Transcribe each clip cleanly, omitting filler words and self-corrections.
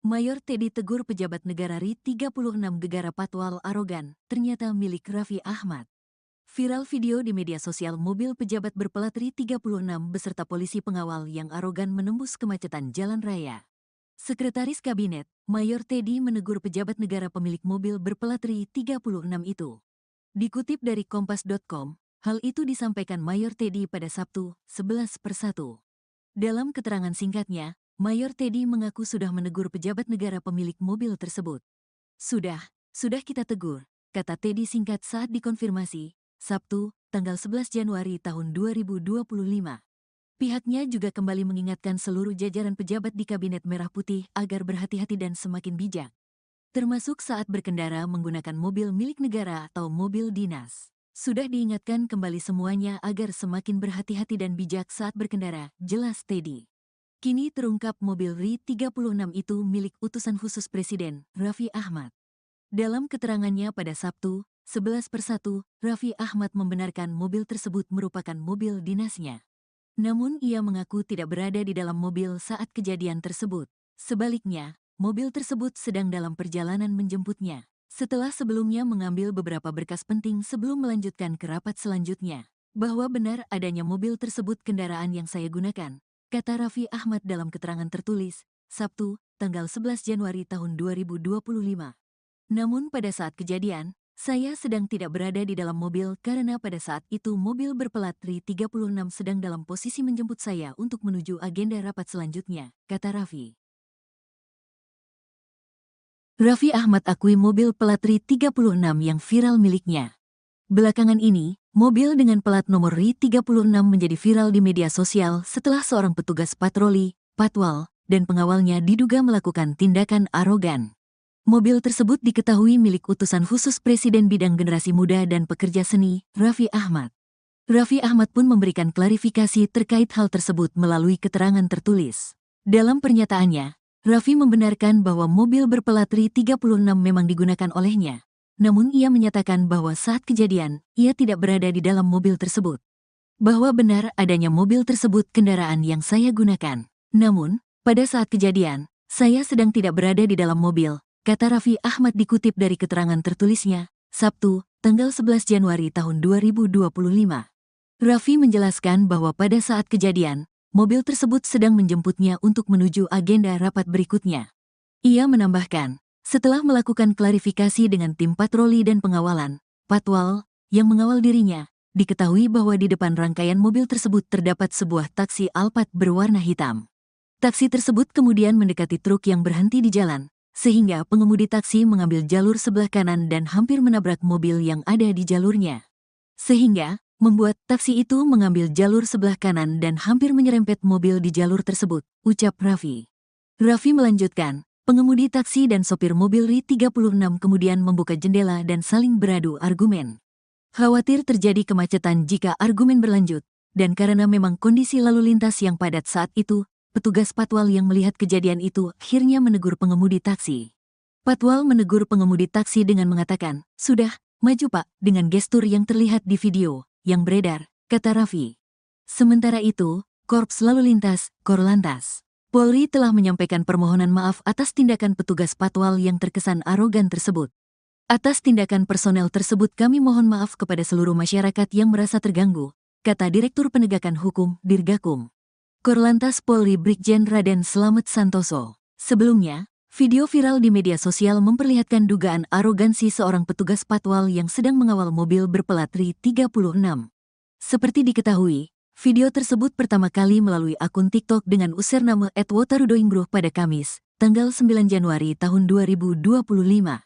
Mayor Teddy tegur pejabat negara RI 36 gegara patwal arogan, ternyata milik Raffi Ahmad. Viral video di media sosial mobil pejabat berplat RI 36 beserta polisi pengawal yang arogan menembus kemacetan jalan raya. Sekretaris Kabinet, Mayor Teddy menegur pejabat negara pemilik mobil berplat RI 36 itu. Dikutip dari Kompas.com, hal itu disampaikan Mayor Teddy pada Sabtu, 11/1. Dalam keterangan singkatnya, Mayor Teddy mengaku sudah menegur pejabat negara pemilik mobil tersebut. Sudah kita tegur, kata Teddy singkat saat dikonfirmasi, Sabtu, tanggal 11 Januari tahun 2025. Pihaknya juga kembali mengingatkan seluruh jajaran pejabat di Kabinet Merah Putih agar berhati-hati dan semakin bijak, termasuk saat berkendara menggunakan mobil milik negara atau mobil dinas. Sudah diingatkan kembali semuanya agar semakin berhati-hati dan bijak saat berkendara, jelas Teddy. Kini terungkap mobil RI 36 itu milik utusan khusus Presiden, Raffi Ahmad. Dalam keterangannya pada Sabtu, 11/1, Raffi Ahmad membenarkan mobil tersebut merupakan mobil dinasnya. Namun ia mengaku tidak berada di dalam mobil saat kejadian tersebut. Sebaliknya, mobil tersebut sedang dalam perjalanan menjemputnya. Setelah sebelumnya mengambil beberapa berkas penting sebelum melanjutkan ke rapat selanjutnya. Bahwa benar adanya mobil tersebut kendaraan yang saya gunakan, kata Raffi Ahmad dalam keterangan tertulis, Sabtu, tanggal 11 Januari tahun 2025. Namun pada saat kejadian, saya sedang tidak berada di dalam mobil karena pada saat itu mobil berplat RI 36 sedang dalam posisi menjemput saya untuk menuju agenda rapat selanjutnya, kata Raffi. Raffi Ahmad akui mobil plat RI 36 yang viral miliknya. Belakangan ini, mobil dengan plat nomor RI 36 menjadi viral di media sosial setelah seorang petugas patroli, patwal, dan pengawalnya diduga melakukan tindakan arogan. Mobil tersebut diketahui milik utusan khusus Presiden bidang generasi muda dan pekerja seni, Raffi Ahmad. Raffi Ahmad pun memberikan klarifikasi terkait hal tersebut melalui keterangan tertulis. Dalam pernyataannya, Raffi membenarkan bahwa mobil berplat RI 36 memang digunakan olehnya. Namun ia menyatakan bahwa saat kejadian, ia tidak berada di dalam mobil tersebut. Bahwa benar adanya mobil tersebut kendaraan yang saya gunakan. Namun, pada saat kejadian, saya sedang tidak berada di dalam mobil, kata Raffi Ahmad dikutip dari keterangan tertulisnya, Sabtu, tanggal 11 Januari tahun 2025. Raffi menjelaskan bahwa pada saat kejadian, mobil tersebut sedang menjemputnya untuk menuju agenda rapat berikutnya. Ia menambahkan, setelah melakukan klarifikasi dengan tim patroli dan pengawalan, patwal, yang mengawal dirinya, diketahui bahwa di depan rangkaian mobil tersebut terdapat sebuah taksi Alphard berwarna hitam. Taksi tersebut kemudian mendekati truk yang berhenti di jalan, sehingga pengemudi taksi mengambil jalur sebelah kanan dan hampir menabrak mobil yang ada di jalurnya. Sehingga, membuat taksi itu mengambil jalur sebelah kanan dan hampir menyerempet mobil di jalur tersebut, ucap Raffi. Raffi melanjutkan, pengemudi taksi dan sopir mobil RI 36 kemudian membuka jendela dan saling beradu argumen. Khawatir terjadi kemacetan jika argumen berlanjut, dan karena memang kondisi lalu lintas yang padat saat itu, petugas patwal yang melihat kejadian itu akhirnya menegur pengemudi taksi. Patwal menegur pengemudi taksi dengan mengatakan, sudah, maju Pak, dengan gestur yang terlihat di video yang beredar, kata Raffi. Sementara itu, Korps Lalu Lintas, Korlantas, Polri telah menyampaikan permohonan maaf atas tindakan petugas patwal yang terkesan arogan tersebut. Atas tindakan personel tersebut kami mohon maaf kepada seluruh masyarakat yang merasa terganggu, kata Direktur Penegakan Hukum, Dirgakum. Korlantas Polri Brigjen Raden Slamet Santoso. Sebelumnya, video viral di media sosial memperlihatkan dugaan arogansi seorang petugas patwal yang sedang mengawal mobil berplat RI 36. Seperti diketahui, video tersebut pertama kali melalui akun TikTok dengan username @wotarudoinggruh pada Kamis, tanggal 9 Januari tahun 2025.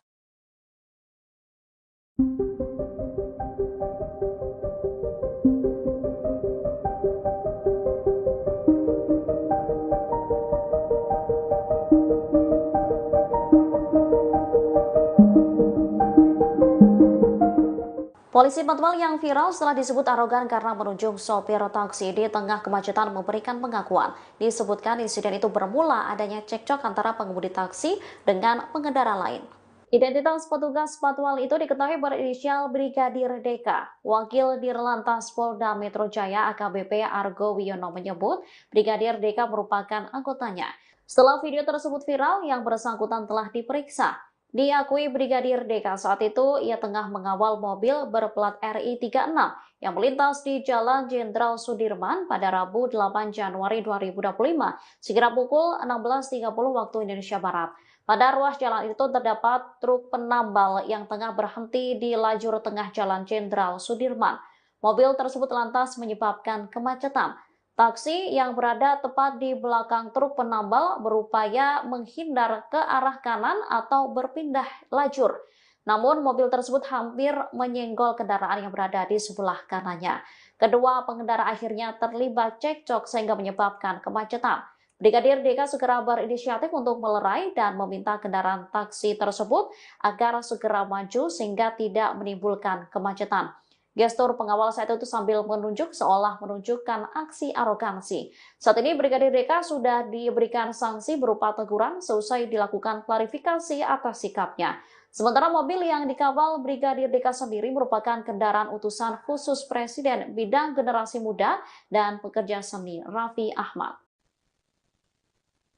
Polisi patwal yang viral setelah disebut arogan karena menunjuk sopir taksi di tengah kemacetan memberikan pengakuan. Disebutkan insiden itu bermula adanya cekcok antara pengemudi taksi dengan pengendara lain. Identitas petugas patwal itu diketahui berinisial Brigadir Deka. Wakil Dirlantas Polda Metro Jaya AKBP Argo Wiono menyebut Brigadir Deka merupakan anggotanya. Setelah video tersebut viral, yang bersangkutan telah diperiksa. Diakui Brigadir DK saat itu ia tengah mengawal mobil berplat RI 36 yang melintas di Jalan Jenderal Sudirman pada Rabu 8 Januari 2025 sekira pukul 16.30 waktu Indonesia Barat. Pada ruas jalan itu terdapat truk penambal yang tengah berhenti di lajur tengah Jalan Jenderal Sudirman. Mobil tersebut lantas menyebabkan kemacetan. Taksi yang berada tepat di belakang truk penambal berupaya menghindar ke arah kanan atau berpindah lajur. Namun mobil tersebut hampir menyenggol kendaraan yang berada di sebelah kanannya. Kedua pengendara akhirnya terlibat cekcok sehingga menyebabkan kemacetan. Brigadir DK segera berinisiatif untuk melerai dan meminta kendaraan taksi tersebut agar segera maju sehingga tidak menimbulkan kemacetan. Gestur pengawal saat itu sambil menunjuk seolah menunjukkan aksi arogansi. Saat ini Brigadir DK sudah diberikan sanksi berupa teguran seusai dilakukan klarifikasi atas sikapnya. Sementara mobil yang dikawal Brigadir DK sendiri merupakan kendaraan utusan khusus Presiden bidang generasi muda dan pekerja seni Raffi Ahmad.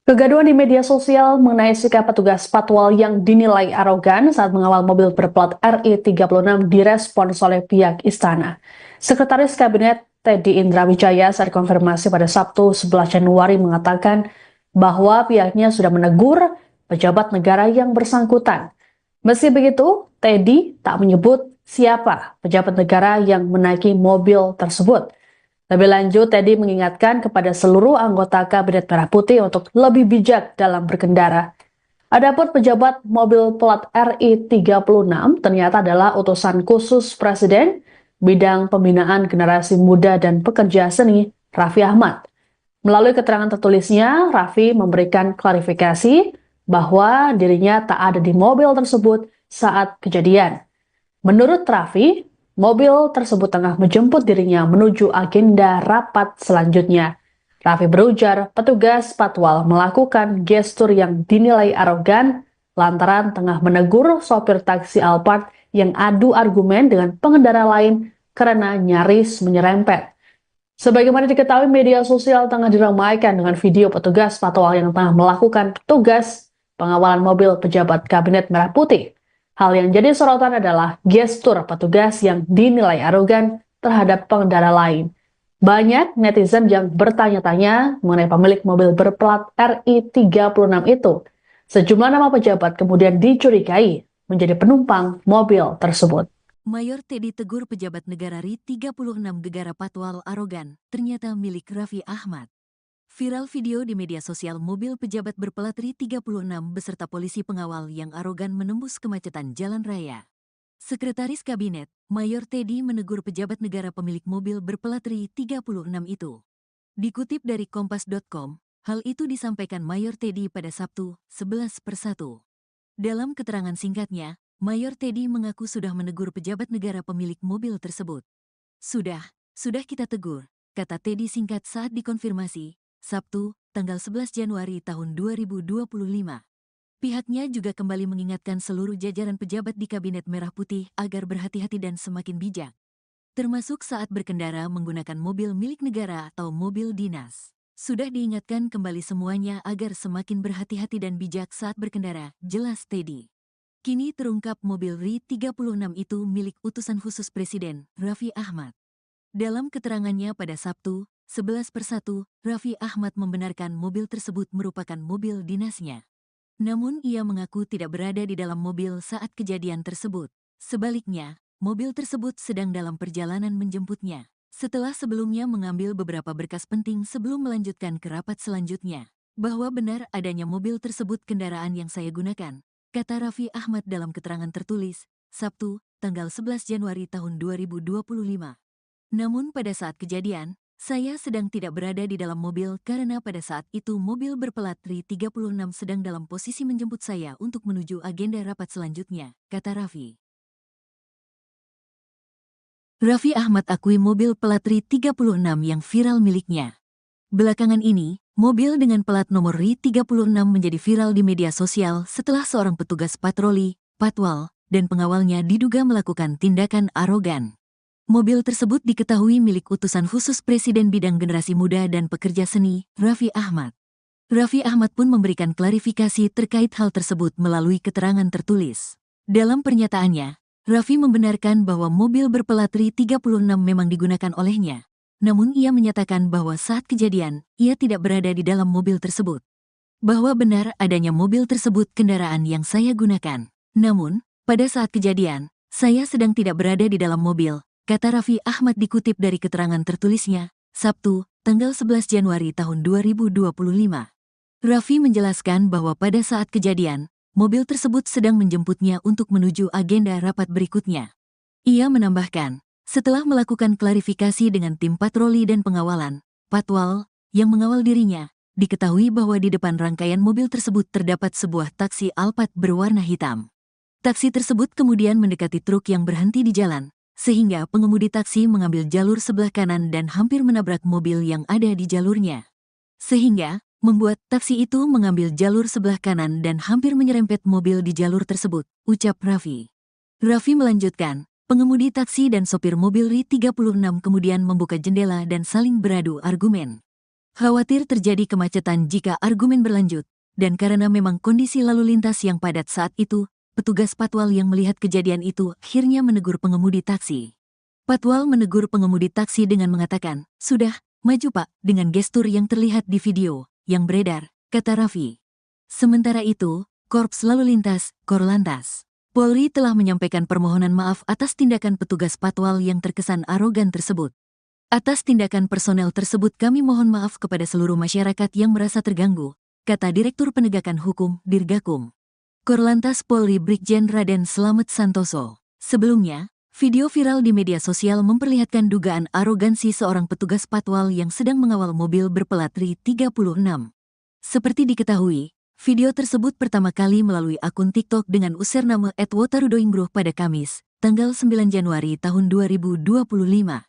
Kegaduhan di media sosial mengenai sikap petugas patwal yang dinilai arogan saat mengawal mobil berplat RI 36 direspons oleh pihak istana. Sekretaris Kabinet Teddy Indrawijaya saat konfirmasi pada Sabtu 11 Januari mengatakan bahwa pihaknya sudah menegur pejabat negara yang bersangkutan. Meski begitu, Teddy tak menyebut siapa pejabat negara yang menaiki mobil tersebut. Lebih lanjut, Teddy mengingatkan kepada seluruh anggota Kabinet Merah Putih untuk lebih bijak dalam berkendara. Adapun pejabat mobil plat RI 36 ternyata adalah utusan khusus Presiden bidang pembinaan generasi muda dan pekerja seni Raffi Ahmad. Melalui keterangan tertulisnya, Raffi memberikan klarifikasi bahwa dirinya tak ada di mobil tersebut saat kejadian. Menurut Raffi, mobil tersebut tengah menjemput dirinya menuju agenda rapat selanjutnya. Raffi berujar petugas patwal melakukan gestur yang dinilai arogan lantaran tengah menegur sopir taksi Alphard yang adu argumen dengan pengendara lain karena nyaris menyerempet. Sebagaimana diketahui, media sosial tengah diramaikan dengan video petugas patwal yang tengah melakukan tugas pengawalan mobil pejabat Kabinet Merah Putih. Hal yang jadi sorotan adalah gestur petugas yang dinilai arogan terhadap pengendara lain. Banyak netizen yang bertanya-tanya mengenai pemilik mobil berplat RI 36 itu. Sejumlah nama pejabat kemudian dicurigai menjadi penumpang mobil tersebut. Mayor Teddy tegur pejabat negara RI 36 gegara patwal arogan, ternyata milik Raffi Ahmad. Viral video di media sosial mobil pejabat berplat RI 36 beserta polisi pengawal yang arogan menembus kemacetan jalan raya. Sekretaris Kabinet, Mayor Teddy menegur pejabat negara pemilik mobil berplat RI 36 itu. Dikutip dari Kompas.com, hal itu disampaikan Mayor Teddy pada Sabtu, 11/1. Dalam keterangan singkatnya, Mayor Teddy mengaku sudah menegur pejabat negara pemilik mobil tersebut. Sudah kita tegur, kata Teddy singkat saat dikonfirmasi, Sabtu, tanggal 11 Januari tahun 2025. Pihaknya juga kembali mengingatkan seluruh jajaran pejabat di Kabinet Merah Putih agar berhati-hati dan semakin bijak, termasuk saat berkendara menggunakan mobil milik negara atau mobil dinas. Sudah diingatkan kembali semuanya agar semakin berhati-hati dan bijak saat berkendara, jelas Teddy. Kini terungkap mobil RI 36 itu milik utusan khusus Presiden, Raffi Ahmad. Dalam keterangannya pada Sabtu, 11/1, Raffi Ahmad membenarkan mobil tersebut merupakan mobil dinasnya. Namun ia mengaku tidak berada di dalam mobil saat kejadian tersebut. Sebaliknya, mobil tersebut sedang dalam perjalanan menjemputnya. Setelah sebelumnya mengambil beberapa berkas penting sebelum melanjutkan ke rapat selanjutnya. Bahwa benar adanya mobil tersebut kendaraan yang saya gunakan, kata Raffi Ahmad dalam keterangan tertulis, Sabtu, tanggal 11 Januari tahun 2025. Namun pada saat kejadian, saya sedang tidak berada di dalam mobil karena pada saat itu mobil berplat RI 36 sedang dalam posisi menjemput saya untuk menuju agenda rapat selanjutnya, kata Raffi. Raffi Ahmad akui mobil plat RI 36 yang viral miliknya. Belakangan ini, mobil dengan plat nomor RI 36 menjadi viral di media sosial setelah seorang petugas patroli, patwal, dan pengawalnya diduga melakukan tindakan arogan. Mobil tersebut diketahui milik utusan khusus Presiden bidang generasi muda dan pekerja seni, Raffi Ahmad. Raffi Ahmad pun memberikan klarifikasi terkait hal tersebut melalui keterangan tertulis. Dalam pernyataannya, Raffi membenarkan bahwa mobil berplat RI 36 memang digunakan olehnya. Namun ia menyatakan bahwa saat kejadian, ia tidak berada di dalam mobil tersebut. Bahwa benar adanya mobil tersebut kendaraan yang saya gunakan. Namun, pada saat kejadian, saya sedang tidak berada di dalam mobil, kata Raffi Ahmad dikutip dari keterangan tertulisnya, Sabtu, tanggal 11 Januari tahun 2025. Raffi menjelaskan bahwa pada saat kejadian, mobil tersebut sedang menjemputnya untuk menuju agenda rapat berikutnya. Ia menambahkan, setelah melakukan klarifikasi dengan tim patroli dan pengawalan, Patwal, yang mengawal dirinya, diketahui bahwa di depan rangkaian mobil tersebut terdapat sebuah taksi Alphard berwarna hitam. Taksi tersebut kemudian mendekati truk yang berhenti di jalan, sehingga pengemudi taksi mengambil jalur sebelah kanan dan hampir menabrak mobil yang ada di jalurnya. Sehingga, membuat taksi itu mengambil jalur sebelah kanan dan hampir menyerempet mobil di jalur tersebut, ucap Raffi. Raffi melanjutkan, pengemudi taksi dan sopir mobil RI 36 kemudian membuka jendela dan saling beradu argumen. Khawatir terjadi kemacetan jika argumen berlanjut, dan karena memang kondisi lalu lintas yang padat saat itu, petugas Patwal yang melihat kejadian itu akhirnya menegur pengemudi taksi. Patwal menegur pengemudi taksi dengan mengatakan, "Sudah, maju Pak," dengan gestur yang terlihat di video yang beredar, kata Raffi. Sementara itu, Korps Lalu Lintas, Korlantas, Polri telah menyampaikan permohonan maaf atas tindakan petugas Patwal yang terkesan arogan tersebut. Atas tindakan personel tersebut kami mohon maaf kepada seluruh masyarakat yang merasa terganggu, kata Direktur Penegakan Hukum, Dirgakum. Korlantas Polri Brigjen Raden Slamet Santoso. Sebelumnya, video viral di media sosial memperlihatkan dugaan arogansi seorang petugas Patwal yang sedang mengawal mobil berplat RI 36. Seperti diketahui, video tersebut pertama kali melalui akun TikTok dengan username @wotarudoingbruh pada Kamis, tanggal 9 Januari tahun 2025.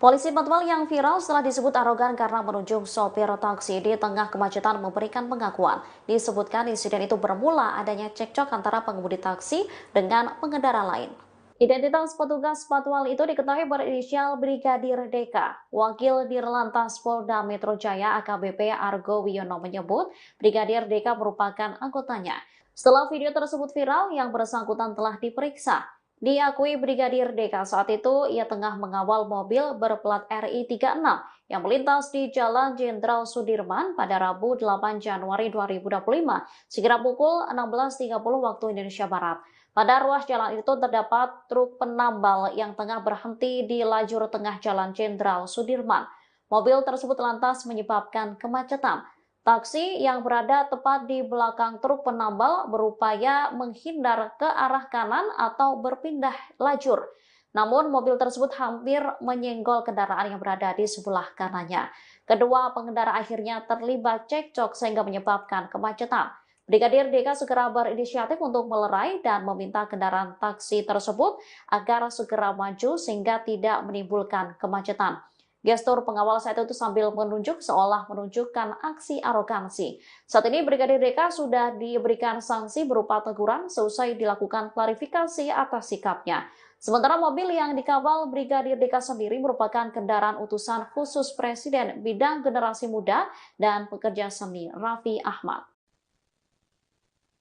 Polisi Patwal yang viral setelah disebut arogan karena menunjuk sopir taksi di tengah kemacetan memberikan pengakuan. Disebutkan insiden itu bermula adanya cekcok antara pengemudi taksi dengan pengendara lain. Identitas petugas Patwal itu diketahui berinisial Brigadir DK. Wakil Dirlantas Polda Metro Jaya AKBP Argo Wiono menyebut Brigadir DK merupakan anggotanya. Setelah video tersebut viral, yang bersangkutan telah diperiksa. Diakui Brigadir DK saat itu ia tengah mengawal mobil berplat RI 36 yang melintas di Jalan Jenderal Sudirman pada Rabu 8 Januari 2025 sekira pukul 16.30 waktu Indonesia Barat. Pada ruas jalan itu terdapat truk penambal yang tengah berhenti di lajur tengah Jalan Jenderal Sudirman. Mobil tersebut lantas menyebabkan kemacetan. Taksi yang berada tepat di belakang truk penambal berupaya menghindar ke arah kanan atau berpindah lajur. Namun mobil tersebut hampir menyenggol kendaraan yang berada di sebelah kanannya. Kedua pengendara akhirnya terlibat cekcok sehingga menyebabkan kemacetan. Brigadir DK segera berinisiatif untuk melerai dan meminta kendaraan taksi tersebut agar segera maju sehingga tidak menimbulkan kemacetan. Gestur pengawal saat itu sambil menunjuk seolah menunjukkan aksi arogansi. Saat ini Brigadir DK sudah diberikan sanksi berupa teguran seusai dilakukan klarifikasi atas sikapnya. Sementara mobil yang dikawal Brigadir DK sendiri merupakan kendaraan utusan khusus Presiden bidang generasi muda dan pekerja seni Raffi Ahmad.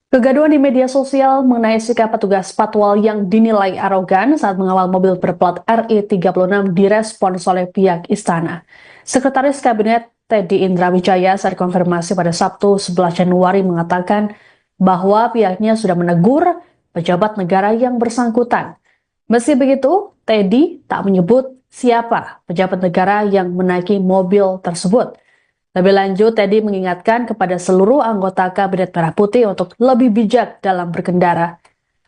Kegaduhan di media sosial mengenai sikap petugas Patwal yang dinilai arogan saat mengawal mobil berplat RI 36 direspons oleh pihak istana. Sekretaris Kabinet Teddy Indra Wijaya saat konfirmasi pada Sabtu 11 Januari mengatakan bahwa pihaknya sudah menegur pejabat negara yang bersangkutan. Meski begitu, Teddy tak menyebut siapa pejabat negara yang menaiki mobil tersebut. Lebih lanjut, Teddy mengingatkan kepada seluruh anggota Kabinet Merah Putih untuk lebih bijak dalam berkendara.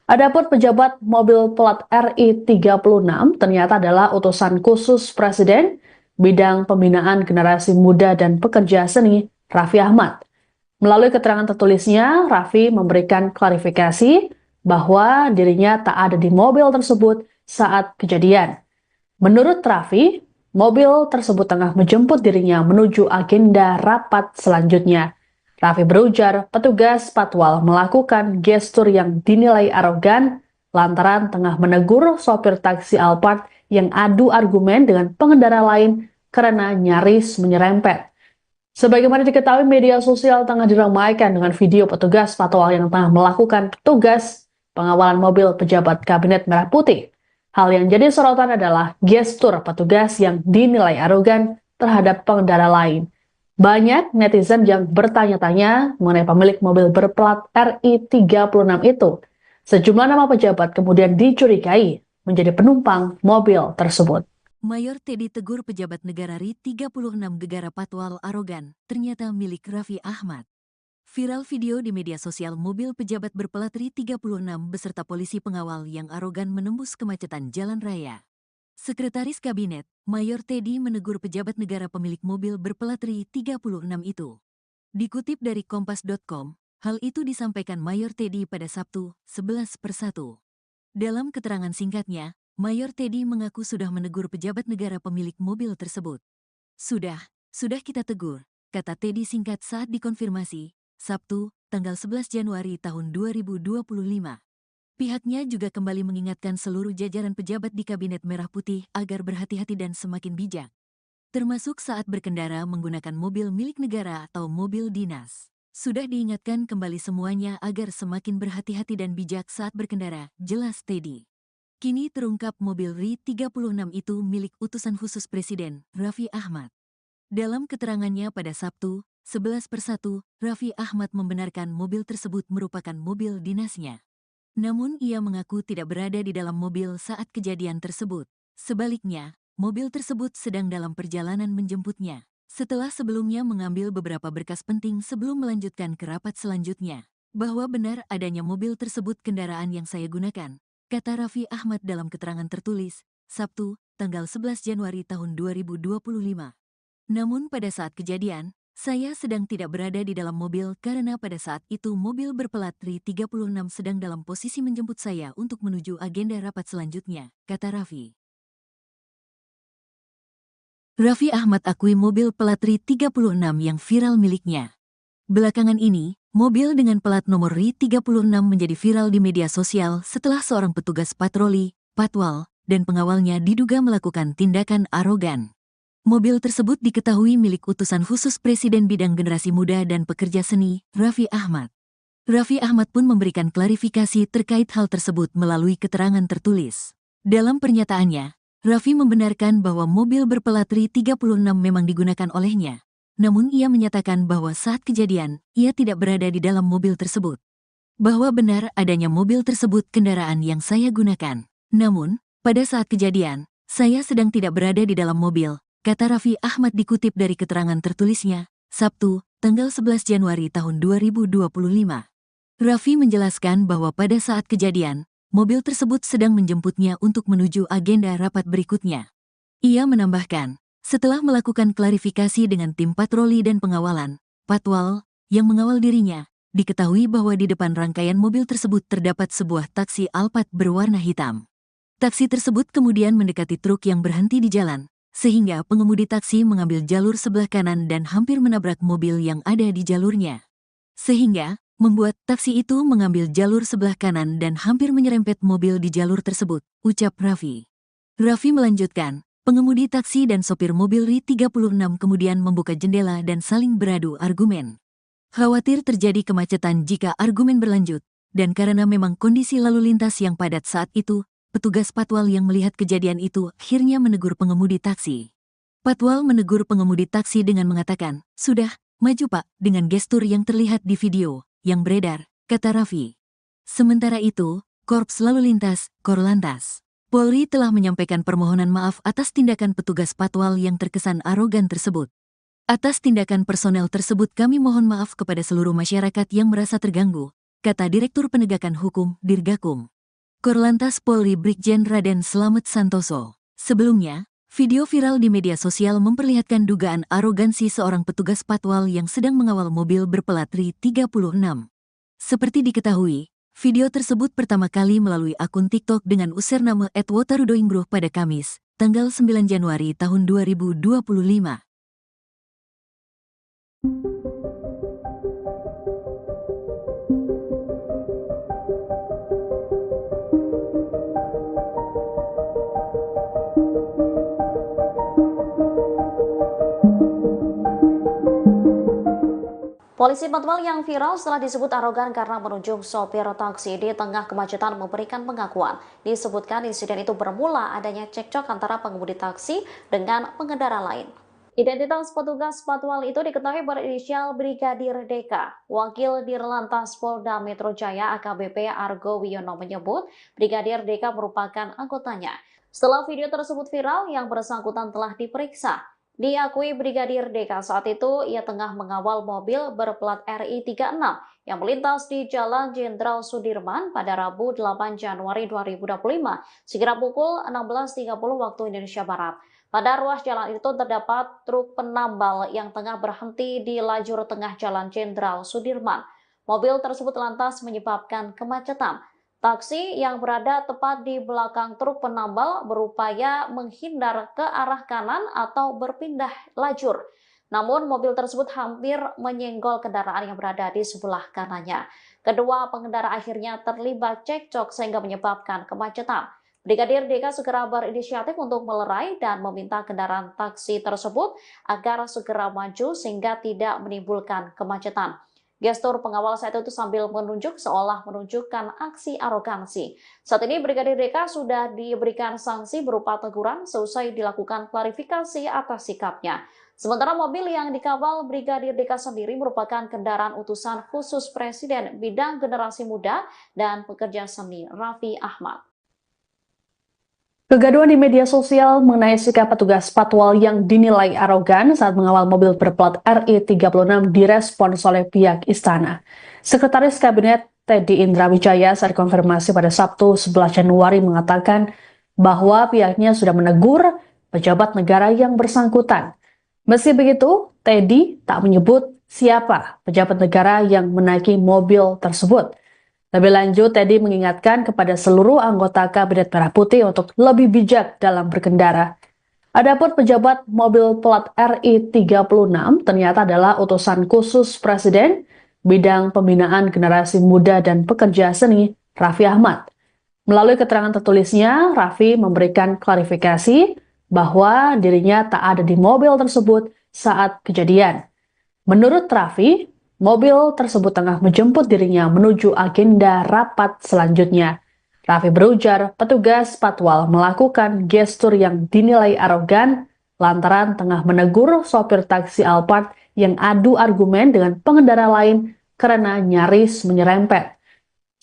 Adapun pejabat mobil plat RI 36 ternyata adalah utusan khusus Presiden bidang pembinaan generasi muda dan pekerja seni Raffi Ahmad. Melalui keterangan tertulisnya, Raffi memberikan klarifikasi bahwa dirinya tak ada di mobil tersebut saat kejadian. Menurut Raffi, mobil tersebut tengah menjemput dirinya menuju agenda rapat selanjutnya. Raffi berujar petugas patwal melakukan gestur yang dinilai arogan lantaran tengah menegur sopir taksi Alphard yang adu argumen dengan pengendara lain karena nyaris menyerempet. Sebagaimana diketahui, media sosial tengah diramaikan dengan video petugas patwal yang tengah melakukan tugas pengawalan mobil pejabat Kabinet Merah Putih. Hal yang jadi sorotan adalah gestur petugas yang dinilai arogan terhadap pengendara lain. Banyak netizen yang bertanya-tanya mengenai pemilik mobil berplat RI36 itu. Sejumlah nama pejabat kemudian dicurigai menjadi penumpang mobil tersebut. Mayor Teddy tegur pejabat negara RI 36 gegara patwal arogan, ternyata milik Raffi Ahmad. Viral video di media sosial mobil pejabat berplat RI 36 beserta polisi pengawal yang arogan menembus kemacetan jalan raya. Sekretaris Kabinet, Mayor Teddy menegur pejabat negara pemilik mobil berplat RI 36 itu. Dikutip dari kompas.com, hal itu disampaikan Mayor Teddy pada Sabtu, 11/1. Dalam keterangan singkatnya, Mayor Teddy mengaku sudah menegur pejabat negara pemilik mobil tersebut. Sudah kita tegur, kata Teddy singkat saat dikonfirmasi, Sabtu, tanggal 11 Januari tahun 2025. Pihaknya juga kembali mengingatkan seluruh jajaran pejabat di Kabinet Merah Putih agar berhati-hati dan semakin bijak, termasuk saat berkendara menggunakan mobil milik negara atau mobil dinas. Sudah diingatkan kembali semuanya agar semakin berhati-hati dan bijak saat berkendara, jelas Teddy. Kini terungkap mobil RI 36 itu milik utusan khusus Presiden, Raffi Ahmad. Dalam keterangannya pada Sabtu, 11/1, Raffi Ahmad membenarkan mobil tersebut merupakan mobil dinasnya. Namun ia mengaku tidak berada di dalam mobil saat kejadian tersebut. Sebaliknya, mobil tersebut sedang dalam perjalanan menjemputnya, setelah sebelumnya mengambil beberapa berkas penting sebelum melanjutkan ke rapat selanjutnya. Bahwa benar adanya mobil tersebut kendaraan yang saya gunakan, kata Raffi Ahmad dalam keterangan tertulis, Sabtu, tanggal 11 Januari tahun 2025. Namun pada saat kejadian, saya sedang tidak berada di dalam mobil karena pada saat itu mobil berplat RI 36 sedang dalam posisi menjemput saya untuk menuju agenda rapat selanjutnya, kata Raffi. Raffi Ahmad akui mobil plat RI 36 yang viral miliknya. Belakangan ini, mobil dengan plat nomor RI 36 menjadi viral di media sosial setelah seorang petugas patroli, patwal, dan pengawalnya diduga melakukan tindakan arogan. Mobil tersebut diketahui milik utusan khusus Presiden Bidang Generasi Muda dan Pekerja Seni, Raffi Ahmad. Raffi Ahmad pun memberikan klarifikasi terkait hal tersebut melalui keterangan tertulis. Dalam pernyataannya, Raffi membenarkan bahwa mobil berplat RI 36 memang digunakan olehnya. Namun ia menyatakan bahwa saat kejadian, ia tidak berada di dalam mobil tersebut. Bahwa benar adanya mobil tersebut kendaraan yang saya gunakan. Namun, pada saat kejadian, saya sedang tidak berada di dalam mobil, kata Raffi Ahmad dikutip dari keterangan tertulisnya, Sabtu, tanggal 11 Januari tahun 2025. Raffi menjelaskan bahwa pada saat kejadian, mobil tersebut sedang menjemputnya untuk menuju agenda rapat berikutnya. Ia menambahkan, setelah melakukan klarifikasi dengan tim patroli dan pengawalan, patwal, yang mengawal dirinya, diketahui bahwa di depan rangkaian mobil tersebut terdapat sebuah taksi Alphard berwarna hitam. Taksi tersebut kemudian mendekati truk yang berhenti di jalan, sehingga pengemudi taksi mengambil jalur sebelah kanan dan hampir menabrak mobil yang ada di jalurnya. Sehingga, membuat taksi itu mengambil jalur sebelah kanan dan hampir menyerempet mobil di jalur tersebut, ucap Raffi. Raffi melanjutkan, pengemudi taksi dan sopir mobil RI 36 kemudian membuka jendela dan saling beradu argumen. Khawatir terjadi kemacetan jika argumen berlanjut, dan karena memang kondisi lalu lintas yang padat saat itu, petugas patwal yang melihat kejadian itu akhirnya menegur pengemudi taksi. Patwal menegur pengemudi taksi dengan mengatakan, "Sudah, maju Pak," dengan gestur yang terlihat di video yang beredar, kata Raffi. Sementara itu, Korps Lalu Lintas, Korlantas, Polri telah menyampaikan permohonan maaf atas tindakan petugas patwal yang terkesan arogan tersebut. Atas tindakan personel tersebut kami mohon maaf kepada seluruh masyarakat yang merasa terganggu, kata Direktur Penegakan Hukum, Dirgakum. Korlantas Polri Brigjen Raden Slamet Santoso. Sebelumnya, video viral di media sosial memperlihatkan dugaan arogansi seorang petugas patwal yang sedang mengawal mobil berplat RI 36. Seperti diketahui, video tersebut pertama kali melalui akun TikTok dengan username @wotarudoinggruh pada Kamis, tanggal 9 Januari tahun 2025. Polisi Patwal yang viral setelah disebut arogan karena menunjuk sopir taksi di tengah kemacetan memberikan pengakuan. Disebutkan insiden itu bermula adanya cekcok antara pengemudi taksi dengan pengendara lain. Identitas petugas Patwal itu diketahui berinisial Brigadir DK. Wakil Dirlantas Polda Metro Jaya AKBP Argo Wiono menyebut Brigadir DK merupakan anggotanya. Setelah video tersebut viral, yang bersangkutan telah diperiksa. Diakui Brigadir DK saat itu ia tengah mengawal mobil berplat RI 36 yang melintas di Jalan Jenderal Sudirman pada Rabu 8 Januari 2025 sekira pukul 16.30 waktu Indonesia Barat. Pada ruas jalan itu terdapat truk penambal yang tengah berhenti di lajur tengah Jalan Jenderal Sudirman. Mobil tersebut lantas menyebabkan kemacetan. Taksi yang berada tepat di belakang truk penambal berupaya menghindar ke arah kanan atau berpindah lajur. Namun mobil tersebut hampir menyenggol kendaraan yang berada di sebelah kanannya. Kedua pengendara akhirnya terlibat cekcok sehingga menyebabkan kemacetan. Brigadir DK segera berinisiatif untuk melerai dan meminta kendaraan taksi tersebut agar segera maju sehingga tidak menimbulkan kemacetan. Gestur pengawal saat itu sambil menunjuk seolah menunjukkan aksi arogansi. Saat ini Brigadir DK sudah diberikan sanksi berupa teguran seusai dilakukan klarifikasi atas sikapnya. Sementara mobil yang dikawal Brigadir DK sendiri merupakan kendaraan utusan khusus Presiden bidang generasi muda dan pekerja seni Raffi Ahmad. Kegaduhan di media sosial mengenai sikap petugas Patwal yang dinilai arogan saat mengawal mobil berplat RI 36 direspons oleh pihak istana. Sekretaris Kabinet Teddy Indra Wijaya saat konfirmasi pada Sabtu 11 Januari mengatakan bahwa pihaknya sudah menegur pejabat negara yang bersangkutan. Meski begitu, Teddy tak menyebut siapa pejabat negara yang menaiki mobil tersebut. Lebih lanjut, Teddy mengingatkan kepada seluruh anggota Kabinet Merah Putih untuk lebih bijak dalam berkendara. Adapun pejabat mobil plat RI 36 ternyata adalah utusan khusus Presiden bidang pembinaan generasi muda dan pekerja seni Raffi Ahmad. Melalui keterangan tertulisnya, Raffi memberikan klarifikasi bahwa dirinya tak ada di mobil tersebut saat kejadian. Menurut Raffi, mobil tersebut tengah menjemput dirinya menuju agenda rapat selanjutnya. Raffi berujar petugas Patwal melakukan gestur yang dinilai arogan lantaran tengah menegur sopir taksi Alphard yang adu argumen dengan pengendara lain karena nyaris menyerempet.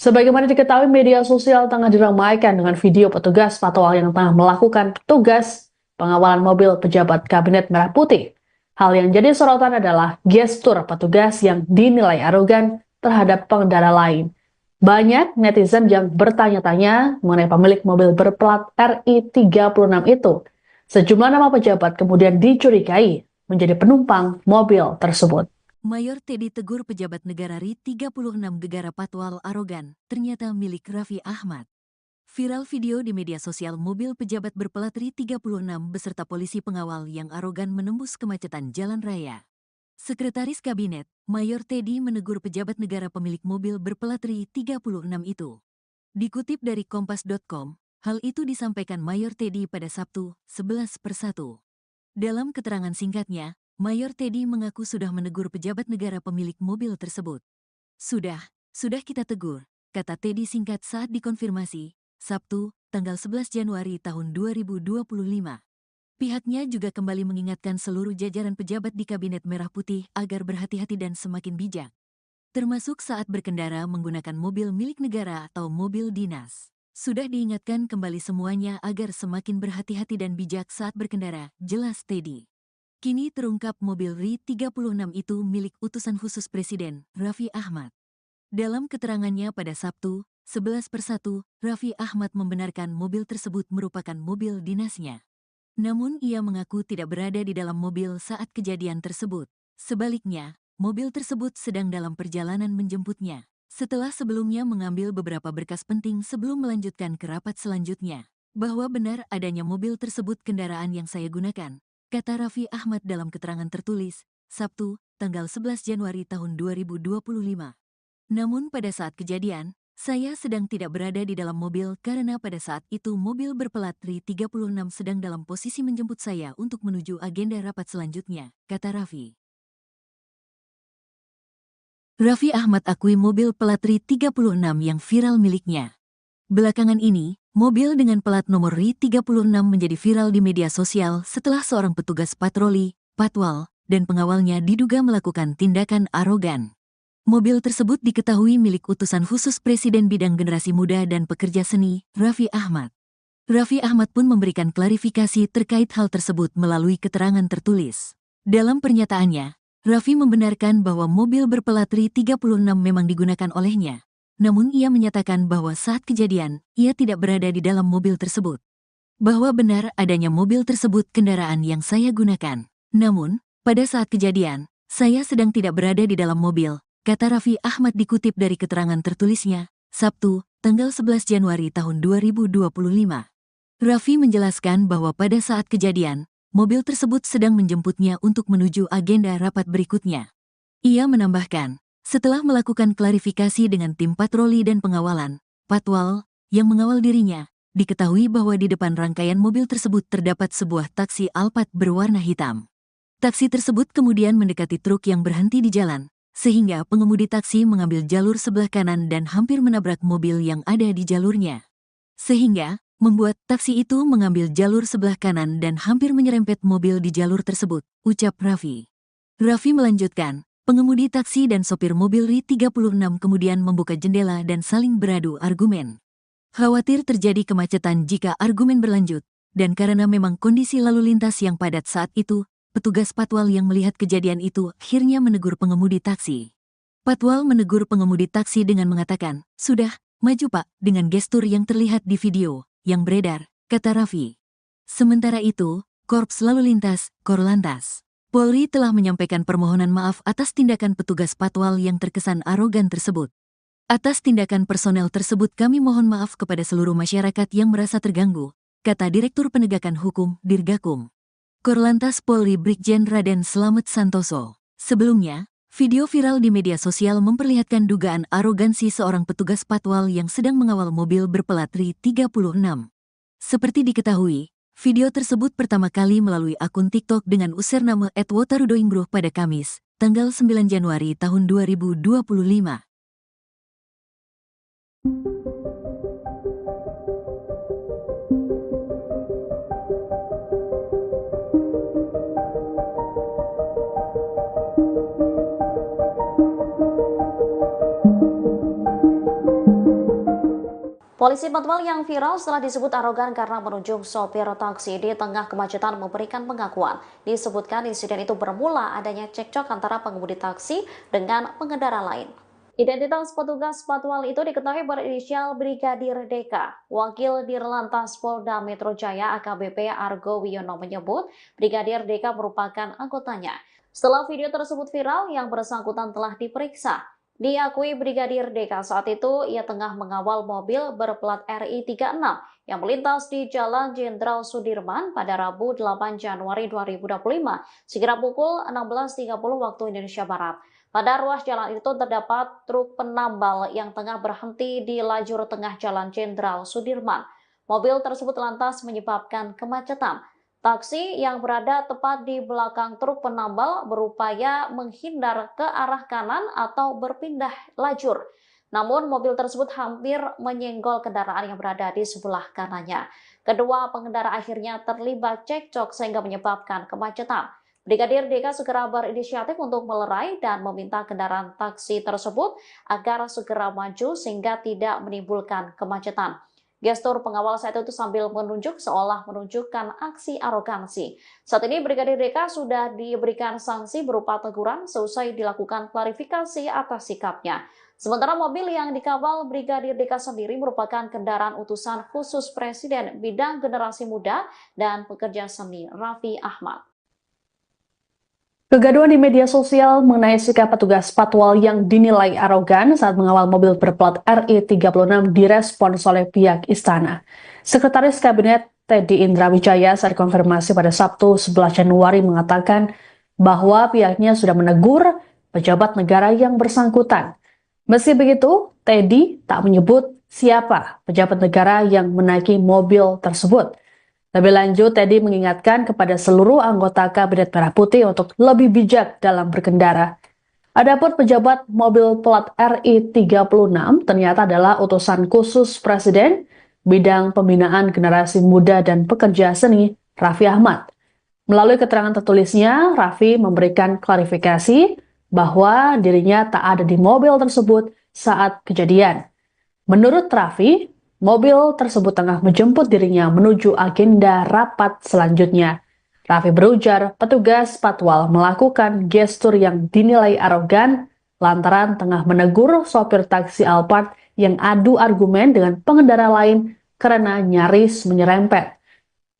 Sebagaimana diketahui, media sosial tengah diramaikan dengan video petugas Patwal yang tengah melakukan tugas pengawalan mobil pejabat Kabinet Merah Putih. Hal yang jadi sorotan adalah gestur petugas yang dinilai arogan terhadap pengendara lain. Banyak netizen yang bertanya-tanya mengenai pemilik mobil berplat RI 36 itu. Sejumlah nama pejabat kemudian dicurigai menjadi penumpang mobil tersebut. Mayor Teddy tegur pejabat negara RI 36 Gegara Patwal arogan, ternyata milik Raffi Ahmad. Viral video di media sosial mobil pejabat berplat RI 36 beserta polisi pengawal yang arogan menembus kemacetan jalan raya. Sekretaris Kabinet, Mayor Teddy menegur pejabat negara pemilik mobil berplat RI 36 itu. Dikutip dari Kompas.com, hal itu disampaikan Mayor Teddy pada Sabtu, 11/1. Dalam keterangan singkatnya, Mayor Teddy mengaku sudah menegur pejabat negara pemilik mobil tersebut. Sudah kita tegur, kata Teddy singkat saat dikonfirmasi, Sabtu, tanggal 11 Januari tahun 2025. Pihaknya juga kembali mengingatkan seluruh jajaran pejabat di Kabinet Merah Putih agar berhati-hati dan semakin bijak, termasuk saat berkendara menggunakan mobil milik negara atau mobil dinas. Sudah diingatkan kembali semuanya agar semakin berhati-hati dan bijak saat berkendara, jelas Teddy. Kini terungkap mobil RI 36 itu milik utusan khusus Presiden, Raffi Ahmad. Dalam keterangannya pada Sabtu, 11/1, Raffi Ahmad membenarkan mobil tersebut merupakan mobil dinasnya. Namun ia mengaku tidak berada di dalam mobil saat kejadian tersebut. Sebaliknya, mobil tersebut sedang dalam perjalanan menjemputnya. Setelah sebelumnya mengambil beberapa berkas penting sebelum melanjutkan ke rapat selanjutnya. Bahwa benar adanya mobil tersebut kendaraan yang saya gunakan, kata Raffi Ahmad dalam keterangan tertulis, Sabtu, tanggal 11 Januari tahun 2025. Namun pada saat kejadian, saya sedang tidak berada di dalam mobil karena pada saat itu mobil berplat RI 36 sedang dalam posisi menjemput saya untuk menuju agenda rapat selanjutnya, kata Raffi. Raffi Ahmad akui mobil plat RI 36 yang viral miliknya. Belakangan ini, mobil dengan plat nomor RI 36 menjadi viral di media sosial setelah seorang petugas patroli, patwal, dan pengawalnya diduga melakukan tindakan arogan. Mobil tersebut diketahui milik utusan khusus Presiden Bidang Generasi Muda dan Pekerja Seni, Raffi Ahmad. Raffi Ahmad pun memberikan klarifikasi terkait hal tersebut melalui keterangan tertulis. Dalam pernyataannya, Raffi membenarkan bahwa mobil berplat RI 36 memang digunakan olehnya. Namun ia menyatakan bahwa saat kejadian, ia tidak berada di dalam mobil tersebut. Bahwa benar adanya mobil tersebut kendaraan yang saya gunakan. Namun, pada saat kejadian, saya sedang tidak berada di dalam mobil, kata Raffi Ahmad dikutip dari keterangan tertulisnya, Sabtu, tanggal 11 Januari tahun 2025. Raffi menjelaskan bahwa pada saat kejadian, mobil tersebut sedang menjemputnya untuk menuju agenda rapat berikutnya. Ia menambahkan, setelah melakukan klarifikasi dengan tim patroli dan pengawalan, patwal, yang mengawal dirinya, diketahui bahwa di depan rangkaian mobil tersebut terdapat sebuah taksi Alphard berwarna hitam. Taksi tersebut kemudian mendekati truk yang berhenti di jalan, sehingga pengemudi taksi mengambil jalur sebelah kanan dan hampir menabrak mobil yang ada di jalurnya. Sehingga, membuat taksi itu mengambil jalur sebelah kanan dan hampir menyerempet mobil di jalur tersebut, ucap Raffi. Raffi melanjutkan, pengemudi taksi dan sopir mobil RI 36 kemudian membuka jendela dan saling beradu argumen. Khawatir terjadi kemacetan jika argumen berlanjut, dan karena memang kondisi lalu lintas yang padat saat itu, petugas patwal yang melihat kejadian itu akhirnya menegur pengemudi taksi. Patwal menegur pengemudi taksi dengan mengatakan, "Sudah, maju Pak," dengan gestur yang terlihat di video yang beredar, kata Raffi. Sementara itu, Korps Lalu Lintas, Korlantas, Polri telah menyampaikan permohonan maaf atas tindakan petugas patwal yang terkesan arogan tersebut. Atas tindakan personel tersebut kami mohon maaf kepada seluruh masyarakat yang merasa terganggu, kata Direktur Penegakan Hukum, Dirgakum. Korlantas Polri Brigjen Raden Slamet Santoso. Sebelumnya, video viral di media sosial memperlihatkan dugaan arogansi seorang petugas patwal yang sedang mengawal mobil berplat RI 36. Seperti diketahui, video tersebut pertama kali melalui akun TikTok dengan username @wotarudoingbruh pada Kamis, tanggal 9 Januari tahun 2025. Polisi patwal yang viral setelah disebut arogan karena menunjuk sopir taksi di tengah kemacetan memberikan pengakuan. Disebutkan insiden itu bermula adanya cekcok antara pengemudi taksi dengan pengendara lain. Identitas petugas patwal itu diketahui berinisial Brigadir DK. Wakil Dirlantas Polda Metro Jaya AKBP Argo Wiono menyebut Brigadir DK merupakan anggotanya. Setelah video tersebut viral, yang bersangkutan telah diperiksa. Diakui Brigadir DK saat itu ia tengah mengawal mobil berplat RI 36 yang melintas di Jalan Jenderal Sudirman pada Rabu 8 Januari 2025 sekira pukul 16.30 waktu Indonesia Barat. Pada ruas jalan itu terdapat truk penambal yang tengah berhenti di lajur tengah Jalan Jenderal Sudirman. Mobil tersebut lantas menyebabkan kemacetan. Taksi yang berada tepat di belakang truk penambal berupaya menghindar ke arah kanan atau berpindah lajur. Namun mobil tersebut hampir menyenggol kendaraan yang berada di sebelah kanannya. Kedua pengendara akhirnya terlibat cekcok sehingga menyebabkan kemacetan. Brigadir DK segera berinisiatif untuk melerai dan meminta kendaraan taksi tersebut agar segera maju sehingga tidak menimbulkan kemacetan. Gestur pengawal saat itu sambil menunjuk seolah menunjukkan aksi arogansi. Saat ini Brigadir DK sudah diberikan sanksi berupa teguran seusai dilakukan klarifikasi atas sikapnya. Sementara mobil yang dikawal Brigadir DK sendiri merupakan kendaraan utusan khusus Presiden Bidang Generasi Muda dan Pekerja Seni Raffi Ahmad. Kegaduhan di media sosial mengenai sikap petugas patwal yang dinilai arogan saat mengawal mobil berplat RI36 direspons oleh pihak istana. Sekretaris Kabinet Teddy Indrawijaya saat konfirmasi pada Sabtu 11 Januari mengatakan bahwa pihaknya sudah menegur pejabat negara yang bersangkutan. Meski begitu, Teddy tak menyebut siapa pejabat negara yang menaiki mobil tersebut. Lebih lanjut, Teddy mengingatkan kepada seluruh anggota Kabinet Merah Putih untuk lebih bijak dalam berkendara. Adapun pejabat mobil plat RI36 ternyata adalah utusan khusus Presiden bidang pembinaan generasi muda dan pekerja seni, Raffi Ahmad. Melalui keterangan tertulisnya, Raffi memberikan klarifikasi bahwa dirinya tak ada di mobil tersebut saat kejadian. Menurut Raffi, mobil tersebut tengah menjemput dirinya menuju agenda rapat selanjutnya. Raffi berujar petugas patwal melakukan gestur yang dinilai arogan lantaran tengah menegur sopir taksi Alphard yang adu argumen dengan pengendara lain karena nyaris menyerempet.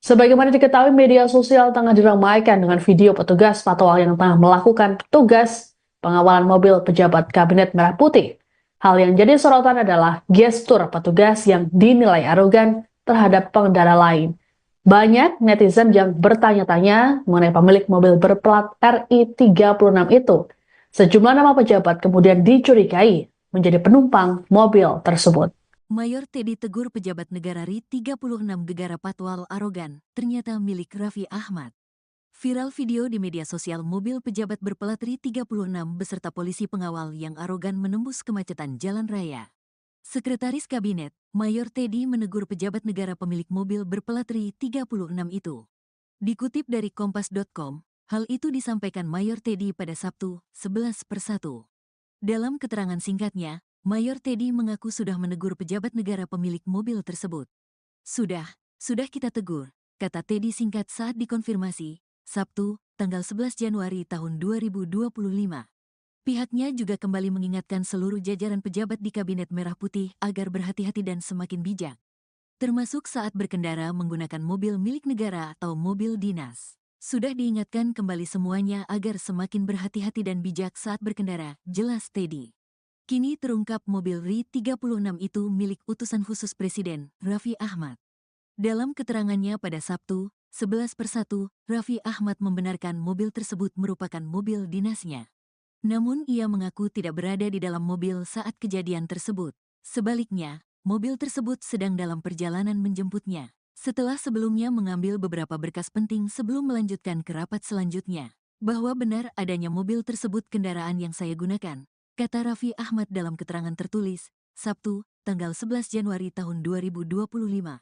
Sebagaimana diketahui, media sosial tengah diramaikan dengan video petugas patwal yang tengah melakukan tugas pengawalan mobil pejabat Kabinet Merah Putih. Hal yang jadi sorotan adalah gestur petugas yang dinilai arogan terhadap pengendara lain. Banyak netizen yang bertanya-tanya mengenai pemilik mobil berplat RI36 itu. Sejumlah nama pejabat kemudian dicurigai menjadi penumpang mobil tersebut. Mayor Teddy tegur pejabat negara RI36 gegara patwal arogan, ternyata milik Raffi Ahmad. Viral video di media sosial mobil pejabat berplat RI36 beserta polisi pengawal yang arogan menembus kemacetan jalan raya. Sekretaris Kabinet, Mayor Teddy menegur pejabat negara pemilik mobil berplat RI36 itu. Dikutip dari Kompas.com, hal itu disampaikan Mayor Teddy pada Sabtu, 11/1. Dalam keterangan singkatnya, Mayor Teddy mengaku sudah menegur pejabat negara pemilik mobil tersebut. Sudah kita tegur, kata Teddy singkat saat dikonfirmasi, Sabtu, tanggal 11 Januari tahun 2025. Pihaknya juga kembali mengingatkan seluruh jajaran pejabat di Kabinet Merah Putih agar berhati-hati dan semakin bijak, termasuk saat berkendara menggunakan mobil milik negara atau mobil dinas. Sudah diingatkan kembali semuanya agar semakin berhati-hati dan bijak saat berkendara, jelas Teddy. Kini terungkap mobil RI36 itu milik utusan khusus Presiden, Raffi Ahmad. Dalam keterangannya pada Sabtu, 11/1, Raffi Ahmad membenarkan mobil tersebut merupakan mobil dinasnya. Namun ia mengaku tidak berada di dalam mobil saat kejadian tersebut. Sebaliknya, mobil tersebut sedang dalam perjalanan menjemputnya, setelah sebelumnya mengambil beberapa berkas penting sebelum melanjutkan ke rapat selanjutnya. Bahwa benar adanya mobil tersebut kendaraan yang saya gunakan, kata Raffi Ahmad dalam keterangan tertulis, Sabtu, tanggal 11 Januari tahun 2025.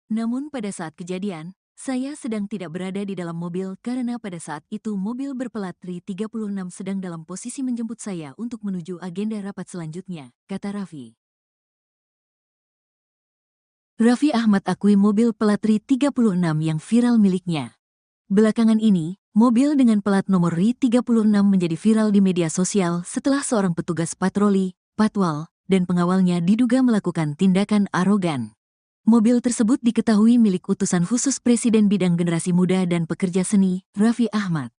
Namun pada saat kejadian, saya sedang tidak berada di dalam mobil karena pada saat itu mobil berplat RI36 sedang dalam posisi menjemput saya untuk menuju agenda rapat selanjutnya, kata Raffi. Raffi Ahmad akui mobil plat RI36 yang viral miliknya. Belakangan ini, mobil dengan plat nomor RI36 menjadi viral di media sosial setelah seorang petugas patroli, patwal, dan pengawalnya diduga melakukan tindakan arogan. Mobil tersebut diketahui milik utusan khusus Presiden bidang generasi muda dan pekerja seni, Raffi Ahmad.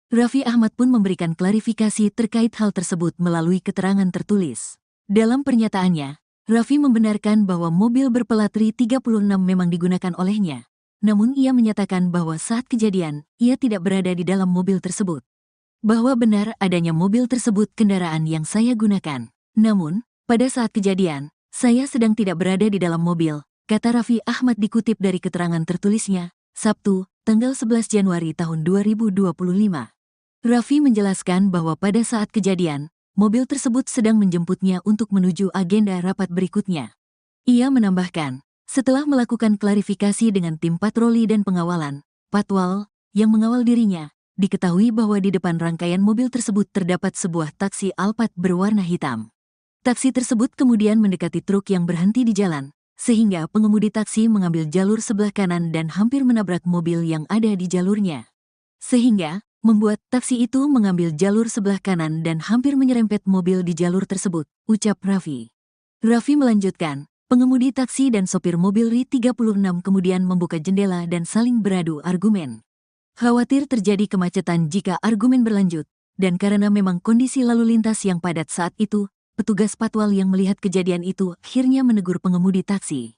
Raffi Ahmad pun memberikan klarifikasi terkait hal tersebut melalui keterangan tertulis. Dalam pernyataannya, Raffi membenarkan bahwa mobil berplat RI36 memang digunakan olehnya. Namun ia menyatakan bahwa saat kejadian, ia tidak berada di dalam mobil tersebut. Bahwa benar adanya mobil tersebut kendaraan yang saya gunakan. Namun, pada saat kejadian, saya sedang tidak berada di dalam mobil, kata Raffi Ahmad dikutip dari keterangan tertulisnya, Sabtu, tanggal 11 Januari tahun 2025. Raffi menjelaskan bahwa pada saat kejadian, mobil tersebut sedang menjemputnya untuk menuju agenda rapat berikutnya. Ia menambahkan, setelah melakukan klarifikasi dengan tim patroli dan pengawalan, patwal, yang mengawal dirinya, diketahui bahwa di depan rangkaian mobil tersebut terdapat sebuah taksi Alphard berwarna hitam. Taksi tersebut kemudian mendekati truk yang berhenti di jalan, sehingga pengemudi taksi mengambil jalur sebelah kanan dan hampir menabrak mobil yang ada di jalurnya. Sehingga, membuat taksi itu mengambil jalur sebelah kanan dan hampir menyerempet mobil di jalur tersebut, ucap Raffi. Raffi melanjutkan, pengemudi taksi dan sopir mobil RI36 kemudian membuka jendela dan saling beradu argumen. Khawatir terjadi kemacetan jika argumen berlanjut, dan karena memang kondisi lalu lintas yang padat saat itu, petugas patwal yang melihat kejadian itu akhirnya menegur pengemudi taksi.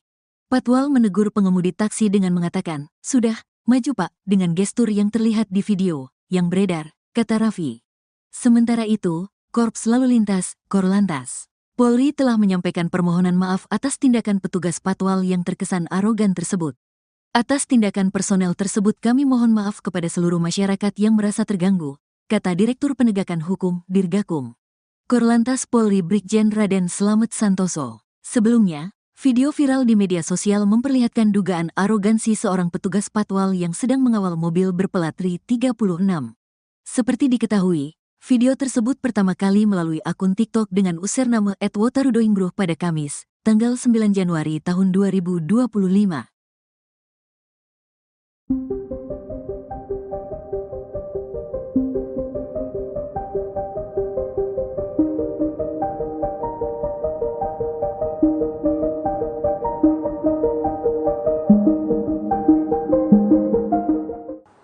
Patwal menegur pengemudi taksi dengan mengatakan, "Sudah, maju Pak," dengan gestur yang terlihat di video yang beredar, kata Raffi. Sementara itu, Korps Lalu Lintas, Korlantas, Polri telah menyampaikan permohonan maaf atas tindakan petugas patwal yang terkesan arogan tersebut. Atas tindakan personel tersebut kami mohon maaf kepada seluruh masyarakat yang merasa terganggu, kata Direktur Penegakan Hukum Dirgakum Korlantas Polri Brigjen Raden Slamet Santoso. Sebelumnya, video viral di media sosial memperlihatkan dugaan arogansi seorang petugas patwal yang sedang mengawal mobil berplat RI 36. Seperti diketahui, video tersebut pertama kali melalui akun TikTok dengan username @wotarudoinggruh pada Kamis, tanggal 9 Januari tahun 2025.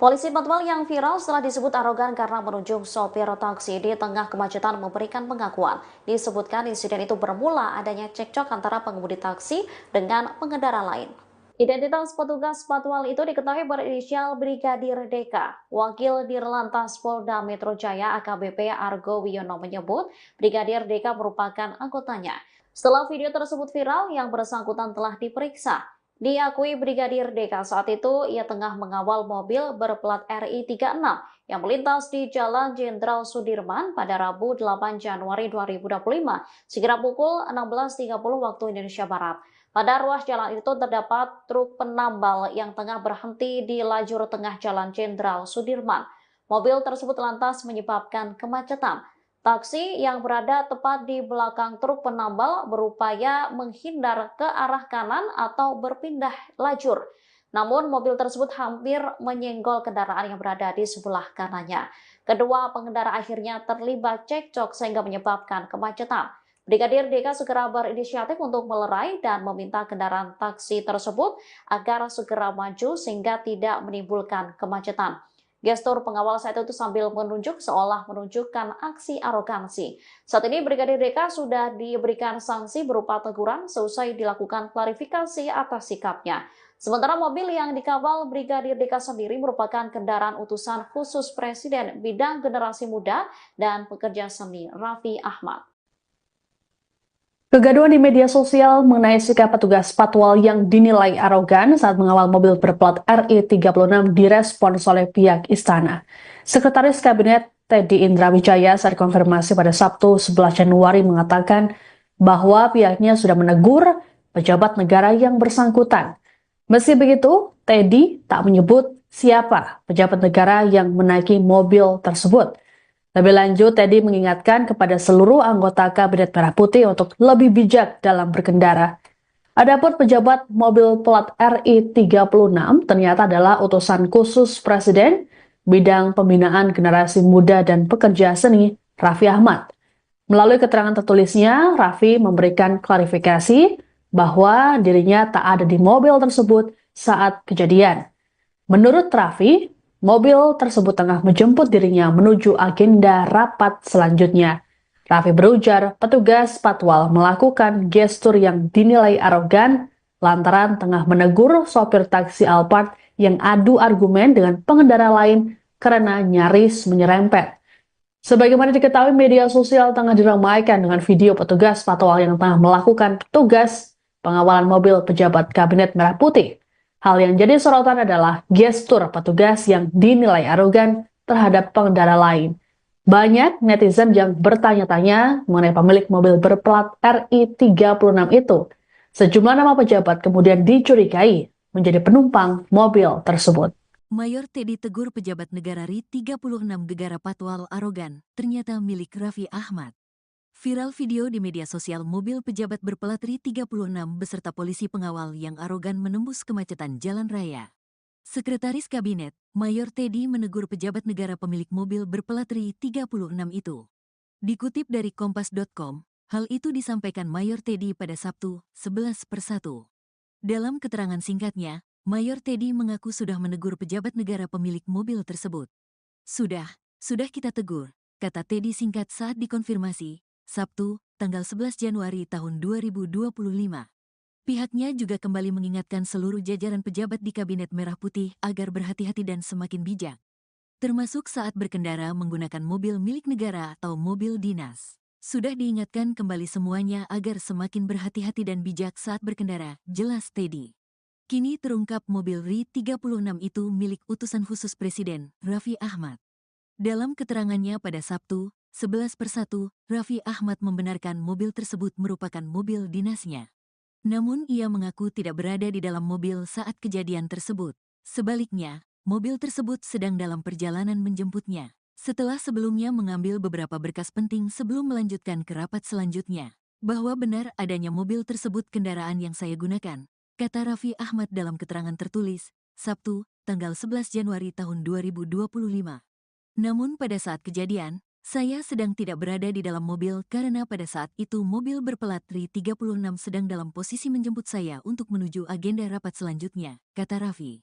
Polisi patwal yang viral setelah disebut arogan karena menunjuk sopir taksi di tengah kemacetan memberikan pengakuan. Disebutkan insiden itu bermula adanya cekcok antara pengemudi taksi dengan pengendara lain. Identitas petugas patwal itu diketahui berinisial Brigadir DK. Wakil Dirlantas Polda Metro Jaya AKBP Argo Wiono menyebut Brigadir DK merupakan anggotanya. Setelah video tersebut viral, yang bersangkutan telah diperiksa. Diakui Brigadir DK saat itu ia tengah mengawal mobil berplat RI 36 yang melintas di Jalan Jenderal Sudirman pada Rabu 8 Januari 2025 sekira pukul 16.30 waktu Indonesia Barat. Pada ruas jalan itu terdapat truk penambal yang tengah berhenti di lajur tengah Jalan Jenderal Sudirman. Mobil tersebut lantas menyebabkan kemacetan. Taksi yang berada tepat di belakang truk penambal berupaya menghindar ke arah kanan atau berpindah lajur. Namun mobil tersebut hampir menyenggol kendaraan yang berada di sebelah kanannya. Kedua pengendara akhirnya terlibat cekcok sehingga menyebabkan kemacetan. Brigadir DK segera berinisiatif untuk melerai dan meminta kendaraan taksi tersebut agar segera maju sehingga tidak menimbulkan kemacetan. Gestur pengawal saat itu sambil menunjuk seolah menunjukkan aksi arogansi. Saat ini Brigadir DK sudah diberikan sanksi berupa teguran seusai dilakukan klarifikasi atas sikapnya. Sementara mobil yang dikawal Brigadir DK sendiri merupakan kendaraan utusan khusus Presiden bidang generasi muda dan pekerja seni Raffi Ahmad. Kegaduhan di media sosial mengenai sikap petugas patwal yang dinilai arogan saat mengawal mobil berplat RI 36 direspons oleh pihak istana. Sekretaris Kabinet Teddy Indra Wijaya saat konfirmasi pada Sabtu 11 Januari mengatakan bahwa pihaknya sudah menegur pejabat negara yang bersangkutan. Meski begitu, Teddy tak menyebut siapa pejabat negara yang menaiki mobil tersebut. Lebih lanjut, Teddy mengingatkan kepada seluruh anggota Kabinet Merah Putih untuk lebih bijak dalam berkendara. Adapun pejabat mobil plat RI 36 ternyata adalah utusan khusus Presiden bidang pembinaan generasi muda dan pekerja seni Raffi Ahmad. Melalui keterangan tertulisnya, Raffi memberikan klarifikasi bahwa dirinya tak ada di mobil tersebut saat kejadian. Menurut Raffi, mobil tersebut tengah menjemput dirinya menuju agenda rapat selanjutnya. Raffi berujar petugas patwal melakukan gestur yang dinilai arogan lantaran tengah menegur sopir taksi Alphard yang adu argumen dengan pengendara lain karena nyaris menyerempet. Sebagaimana diketahui, media sosial tengah diramaikan dengan video petugas patwal yang tengah melakukan tugas pengawalan mobil pejabat Kabinet Merah Putih. Hal yang jadi sorotan adalah gestur petugas yang dinilai arogan terhadap pengendara lain. Banyak netizen yang bertanya-tanya mengenai pemilik mobil berplat RI 36 itu. Sejumlah nama pejabat kemudian dicurigai menjadi penumpang mobil tersebut. Mayor Teddy tegur pejabat negara RI 36 gegara patwal arogan, ternyata milik Raffi Ahmad. Viral video di media sosial mobil pejabat berplat RI 36 beserta polisi pengawal yang arogan menembus kemacetan jalan raya. Sekretaris Kabinet, Mayor Teddy menegur pejabat negara pemilik mobil berplat RI 36 itu. Dikutip dari kompas.com, hal itu disampaikan Mayor Teddy pada Sabtu, 11/1. Dalam keterangan singkatnya, Mayor Teddy mengaku sudah menegur pejabat negara pemilik mobil tersebut. Sudah kita tegur, kata Teddy singkat saat dikonfirmasi, Sabtu, tanggal 11 Januari tahun 2025. Pihaknya juga kembali mengingatkan seluruh jajaran pejabat di Kabinet Merah Putih agar berhati-hati dan semakin bijak, termasuk saat berkendara menggunakan mobil milik negara atau mobil dinas. Sudah diingatkan kembali semuanya agar semakin berhati-hati dan bijak saat berkendara, jelas Teddy. Kini terungkap mobil RI-36 itu milik utusan khusus Presiden, Raffi Ahmad. Dalam keterangannya pada Sabtu, 11/1, Raffi Ahmad membenarkan mobil tersebut merupakan mobil dinasnya. Namun ia mengaku tidak berada di dalam mobil saat kejadian tersebut. Sebaliknya, mobil tersebut sedang dalam perjalanan menjemputnya, setelah sebelumnya mengambil beberapa berkas penting sebelum melanjutkan ke rapat selanjutnya. Bahwa benar adanya mobil tersebut kendaraan yang saya gunakan, kata Raffi Ahmad dalam keterangan tertulis, Sabtu, tanggal 11 Januari tahun 2025. Namun pada saat kejadian, saya sedang tidak berada di dalam mobil karena pada saat itu mobil berplat RI-36 sedang dalam posisi menjemput saya untuk menuju agenda rapat selanjutnya, kata Raffi.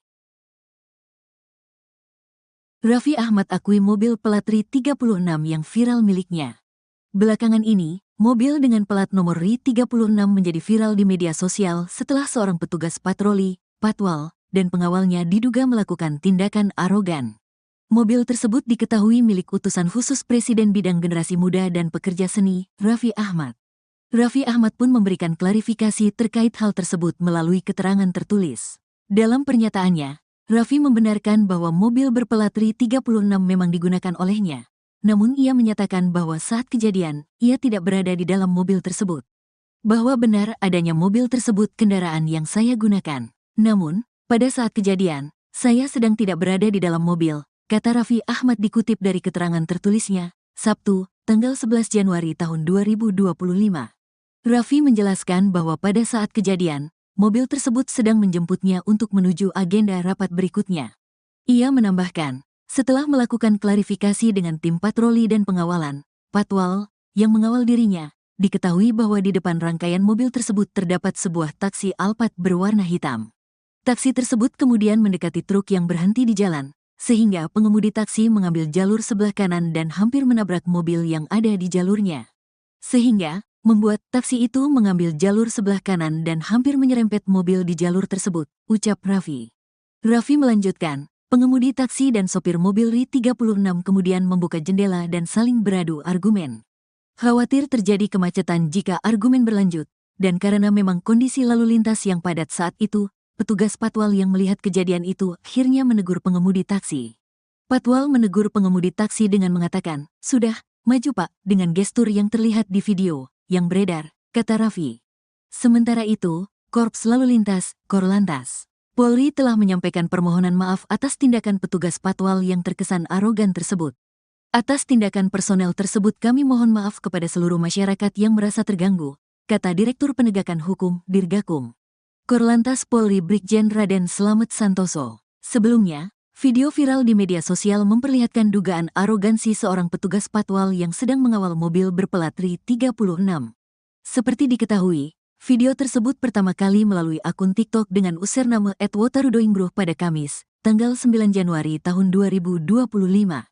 Raffi Ahmad akui mobil plat RI-36 yang viral miliknya. Belakangan ini, mobil dengan plat nomor RI-36 menjadi viral di media sosial setelah seorang petugas patroli, patwal, dan pengawalnya diduga melakukan tindakan arogan. Mobil tersebut diketahui milik utusan khusus Presiden bidang generasi muda dan pekerja seni, Raffi Ahmad. Raffi Ahmad pun memberikan klarifikasi terkait hal tersebut melalui keterangan tertulis. Dalam pernyataannya, Raffi membenarkan bahwa mobil berplat RI-36 memang digunakan olehnya. Namun ia menyatakan bahwa saat kejadian, ia tidak berada di dalam mobil tersebut. Bahwa benar adanya mobil tersebut kendaraan yang saya gunakan. Namun, pada saat kejadian, saya sedang tidak berada di dalam mobil, kata Raffi Ahmad dikutip dari keterangan tertulisnya, Sabtu, tanggal 11 Januari tahun 2025. Raffi menjelaskan bahwa pada saat kejadian, mobil tersebut sedang menjemputnya untuk menuju agenda rapat berikutnya. Ia menambahkan, setelah melakukan klarifikasi dengan tim patroli dan pengawalan, patwal, yang mengawal dirinya, diketahui bahwa di depan rangkaian mobil tersebut terdapat sebuah taksi Alphard berwarna hitam. Taksi tersebut kemudian mendekati truk yang berhenti di jalan, sehingga pengemudi taksi mengambil jalur sebelah kanan dan hampir menabrak mobil yang ada di jalurnya. Sehingga, membuat taksi itu mengambil jalur sebelah kanan dan hampir menyerempet mobil di jalur tersebut, ucap Raffi. Raffi melanjutkan, pengemudi taksi dan sopir mobil RI-36 kemudian membuka jendela dan saling beradu argumen. Khawatir terjadi kemacetan jika argumen berlanjut, dan karena memang kondisi lalu lintas yang padat saat itu, petugas patwal yang melihat kejadian itu akhirnya menegur pengemudi taksi. Patwal menegur pengemudi taksi dengan mengatakan, "Sudah, maju Pak," dengan gestur yang terlihat di video yang beredar, kata Raffi. Sementara itu, Korps Lalu Lintas, Korlantas, Polri telah menyampaikan permohonan maaf atas tindakan petugas patwal yang terkesan arogan tersebut. Atas tindakan personel tersebut kami mohon maaf kepada seluruh masyarakat yang merasa terganggu, kata Direktur Penegakan Hukum, Dirgakum. Korlantas Polri Brigjen Raden Slamet Santoso. Sebelumnya, video viral di media sosial memperlihatkan dugaan arogansi seorang petugas patwal yang sedang mengawal mobil berplat RI-36. Seperti diketahui, video tersebut pertama kali melalui akun TikTok dengan username @wotarudoinggruh pada Kamis, tanggal 9 Januari tahun 2025.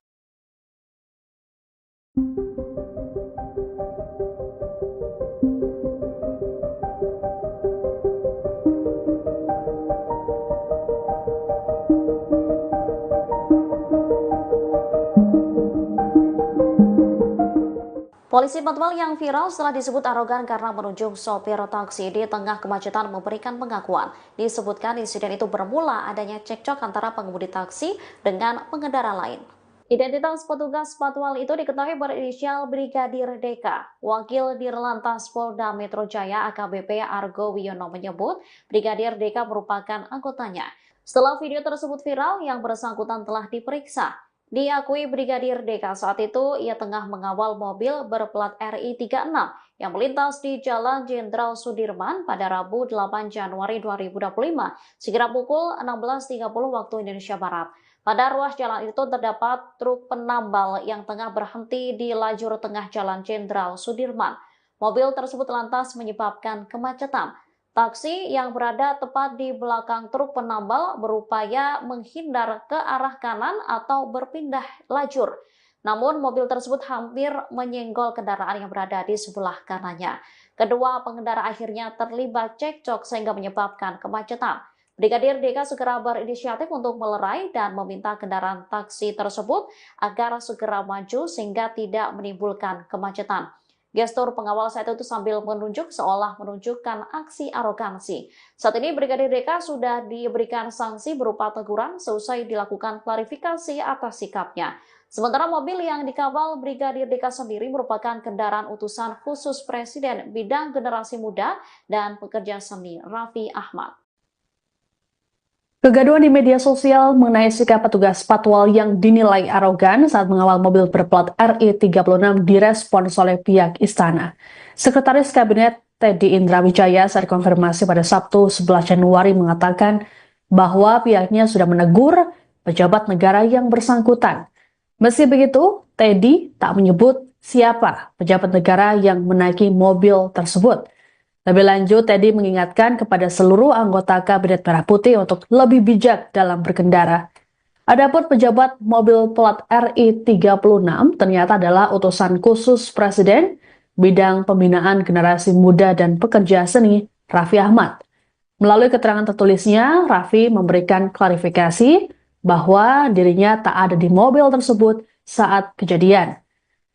Polisi patwal yang viral setelah disebut arogan karena menunjuk sopir taksi di tengah kemacetan memberikan pengakuan. Disebutkan insiden itu bermula adanya cekcok antara pengemudi taksi dengan pengendara lain. Identitas petugas patwal itu diketahui berinisial Brigadir DK. Wakil Dirlantas Polda Metro Jaya AKBP Argo Wiono menyebut Brigadir DK merupakan anggotanya. Setelah video tersebut viral, yang bersangkutan telah diperiksa. Diakui Brigadir DK saat itu ia tengah mengawal mobil berplat RI-36 yang melintas di Jalan Jenderal Sudirman pada Rabu 8 Januari 2025 sekira pukul 16.30 waktu Indonesia Barat. Pada ruas jalan itu terdapat truk penambal yang tengah berhenti di lajur tengah Jalan Jenderal Sudirman. Mobil tersebut lantas menyebabkan kemacetan. Taksi yang berada tepat di belakang truk penambal berupaya menghindar ke arah kanan atau berpindah lajur. Namun mobil tersebut hampir menyenggol kendaraan yang berada di sebelah kanannya. Kedua pengendara akhirnya terlibat cekcok sehingga menyebabkan kemacetan. Brigadir DK segera berinisiatif untuk melerai dan meminta kendaraan taksi tersebut agar segera maju sehingga tidak menimbulkan kemacetan. Gestur pengawal saat itu sambil menunjuk seolah menunjukkan aksi arogansi. Saat ini Brigadir DK sudah diberikan sanksi berupa teguran seusai dilakukan klarifikasi atas sikapnya. Sementara mobil yang dikawal Brigadir DK sendiri merupakan kendaraan utusan khusus Presiden bidang generasi muda dan pekerja seni Raffi Ahmad. Kegaduhan di media sosial mengenai sikap petugas patwal yang dinilai arogan saat mengawal mobil berplat RI36 direspons oleh pihak istana. Sekretaris Kabinet Teddy Indrawijaya saat konfirmasi pada Sabtu 11 Januari mengatakan bahwa pihaknya sudah menegur pejabat negara yang bersangkutan. Meski begitu, Teddy tak menyebut siapa pejabat negara yang menaiki mobil tersebut. Lebih lanjut, Teddy mengingatkan kepada seluruh anggota Kabinet Merah Putih untuk lebih bijak dalam berkendara. Adapun pejabat mobil plat RI36 ternyata adalah utusan khusus Presiden bidang pembinaan generasi muda dan pekerja seni Raffi Ahmad. Melalui keterangan tertulisnya, Raffi memberikan klarifikasi bahwa dirinya tak ada di mobil tersebut saat kejadian.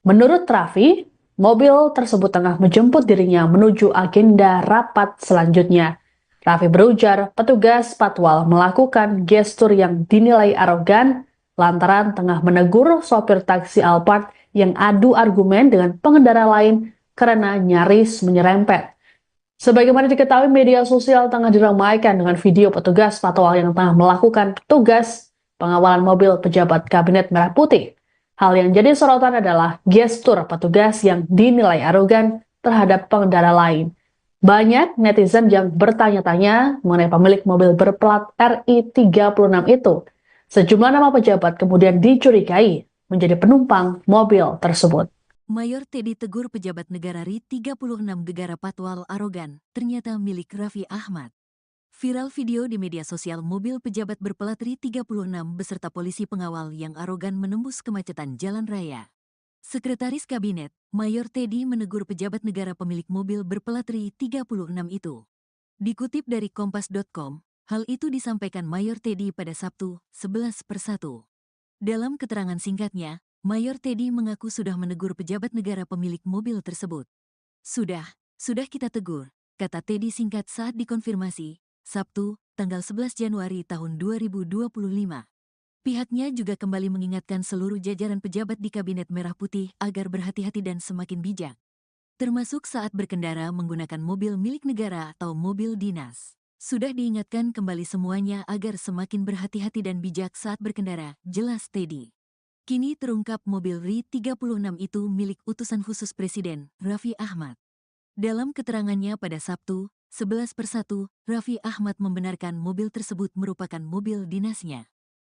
Menurut Raffi, mobil tersebut tengah menjemput dirinya menuju agenda rapat selanjutnya. Raffi berujar petugas patwal melakukan gestur yang dinilai arogan lantaran tengah menegur sopir taksi Alphard yang adu argumen dengan pengendara lain karena nyaris menyerempet. Sebagaimana diketahui, media sosial tengah diramaikan dengan video petugas patwal yang tengah melakukan tugas pengawalan mobil pejabat Kabinet Merah Putih. Hal yang jadi sorotan adalah gestur petugas yang dinilai arogan terhadap pengendara lain. Banyak netizen yang bertanya-tanya mengenai pemilik mobil berplat RI36 itu. Sejumlah nama pejabat kemudian dicurigai menjadi penumpang mobil tersebut. Mayor Teddy tegur pejabat negara RI36 gegara patwal arogan, ternyata milik Raffi Ahmad. Viral video di media sosial mobil pejabat berplat RI36 beserta polisi pengawal yang arogan menembus kemacetan jalan raya. Sekretaris Kabinet, Mayor Teddy menegur pejabat negara pemilik mobil berplat RI36 itu. Dikutip dari Kompas.com, hal itu disampaikan Mayor Teddy pada Sabtu, 11/1. Dalam keterangan singkatnya, Mayor Teddy mengaku sudah menegur pejabat negara pemilik mobil tersebut. Sudah kita tegur, kata Teddy singkat saat dikonfirmasi, Sabtu, tanggal 11 Januari tahun 2025. Pihaknya juga kembali mengingatkan seluruh jajaran pejabat di Kabinet Merah Putih agar berhati-hati dan semakin bijak, termasuk saat berkendara menggunakan mobil milik negara atau mobil dinas. Sudah diingatkan kembali semuanya agar semakin berhati-hati dan bijak saat berkendara, jelas Teddy. Kini terungkap mobil RI36 itu milik utusan khusus Presiden, Raffi Ahmad. Dalam keterangannya pada Sabtu, 11/1, Raffi Ahmad membenarkan mobil tersebut merupakan mobil dinasnya.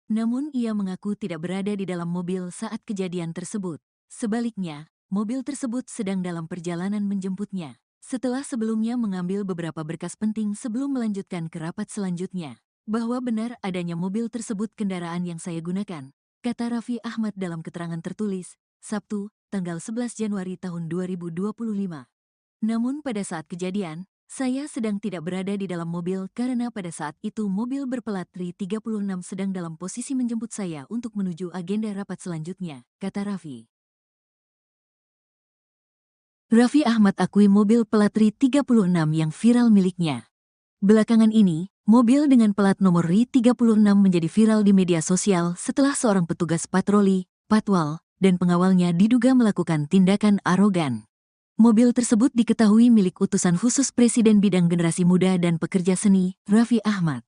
Namun ia mengaku tidak berada di dalam mobil saat kejadian tersebut. Sebaliknya, mobil tersebut sedang dalam perjalanan menjemputnya. Setelah sebelumnya mengambil beberapa berkas penting sebelum melanjutkan ke rapat selanjutnya. Bahwa benar adanya mobil tersebut kendaraan yang saya gunakan, kata Raffi Ahmad dalam keterangan tertulis, Sabtu, tanggal 11 Januari tahun 2025. Namun pada saat kejadian, saya sedang tidak berada di dalam mobil karena pada saat itu mobil berplat RI36 sedang dalam posisi menjemput saya untuk menuju agenda rapat selanjutnya, kata Raffi. Raffi Ahmad akui mobil plat RI36 yang viral miliknya. Belakangan ini, mobil dengan plat nomor RI36 menjadi viral di media sosial setelah seorang petugas patroli, patwal, dan pengawalnya diduga melakukan tindakan arogan. Mobil tersebut diketahui milik utusan khusus Presiden bidang generasi muda dan pekerja seni, Raffi Ahmad.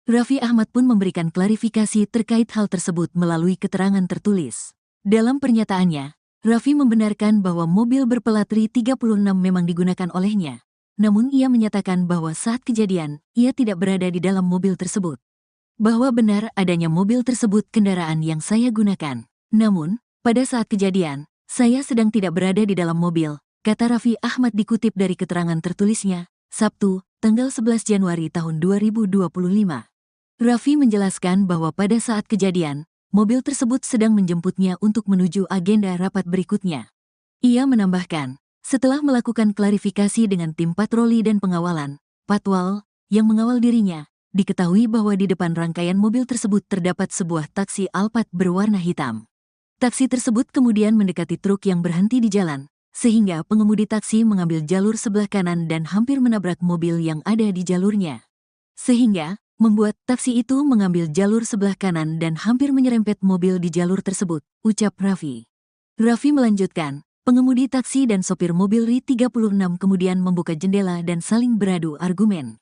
Raffi Ahmad pun memberikan klarifikasi terkait hal tersebut melalui keterangan tertulis. Dalam pernyataannya, Raffi membenarkan bahwa mobil berplat RI36 memang digunakan olehnya. Namun ia menyatakan bahwa saat kejadian, ia tidak berada di dalam mobil tersebut. Bahwa benar adanya mobil tersebut kendaraan yang saya gunakan. Namun, pada saat kejadian, saya sedang tidak berada di dalam mobil, kata Raffi Ahmad dikutip dari keterangan tertulisnya, Sabtu, tanggal 11 Januari tahun 2025. Raffi menjelaskan bahwa pada saat kejadian, mobil tersebut sedang menjemputnya untuk menuju agenda rapat berikutnya. Ia menambahkan, setelah melakukan klarifikasi dengan tim patroli dan pengawalan, Patwal, yang mengawal dirinya, diketahui bahwa di depan rangkaian mobil tersebut terdapat sebuah taksi Alphard berwarna hitam. Taksi tersebut kemudian mendekati truk yang berhenti di jalan, sehingga pengemudi taksi mengambil jalur sebelah kanan dan hampir menabrak mobil yang ada di jalurnya. Sehingga, membuat taksi itu mengambil jalur sebelah kanan dan hampir menyerempet mobil di jalur tersebut, ucap Raffi. Raffi melanjutkan, pengemudi taksi dan sopir mobil RI36 kemudian membuka jendela dan saling beradu argumen.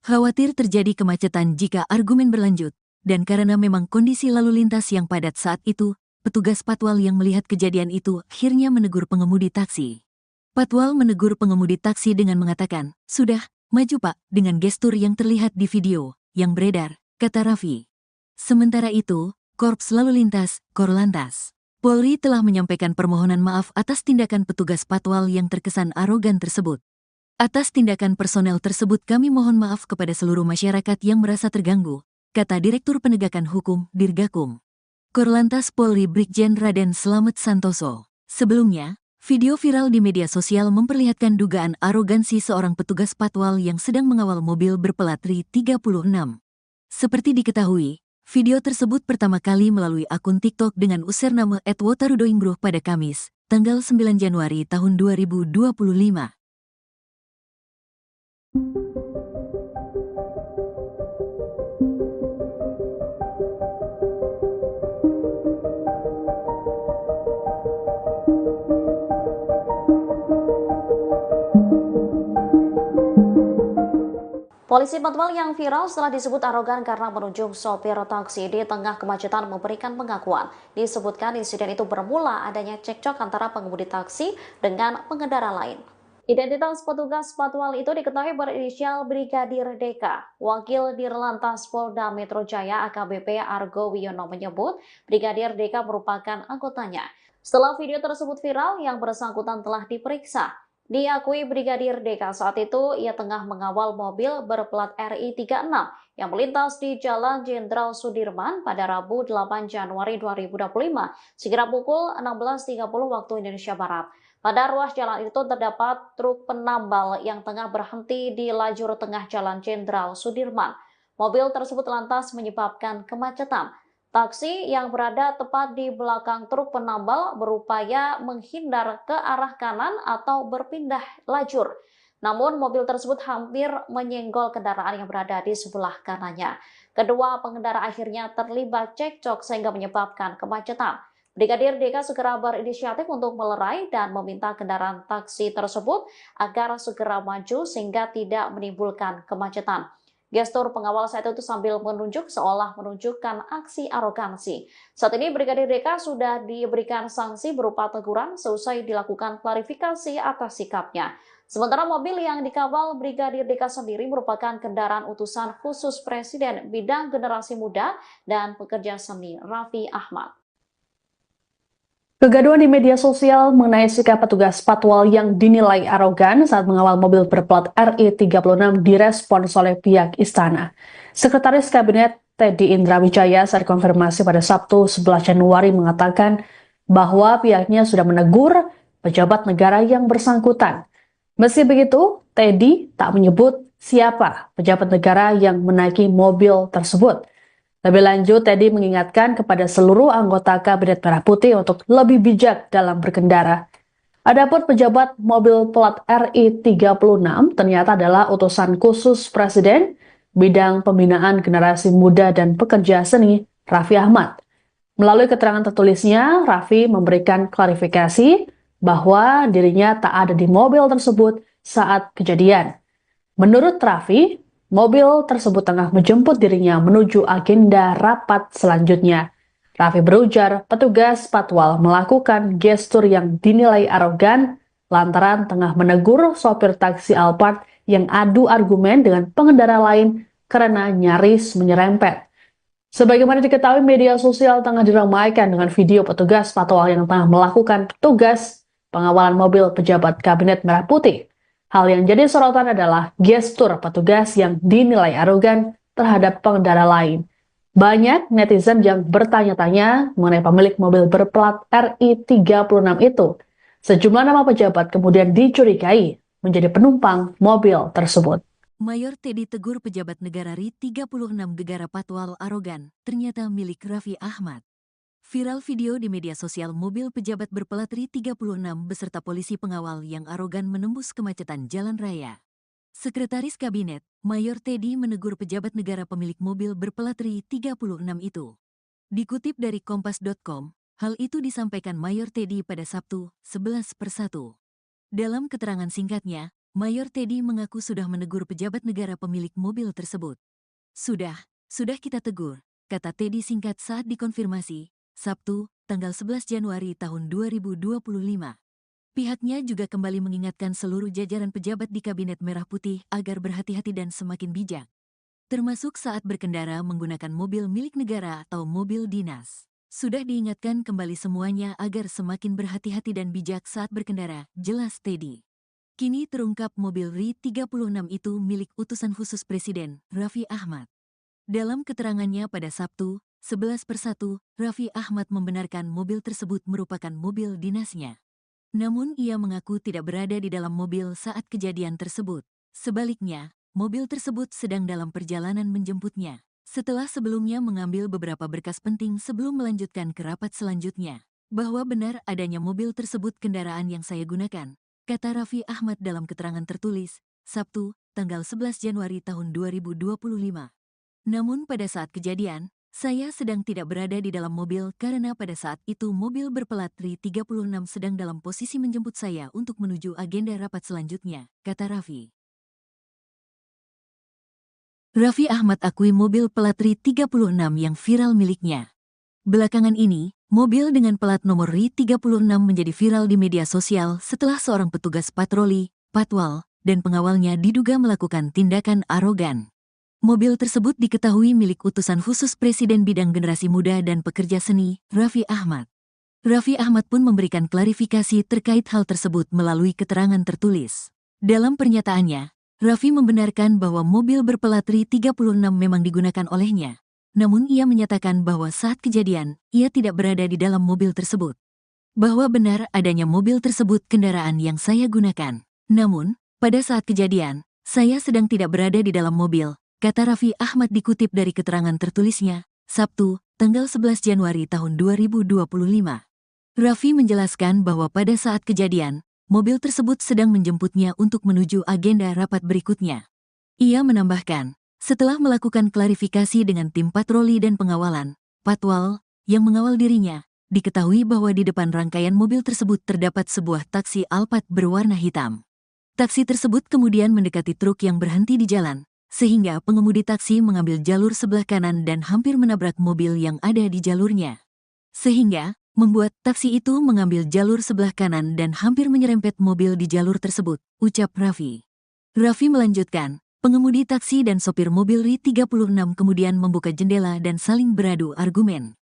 Khawatir terjadi kemacetan jika argumen berlanjut, dan karena memang kondisi lalu lintas yang padat saat itu, petugas Patwal yang melihat kejadian itu akhirnya menegur pengemudi taksi. Patwal menegur pengemudi taksi dengan mengatakan, "Sudah, maju Pak," dengan gestur yang terlihat di video yang beredar, kata Raffi. Sementara itu, Korps Lalu Lintas, Korlantas, Polri telah menyampaikan permohonan maaf atas tindakan petugas Patwal yang terkesan arogan tersebut. Atas tindakan personel tersebut kami mohon maaf kepada seluruh masyarakat yang merasa terganggu, kata Direktur Penegakan Hukum, Dirgakum. Korlantas Polri Brigjen Raden Slamet Santoso. Sebelumnya, video viral di media sosial memperlihatkan dugaan arogansi seorang petugas Patwal yang sedang mengawal mobil berplat RI36. Seperti diketahui, video tersebut pertama kali melalui akun TikTok dengan username @wotarudoingbruh pada Kamis, tanggal 9 Januari tahun 2025. Polisi Patwal yang viral setelah disebut arogan karena menunjuk sopir taksi di tengah kemacetan memberikan pengakuan. Disebutkan insiden itu bermula adanya cekcok antara pengemudi taksi dengan pengendara lain. Identitas petugas Patwal itu diketahui berinisial Brigadir DK. Wakil Dirlantas Polda Metro Jaya AKBP Argo Wiono menyebut Brigadir DK merupakan anggotanya. Setelah video tersebut viral, yang bersangkutan telah diperiksa. Diakui Brigadir DK saat itu ia tengah mengawal mobil berplat RI36 yang melintas di Jalan Jenderal Sudirman pada Rabu 8 Januari 2025 sekira pukul 16.30 waktu Indonesia Barat. Pada ruas jalan itu terdapat truk penambal yang tengah berhenti di lajur tengah Jalan Jenderal Sudirman. Mobil tersebut lantas menyebabkan kemacetan. Taksi yang berada tepat di belakang truk penambal berupaya menghindar ke arah kanan atau berpindah lajur. Namun mobil tersebut hampir menyenggol kendaraan yang berada di sebelah kanannya. Kedua pengendara akhirnya terlibat cekcok sehingga menyebabkan kemacetan. Brigadir DK segera berinisiatif untuk melerai dan meminta kendaraan taksi tersebut agar segera maju sehingga tidak menimbulkan kemacetan. Gestur pengawal saat itu sambil menunjuk seolah menunjukkan aksi arogansi. Saat ini Brigadir DK sudah diberikan sanksi berupa teguran seusai dilakukan klarifikasi atas sikapnya. Sementara mobil yang dikawal Brigadir DK sendiri merupakan kendaraan utusan khusus Presiden bidang generasi muda dan pekerja seni Raffi Ahmad. Kegaduhan di media sosial mengenai sikap petugas Patwal yang dinilai arogan saat mengawal mobil berplat RI36 direspons oleh pihak istana. Sekretaris Kabinet Teddy Indrawijaya saat konfirmasi pada Sabtu 11 Januari mengatakan bahwa pihaknya sudah menegur pejabat negara yang bersangkutan. Meski begitu, Teddy tak menyebut siapa pejabat negara yang menaiki mobil tersebut. Lebih lanjut, Teddy mengingatkan kepada seluruh anggota Kabinet Merah Putih untuk lebih bijak dalam berkendara. Adapun pejabat mobil plat RI36 ternyata adalah utusan khusus Presiden bidang pembinaan generasi muda dan pekerja seni Raffi Ahmad. Melalui keterangan tertulisnya, Raffi memberikan klarifikasi bahwa dirinya tak ada di mobil tersebut saat kejadian. Menurut Raffi, mobil tersebut tengah menjemput dirinya menuju agenda rapat selanjutnya. Raffi berujar petugas Patwal melakukan gestur yang dinilai arogan lantaran tengah menegur sopir taksi Alphard yang adu argumen dengan pengendara lain karena nyaris menyerempet. Sebagaimana diketahui, media sosial tengah diramaikan dengan video petugas Patwal yang tengah melakukan tugas pengawalan mobil pejabat Kabinet Merah Putih. Hal yang jadi sorotan adalah gestur petugas yang dinilai arogan terhadap pengendara lain. Banyak netizen yang bertanya-tanya mengenai pemilik mobil berplat RI 36 itu. Sejumlah nama pejabat kemudian dicurigai menjadi penumpang mobil tersebut. Mayor Teddy tegur pejabat negara RI 36 Gegara Patwal arogan, ternyata milik Raffi Ahmad. Viral video di media sosial mobil pejabat berplat RI 36 beserta polisi pengawal yang arogan menembus kemacetan jalan raya. Sekretaris Kabinet, Mayor Teddy menegur pejabat negara pemilik mobil berplat RI 36 itu. Dikutip dari Kompas.com, hal itu disampaikan Mayor Teddy pada Sabtu, 11/1. Dalam keterangan singkatnya, Mayor Teddy mengaku sudah menegur pejabat negara pemilik mobil tersebut. Sudah kita tegur, kata Teddy singkat saat dikonfirmasi, Sabtu, tanggal 11 Januari tahun 2025. Pihaknya juga kembali mengingatkan seluruh jajaran pejabat di Kabinet Merah Putih agar berhati-hati dan semakin bijak, termasuk saat berkendara menggunakan mobil milik negara atau mobil dinas. Sudah diingatkan kembali semuanya agar semakin berhati-hati dan bijak saat berkendara, jelas Teddy. Kini terungkap mobil RI 36 itu milik utusan khusus Presiden, Raffi Ahmad. Dalam keterangannya pada Sabtu, 11/1, Raffi Ahmad membenarkan mobil tersebut merupakan mobil dinasnya. Namun ia mengaku tidak berada di dalam mobil saat kejadian tersebut. Sebaliknya, mobil tersebut sedang dalam perjalanan menjemputnya. Setelah sebelumnya mengambil beberapa berkas penting sebelum melanjutkan ke rapat selanjutnya. Bahwa benar adanya mobil tersebut kendaraan yang saya gunakan, kata Raffi Ahmad dalam keterangan tertulis, Sabtu, tanggal 11 Januari tahun 2025. Namun pada saat kejadian, saya sedang tidak berada di dalam mobil karena pada saat itu mobil berplat RI 36 sedang dalam posisi menjemput saya untuk menuju agenda rapat selanjutnya, kata Raffi. Raffi Ahmad akui mobil plat RI 36 yang viral miliknya. Belakangan ini, mobil dengan plat nomor RI 36 menjadi viral di media sosial setelah seorang petugas patroli, patwal, dan pengawalnya diduga melakukan tindakan arogan. Mobil tersebut diketahui milik utusan khusus Presiden Bidang Generasi Muda dan Pekerja Seni, Raffi Ahmad. Raffi Ahmad pun memberikan klarifikasi terkait hal tersebut melalui keterangan tertulis. Dalam pernyataannya, Raffi membenarkan bahwa mobil berplat RI 36 memang digunakan olehnya. Namun ia menyatakan bahwa saat kejadian, ia tidak berada di dalam mobil tersebut. Bahwa benar adanya mobil tersebut kendaraan yang saya gunakan. Namun, pada saat kejadian, saya sedang tidak berada di dalam mobil, kata Raffi Ahmad dikutip dari keterangan tertulisnya, Sabtu, tanggal 11 Januari tahun 2025. Raffi menjelaskan bahwa pada saat kejadian, mobil tersebut sedang menjemputnya untuk menuju agenda rapat berikutnya. Ia menambahkan, setelah melakukan klarifikasi dengan tim patroli dan pengawalan, patwal, yang mengawal dirinya, diketahui bahwa di depan rangkaian mobil tersebut terdapat sebuah taksi Alphard berwarna hitam. Taksi tersebut kemudian mendekati truk yang berhenti di jalan, sehingga pengemudi taksi mengambil jalur sebelah kanan dan hampir menabrak mobil yang ada di jalurnya. Sehingga, membuat taksi itu mengambil jalur sebelah kanan dan hampir menyerempet mobil di jalur tersebut, ucap Raffi. Raffi melanjutkan, pengemudi taksi dan sopir mobil RI 36 kemudian membuka jendela dan saling beradu argumen.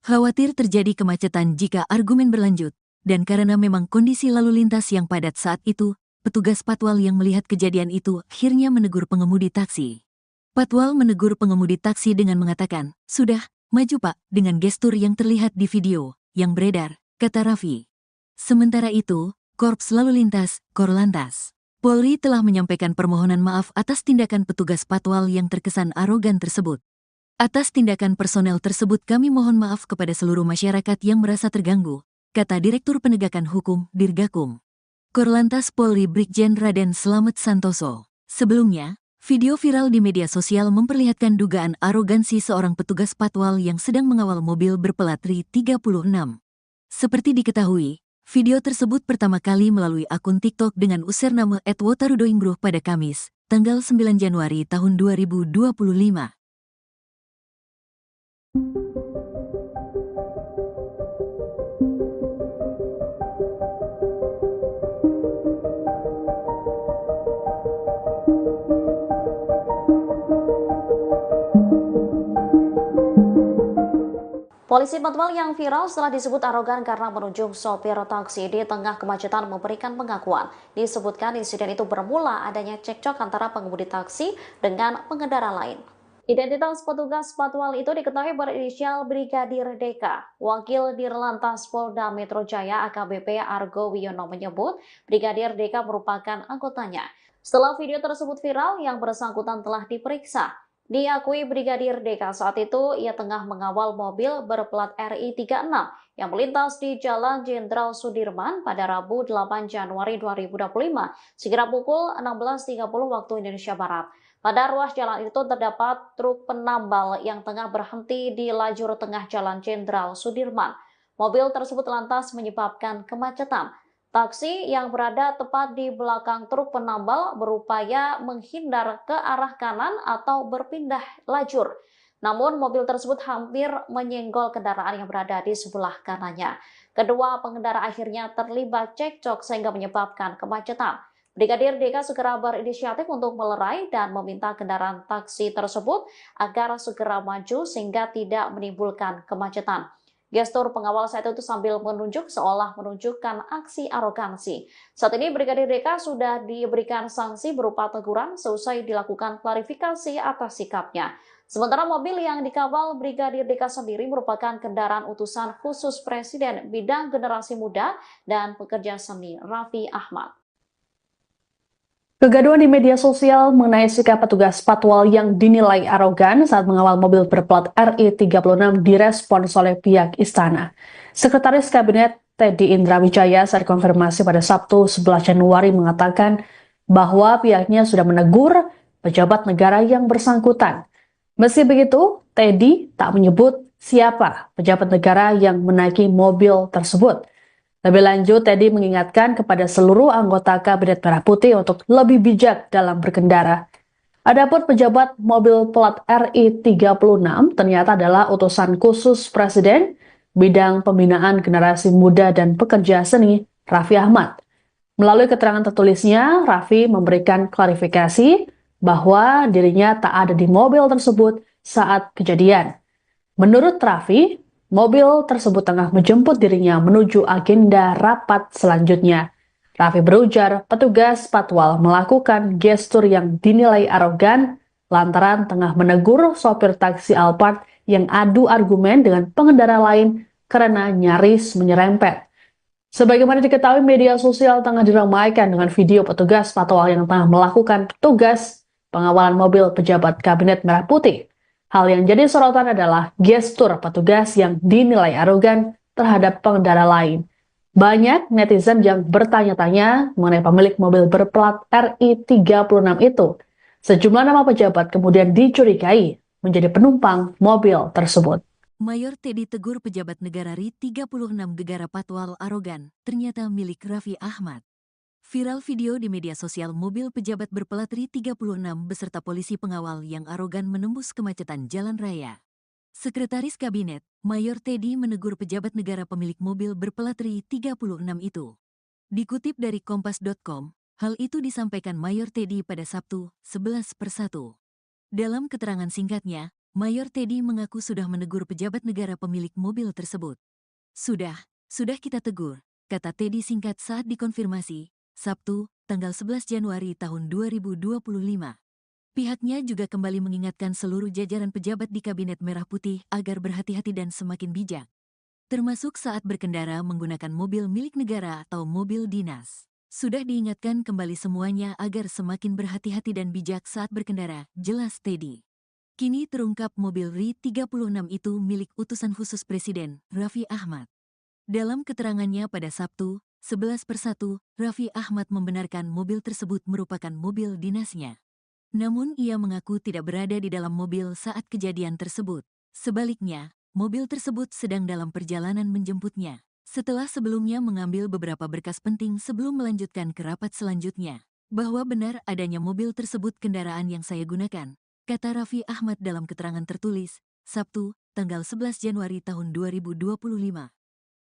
Khawatir terjadi kemacetan jika argumen berlanjut, dan karena memang kondisi lalu lintas yang padat saat itu, petugas patwal yang melihat kejadian itu akhirnya menegur pengemudi taksi. Patwal menegur pengemudi taksi dengan mengatakan, "Sudah, maju Pak," dengan gestur yang terlihat di video yang beredar, kata Raffi. Sementara itu, Korps Lalu Lintas, Korlantas, Polri telah menyampaikan permohonan maaf atas tindakan petugas patwal yang terkesan arogan tersebut. Atas tindakan personel tersebut kami mohon maaf kepada seluruh masyarakat yang merasa terganggu, kata Direktur Penegakan Hukum, Dirgakum. Korlantas Polri Brigjen Raden Slamet Santoso. Sebelumnya, video viral di media sosial memperlihatkan dugaan arogansi seorang petugas patwal yang sedang mengawal mobil berplat RI 36. Seperti diketahui, video tersebut pertama kali melalui akun TikTok dengan username @wotarudoingbruh pada Kamis, tanggal 9 Januari tahun 2025. Polisi patwal yang viral setelah disebut arogan karena menunjuk sopir taksi di tengah kemacetan memberikan pengakuan. Disebutkan insiden itu bermula adanya cekcok antara pengemudi taksi dengan pengendara lain. Identitas petugas patwal itu diketahui berinisial Brigadir Deka. Wakil Dirlantas Polda Metro Jaya AKBP Argo Wiono menyebut Brigadir Deka merupakan anggotanya. Setelah video tersebut viral, yang bersangkutan telah diperiksa. Diakui Brigadir Deka saat itu ia tengah mengawal mobil berplat RI 36 yang melintas di Jalan Jenderal Sudirman pada Rabu 8 Januari 2025 sekira pukul 16.30 waktu Indonesia Barat. Pada ruas jalan itu terdapat truk penambal yang tengah berhenti di lajur tengah Jalan Jenderal Sudirman. Mobil tersebut lantas menyebabkan kemacetan. Taksi yang berada tepat di belakang truk penambal berupaya menghindar ke arah kanan atau berpindah lajur. Namun mobil tersebut hampir menyenggol kendaraan yang berada di sebelah kanannya. Kedua pengendara akhirnya terlibat cekcok sehingga menyebabkan kemacetan. Brigadir Deka segera berinisiatif untuk melerai dan meminta kendaraan taksi tersebut agar segera maju sehingga tidak menimbulkan kemacetan. Gestur pengawal saat itu sambil menunjuk seolah menunjukkan aksi arogansi. Saat ini Brigadir Deka sudah diberikan sanksi berupa teguran seusai dilakukan klarifikasi atas sikapnya. Sementara mobil yang dikawal Brigadir Deka sendiri merupakan kendaraan utusan khusus Presiden bidang generasi muda dan pekerja seni Raffi Ahmad. Kegaduhan di media sosial mengenai sikap petugas patwal yang dinilai arogan saat mengawal mobil berplat RI 36 direspons oleh pihak istana. Sekretaris Kabinet Teddy Indra Wijaya saat konfirmasi pada Sabtu 11 Januari mengatakan bahwa pihaknya sudah menegur pejabat negara yang bersangkutan. Meski begitu, Teddy tak menyebut siapa pejabat negara yang menaiki mobil tersebut. Lebih lanjut, Teddy mengingatkan kepada seluruh anggota Kabinet Merah Putih untuk lebih bijak dalam berkendara. Adapun pejabat mobil plat RI 36 ternyata adalah utusan khusus Presiden bidang pembinaan generasi muda dan pekerja seni Raffi Ahmad. Melalui keterangan tertulisnya, Raffi memberikan klarifikasi bahwa dirinya tak ada di mobil tersebut saat kejadian. Menurut Raffi, mobil tersebut tengah menjemput dirinya menuju agenda rapat selanjutnya. Raffi berujar petugas patwal melakukan gestur yang dinilai arogan lantaran tengah menegur sopir taksi Alphard yang adu argumen dengan pengendara lain karena nyaris menyerempet. Sebagaimana diketahui, media sosial tengah diramaikan dengan video petugas patwal yang tengah melakukan tugas pengawalan mobil pejabat Kabinet Merah Putih. Hal yang jadi sorotan adalah gestur petugas yang dinilai arogan terhadap pengendara lain. Banyak netizen yang bertanya-tanya mengenai pemilik mobil berplat RI 36 itu. Sejumlah nama pejabat kemudian dicurigai menjadi penumpang mobil tersebut. Mayor Teddy tegur pejabat negara RI 36 gegara patwal arogan, ternyata milik Raffi Ahmad. Viral video di media sosial mobil pejabat berplat RI 36 beserta polisi pengawal yang arogan menembus kemacetan jalan raya. Sekretaris Kabinet, Mayor Teddy menegur pejabat negara pemilik mobil berplat RI 36 itu. Dikutip dari Kompas.com, hal itu disampaikan Mayor Teddy pada Sabtu, 11/1. Dalam keterangan singkatnya, Mayor Teddy mengaku sudah menegur pejabat negara pemilik mobil tersebut. Sudah kita tegur, kata Teddy singkat saat dikonfirmasi, Sabtu, tanggal 11 Januari tahun 2025. Pihaknya juga kembali mengingatkan seluruh jajaran pejabat di Kabinet Merah Putih agar berhati-hati dan semakin bijak, termasuk saat berkendara menggunakan mobil milik negara atau mobil dinas. Sudah diingatkan kembali semuanya agar semakin berhati-hati dan bijak saat berkendara, jelas Teddy. Kini terungkap mobil RI 36 itu milik utusan khusus Presiden, Raffi Ahmad. Dalam keterangannya pada Sabtu, 11/1, Raffi Ahmad membenarkan mobil tersebut merupakan mobil dinasnya. Namun ia mengaku tidak berada di dalam mobil saat kejadian tersebut. Sebaliknya, mobil tersebut sedang dalam perjalanan menjemputnya. Setelah sebelumnya mengambil beberapa berkas penting sebelum melanjutkan ke rapat selanjutnya. Bahwa benar adanya mobil tersebut kendaraan yang saya gunakan, kata Raffi Ahmad dalam keterangan tertulis, Sabtu, tanggal 11 Januari tahun 2025.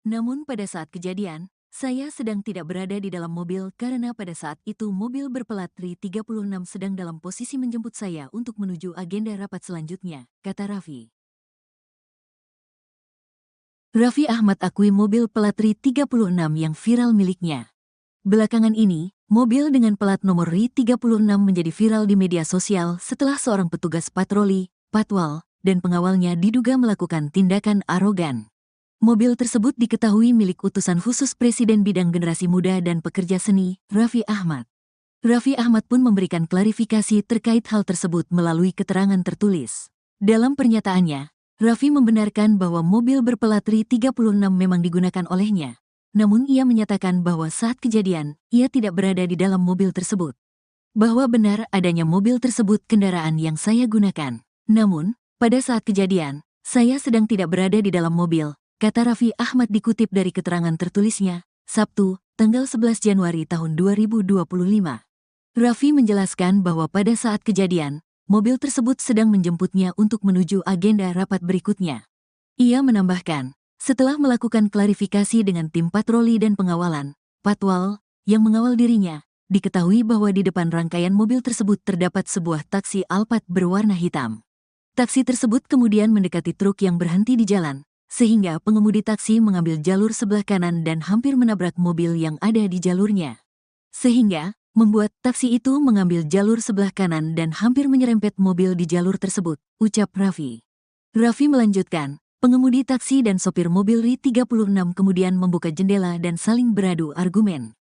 Namun pada saat kejadian, saya sedang tidak berada di dalam mobil karena pada saat itu mobil berplat RI 36 sedang dalam posisi menjemput saya untuk menuju agenda rapat selanjutnya, kata Raffi. Raffi Ahmad akui mobil plat RI 36 yang viral miliknya. Belakangan ini, mobil dengan plat nomor RI 36 menjadi viral di media sosial setelah seorang petugas patroli, patwal, dan pengawalnya diduga melakukan tindakan arogan. Mobil tersebut diketahui milik utusan khusus Presiden Bidang Generasi Muda dan Pekerja Seni, Raffi Ahmad. Raffi Ahmad pun memberikan klarifikasi terkait hal tersebut melalui keterangan tertulis. Dalam pernyataannya, Raffi membenarkan bahwa mobil berplat RI 36 memang digunakan olehnya. Namun ia menyatakan bahwa saat kejadian, ia tidak berada di dalam mobil tersebut. Bahwa benar adanya mobil tersebut kendaraan yang saya gunakan. Namun, pada saat kejadian, saya sedang tidak berada di dalam mobil, kata Raffi Ahmad dikutip dari keterangan tertulisnya, Sabtu, tanggal 11 Januari tahun 2025. Raffi menjelaskan bahwa pada saat kejadian, mobil tersebut sedang menjemputnya untuk menuju agenda rapat berikutnya. Ia menambahkan, setelah melakukan klarifikasi dengan tim patroli dan pengawalan, patwal, yang mengawal dirinya, diketahui bahwa di depan rangkaian mobil tersebut terdapat sebuah taksi Alphard berwarna hitam. Taksi tersebut kemudian mendekati truk yang berhenti di jalan, sehingga pengemudi taksi mengambil jalur sebelah kanan dan hampir menabrak mobil yang ada di jalurnya. Sehingga, membuat taksi itu mengambil jalur sebelah kanan dan hampir menyerempet mobil di jalur tersebut, ucap Raffi. Raffi melanjutkan, pengemudi taksi dan sopir mobil RI 36 kemudian membuka jendela dan saling beradu argumen.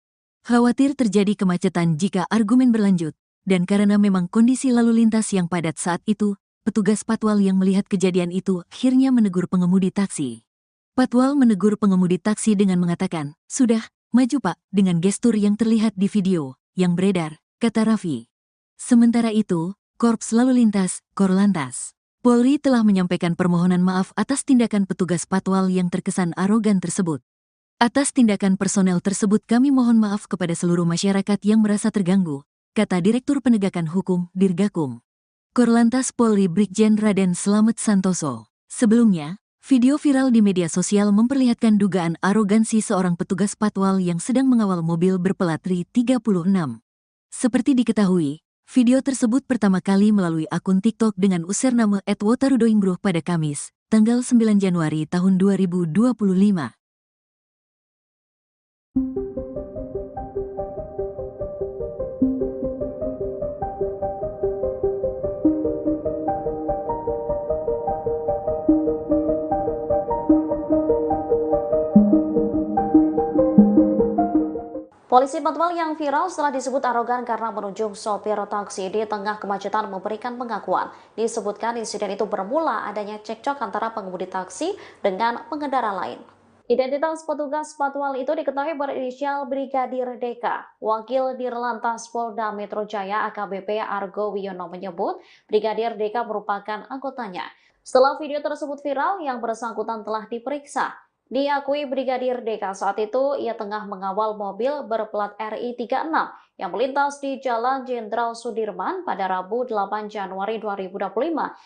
Khawatir terjadi kemacetan jika argumen berlanjut, dan karena memang kondisi lalu lintas yang padat saat itu, petugas patwal yang melihat kejadian itu akhirnya menegur pengemudi taksi. Patwal menegur pengemudi taksi dengan mengatakan, "Sudah, maju Pak," dengan gestur yang terlihat di video yang beredar, kata Raffi. Sementara itu, Korps Lalu Lintas, Korlantas, Polri telah menyampaikan permohonan maaf atas tindakan petugas patwal yang terkesan arogan tersebut. Atas tindakan personel tersebut kami mohon maaf kepada seluruh masyarakat yang merasa terganggu, kata Direktur Penegakan Hukum, Dirgakum. Korlantas Polri Brigjen Raden Slamet Santoso. Sebelumnya, video viral di media sosial memperlihatkan dugaan arogansi seorang petugas patwal yang sedang mengawal mobil berplat RI 36. Seperti diketahui, video tersebut pertama kali melalui akun TikTok dengan username @wotarudoinggruh pada Kamis, tanggal 9 Januari tahun 2025. Polisi patwal yang viral setelah disebut arogan karena menunjuk sopir taksi di tengah kemacetan memberikan pengakuan. Disebutkan insiden itu bermula adanya cekcok antara pengemudi taksi dengan pengendara lain. Identitas petugas patwal itu diketahui berinisial Brigadir Deka. Wakil Dirlantas Polda Metro Jaya AKBP Argo Wiono menyebut Brigadir Deka merupakan anggotanya. Setelah video tersebut viral, yang bersangkutan telah diperiksa. Diakui Brigadir Deka saat itu ia tengah mengawal mobil berplat RI 36 yang melintas di Jalan Jenderal Sudirman pada Rabu 8 Januari 2025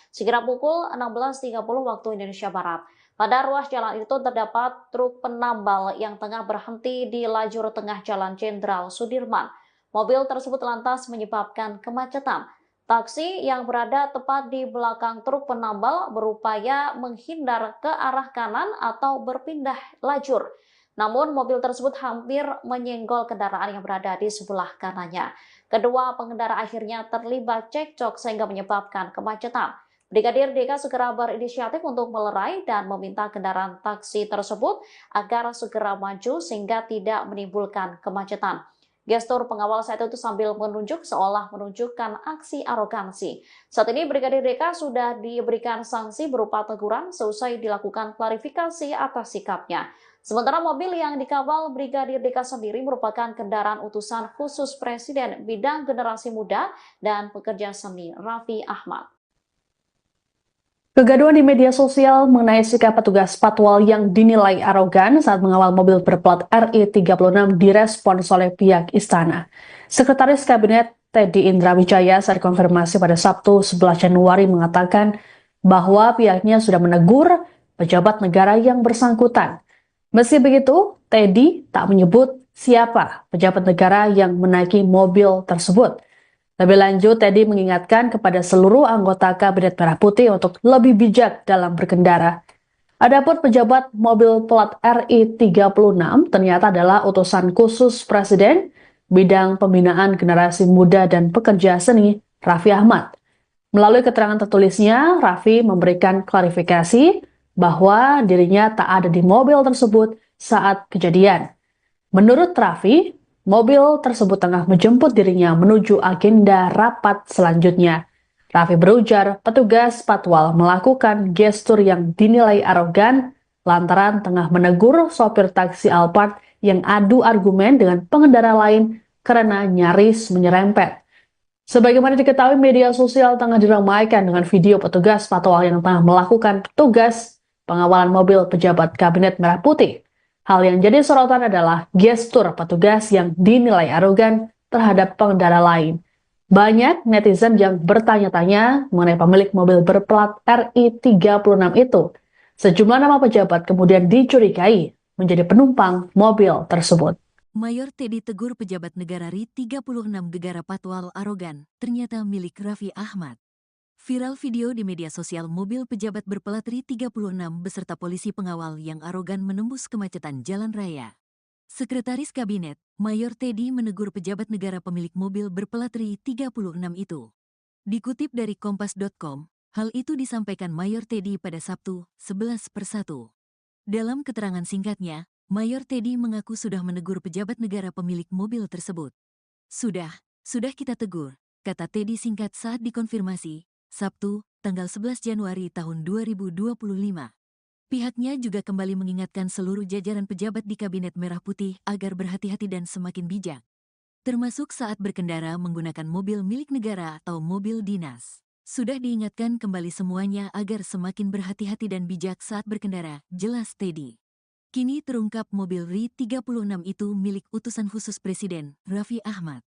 sekira pukul 16.30 waktu Indonesia Barat. Pada ruas jalan itu terdapat truk penambal yang tengah berhenti di lajur tengah Jalan Jenderal Sudirman. Mobil tersebut lantas menyebabkan kemacetan. Taksi yang berada tepat di belakang truk penambal berupaya menghindar ke arah kanan atau berpindah lajur. Namun mobil tersebut hampir menyenggol kendaraan yang berada di sebelah kanannya. Kedua pengendara akhirnya terlibat cekcok sehingga menyebabkan kemacetan. Brigadir Deka segera berinisiatif untuk melerai dan meminta kendaraan taksi tersebut agar segera maju sehingga tidak menimbulkan kemacetan. Gestur pengawal saat itu sambil menunjuk seolah menunjukkan aksi arogansi. Saat ini Brigadir Deka sudah diberikan sanksi berupa teguran seusai dilakukan klarifikasi atas sikapnya. Sementara mobil yang dikawal Brigadir Deka sendiri merupakan kendaraan utusan khusus Presiden Bidang Generasi Muda dan Pekerja Seni Raffi Ahmad. Kegaduhan di media sosial mengenai sikap petugas patwal yang dinilai arogan saat mengawal mobil berplat RI 36 direspons oleh pihak istana. Sekretaris Kabinet Teddy Indra Wijaya saat konfirmasi pada Sabtu 11 Januari mengatakan bahwa pihaknya sudah menegur pejabat negara yang bersangkutan. Meski begitu, Teddy tak menyebut siapa pejabat negara yang menaiki mobil tersebut. Lebih lanjut, Teddy mengingatkan kepada seluruh anggota Kabinet Merah Putih untuk lebih bijak dalam berkendara. Adapun pejabat mobil plat RI 36 ternyata adalah utusan khusus Presiden bidang pembinaan generasi muda dan pekerja seni, Raffi Ahmad. Melalui keterangan tertulisnya, Raffi memberikan klarifikasi bahwa dirinya tak ada di mobil tersebut saat kejadian. Menurut Raffi, mobil tersebut tengah menjemput dirinya menuju agenda rapat selanjutnya. Raffi berujar petugas patwal melakukan gestur yang dinilai arogan lantaran tengah menegur sopir taksi Alphard yang adu argumen dengan pengendara lain karena nyaris menyerempet. Sebagaimana diketahui, media sosial tengah diramaikan dengan video petugas patwal yang tengah melakukan tugas pengawalan mobil pejabat Kabinet Merah Putih. Hal yang jadi sorotan adalah gestur petugas yang dinilai arogan terhadap pengendara lain. Banyak netizen yang bertanya-tanya mengenai pemilik mobil berplat RI 36 itu. Sejumlah nama pejabat kemudian dicurigai menjadi penumpang mobil tersebut. Mayor Teddy tegur pejabat negara RI 36 gegara patwal arogan, ternyata milik Raffi Ahmad. Viral video di media sosial mobil pejabat berplat RI 36 beserta polisi pengawal yang arogan menembus kemacetan jalan raya. Sekretaris Kabinet, Mayor Teddy menegur pejabat negara pemilik mobil berplat RI 36 itu. Dikutip dari Kompas.com, hal itu disampaikan Mayor Teddy pada Sabtu, 11/1. Dalam keterangan singkatnya, Mayor Teddy mengaku sudah menegur pejabat negara pemilik mobil tersebut. Sudah kita tegur, kata Teddy singkat saat dikonfirmasi, Sabtu, tanggal 11 Januari tahun 2025. Pihaknya juga kembali mengingatkan seluruh jajaran pejabat di Kabinet Merah Putih agar berhati-hati dan semakin bijak, termasuk saat berkendara menggunakan mobil milik negara atau mobil dinas. Sudah diingatkan kembali semuanya agar semakin berhati-hati dan bijak saat berkendara, jelas Teddy. Kini terungkap mobil RI 36 itu milik utusan khusus Presiden, Raffi Ahmad.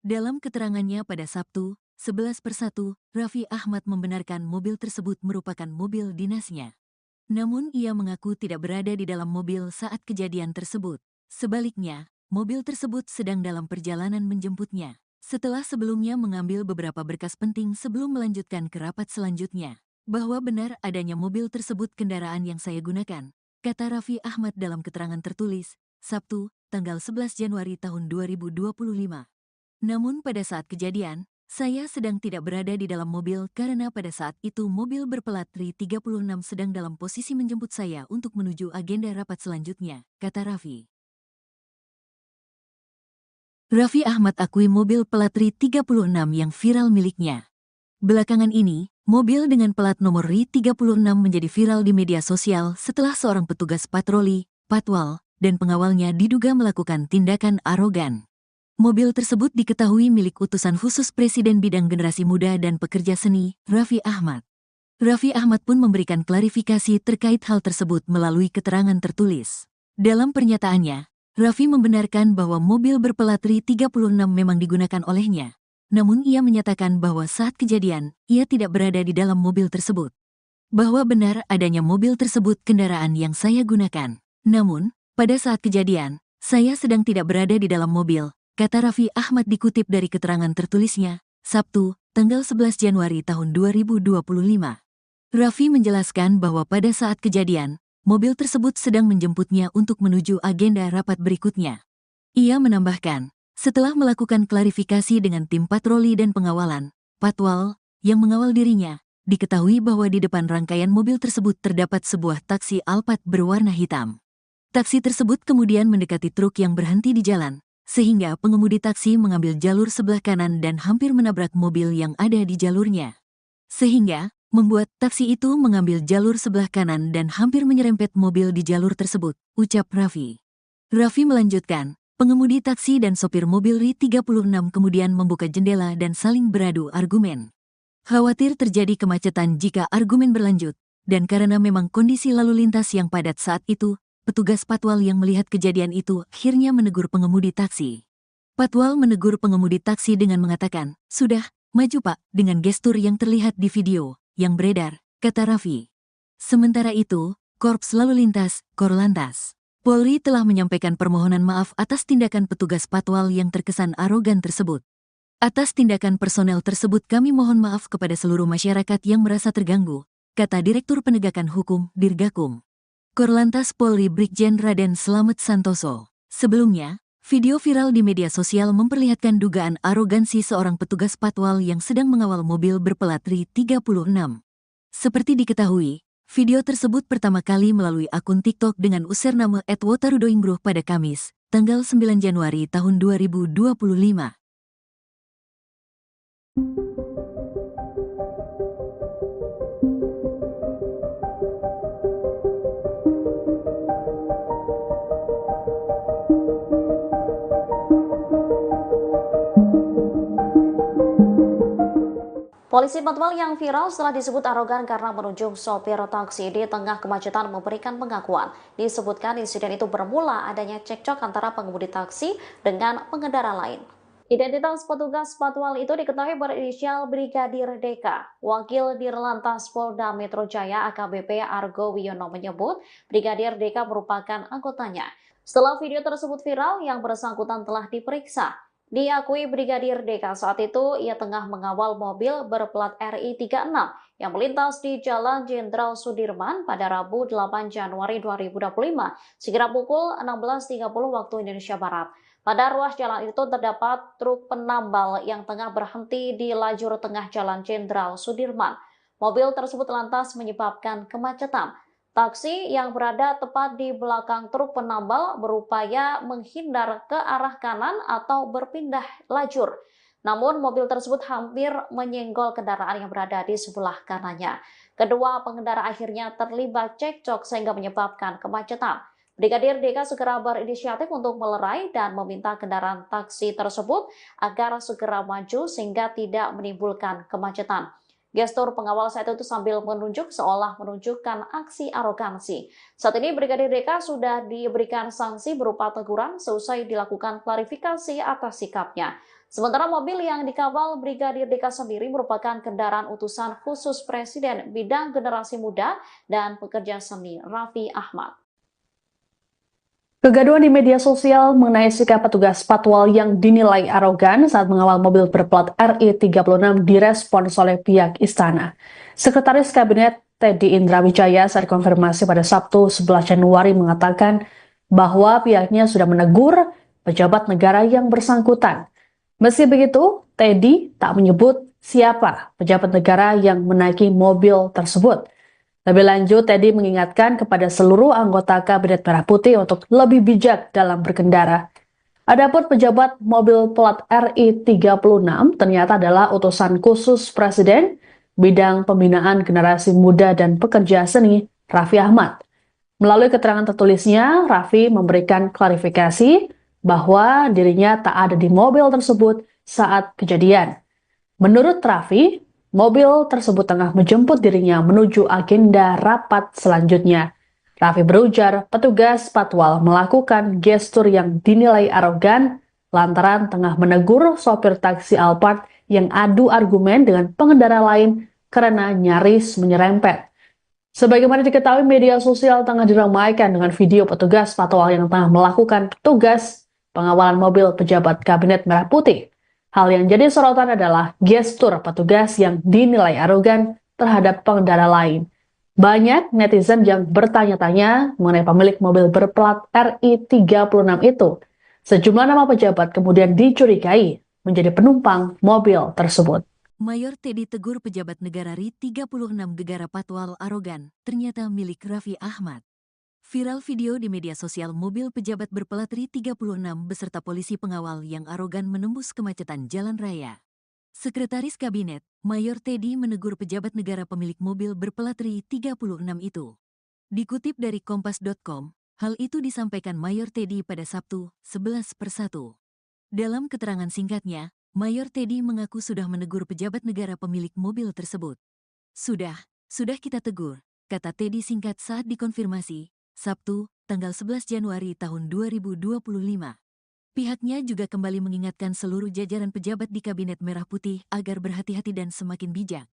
Dalam keterangannya pada Sabtu, 11/1, Raffi Ahmad membenarkan mobil tersebut merupakan mobil dinasnya. Namun ia mengaku tidak berada di dalam mobil saat kejadian tersebut. Sebaliknya, mobil tersebut sedang dalam perjalanan menjemputnya. Setelah sebelumnya mengambil beberapa berkas penting sebelum melanjutkan ke rapat selanjutnya. Bahwa benar adanya mobil tersebut kendaraan yang saya gunakan, kata Raffi Ahmad dalam keterangan tertulis, Sabtu, tanggal 11 Januari tahun 2025. Namun pada saat kejadian, saya sedang tidak berada di dalam mobil karena pada saat itu mobil berplat RI 36 sedang dalam posisi menjemput saya untuk menuju agenda rapat selanjutnya, kata Raffi. Raffi Ahmad akui mobil plat RI 36 yang viral miliknya. Belakangan ini, mobil dengan plat nomor RI 36 menjadi viral di media sosial setelah seorang petugas patroli, patwal, dan pengawalnya diduga melakukan tindakan arogan. Mobil tersebut diketahui milik utusan khusus Presiden bidang generasi muda dan pekerja seni, Raffi Ahmad. Raffi Ahmad pun memberikan klarifikasi terkait hal tersebut melalui keterangan tertulis. Dalam pernyataannya, Raffi membenarkan bahwa mobil berplat RI 36 memang digunakan olehnya. Namun ia menyatakan bahwa saat kejadian, ia tidak berada di dalam mobil tersebut. Bahwa benar adanya mobil tersebut kendaraan yang saya gunakan. Namun, pada saat kejadian, saya sedang tidak berada di dalam mobil, kata Raffi Ahmad dikutip dari keterangan tertulisnya, Sabtu, tanggal 11 Januari tahun 2025. Raffi menjelaskan bahwa pada saat kejadian, mobil tersebut sedang menjemputnya untuk menuju agenda rapat berikutnya. Ia menambahkan, setelah melakukan klarifikasi dengan tim patroli dan pengawalan, patwal, yang mengawal dirinya, diketahui bahwa di depan rangkaian mobil tersebut terdapat sebuah taksi Alphard berwarna hitam. Taksi tersebut kemudian mendekati truk yang berhenti di jalan, sehingga pengemudi taksi mengambil jalur sebelah kanan dan hampir menabrak mobil yang ada di jalurnya. Sehingga, membuat taksi itu mengambil jalur sebelah kanan dan hampir menyerempet mobil di jalur tersebut, ucap Raffi. Raffi melanjutkan, pengemudi taksi dan sopir mobil RI 36 kemudian membuka jendela dan saling beradu argumen. Khawatir terjadi kemacetan jika argumen berlanjut, dan karena memang kondisi lalu lintas yang padat saat itu, petugas patwal yang melihat kejadian itu akhirnya menegur pengemudi taksi. Patwal menegur pengemudi taksi dengan mengatakan, "Sudah, maju Pak," dengan gestur yang terlihat di video yang beredar, kata Raffi. Sementara itu, Korps Lalu Lintas, Korlantas, Polri telah menyampaikan permohonan maaf atas tindakan petugas patwal yang terkesan arogan tersebut. Atas tindakan personel tersebut kami mohon maaf kepada seluruh masyarakat yang merasa terganggu, kata Direktur Penegakan Hukum, Dirgakum. Korlantas Polri Brigjen Raden Slamet Santoso. Sebelumnya, video viral di media sosial memperlihatkan dugaan arogansi seorang petugas patwal yang sedang mengawal mobil berplat RI 36. Seperti diketahui, video tersebut pertama kali melalui akun TikTok dengan username @wotarudoingbruh pada Kamis, tanggal 9 Januari tahun 2025. Polisi patwal yang viral setelah disebut arogan karena menunjuk sopir taksi di tengah kemacetan memberikan pengakuan. Disebutkan insiden itu bermula adanya cekcok antara pengemudi taksi dengan pengendara lain. Identitas petugas patwal itu diketahui berinisial Brigadir DK. Wakil Dirlantas Polda Metro Jaya AKBP Argo Wiono menyebut Brigadir DK merupakan anggotanya. Setelah video tersebut viral, yang bersangkutan telah diperiksa. Diakui Brigadir DK saat itu ia tengah mengawal mobil berplat RI 36 yang melintas di Jalan Jenderal Sudirman pada Rabu 8 Januari 2025 sekira pukul 16.30 waktu Indonesia Barat. Pada ruas jalan itu terdapat truk penambal yang tengah berhenti di lajur tengah Jalan Jenderal Sudirman. Mobil tersebut lantas menyebabkan kemacetan. Taksi yang berada tepat di belakang truk penambal berupaya menghindar ke arah kanan atau berpindah lajur. Namun mobil tersebut hampir menyenggol kendaraan yang berada di sebelah kanannya. Kedua pengendara akhirnya terlibat cekcok sehingga menyebabkan kemacetan. Brigadir DK segera berinisiatif untuk melerai dan meminta kendaraan taksi tersebut agar segera maju sehingga tidak menimbulkan kemacetan. Gestur pengawal saat itu sambil menunjuk seolah menunjukkan aksi arogansi. Saat ini Brigadir DK sudah diberikan sanksi berupa teguran seusai dilakukan klarifikasi atas sikapnya. Sementara mobil yang dikawal Brigadir DK sendiri merupakan kendaraan utusan khusus Presiden bidang generasi muda dan pekerja seni Raffi Ahmad. Kegaduhan di media sosial mengenai sikap petugas patwal yang dinilai arogan saat mengawal mobil berplat RI 36 direspons oleh pihak istana. Sekretaris Kabinet Teddy Indrawijaya saat konfirmasi pada Sabtu 11 Januari mengatakan bahwa pihaknya sudah menegur pejabat negara yang bersangkutan. Meski begitu, Teddy tak menyebut siapa pejabat negara yang menaiki mobil tersebut. Lebih lanjut, Teddy mengingatkan kepada seluruh anggota Kabinet Merah Putih untuk lebih bijak dalam berkendara. Adapun pejabat mobil plat RI 36 ternyata adalah utusan khusus Presiden bidang pembinaan generasi muda dan pekerja seni Raffi Ahmad. Melalui keterangan tertulisnya, Raffi memberikan klarifikasi bahwa dirinya tak ada di mobil tersebut saat kejadian. Menurut Raffi, mobil tersebut tengah menjemput dirinya menuju agenda rapat selanjutnya. Raffi berujar petugas patwal melakukan gestur yang dinilai arogan lantaran tengah menegur sopir taksi Alphard yang adu argumen dengan pengendara lain karena nyaris menyerempet. Sebagaimana diketahui, media sosial tengah diramaikan dengan video petugas patwal yang tengah melakukan tugas pengawalan mobil pejabat Kabinet Merah Putih. Hal yang jadi sorotan adalah gestur petugas yang dinilai arogan terhadap pengendara lain. Banyak netizen yang bertanya-tanya mengenai pemilik mobil berplat RI 36 itu. Sejumlah nama pejabat kemudian dicurigai menjadi penumpang mobil tersebut. Mayor Teddy tegur pejabat negara RI 36 gegara patwal arogan, ternyata milik Raffi Ahmad. Viral video di media sosial mobil pejabat berplat RI 36 beserta polisi pengawal yang arogan menembus kemacetan jalan raya. Sekretaris Kabinet, Mayor Teddy menegur pejabat negara pemilik mobil berplat RI 36 itu. Dikutip dari kompas.com, hal itu disampaikan Mayor Teddy pada Sabtu, 11/1. Dalam keterangan singkatnya, Mayor Teddy mengaku sudah menegur pejabat negara pemilik mobil tersebut. Sudah kita tegur, kata Teddy singkat saat dikonfirmasi, Sabtu, tanggal 11 Januari tahun 2025. Pihaknya juga kembali mengingatkan seluruh jajaran pejabat di Kabinet Merah Putih agar berhati-hati dan semakin bijak,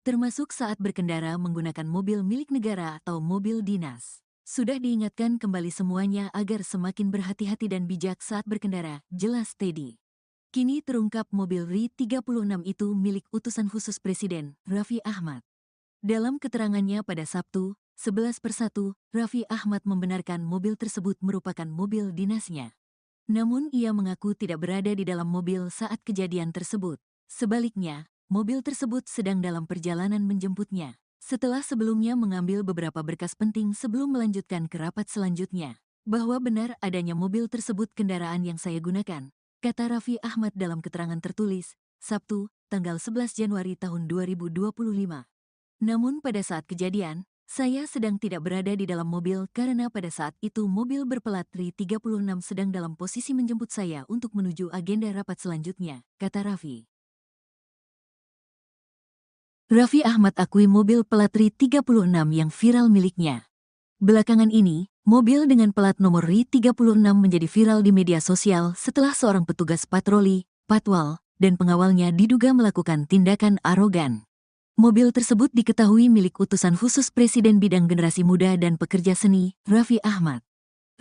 termasuk saat berkendara menggunakan mobil milik negara atau mobil dinas. Sudah diingatkan kembali semuanya agar semakin berhati-hati dan bijak saat berkendara, jelas Teddy. Kini terungkap mobil RI 36 itu milik utusan khusus Presiden, Raffi Ahmad. Dalam keterangannya pada Sabtu, 11 persatu, Raffi Ahmad membenarkan mobil tersebut merupakan mobil dinasnya. Namun ia mengaku tidak berada di dalam mobil saat kejadian tersebut. Sebaliknya, mobil tersebut sedang dalam perjalanan menjemputnya. Setelah sebelumnya mengambil beberapa berkas penting sebelum melanjutkan ke rapat selanjutnya. Bahwa benar adanya mobil tersebut kendaraan yang saya gunakan, kata Raffi Ahmad dalam keterangan tertulis, Sabtu, tanggal 11 Januari tahun 2025. Namun pada saat kejadian, saya sedang tidak berada di dalam mobil karena pada saat itu mobil berplat RI 36 sedang dalam posisi menjemput saya untuk menuju agenda rapat selanjutnya, kata Raffi. Raffi Ahmad akui mobil plat RI 36 yang viral miliknya. Belakangan ini, mobil dengan plat nomor RI 36 menjadi viral di media sosial setelah seorang petugas patroli, patwal, dan pengawalnya diduga melakukan tindakan arogan. Mobil tersebut diketahui milik utusan khusus Presiden Bidang Generasi Muda dan Pekerja Seni, Raffi Ahmad.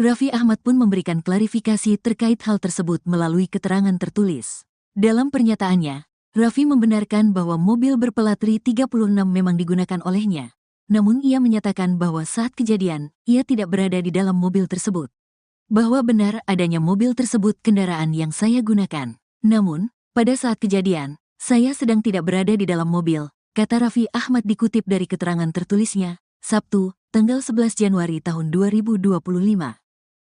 Raffi Ahmad pun memberikan klarifikasi terkait hal tersebut melalui keterangan tertulis. Dalam pernyataannya, Raffi membenarkan bahwa mobil berplat RI 36 memang digunakan olehnya. Namun ia menyatakan bahwa saat kejadian, ia tidak berada di dalam mobil tersebut. Bahwa benar adanya mobil tersebut kendaraan yang saya gunakan. Namun, pada saat kejadian, saya sedang tidak berada di dalam mobil, kata Raffi Ahmad dikutip dari keterangan tertulisnya, Sabtu, tanggal 11 Januari tahun 2025.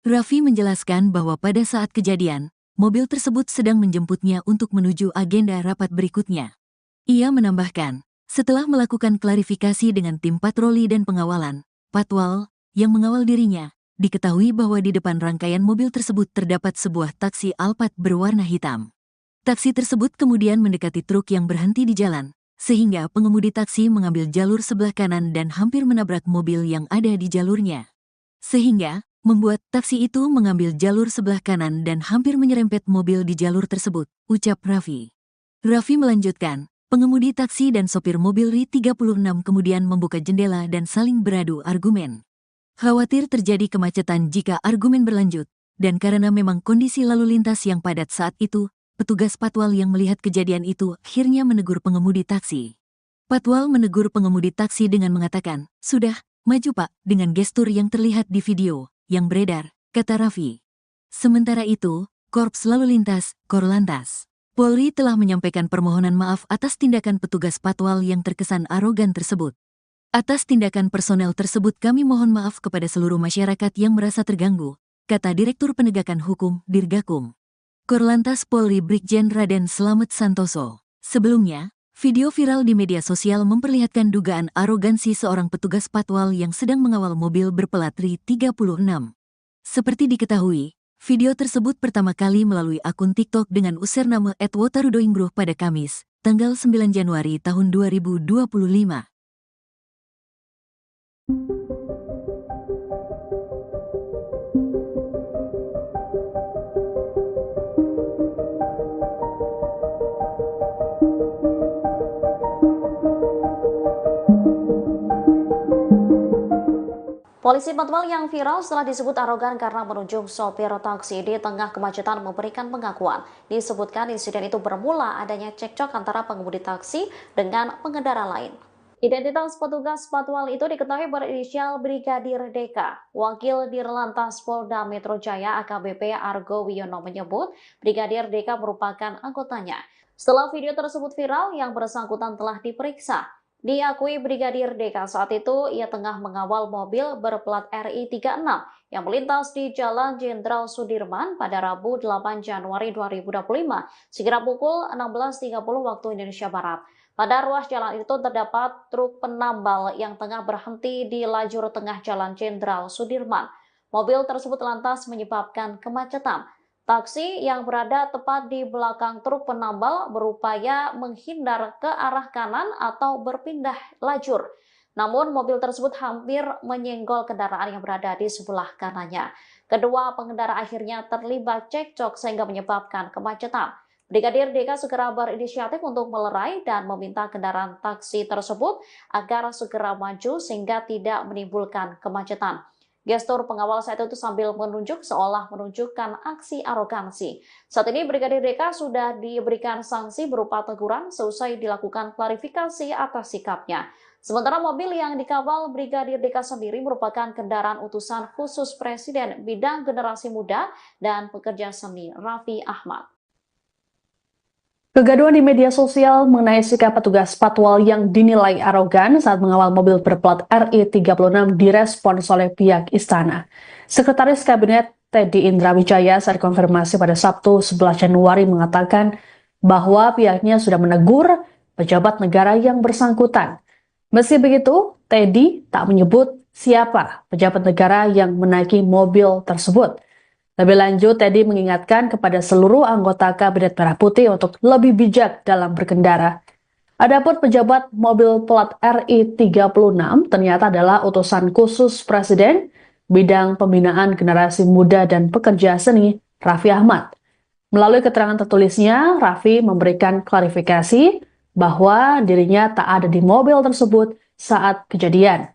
Raffi menjelaskan bahwa pada saat kejadian, mobil tersebut sedang menjemputnya untuk menuju agenda rapat berikutnya. Ia menambahkan, setelah melakukan klarifikasi dengan tim patroli dan pengawalan, patwal, yang mengawal dirinya, diketahui bahwa di depan rangkaian mobil tersebut terdapat sebuah taksi Alphard berwarna hitam. Taksi tersebut kemudian mendekati truk yang berhenti di jalan, sehingga pengemudi taksi mengambil jalur sebelah kanan dan hampir menabrak mobil yang ada di jalurnya. Sehingga, membuat taksi itu mengambil jalur sebelah kanan dan hampir menyerempet mobil di jalur tersebut, ucap Raffi. Raffi melanjutkan, pengemudi taksi dan sopir mobil RI 36 kemudian membuka jendela dan saling beradu argumen. Khawatir terjadi kemacetan jika argumen berlanjut, dan karena memang kondisi lalu lintas yang padat saat itu, petugas patwal yang melihat kejadian itu akhirnya menegur pengemudi taksi. Patwal menegur pengemudi taksi dengan mengatakan, "Sudah, maju Pak," dengan gestur yang terlihat di video yang beredar, kata Raffi. Sementara itu, Korps Lalu Lintas, Korlantas, Polri telah menyampaikan permohonan maaf atas tindakan petugas patwal yang terkesan arogan tersebut. Atas tindakan personel tersebut kami mohon maaf kepada seluruh masyarakat yang merasa terganggu, kata Direktur Penegakan Hukum, Dirgakum. Korlantas Polri Brigjen Raden Slamet Santoso. Sebelumnya, video viral di media sosial memperlihatkan dugaan arogansi seorang petugas patwal yang sedang mengawal mobil berplat RI 36. Seperti diketahui, video tersebut pertama kali melalui akun TikTok dengan username @wotarudoingruh pada Kamis, tanggal 9 Januari tahun 2025. Polisi patwal yang viral setelah disebut arogan karena menunjuk sopir taksi di tengah kemacetan memberikan pengakuan. Disebutkan insiden itu bermula adanya cekcok antara pengemudi taksi dengan pengendara lain. Identitas petugas patwal itu diketahui berinisial Brigadir DK. Wakil Dirlantas Polda Metro Jaya AKBP Argo Wiono menyebut Brigadir DK merupakan anggotanya. Setelah video tersebut viral, yang bersangkutan telah diperiksa. Diakui Brigadir DK saat itu ia tengah mengawal mobil berplat RI 36 yang melintas di Jalan Jenderal Sudirman pada Rabu 8 Januari 2025 sekira pukul 16.30 waktu Indonesia Barat. Pada ruas jalan itu terdapat truk penambal yang tengah berhenti di lajur tengah Jalan Jenderal Sudirman. Mobil tersebut lantas menyebabkan kemacetan. Taksi yang berada tepat di belakang truk penambal berupaya menghindar ke arah kanan atau berpindah lajur. Namun mobil tersebut hampir menyenggol kendaraan yang berada di sebelah kanannya. Kedua pengendara akhirnya terlibat cekcok sehingga menyebabkan kemacetan. Brigadir DK segera berinisiatif untuk melerai dan meminta kendaraan taksi tersebut agar segera maju sehingga tidak menimbulkan kemacetan. Gestur pengawal saat itu sambil menunjuk seolah menunjukkan aksi arogansi. Saat ini Brigadir DK sudah diberikan sanksi berupa teguran seusai dilakukan klarifikasi atas sikapnya. Sementara mobil yang dikawal Brigadir DK sendiri merupakan kendaraan utusan khusus Presiden bidang generasi muda dan pekerja seni Raffi Ahmad. Kegaduhan di media sosial mengenai sikap petugas patwal yang dinilai arogan saat mengawal mobil berplat RI36 direspons oleh pihak istana. Sekretaris Kabinet Teddy Indrawijaya saat konfirmasi pada Sabtu 11 Januari mengatakan bahwa pihaknya sudah menegur pejabat negara yang bersangkutan. Meski begitu, Teddy tak menyebut siapa pejabat negara yang menaiki mobil tersebut. Lebih lanjut, Teddy mengingatkan kepada seluruh anggota Kabinet Merah Putih untuk lebih bijak dalam berkendara. Adapun pejabat mobil plat RI36 ternyata adalah utusan khusus Presiden bidang pembinaan generasi muda dan pekerja seni Raffi Ahmad. Melalui keterangan tertulisnya, Raffi memberikan klarifikasi bahwa dirinya tak ada di mobil tersebut saat kejadian.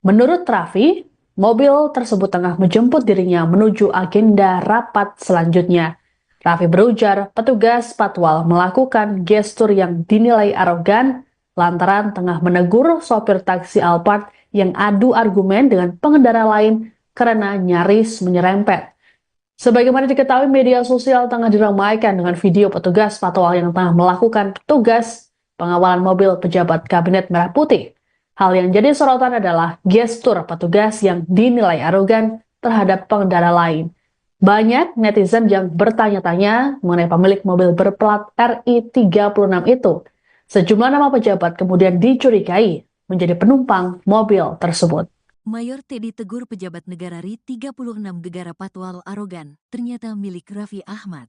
Menurut Raffi, mobil tersebut tengah menjemput dirinya menuju agenda rapat selanjutnya. Raffi berujar petugas patwal melakukan gestur yang dinilai arogan lantaran tengah menegur sopir taksi Alphard yang adu argumen dengan pengendara lain karena nyaris menyerempet. Sebagaimana diketahui, media sosial tengah diramaikan dengan video petugas patwal yang tengah melakukan tugas pengawalan mobil pejabat Kabinet Merah Putih. Hal yang jadi sorotan adalah gestur petugas yang dinilai arogan terhadap pengendara lain. Banyak netizen yang bertanya-tanya mengenai pemilik mobil berplat RI36 itu. Sejumlah nama pejabat kemudian dicurigai menjadi penumpang mobil tersebut. Mayor Teddy tegur pejabat negara RI36 gegara patwal arogan, ternyata milik Raffi Ahmad.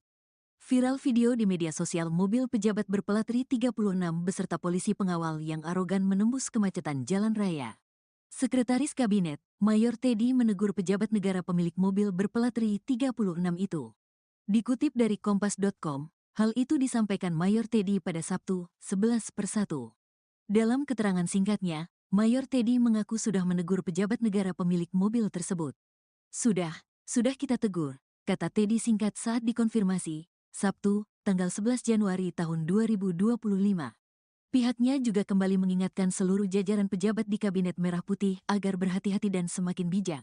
Viral video di media sosial mobil pejabat berplat RI36 beserta polisi pengawal yang arogan menembus kemacetan jalan raya. Sekretaris Kabinet, Mayor Teddy menegur pejabat negara pemilik mobil berplat RI36 itu. Dikutip dari Kompas.com, hal itu disampaikan Mayor Teddy pada Sabtu, 11/1. Dalam keterangan singkatnya, Mayor Teddy mengaku sudah menegur pejabat negara pemilik mobil tersebut. Sudah kita tegur, kata Teddy singkat saat dikonfirmasi, Sabtu, tanggal 11 Januari tahun 2025. Pihaknya juga kembali mengingatkan seluruh jajaran pejabat di Kabinet Merah Putih agar berhati-hati dan semakin bijak.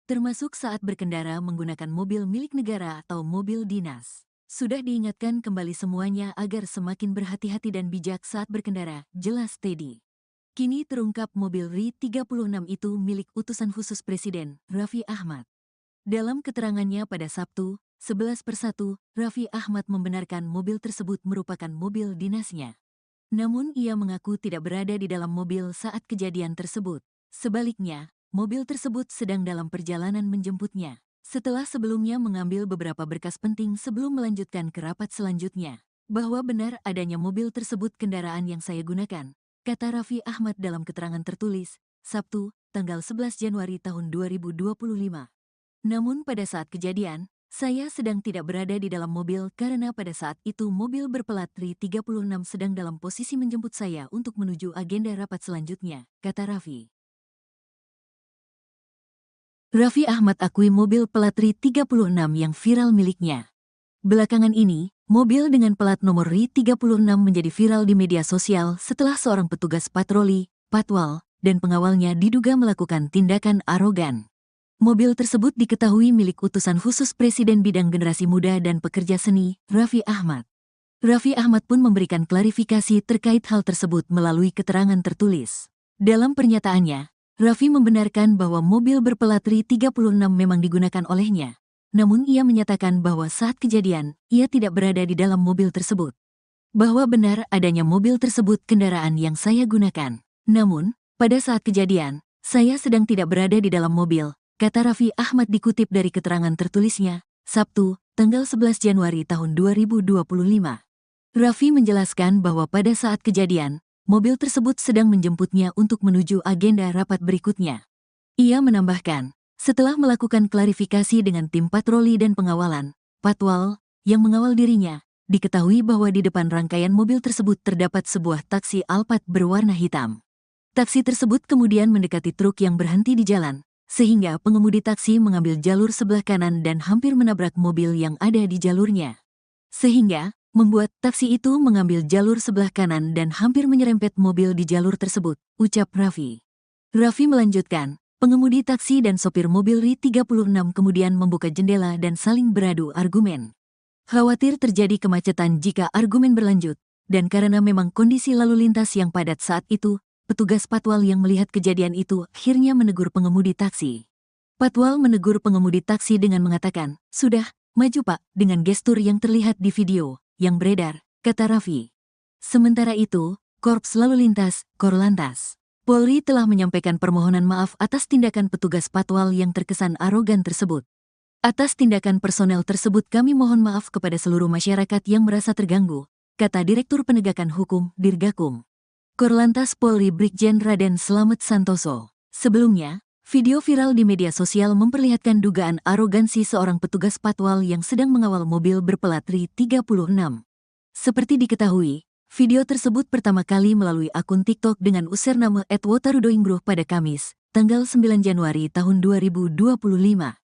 Termasuk saat berkendara menggunakan mobil milik negara atau mobil dinas. Sudah diingatkan kembali semuanya agar semakin berhati-hati dan bijak saat berkendara, jelas Teddy. Kini terungkap mobil RI36 itu milik utusan khusus Presiden, Raffi Ahmad. Dalam keterangannya pada Sabtu, 11/1, Raffi Ahmad membenarkan mobil tersebut merupakan mobil dinasnya. Namun ia mengaku tidak berada di dalam mobil saat kejadian tersebut. Sebaliknya, mobil tersebut sedang dalam perjalanan menjemputnya. Setelah sebelumnya mengambil beberapa berkas penting sebelum melanjutkan ke rapat selanjutnya. Bahwa benar adanya mobil tersebut kendaraan yang saya gunakan, kata Raffi Ahmad dalam keterangan tertulis, Sabtu, tanggal 11 Januari tahun 2025. Namun pada saat kejadian, saya sedang tidak berada di dalam mobil karena pada saat itu mobil berplat RI36 sedang dalam posisi menjemput saya untuk menuju agenda rapat selanjutnya, kata Raffi. Raffi Ahmad akui mobil plat RI36 yang viral miliknya. Belakangan ini, mobil dengan plat nomor RI36 menjadi viral di media sosial setelah seorang petugas patroli, patwal, dan pengawalnya diduga melakukan tindakan arogan. Mobil tersebut diketahui milik utusan khusus Presiden bidang generasi muda dan pekerja seni, Raffi Ahmad. Raffi Ahmad pun memberikan klarifikasi terkait hal tersebut melalui keterangan tertulis. Dalam pernyataannya, Raffi membenarkan bahwa mobil berplat RI36 memang digunakan olehnya. Namun ia menyatakan bahwa saat kejadian, ia tidak berada di dalam mobil tersebut. Bahwa benar adanya mobil tersebut kendaraan yang saya gunakan. Namun, pada saat kejadian, saya sedang tidak berada di dalam mobil, kata Raffi Ahmad dikutip dari keterangan tertulisnya, Sabtu, tanggal 11 Januari tahun 2025. Raffi menjelaskan bahwa pada saat kejadian, mobil tersebut sedang menjemputnya untuk menuju agenda rapat berikutnya. Ia menambahkan, setelah melakukan klarifikasi dengan tim patroli dan pengawalan, patwal, yang mengawal dirinya, diketahui bahwa di depan rangkaian mobil tersebut terdapat sebuah taksi Alphard berwarna hitam. Taksi tersebut kemudian mendekati truk yang berhenti di jalan, sehingga pengemudi taksi mengambil jalur sebelah kanan dan hampir menabrak mobil yang ada di jalurnya. Sehingga membuat taksi itu mengambil jalur sebelah kanan dan hampir menyerempet mobil di jalur tersebut, ucap Raffi. Raffi melanjutkan, pengemudi taksi dan sopir mobil RI36 kemudian membuka jendela dan saling beradu argumen. Khawatir terjadi kemacetan jika argumen berlanjut, dan karena memang kondisi lalu lintas yang padat saat itu, petugas Patwal yang melihat kejadian itu akhirnya menegur pengemudi taksi. Patwal menegur pengemudi taksi dengan mengatakan, "Sudah, maju Pak," dengan gestur yang terlihat di video yang beredar, kata Raffi. Sementara itu, Korps Lalu Lintas, Korlantas, Polri telah menyampaikan permohonan maaf atas tindakan petugas Patwal yang terkesan arogan tersebut. Atas tindakan personel tersebut kami mohon maaf kepada seluruh masyarakat yang merasa terganggu, kata Direktur Penegakan Hukum, Dirgakum. Korlantas Polri Brigjen Raden Slamet Santoso. Sebelumnya, video viral di media sosial memperlihatkan dugaan arogansi seorang petugas Patwal yang sedang mengawal mobil berplat RI36. Seperti diketahui, video tersebut pertama kali melalui akun TikTok dengan username @wotarudoingbruh pada Kamis, tanggal 9 Januari tahun 2025.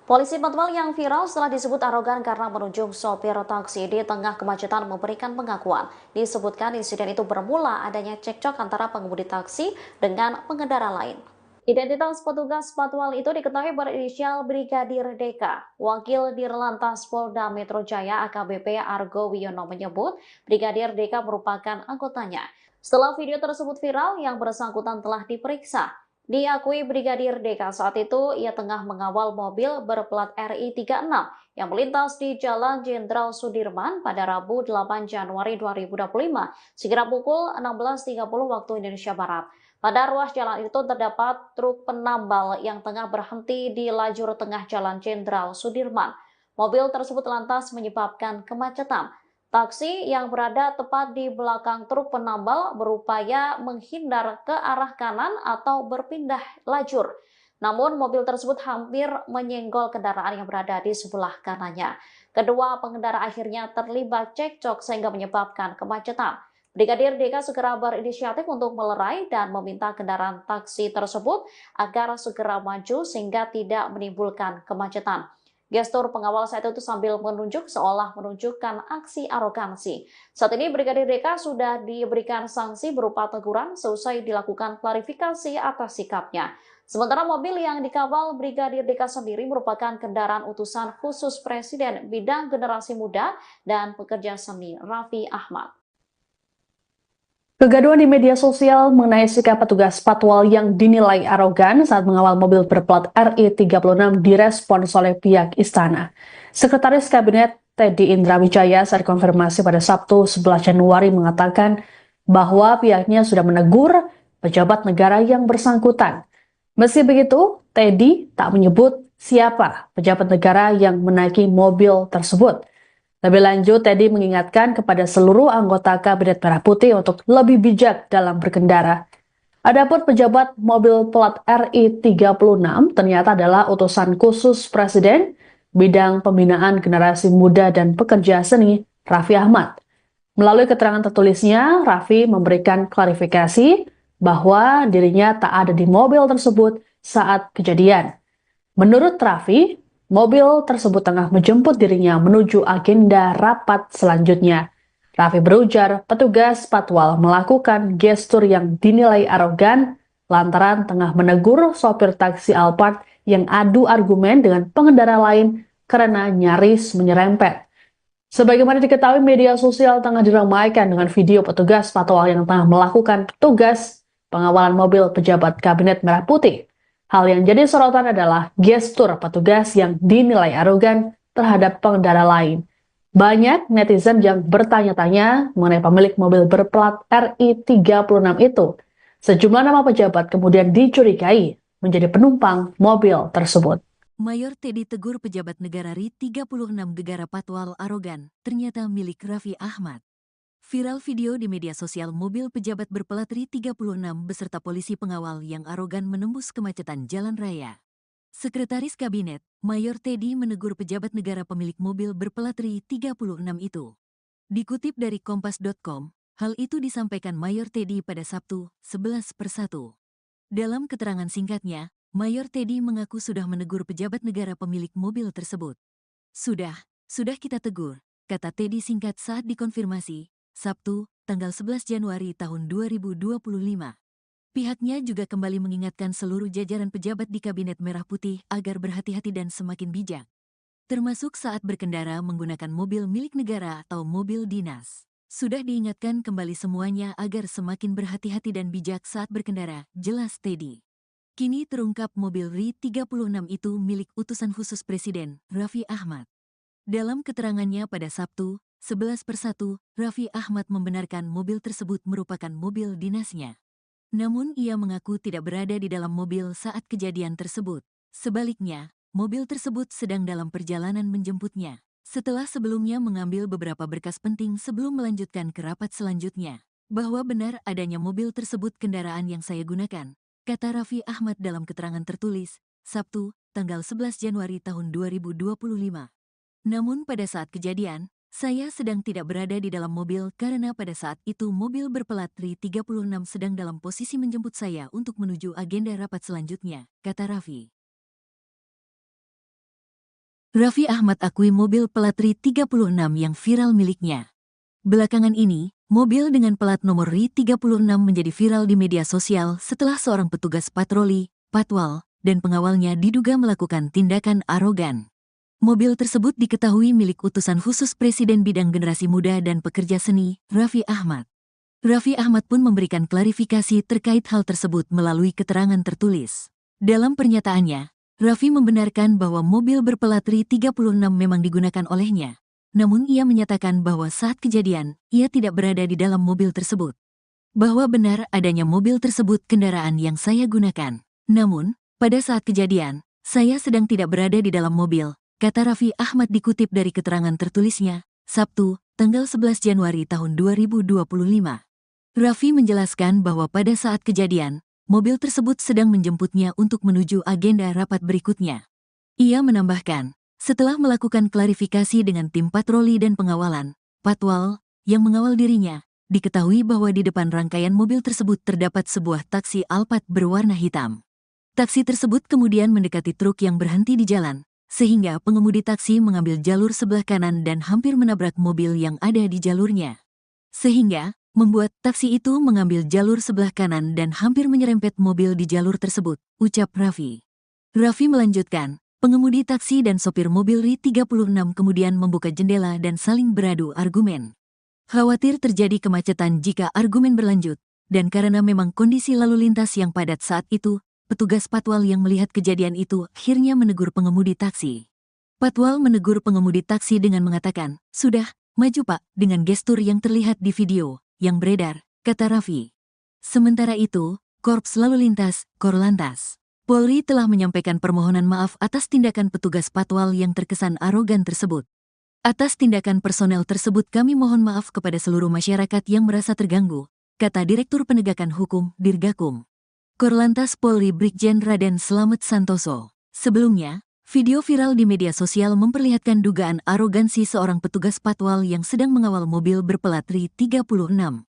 Polisi Patwal yang viral setelah disebut arogan karena menunjuk sopir taksi di tengah kemacetan memberikan pengakuan. Disebutkan insiden itu bermula adanya cekcok antara pengemudi taksi dengan pengendara lain. Identitas petugas Patwal itu diketahui berinisial Brigadir DK. Wakil Dirlantas Polda Metro Jaya AKBP Argo Wiono menyebut Brigadir DK merupakan anggotanya. Setelah video tersebut viral, yang bersangkutan telah diperiksa. Diakui Brigadir DK saat itu ia tengah mengawal mobil berplat RI36 yang melintas di Jalan Jenderal Sudirman pada Rabu 8 Januari 2025 sekira pukul 16.30 waktu Indonesia Barat. Pada ruas jalan itu terdapat truk penambal yang tengah berhenti di lajur tengah Jalan Jenderal Sudirman. Mobil tersebut lantas menyebabkan kemacetan. Taksi yang berada tepat di belakang truk penambal berupaya menghindar ke arah kanan atau berpindah lajur. Namun mobil tersebut hampir menyenggol kendaraan yang berada di sebelah kanannya. Kedua pengendara akhirnya terlibat cekcok sehingga menyebabkan kemacetan. Brigadir DK segera berinisiatif untuk melerai dan meminta kendaraan taksi tersebut agar segera maju sehingga tidak menimbulkan kemacetan. Gestur pengawal saat itu sambil menunjuk seolah menunjukkan aksi arogansi. Saat ini Brigadir DK sudah diberikan sanksi berupa teguran seusai dilakukan klarifikasi atas sikapnya. Sementara mobil yang dikawal Brigadir DK sendiri merupakan kendaraan utusan khusus Presiden bidang generasi muda dan pekerja seni Raffi Ahmad. Kegaduhan di media sosial mengenai sikap petugas Patwal yang dinilai arogan saat mengawal mobil berplat RI36 direspons oleh pihak istana. Sekretaris Kabinet Teddy Indra Wijaya saat konfirmasi pada Sabtu 11 Januari mengatakan bahwa pihaknya sudah menegur pejabat negara yang bersangkutan. Meski begitu, Teddy tak menyebut siapa pejabat negara yang menaiki mobil tersebut. Lebih lanjut, Teddy mengingatkan kepada seluruh anggota Kabinet Merah Putih untuk lebih bijak dalam berkendara. Adapun pejabat mobil plat RI36 ternyata adalah utusan khusus Presiden bidang pembinaan generasi muda dan pekerja seni Raffi Ahmad. Melalui keterangan tertulisnya, Raffi memberikan klarifikasi bahwa dirinya tak ada di mobil tersebut saat kejadian. Menurut Raffi, mobil tersebut tengah menjemput dirinya menuju agenda rapat selanjutnya. Raffi berujar petugas Patwal melakukan gestur yang dinilai arogan lantaran tengah menegur sopir taksi Alphard yang adu argumen dengan pengendara lain karena nyaris menyerempet. Sebagaimana diketahui, media sosial tengah diramaikan dengan video petugas Patwal yang tengah melakukan tugas pengawalan mobil pejabat Kabinet Merah Putih. Hal yang jadi sorotan adalah gestur petugas yang dinilai arogan terhadap pengendara lain. Banyak netizen yang bertanya-tanya mengenai pemilik mobil berplat RI36 itu. Sejumlah nama pejabat kemudian dicurigai menjadi penumpang mobil tersebut. Mayor Teddy tegur pejabat negara RI36 Gegara Patwal arogan, ternyata milik Raffi Ahmad. Viral video di media sosial mobil pejabat berplat RI 36 beserta polisi pengawal yang arogan menembus kemacetan jalan raya. Sekretaris Kabinet, Mayor Teddy menegur pejabat negara pemilik mobil berplat RI 36 itu. Dikutip dari Kompas.com, hal itu disampaikan Mayor Teddy pada Sabtu, 11/1. Dalam keterangan singkatnya, Mayor Teddy mengaku sudah menegur pejabat negara pemilik mobil tersebut. Sudah kita tegur, kata Teddy singkat saat dikonfirmasi, Sabtu, tanggal 11 Januari tahun 2025. Pihaknya juga kembali mengingatkan seluruh jajaran pejabat di Kabinet Merah Putih agar berhati-hati dan semakin bijak, termasuk saat berkendara menggunakan mobil milik negara atau mobil dinas. Sudah diingatkan kembali semuanya agar semakin berhati-hati dan bijak saat berkendara, jelas Teddy. Kini terungkap mobil RI 36 itu milik utusan khusus Presiden, Raffi Ahmad. Dalam keterangannya pada Sabtu, 11/1, Raffi Ahmad membenarkan mobil tersebut merupakan mobil dinasnya. Namun ia mengaku tidak berada di dalam mobil saat kejadian tersebut. Sebaliknya, mobil tersebut sedang dalam perjalanan menjemputnya. Setelah sebelumnya mengambil beberapa berkas penting sebelum melanjutkan ke rapat selanjutnya. Bahwa benar adanya mobil tersebut kendaraan yang saya gunakan, kata Raffi Ahmad dalam keterangan tertulis, Sabtu, tanggal 11 Januari tahun 2025. Namun pada saat kejadian, saya sedang tidak berada di dalam mobil karena pada saat itu mobil berplat RI 36 sedang dalam posisi menjemput saya untuk menuju agenda rapat selanjutnya, kata Raffi. Raffi Ahmad akui mobil plat RI 36 yang viral miliknya. Belakangan ini, mobil dengan plat nomor RI 36 menjadi viral di media sosial setelah seorang petugas patroli, patwal, dan pengawalnya diduga melakukan tindakan arogan. Mobil tersebut diketahui milik utusan khusus Presiden bidang generasi muda dan pekerja seni, Raffi Ahmad. Raffi Ahmad pun memberikan klarifikasi terkait hal tersebut melalui keterangan tertulis. Dalam pernyataannya, Raffi membenarkan bahwa mobil berplat RI 36 memang digunakan olehnya. Namun ia menyatakan bahwa saat kejadian, ia tidak berada di dalam mobil tersebut. Bahwa benar adanya mobil tersebut kendaraan yang saya gunakan. Namun, pada saat kejadian, saya sedang tidak berada di dalam mobil, kata Raffi Ahmad dikutip dari keterangan tertulisnya, Sabtu, tanggal 11 Januari tahun 2025. Raffi menjelaskan bahwa pada saat kejadian, mobil tersebut sedang menjemputnya untuk menuju agenda rapat berikutnya. Ia menambahkan, setelah melakukan klarifikasi dengan tim patroli dan pengawalan, patwal, yang mengawal dirinya, diketahui bahwa di depan rangkaian mobil tersebut terdapat sebuah taksi Alphard berwarna hitam. Taksi tersebut kemudian mendekati truk yang berhenti di jalan, sehingga pengemudi taksi mengambil jalur sebelah kanan dan hampir menabrak mobil yang ada di jalurnya. Sehingga, membuat taksi itu mengambil jalur sebelah kanan dan hampir menyerempet mobil di jalur tersebut, ucap Raffi. Raffi melanjutkan, pengemudi taksi dan sopir mobil RI 36 kemudian membuka jendela dan saling beradu argumen. Khawatir terjadi kemacetan jika argumen berlanjut, dan karena memang kondisi lalu lintas yang padat saat itu, petugas patwal yang melihat kejadian itu akhirnya menegur pengemudi taksi. Patwal menegur pengemudi taksi dengan mengatakan, sudah, maju Pak, dengan gestur yang terlihat di video yang beredar, kata Raffi. Sementara itu, Korps Lalu Lintas, Korlantas, Polri telah menyampaikan permohonan maaf atas tindakan petugas patwal yang terkesan arogan tersebut. Atas tindakan personel tersebut kami mohon maaf kepada seluruh masyarakat yang merasa terganggu, kata Direktur Penegakan Hukum, Dirgakum. Korlantas Polri Brigjen Raden Slamet Santoso. Sebelumnya, video viral di media sosial memperlihatkan dugaan arogansi seorang petugas patwal yang sedang mengawal mobil berplat RI 36.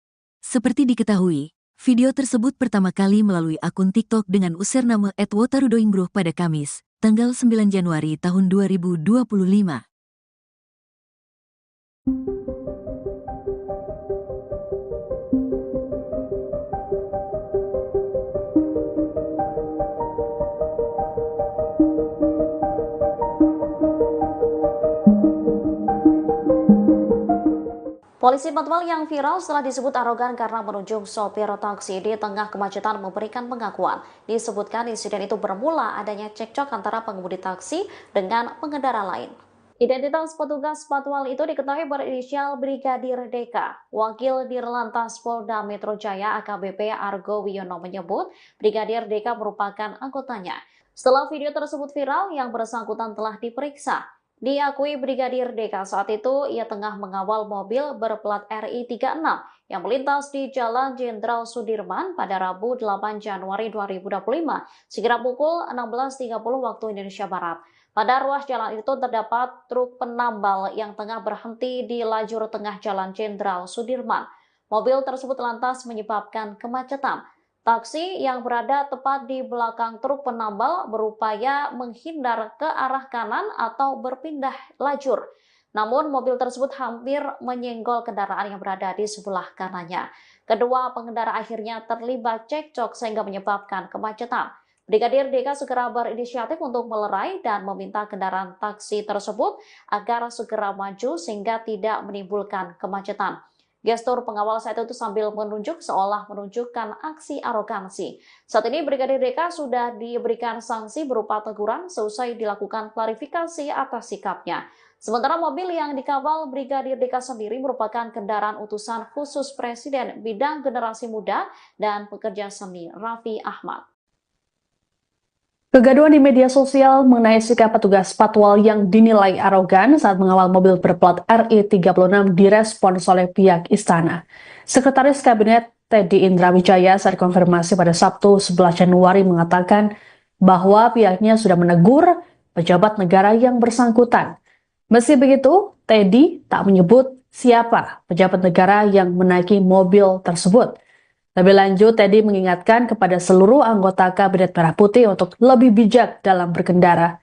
Seperti diketahui, video tersebut pertama kali melalui akun TikTok dengan username @wotarudoinggroh pada Kamis, tanggal 9 Januari tahun 2025. Polisi patwal yang viral setelah disebut arogan karena menunjuk sopir taksi di tengah kemacetan memberikan pengakuan. Disebutkan insiden itu bermula adanya cekcok antara pengemudi taksi dengan pengendara lain. Identitas petugas patwal itu diketahui berinisial Brigadir Deka. Wakil Dirlantas Polda Metro Jaya AKBP Argo Wiono menyebut Brigadir Deka merupakan anggotanya. Setelah video tersebut viral, yang bersangkutan telah diperiksa. Diakui Brigadir DK saat itu ia tengah mengawal mobil berplat RI 36 yang melintas di Jalan Jenderal Sudirman pada Rabu 8 Januari 2025 sekira pukul 16.30 waktu Indonesia Barat. Pada ruas jalan itu terdapat truk penambal yang tengah berhenti di lajur tengah Jalan Jenderal Sudirman. Mobil tersebut lantas menyebabkan kemacetan. Taksi yang berada tepat di belakang truk penambal berupaya menghindar ke arah kanan atau berpindah lajur. Namun mobil tersebut hampir menyenggol kendaraan yang berada di sebelah kanannya. Kedua pengendara akhirnya terlibat cekcok sehingga menyebabkan kemacetan. Brigadir DK segera berinisiatif untuk melerai dan meminta kendaraan taksi tersebut agar segera maju sehingga tidak menimbulkan kemacetan. Gestur pengawal saat itu sambil menunjuk seolah menunjukkan aksi arogansi. Saat ini Brigadir DK sudah diberikan sanksi berupa teguran seusai dilakukan klarifikasi atas sikapnya. Sementara mobil yang dikawal Brigadir DK sendiri merupakan kendaraan utusan khusus Presiden bidang generasi muda dan pekerja seni Raffi Ahmad. Kegaduhan di media sosial mengenai sikap petugas patwal yang dinilai arogan saat mengawal mobil berplat RI 36 direspons oleh pihak istana. Sekretaris Kabinet Teddy Indra Wijaya saat konfirmasi pada Sabtu 11 Januari mengatakan bahwa pihaknya sudah menegur pejabat negara yang bersangkutan. Meski begitu, Teddy tak menyebut siapa pejabat negara yang menaiki mobil tersebut. Lebih lanjut, Teddy mengingatkan kepada seluruh anggota Kabinet Merah Putih untuk lebih bijak dalam berkendara.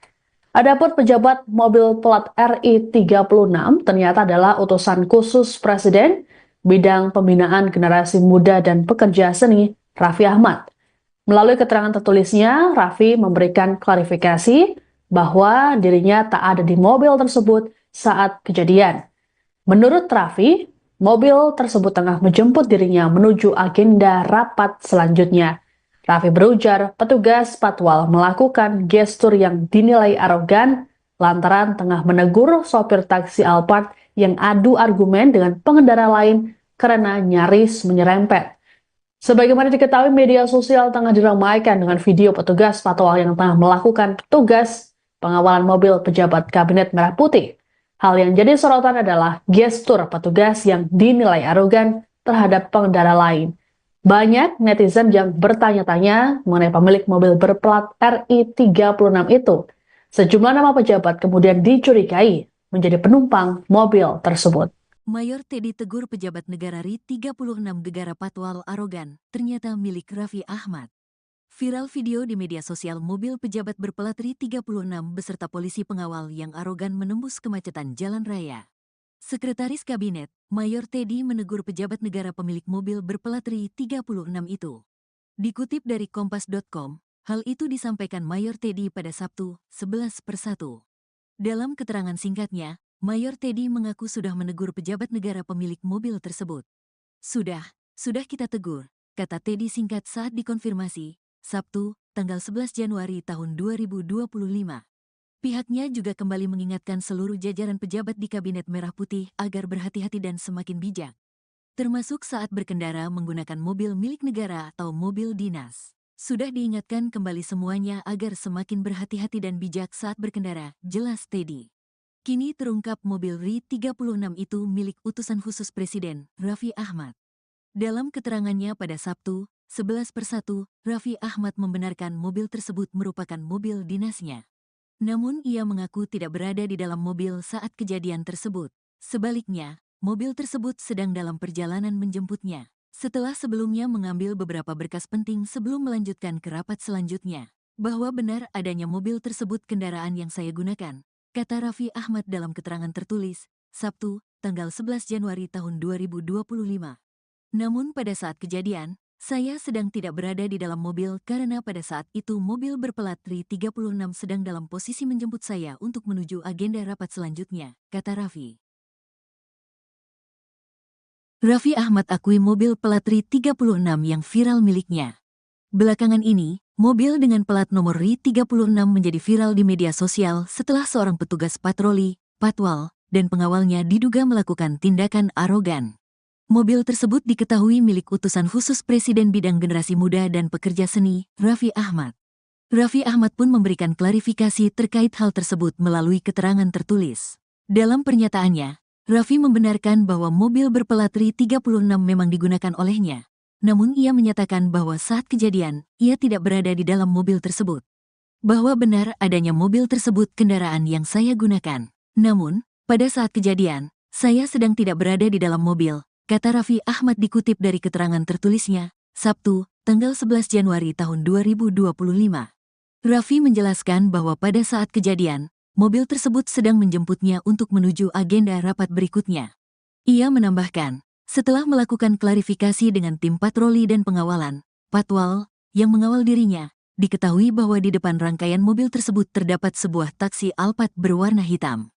Adapun pejabat mobil plat RI 36 ternyata adalah utusan khusus Presiden bidang pembinaan generasi muda dan pekerja seni Raffi Ahmad. Melalui keterangan tertulisnya, Raffi memberikan klarifikasi bahwa dirinya tak ada di mobil tersebut saat kejadian. Menurut Raffi, mobil tersebut tengah menjemput dirinya menuju agenda rapat selanjutnya. Raffi berujar petugas patwal melakukan gestur yang dinilai arogan lantaran tengah menegur sopir taksi Alphard yang adu argumen dengan pengendara lain karena nyaris menyerempet. Sebagaimana diketahui, media sosial tengah diramaikan dengan video petugas patwal yang tengah melakukan tugas pengawalan mobil pejabat Kabinet Merah Putih. Hal yang jadi sorotan adalah gestur petugas yang dinilai arogan terhadap pengendara lain. Banyak netizen yang bertanya-tanya mengenai pemilik mobil berplat RI 36 itu. Sejumlah nama pejabat kemudian dicurigai menjadi penumpang mobil tersebut. Mayor Teddy tegur pejabat negara RI 36 gegara patwal arogan, ternyata milik Raffi Ahmad. Viral video di media sosial mobil pejabat berplat RI 36 beserta polisi pengawal yang arogan menembus kemacetan jalan raya. Sekretaris Kabinet, Mayor Teddy menegur pejabat negara pemilik mobil berplat RI 36 itu. Dikutip dari Kompas.com, hal itu disampaikan Mayor Teddy pada Sabtu, 11/1. Dalam keterangan singkatnya, Mayor Teddy mengaku sudah menegur pejabat negara pemilik mobil tersebut. Sudah kita tegur, kata Teddy singkat saat dikonfirmasi, Sabtu, tanggal 11 Januari tahun 2025. Pihaknya juga kembali mengingatkan seluruh jajaran pejabat di Kabinet Merah Putih agar berhati-hati dan semakin bijak, termasuk saat berkendara menggunakan mobil milik negara atau mobil dinas. Sudah diingatkan kembali semuanya agar semakin berhati-hati dan bijak saat berkendara, jelas Teddy. Kini terungkap mobil RI 36 itu milik utusan khusus Presiden, Raffi Ahmad. Dalam keterangannya pada Sabtu, 11/1, Raffi Ahmad membenarkan mobil tersebut merupakan mobil dinasnya. Namun ia mengaku tidak berada di dalam mobil saat kejadian tersebut. Sebaliknya, mobil tersebut sedang dalam perjalanan menjemputnya, setelah sebelumnya mengambil beberapa berkas penting sebelum melanjutkan ke rapat selanjutnya. Bahwa benar adanya mobil tersebut kendaraan yang saya gunakan, kata Raffi Ahmad dalam keterangan tertulis, Sabtu, tanggal 11 Januari tahun 2025. Namun pada saat kejadian, saya sedang tidak berada di dalam mobil karena pada saat itu mobil berplat RI 36 sedang dalam posisi menjemput saya untuk menuju agenda rapat selanjutnya, kata Raffi. Raffi Ahmad akui mobil plat RI 36 yang viral miliknya. Belakangan ini, mobil dengan plat nomor RI 36 menjadi viral di media sosial setelah seorang petugas patroli, patwal, dan pengawalnya diduga melakukan tindakan arogan. Mobil tersebut diketahui milik utusan khusus Presiden bidang generasi muda dan pekerja seni, Raffi Ahmad. Raffi Ahmad pun memberikan klarifikasi terkait hal tersebut melalui keterangan tertulis. Dalam pernyataannya, Raffi membenarkan bahwa mobil berplat RI 36 memang digunakan olehnya. Namun ia menyatakan bahwa saat kejadian, ia tidak berada di dalam mobil tersebut. Bahwa benar adanya mobil tersebut kendaraan yang saya gunakan. Namun, pada saat kejadian, saya sedang tidak berada di dalam mobil, kata Raffi Ahmad dikutip dari keterangan tertulisnya, Sabtu, tanggal 11 Januari tahun 2025. Raffi menjelaskan bahwa pada saat kejadian, mobil tersebut sedang menjemputnya untuk menuju agenda rapat berikutnya. Ia menambahkan, setelah melakukan klarifikasi dengan tim patroli dan pengawalan, Patwal, yang mengawal dirinya, diketahui bahwa di depan rangkaian mobil tersebut terdapat sebuah taksi Alphard berwarna hitam.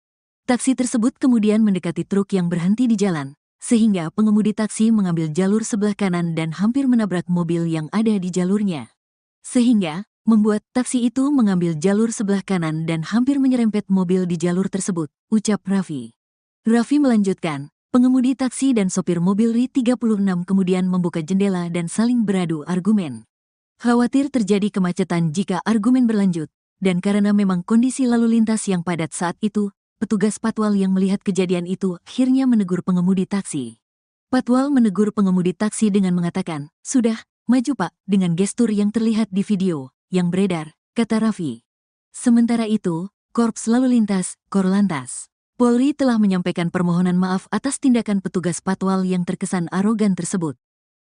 Taksi tersebut kemudian mendekati truk yang berhenti di jalan, sehingga pengemudi taksi mengambil jalur sebelah kanan dan hampir menabrak mobil yang ada di jalurnya. Sehingga, membuat taksi itu mengambil jalur sebelah kanan dan hampir menyerempet mobil di jalur tersebut, ucap Raffi. Raffi melanjutkan, pengemudi taksi dan sopir mobil RI 36 kemudian membuka jendela dan saling beradu argumen. Khawatir terjadi kemacetan jika argumen berlanjut, dan karena memang kondisi lalu lintas yang padat saat itu, petugas Patwal yang melihat kejadian itu akhirnya menegur pengemudi taksi. Patwal menegur pengemudi taksi dengan mengatakan, "Sudah, maju Pak," dengan gestur yang terlihat di video yang beredar, kata Raffi. Sementara itu, Korps Lalu Lintas, Korlantas, Polri telah menyampaikan permohonan maaf atas tindakan petugas Patwal yang terkesan arogan tersebut.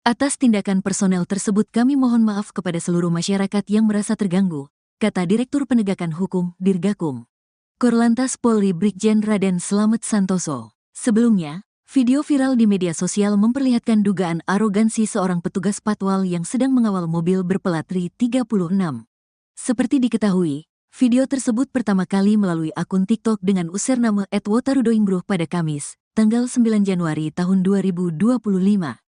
Atas tindakan personel tersebut kami mohon maaf kepada seluruh masyarakat yang merasa terganggu, kata Direktur Penegakan Hukum, Dirgakum. Korlantas Polri Brigjen Raden Slamet Santoso. Sebelumnya, video viral di media sosial memperlihatkan dugaan arogansi seorang petugas Patwal yang sedang mengawal mobil berplat RI 36. Seperti diketahui, video tersebut pertama kali melalui akun TikTok dengan username @wotarudoingbruh pada Kamis, tanggal 9 Januari tahun 2025.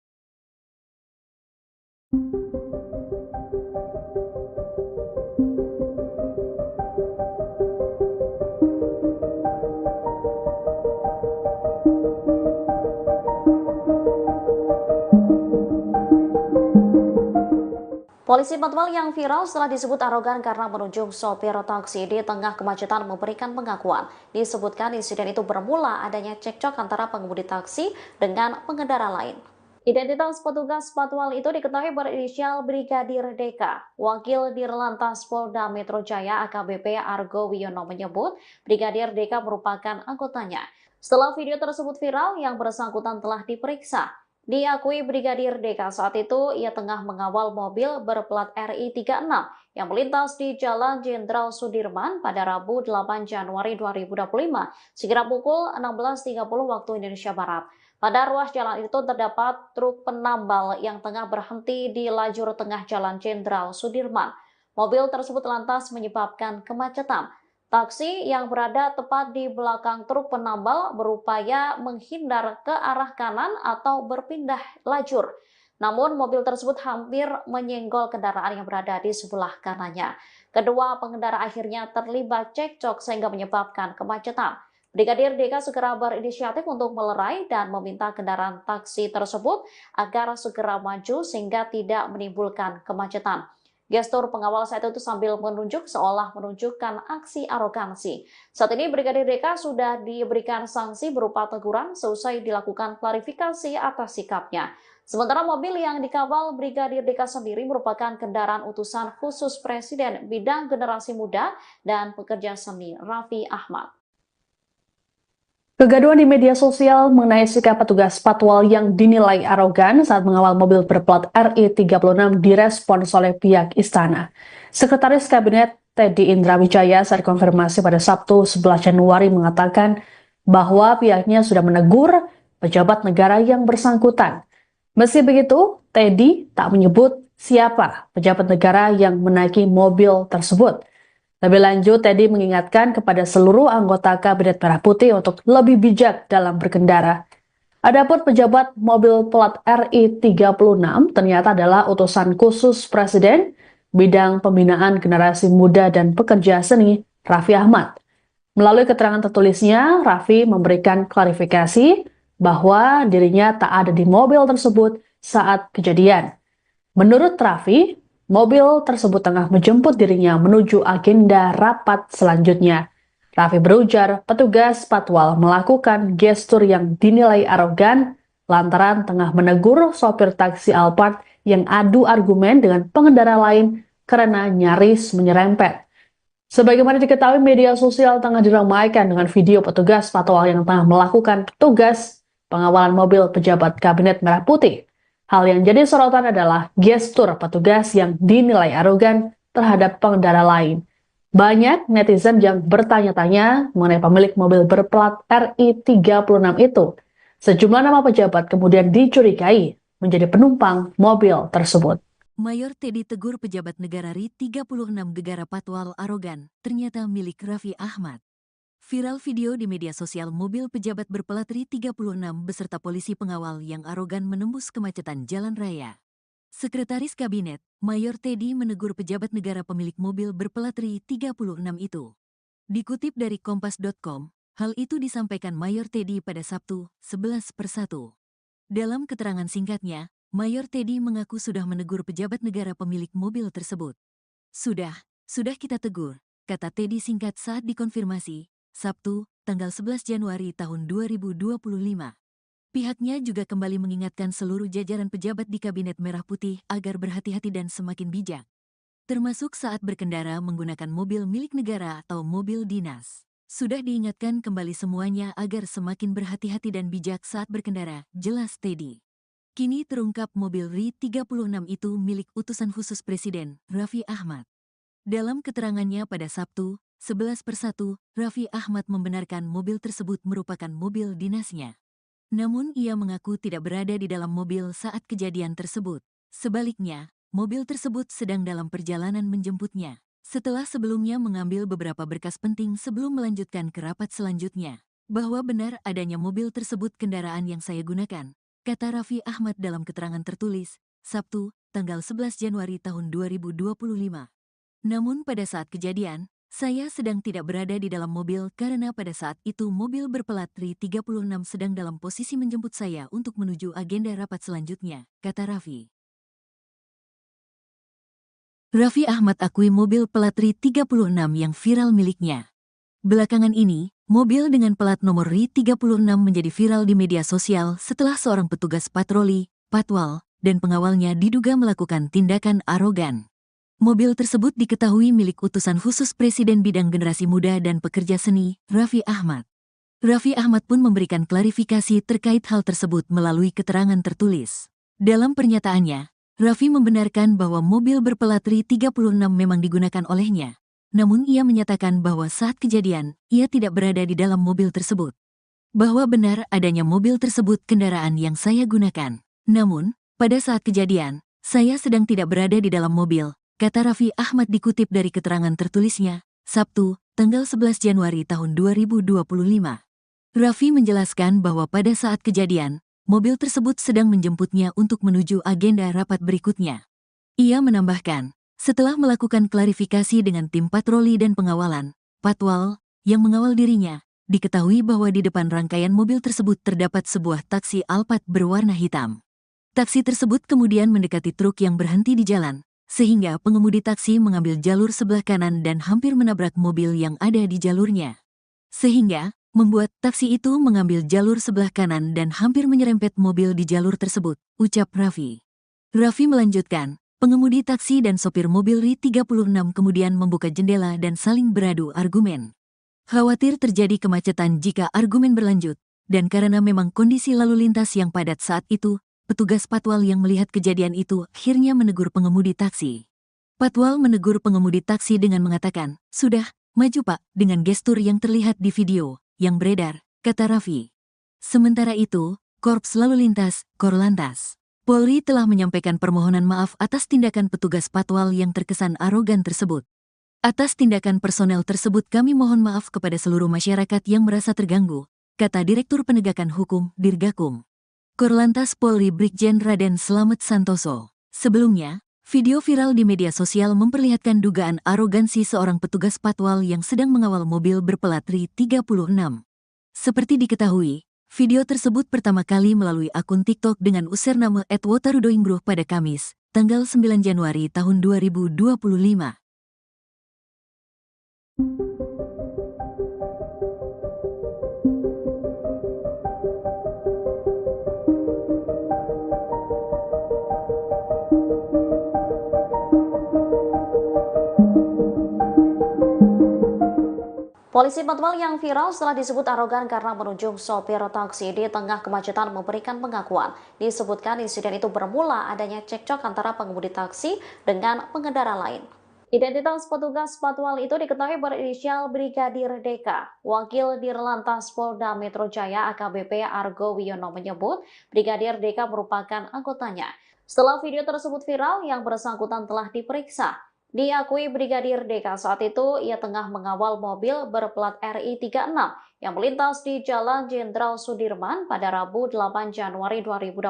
Polisi Patwal yang viral setelah disebut arogan karena menunjuk sopir taksi di tengah kemacetan memberikan pengakuan. Disebutkan insiden itu bermula adanya cekcok antara pengemudi taksi dengan pengendara lain. Identitas petugas Patwal itu diketahui berinisial Brigadir DK. Wakil Dirlantas Polda Metro Jaya AKBP Argo Wiono menyebut Brigadir DK merupakan anggotanya. Setelah video tersebut viral, yang bersangkutan telah diperiksa. Diakui Brigadir DK saat itu ia tengah mengawal mobil berplat RI 36 yang melintas di Jalan Jenderal Sudirman pada Rabu 8 Januari 2025 sekira pukul 16.30 waktu Indonesia Barat. Pada ruas jalan itu terdapat truk penambal yang tengah berhenti di lajur tengah Jalan Jenderal Sudirman. Mobil tersebut lantas menyebabkan kemacetan. Taksi yang berada tepat di belakang truk penambal berupaya menghindar ke arah kanan atau berpindah lajur. Namun mobil tersebut hampir menyenggol kendaraan yang berada di sebelah kanannya. Kedua pengendara akhirnya terlibat cekcok sehingga menyebabkan kemacetan. Brigadir DK segera berinisiatif untuk melerai dan meminta kendaraan taksi tersebut agar segera maju sehingga tidak menimbulkan kemacetan. Gestur pengawal saat itu sambil menunjuk seolah menunjukkan aksi arogansi. Saat ini Brigadir DK sudah diberikan sanksi berupa teguran seusai dilakukan klarifikasi atas sikapnya. Sementara mobil yang dikawal Brigadir DK sendiri merupakan kendaraan utusan khusus Presiden bidang generasi muda dan pekerja seni Raffi Ahmad. Kegaduhan di media sosial mengenai sikap petugas Patwal yang dinilai arogan saat mengawal mobil berplat RI 36 direspons oleh pihak istana. Sekretaris Kabinet Teddy Indrawijaya saat konfirmasi pada Sabtu 11 Januari mengatakan bahwa pihaknya sudah menegur pejabat negara yang bersangkutan. Meski begitu, Teddy tak menyebut siapa pejabat negara yang menaiki mobil tersebut. Lebih lanjut, Teddy mengingatkan kepada seluruh anggota Kabinet Merah Putih untuk lebih bijak dalam berkendara. Adapun pejabat mobil plat RI 36 ternyata adalah utusan khusus Presiden bidang pembinaan generasi muda dan pekerja seni Raffi Ahmad. Melalui keterangan tertulisnya, Raffi memberikan klarifikasi bahwa dirinya tak ada di mobil tersebut saat kejadian. Menurut Raffi, mobil tersebut tengah menjemput dirinya menuju agenda rapat selanjutnya. Raffi berujar, petugas patwal melakukan gestur yang dinilai arogan lantaran tengah menegur sopir taksi Alphard yang adu argumen dengan pengendara lain karena nyaris menyerempet. Sebagaimana diketahui, media sosial tengah diramaikan dengan video petugas patwal yang tengah melakukan tugas pengawalan mobil pejabat Kabinet Merah Putih. Hal yang jadi sorotan adalah gestur petugas yang dinilai arogan terhadap pengendara lain. Banyak netizen yang bertanya-tanya mengenai pemilik mobil berplat RI36 itu. Sejumlah nama pejabat kemudian dicurigai menjadi penumpang mobil tersebut. Mayor Teddy tegur pejabat negara RI 36 gegara patwal arogan, ternyata milik Raffi Ahmad. Viral video di media sosial mobil pejabat berplat RI 36 beserta polisi pengawal yang arogan menembus kemacetan jalan raya. Sekretaris Kabinet, Mayor Teddy menegur pejabat negara pemilik mobil berplat RI 36 itu. Dikutip dari kompas.com, hal itu disampaikan Mayor Teddy pada Sabtu, 11/1. Dalam keterangan singkatnya, Mayor Teddy mengaku sudah menegur pejabat negara pemilik mobil tersebut. Sudah kita tegur, kata Teddy singkat saat dikonfirmasi, Sabtu, tanggal 11 Januari tahun 2025. Pihaknya juga kembali mengingatkan seluruh jajaran pejabat di Kabinet Merah Putih agar berhati-hati dan semakin bijak, termasuk saat berkendara menggunakan mobil milik negara atau mobil dinas. Sudah diingatkan kembali semuanya agar semakin berhati-hati dan bijak saat berkendara, jelas Teddy. Kini terungkap mobil RI 36 itu milik utusan khusus Presiden, Raffi Ahmad. Dalam keterangannya pada Sabtu, 11/1, Raffi Ahmad membenarkan mobil tersebut merupakan mobil dinasnya. Namun ia mengaku tidak berada di dalam mobil saat kejadian tersebut. Sebaliknya, mobil tersebut sedang dalam perjalanan menjemputnya. Setelah sebelumnya mengambil beberapa berkas penting sebelum melanjutkan ke rapat selanjutnya. Bahwa benar adanya mobil tersebut kendaraan yang saya gunakan, kata Raffi Ahmad dalam keterangan tertulis, Sabtu, tanggal 11 Januari tahun 2025. Namun pada saat kejadian, saya sedang tidak berada di dalam mobil karena pada saat itu mobil berplat RI 36 sedang dalam posisi menjemput saya untuk menuju agenda rapat selanjutnya, kata Raffi. Raffi Ahmad akui mobil plat RI 36 yang viral miliknya. Belakangan ini, mobil dengan plat nomor RI 36 menjadi viral di media sosial setelah seorang petugas patroli, patwal, dan pengawalnya diduga melakukan tindakan arogan. Mobil tersebut diketahui milik utusan khusus Presiden bidang generasi muda dan pekerja seni, Raffi Ahmad. Raffi Ahmad pun memberikan klarifikasi terkait hal tersebut melalui keterangan tertulis. Dalam pernyataannya, Raffi membenarkan bahwa mobil berplat RI 36 memang digunakan olehnya. Namun ia menyatakan bahwa saat kejadian, ia tidak berada di dalam mobil tersebut. Bahwa benar adanya mobil tersebut kendaraan yang saya gunakan. Namun, pada saat kejadian, saya sedang tidak berada di dalam mobil, kata Raffi Ahmad dikutip dari keterangan tertulisnya, Sabtu, tanggal 11 Januari tahun 2025. Raffi menjelaskan bahwa pada saat kejadian, mobil tersebut sedang menjemputnya untuk menuju agenda rapat berikutnya. Ia menambahkan, setelah melakukan klarifikasi dengan tim patroli dan pengawalan, patwal, yang mengawal dirinya, diketahui bahwa di depan rangkaian mobil tersebut terdapat sebuah taksi Alphard berwarna hitam. Taksi tersebut kemudian mendekati truk yang berhenti di jalan, sehingga pengemudi taksi mengambil jalur sebelah kanan dan hampir menabrak mobil yang ada di jalurnya. Sehingga, membuat taksi itu mengambil jalur sebelah kanan dan hampir menyerempet mobil di jalur tersebut, ucap Raffi. Raffi melanjutkan, pengemudi taksi dan sopir mobil RI 36 kemudian membuka jendela dan saling beradu argumen. Khawatir terjadi kemacetan jika argumen berlanjut, dan karena memang kondisi lalu lintas yang padat saat itu, petugas patwal yang melihat kejadian itu akhirnya menegur pengemudi taksi. Patwal menegur pengemudi taksi dengan mengatakan, sudah, maju Pak, dengan gestur yang terlihat di video yang beredar, kata Raffi. Sementara itu, Korps Lalu Lintas, Korlantas, Polri telah menyampaikan permohonan maaf atas tindakan petugas patwal yang terkesan arogan tersebut. Atas tindakan personel tersebut kami mohon maaf kepada seluruh masyarakat yang merasa terganggu, kata Direktur Penegakan Hukum, Dirgakum. Korlantas Polri Brigjen Raden Slamet Santoso. Sebelumnya, video viral di media sosial memperlihatkan dugaan arogansi seorang petugas patwal yang sedang mengawal mobil berplat RI 36. Seperti diketahui, video tersebut pertama kali melalui akun TikTok dengan username @wotarudoingbruh pada Kamis, tanggal 9 Januari tahun 2025. Polisi Patwal yang viral setelah disebut arogan karena menunjuk sopir taksi di tengah kemacetan memberikan pengakuan. Disebutkan insiden itu bermula adanya cekcok antara pengemudi taksi dengan pengendara lain. Identitas petugas Patwal itu diketahui berinisial Brigadir Deka. Wakil Dirlantas Polda Metro Jaya AKBP Argo Wiono menyebut Brigadir Deka merupakan anggotanya. Setelah video tersebut viral, yang bersangkutan telah diperiksa. Diakui Brigadir Deka saat itu ia tengah mengawal mobil berplat RI 36 yang melintas di Jalan Jenderal Sudirman pada Rabu 8 Januari 2025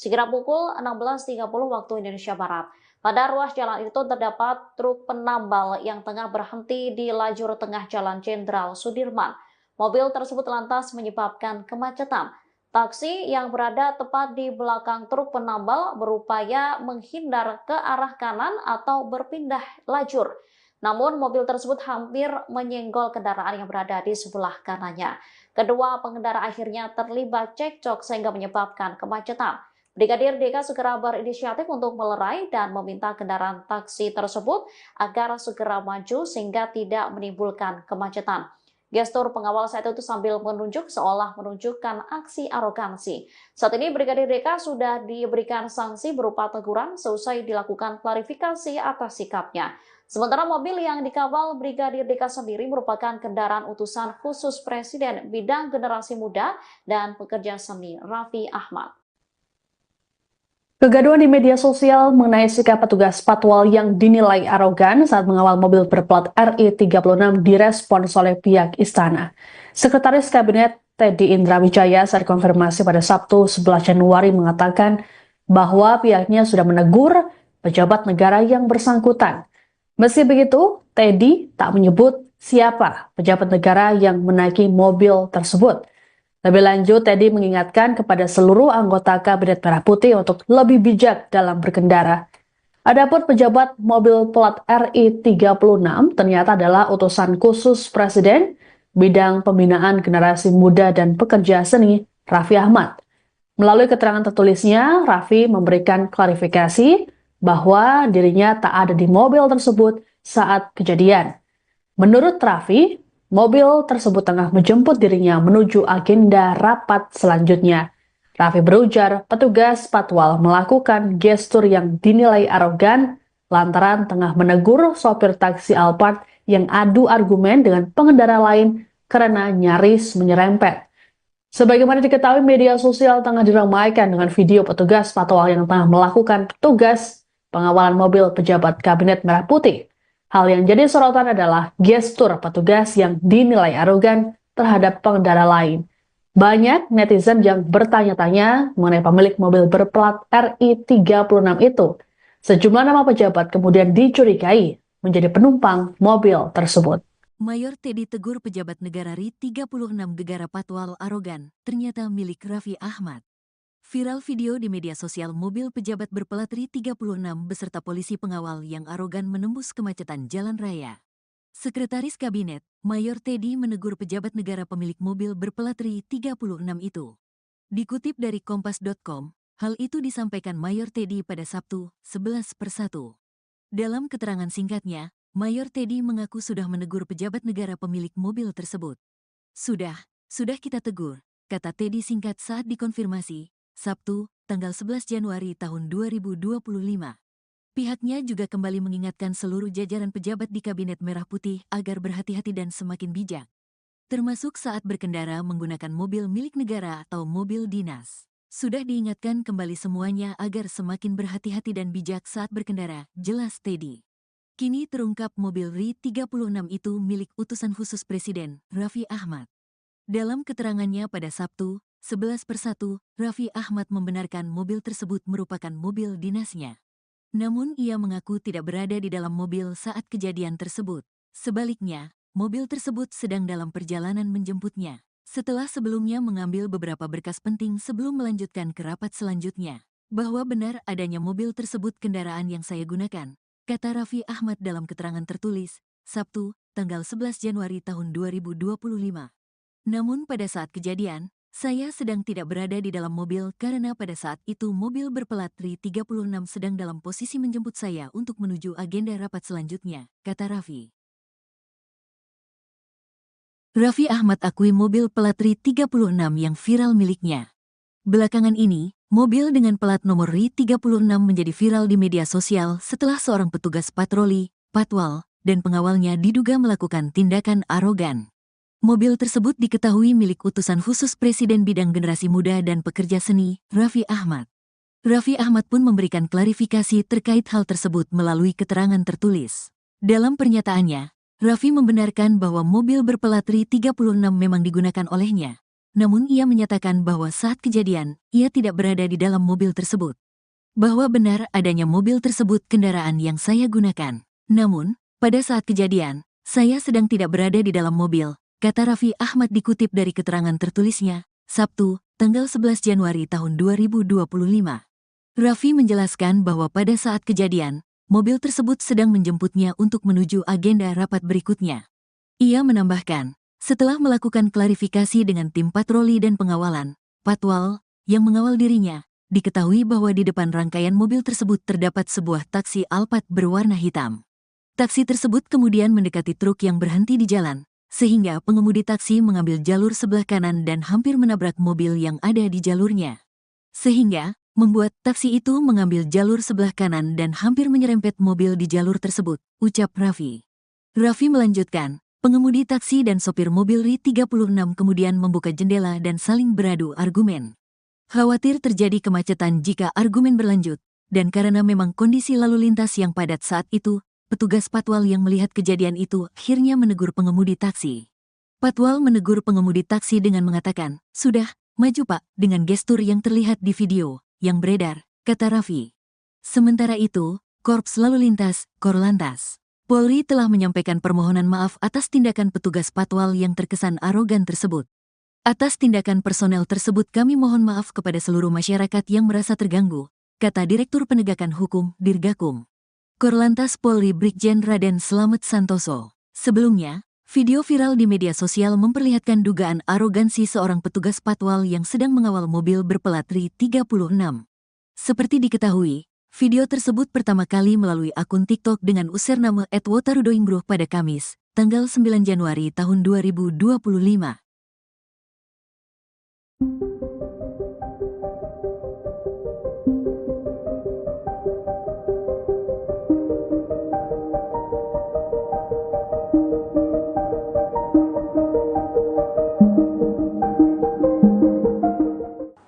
sekira pukul 16.30 waktu Indonesia Barat. Pada ruas jalan itu terdapat truk penambal yang tengah berhenti di lajur tengah Jalan Jenderal Sudirman. Mobil tersebut lantas menyebabkan kemacetan. Taksi yang berada tepat di belakang truk penambal berupaya menghindar ke arah kanan atau berpindah lajur. Namun mobil tersebut hampir menyenggol kendaraan yang berada di sebelah kanannya. Kedua pengendara akhirnya terlibat cekcok sehingga menyebabkan kemacetan. Brigadir Deka segera berinisiatif untuk melerai dan meminta kendaraan taksi tersebut agar segera maju sehingga tidak menimbulkan kemacetan. Gestur pengawal saat itu sambil menunjuk seolah menunjukkan aksi arogansi. Saat ini Brigadir Deka sudah diberikan sanksi berupa teguran seusai dilakukan klarifikasi atas sikapnya. Sementara mobil yang dikawal Brigadir Deka sendiri merupakan kendaraan utusan khusus Presiden bidang generasi muda dan pekerja seni Raffi Ahmad. Kegaduhan di media sosial mengenai sikap petugas Patwal yang dinilai arogan saat mengawal mobil berplat RI 36 direspons oleh pihak istana. Sekretaris Kabinet Teddy Indra Wijaya saat konfirmasi pada Sabtu 11 Januari mengatakan bahwa pihaknya sudah menegur pejabat negara yang bersangkutan. Meski begitu, Teddy tak menyebut siapa pejabat negara yang menaiki mobil tersebut. Lebih lanjut, Teddy mengingatkan kepada seluruh anggota Kabinet Merah Putih untuk lebih bijak dalam berkendara. Adapun pejabat mobil plat RI 36 ternyata adalah utusan khusus Presiden bidang pembinaan generasi muda dan pekerja seni Raffi Ahmad. Melalui keterangan tertulisnya, Raffi memberikan klarifikasi bahwa dirinya tak ada di mobil tersebut saat kejadian. Menurut Raffi, mobil tersebut tengah menjemput dirinya menuju agenda rapat selanjutnya. Raffi berujar petugas Patwal melakukan gestur yang dinilai arogan lantaran tengah menegur sopir taksi Alphard yang adu argumen dengan pengendara lain karena nyaris menyerempet. Sebagaimana diketahui, media sosial tengah diramaikan dengan video petugas Patwal yang tengah melakukan tugas pengawalan mobil pejabat Kabinet Merah Putih. Hal yang jadi sorotan adalah gestur petugas yang dinilai arogan terhadap pengendara lain. Banyak netizen yang bertanya-tanya mengenai pemilik mobil berplat RI 36 itu. Sejumlah nama pejabat kemudian dicurigai menjadi penumpang mobil tersebut. Mayor Teddy tegur pejabat negara RI 36 gegara Patwal arogan, ternyata milik Raffi Ahmad. Viral video di media sosial mobil pejabat berplat RI 36 beserta polisi pengawal yang arogan menembus kemacetan jalan raya. Sekretaris Kabinet, Mayor Teddy menegur pejabat negara pemilik mobil berplat RI 36 itu. Dikutip dari Kompas.com, hal itu disampaikan Mayor Teddy pada Sabtu, 11/1. Dalam keterangan singkatnya, Mayor Teddy mengaku sudah menegur pejabat negara pemilik mobil tersebut. Sudah kita tegur, kata Teddy singkat saat dikonfirmasi, Sabtu, tanggal 11 Januari tahun 2025. Pihaknya juga kembali mengingatkan seluruh jajaran pejabat di Kabinet Merah Putih agar berhati-hati dan semakin bijak, termasuk saat berkendara menggunakan mobil milik negara atau mobil dinas. Sudah diingatkan kembali semuanya agar semakin berhati-hati dan bijak saat berkendara, jelas Teddy. Kini terungkap mobil RI 36 itu milik utusan khusus Presiden, Raffi Ahmad. Dalam keterangannya pada Sabtu, 11/1, Raffi Ahmad membenarkan mobil tersebut merupakan mobil dinasnya. Namun ia mengaku tidak berada di dalam mobil saat kejadian tersebut. Sebaliknya, mobil tersebut sedang dalam perjalanan menjemputnya. Setelah sebelumnya mengambil beberapa berkas penting sebelum melanjutkan ke rapat selanjutnya. Bahwa benar adanya mobil tersebut kendaraan yang saya gunakan, kata Raffi Ahmad dalam keterangan tertulis, Sabtu, tanggal 11 Januari tahun 2025. Namun pada saat kejadian, saya sedang tidak berada di dalam mobil karena pada saat itu mobil berplat RI 36 sedang dalam posisi menjemput saya untuk menuju agenda rapat selanjutnya, kata Raffi. Raffi Ahmad akui mobil plat RI 36 yang viral miliknya. Belakangan ini, mobil dengan plat nomor RI 36 menjadi viral di media sosial setelah seorang petugas patroli, patwal, dan pengawalnya diduga melakukan tindakan arogan. Mobil tersebut diketahui milik utusan khusus Presiden Bidang Generasi Muda dan Pekerja Seni, Raffi Ahmad. Raffi Ahmad pun memberikan klarifikasi terkait hal tersebut melalui keterangan tertulis. Dalam pernyataannya, Raffi membenarkan bahwa mobil berplat RI 36 memang digunakan olehnya. Namun ia menyatakan bahwa saat kejadian, ia tidak berada di dalam mobil tersebut. Bahwa benar adanya mobil tersebut kendaraan yang saya gunakan. Namun, pada saat kejadian, saya sedang tidak berada di dalam mobil, kata Raffi Ahmad dikutip dari keterangan tertulisnya, Sabtu, tanggal 11 Januari tahun 2025. Raffi menjelaskan bahwa pada saat kejadian, mobil tersebut sedang menjemputnya untuk menuju agenda rapat berikutnya. Ia menambahkan, setelah melakukan klarifikasi dengan tim patroli dan pengawalan, patwal, yang mengawal dirinya, diketahui bahwa di depan rangkaian mobil tersebut terdapat sebuah taksi Alphard berwarna hitam. Taksi tersebut kemudian mendekati truk yang berhenti di jalan, sehingga pengemudi taksi mengambil jalur sebelah kanan dan hampir menabrak mobil yang ada di jalurnya. Sehingga, membuat taksi itu mengambil jalur sebelah kanan dan hampir menyerempet mobil di jalur tersebut, ucap Raffi. Raffi melanjutkan, pengemudi taksi dan sopir mobil RI 36 kemudian membuka jendela dan saling beradu argumen. Khawatir terjadi kemacetan jika argumen berlanjut, dan karena memang kondisi lalu lintas yang padat saat itu, petugas patwal yang melihat kejadian itu akhirnya menegur pengemudi taksi. Patwal menegur pengemudi taksi dengan mengatakan, "Sudah, maju Pak," dengan gestur yang terlihat di video yang beredar, kata Raffi. Sementara itu, Korps Lalu Lintas, Korlantas, Polri telah menyampaikan permohonan maaf atas tindakan petugas patwal yang terkesan arogan tersebut. Atas tindakan personel tersebut kami mohon maaf kepada seluruh masyarakat yang merasa terganggu, kata Direktur Penegakan Hukum, Dirgakum. Korlantas Polri Brigjen Raden Slamet Santoso. Sebelumnya, video viral di media sosial memperlihatkan dugaan arogansi seorang petugas patwal yang sedang mengawal mobil berplat RI 36. Seperti diketahui, video tersebut pertama kali melalui akun TikTok dengan username @wotarudoingbruh pada Kamis, tanggal 9 Januari tahun 2025.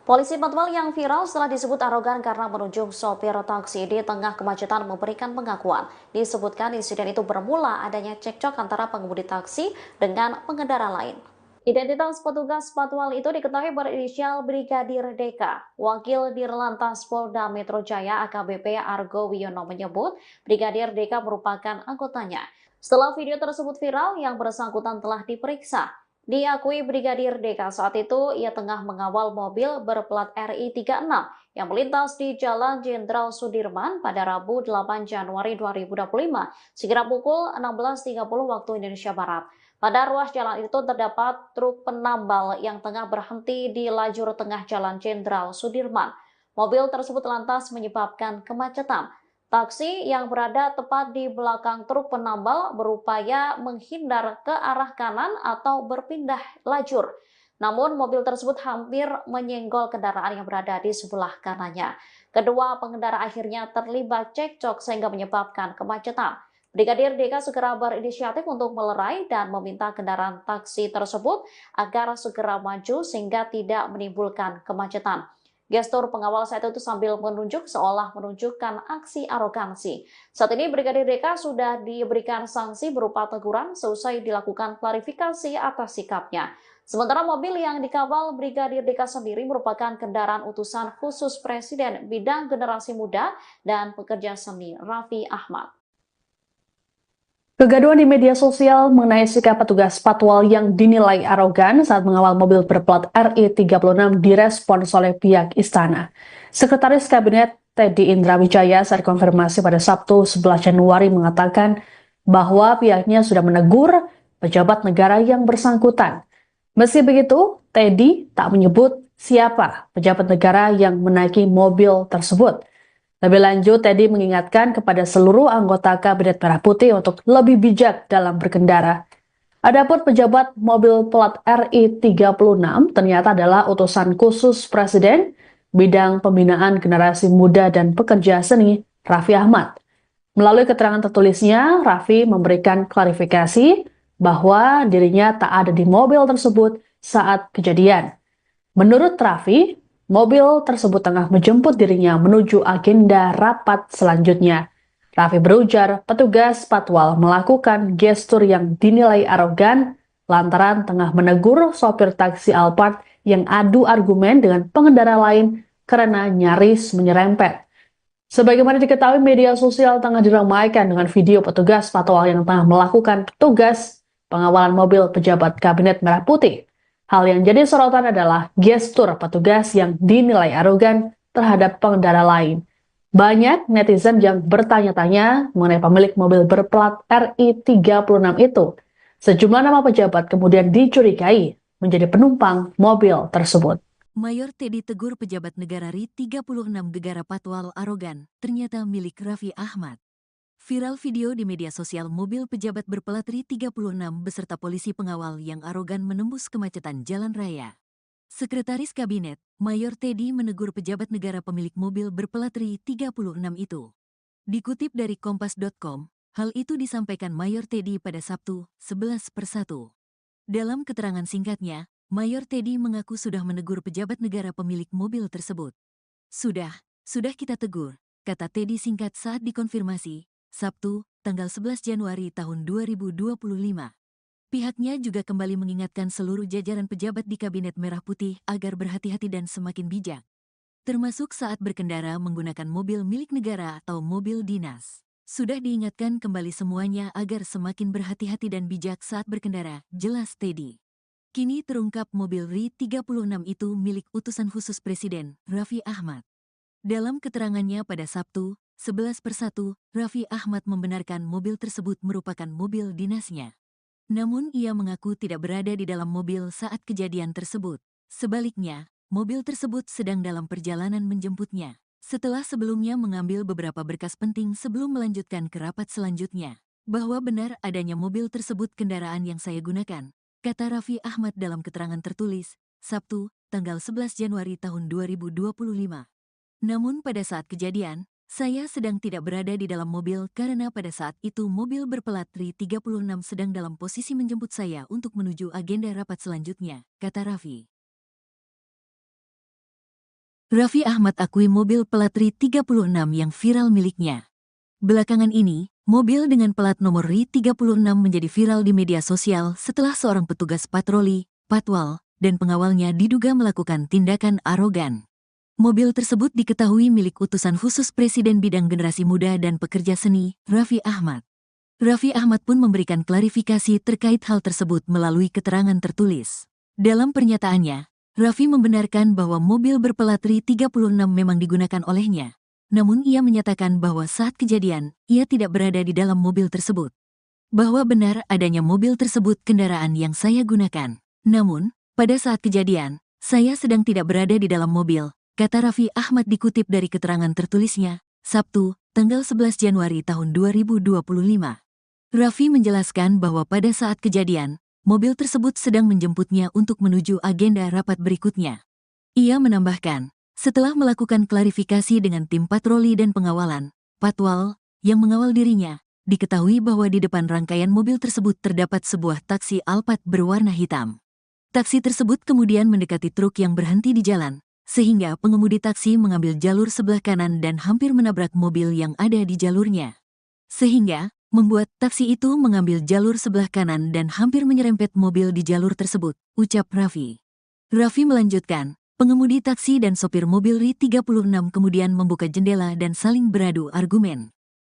Polisi patwal yang viral setelah disebut arogan karena menunjuk sopir taksi di tengah kemacetan memberikan pengakuan. Disebutkan insiden itu bermula adanya cekcok antara pengemudi taksi dengan pengendara lain. Identitas petugas patwal itu diketahui berinisial Brigadir DK. Wakil Dirlantas Polda Metro Jaya AKBP Argo Wiono menyebut Brigadir DK merupakan anggotanya. Setelah video tersebut viral, yang bersangkutan telah diperiksa. Diakui Brigadir DK saat itu ia tengah mengawal mobil berplat RI 36 yang melintas di Jalan Jenderal Sudirman pada Rabu 8 Januari 2025 sekira pukul 16.30 waktu Indonesia Barat. Pada ruas jalan itu terdapat truk penambal yang tengah berhenti di lajur tengah Jalan Jenderal Sudirman. Mobil tersebut lantas menyebabkan kemacetan. Taksi yang berada tepat di belakang truk penambal berupaya menghindar ke arah kanan atau berpindah lajur. Namun mobil tersebut hampir menyenggol kendaraan yang berada di sebelah kanannya. Kedua pengendara akhirnya terlibat cekcok sehingga menyebabkan kemacetan. Brigadir DK segera berinisiatif untuk melerai dan meminta kendaraan taksi tersebut agar segera maju sehingga tidak menimbulkan kemacetan. Gestur pengawal saat itu sambil menunjuk seolah menunjukkan aksi arogansi. Saat ini Brigadir DK sudah diberikan sanksi berupa teguran seusai dilakukan klarifikasi atas sikapnya. Sementara mobil yang dikawal Brigadir DK sendiri merupakan kendaraan utusan khusus Presiden Bidang Generasi Muda dan Pekerja Seni Raffi Ahmad. Kegaduhan di media sosial mengenai sikap petugas patwal yang dinilai arogan saat mengawal mobil berplat RI36 direspons oleh pihak istana. Sekretaris Kabinet Teddy Indrawijaya saat konfirmasi pada Sabtu 11 Januari mengatakan bahwa pihaknya sudah menegur pejabat negara yang bersangkutan. Meski begitu, Teddy tak menyebut siapa pejabat negara yang menaiki mobil tersebut. Lebih lanjut, Teddy mengingatkan kepada seluruh anggota Kabinet Merah Putih untuk lebih bijak dalam berkendara. Adapun pejabat mobil plat RI36 ternyata adalah utusan khusus Presiden bidang pembinaan generasi muda dan pekerja seni, Raffi Ahmad. Melalui keterangan tertulisnya, Raffi memberikan klarifikasi bahwa dirinya tak ada di mobil tersebut saat kejadian. Menurut Raffi, mobil tersebut tengah menjemput dirinya menuju agenda rapat selanjutnya. Raffi berujar petugas patwal melakukan gestur yang dinilai arogan lantaran tengah menegur sopir taksi Alphard yang adu argumen dengan pengendara lain karena nyaris menyerempet. Sebagaimana diketahui, media sosial tengah diramaikan dengan video petugas patwal yang tengah melakukan tugas pengawalan mobil pejabat Kabinet Merah Putih. Hal yang jadi sorotan adalah gestur petugas yang dinilai arogan terhadap pengendara lain. Banyak netizen yang bertanya-tanya mengenai pemilik mobil berplat RI36 itu. Sejumlah nama pejabat kemudian dicurigai menjadi penumpang mobil tersebut. Mayor Teddy tegur pejabat negara RI36 gegara patwal arogan, ternyata milik Raffi Ahmad. Viral video di media sosial mobil pejabat berplat RI36 beserta polisi pengawal yang arogan menembus kemacetan jalan raya. Sekretaris Kabinet, Mayor Teddy menegur pejabat negara pemilik mobil berplat RI36 itu. Dikutip dari kompas.com, hal itu disampaikan Mayor Teddy pada Sabtu, 11/1. Dalam keterangan singkatnya, Mayor Teddy mengaku sudah menegur pejabat negara pemilik mobil tersebut. Sudah kita tegur, kata Teddy singkat saat dikonfirmasi, Sabtu, tanggal 11 Januari tahun 2025. Pihaknya juga kembali mengingatkan seluruh jajaran pejabat di Kabinet Merah Putih agar berhati-hati dan semakin bijak, termasuk saat berkendara menggunakan mobil milik negara atau mobil dinas. Sudah diingatkan kembali semuanya agar semakin berhati-hati dan bijak saat berkendara, jelas Teddy. Kini terungkap mobil RI36 itu milik utusan khusus Presiden, Raffi Ahmad. Dalam keterangannya pada Sabtu, 11/1, Raffi Ahmad membenarkan mobil tersebut merupakan mobil dinasnya. Namun ia mengaku tidak berada di dalam mobil saat kejadian tersebut. Sebaliknya, mobil tersebut sedang dalam perjalanan menjemputnya. Setelah sebelumnya mengambil beberapa berkas penting sebelum melanjutkan ke rapat selanjutnya. Bahwa benar adanya mobil tersebut kendaraan yang saya gunakan, kata Raffi Ahmad dalam keterangan tertulis, Sabtu, tanggal 11 Januari tahun 2025. Namun pada saat kejadian, saya sedang tidak berada di dalam mobil karena pada saat itu mobil berplat RI36 sedang dalam posisi menjemput saya untuk menuju agenda rapat selanjutnya, kata Raffi. Raffi Ahmad akui mobil plat RI36 yang viral miliknya. Belakangan ini, mobil dengan plat nomor RI36 menjadi viral di media sosial setelah seorang petugas patroli, patwal, dan pengawalnya diduga melakukan tindakan arogan. Mobil tersebut diketahui milik utusan khusus Presiden bidang generasi muda dan pekerja seni, Raffi Ahmad. Raffi Ahmad pun memberikan klarifikasi terkait hal tersebut melalui keterangan tertulis. Dalam pernyataannya, Raffi membenarkan bahwa mobil berplat RI36 memang digunakan olehnya. Namun ia menyatakan bahwa saat kejadian, ia tidak berada di dalam mobil tersebut. Bahwa benar adanya mobil tersebut kendaraan yang saya gunakan. Namun, pada saat kejadian, saya sedang tidak berada di dalam mobil, kata Raffi Ahmad dikutip dari keterangan tertulisnya, Sabtu, tanggal 11 Januari tahun 2025. Raffi menjelaskan bahwa pada saat kejadian, mobil tersebut sedang menjemputnya untuk menuju agenda rapat berikutnya. Ia menambahkan, setelah melakukan klarifikasi dengan tim patroli dan pengawalan, patwal, yang mengawal dirinya, diketahui bahwa di depan rangkaian mobil tersebut terdapat sebuah taksi Alphard berwarna hitam. Taksi tersebut kemudian mendekati truk yang berhenti di jalan, sehingga pengemudi taksi mengambil jalur sebelah kanan dan hampir menabrak mobil yang ada di jalurnya. Sehingga, membuat taksi itu mengambil jalur sebelah kanan dan hampir menyerempet mobil di jalur tersebut, ucap Raffi. Raffi melanjutkan, pengemudi taksi dan sopir mobil RI36 kemudian membuka jendela dan saling beradu argumen.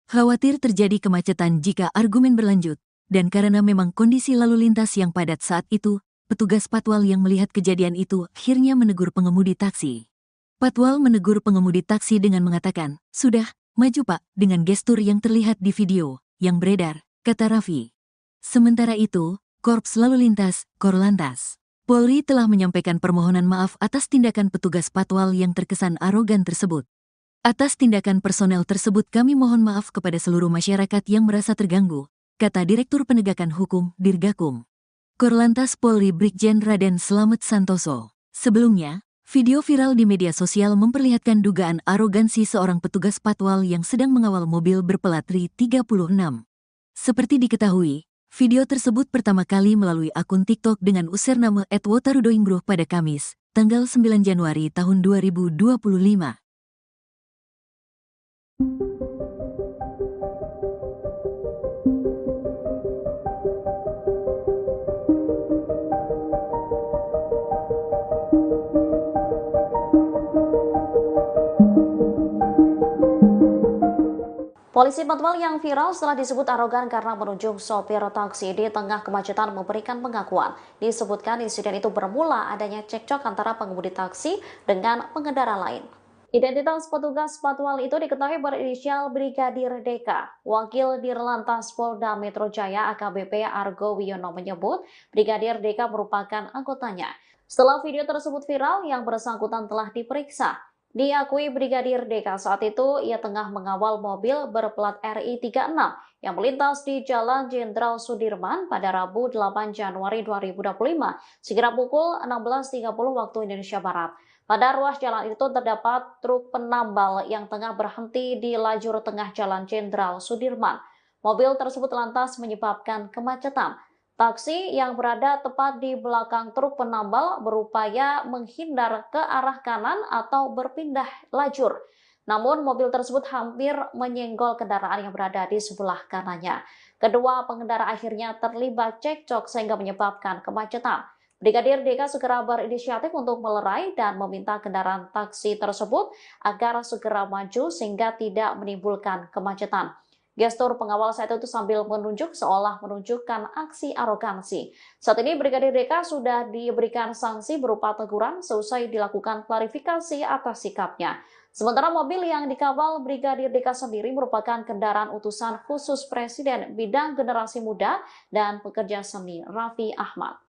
Khawatir terjadi kemacetan jika argumen berlanjut, dan karena memang kondisi lalu lintas yang padat saat itu, petugas patwal yang melihat kejadian itu akhirnya menegur pengemudi taksi. Patwal menegur pengemudi taksi dengan mengatakan, "Sudah, maju Pak," dengan gestur yang terlihat di video yang beredar, kata Raffi. Sementara itu, Korps Lalu Lintas, Korlantas, Polri telah menyampaikan permohonan maaf atas tindakan petugas patwal yang terkesan arogan tersebut. Atas tindakan personel tersebut kami mohon maaf kepada seluruh masyarakat yang merasa terganggu, kata Direktur Penegakan Hukum, Dirgakum. Korlantas Polri Brigjen Raden Slamet Santoso. Sebelumnya, video viral di media sosial memperlihatkan dugaan arogansi seorang petugas patwal yang sedang mengawal mobil berplat RI 36. Seperti diketahui, video tersebut pertama kali melalui akun TikTok dengan username @wotarudoingbroh pada Kamis, tanggal 9 Januari tahun 2025. Polisi patwal yang viral setelah disebut arogan karena menunjuk sopir taksi di tengah kemacetan memberikan pengakuan. Disebutkan insiden itu bermula adanya cekcok antara pengemudi taksi dengan pengendara lain. Identitas petugas patwal itu diketahui berinisial Brigadir DK. Wakil Dirlantas Polda Metro Jaya AKBP Argo Wiono menyebut Brigadir DK merupakan anggotanya. Setelah video tersebut viral, yang bersangkutan telah diperiksa. Diakui Brigadir DK saat itu ia tengah mengawal mobil berplat RI 36 yang melintas di Jalan Jenderal Sudirman pada Rabu 8 Januari 2025 sekira pukul 16.30 waktu Indonesia Barat. Pada ruas jalan itu terdapat truk penambal yang tengah berhenti di lajur tengah Jalan Jenderal Sudirman. Mobil tersebut lantas menyebabkan kemacetan. Taksi yang berada tepat di belakang truk penambal berupaya menghindar ke arah kanan atau berpindah lajur. Namun mobil tersebut hampir menyenggol kendaraan yang berada di sebelah kanannya. Kedua pengendara akhirnya terlibat cekcok sehingga menyebabkan kemacetan. Brigadir DK segera berinisiatif untuk melerai dan meminta kendaraan taksi tersebut agar segera maju sehingga tidak menimbulkan kemacetan. Gestur pengawal saat itu sambil menunjuk seolah menunjukkan aksi arogansi. Saat ini Brigadir DK sudah diberikan sanksi berupa teguran seusai dilakukan klarifikasi atas sikapnya. Sementara mobil yang dikawal Brigadir DK sendiri merupakan kendaraan utusan khusus Presiden bidang generasi muda dan pekerja seni Raffi Ahmad.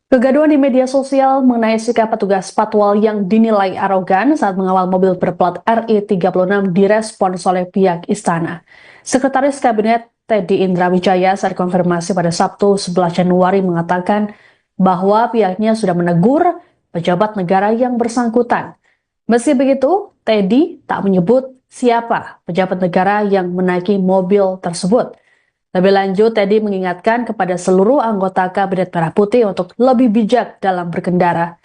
Kegaduhan di media sosial mengenai sikap petugas patwal yang dinilai arogan saat mengawal mobil berplat RI 36 direspons oleh pihak istana. Sekretaris Kabinet Teddy Indra Wijaya saat konfirmasi pada Sabtu 11 Januari mengatakan bahwa pihaknya sudah menegur pejabat negara yang bersangkutan. Meski begitu, Teddy tak menyebut siapa pejabat negara yang menaiki mobil tersebut. Lebih lanjut, Teddy mengingatkan kepada seluruh anggota Kabinet Merah Putih untuk lebih bijak dalam berkendara.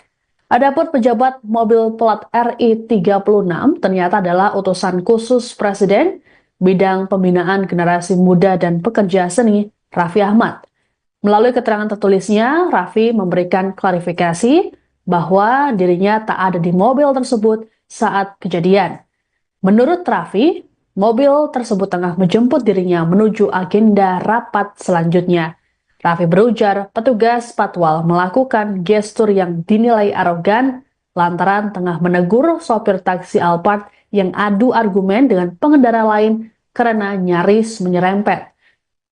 Adapun pejabat mobil plat RI 36 ternyata adalah utusan khusus Presiden bidang pembinaan generasi muda dan pekerja seni Raffi Ahmad. Melalui keterangan tertulisnya, Raffi memberikan klarifikasi bahwa dirinya tak ada di mobil tersebut saat kejadian. Menurut Raffi, mobil tersebut tengah menjemput dirinya menuju agenda rapat selanjutnya. Raffi berujar petugas patwal melakukan gestur yang dinilai arogan lantaran tengah menegur sopir taksi Alphard yang adu argumen dengan pengendara lain karena nyaris menyerempet.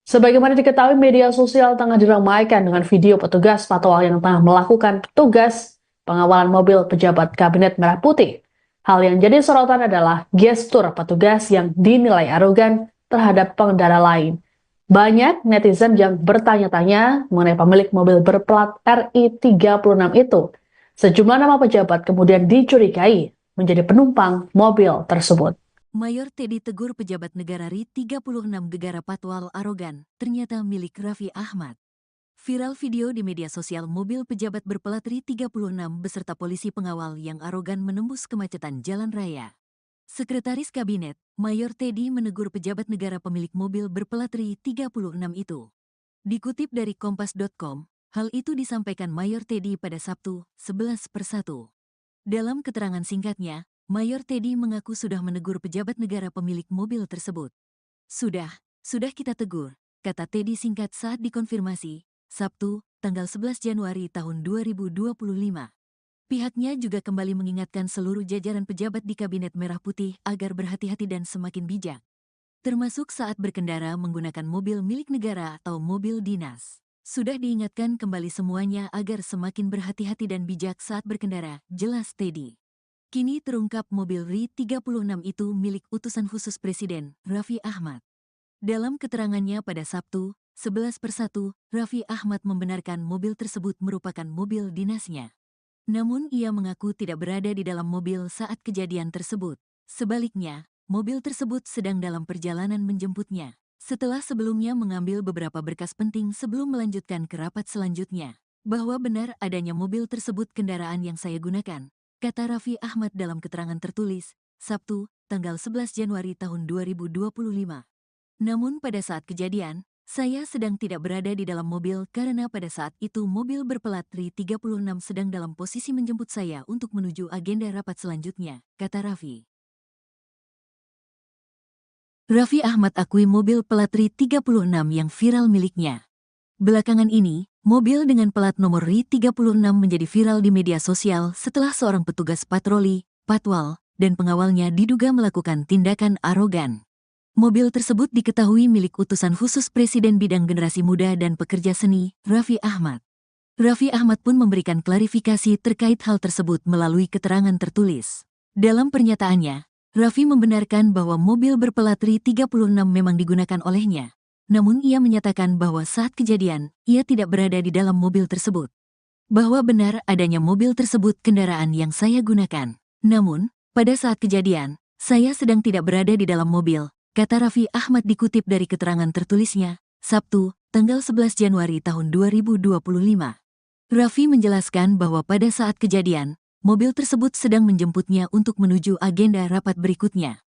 Sebagaimana diketahui, media sosial tengah diramaikan dengan video petugas patwal yang tengah melakukan tugas pengawalan mobil pejabat Kabinet Merah Putih. Hal yang jadi sorotan adalah gestur petugas yang dinilai arogan terhadap pengendara lain. Banyak netizen yang bertanya-tanya mengenai pemilik mobil berplat RI 36 itu. Sejumlah nama pejabat kemudian dicurigai menjadi penumpang mobil tersebut. Mayor Teddy tegur pejabat negara RI 36 gegara patwal arogan, ternyata milik Raffi Ahmad. Viral video di media sosial mobil pejabat berplat RI 36 beserta polisi pengawal yang arogan menembus kemacetan jalan raya. Sekretaris Kabinet, Mayor Teddy menegur pejabat negara pemilik mobil berplat RI 36 itu. Dikutip dari Kompas.com, hal itu disampaikan Mayor Teddy pada Sabtu, 11/1. Dalam keterangan singkatnya, Mayor Teddy mengaku sudah menegur pejabat negara pemilik mobil tersebut. Sudah kita tegur, kata Teddy singkat saat dikonfirmasi, Sabtu, tanggal 11 Januari tahun 2025. Pihaknya juga kembali mengingatkan seluruh jajaran pejabat di Kabinet Merah Putih agar berhati-hati dan semakin bijak, termasuk saat berkendara menggunakan mobil milik negara atau mobil dinas. Sudah diingatkan kembali semuanya agar semakin berhati-hati dan bijak saat berkendara, jelas Teddy. Kini terungkap mobil RI-36 itu milik utusan khusus Presiden, Raffi Ahmad. Dalam keterangannya pada Sabtu, 11/1, Raffi Ahmad membenarkan mobil tersebut merupakan mobil dinasnya. Namun ia mengaku tidak berada di dalam mobil saat kejadian tersebut. Sebaliknya, mobil tersebut sedang dalam perjalanan menjemputnya, setelah sebelumnya mengambil beberapa berkas penting sebelum melanjutkan ke rapat selanjutnya. Bahwa benar adanya mobil tersebut kendaraan yang saya gunakan, kata Raffi Ahmad dalam keterangan tertulis, Sabtu, tanggal 11 Januari tahun 2025. Namun pada saat kejadian, saya sedang tidak berada di dalam mobil karena pada saat itu mobil berplat RI-36 sedang dalam posisi menjemput saya untuk menuju agenda rapat selanjutnya, kata Raffi. Raffi Ahmad akui mobil plat RI-36 yang viral miliknya. Belakangan ini, mobil dengan plat nomor RI-36 menjadi viral di media sosial setelah seorang petugas patroli, patwal, dan pengawalnya diduga melakukan tindakan arogan. Mobil tersebut diketahui milik utusan khusus Presiden bidang generasi muda dan pekerja seni, Raffi Ahmad. Raffi Ahmad pun memberikan klarifikasi terkait hal tersebut melalui keterangan tertulis. Dalam pernyataannya, Raffi membenarkan bahwa mobil berplat RI-36 memang digunakan olehnya. Namun ia menyatakan bahwa saat kejadian, ia tidak berada di dalam mobil tersebut. Bahwa benar adanya mobil tersebut kendaraan yang saya gunakan. Namun, pada saat kejadian, saya sedang tidak berada di dalam mobil, kata Raffi Ahmad dikutip dari keterangan tertulisnya, Sabtu, tanggal 11 Januari tahun 2025. Raffi menjelaskan bahwa pada saat kejadian, mobil tersebut sedang menjemputnya untuk menuju agenda rapat berikutnya.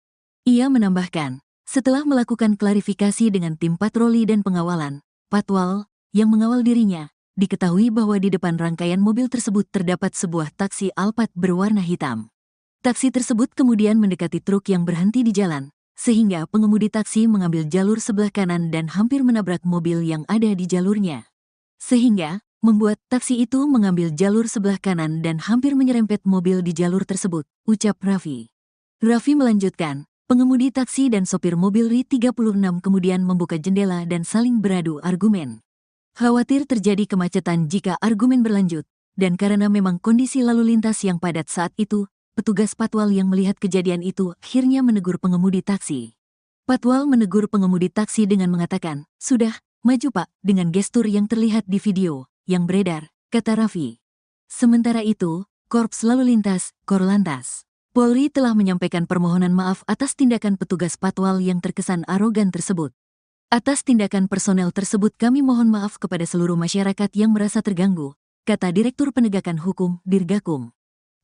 Ia menambahkan, setelah melakukan klarifikasi dengan tim patroli dan pengawalan, patwal, yang mengawal dirinya, diketahui bahwa di depan rangkaian mobil tersebut terdapat sebuah taksi Alphard berwarna hitam. Taksi tersebut kemudian mendekati truk yang berhenti di jalan, sehingga pengemudi taksi mengambil jalur sebelah kanan dan hampir menabrak mobil yang ada di jalurnya. Sehingga, membuat taksi itu mengambil jalur sebelah kanan dan hampir menyerempet mobil di jalur tersebut, ucap Raffi. Raffi melanjutkan, pengemudi taksi dan sopir mobil RI-36 kemudian membuka jendela dan saling beradu argumen. Khawatir terjadi kemacetan jika argumen berlanjut, dan karena memang kondisi lalu lintas yang padat saat itu, petugas patwal yang melihat kejadian itu akhirnya menegur pengemudi taksi. Patwal menegur pengemudi taksi dengan mengatakan, "Sudah, maju Pak," dengan gestur yang terlihat di video yang beredar, kata Raffi. Sementara itu, Korps Lalu Lintas, Korlantas, Polri telah menyampaikan permohonan maaf atas tindakan petugas patwal yang terkesan arogan tersebut. Atas tindakan personel tersebut kami mohon maaf kepada seluruh masyarakat yang merasa terganggu, kata Direktur Penegakan Hukum, Dirgakum.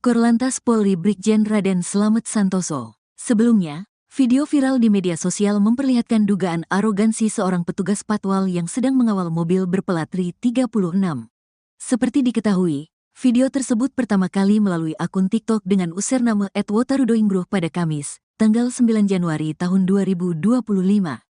Korlantas Polri Brigjen Raden Slamet Santoso. Sebelumnya, video viral di media sosial memperlihatkan dugaan arogansi seorang petugas patwal yang sedang mengawal mobil berplat RI-36. Seperti diketahui, video tersebut pertama kali melalui akun TikTok dengan username @wotarudoinggruh pada Kamis, tanggal 9 Januari tahun 2025.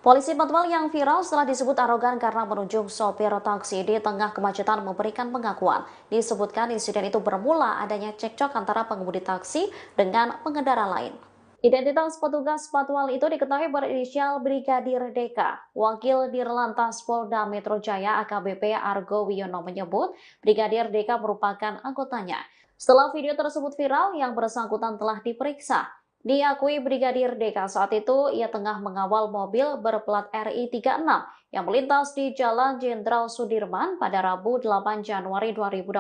Polisi patwal yang viral setelah disebut arogan karena menunjuk sopir taksi di tengah kemacetan memberikan pengakuan. Disebutkan insiden itu bermula adanya cekcok antara pengemudi taksi dengan pengendara lain. Identitas petugas patwal itu diketahui berinisial Brigadir DK. Wakil Dirlantas Polda Metro Jaya AKBP Argo Wiono menyebut Brigadir DK merupakan anggotanya. Setelah video tersebut viral, yang bersangkutan telah diperiksa. Diakui Brigadir DK saat itu ia tengah mengawal mobil berplat RI-36 yang melintas di Jalan Jenderal Sudirman pada Rabu 8 Januari 2025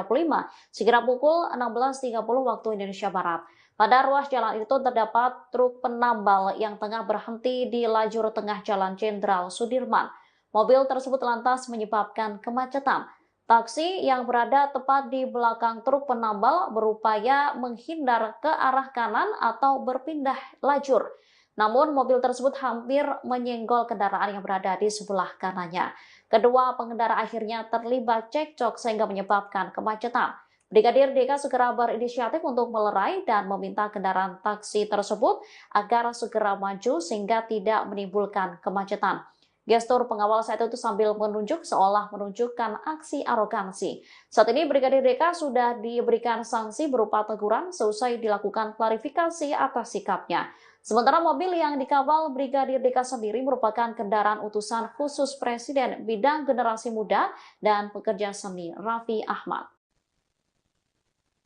sekira pukul 16.30 waktu Indonesia Barat. Pada ruas jalan itu terdapat truk penambal yang tengah berhenti di lajur tengah Jalan Jenderal Sudirman. Mobil tersebut lantas menyebabkan kemacetan. Taksi yang berada tepat di belakang truk penambal berupaya menghindar ke arah kanan atau berpindah lajur. Namun mobil tersebut hampir menyenggol kendaraan yang berada di sebelah kanannya. Kedua pengendara akhirnya terlibat cekcok sehingga menyebabkan kemacetan. Brigadir DK segera berinisiatif untuk melerai dan meminta kendaraan taksi tersebut agar segera maju sehingga tidak menimbulkan kemacetan. Gestur pengawal saat itu sambil menunjuk seolah menunjukkan aksi arogansi. Saat ini Brigadir DK sudah diberikan sanksi berupa teguran seusai dilakukan klarifikasi atas sikapnya. Sementara mobil yang dikawal Brigadir DK sendiri merupakan kendaraan utusan khusus Presiden bidang generasi muda dan pekerja seni Raffi Ahmad.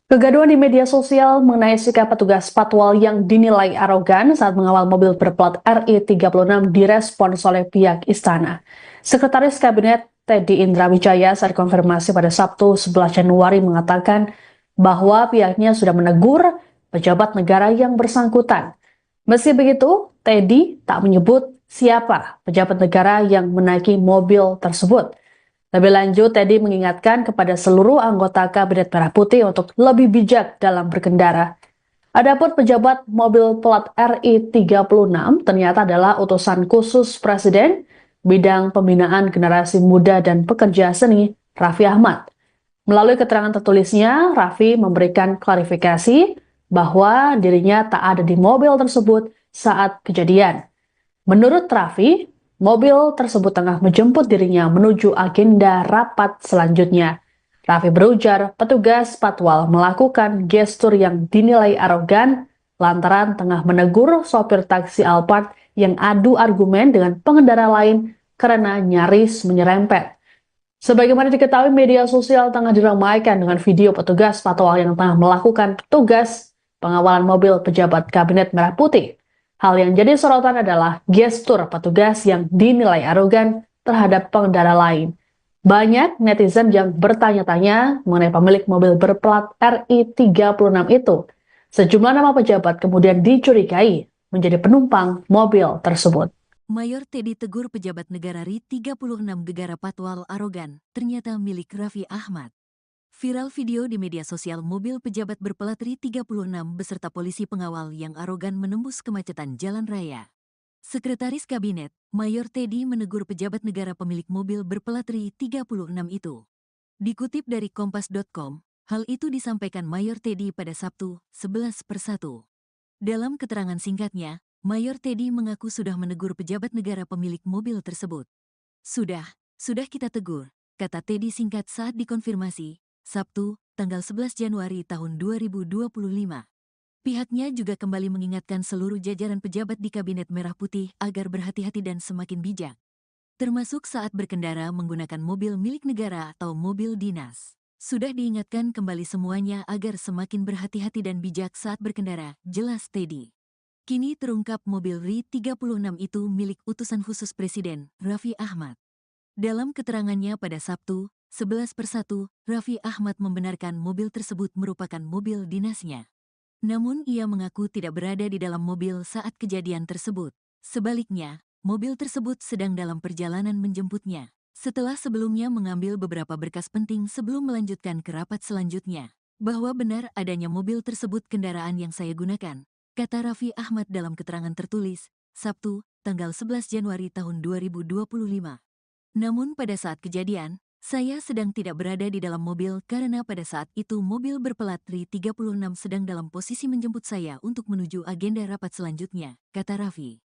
Kegaduhan di media sosial mengenai sikap petugas patwal yang dinilai arogan saat mengawal mobil berplat RI36 direspons oleh pihak istana. Sekretaris Kabinet Teddy Indrawijaya saat konfirmasi pada Sabtu 11 Januari mengatakan bahwa pihaknya sudah menegur pejabat negara yang bersangkutan. Meski begitu, Teddy tak menyebut siapa pejabat negara yang menaiki mobil tersebut. Lebih lanjut, Teddy mengingatkan kepada seluruh anggota Kabinet Merah Putih untuk lebih bijak dalam berkendara. Adapun pejabat mobil plat RI36 ternyata adalah utusan khusus Presiden bidang pembinaan generasi muda dan pekerja seni Raffi Ahmad. Melalui keterangan tertulisnya, Raffi memberikan klarifikasi bahwa dirinya tak ada di mobil tersebut saat kejadian. Menurut Raffi, mobil tersebut tengah menjemput dirinya menuju agenda rapat selanjutnya. Raffi berujar petugas patwal melakukan gestur yang dinilai arogan lantaran tengah menegur sopir taksi Alphard yang adu argumen dengan pengendara lain karena nyaris menyerempet. Sebagaimana diketahui, media sosial tengah diramaikan dengan video petugas patwal yang tengah melakukan tugas pengawalan mobil pejabat Kabinet Merah Putih. Hal yang jadi sorotan adalah gestur petugas yang dinilai arogan terhadap pengendara lain. Banyak netizen yang bertanya-tanya mengenai pemilik mobil berplat RI36 itu. Sejumlah nama pejabat kemudian dicurigai menjadi penumpang mobil tersebut. Mayor Teddy tegur pejabat negara RI36 gegara patwal arogan, ternyata milik Raffi Ahmad. Viral video di media sosial mobil pejabat berplat RI36 beserta polisi pengawal yang arogan menembus kemacetan jalan raya. Sekretaris Kabinet, Mayor Teddy menegur pejabat negara pemilik mobil berplat RI36 itu. Dikutip dari Kompas.com, hal itu disampaikan Mayor Teddy pada Sabtu, 11/1. Dalam keterangan singkatnya, Mayor Teddy mengaku sudah menegur pejabat negara pemilik mobil tersebut. Sudah kita tegur, kata Teddy singkat saat dikonfirmasi, Sabtu, tanggal 11 Januari tahun 2025. Pihaknya juga kembali mengingatkan seluruh jajaran pejabat di Kabinet Merah Putih agar berhati-hati dan semakin bijak, termasuk saat berkendara menggunakan mobil milik negara atau mobil dinas. Sudah diingatkan kembali semuanya agar semakin berhati-hati dan bijak saat berkendara, jelas Teddy. Kini terungkap mobil RI36 itu milik utusan khusus Presiden, Raffi Ahmad. Dalam keterangannya pada Sabtu, 11/1, Raffi Ahmad membenarkan mobil tersebut merupakan mobil dinasnya. Namun ia mengaku tidak berada di dalam mobil saat kejadian tersebut. Sebaliknya, mobil tersebut sedang dalam perjalanan menjemputnya. Setelah sebelumnya mengambil beberapa berkas penting sebelum melanjutkan ke rapat selanjutnya. Bahwa benar adanya mobil tersebut kendaraan yang saya gunakan, kata Raffi Ahmad dalam keterangan tertulis, Sabtu, tanggal 11 Januari tahun 2025. Namun pada saat kejadian, saya sedang tidak berada di dalam mobil karena pada saat itu mobil berplat RI36 sedang dalam posisi menjemput saya untuk menuju agenda rapat selanjutnya, kata Raffi.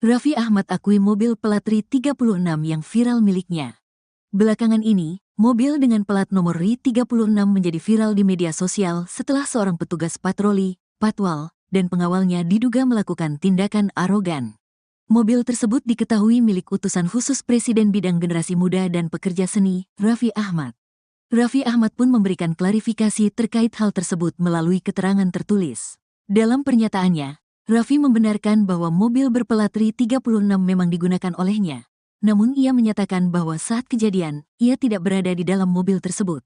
Raffi Ahmad akui mobil plat RI36 yang viral miliknya. Belakangan ini, mobil dengan plat nomor RI36 menjadi viral di media sosial setelah seorang petugas patroli, patwal, dan pengawalnya diduga melakukan tindakan arogan. Mobil tersebut diketahui milik utusan khusus Presiden bidang generasi muda dan pekerja seni, Raffi Ahmad. Raffi Ahmad pun memberikan klarifikasi terkait hal tersebut melalui keterangan tertulis. Dalam pernyataannya, Raffi membenarkan bahwa mobil berplat RI36 memang digunakan olehnya. Namun ia menyatakan bahwa saat kejadian, ia tidak berada di dalam mobil tersebut.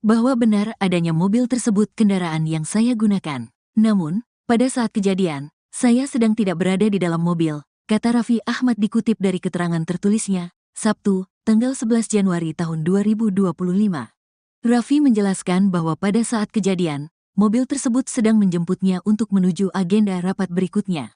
Bahwa benar adanya mobil tersebut kendaraan yang saya gunakan. Namun, pada saat kejadian, saya sedang tidak berada di dalam mobil, kata Raffi Ahmad dikutip dari keterangan tertulisnya, Sabtu, tanggal 11 Januari tahun 2025. Raffi menjelaskan bahwa pada saat kejadian, mobil tersebut sedang menjemputnya untuk menuju agenda rapat berikutnya.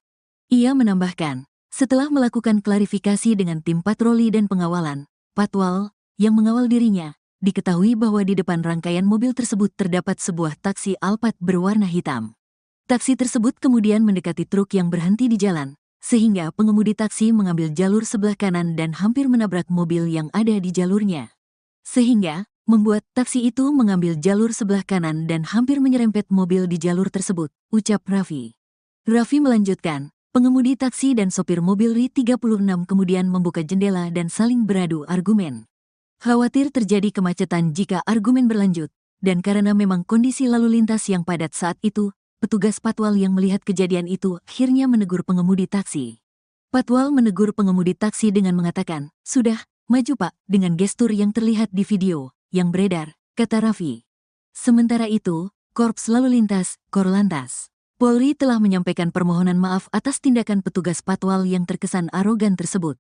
Ia menambahkan, setelah melakukan klarifikasi dengan tim patroli dan pengawalan, Patwal, yang mengawal dirinya, diketahui bahwa di depan rangkaian mobil tersebut terdapat sebuah taksi Alphard berwarna hitam. Taksi tersebut kemudian mendekati truk yang berhenti di jalan, sehingga pengemudi taksi mengambil jalur sebelah kanan dan hampir menabrak mobil yang ada di jalurnya. Sehingga, membuat taksi itu mengambil jalur sebelah kanan dan hampir menyerempet mobil di jalur tersebut, ucap Raffi. Raffi melanjutkan, pengemudi taksi dan sopir mobil RI36 kemudian membuka jendela dan saling beradu argumen. Khawatir terjadi kemacetan jika argumen berlanjut, dan karena memang kondisi lalu lintas yang padat saat itu, petugas Patwal yang melihat kejadian itu akhirnya menegur pengemudi taksi. Patwal menegur pengemudi taksi dengan mengatakan, "Sudah, maju Pak," dengan gestur yang terlihat di video yang beredar, kata Raffi. Sementara itu, Korps Lalu Lintas, Korlantas, Polri telah menyampaikan permohonan maaf atas tindakan petugas Patwal yang terkesan arogan tersebut.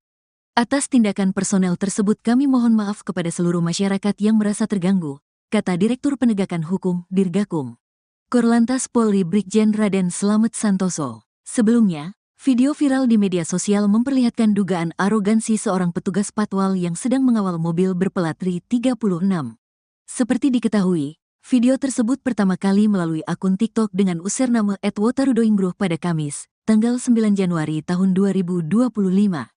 Atas tindakan personel tersebut kami mohon maaf kepada seluruh masyarakat yang merasa terganggu, kata Direktur Penegakan Hukum, Dirgakum. Korlantas Polri Brigjen Raden Slamet Santoso. Sebelumnya, video viral di media sosial memperlihatkan dugaan arogansi seorang petugas Patwal yang sedang mengawal mobil berplat RI36. Seperti diketahui, video tersebut pertama kali melalui akun TikTok dengan username @wotarudoingbruh pada Kamis, tanggal 9 Januari tahun 2025.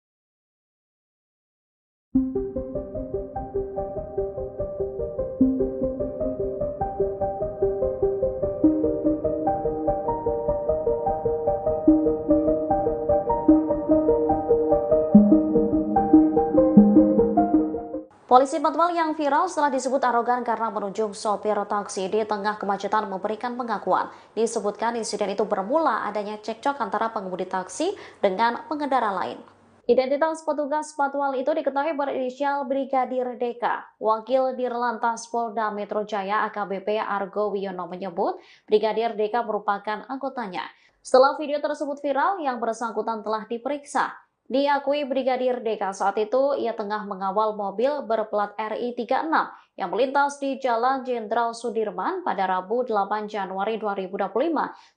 Polisi Patwal yang viral setelah disebut arogan karena menunjuk sopir taksi di tengah kemacetan memberikan pengakuan. Disebutkan insiden itu bermula adanya cekcok antara pengemudi taksi dengan pengendara lain. Identitas petugas Patwal itu diketahui berinisial Brigadir DK. Wakil Dirlantas Polda Metro Jaya AKBP Argo Wiono menyebut Brigadir DK merupakan anggotanya. Setelah video tersebut viral, yang bersangkutan telah diperiksa. Diakui Brigadir DK saat itu ia tengah mengawal mobil berplat RI36 yang melintas di Jalan Jenderal Sudirman pada Rabu 8 Januari 2025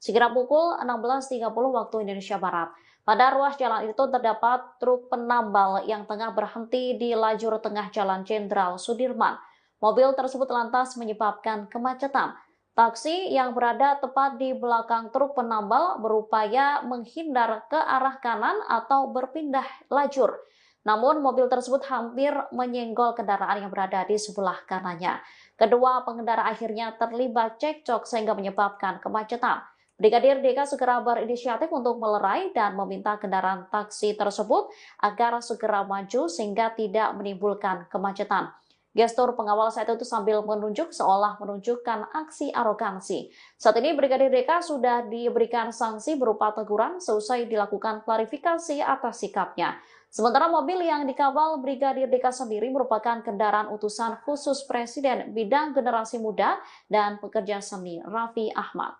sekira pukul 16.30 waktu Indonesia Barat. Pada ruas jalan itu terdapat truk penambal yang tengah berhenti di lajur tengah Jalan Jenderal Sudirman. Mobil tersebut lantas menyebabkan kemacetan. Taksi yang berada tepat di belakang truk penambal berupaya menghindar ke arah kanan atau berpindah lajur. Namun mobil tersebut hampir menyenggol kendaraan yang berada di sebelah kanannya. Kedua pengendara akhirnya terlibat cekcok sehingga menyebabkan kemacetan. Brigadir DK segera berinisiatif untuk melerai dan meminta kendaraan taksi tersebut agar segera maju sehingga tidak menimbulkan kemacetan. Gestur pengawal saat itu sambil menunjuk seolah menunjukkan aksi arogansi. Saat ini Brigadir DK sudah diberikan sanksi berupa teguran seusai dilakukan klarifikasi atas sikapnya. Sementara mobil yang dikawal Brigadir DK sendiri merupakan kendaraan utusan khusus Presiden bidang generasi muda dan pekerja seni Raffi Ahmad.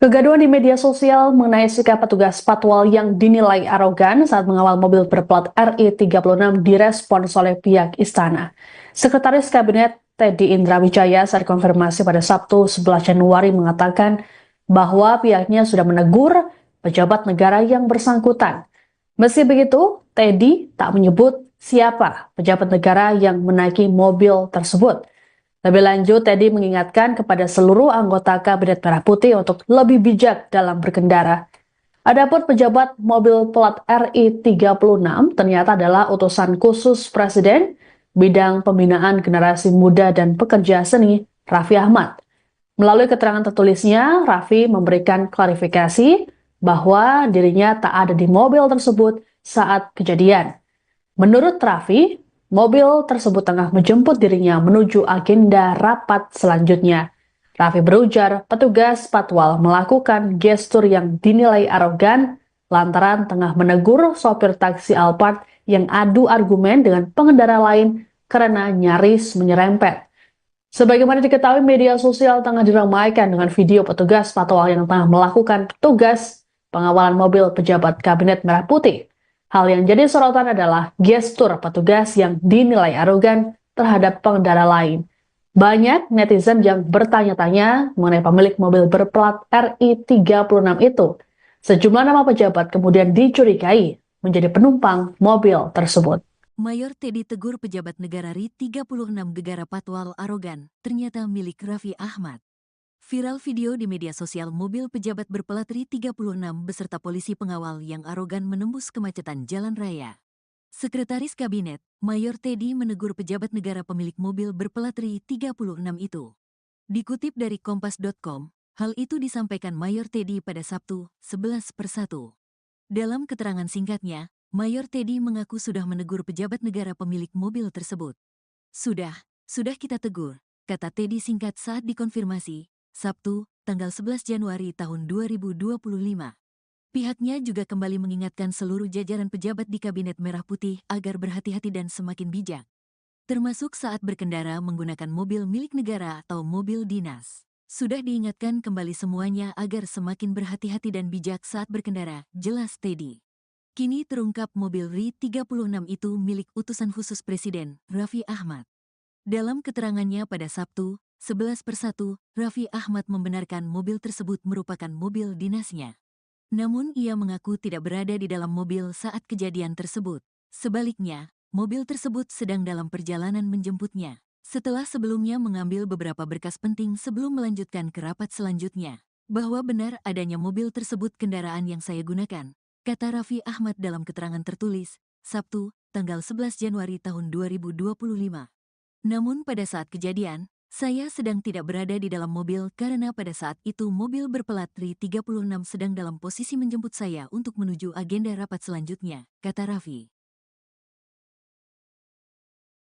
Kegaduhan di media sosial mengenai sikap petugas Patwal yang dinilai arogan saat mengawal mobil berplat RI36 direspons oleh pihak istana. Sekretaris Kabinet Teddy Indra Wijaya saat konfirmasi pada Sabtu 11 Januari mengatakan bahwa pihaknya sudah menegur pejabat negara yang bersangkutan. Meski begitu, Teddy tak menyebut siapa pejabat negara yang menaiki mobil tersebut. Lebih lanjut, Teddy mengingatkan kepada seluruh anggota Kabinet Merah Putih untuk lebih bijak dalam berkendara. Adapun pejabat mobil plat RI36 ternyata adalah utusan khusus Presiden bidang pembinaan generasi muda dan pekerja seni Raffi Ahmad. Melalui keterangan tertulisnya, Raffi memberikan klarifikasi bahwa dirinya tak ada di mobil tersebut saat kejadian. Menurut Raffi, mobil tersebut tengah menjemput dirinya menuju agenda rapat selanjutnya. Raffi berujar petugas Patwal melakukan gestur yang dinilai arogan lantaran tengah menegur sopir taksi Alphard yang adu argumen dengan pengendara lain karena nyaris menyerempet. Sebagaimana diketahui, media sosial tengah diramaikan dengan video petugas Patwal yang tengah melakukan tugas pengawalan mobil pejabat Kabinet Merah Putih. Hal yang jadi sorotan adalah gestur petugas yang dinilai arogan terhadap pengendara lain. Banyak netizen yang bertanya-tanya mengenai pemilik mobil berplat RI36 itu. Sejumlah nama pejabat kemudian dicurigai menjadi penumpang mobil tersebut. Mayor Teddy tegur pejabat negara RI 36 Gegara Patwal arogan, ternyata milik Raffi Ahmad. Viral video di media sosial mobil pejabat berplat RI 36 beserta polisi pengawal yang arogan menembus kemacetan jalan raya. Sekretaris Kabinet, Mayor Teddy menegur pejabat negara pemilik mobil berplat RI 36 itu. Dikutip dari Kompas.com, hal itu disampaikan Mayor Teddy pada Sabtu, 11/1. Dalam keterangan singkatnya, Mayor Teddy mengaku sudah menegur pejabat negara pemilik mobil tersebut. Sudah kita tegur, kata Teddy singkat saat dikonfirmasi, Sabtu, tanggal 11 Januari tahun 2025. Pihaknya juga kembali mengingatkan seluruh jajaran pejabat di Kabinet Merah Putih agar berhati-hati dan semakin bijak, termasuk saat berkendara menggunakan mobil milik negara atau mobil dinas. Sudah diingatkan kembali semuanya agar semakin berhati-hati dan bijak saat berkendara, jelas Teddy. Kini terungkap mobil RI 36 itu milik utusan khusus Presiden, Raffi Ahmad. Dalam keterangannya pada Sabtu, 11/1, Raffi Ahmad membenarkan mobil tersebut merupakan mobil dinasnya. Namun ia mengaku tidak berada di dalam mobil saat kejadian tersebut. Sebaliknya, mobil tersebut sedang dalam perjalanan menjemputnya. Setelah sebelumnya mengambil beberapa berkas penting sebelum melanjutkan ke rapat selanjutnya. Bahwa benar adanya mobil tersebut kendaraan yang saya gunakan, kata Raffi Ahmad dalam keterangan tertulis, Sabtu, tanggal 11 Januari tahun 2025. Namun pada saat kejadian, saya sedang tidak berada di dalam mobil karena pada saat itu mobil berplat RI 36 sedang dalam posisi menjemput saya untuk menuju agenda rapat selanjutnya, kata Raffi.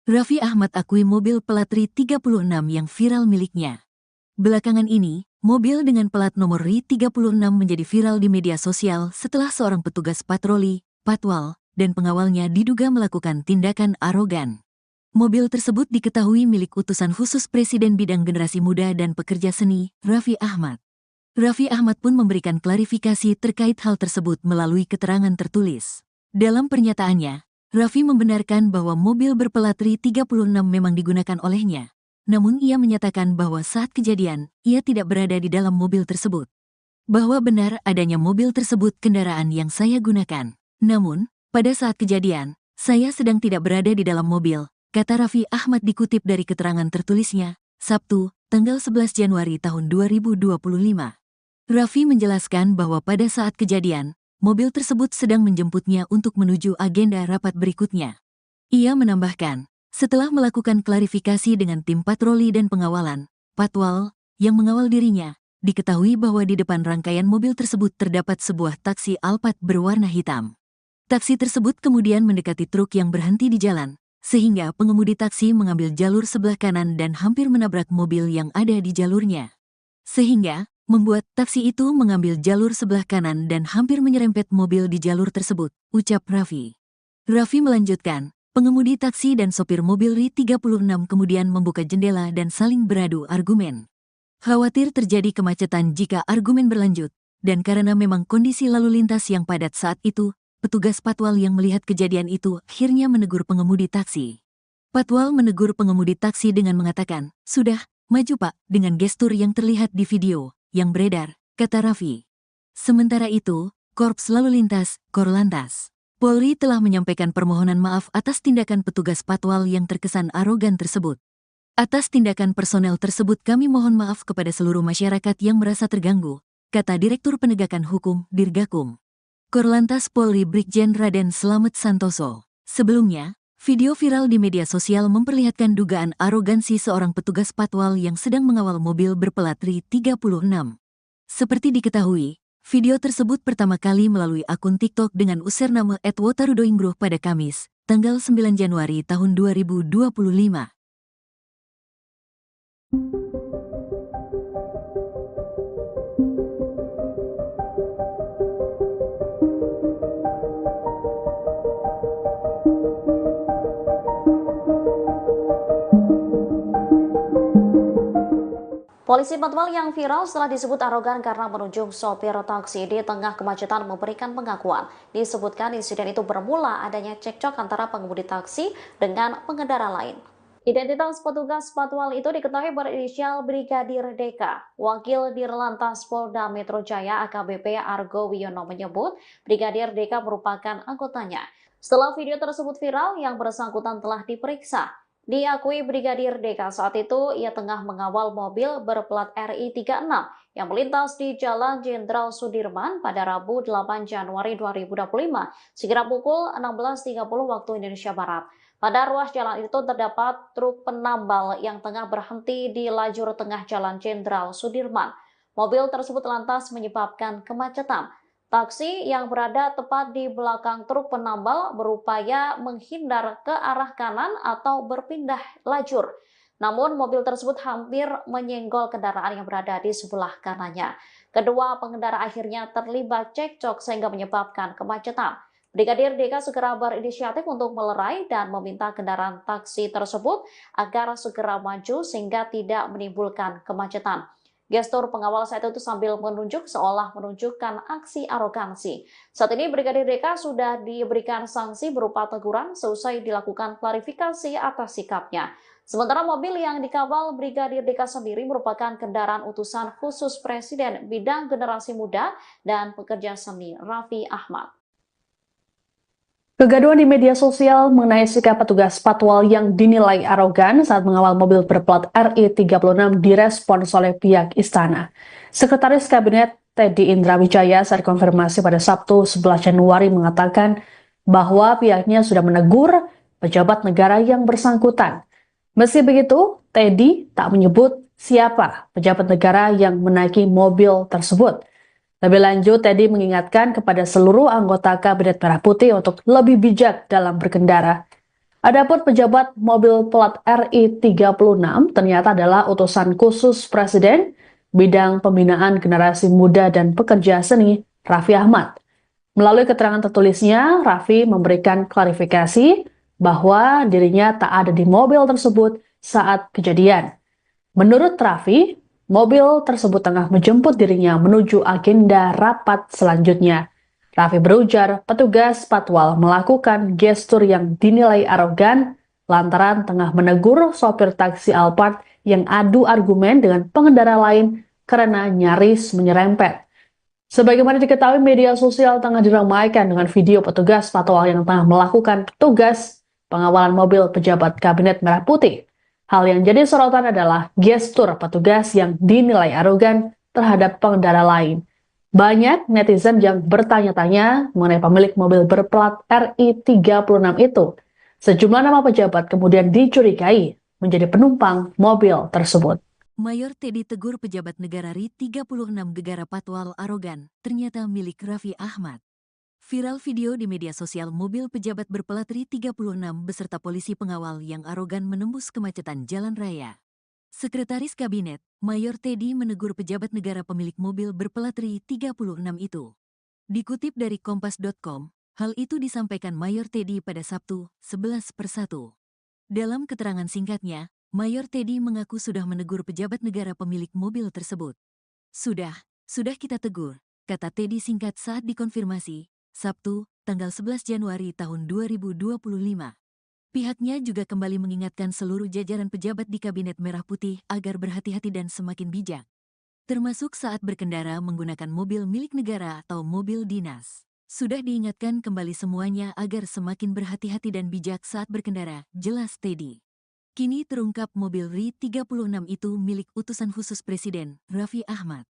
Raffi Ahmad akui mobil plat RI 36 yang viral miliknya. Belakangan ini, mobil dengan plat nomor RI 36 menjadi viral di media sosial setelah seorang petugas patroli, patwal, dan pengawalnya diduga melakukan tindakan arogan. Mobil tersebut diketahui milik utusan khusus Presiden bidang generasi muda dan pekerja seni, Raffi Ahmad. Raffi Ahmad pun memberikan klarifikasi terkait hal tersebut melalui keterangan tertulis. Dalam pernyataannya, Raffi membenarkan bahwa mobil berplat RI 36 memang digunakan olehnya. Namun ia menyatakan bahwa saat kejadian, ia tidak berada di dalam mobil tersebut. Bahwa benar adanya mobil tersebut kendaraan yang saya gunakan. Namun, pada saat kejadian, saya sedang tidak berada di dalam mobil, kata Raffi Ahmad dikutip dari keterangan tertulisnya, Sabtu, tanggal 11 Januari tahun 2025. Raffi menjelaskan bahwa pada saat kejadian, mobil tersebut sedang menjemputnya untuk menuju agenda rapat berikutnya. Ia menambahkan, setelah melakukan klarifikasi dengan tim patroli dan pengawalan, patwal, yang mengawal dirinya, diketahui bahwa di depan rangkaian mobil tersebut terdapat sebuah taksi Alphard berwarna hitam. Taksi tersebut kemudian mendekati truk yang berhenti di jalan, sehingga pengemudi taksi mengambil jalur sebelah kanan dan hampir menabrak mobil yang ada di jalurnya. Sehingga, membuat taksi itu mengambil jalur sebelah kanan dan hampir menyerempet mobil di jalur tersebut, ucap Raffi. Raffi melanjutkan, pengemudi taksi dan sopir mobil RI 36 kemudian membuka jendela dan saling beradu argumen. Khawatir terjadi kemacetan jika argumen berlanjut, dan karena memang kondisi lalu lintas yang padat saat itu, petugas patwal yang melihat kejadian itu akhirnya menegur pengemudi taksi. Patwal menegur pengemudi taksi dengan mengatakan, sudah, maju Pak, dengan gestur yang terlihat di video yang beredar, kata Raffi. Sementara itu, Korps Lalu Lintas, Korlantas, Polri telah menyampaikan permohonan maaf atas tindakan petugas patwal yang terkesan arogan tersebut. Atas tindakan personel tersebut kami mohon maaf kepada seluruh masyarakat yang merasa terganggu, kata Direktur Penegakan Hukum, Dirgakum. Korlantas Polri Brigjen Raden Slamet Santoso. Sebelumnya, video viral di media sosial memperlihatkan dugaan arogansi seorang petugas patwal yang sedang mengawal mobil berplat RI 36. Seperti diketahui, video tersebut pertama kali melalui akun TikTok dengan username @wotarudoingbruh pada Kamis, tanggal 9 Januari tahun 2025. Polisi patwal yang viral setelah disebut arogan karena menunjuk sopir taksi di tengah kemacetan memberikan pengakuan. Disebutkan insiden itu bermula adanya cekcok antara pengemudi taksi dengan pengendara lain. Identitas petugas patwal itu diketahui berinisial Brigadir DK. Wakil Dirlantas Polda Metro Jaya AKBP Argo Wiono menyebut Brigadir DK merupakan anggotanya. Setelah video tersebut viral, yang bersangkutan telah diperiksa. Diakui Brigadir DK saat itu ia tengah mengawal mobil berplat RI 36 yang melintas di Jalan Jenderal Sudirman pada Rabu 8 Januari 2025 sekira pukul 16.30 waktu Indonesia Barat. Pada ruas jalan itu terdapat truk penambal yang tengah berhenti di lajur tengah Jalan Jenderal Sudirman. Mobil tersebut lantas menyebabkan kemacetan. Taksi yang berada tepat di belakang truk penambal berupaya menghindar ke arah kanan atau berpindah lajur. Namun mobil tersebut hampir menyenggol kendaraan yang berada di sebelah kanannya. Kedua pengendara akhirnya terlibat cekcok sehingga menyebabkan kemacetan. Brigadir DK segera berinisiatif untuk melerai dan meminta kendaraan taksi tersebut agar segera maju sehingga tidak menimbulkan kemacetan. Gestur pengawal saat itu sambil menunjuk seolah menunjukkan aksi arogansi. Saat ini Brigadir DK sudah diberikan sanksi berupa teguran seusai dilakukan klarifikasi atas sikapnya. Sementara mobil yang dikawal Brigadir DK sendiri merupakan kendaraan utusan khusus Presiden bidang generasi muda dan pekerja seni Raffi Ahmad. Kegaduhan di media sosial mengenai sikap petugas patwal yang dinilai arogan saat mengawal mobil berplat RI 36 direspons oleh pihak istana. Sekretaris Kabinet Teddy Indra Wijaya saat konfirmasi pada Sabtu 11 Januari mengatakan bahwa pihaknya sudah menegur pejabat negara yang bersangkutan. Meski begitu, Teddy tak menyebut siapa pejabat negara yang menaiki mobil tersebut. Lebih lanjut, Teddy mengingatkan kepada seluruh anggota Kabinet Merah Putih untuk lebih bijak dalam berkendara. Adapun pejabat mobil plat RI 36 ternyata adalah utusan khusus Presiden bidang pembinaan generasi muda dan pekerja seni Raffi Ahmad. Melalui keterangan tertulisnya, Raffi memberikan klarifikasi bahwa dirinya tak ada di mobil tersebut saat kejadian. Menurut Raffi, mobil tersebut tengah menjemput dirinya menuju agenda rapat selanjutnya. Raffi berujar petugas patwal melakukan gestur yang dinilai arogan lantaran tengah menegur sopir taksi Alphard yang adu argumen dengan pengendara lain karena nyaris menyerempet. Sebagaimana diketahui, media sosial tengah diramaikan dengan video petugas patwal yang tengah melakukan tugas pengawalan mobil pejabat Kabinet Merah Putih. Hal yang jadi sorotan adalah gestur petugas yang dinilai arogan terhadap pengendara lain. Banyak netizen yang bertanya-tanya mengenai pemilik mobil berplat RI 36 itu. Sejumlah nama pejabat kemudian dicurigai menjadi penumpang mobil tersebut. Mayor Teddy tegur pejabat negara RI 36 gegara patwal arogan, ternyata milik Raffi Ahmad. Viral video di media sosial mobil pejabat berplat RI 36 beserta polisi pengawal yang arogan menembus kemacetan jalan raya. Sekretaris Kabinet, Mayor Teddy menegur pejabat negara pemilik mobil berplat RI 36 itu. Dikutip dari Kompas.com, hal itu disampaikan Mayor Teddy pada Sabtu, 11/1. Dalam keterangan singkatnya, Mayor Teddy mengaku sudah menegur pejabat negara pemilik mobil tersebut. Sudah kita tegur, kata Teddy singkat saat dikonfirmasi, Sabtu, tanggal 11 Januari tahun 2025. Pihaknya juga kembali mengingatkan seluruh jajaran pejabat di Kabinet Merah Putih agar berhati-hati dan semakin bijak, termasuk saat berkendara menggunakan mobil milik negara atau mobil dinas. Sudah diingatkan kembali semuanya agar semakin berhati-hati dan bijak saat berkendara, jelas Teddy. Kini terungkap mobil RI 36 itu milik utusan khusus Presiden, Raffi Ahmad.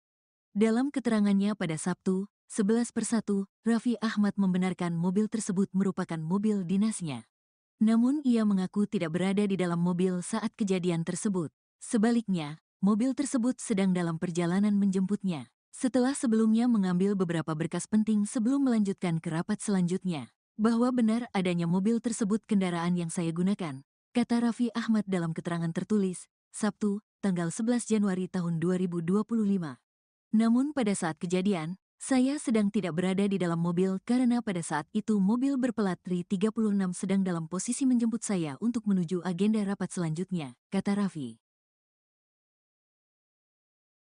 Dalam keterangannya pada Sabtu, 11/1, Raffi Ahmad membenarkan mobil tersebut merupakan mobil dinasnya. Namun ia mengaku tidak berada di dalam mobil saat kejadian tersebut. Sebaliknya, mobil tersebut sedang dalam perjalanan menjemputnya. Setelah sebelumnya mengambil beberapa berkas penting sebelum melanjutkan ke rapat selanjutnya. Bahwa benar adanya mobil tersebut kendaraan yang saya gunakan, kata Raffi Ahmad dalam keterangan tertulis, Sabtu, tanggal 11 Januari tahun 2025. Namun pada saat kejadian, saya sedang tidak berada di dalam mobil karena pada saat itu mobil berplat RI 36 sedang dalam posisi menjemput saya untuk menuju agenda rapat selanjutnya, kata Raffi.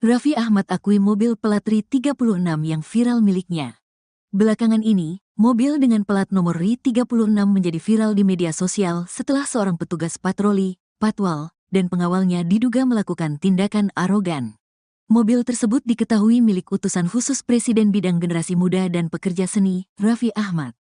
Raffi Ahmad akui mobil plat RI 36 yang viral miliknya. Belakangan ini, mobil dengan plat nomor RI 36 menjadi viral di media sosial setelah seorang petugas patroli, patwal, dan pengawalnya diduga melakukan tindakan arogan. Mobil tersebut diketahui milik utusan khusus Presiden Bidang Generasi Muda dan Pekerja Seni, Raffi Ahmad.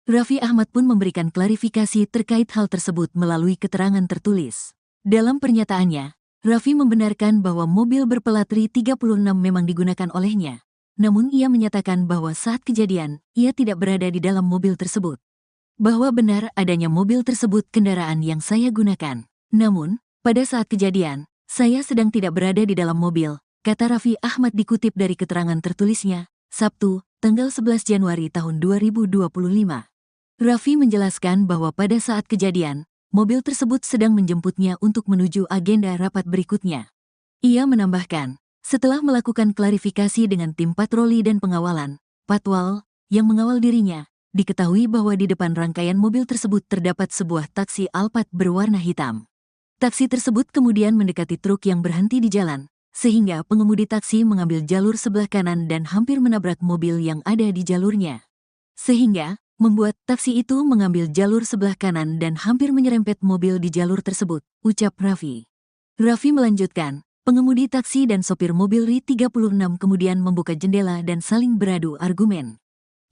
Raffi Ahmad pun memberikan klarifikasi terkait hal tersebut melalui keterangan tertulis. Dalam pernyataannya, Raffi membenarkan bahwa mobil berplat RI 36 memang digunakan olehnya. Namun ia menyatakan bahwa saat kejadian, ia tidak berada di dalam mobil tersebut. Bahwa benar adanya mobil tersebut kendaraan yang saya gunakan. Namun, pada saat kejadian, saya sedang tidak berada di dalam mobil, kata Raffi Ahmad dikutip dari keterangan tertulisnya, Sabtu, tanggal 11 Januari tahun 2025. Raffi menjelaskan bahwa pada saat kejadian, mobil tersebut sedang menjemputnya untuk menuju agenda rapat berikutnya. Ia menambahkan, setelah melakukan klarifikasi dengan tim patroli dan pengawalan, patwal, yang mengawal dirinya, diketahui bahwa di depan rangkaian mobil tersebut terdapat sebuah taksi Alphard berwarna hitam. Taksi tersebut kemudian mendekati truk yang berhenti di jalan, sehingga pengemudi taksi mengambil jalur sebelah kanan dan hampir menabrak mobil yang ada di jalurnya. Sehingga, membuat taksi itu mengambil jalur sebelah kanan dan hampir menyerempet mobil di jalur tersebut, ucap Raffi. Raffi melanjutkan, pengemudi taksi dan sopir mobil RI 36 kemudian membuka jendela dan saling beradu argumen.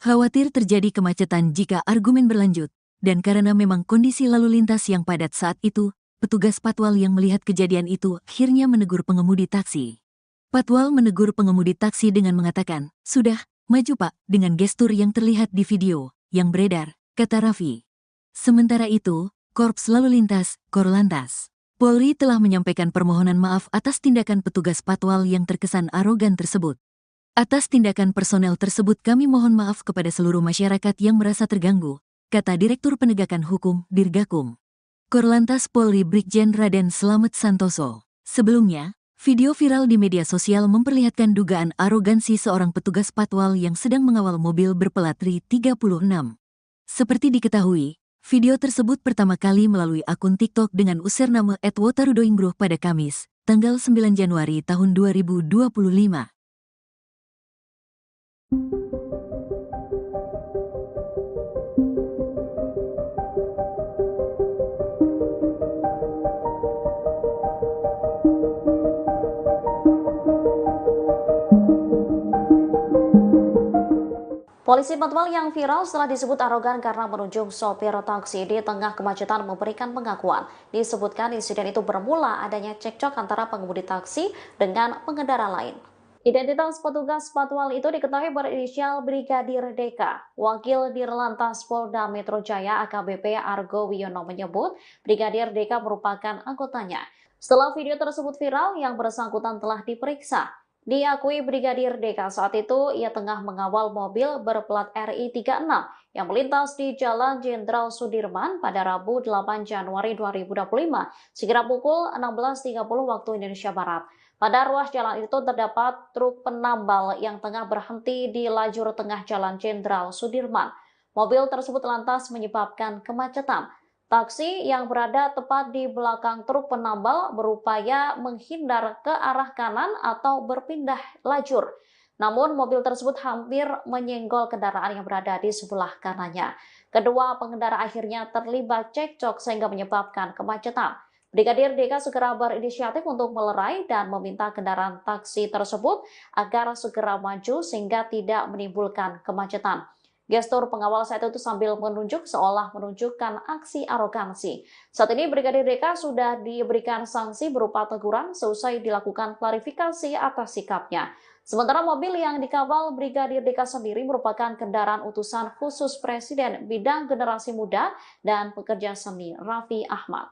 Khawatir terjadi kemacetan jika argumen berlanjut, dan karena memang kondisi lalu lintas yang padat saat itu, petugas patwal yang melihat kejadian itu akhirnya menegur pengemudi taksi. Patwal menegur pengemudi taksi dengan mengatakan, "Sudah, maju Pak," dengan gestur yang terlihat di video yang beredar, kata Raffi. Sementara itu, Korps Lalu Lintas, Korlantas, Polri telah menyampaikan permohonan maaf atas tindakan petugas patwal yang terkesan arogan tersebut. Atas tindakan personel tersebut kami mohon maaf kepada seluruh masyarakat yang merasa terganggu, kata Direktur Penegakan Hukum, Dirgakum. Korlantas Polri Brigjen Raden Slamet Santoso. Sebelumnya, video viral di media sosial memperlihatkan dugaan arogansi seorang petugas patwal yang sedang mengawal mobil berplat RI 36. Seperti diketahui, video tersebut pertama kali melalui akun TikTok dengan username @wotarudoinggruh pada Kamis, tanggal 9 Januari tahun 2025. Polisi patwal yang viral setelah disebut arogan karena menunjuk sopir taksi di tengah kemacetan memberikan pengakuan. Disebutkan insiden itu bermula adanya cekcok antara pengemudi taksi dengan pengendara lain. Identitas petugas patwal itu diketahui berinisial Brigadir DK. Wakil Dirlantas Polda Metro Jaya AKBP Argo Wiono menyebut Brigadir DK merupakan anggotanya. Setelah video tersebut viral, yang bersangkutan telah diperiksa. Diakui Brigadir DK saat itu ia tengah mengawal mobil berplat RI 36 yang melintas di Jalan Jenderal Sudirman pada Rabu 8 Januari 2025 sekira pukul 16.30 waktu Indonesia Barat. Pada ruas jalan itu terdapat truk penambal yang tengah berhenti di lajur tengah Jalan Jenderal Sudirman. Mobil tersebut lantas menyebabkan kemacetan. Taksi yang berada tepat di belakang truk penambal berupaya menghindar ke arah kanan atau berpindah lajur. Namun mobil tersebut hampir menyenggol kendaraan yang berada di sebelah kanannya. Kedua pengendara akhirnya terlibat cekcok sehingga menyebabkan kemacetan. Brigadir DK segera berinisiatif untuk melerai dan meminta kendaraan taksi tersebut agar segera maju sehingga tidak menimbulkan kemacetan. Gestur pengawal saat itu sambil menunjuk seolah menunjukkan aksi arogansi. Saat ini Brigadir DK sudah diberikan sanksi berupa teguran seusai dilakukan klarifikasi atas sikapnya. Sementara mobil yang dikawal Brigadir DK sendiri merupakan kendaraan utusan khusus Presiden Bidang Generasi Muda dan Pekerja Seni Raffi Ahmad.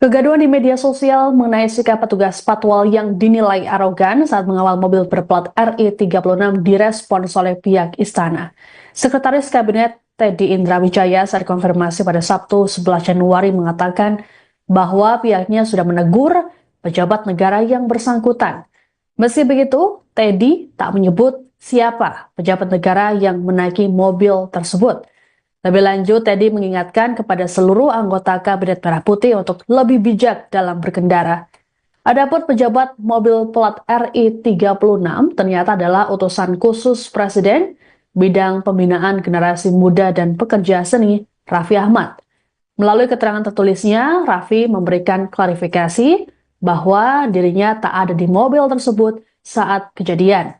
Kegaduhan di media sosial mengenai sikap petugas patwal yang dinilai arogan saat mengawal mobil berplat RI 36 direspons oleh pihak istana. Sekretaris Kabinet Teddy Indra Wijaya saat konfirmasi pada Sabtu 11 Januari mengatakan bahwa pihaknya sudah menegur pejabat negara yang bersangkutan. Meski begitu, Teddy tak menyebut siapa pejabat negara yang menaiki mobil tersebut. Lebih lanjut, Teddy mengingatkan kepada seluruh anggota Kabinet Merah Putih untuk lebih bijak dalam berkendara. Adapun pejabat mobil plat RI 36 ternyata adalah utusan khusus Presiden bidang pembinaan generasi muda dan pekerja seni, Raffi Ahmad. Melalui keterangan tertulisnya, Raffi memberikan klarifikasi bahwa dirinya tak ada di mobil tersebut saat kejadian.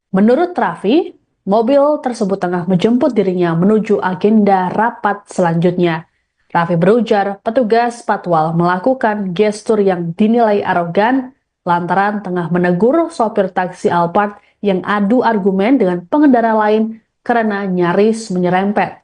Menurut Raffi, mobil tersebut tengah menjemput dirinya menuju agenda rapat selanjutnya. Raffi berujar petugas patwal melakukan gestur yang dinilai arogan lantaran tengah menegur sopir taksi Alphard yang adu argumen dengan pengendara lain karena nyaris menyerempet.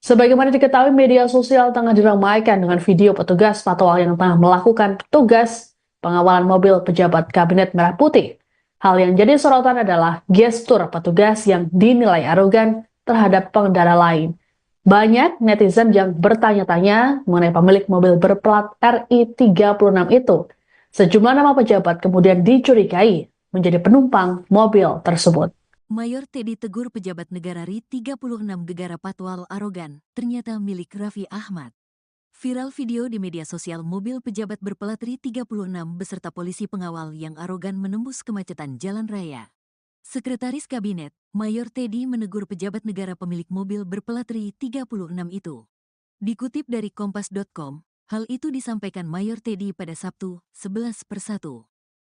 Sebagaimana diketahui, media sosial tengah diramaikan dengan video petugas patwal yang tengah melakukan tugas pengawalan mobil pejabat Kabinet Merah Putih. Hal yang jadi sorotan adalah gestur petugas yang dinilai arogan terhadap pengendara lain. Banyak netizen yang bertanya-tanya mengenai pemilik mobil berplat RI 36 itu. Sejumlah nama pejabat kemudian dicurigai menjadi penumpang mobil tersebut. Mayor Teddy tegur pejabat negara RI 36 gegara patwal arogan, ternyata milik Raffi Ahmad. Viral video di media sosial mobil pejabat berplat RI 36 beserta polisi pengawal yang arogan menembus kemacetan jalan raya. Sekretaris Kabinet, Mayor Teddy menegur pejabat negara pemilik mobil berplat RI 36 itu. Dikutip dari Kompas.com, hal itu disampaikan Mayor Teddy pada Sabtu, 11/1.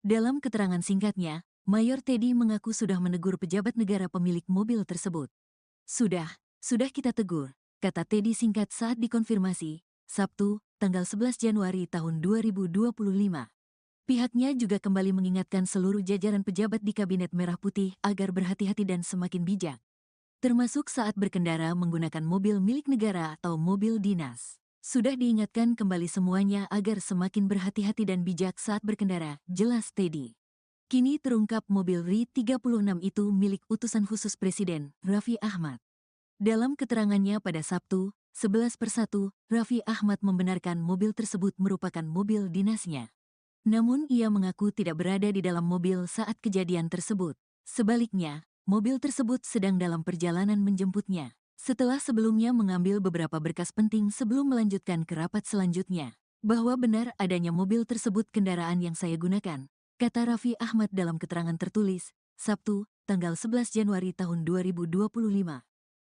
Dalam keterangan singkatnya, Mayor Teddy mengaku sudah menegur pejabat negara pemilik mobil tersebut. Sudah kita tegur, kata Teddy singkat saat dikonfirmasi, Sabtu, tanggal 11 Januari tahun 2025. Pihaknya juga kembali mengingatkan seluruh jajaran pejabat di Kabinet Merah Putih agar berhati-hati dan semakin bijak, termasuk saat berkendara menggunakan mobil milik negara atau mobil dinas. Sudah diingatkan kembali semuanya agar semakin berhati-hati dan bijak saat berkendara, jelas Teddy. Kini terungkap mobil RI 36 itu milik utusan khusus Presiden, Raffi Ahmad. Dalam keterangannya pada Sabtu, 11/1, Raffi Ahmad membenarkan mobil tersebut merupakan mobil dinasnya. Namun ia mengaku tidak berada di dalam mobil saat kejadian tersebut. Sebaliknya, mobil tersebut sedang dalam perjalanan menjemputnya. Setelah sebelumnya mengambil beberapa berkas penting sebelum melanjutkan ke rapat selanjutnya. Bahwa benar adanya mobil tersebut kendaraan yang saya gunakan, kata Raffi Ahmad dalam keterangan tertulis, Sabtu, tanggal 11 Januari tahun 2025.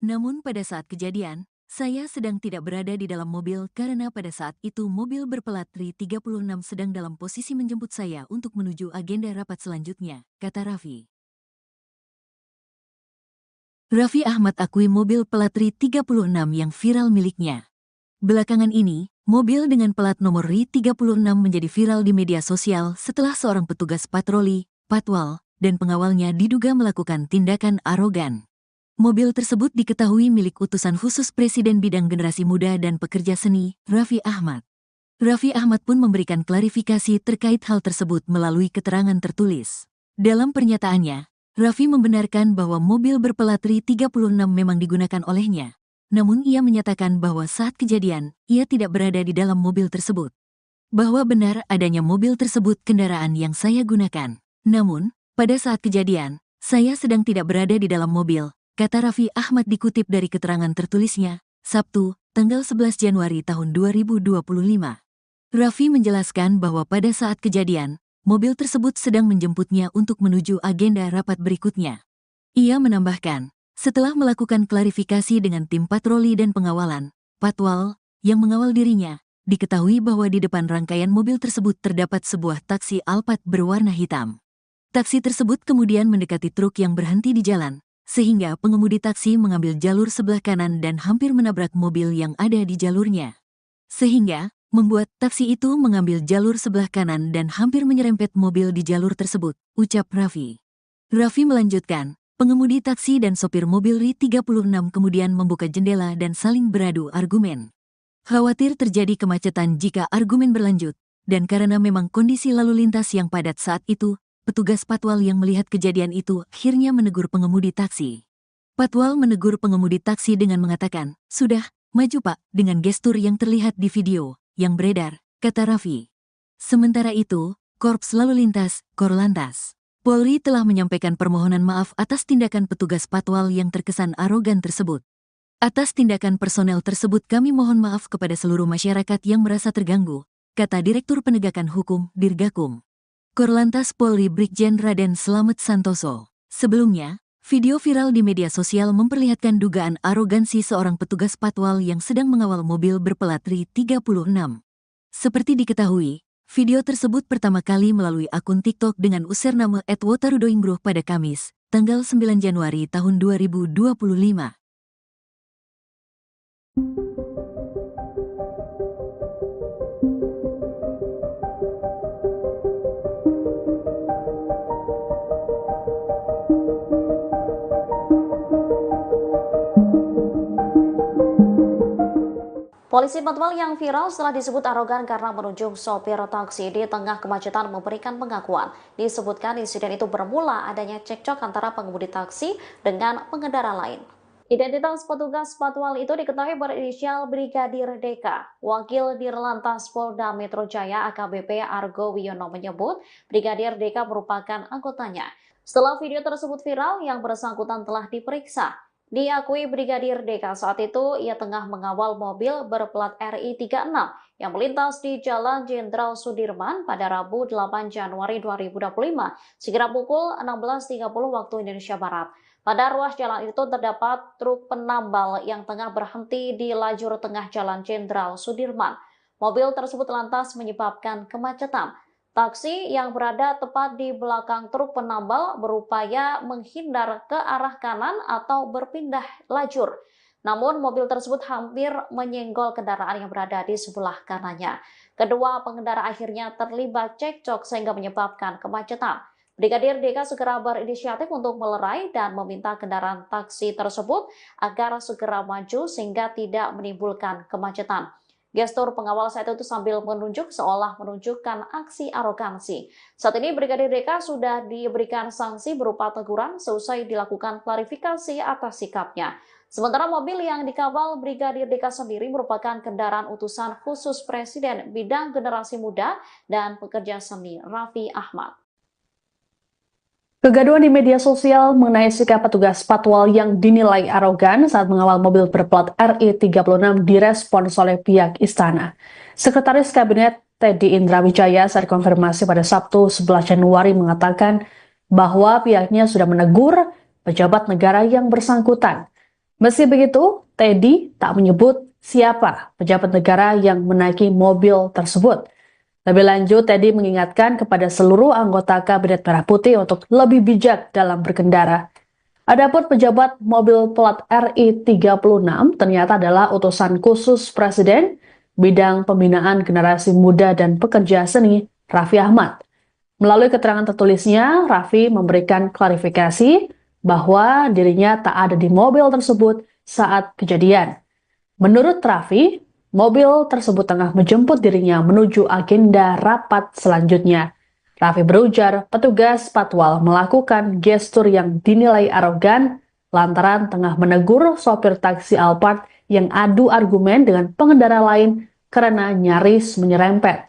Namun pada saat kejadian, saya sedang tidak berada di dalam mobil karena pada saat itu mobil berplat RI 36 sedang dalam posisi menjemput saya untuk menuju agenda rapat selanjutnya, kata Raffi. Raffi Ahmad akui mobil plat RI 36 yang viral miliknya. Belakangan ini, mobil dengan plat nomor RI 36 menjadi viral di media sosial setelah seorang petugas patroli, patwal, dan pengawalnya diduga melakukan tindakan arogan. Mobil tersebut diketahui milik utusan khusus Presiden bidang generasi muda dan pekerja seni, Raffi Ahmad. Raffi Ahmad pun memberikan klarifikasi terkait hal tersebut melalui keterangan tertulis. Dalam pernyataannya, Raffi membenarkan bahwa mobil berplat RI 36 memang digunakan olehnya. Namun ia menyatakan bahwa saat kejadian, ia tidak berada di dalam mobil tersebut. Bahwa benar adanya mobil tersebut kendaraan yang saya gunakan. Namun, pada saat kejadian, saya sedang tidak berada di dalam mobil, kata Raffi Ahmad dikutip dari keterangan tertulisnya, Sabtu, tanggal 11 Januari tahun 2025. Raffi menjelaskan bahwa pada saat kejadian, mobil tersebut sedang menjemputnya untuk menuju agenda rapat berikutnya. Ia menambahkan, setelah melakukan klarifikasi dengan tim patroli dan pengawalan, patwal, yang mengawal dirinya, diketahui bahwa di depan rangkaian mobil tersebut terdapat sebuah taksi Alphard berwarna hitam. Taksi tersebut kemudian mendekati truk yang berhenti di jalan, sehingga pengemudi taksi mengambil jalur sebelah kanan dan hampir menabrak mobil yang ada di jalurnya. Sehingga, membuat taksi itu mengambil jalur sebelah kanan dan hampir menyerempet mobil di jalur tersebut, ucap Raffi. Raffi melanjutkan, pengemudi taksi dan sopir mobil RI 36 kemudian membuka jendela dan saling beradu argumen. Khawatir terjadi kemacetan jika argumen berlanjut, dan karena memang kondisi lalu lintas yang padat saat itu, petugas patwal yang melihat kejadian itu akhirnya menegur pengemudi taksi. Patwal menegur pengemudi taksi dengan mengatakan, "Sudah, maju Pak," dengan gestur yang terlihat di video yang beredar, kata Raffi. Sementara itu, Korps Lalu Lintas, Korlantas, Polri telah menyampaikan permohonan maaf atas tindakan petugas patwal yang terkesan arogan tersebut. Atas tindakan personel tersebut kami mohon maaf kepada seluruh masyarakat yang merasa terganggu, kata Direktur Penegakan Hukum, Dirgakum. Korlantas Polri Brigjen Raden Slamet Santoso. Sebelumnya, video viral di media sosial memperlihatkan dugaan arogansi seorang petugas patwal yang sedang mengawal mobil berplat RI 36. Seperti diketahui, video tersebut pertama kali melalui akun TikTok dengan username @wotarudoinggruh pada Kamis, tanggal 9 Januari tahun 2025. Polisi patwal yang viral setelah disebut arogan karena menunjuk sopir taksi di tengah kemacetan memberikan pengakuan. Disebutkan insiden itu bermula adanya cekcok antara pengemudi taksi dengan pengendara lain. Identitas petugas patwal itu diketahui berinisial Brigadir DK. Wakil Dirlantas Polda Metro Jaya AKBP Argo Wiono menyebut Brigadir DK merupakan anggotanya. Setelah video tersebut viral, yang bersangkutan telah diperiksa. Diakui Brigadir DK saat itu ia tengah mengawal mobil berplat RI 36 yang melintas di Jalan Jenderal Sudirman pada Rabu 8 Januari 2025 sekira pukul 16.30 waktu Indonesia Barat. Pada ruas jalan itu terdapat truk penambal yang tengah berhenti di lajur tengah Jalan Jenderal Sudirman. Mobil tersebut lantas menyebabkan kemacetan. Taksi yang berada tepat di belakang truk penambal berupaya menghindar ke arah kanan atau berpindah lajur. Namun mobil tersebut hampir menyenggol kendaraan yang berada di sebelah kanannya. Kedua pengendara akhirnya terlibat cekcok sehingga menyebabkan kemacetan. Brigadir DK segera berinisiatif untuk melerai dan meminta kendaraan taksi tersebut agar segera maju sehingga tidak menimbulkan kemacetan. Gestur pengawal saat itu sambil menunjuk seolah menunjukkan aksi arogansi. Saat ini Brigadir DK sudah diberikan sanksi berupa teguran seusai dilakukan klarifikasi atas sikapnya. Sementara mobil yang dikawal Brigadir DK sendiri merupakan kendaraan utusan khusus Presiden bidang generasi muda dan pekerja seni Raffi Ahmad. Kegaduhan di media sosial mengenai sikap petugas patwal yang dinilai arogan saat mengawal mobil berplat RI 36 direspons oleh pihak istana. Sekretaris Kabinet Teddy Indrawijaya saat konfirmasi pada Sabtu 11 Januari mengatakan bahwa pihaknya sudah menegur pejabat negara yang bersangkutan. Meski begitu, Teddy tak menyebut siapa pejabat negara yang menaiki mobil tersebut. Lebih lanjut, Teddy mengingatkan kepada seluruh anggota Kabinet Merah Putih untuk lebih bijak dalam berkendara. Adapun pejabat mobil plat RI 36 ternyata adalah utusan khusus Presiden bidang pembinaan generasi muda dan pekerja seni Raffi Ahmad. Melalui keterangan tertulisnya, Raffi memberikan klarifikasi bahwa dirinya tak ada di mobil tersebut saat kejadian. Menurut Raffi, mobil tersebut tengah menjemput dirinya menuju agenda rapat selanjutnya. Raffi berujar petugas patwal melakukan gestur yang dinilai arogan lantaran tengah menegur sopir taksi Alphard yang adu argumen dengan pengendara lain karena nyaris menyerempet.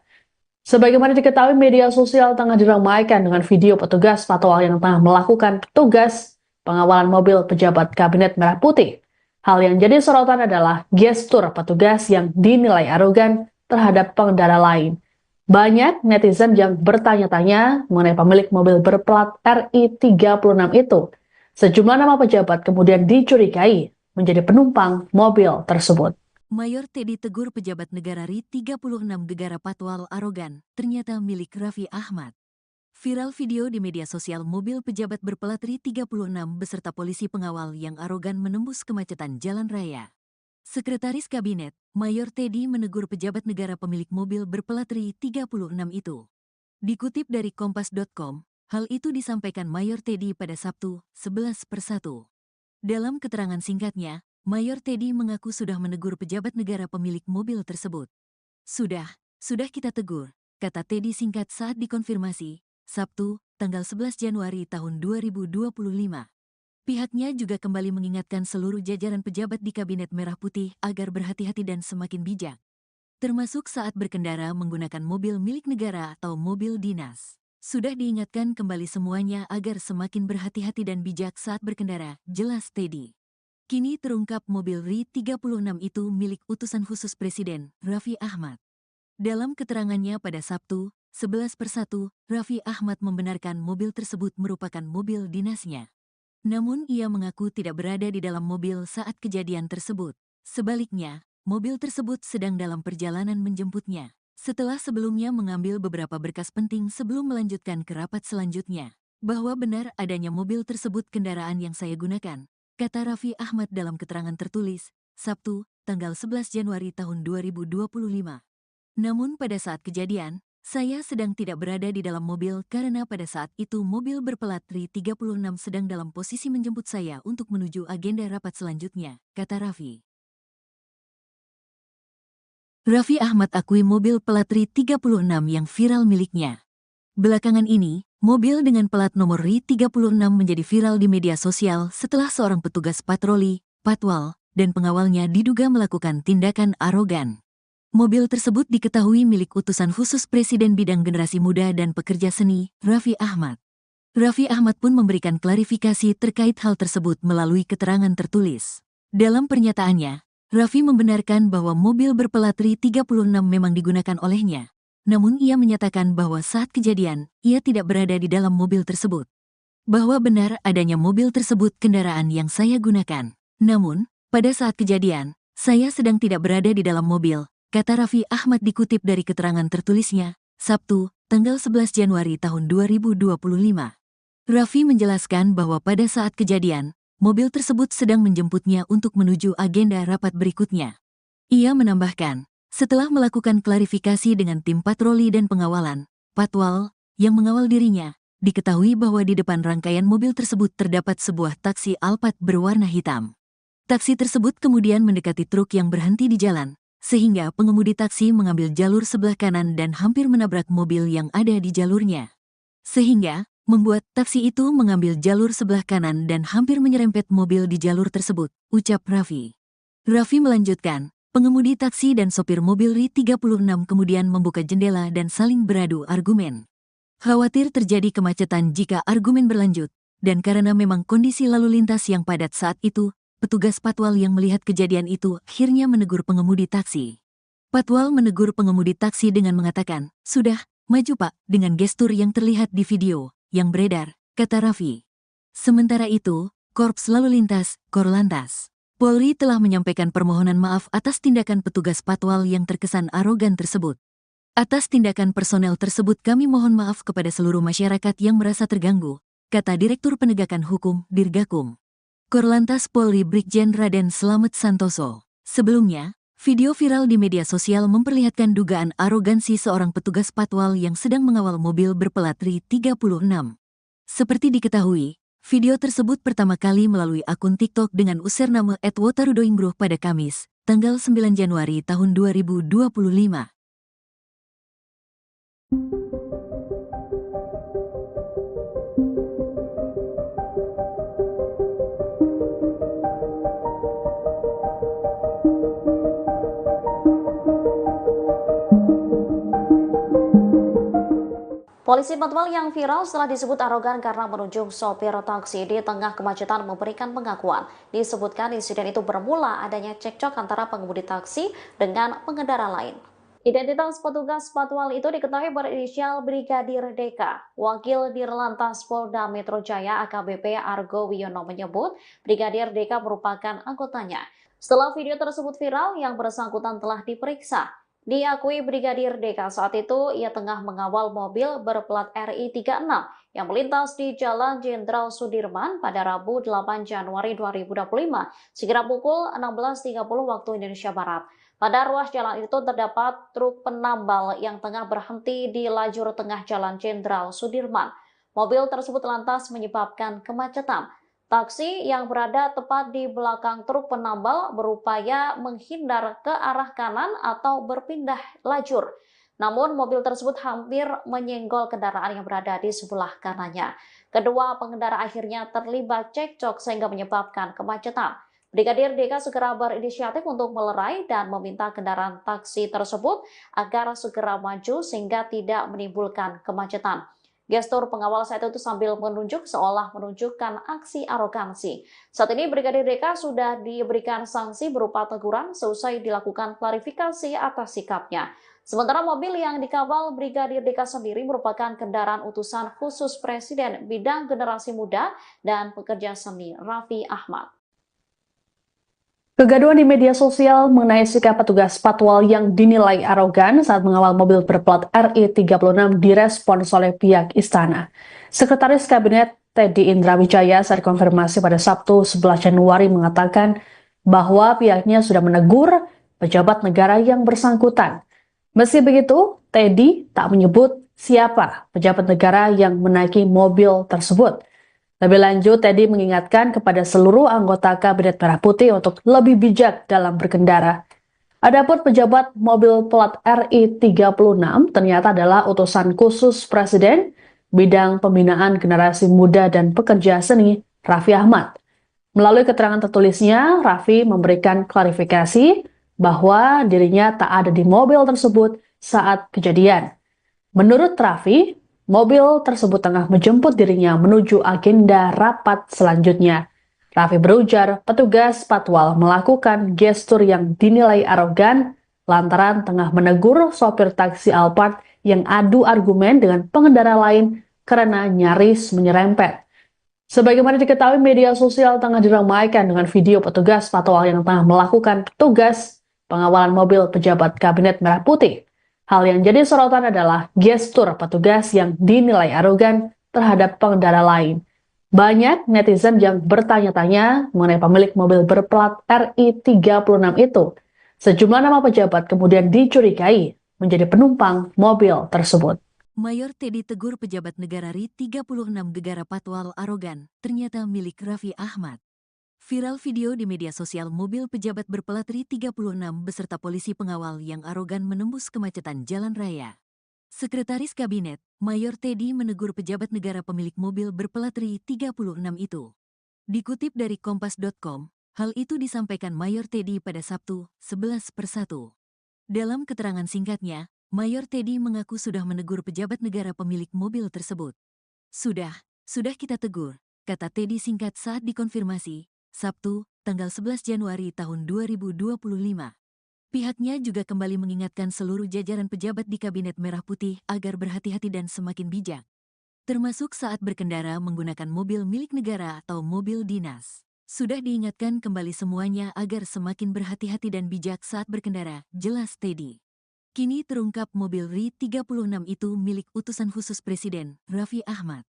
Sebagaimana diketahui, media sosial tengah diramaikan dengan video petugas patwal yang tengah melakukan tugas pengawalan mobil pejabat Kabinet Merah Putih. Hal yang jadi sorotan adalah gestur petugas yang dinilai arogan terhadap pengendara lain. Banyak netizen yang bertanya-tanya mengenai pemilik mobil berplat RI 36 itu. Sejumlah nama pejabat kemudian dicurigai menjadi penumpang mobil tersebut. Mayor Teddy tegur pejabat negara RI 36 negara patwal arogan, ternyata milik Raffi Ahmad. Viral video di media sosial mobil pejabat berplat RI 36 beserta polisi pengawal yang arogan menembus kemacetan jalan raya. Sekretaris Kabinet, Mayor Teddy menegur pejabat negara pemilik mobil berplat RI 36 itu. Dikutip dari Kompas.com, hal itu disampaikan Mayor Teddy pada Sabtu, 11/1. Dalam keterangan singkatnya, Mayor Teddy mengaku sudah menegur pejabat negara pemilik mobil tersebut. Sudah kita tegur, kata Teddy singkat saat dikonfirmasi, Sabtu, tanggal 11 Januari tahun 2025. Pihaknya juga kembali mengingatkan seluruh jajaran pejabat di Kabinet Merah Putih agar berhati-hati dan semakin bijak, termasuk saat berkendara menggunakan mobil milik negara atau mobil dinas. Sudah diingatkan kembali semuanya agar semakin berhati-hati dan bijak saat berkendara, jelas Teddy. Kini terungkap mobil RI 36 itu milik utusan khusus Presiden, Raffi Ahmad. Dalam keterangannya pada Sabtu, 11 persatu, Raffi Ahmad membenarkan mobil tersebut merupakan mobil dinasnya. Namun ia mengaku tidak berada di dalam mobil saat kejadian tersebut. Sebaliknya, mobil tersebut sedang dalam perjalanan menjemputnya. Setelah sebelumnya mengambil beberapa berkas penting sebelum melanjutkan ke rapat selanjutnya. Bahwa benar adanya mobil tersebut kendaraan yang saya gunakan, kata Raffi Ahmad dalam keterangan tertulis, Sabtu, tanggal 11 Januari tahun 2025. Namun pada saat kejadian, saya sedang tidak berada di dalam mobil karena pada saat itu mobil berplat RI 36 sedang dalam posisi menjemput saya untuk menuju agenda rapat selanjutnya, kata Raffi. Raffi Ahmad akui mobil plat RI 36 yang viral miliknya. Belakangan ini, mobil dengan plat nomor RI 36 menjadi viral di media sosial setelah seorang petugas patroli, patwal, dan pengawalnya diduga melakukan tindakan arogan. Mobil tersebut diketahui milik utusan khusus Presiden Bidang Generasi Muda dan Pekerja Seni, Raffi Ahmad. Raffi Ahmad pun memberikan klarifikasi terkait hal tersebut melalui keterangan tertulis. Dalam pernyataannya, Raffi membenarkan bahwa mobil berplat RI 36 memang digunakan olehnya. Namun ia menyatakan bahwa saat kejadian, ia tidak berada di dalam mobil tersebut. Bahwa benar adanya mobil tersebut kendaraan yang saya gunakan. Namun, pada saat kejadian, saya sedang tidak berada di dalam mobil, kata Raffi Ahmad dikutip dari keterangan tertulisnya, Sabtu, tanggal 11 Januari tahun 2025. Raffi menjelaskan bahwa pada saat kejadian, mobil tersebut sedang menjemputnya untuk menuju agenda rapat berikutnya. Ia menambahkan, setelah melakukan klarifikasi dengan tim patroli dan pengawalan, patwal, yang mengawal dirinya, diketahui bahwa di depan rangkaian mobil tersebut terdapat sebuah taksi Alphard berwarna hitam. Taksi tersebut kemudian mendekati truk yang berhenti di jalan, sehingga pengemudi taksi mengambil jalur sebelah kanan dan hampir menabrak mobil yang ada di jalurnya. Sehingga, membuat taksi itu mengambil jalur sebelah kanan dan hampir menyerempet mobil di jalur tersebut, ucap Raffi. Raffi melanjutkan, pengemudi taksi dan sopir mobil RI 36 kemudian membuka jendela dan saling beradu argumen. Khawatir terjadi kemacetan jika argumen berlanjut, dan karena memang kondisi lalu lintas yang padat saat itu, petugas patwal yang melihat kejadian itu akhirnya menegur pengemudi taksi. Patwal menegur pengemudi taksi dengan mengatakan, "Sudah, maju Pak," dengan gestur yang terlihat di video yang beredar, kata Raffi. Sementara itu, Korps Lalu Lintas, Korlantas, Polri telah menyampaikan permohonan maaf atas tindakan petugas patwal yang terkesan arogan tersebut. Atas tindakan personel tersebut kami mohon maaf kepada seluruh masyarakat yang merasa terganggu, kata Direktur Penegakan Hukum, Dirgakum. Korlantas Polri Brigjen Raden Slamet Santoso. Sebelumnya, video viral di media sosial memperlihatkan dugaan arogansi seorang petugas patwal yang sedang mengawal mobil berplat RI 36. Seperti diketahui, video tersebut pertama kali melalui akun TikTok dengan username @wotarudoingbruh pada Kamis, tanggal 9 Januari tahun 2025. Polisi patwal yang viral setelah disebut arogan karena menunjuk sopir taksi di tengah kemacetan memberikan pengakuan. Disebutkan insiden itu bermula adanya cekcok antara pengemudi taksi dengan pengendara lain. Identitas petugas patwal itu diketahui berinisial Brigadir DK. Wakil Dirlantas Polda Metro Jaya AKBP Argo Wiono menyebut Brigadir DK merupakan anggotanya. Setelah video tersebut viral, yang bersangkutan telah diperiksa. Diakui Brigadir DK saat itu ia tengah mengawal mobil berplat RI 36 yang melintas di Jalan Jenderal Sudirman pada Rabu 8 Januari 2025 sekira pukul 16.30 waktu Indonesia Barat. Pada ruas jalan itu terdapat truk penambal yang tengah berhenti di lajur tengah Jalan Jenderal Sudirman. Mobil tersebut lantas menyebabkan kemacetan. Taksi yang berada tepat di belakang truk penambal berupaya menghindar ke arah kanan atau berpindah lajur. Namun mobil tersebut hampir menyenggol kendaraan yang berada di sebelah kanannya. Kedua pengendara akhirnya terlibat cekcok sehingga menyebabkan kemacetan. Brigadir DK segera berinisiatif untuk melerai dan meminta kendaraan taksi tersebut agar segera maju sehingga tidak menimbulkan kemacetan. Gestur pengawal saat itu sambil menunjuk seolah menunjukkan aksi arogansi. Saat ini Brigadir DK sudah diberikan sanksi berupa teguran seusai dilakukan klarifikasi atas sikapnya. Sementara mobil yang dikawal Brigadir Dika sendiri merupakan kendaraan utusan khusus Presiden bidang generasi muda dan pekerja seni Raffi Ahmad. Kegaduhan di media sosial mengenai sikap petugas patwal yang dinilai arogan saat mengawal mobil berplat RI36 direspons oleh pihak istana. Sekretaris Kabinet Teddy Indra Wijaya saat konfirmasi pada Sabtu 11 Januari mengatakan bahwa pihaknya sudah menegur pejabat negara yang bersangkutan. Meski begitu, Teddy tak menyebut siapa pejabat negara yang menaiki mobil tersebut. Lebih lanjut, Teddy mengingatkan kepada seluruh anggota Kabinet Merah Putih untuk lebih bijak dalam berkendara. Adapun pejabat mobil plat RI36 ternyata adalah utusan khusus Presiden bidang pembinaan generasi muda dan pekerja seni Raffi Ahmad. Melalui keterangan tertulisnya, Raffi memberikan klarifikasi bahwa dirinya tak ada di mobil tersebut saat kejadian. Menurut Raffi, mobil tersebut tengah menjemput dirinya menuju agenda rapat selanjutnya. Raffi berujar petugas patwal melakukan gestur yang dinilai arogan lantaran tengah menegur sopir taksi Alphard yang adu argumen dengan pengendara lain karena nyaris menyerempet. Sebagaimana diketahui, media sosial tengah diramaikan dengan video petugas patwal yang tengah melakukan tugas pengawalan mobil pejabat Kabinet Merah Putih. Hal yang jadi sorotan adalah gestur petugas yang dinilai arogan terhadap pengendara lain. Banyak netizen yang bertanya-tanya mengenai pemilik mobil berplat RI36 itu. Sejumlah nama pejabat kemudian dicurigai menjadi penumpang mobil tersebut. Mayor Teddy tegur pejabat negara RI36 gegara patwal arogan, ternyata milik Raffi Ahmad. Viral video di media sosial mobil pejabat berplat RI36 beserta polisi pengawal yang arogan menembus kemacetan jalan raya. Sekretaris Kabinet, Mayor Teddy menegur pejabat negara pemilik mobil berplat RI36 itu. Dikutip dari Kompas.com, hal itu disampaikan Mayor Teddy pada Sabtu, 11/1. Dalam keterangan singkatnya, Mayor Teddy mengaku sudah menegur pejabat negara pemilik mobil tersebut. Sudah kita tegur, kata Teddy singkat saat dikonfirmasi, Sabtu, tanggal 11 Januari tahun 2025. Pihaknya juga kembali mengingatkan seluruh jajaran pejabat di Kabinet Merah Putih agar berhati-hati dan semakin bijak. Termasuk saat berkendara menggunakan mobil milik negara atau mobil dinas. Sudah diingatkan kembali semuanya agar semakin berhati-hati dan bijak saat berkendara, jelas Teddy. Kini terungkap mobil RI36 itu milik utusan khusus Presiden, Raffi Ahmad.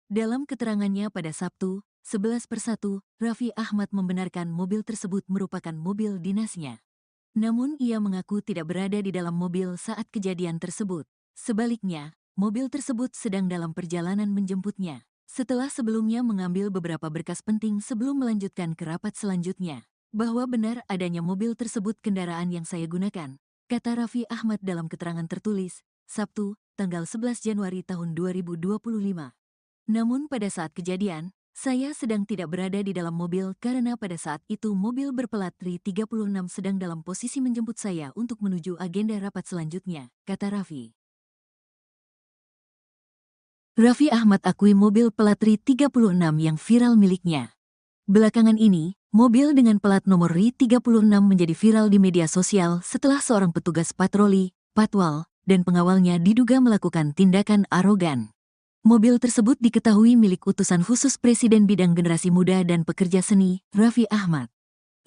Dalam keterangannya pada Sabtu, 11/1, Raffi Ahmad membenarkan mobil tersebut merupakan mobil dinasnya. Namun ia mengaku tidak berada di dalam mobil saat kejadian tersebut. Sebaliknya, mobil tersebut sedang dalam perjalanan menjemputnya. Setelah sebelumnya mengambil beberapa berkas penting sebelum melanjutkan ke rapat selanjutnya. Bahwa benar adanya mobil tersebut kendaraan yang saya gunakan, kata Raffi Ahmad dalam keterangan tertulis, Sabtu, tanggal 11 Januari tahun 2025. Namun pada saat kejadian, saya sedang tidak berada di dalam mobil karena pada saat itu mobil berplat RI36 sedang dalam posisi menjemput saya untuk menuju agenda rapat selanjutnya, kata Raffi. Raffi Ahmad akui mobil plat RI36 yang viral miliknya. Belakangan ini, mobil dengan plat nomor RI36 menjadi viral di media sosial setelah seorang petugas patroli, patwal, dan pengawalnya diduga melakukan tindakan arogan. Mobil tersebut diketahui milik utusan khusus Presiden bidang generasi muda dan pekerja seni, Raffi Ahmad.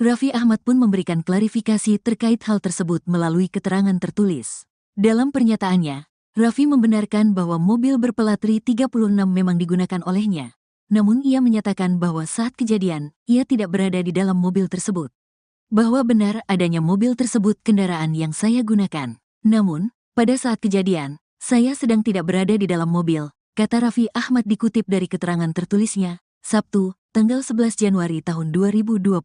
Raffi Ahmad pun memberikan klarifikasi terkait hal tersebut melalui keterangan tertulis. Dalam pernyataannya, Raffi membenarkan bahwa mobil berplat RI36 memang digunakan olehnya. Namun ia menyatakan bahwa saat kejadian, ia tidak berada di dalam mobil tersebut. Bahwa benar adanya mobil tersebut kendaraan yang saya gunakan. Namun, pada saat kejadian, saya sedang tidak berada di dalam mobil, kata Raffi Ahmad dikutip dari keterangan tertulisnya, Sabtu, tanggal 11 Januari tahun 2025.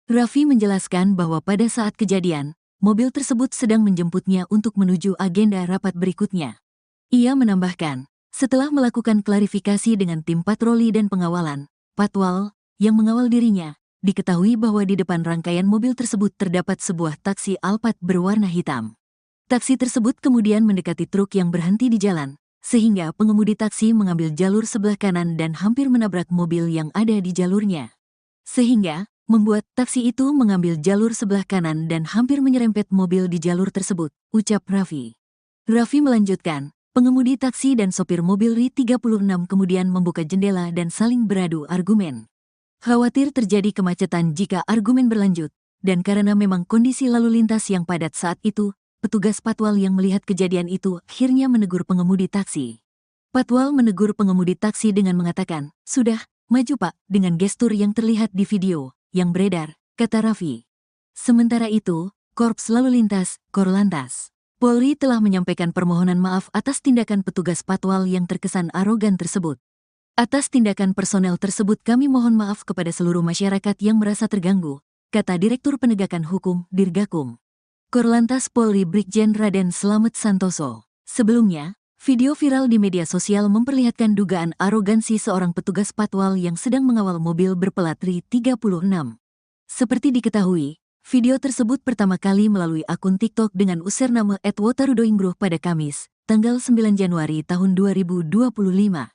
Raffi menjelaskan bahwa pada saat kejadian, mobil tersebut sedang menjemputnya untuk menuju agenda rapat berikutnya. Ia menambahkan, setelah melakukan klarifikasi dengan tim patroli dan pengawalan, patwal, yang mengawal dirinya, diketahui bahwa di depan rangkaian mobil tersebut terdapat sebuah taksi Alphard berwarna hitam. Taksi tersebut kemudian mendekati truk yang berhenti di jalan, sehingga pengemudi taksi mengambil jalur sebelah kanan dan hampir menabrak mobil yang ada di jalurnya. Sehingga, membuat taksi itu mengambil jalur sebelah kanan dan hampir menyerempet mobil di jalur tersebut, ucap Raffi. Raffi melanjutkan, pengemudi taksi dan sopir mobil RI36 kemudian membuka jendela dan saling beradu argumen. Khawatir terjadi kemacetan jika argumen berlanjut, dan karena memang kondisi lalu lintas yang padat saat itu, petugas patwal yang melihat kejadian itu akhirnya menegur pengemudi taksi. Patwal menegur pengemudi taksi dengan mengatakan, "Sudah, maju Pak," dengan gestur yang terlihat di video yang beredar, kata Raffi. Sementara itu, Korps Lalu Lintas, Korlantas, Polri telah menyampaikan permohonan maaf atas tindakan petugas patwal yang terkesan arogan tersebut. Atas tindakan personel tersebut kami mohon maaf kepada seluruh masyarakat yang merasa terganggu, kata Direktur Penegakan Hukum, Dirgakum. Korlantas Polri Brigjen Raden Slamet Santoso. Sebelumnya, video viral di media sosial memperlihatkan dugaan arogansi seorang petugas patwal yang sedang mengawal mobil berplat RI36. Seperti diketahui, video tersebut pertama kali melalui akun TikTok dengan username @wotarudoinggruh pada Kamis, tanggal 9 Januari tahun 2025.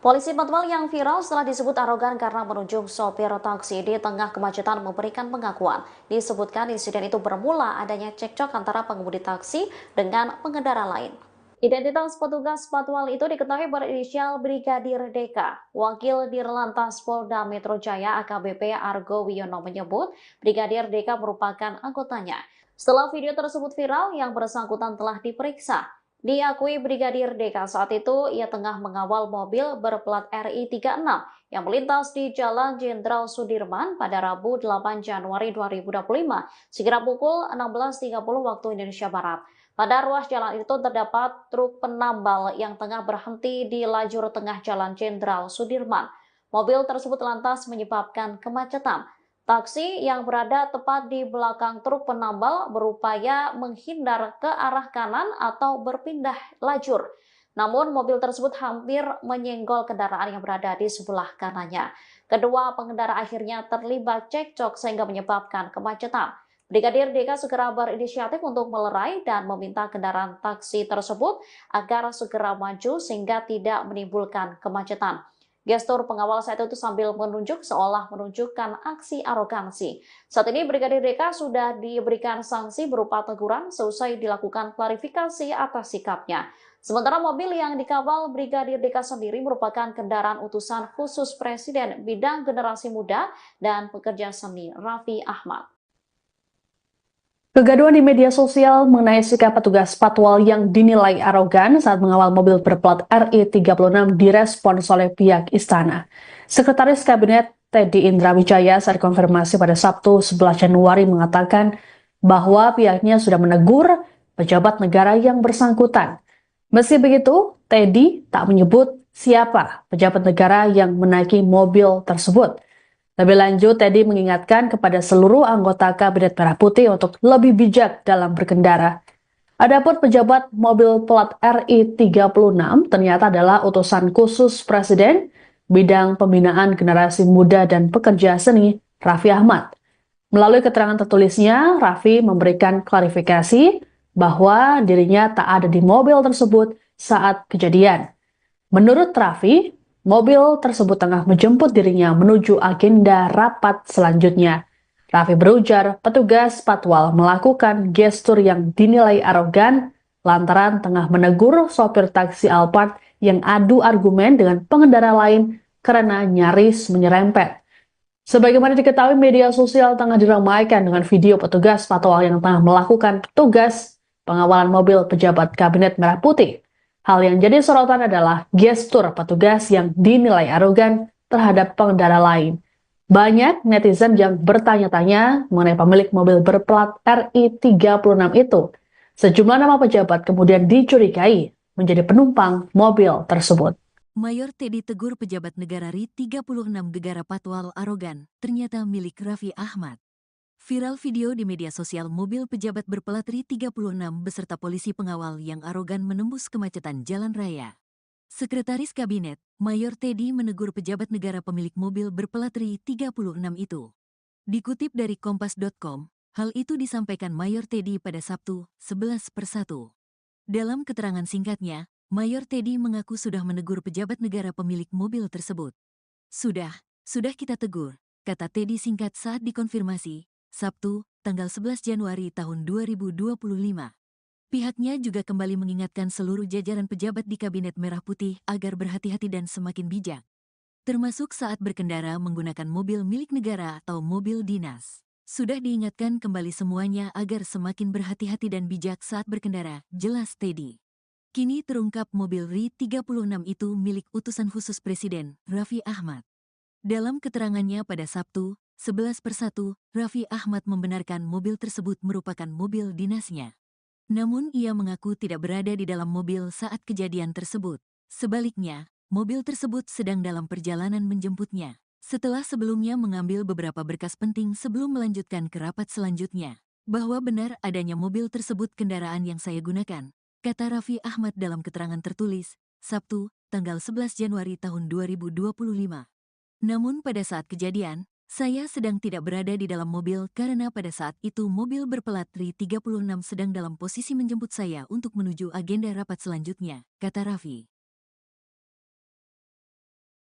Polisi patwal yang viral setelah disebut arogan karena menunjuk sopir taksi di tengah kemacetan memberikan pengakuan. Disebutkan insiden itu bermula adanya cekcok antara pengemudi taksi dengan pengendara lain. Identitas petugas patwal itu diketahui berinisial Brigadir DK. Wakil Dirlantas Polda Metro Jaya AKBP Argo Wiono menyebut Brigadir DK merupakan anggotanya. Setelah video tersebut viral, yang bersangkutan telah diperiksa. Diakui Brigadir DK saat itu ia tengah mengawal mobil berplat RI36 yang melintas di Jalan Jenderal Sudirman pada Rabu 8 Januari 2025 sekira pukul 16.30 waktu Indonesia Barat. Pada ruas jalan itu terdapat truk penambal yang tengah berhenti di lajur tengah Jalan Jenderal Sudirman. Mobil tersebut lantas menyebabkan kemacetan. Taksi yang berada tepat di belakang truk penambal berupaya menghindar ke arah kanan atau berpindah lajur. Namun mobil tersebut hampir menyenggol kendaraan yang berada di sebelah kanannya. Kedua pengendara akhirnya terlibat cekcok sehingga menyebabkan kemacetan. Brigadir DK segera berinisiatif untuk melerai dan meminta kendaraan taksi tersebut agar segera maju sehingga tidak menimbulkan kemacetan. Gestur pengawal saat itu sambil menunjuk seolah menunjukkan aksi arogansi. Saat ini Brigadir DK sudah diberikan sanksi berupa teguran seusai dilakukan klarifikasi atas sikapnya. Sementara mobil yang dikawal Brigadir DK sendiri merupakan kendaraan utusan khusus Presiden bidang generasi muda dan pekerja seni Raffi Ahmad. Kegaduhan di media sosial mengenai sikap petugas patwal yang dinilai arogan saat mengawal mobil berplat RI36 direspons oleh pihak istana. Sekretaris Kabinet Teddy Indrawijaya saat konfirmasi pada Sabtu 11 Januari mengatakan bahwa pihaknya sudah menegur pejabat negara yang bersangkutan. Meski begitu, Teddy tak menyebut siapa pejabat negara yang menaiki mobil tersebut. Lebih lanjut, Teddy mengingatkan kepada seluruh anggota Kabinet Merah Putih untuk lebih bijak dalam berkendara. Adapun pejabat mobil plat RI36 ternyata adalah utusan khusus Presiden bidang pembinaan generasi muda dan pekerja seni Raffi Ahmad. Melalui keterangan tertulisnya, Raffi memberikan klarifikasi bahwa dirinya tak ada di mobil tersebut saat kejadian. Menurut Raffi, mobil tersebut tengah menjemput dirinya menuju agenda rapat selanjutnya. Raffi berujar petugas patwal melakukan gestur yang dinilai arogan lantaran tengah menegur sopir taksi Alphard yang adu argumen dengan pengendara lain karena nyaris menyerempet. Sebagaimana diketahui, media sosial tengah diramaikan dengan video petugas patwal yang tengah melakukan tugas pengawalan mobil pejabat Kabinet Merah Putih. Hal yang jadi sorotan adalah gestur petugas yang dinilai arogan terhadap pengendara lain. Banyak netizen yang bertanya-tanya mengenai pemilik mobil berplat RI36 itu. Sejumlah nama pejabat kemudian dicurigai menjadi penumpang mobil tersebut. Mayor Teddy tegur pejabat negara RI36 gegara patwal arogan, ternyata milik Raffi Ahmad. Viral video di media sosial mobil pejabat berplat RI36 beserta polisi pengawal yang arogan menembus kemacetan jalan raya. Sekretaris Kabinet, Mayor Teddy menegur pejabat negara pemilik mobil berplat RI 36 itu. Dikutip dari Kompas.com, hal itu disampaikan Mayor Teddy pada Sabtu, 11/1. Dalam keterangan singkatnya, Mayor Teddy mengaku sudah menegur pejabat negara pemilik mobil tersebut. Sudah kita tegur, kata Teddy singkat saat dikonfirmasi, Sabtu, tanggal 11 Januari tahun 2025. Pihaknya juga kembali mengingatkan seluruh jajaran pejabat di Kabinet Merah Putih agar berhati-hati dan semakin bijak, termasuk saat berkendara menggunakan mobil milik negara atau mobil dinas. Sudah diingatkan kembali semuanya agar semakin berhati-hati dan bijak saat berkendara, jelas Teddy. Kini terungkap mobil RI 36 itu milik utusan khusus Presiden, Raffi Ahmad. Dalam keterangannya pada Sabtu, 11/1, Raffi Ahmad membenarkan mobil tersebut merupakan mobil dinasnya. Namun ia mengaku tidak berada di dalam mobil saat kejadian tersebut. Sebaliknya, mobil tersebut sedang dalam perjalanan menjemputnya, setelah sebelumnya mengambil beberapa berkas penting sebelum melanjutkan ke rapat selanjutnya. Bahwa benar adanya mobil tersebut kendaraan yang saya gunakan, kata Raffi Ahmad dalam keterangan tertulis, Sabtu, tanggal 11 Januari tahun 2025. Namun pada saat kejadian, saya sedang tidak berada di dalam mobil karena pada saat itu mobil berplat RI 36 sedang dalam posisi menjemput saya untuk menuju agenda rapat selanjutnya, kata Raffi.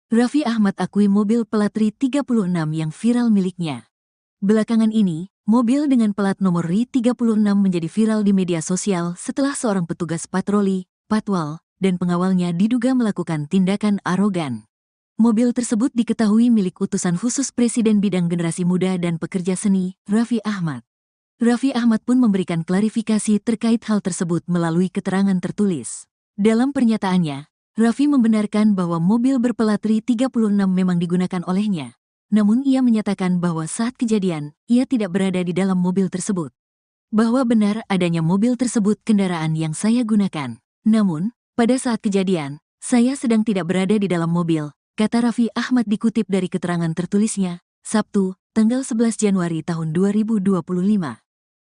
Raffi Ahmad akui mobil plat RI 36 yang viral miliknya. Belakangan ini, mobil dengan plat nomor RI 36 menjadi viral di media sosial setelah seorang petugas patroli, patwal, dan pengawalnya diduga melakukan tindakan arogan. Mobil tersebut diketahui milik utusan khusus Presiden bidang generasi muda dan pekerja seni, Raffi Ahmad. Raffi Ahmad pun memberikan klarifikasi terkait hal tersebut melalui keterangan tertulis. Dalam pernyataannya, Raffi membenarkan bahwa mobil berplat RI 36 memang digunakan olehnya. Namun ia menyatakan bahwa saat kejadian, ia tidak berada di dalam mobil tersebut. Bahwa benar adanya mobil tersebut kendaraan yang saya gunakan. Namun, pada saat kejadian, saya sedang tidak berada di dalam mobil, kata Raffi Ahmad dikutip dari keterangan tertulisnya, Sabtu, tanggal 11 Januari tahun 2025.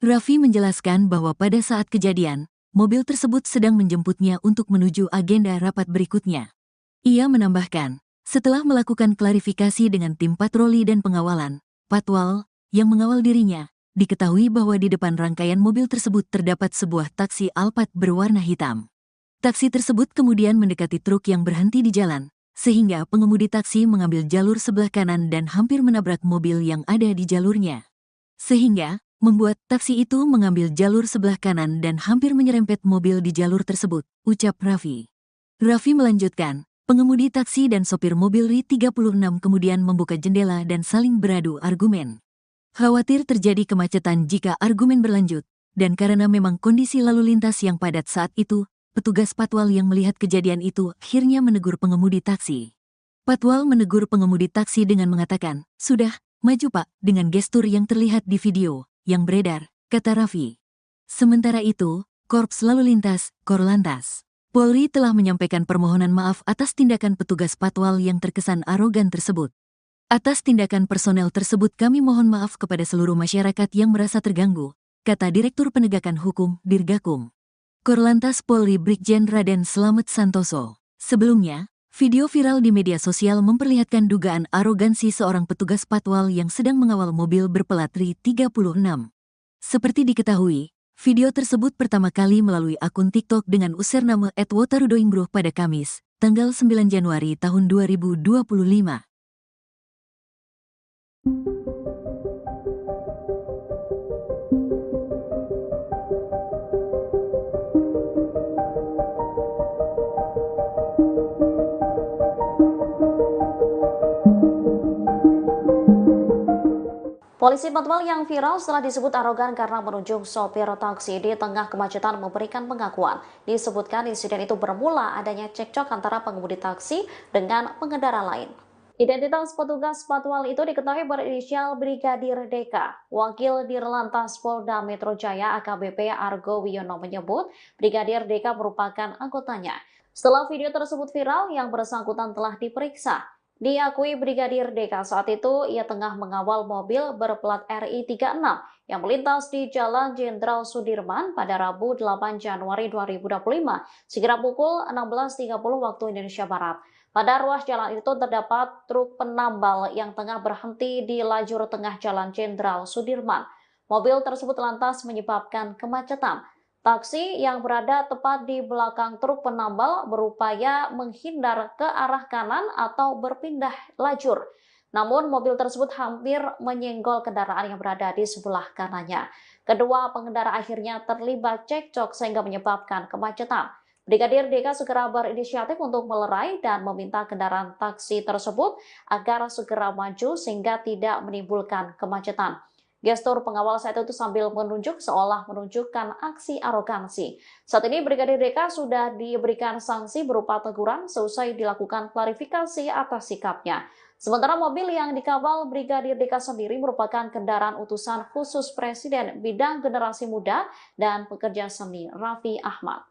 Raffi menjelaskan bahwa pada saat kejadian, mobil tersebut sedang menjemputnya untuk menuju agenda rapat berikutnya. Ia menambahkan, setelah melakukan klarifikasi dengan tim patroli dan pengawalan, patwal, yang mengawal dirinya, diketahui bahwa di depan rangkaian mobil tersebut terdapat sebuah taksi Alphard berwarna hitam. Taksi tersebut kemudian mendekati truk yang berhenti di jalan, sehingga pengemudi taksi mengambil jalur sebelah kanan dan hampir menabrak mobil yang ada di jalurnya. Sehingga, membuat taksi itu mengambil jalur sebelah kanan dan hampir menyerempet mobil di jalur tersebut, ucap Raffi. Raffi melanjutkan, pengemudi taksi dan sopir mobil RI 36 kemudian membuka jendela dan saling beradu argumen. Khawatir terjadi kemacetan jika argumen berlanjut, dan karena memang kondisi lalu lintas yang padat saat itu, petugas patwal yang melihat kejadian itu akhirnya menegur pengemudi taksi. Patwal menegur pengemudi taksi dengan mengatakan, "Sudah, maju Pak," dengan gestur yang terlihat di video yang beredar, kata Raffi. Sementara itu, Korps Lalu Lintas, Korlantas, Polri telah menyampaikan permohonan maaf atas tindakan petugas patwal yang terkesan arogan tersebut. Atas tindakan personel tersebut kami mohon maaf kepada seluruh masyarakat yang merasa terganggu, kata Direktur Penegakan Hukum, Dirgakum. Korlantas Polri Brigjen Raden Slamet Santoso. Sebelumnya, video viral di media sosial memperlihatkan dugaan arogansi seorang petugas patwal yang sedang mengawal mobil berplat RI 36. Seperti diketahui, video tersebut pertama kali melalui akun TikTok dengan username @wotarudoingbruh pada Kamis, tanggal 9 Januari tahun 2025. Polisi patwal yang viral setelah disebut arogan karena menunjuk sopir taksi di tengah kemacetan memberikan pengakuan. Disebutkan insiden itu bermula adanya cekcok antara pengemudi taksi dengan pengendara lain. Identitas petugas patwal itu diketahui berinisial Brigadir DK. Wakil Dirlantas Polda Metro Jaya AKBP Argo Wiono menyebut Brigadir DK merupakan anggotanya. Setelah video tersebut viral, yang bersangkutan telah diperiksa. Diakui Brigadir DK saat itu ia tengah mengawal mobil berplat RI 36 yang melintas di Jalan Jenderal Sudirman pada Rabu 8 Januari 2025 sekira pukul 16.30 waktu Indonesia Barat. Pada ruas jalan itu terdapat truk penambal yang tengah berhenti di lajur tengah Jalan Jenderal Sudirman. Mobil tersebut lantas menyebabkan kemacetan. Taksi yang berada tepat di belakang truk penambal berupaya menghindar ke arah kanan atau berpindah lajur. Namun mobil tersebut hampir menyenggol kendaraan yang berada di sebelah kanannya. Kedua pengendara akhirnya terlibat cekcok sehingga menyebabkan kemacetan. Brigadir DK segera berinisiatif untuk melerai dan meminta kendaraan taksi tersebut agar segera maju sehingga tidak menimbulkan kemacetan. Gestur pengawal saat itu sambil menunjuk seolah menunjukkan aksi arogansi. Saat ini Brigadir DK sudah diberikan sanksi berupa teguran seusai dilakukan klarifikasi atas sikapnya. Sementara mobil yang dikawal Brigadir DK sendiri merupakan kendaraan utusan khusus Presiden bidang generasi muda dan pekerja seni Raffi Ahmad.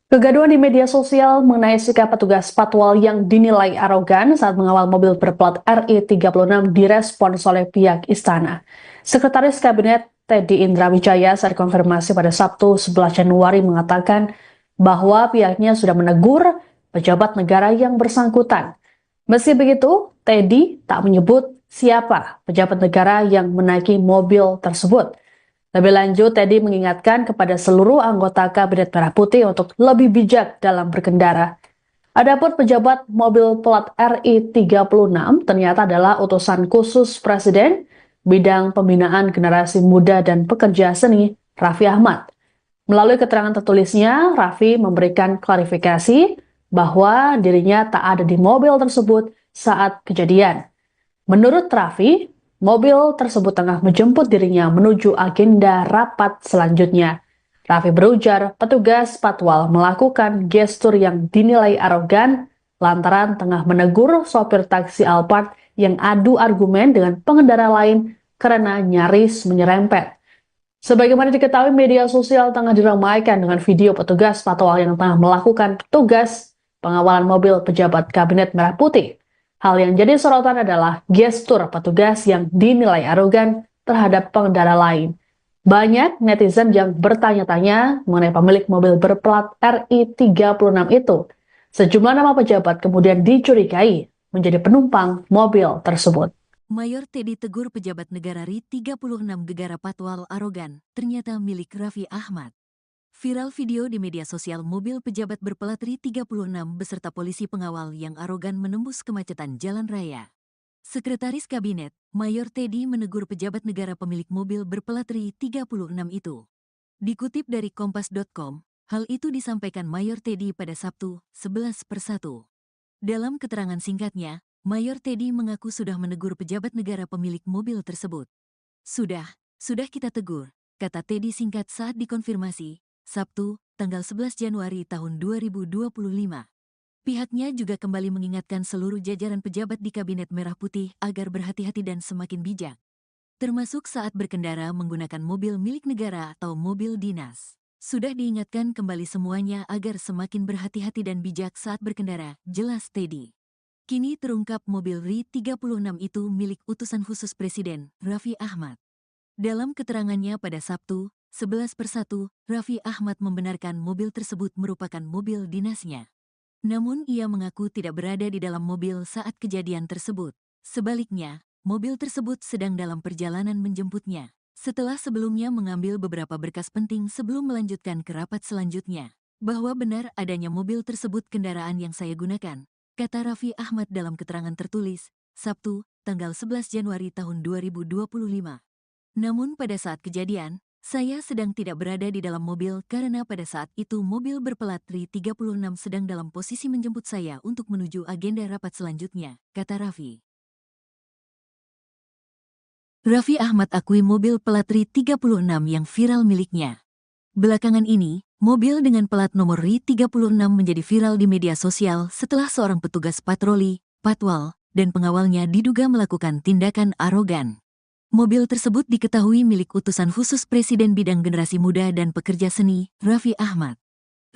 Kegaduhan di media sosial mengenai sikap petugas patwal yang dinilai arogan saat mengawal mobil berplat RI 36 direspons oleh pihak istana. Sekretaris Kabinet Teddy Indra Wijaya saat konfirmasi pada Sabtu 11 Januari mengatakan bahwa pihaknya sudah menegur pejabat negara yang bersangkutan. Meski begitu, Teddy tak menyebut siapa pejabat negara yang menaiki mobil tersebut. Lebih lanjut, Teddy mengingatkan kepada seluruh anggota Kabinet Merah Putih untuk lebih bijak dalam berkendara. Adapun pejabat mobil plat RI 36 ternyata adalah utusan khusus Presiden bidang pembinaan generasi muda dan pekerja seni Raffi Ahmad. Melalui keterangan tertulisnya, Raffi memberikan klarifikasi bahwa dirinya tak ada di mobil tersebut saat kejadian. Menurut Raffi, mobil tersebut tengah menjemput dirinya menuju agenda rapat selanjutnya. Raffi berujar petugas patwal melakukan gestur yang dinilai arogan lantaran tengah menegur sopir taksi Alphard yang adu argumen dengan pengendara lain karena nyaris menyerempet. Sebagaimana diketahui, media sosial tengah diramaikan dengan video petugas patwal yang tengah melakukan tugas pengawalan mobil pejabat Kabinet Merah Putih. Hal yang jadi sorotan adalah gestur petugas yang dinilai arogan terhadap pengendara lain. Banyak netizen yang bertanya-tanya mengenai pemilik mobil berplat RI 36 itu. Sejumlah nama pejabat kemudian dicurigai menjadi penumpang mobil tersebut. Mayor Teddy tegur pejabat negara RI 36 gegara patwal arogan, ternyata milik Raffi Ahmad. Viral video di media sosial mobil pejabat berplat RI 36 beserta polisi pengawal yang arogan menembus kemacetan jalan raya. Sekretaris Kabinet, Mayor Teddy menegur pejabat negara pemilik mobil berplat RI 36 itu. Dikutip dari Kompas.com, hal itu disampaikan Mayor Teddy pada Sabtu, 11/1. Dalam keterangan singkatnya, Mayor Teddy mengaku sudah menegur pejabat negara pemilik mobil tersebut. Sudah kita tegur, kata Teddy singkat saat dikonfirmasi, Sabtu, tanggal 11 Januari tahun 2025. Pihaknya juga kembali mengingatkan seluruh jajaran pejabat di Kabinet Merah Putih agar berhati-hati dan semakin bijak, termasuk saat berkendara menggunakan mobil milik negara atau mobil dinas. Sudah diingatkan kembali semuanya agar semakin berhati-hati dan bijak saat berkendara, jelas Teddy. Kini terungkap mobil RI 36 itu milik utusan khusus Presiden, Raffi Ahmad. Dalam keterangannya pada Sabtu, 11/1, Raffi Ahmad membenarkan mobil tersebut merupakan mobil dinasnya. Namun ia mengaku tidak berada di dalam mobil saat kejadian tersebut. Sebaliknya, mobil tersebut sedang dalam perjalanan menjemputnya, setelah sebelumnya mengambil beberapa berkas penting sebelum melanjutkan ke rapat selanjutnya. Bahwa benar adanya mobil tersebut kendaraan yang saya gunakan, kata Raffi Ahmad dalam keterangan tertulis, Sabtu, tanggal 11 Januari tahun 2025. Namun pada saat kejadian, saya sedang tidak berada di dalam mobil karena pada saat itu mobil berplat RI 36 sedang dalam posisi menjemput saya untuk menuju agenda rapat selanjutnya, kata Raffi. Raffi Ahmad akui mobil plat RI 36 yang viral miliknya. Belakangan ini, mobil dengan plat nomor RI 36 menjadi viral di media sosial setelah seorang petugas patroli, patwal, dan pengawalnya diduga melakukan tindakan arogan. Mobil tersebut diketahui milik utusan khusus Presiden bidang generasi muda dan pekerja seni, Raffi Ahmad.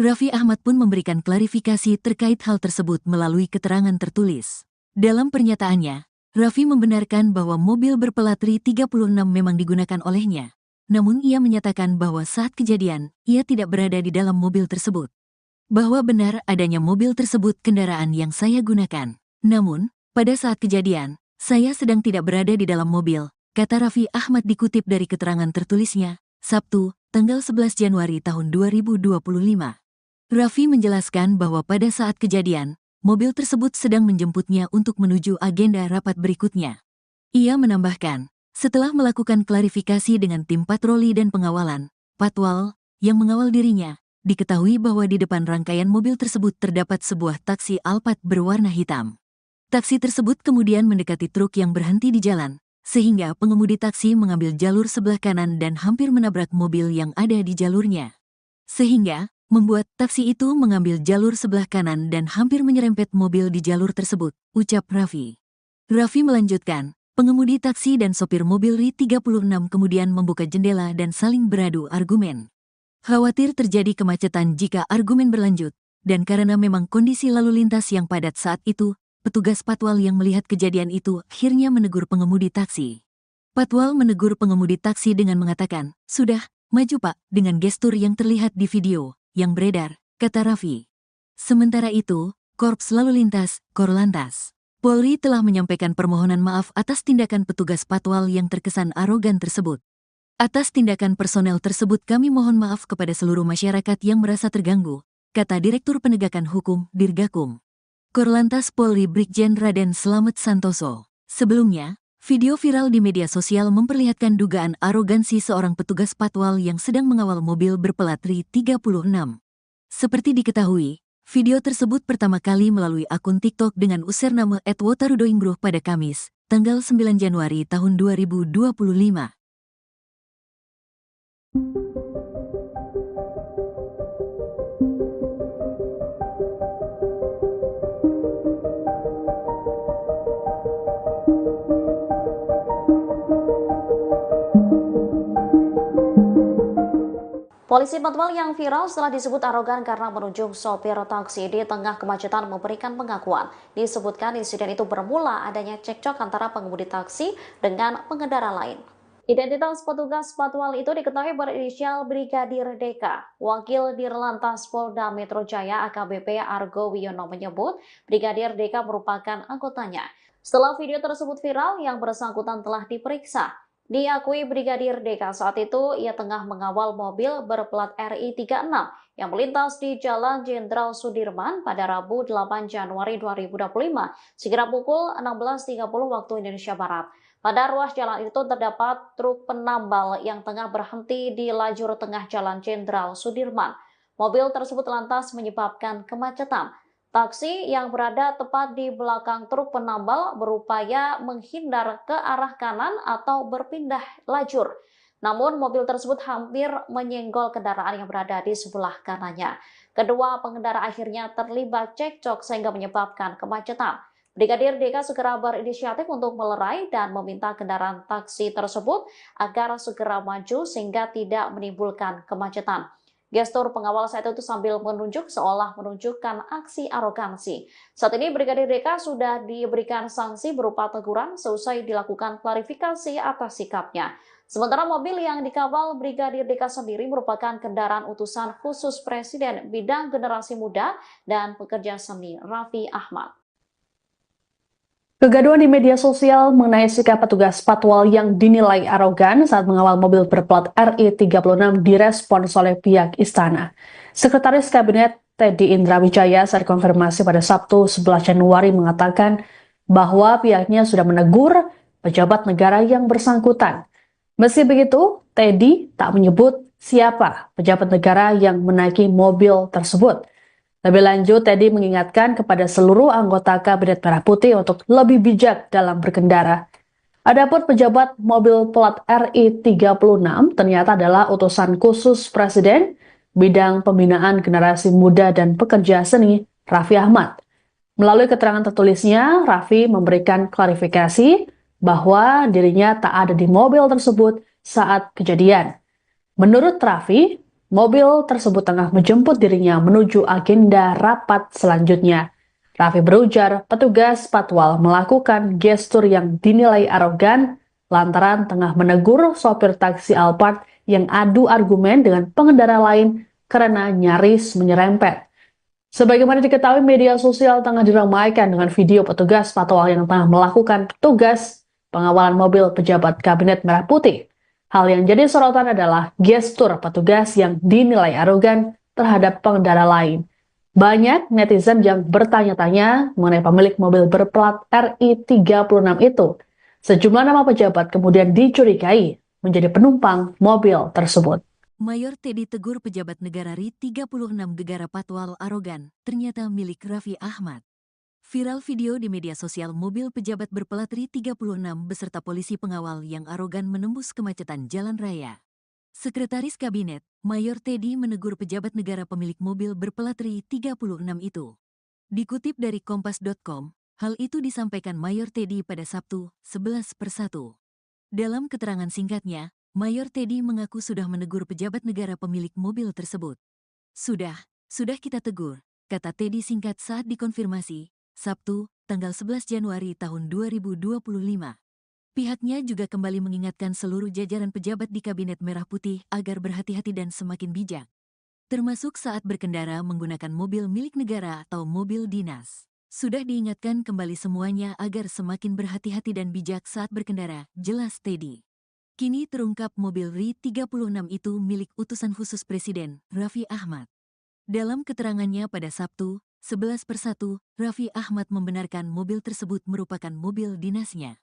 Raffi Ahmad pun memberikan klarifikasi terkait hal tersebut melalui keterangan tertulis. Dalam pernyataannya, Raffi membenarkan bahwa mobil berplat RI 36 memang digunakan olehnya. Namun ia menyatakan bahwa saat kejadian, ia tidak berada di dalam mobil tersebut. Bahwa benar adanya mobil tersebut kendaraan yang saya gunakan. Namun, pada saat kejadian, saya sedang tidak berada di dalam mobil, kata Raffi Ahmad dikutip dari keterangan tertulisnya, Sabtu, tanggal 11 Januari tahun 2025. Raffi menjelaskan bahwa pada saat kejadian, mobil tersebut sedang menjemputnya untuk menuju agenda rapat berikutnya. Ia menambahkan, setelah melakukan klarifikasi dengan tim patroli dan pengawalan, Patwal, yang mengawal dirinya, diketahui bahwa di depan rangkaian mobil tersebut terdapat sebuah taksi Alphard berwarna hitam. Taksi tersebut kemudian mendekati truk yang berhenti di jalan, sehingga pengemudi taksi mengambil jalur sebelah kanan dan hampir menabrak mobil yang ada di jalurnya. Sehingga, membuat taksi itu mengambil jalur sebelah kanan dan hampir menyerempet mobil di jalur tersebut, ucap Raffi. Raffi melanjutkan, pengemudi taksi dan sopir mobil RI 36 kemudian membuka jendela dan saling beradu argumen. Khawatir terjadi kemacetan jika argumen berlanjut, dan karena memang kondisi lalu lintas yang padat saat itu, petugas Patwal yang melihat kejadian itu akhirnya menegur pengemudi taksi. Patwal menegur pengemudi taksi dengan mengatakan, "Sudah, maju Pak," dengan gestur yang terlihat di video yang beredar, kata Raffi. Sementara itu, Korps Lalu Lintas, Korlantas, Polri telah menyampaikan permohonan maaf atas tindakan petugas Patwal yang terkesan arogan tersebut. Atas tindakan personel tersebut kami mohon maaf kepada seluruh masyarakat yang merasa terganggu, kata Direktur Penegakan Hukum, Dirgakum. Korlantas Polri Brigjen Raden Slamet Santoso. Sebelumnya, video viral di media sosial memperlihatkan dugaan arogansi seorang petugas Patwal yang sedang mengawal mobil berplat RI 36. Seperti diketahui, video tersebut pertama kali melalui akun TikTok dengan username @wotarudoingbruh pada Kamis, tanggal 9 Januari tahun 2025. Polisi Patwal yang viral setelah disebut arogan karena menunjuk sopir taksi di tengah kemacetan memberikan pengakuan. Disebutkan insiden itu bermula adanya cekcok antara pengemudi taksi dengan pengendara lain. Identitas petugas Patwal itu diketahui berinisial Brigadir DK. Wakil Dirlantas Polda Metro Jaya AKBP Argo Wiono menyebut Brigadir DK merupakan anggotanya. Setelah video tersebut viral, yang bersangkutan telah diperiksa. Diakui Brigadir DK saat itu ia tengah mengawal mobil berplat RI 36 yang melintas di Jalan Jenderal Sudirman pada Rabu 8 Januari 2025 sekira pukul 16.30 waktu Indonesia Barat. Pada ruas jalan itu terdapat truk penambal yang tengah berhenti di lajur tengah Jalan Jenderal Sudirman. Mobil tersebut lantas menyebabkan kemacetan. Taksi yang berada tepat di belakang truk penambal berupaya menghindar ke arah kanan atau berpindah lajur. Namun mobil tersebut hampir menyenggol kendaraan yang berada di sebelah kanannya. Kedua pengendara akhirnya terlibat cekcok sehingga menyebabkan kemacetan. Brigadir DK segera berinisiatif untuk melerai dan meminta kendaraan taksi tersebut agar segera maju sehingga tidak menimbulkan kemacetan. Gestur pengawal saat itu sambil menunjuk seolah menunjukkan aksi arogansi. Saat ini Brigadir DK sudah diberikan sanksi berupa teguran seusai dilakukan klarifikasi atas sikapnya. Sementara mobil yang dikawal Brigadir DK sendiri merupakan kendaraan utusan khusus Presiden bidang generasi muda dan pekerja seni Raffi Ahmad. Kegaduhan di media sosial mengenai sikap petugas Patwal yang dinilai arogan saat mengawal mobil berplat RI 36 direspons oleh pihak istana. Sekretaris Kabinet Teddy Indra Wijaya saat konfirmasi pada Sabtu 11 Januari mengatakan bahwa pihaknya sudah menegur pejabat negara yang bersangkutan. Meski begitu, Teddy tak menyebut siapa pejabat negara yang menaiki mobil tersebut. Lebih lanjut, Teddy mengingatkan kepada seluruh anggota Kabinet Merah Putih untuk lebih bijak dalam berkendara. Adapun pejabat mobil plat RI 36 ternyata adalah utusan khusus Presiden bidang pembinaan generasi muda dan pekerja seni Raffi Ahmad. Melalui keterangan tertulisnya, Raffi memberikan klarifikasi bahwa dirinya tak ada di mobil tersebut saat kejadian. Menurut Raffi, mobil tersebut tengah menjemput dirinya menuju agenda rapat selanjutnya. Raffi berujar petugas patwal melakukan gestur yang dinilai arogan lantaran tengah menegur sopir taksi Alphard yang adu argumen dengan pengendara lain karena nyaris menyerempet. Sebagaimana diketahui, media sosial tengah diramaikan dengan video petugas patwal yang tengah melakukan tugas pengawalan mobil pejabat Kabinet Merah Putih. Hal yang jadi sorotan adalah gestur petugas yang dinilai arogan terhadap pengendara lain. Banyak netizen yang bertanya-tanya mengenai pemilik mobil berplat RI36 itu. Sejumlah nama pejabat kemudian dicurigai menjadi penumpang mobil tersebut. Mayor Teddy tegur pejabat negara RI 36 gegara patwal arogan, ternyata milik Raffi Ahmad. Viral video di media sosial mobil pejabat berplat RI 36 beserta polisi pengawal yang arogan menembus kemacetan jalan raya. Sekretaris Kabinet, Mayor Teddy menegur pejabat negara pemilik mobil berplat RI 36 itu. Dikutip dari Kompas.com, hal itu disampaikan Mayor Teddy pada Sabtu, 11/1. Dalam keterangan singkatnya, Mayor Teddy mengaku sudah menegur pejabat negara pemilik mobil tersebut. Sudah kita tegur, kata Teddy singkat saat dikonfirmasi, Sabtu, tanggal 11 Januari tahun 2025. Pihaknya juga kembali mengingatkan seluruh jajaran pejabat di Kabinet Merah Putih agar berhati-hati dan semakin bijak, termasuk saat berkendara menggunakan mobil milik negara atau mobil dinas. Sudah diingatkan kembali semuanya agar semakin berhati-hati dan bijak saat berkendara, jelas Teddy. Kini terungkap mobil RI 36 itu milik utusan khusus Presiden, Raffi Ahmad. Dalam keterangannya pada Sabtu, 11/1, Raffi Ahmad membenarkan mobil tersebut merupakan mobil dinasnya.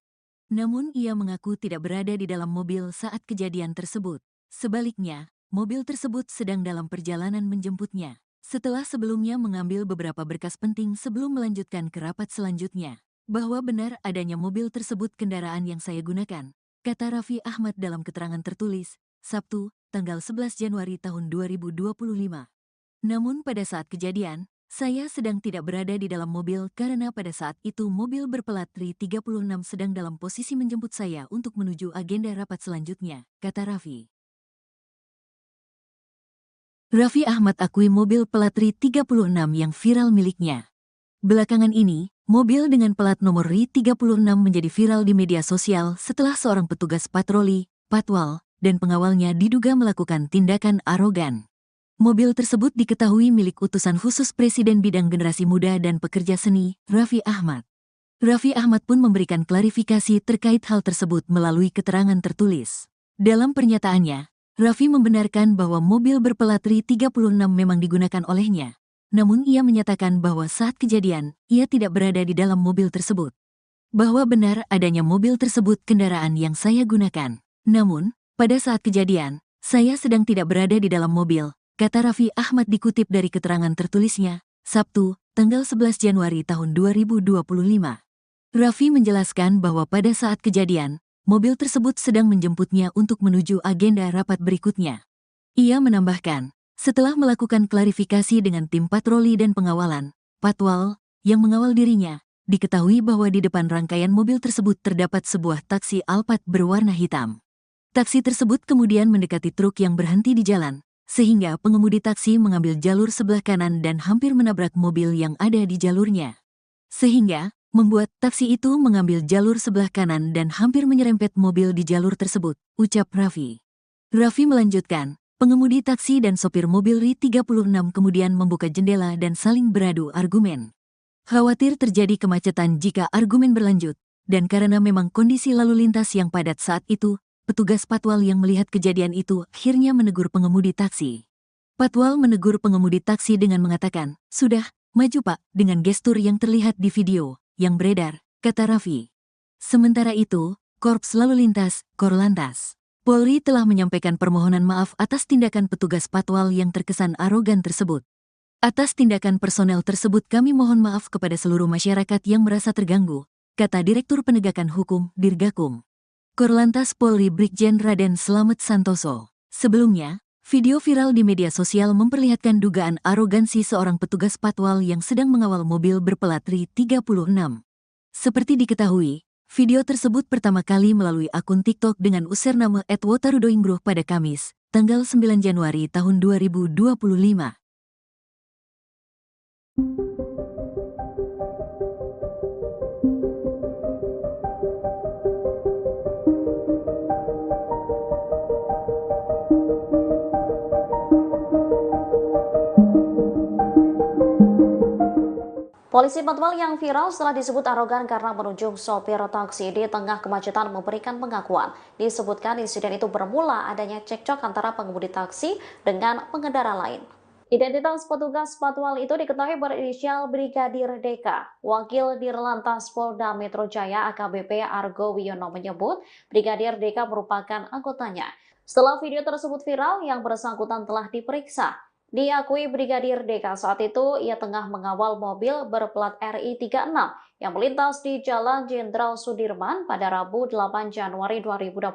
Namun ia mengaku tidak berada di dalam mobil saat kejadian tersebut. Sebaliknya, mobil tersebut sedang dalam perjalanan menjemputnya. Setelah sebelumnya mengambil beberapa berkas penting sebelum melanjutkan ke rapat selanjutnya. Bahwa benar adanya mobil tersebut kendaraan yang saya gunakan, kata Raffi Ahmad dalam keterangan tertulis, Sabtu, tanggal 11 Januari tahun 2025. Namun pada saat kejadian, saya sedang tidak berada di dalam mobil karena pada saat itu mobil berplat RI 36 sedang dalam posisi menjemput saya untuk menuju agenda rapat selanjutnya, kata Raffi. Raffi Ahmad akui mobil plat RI 36 yang viral miliknya. Belakangan ini, mobil dengan plat nomor RI 36 menjadi viral di media sosial setelah seorang petugas patroli, patwal, dan pengawalnya diduga melakukan tindakan arogan. Mobil tersebut diketahui milik utusan khusus Presiden bidang generasi muda dan pekerja seni, Raffi Ahmad. Raffi Ahmad pun memberikan klarifikasi terkait hal tersebut melalui keterangan tertulis. Dalam pernyataannya, Raffi membenarkan bahwa mobil berplat RI 36 memang digunakan olehnya. Namun ia menyatakan bahwa saat kejadian, ia tidak berada di dalam mobil tersebut. Bahwa benar adanya mobil tersebut kendaraan yang saya gunakan. Namun, pada saat kejadian, saya sedang tidak berada di dalam mobil, kata Raffi Ahmad dikutip dari keterangan tertulisnya, Sabtu, tanggal 11 Januari tahun 2025. Raffi menjelaskan bahwa pada saat kejadian, mobil tersebut sedang menjemputnya untuk menuju agenda rapat berikutnya. Ia menambahkan, setelah melakukan klarifikasi dengan tim patroli dan pengawalan, patwal, yang mengawal dirinya, diketahui bahwa di depan rangkaian mobil tersebut terdapat sebuah taksi Alphard berwarna hitam. Taksi tersebut kemudian mendekati truk yang berhenti di jalan, sehingga pengemudi taksi mengambil jalur sebelah kanan dan hampir menabrak mobil yang ada di jalurnya. Sehingga, membuat taksi itu mengambil jalur sebelah kanan dan hampir menyerempet mobil di jalur tersebut, ucap Raffi. Raffi melanjutkan, pengemudi taksi dan sopir mobil RI 36 kemudian membuka jendela dan saling beradu argumen. Khawatir terjadi kemacetan jika argumen berlanjut, dan karena memang kondisi lalu lintas yang padat saat itu, petugas patwal yang melihat kejadian itu akhirnya menegur pengemudi taksi. Patwal menegur pengemudi taksi dengan mengatakan, "Sudah, maju Pak," dengan gestur yang terlihat di video yang beredar, kata Raffi. Sementara itu, Korps Lalu Lintas, Korlantas, Polri telah menyampaikan permohonan maaf atas tindakan petugas patwal yang terkesan arogan tersebut. Atas tindakan personel tersebut kami mohon maaf kepada seluruh masyarakat yang merasa terganggu, kata Direktur Penegakan Hukum, Dirgakum. Korlantas Polri Brigjen Raden Slamet Santoso. Sebelumnya, video viral di media sosial memperlihatkan dugaan arogansi seorang petugas patwal yang sedang mengawal mobil berplat RI 36. Seperti diketahui, video tersebut pertama kali melalui akun TikTok dengan username @wotarudoinggruh pada Kamis, tanggal 9 Januari tahun 2025. Polisi patwal yang viral setelah disebut arogan karena menunjuk sopir taksi di tengah kemacetan memberikan pengakuan. Disebutkan insiden itu bermula adanya cekcok antara pengemudi taksi dengan pengendara lain. Identitas petugas patwal itu diketahui berinisial Brigadir Deka. Wakil Dirlantas Polda Metro Jaya AKBP Argo Wiono menyebut Brigadir Deka merupakan anggotanya. Setelah video tersebut viral, yang bersangkutan telah diperiksa. Diakui Brigadir Deka saat itu ia tengah mengawal mobil berplat RI 36 yang melintas di Jalan Jenderal Sudirman pada Rabu 8 Januari 2025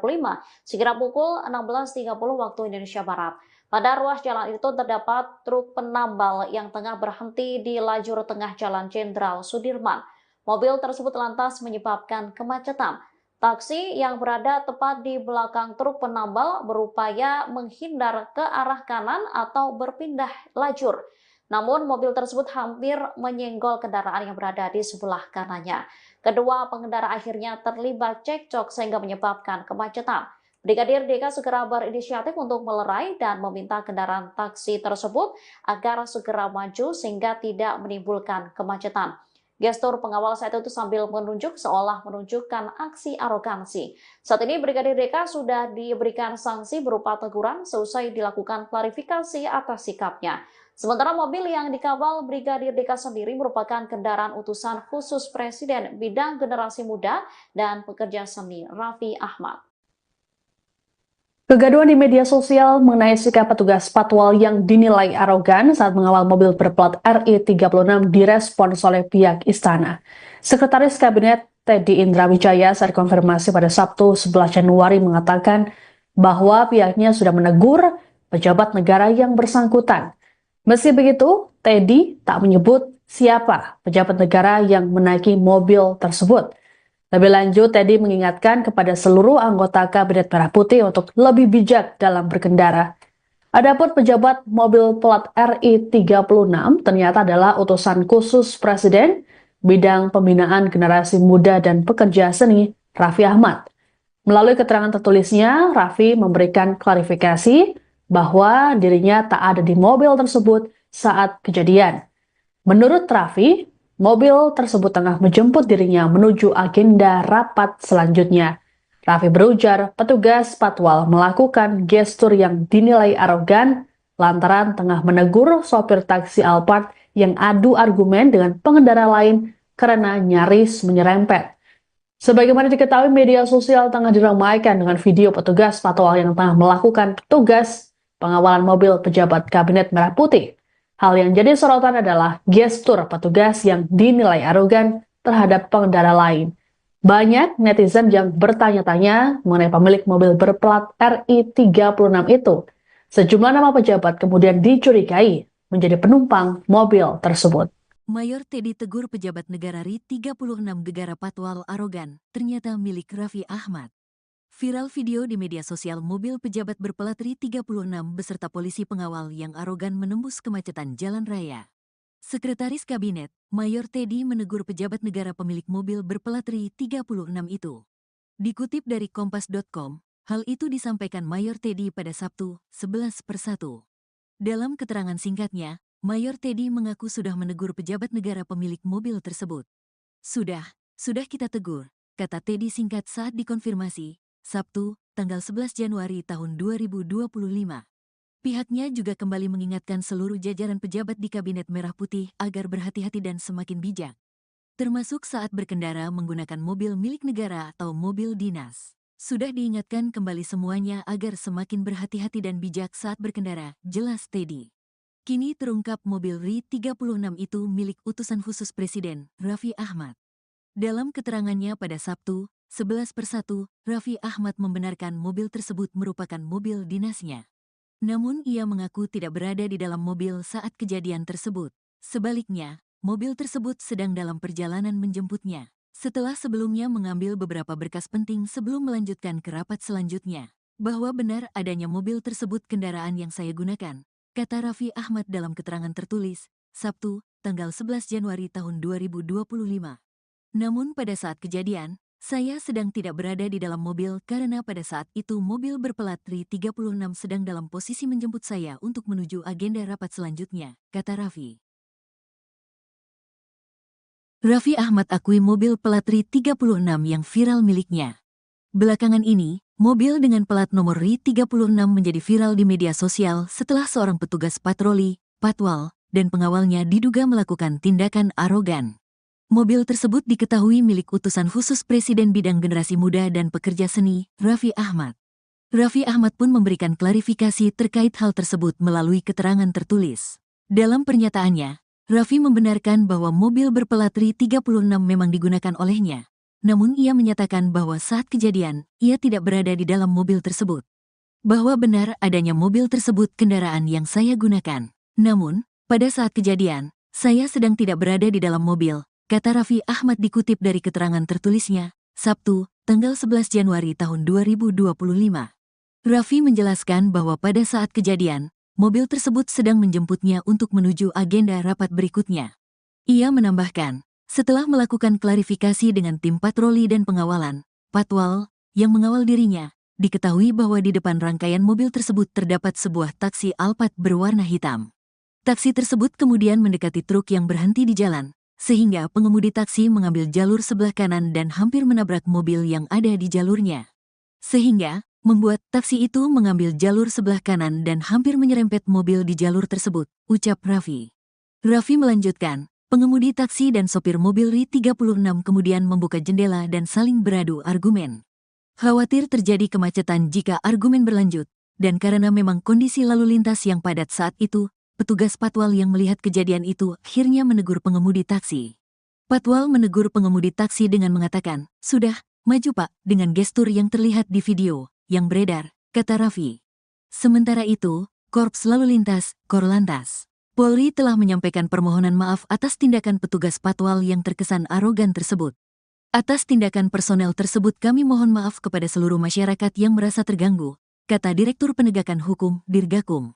sekira pukul 16.30 waktu Indonesia Barat. Pada ruas jalan itu terdapat truk penambal yang tengah berhenti di lajur tengah Jalan Jenderal Sudirman. Mobil tersebut lantas menyebabkan kemacetan. Taksi yang berada tepat di belakang truk penambal berupaya menghindar ke arah kanan atau berpindah lajur. Namun mobil tersebut hampir menyenggol kendaraan yang berada di sebelah kanannya. Kedua pengendara akhirnya terlibat cekcok sehingga menyebabkan kemacetan. Brigadir Deka segera berinisiatif untuk melerai dan meminta kendaraan taksi tersebut agar segera maju sehingga tidak menimbulkan kemacetan. Gestur pengawal saat itu sambil menunjuk seolah menunjukkan aksi arogansi. Saat ini Brigadir Deka sudah diberikan sanksi berupa teguran seusai dilakukan klarifikasi atas sikapnya. Sementara mobil yang dikawal Brigadir Deka sendiri merupakan kendaraan utusan khusus Presiden bidang generasi muda dan pekerja seni Raffi Ahmad. Kegaduhan di media sosial mengenai sikap petugas patwal yang dinilai arogan saat mengawal mobil berplat RI 36 direspons oleh pihak istana. Sekretaris Kabinet Teddy Indrawijaya saat konfirmasi pada Sabtu 11 Januari mengatakan bahwa pihaknya sudah menegur pejabat negara yang bersangkutan. Meski begitu, Teddy tak menyebut siapa pejabat negara yang menaiki mobil tersebut. Lebih lanjut, Teddy mengingatkan kepada seluruh anggota Kabinet Merah Putih untuk lebih bijak dalam berkendara. Adapun pejabat mobil plat RI 36 ternyata adalah utusan khusus Presiden bidang pembinaan generasi muda dan pekerja seni Raffi Ahmad. Melalui keterangan tertulisnya, Raffi memberikan klarifikasi bahwa dirinya tak ada di mobil tersebut saat kejadian. Menurut Raffi, mobil tersebut tengah menjemput dirinya menuju agenda rapat selanjutnya. Raffi berujar petugas patwal melakukan gestur yang dinilai arogan lantaran tengah menegur sopir taksi Alphard yang adu argumen dengan pengendara lain karena nyaris menyerempet. Sebagaimana diketahui, media sosial tengah diramaikan dengan video petugas patwal yang tengah melakukan tugas pengawalan mobil pejabat Kabinet Merah Putih. Hal yang jadi sorotan adalah gestur petugas yang dinilai arogan terhadap pengendara lain. Banyak netizen yang bertanya-tanya mengenai pemilik mobil berplat RI 36 itu. Sejumlah nama pejabat kemudian dicurigai menjadi penumpang mobil tersebut. Mayor Teddy tegur pejabat negara RI 36 negara patwal arogan, ternyata milik Raffi Ahmad. Viral video di media sosial mobil pejabat berplat RI 36 beserta polisi pengawal yang arogan menembus kemacetan jalan raya. Sekretaris Kabinet, Mayor Teddy menegur pejabat negara pemilik mobil berplat RI 36 itu. Dikutip dari Kompas.com, hal itu disampaikan Mayor Teddy pada Sabtu, 11/1. Dalam keterangan singkatnya, Mayor Teddy mengaku sudah menegur pejabat negara pemilik mobil tersebut. Sudah kita tegur, kata Teddy singkat saat dikonfirmasi, Sabtu, tanggal 11 Januari tahun 2025. Pihaknya juga kembali mengingatkan seluruh jajaran pejabat di Kabinet Merah Putih agar berhati-hati dan semakin bijak, termasuk saat berkendara menggunakan mobil milik negara atau mobil dinas. Sudah diingatkan kembali semuanya agar semakin berhati-hati dan bijak saat berkendara, jelas Teddy. Kini terungkap mobil RI 36 itu milik utusan khusus Presiden, Raffi Ahmad. Dalam keterangannya pada Sabtu, 11/1, Raffi Ahmad membenarkan mobil tersebut merupakan mobil dinasnya. Namun ia mengaku tidak berada di dalam mobil saat kejadian tersebut. Sebaliknya, mobil tersebut sedang dalam perjalanan menjemputnya, setelah sebelumnya mengambil beberapa berkas penting sebelum melanjutkan ke rapat selanjutnya. Bahwa benar adanya mobil tersebut kendaraan yang saya gunakan, kata Raffi Ahmad dalam keterangan tertulis, Sabtu, tanggal 11 Januari tahun 2025. Namun pada saat kejadian, saya sedang tidak berada di dalam mobil karena pada saat itu mobil berplat RI 36 sedang dalam posisi menjemput saya untuk menuju agenda rapat selanjutnya, kata Raffi. Raffi Ahmad akui mobil plat RI 36 yang viral miliknya. Belakangan ini, mobil dengan plat nomor RI 36 menjadi viral di media sosial setelah seorang petugas patroli, patwal, dan pengawalnya diduga melakukan tindakan arogan. Mobil tersebut diketahui milik utusan khusus Presiden Bidang Generasi Muda dan Pekerja Seni, Raffi Ahmad. Raffi Ahmad pun memberikan klarifikasi terkait hal tersebut melalui keterangan tertulis. Dalam pernyataannya, Raffi membenarkan bahwa mobil berplat RI 36 memang digunakan olehnya. Namun ia menyatakan bahwa saat kejadian, ia tidak berada di dalam mobil tersebut. Bahwa benar adanya mobil tersebut kendaraan yang saya gunakan. Namun, pada saat kejadian, saya sedang tidak berada di dalam mobil, kata Raffi Ahmad dikutip dari keterangan tertulisnya, Sabtu, tanggal 11 Januari tahun 2025. Raffi menjelaskan bahwa pada saat kejadian, mobil tersebut sedang menjemputnya untuk menuju agenda rapat berikutnya. Ia menambahkan, setelah melakukan klarifikasi dengan tim patroli dan pengawalan, patwal, yang mengawal dirinya, diketahui bahwa di depan rangkaian mobil tersebut terdapat sebuah taksi Alphard berwarna hitam. Taksi tersebut kemudian mendekati truk yang berhenti di jalan, sehingga pengemudi taksi mengambil jalur sebelah kanan dan hampir menabrak mobil yang ada di jalurnya. Sehingga, membuat taksi itu mengambil jalur sebelah kanan dan hampir menyerempet mobil di jalur tersebut, ucap Raffi. Raffi melanjutkan, pengemudi taksi dan sopir mobil RI 36 kemudian membuka jendela dan saling beradu argumen. Khawatir terjadi kemacetan jika argumen berlanjut, dan karena memang kondisi lalu lintas yang padat saat itu, petugas patwal yang melihat kejadian itu akhirnya menegur pengemudi taksi. Patwal menegur pengemudi taksi dengan mengatakan, "Sudah, maju Pak," dengan gestur yang terlihat di video yang beredar, kata Raffi. Sementara itu, Korps Lalu Lintas, Korlantas, Polri telah menyampaikan permohonan maaf atas tindakan petugas patwal yang terkesan arogan tersebut. Atas tindakan personel tersebut kami mohon maaf kepada seluruh masyarakat yang merasa terganggu, kata Direktur Penegakan Hukum, Dirgakum.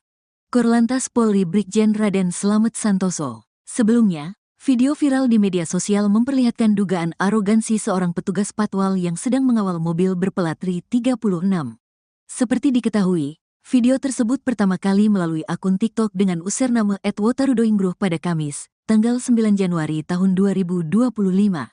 Korlantas Polri Brigjen Raden Slamet Santoso. Sebelumnya, video viral di media sosial memperlihatkan dugaan arogansi seorang petugas patwal yang sedang mengawal mobil berplat RI 36. Seperti diketahui, video tersebut pertama kali melalui akun TikTok dengan username @wotarudoingbruh pada Kamis, tanggal 9 Januari tahun 2025.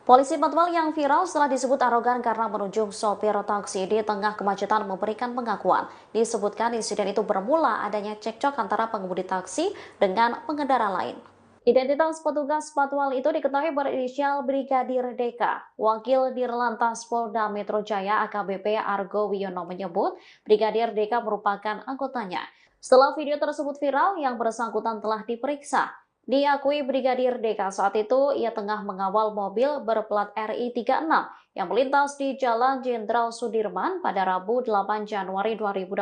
Polisi patwal yang viral setelah disebut arogan karena menunjuk sopir taksi di tengah kemacetan memberikan pengakuan. Disebutkan insiden itu bermula adanya cekcok antara pengemudi taksi dengan pengendara lain. Identitas petugas patwal itu diketahui berinisial Brigadir DK. Wakil Dirlantas Polda Metro Jaya AKBP Argo Wiono menyebut Brigadir DK merupakan anggotanya. Setelah video tersebut viral, yang bersangkutan telah diperiksa. Diakui Brigadir DK saat itu ia tengah mengawal mobil berplat RI 36 yang melintas di Jalan Jenderal Sudirman pada Rabu 8 Januari 2025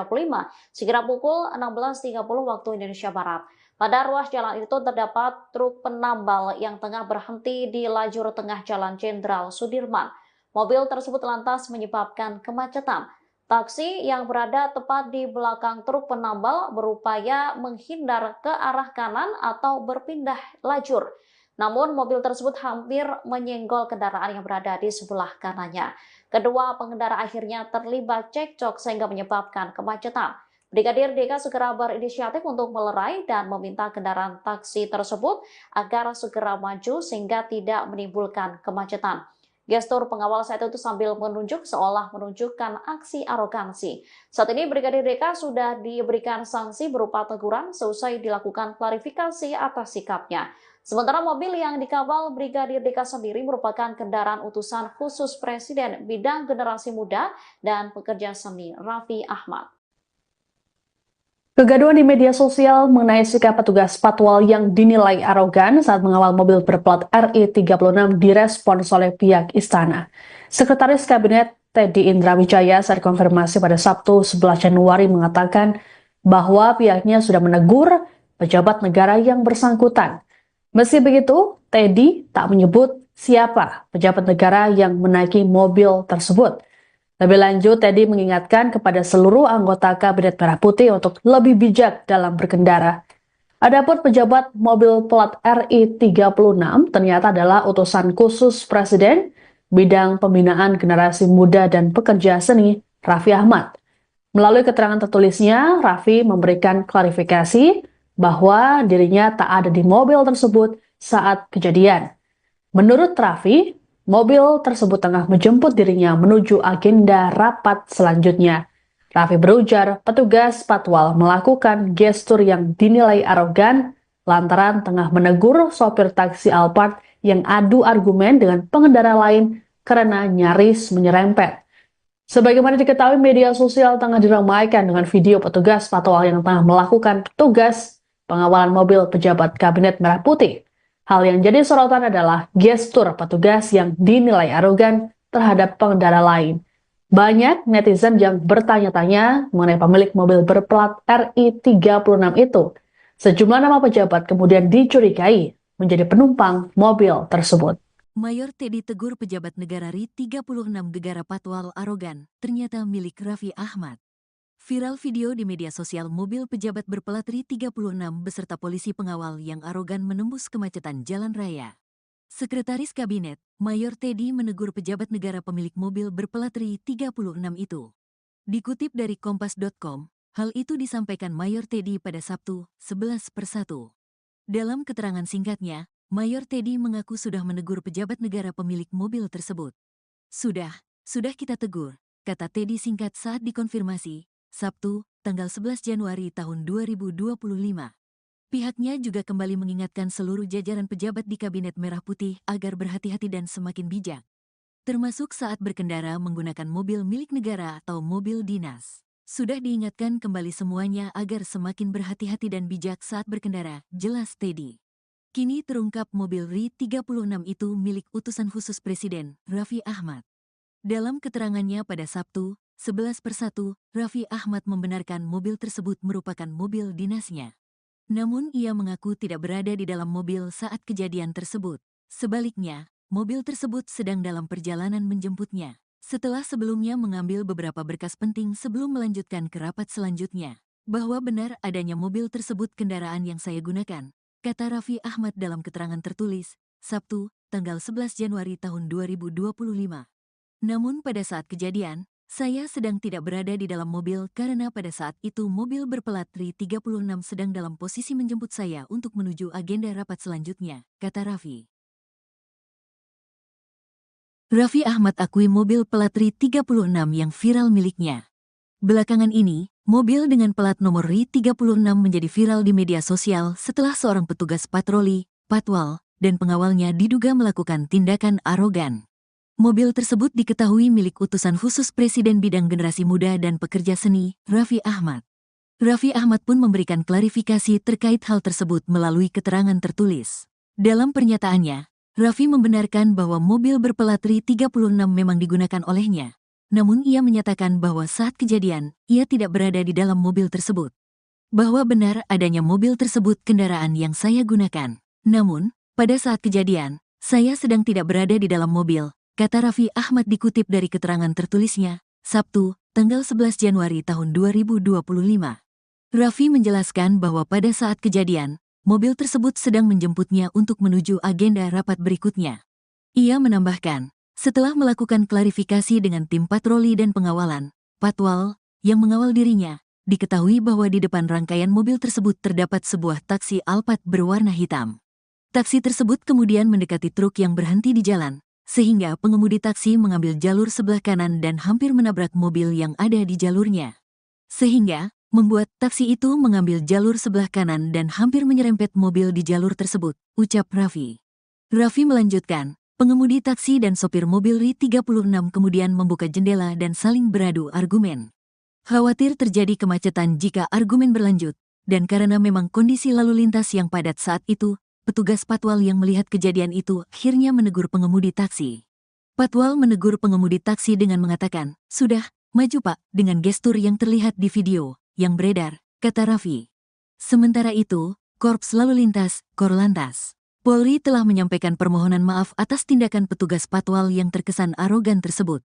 sekira pukul 16.30 waktu Indonesia Barat. Pada ruas jalan itu terdapat truk penambal yang tengah berhenti di lajur tengah Jalan Jenderal Sudirman. Mobil tersebut lantas menyebabkan kemacetan. Taksi yang berada tepat di belakang truk penambal berupaya menghindar ke arah kanan atau berpindah lajur. Namun mobil tersebut hampir menyenggol kendaraan yang berada di sebelah kanannya. Kedua pengendara akhirnya terlibat cekcok sehingga menyebabkan kemacetan. Brigadir DK segera berinisiatif untuk melerai dan meminta kendaraan taksi tersebut agar segera maju sehingga tidak menimbulkan kemacetan. Gestur pengawal saat itu sambil menunjuk seolah menunjukkan aksi arogansi. Saat ini Brigadir DK sudah diberikan sanksi berupa teguran seusai dilakukan klarifikasi atas sikapnya. Sementara mobil yang dikawal Brigadir DK sendiri merupakan kendaraan utusan khusus Presiden Bidang Generasi Muda dan Pekerja Seni Raffi Ahmad. Kegaduhan di media sosial mengenai sikap petugas patwal yang dinilai arogan saat mengawal mobil berplat RI36 direspons oleh pihak istana. Sekretaris Kabinet Teddy Indra Wijaya saat konfirmasi pada Sabtu 11 Januari mengatakan bahwa pihaknya sudah menegur pejabat negara yang bersangkutan. Meski begitu, Teddy tak menyebut siapa pejabat negara yang menaiki mobil tersebut. Lebih lanjut, Teddy mengingatkan kepada seluruh anggota Kabinet Merah Putih untuk lebih bijak dalam berkendara. Adapun pejabat mobil plat RI36 ternyata adalah utusan khusus Presiden bidang pembinaan generasi muda dan pekerja seni, Raffi Ahmad. Melalui keterangan tertulisnya, Raffi memberikan klarifikasi bahwa dirinya tak ada di mobil tersebut saat kejadian. Menurut Raffi, mobil tersebut tengah menjemput dirinya menuju agenda rapat selanjutnya. Raffi berujar petugas patwal melakukan gestur yang dinilai arogan lantaran tengah menegur sopir taksi Alphard yang adu argumen dengan pengendara lain karena nyaris menyerempet. Sebagaimana diketahui, media sosial tengah diramaikan dengan video petugas patwal yang tengah melakukan tugas pengawalan mobil pejabat Kabinet Merah Putih. Hal yang jadi sorotan adalah gestur petugas yang dinilai arogan terhadap pengendara lain. Banyak netizen yang bertanya-tanya mengenai pemilik mobil berplat RI36 itu. Sejumlah nama pejabat kemudian dicurigai menjadi penumpang mobil tersebut. Mayor Teddy tegur pejabat negara RI36 gegara patwal arogan, ternyata milik Raffi Ahmad. Viral video di media sosial mobil pejabat berplat RI36 beserta polisi pengawal yang arogan menembus kemacetan jalan raya. Sekretaris Kabinet, Mayor Teddy menegur pejabat negara pemilik mobil berplat RI36 itu. Dikutip dari kompas.com, hal itu disampaikan Mayor Teddy pada Sabtu, 11/1. Dalam keterangan singkatnya, Mayor Teddy mengaku sudah menegur pejabat negara pemilik mobil tersebut. Sudah kita tegur, kata Teddy singkat saat dikonfirmasi, Sabtu, tanggal 11 Januari tahun 2025. Pihaknya juga kembali mengingatkan seluruh jajaran pejabat di Kabinet Merah Putih agar berhati-hati dan semakin bijak, termasuk saat berkendara menggunakan mobil milik negara atau mobil dinas. Sudah diingatkan kembali semuanya agar semakin berhati-hati dan bijak saat berkendara, jelas Teddy. Kini terungkap mobil RI36 itu milik utusan khusus Presiden, Raffi Ahmad. Dalam keterangannya pada Sabtu, 11/1, Raffi Ahmad membenarkan mobil tersebut merupakan mobil dinasnya. Namun ia mengaku tidak berada di dalam mobil saat kejadian tersebut. Sebaliknya, mobil tersebut sedang dalam perjalanan menjemputnya. Setelah sebelumnya mengambil beberapa berkas penting sebelum melanjutkan ke rapat selanjutnya. Bahwa benar adanya mobil tersebut kendaraan yang saya gunakan, kata Raffi Ahmad dalam keterangan tertulis, Sabtu, tanggal 11 Januari tahun 2025. Namun pada saat kejadian, saya sedang tidak berada di dalam mobil karena pada saat itu mobil berplat RI36 sedang dalam posisi menjemput saya untuk menuju agenda rapat selanjutnya, kata Raffi. Raffi Ahmad akui mobil plat RI36 yang viral miliknya. Belakangan ini, mobil dengan plat nomor RI36 menjadi viral di media sosial setelah seorang petugas patroli, patwal, dan pengawalnya diduga melakukan tindakan arogan. Mobil tersebut diketahui milik utusan khusus Presiden bidang generasi muda dan pekerja seni, Raffi Ahmad. Raffi Ahmad pun memberikan klarifikasi terkait hal tersebut melalui keterangan tertulis. Dalam pernyataannya, Raffi membenarkan bahwa mobil berplat RI36 memang digunakan olehnya. Namun ia menyatakan bahwa saat kejadian, ia tidak berada di dalam mobil tersebut. Bahwa benar adanya mobil tersebut kendaraan yang saya gunakan. Namun, pada saat kejadian, saya sedang tidak berada di dalam mobil, kata Raffi Ahmad dikutip dari keterangan tertulisnya, Sabtu, tanggal 11 Januari tahun 2025. Raffi menjelaskan bahwa pada saat kejadian, mobil tersebut sedang menjemputnya untuk menuju agenda rapat berikutnya. Ia menambahkan, setelah melakukan klarifikasi dengan tim patroli dan pengawalan, patwal, yang mengawal dirinya, diketahui bahwa di depan rangkaian mobil tersebut terdapat sebuah taksi Alphard berwarna hitam. Taksi tersebut kemudian mendekati truk yang berhenti di jalan, sehingga pengemudi taksi mengambil jalur sebelah kanan dan hampir menabrak mobil yang ada di jalurnya. Sehingga, membuat taksi itu mengambil jalur sebelah kanan dan hampir menyerempet mobil di jalur tersebut, ucap Raffi. Raffi melanjutkan, pengemudi taksi dan sopir mobil RI36 kemudian membuka jendela dan saling beradu argumen. Khawatir terjadi kemacetan jika argumen berlanjut, dan karena memang kondisi lalu lintas yang padat saat itu, petugas patwal yang melihat kejadian itu akhirnya menegur pengemudi taksi. Patwal menegur pengemudi taksi dengan mengatakan, "Sudah, maju Pak," dengan gestur yang terlihat di video yang beredar, kata Raffi. Sementara itu, Korps Lalu Lintas, Korlantas, Polri telah menyampaikan permohonan maaf atas tindakan petugas patwal yang terkesan arogan tersebut.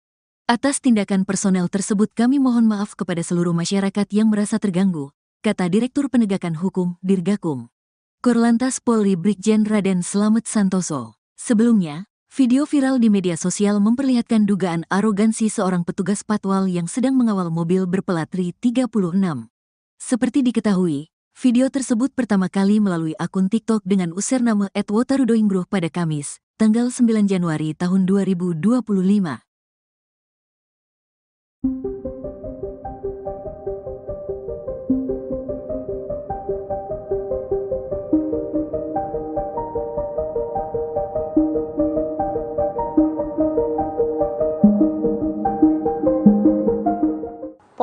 Atas tindakan personel tersebut kami mohon maaf kepada seluruh masyarakat yang merasa terganggu, kata Direktur Penegakan Hukum, Dirgakum. Korlantas Polri Brigjen Raden Slamet Santoso. Sebelumnya, video viral di media sosial memperlihatkan dugaan arogansi seorang petugas patwal yang sedang mengawal mobil berplat RI 36. Seperti diketahui, video tersebut pertama kali melalui akun TikTok dengan username @wotarudoingbruh pada Kamis, tanggal 9 Januari tahun 2025.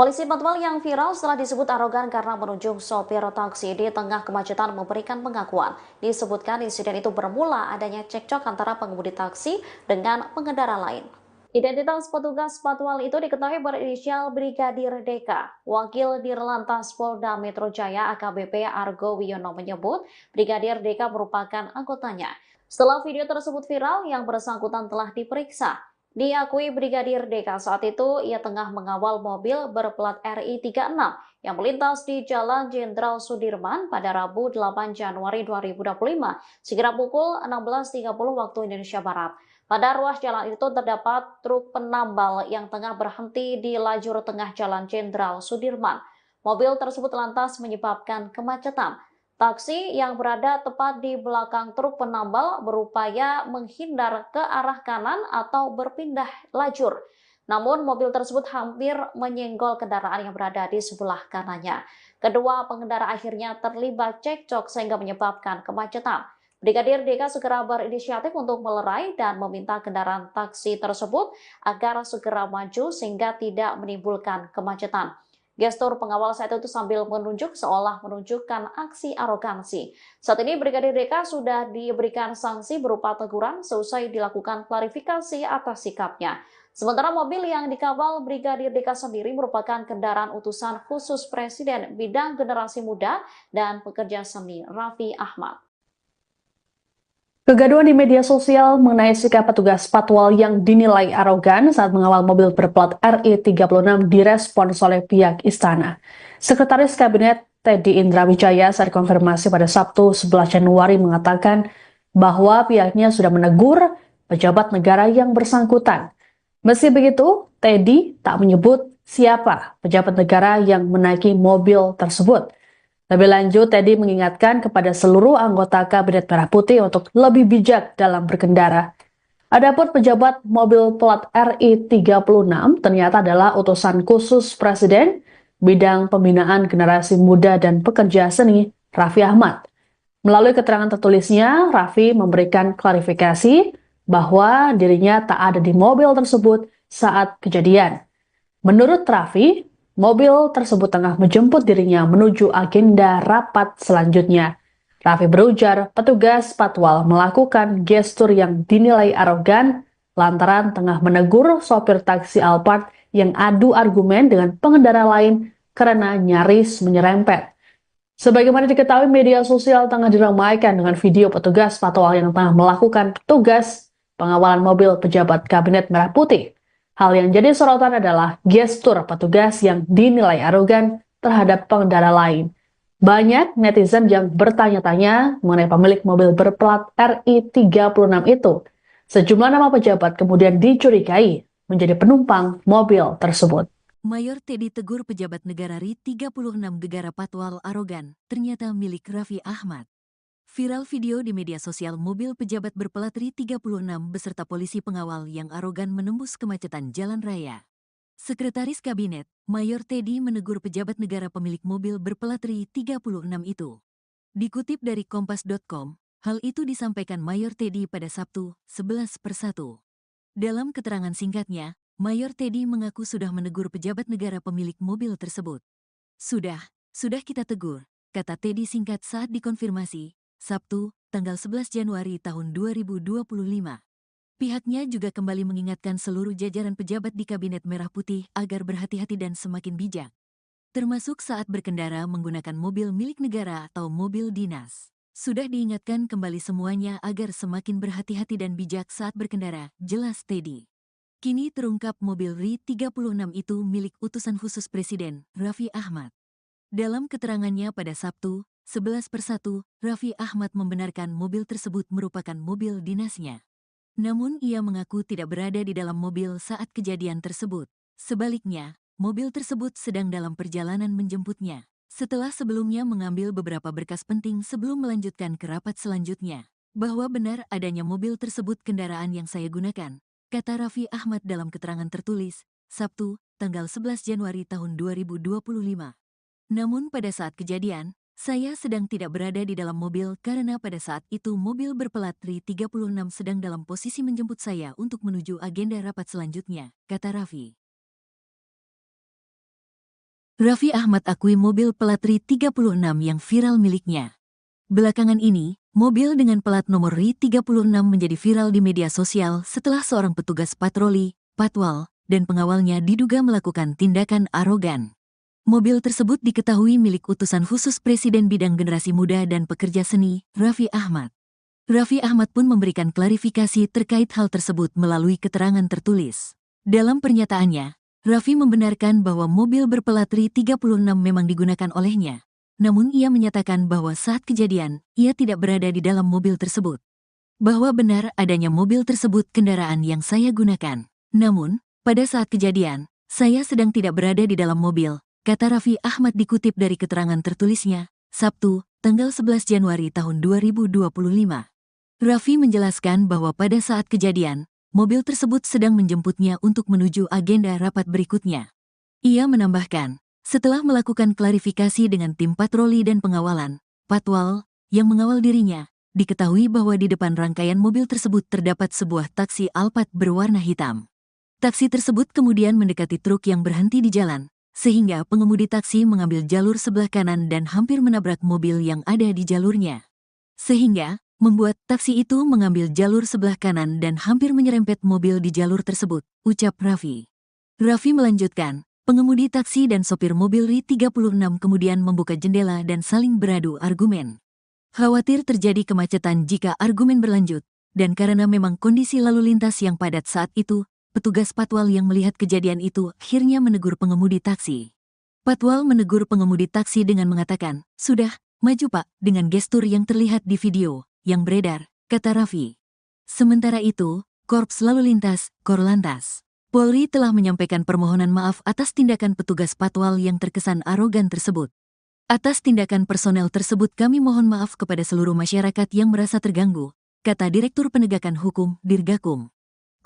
Polisi patwal yang viral setelah disebut arogan karena menunjuk sopir taksi di tengah kemacetan memberikan pengakuan. Disebutkan insiden itu bermula adanya cekcok antara pengemudi taksi dengan pengendara lain. Identitas petugas patwal itu diketahui berinisial Brigadir Deka. Wakil Dirlantas Polda Metro Jaya AKBP Argo Wiono menyebut Brigadir Deka merupakan anggotanya. Setelah video tersebut viral, yang bersangkutan telah diperiksa. Diakui Brigadir Deka saat itu ia tengah mengawal mobil berplat RI 36 yang melintas di Jalan Jenderal Sudirman pada Rabu 8 Januari 2025 sekira pukul 16.30 waktu Indonesia Barat. Pada ruas jalan itu terdapat truk penambal yang tengah berhenti di lajur tengah Jalan Jenderal Sudirman. Mobil tersebut lantas menyebabkan kemacetan. Taksi yang berada tepat di belakang truk penambal berupaya menghindar ke arah kanan atau berpindah lajur. Namun mobil tersebut hampir menyenggol kendaraan yang berada di sebelah kanannya. Kedua pengendara akhirnya terlibat cekcok sehingga menyebabkan kemacetan. Brigadir Deka segera berinisiatif untuk melerai dan meminta kendaraan taksi tersebut agar segera maju sehingga tidak menimbulkan kemacetan. Gestur pengawal saat itu sambil menunjuk seolah menunjukkan aksi arogansi. Saat ini Brigadir Deka sudah diberikan sanksi berupa teguran seusai dilakukan klarifikasi atas sikapnya. Sementara mobil yang dikawal Brigadir Deka sendiri merupakan kendaraan utusan khusus Presiden bidang generasi muda dan pekerja seni Raffi Ahmad. Kegaduhan di media sosial mengenai sikap petugas patwal yang dinilai arogan saat mengawal mobil berplat RI 36 direspons oleh pihak istana. Sekretaris Kabinet Teddy Indrawijaya saat konfirmasi pada Sabtu 11 Januari mengatakan bahwa pihaknya sudah menegur pejabat negara yang bersangkutan. Meski begitu, Teddy tak menyebut siapa pejabat negara yang menaiki mobil tersebut. Lebih lanjut, Teddy mengingatkan kepada seluruh anggota Kabinet Merah Putih untuk lebih bijak dalam berkendara. Adapun pejabat mobil plat RI 36 ternyata adalah utusan khusus Presiden bidang pembinaan generasi muda dan pekerja seni Raffi Ahmad. Melalui keterangan tertulisnya, Raffi memberikan klarifikasi bahwa dirinya tak ada di mobil tersebut saat kejadian. Menurut Raffi, mobil tersebut tengah menjemput dirinya menuju agenda rapat selanjutnya. Raffi berujar petugas patwal melakukan gestur yang dinilai arogan lantaran tengah menegur sopir taksi Alphard yang adu argumen dengan pengendara lain karena nyaris menyerempet. Sebagaimana diketahui, media sosial tengah diramaikan dengan video petugas patwal yang tengah melakukan tugas pengawalan mobil pejabat Kabinet Merah Putih. Hal yang jadi sorotan adalah gestur petugas yang dinilai arogan terhadap pengendara lain. Banyak netizen yang bertanya-tanya mengenai pemilik mobil berplat RI 36 itu. Sejumlah nama pejabat kemudian dicurigai menjadi penumpang mobil tersebut. Mayor Teddy tegur pejabat negara RI 36 gegara patwal arogan, ternyata milik Raffi Ahmad. Viral video di media sosial mobil pejabat berplat RI 36 beserta polisi pengawal yang arogan menembus kemacetan jalan raya. Sekretaris Kabinet, Mayor Teddy menegur pejabat negara pemilik mobil berplat RI 36 itu. Dikutip dari Kompas.com, hal itu disampaikan Mayor Teddy pada Sabtu, 11/1. Dalam keterangan singkatnya, Mayor Teddy mengaku sudah menegur pejabat negara pemilik mobil tersebut. Sudah kita tegur, kata Teddy singkat saat dikonfirmasi, Sabtu, tanggal 11 Januari tahun 2025. Pihaknya juga kembali mengingatkan seluruh jajaran pejabat di Kabinet Merah Putih agar berhati-hati dan semakin bijak, termasuk saat berkendara menggunakan mobil milik negara atau mobil dinas. Sudah diingatkan kembali semuanya agar semakin berhati-hati dan bijak saat berkendara, jelas Teddy. Kini terungkap mobil RI-36 itu milik utusan khusus Presiden, Raffi Ahmad. Dalam keterangannya pada Sabtu, 11/1, Raffi Ahmad membenarkan mobil tersebut merupakan mobil dinasnya. Namun ia mengaku tidak berada di dalam mobil saat kejadian tersebut. Sebaliknya, mobil tersebut sedang dalam perjalanan menjemputnya, setelah sebelumnya mengambil beberapa berkas penting sebelum melanjutkan ke rapat selanjutnya. Bahwa benar adanya mobil tersebut kendaraan yang saya gunakan, kata Raffi Ahmad dalam keterangan tertulis, Sabtu, tanggal 11 Januari tahun 2025. Namun pada saat kejadian, saya sedang tidak berada di dalam mobil karena pada saat itu mobil berplat RI-36 sedang dalam posisi menjemput saya untuk menuju agenda rapat selanjutnya, kata Raffi. Raffi Ahmad akui mobil plat RI-36 yang viral miliknya. Belakangan ini, mobil dengan plat nomor RI-36 menjadi viral di media sosial setelah seorang petugas patroli, patwal, dan pengawalnya diduga melakukan tindakan arogan. Mobil tersebut diketahui milik utusan khusus Presiden bidang generasi muda dan pekerja seni, Raffi Ahmad. Raffi Ahmad pun memberikan klarifikasi terkait hal tersebut melalui keterangan tertulis. Dalam pernyataannya, Raffi membenarkan bahwa mobil berplat RI-36 memang digunakan olehnya. Namun ia menyatakan bahwa saat kejadian, ia tidak berada di dalam mobil tersebut. Bahwa benar adanya mobil tersebut kendaraan yang saya gunakan. Namun, pada saat kejadian, saya sedang tidak berada di dalam mobil, kata Raffi Ahmad dikutip dari keterangan tertulisnya, Sabtu, tanggal 11 Januari tahun 2025. Raffi menjelaskan bahwa pada saat kejadian, mobil tersebut sedang menjemputnya untuk menuju agenda rapat berikutnya. Ia menambahkan, setelah melakukan klarifikasi dengan tim patroli dan pengawalan, patwal, yang mengawal dirinya, diketahui bahwa di depan rangkaian mobil tersebut terdapat sebuah taksi Alphard berwarna hitam. Taksi tersebut kemudian mendekati truk yang berhenti di jalan, sehingga pengemudi taksi mengambil jalur sebelah kanan dan hampir menabrak mobil yang ada di jalurnya. Sehingga, membuat taksi itu mengambil jalur sebelah kanan dan hampir menyerempet mobil di jalur tersebut, ucap Raffi. Raffi melanjutkan, pengemudi taksi dan sopir mobil RI-36 kemudian membuka jendela dan saling beradu argumen. Khawatir terjadi kemacetan jika argumen berlanjut, dan karena memang kondisi lalu lintas yang padat saat itu, petugas patwal yang melihat kejadian itu akhirnya menegur pengemudi taksi. Patwal menegur pengemudi taksi dengan mengatakan, "Sudah, maju Pak," dengan gestur yang terlihat di video yang beredar, kata Raffi. Sementara itu, Korps Lalu Lintas, Korlantas, Polri telah menyampaikan permohonan maaf atas tindakan petugas patwal yang terkesan arogan tersebut. Atas tindakan personel tersebut kami mohon maaf kepada seluruh masyarakat yang merasa terganggu, kata Direktur Penegakan Hukum, Dirgakum.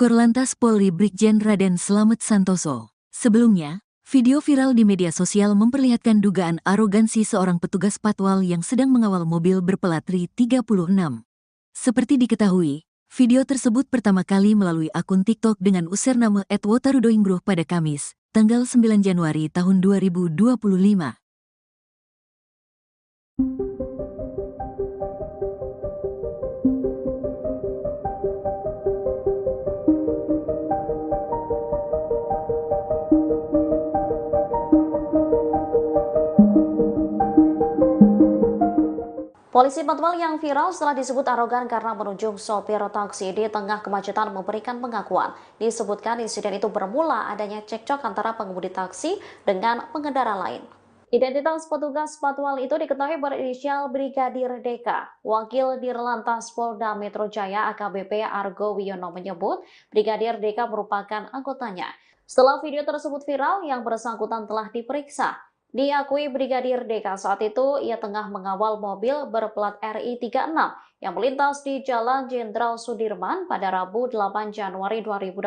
Korlantas Polri Brigjen Raden Slamet Santoso. Sebelumnya, video viral di media sosial memperlihatkan dugaan arogansi seorang petugas patwal yang sedang mengawal mobil berplat RI-36. Seperti diketahui, video tersebut pertama kali melalui akun TikTok dengan username @wotarudoingbruh pada Kamis, tanggal 9 Januari tahun 2025. Polisi patwal yang viral setelah disebut arogan karena menunjuk sopir taksi di tengah kemacetan memberikan pengakuan. Disebutkan insiden itu bermula adanya cekcok antara pengemudi taksi dengan pengendara lain. Identitas petugas patwal itu diketahui berinisial Brigadir DK. Wakil Dirlantas Polda Metro Jaya AKBP Argo Wiono menyebut Brigadir DK merupakan anggotanya. Setelah video tersebut viral, yang bersangkutan telah diperiksa. Diakui Brigadir DK saat itu ia tengah mengawal mobil berplat RI-36 yang melintas di Jalan Jenderal Sudirman pada Rabu 8 Januari 2025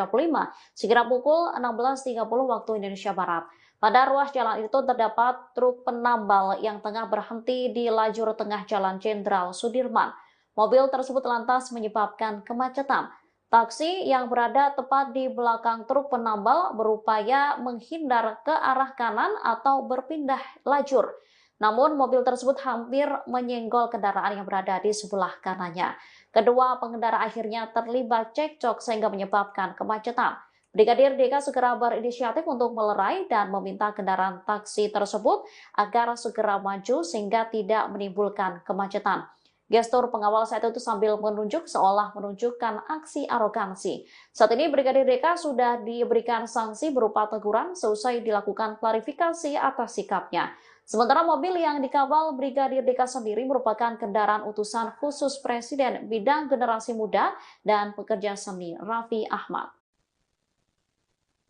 sekira pukul 16.30 waktu Indonesia Barat. Pada ruas jalan itu terdapat truk penambal yang tengah berhenti di lajur tengah Jalan Jenderal Sudirman. Mobil tersebut lantas menyebabkan kemacetan. Taksi yang berada tepat di belakang truk penambal berupaya menghindar ke arah kanan atau berpindah lajur. Namun mobil tersebut hampir menyenggol kendaraan yang berada di sebelah kanannya. Kedua pengendara akhirnya terlibat cekcok sehingga menyebabkan kemacetan. Brigadir DK segera berinisiatif untuk melerai dan meminta kendaraan taksi tersebut agar segera maju sehingga tidak menimbulkan kemacetan. Gestur pengawal saat itu sambil menunjuk seolah menunjukkan aksi arogansi. Saat ini Brigadir DK sudah diberikan sanksi berupa teguran seusai dilakukan klarifikasi atas sikapnya. Sementara mobil yang dikawal Brigadir DK sendiri merupakan kendaraan utusan khusus Presiden bidang generasi muda dan pekerja seni Raffi Ahmad.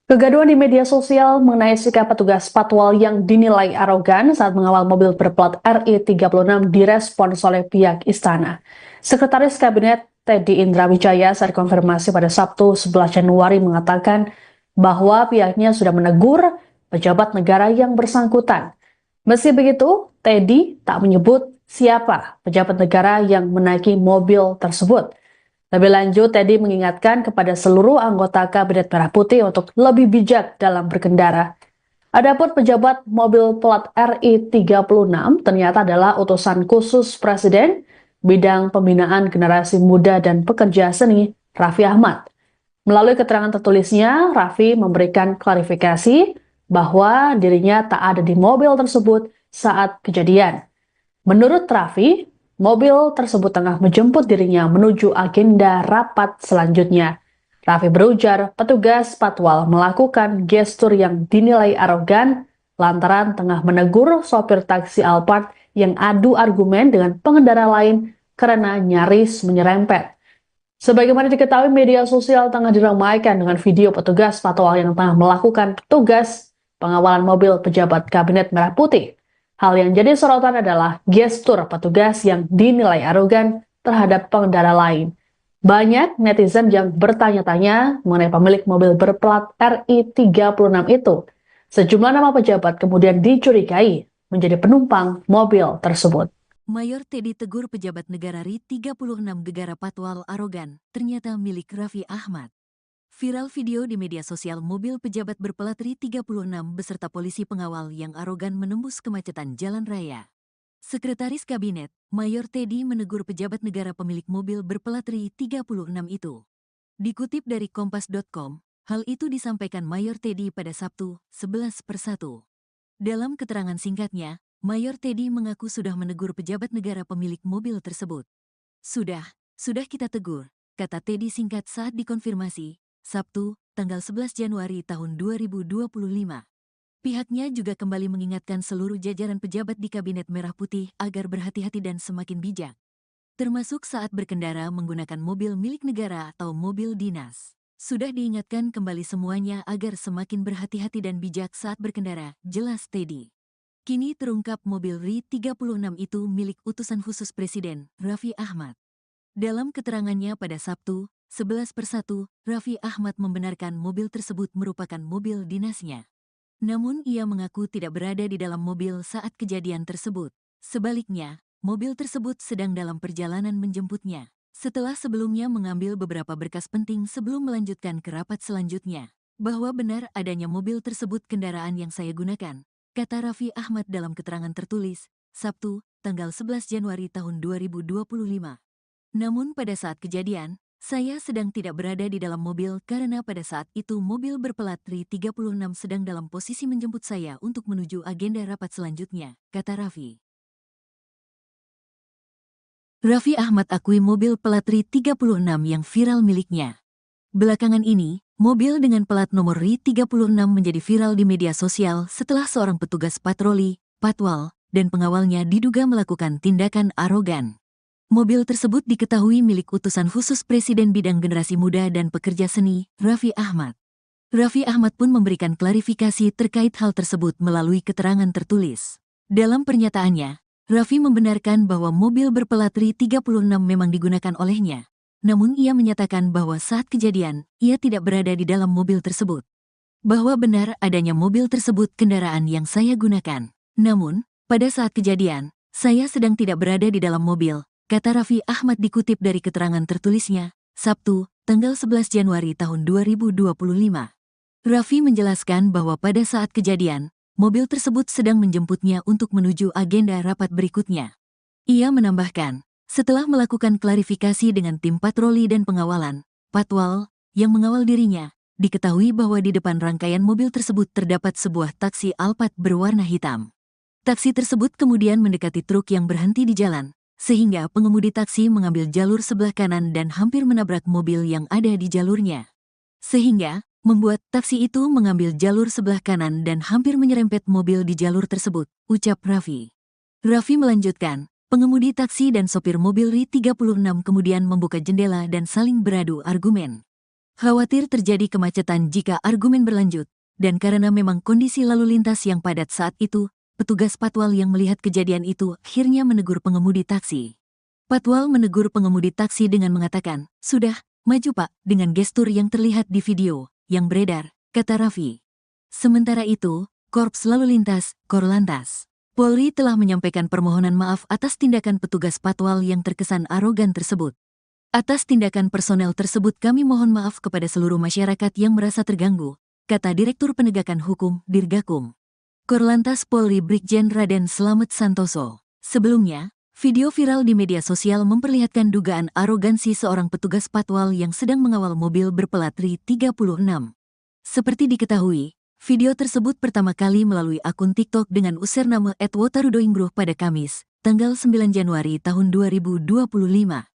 Kegaduhan di media sosial mengenai sikap petugas patwal yang dinilai arogan saat mengawal mobil berplat RI36 direspons oleh pihak istana. Sekretaris Kabinet Teddy Indra Wijaya saat konfirmasi pada Sabtu 11 Januari mengatakan bahwa pihaknya sudah menegur pejabat negara yang bersangkutan. Meski begitu, Teddy tak menyebut siapa pejabat negara yang menaiki mobil tersebut. Lebih lanjut, Teddy mengingatkan kepada seluruh anggota Kabinet Merah Putih untuk lebih bijak dalam berkendara. Adapun pejabat mobil plat RI36 ternyata adalah utusan khusus Presiden bidang pembinaan generasi muda dan pekerja seni Raffi Ahmad. Melalui keterangan tertulisnya, Raffi memberikan klarifikasi bahwa dirinya tak ada di mobil tersebut saat kejadian. Menurut Raffi, mobil tersebut tengah menjemput dirinya menuju agenda rapat selanjutnya. Raffi berujar petugas patwal melakukan gestur yang dinilai arogan lantaran tengah menegur sopir taksi Alphard yang adu argumen dengan pengendara lain karena nyaris menyerempet. Sebagaimana diketahui, media sosial tengah diramaikan dengan video petugas patwal yang tengah melakukan tugas pengawalan mobil pejabat Kabinet Merah Putih. Hal yang jadi sorotan adalah gestur petugas yang dinilai arogan terhadap pengendara lain. Banyak netizen yang bertanya-tanya mengenai pemilik mobil berplat RI36 itu. Sejumlah nama pejabat kemudian dicurigai menjadi penumpang mobil tersebut. Mayor Teddy tegur pejabat negara RI36 gegara patwal arogan, ternyata milik Raffi Ahmad. Viral video di media sosial mobil pejabat berplat RI36 beserta polisi pengawal yang arogan menembus kemacetan jalan raya. Sekretaris Kabinet, Mayor Teddy menegur pejabat negara pemilik mobil berplat RI36 itu. Dikutip dari kompas.com, hal itu disampaikan Mayor Teddy pada Sabtu, 11/1. Dalam keterangan singkatnya, Mayor Teddy mengaku sudah menegur pejabat negara pemilik mobil tersebut. Sudah kita tegur, kata Teddy singkat saat dikonfirmasi, Sabtu, tanggal 11 Januari tahun 2025. Pihaknya juga kembali mengingatkan seluruh jajaran pejabat di Kabinet Merah Putih agar berhati-hati dan semakin bijak, termasuk saat berkendara menggunakan mobil milik negara atau mobil dinas. Sudah diingatkan kembali semuanya agar semakin berhati-hati dan bijak saat berkendara, jelas Teddy. Kini terungkap mobil RI36 itu milik utusan khusus Presiden, Raffi Ahmad. Dalam keterangannya pada Sabtu, 11/1, Raffi Ahmad membenarkan mobil tersebut merupakan mobil dinasnya. Namun ia mengaku tidak berada di dalam mobil saat kejadian tersebut. Sebaliknya, mobil tersebut sedang dalam perjalanan menjemputnya. Setelah sebelumnya mengambil beberapa berkas penting sebelum melanjutkan ke rapat selanjutnya. Bahwa benar adanya mobil tersebut kendaraan yang saya gunakan, kata Raffi Ahmad dalam keterangan tertulis, Sabtu, tanggal 11 Januari tahun 2025. Namun pada saat kejadian, saya sedang tidak berada di dalam mobil karena pada saat itu mobil berplat RI36 sedang dalam posisi menjemput saya untuk menuju agenda rapat selanjutnya, kata Raffi. Raffi Ahmad akui mobil plat RI36 yang viral miliknya. Belakangan ini, mobil dengan plat nomor RI36 menjadi viral di media sosial setelah seorang petugas patroli, patwal, dan pengawalnya diduga melakukan tindakan arogan. Mobil tersebut diketahui milik utusan khusus Presiden bidang generasi muda dan pekerja seni, Raffi Ahmad. Raffi Ahmad pun memberikan klarifikasi terkait hal tersebut melalui keterangan tertulis. Dalam pernyataannya, Raffi membenarkan bahwa mobil berplat RI36 memang digunakan olehnya. Namun ia menyatakan bahwa saat kejadian, ia tidak berada di dalam mobil tersebut. Bahwa benar adanya mobil tersebut kendaraan yang saya gunakan. Namun, pada saat kejadian, saya sedang tidak berada di dalam mobil, kata Raffi Ahmad dikutip dari keterangan tertulisnya, Sabtu, tanggal 11 Januari tahun 2025. Raffi menjelaskan bahwa pada saat kejadian, mobil tersebut sedang menjemputnya untuk menuju agenda rapat berikutnya. Ia menambahkan, setelah melakukan klarifikasi dengan tim patroli dan pengawalan, Patwal, yang mengawal dirinya, diketahui bahwa di depan rangkaian mobil tersebut terdapat sebuah taksi Alphard berwarna hitam. Taksi tersebut kemudian mendekati truk yang berhenti di jalan, sehingga pengemudi taksi mengambil jalur sebelah kanan dan hampir menabrak mobil yang ada di jalurnya. Sehingga, membuat taksi itu mengambil jalur sebelah kanan dan hampir menyerempet mobil di jalur tersebut, ucap Raffi. Raffi melanjutkan, pengemudi taksi dan sopir mobil RI36 kemudian membuka jendela dan saling beradu argumen. Khawatir terjadi kemacetan jika argumen berlanjut, dan karena memang kondisi lalu lintas yang padat saat itu, petugas Patwal yang melihat kejadian itu akhirnya menegur pengemudi taksi. Patwal menegur pengemudi taksi dengan mengatakan, "Sudah, maju Pak," dengan gestur yang terlihat di video yang beredar, kata Raffi. Sementara itu, Korps Lalu Lintas, Korlantas, Polri telah menyampaikan permohonan maaf atas tindakan petugas Patwal yang terkesan arogan tersebut. Atas tindakan personel tersebut kami mohon maaf kepada seluruh masyarakat yang merasa terganggu, kata Direktur Penegakan Hukum, Dirgakum. Korlantas Polri Brigjen Raden Slamet Santoso. Sebelumnya, video viral di media sosial memperlihatkan dugaan arogansi seorang petugas Patwal yang sedang mengawal mobil berplat RI36. Seperti diketahui, video tersebut pertama kali melalui akun TikTok dengan username @wotarudoinggroh pada Kamis, tanggal 9 Januari tahun 2025.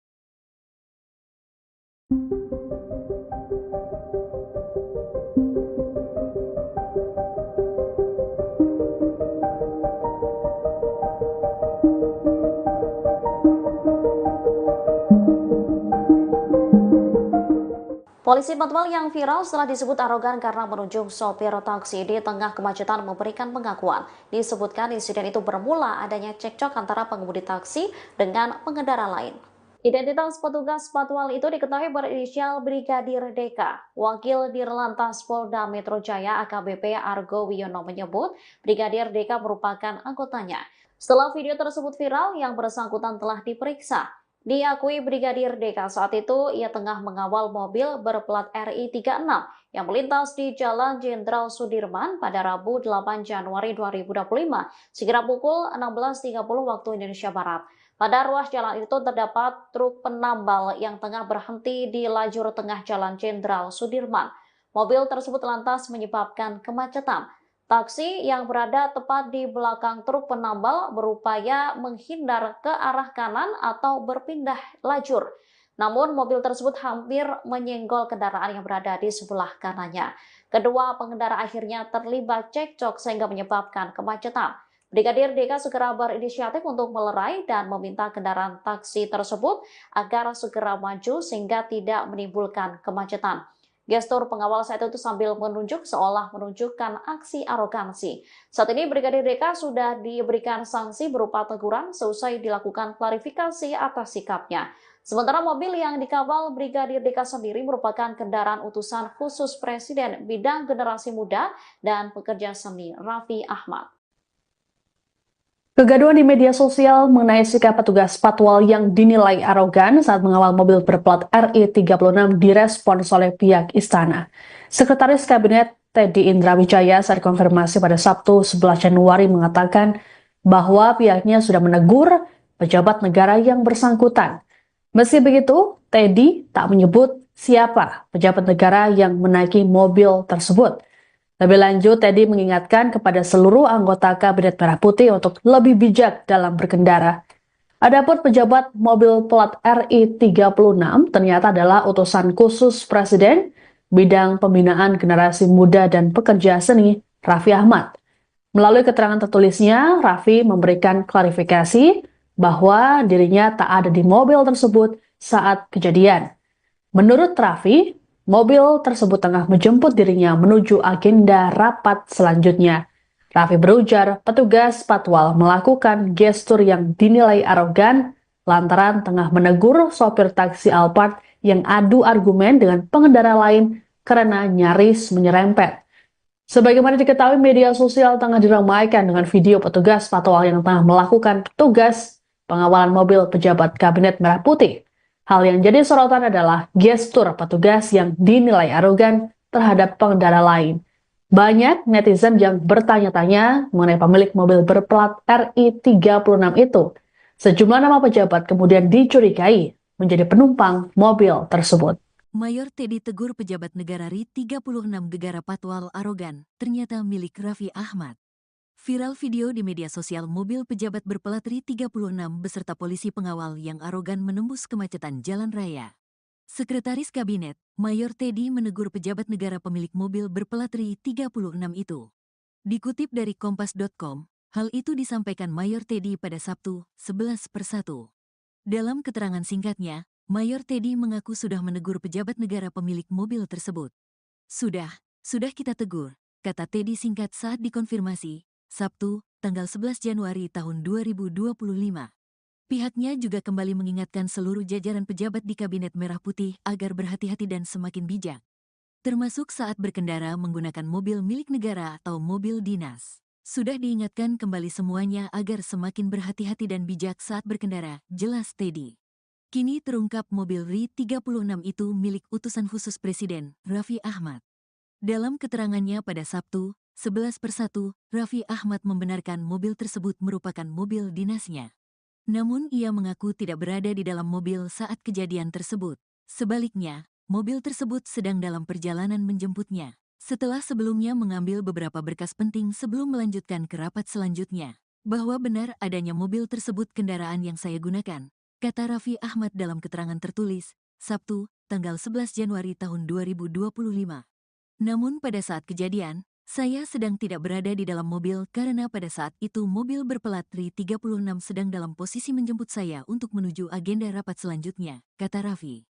Polisi Patwal yang viral setelah disebut arogan karena menunjuk sopir taksi di tengah kemacetan memberikan pengakuan. Disebutkan insiden itu bermula adanya cekcok antara pengemudi taksi dengan pengendara lain. Identitas petugas Patwal itu diketahui berinisial Brigadir DK. Wakil Dirlantas Polda Metro Jaya AKBP Argo Wiono menyebut Brigadir DK merupakan anggotanya. Setelah video tersebut viral, yang bersangkutan telah diperiksa. Diakui Brigadir DK saat itu ia tengah mengawal mobil berplat RI36 yang melintas di Jalan Jenderal Sudirman pada Rabu 8 Januari 2025 sekira pukul 16.30 waktu Indonesia Barat. Pada ruas jalan itu terdapat truk penambal yang tengah berhenti di lajur tengah Jalan Jenderal Sudirman. Mobil tersebut lantas menyebabkan kemacetan. Taksi yang berada tepat di belakang truk penambal berupaya menghindar ke arah kanan atau berpindah lajur. Namun mobil tersebut hampir menyenggol kendaraan yang berada di sebelah kanannya. Kedua pengendara akhirnya terlibat cekcok sehingga menyebabkan kemacetan. Brigadir DK segera berinisiatif untuk melerai dan meminta kendaraan taksi tersebut agar segera maju sehingga tidak menimbulkan kemacetan. Gestur pengawal saat itu sambil menunjuk seolah menunjukkan aksi arogansi. Saat ini Brigadir DK sudah diberikan sanksi berupa teguran seusai dilakukan klarifikasi atas sikapnya. Sementara mobil yang dikawal Brigadir DK sendiri merupakan kendaraan utusan khusus Presiden bidang generasi muda dan pekerja seni Raffi Ahmad. Kegaduhan di media sosial mengenai sikap petugas Patwal yang dinilai arogan saat mengawal mobil berplat RI36 direspons oleh pihak istana. Sekretaris Kabinet Teddy Indrawijaya saat konfirmasi pada Sabtu 11 Januari mengatakan bahwa pihaknya sudah menegur pejabat negara yang bersangkutan. Meski begitu, Teddy tak menyebut siapa pejabat negara yang menaiki mobil tersebut. Lebih lanjut, Teddy mengingatkan kepada seluruh anggota Kabinet Merah Putih untuk lebih bijak dalam berkendara. Adapun pejabat mobil plat RI36 ternyata adalah utusan khusus Presiden bidang pembinaan generasi muda dan pekerja seni Raffi Ahmad. Melalui keterangan tertulisnya, Raffi memberikan klarifikasi bahwa dirinya tak ada di mobil tersebut saat kejadian. Menurut Raffi, mobil tersebut tengah menjemput dirinya menuju agenda rapat selanjutnya. Raffi berujar petugas Patwal melakukan gestur yang dinilai arogan lantaran tengah menegur sopir taksi Alphard yang adu argumen dengan pengendara lain karena nyaris menyerempet. Sebagaimana diketahui, media sosial tengah diramaikan dengan video petugas Patwal yang tengah melakukan tugas pengawalan mobil pejabat Kabinet Merah Putih. Hal yang jadi sorotan adalah gestur petugas yang dinilai arogan terhadap pengendara lain. Banyak netizen yang bertanya-tanya mengenai pemilik mobil berplat RI36 itu. Sejumlah nama pejabat kemudian dicurigai menjadi penumpang mobil tersebut. Mayor Teddy tegur pejabat negara RI 36 Gegara Patwal arogan, ternyata milik Raffi Ahmad. Viral video di media sosial mobil pejabat berplat RI 36 beserta polisi pengawal yang arogan menembus kemacetan jalan raya. Sekretaris Kabinet, Mayor Teddy menegur pejabat negara pemilik mobil berplat RI 36 itu. Dikutip dari Kompas.com, hal itu disampaikan Mayor Teddy pada Sabtu, 11/1. Dalam keterangan singkatnya, Mayor Teddy mengaku sudah menegur pejabat negara pemilik mobil tersebut. Sudah kita tegur, kata Teddy singkat saat dikonfirmasi, Sabtu, tanggal 11 Januari tahun 2025. Pihaknya juga kembali mengingatkan seluruh jajaran pejabat di Kabinet Merah Putih agar berhati-hati dan semakin bijak, termasuk saat berkendara menggunakan mobil milik negara atau mobil dinas. Sudah diingatkan kembali semuanya agar semakin berhati-hati dan bijak saat berkendara, jelas Teddy. Kini terungkap mobil RI 36 itu milik utusan khusus Presiden, Raffi Ahmad. Dalam keterangannya pada Sabtu, 11/1, Raffi Ahmad membenarkan mobil tersebut merupakan mobil dinasnya. Namun ia mengaku tidak berada di dalam mobil saat kejadian tersebut. Sebaliknya, mobil tersebut sedang dalam perjalanan menjemputnya. Setelah sebelumnya mengambil beberapa berkas penting sebelum melanjutkan ke rapat selanjutnya. Bahwa benar adanya mobil tersebut kendaraan yang saya gunakan, kata Raffi Ahmad dalam keterangan tertulis, Sabtu, tanggal 11 Januari tahun 2025. Namun pada saat kejadian, saya sedang tidak berada di dalam mobil karena pada saat itu mobil berplat RI 36 sedang dalam posisi menjemput saya untuk menuju agenda rapat selanjutnya, kata Raffi.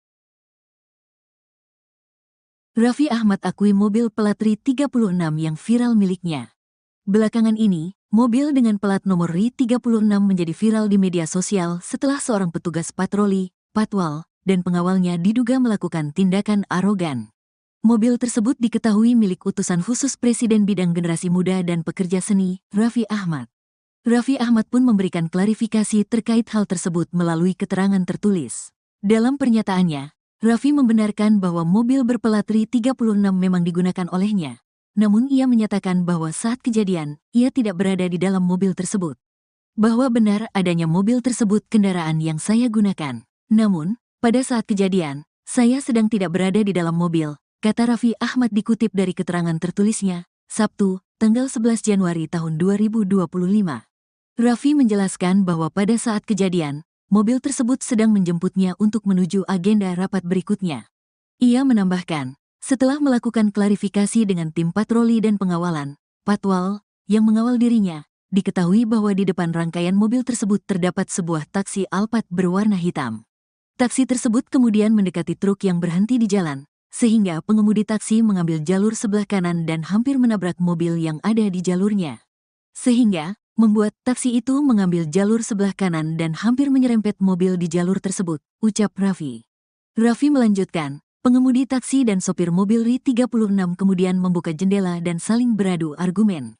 Raffi Ahmad akui mobil plat RI 36 yang viral miliknya. Belakangan ini, mobil dengan plat nomor RI 36 menjadi viral di media sosial setelah seorang petugas patroli, patwal, dan pengawalnya diduga melakukan tindakan arogan. Mobil tersebut diketahui milik utusan khusus Presiden bidang generasi muda dan pekerja seni, Raffi Ahmad. Raffi Ahmad pun memberikan klarifikasi terkait hal tersebut melalui keterangan tertulis. Dalam pernyataannya, Raffi membenarkan bahwa mobil berplat RI 36 memang digunakan olehnya. Namun ia menyatakan bahwa saat kejadian, ia tidak berada di dalam mobil tersebut. Bahwa benar adanya mobil tersebut kendaraan yang saya gunakan. Namun, pada saat kejadian, saya sedang tidak berada di dalam mobil, kata Raffi Ahmad dikutip dari keterangan tertulisnya, Sabtu, tanggal 11 Januari tahun 2025. Raffi menjelaskan bahwa pada saat kejadian, mobil tersebut sedang menjemputnya untuk menuju agenda rapat berikutnya. Ia menambahkan, setelah melakukan klarifikasi dengan tim patroli dan pengawalan, patwal, yang mengawal dirinya, diketahui bahwa di depan rangkaian mobil tersebut terdapat sebuah taksi Alphard berwarna hitam. Taksi tersebut kemudian mendekati truk yang berhenti di jalan, sehingga pengemudi taksi mengambil jalur sebelah kanan dan hampir menabrak mobil yang ada di jalurnya. Sehingga, membuat taksi itu mengambil jalur sebelah kanan dan hampir menyerempet mobil di jalur tersebut, ucap Raffi. Raffi melanjutkan, pengemudi taksi dan sopir mobil RI 36 kemudian membuka jendela dan saling beradu argumen.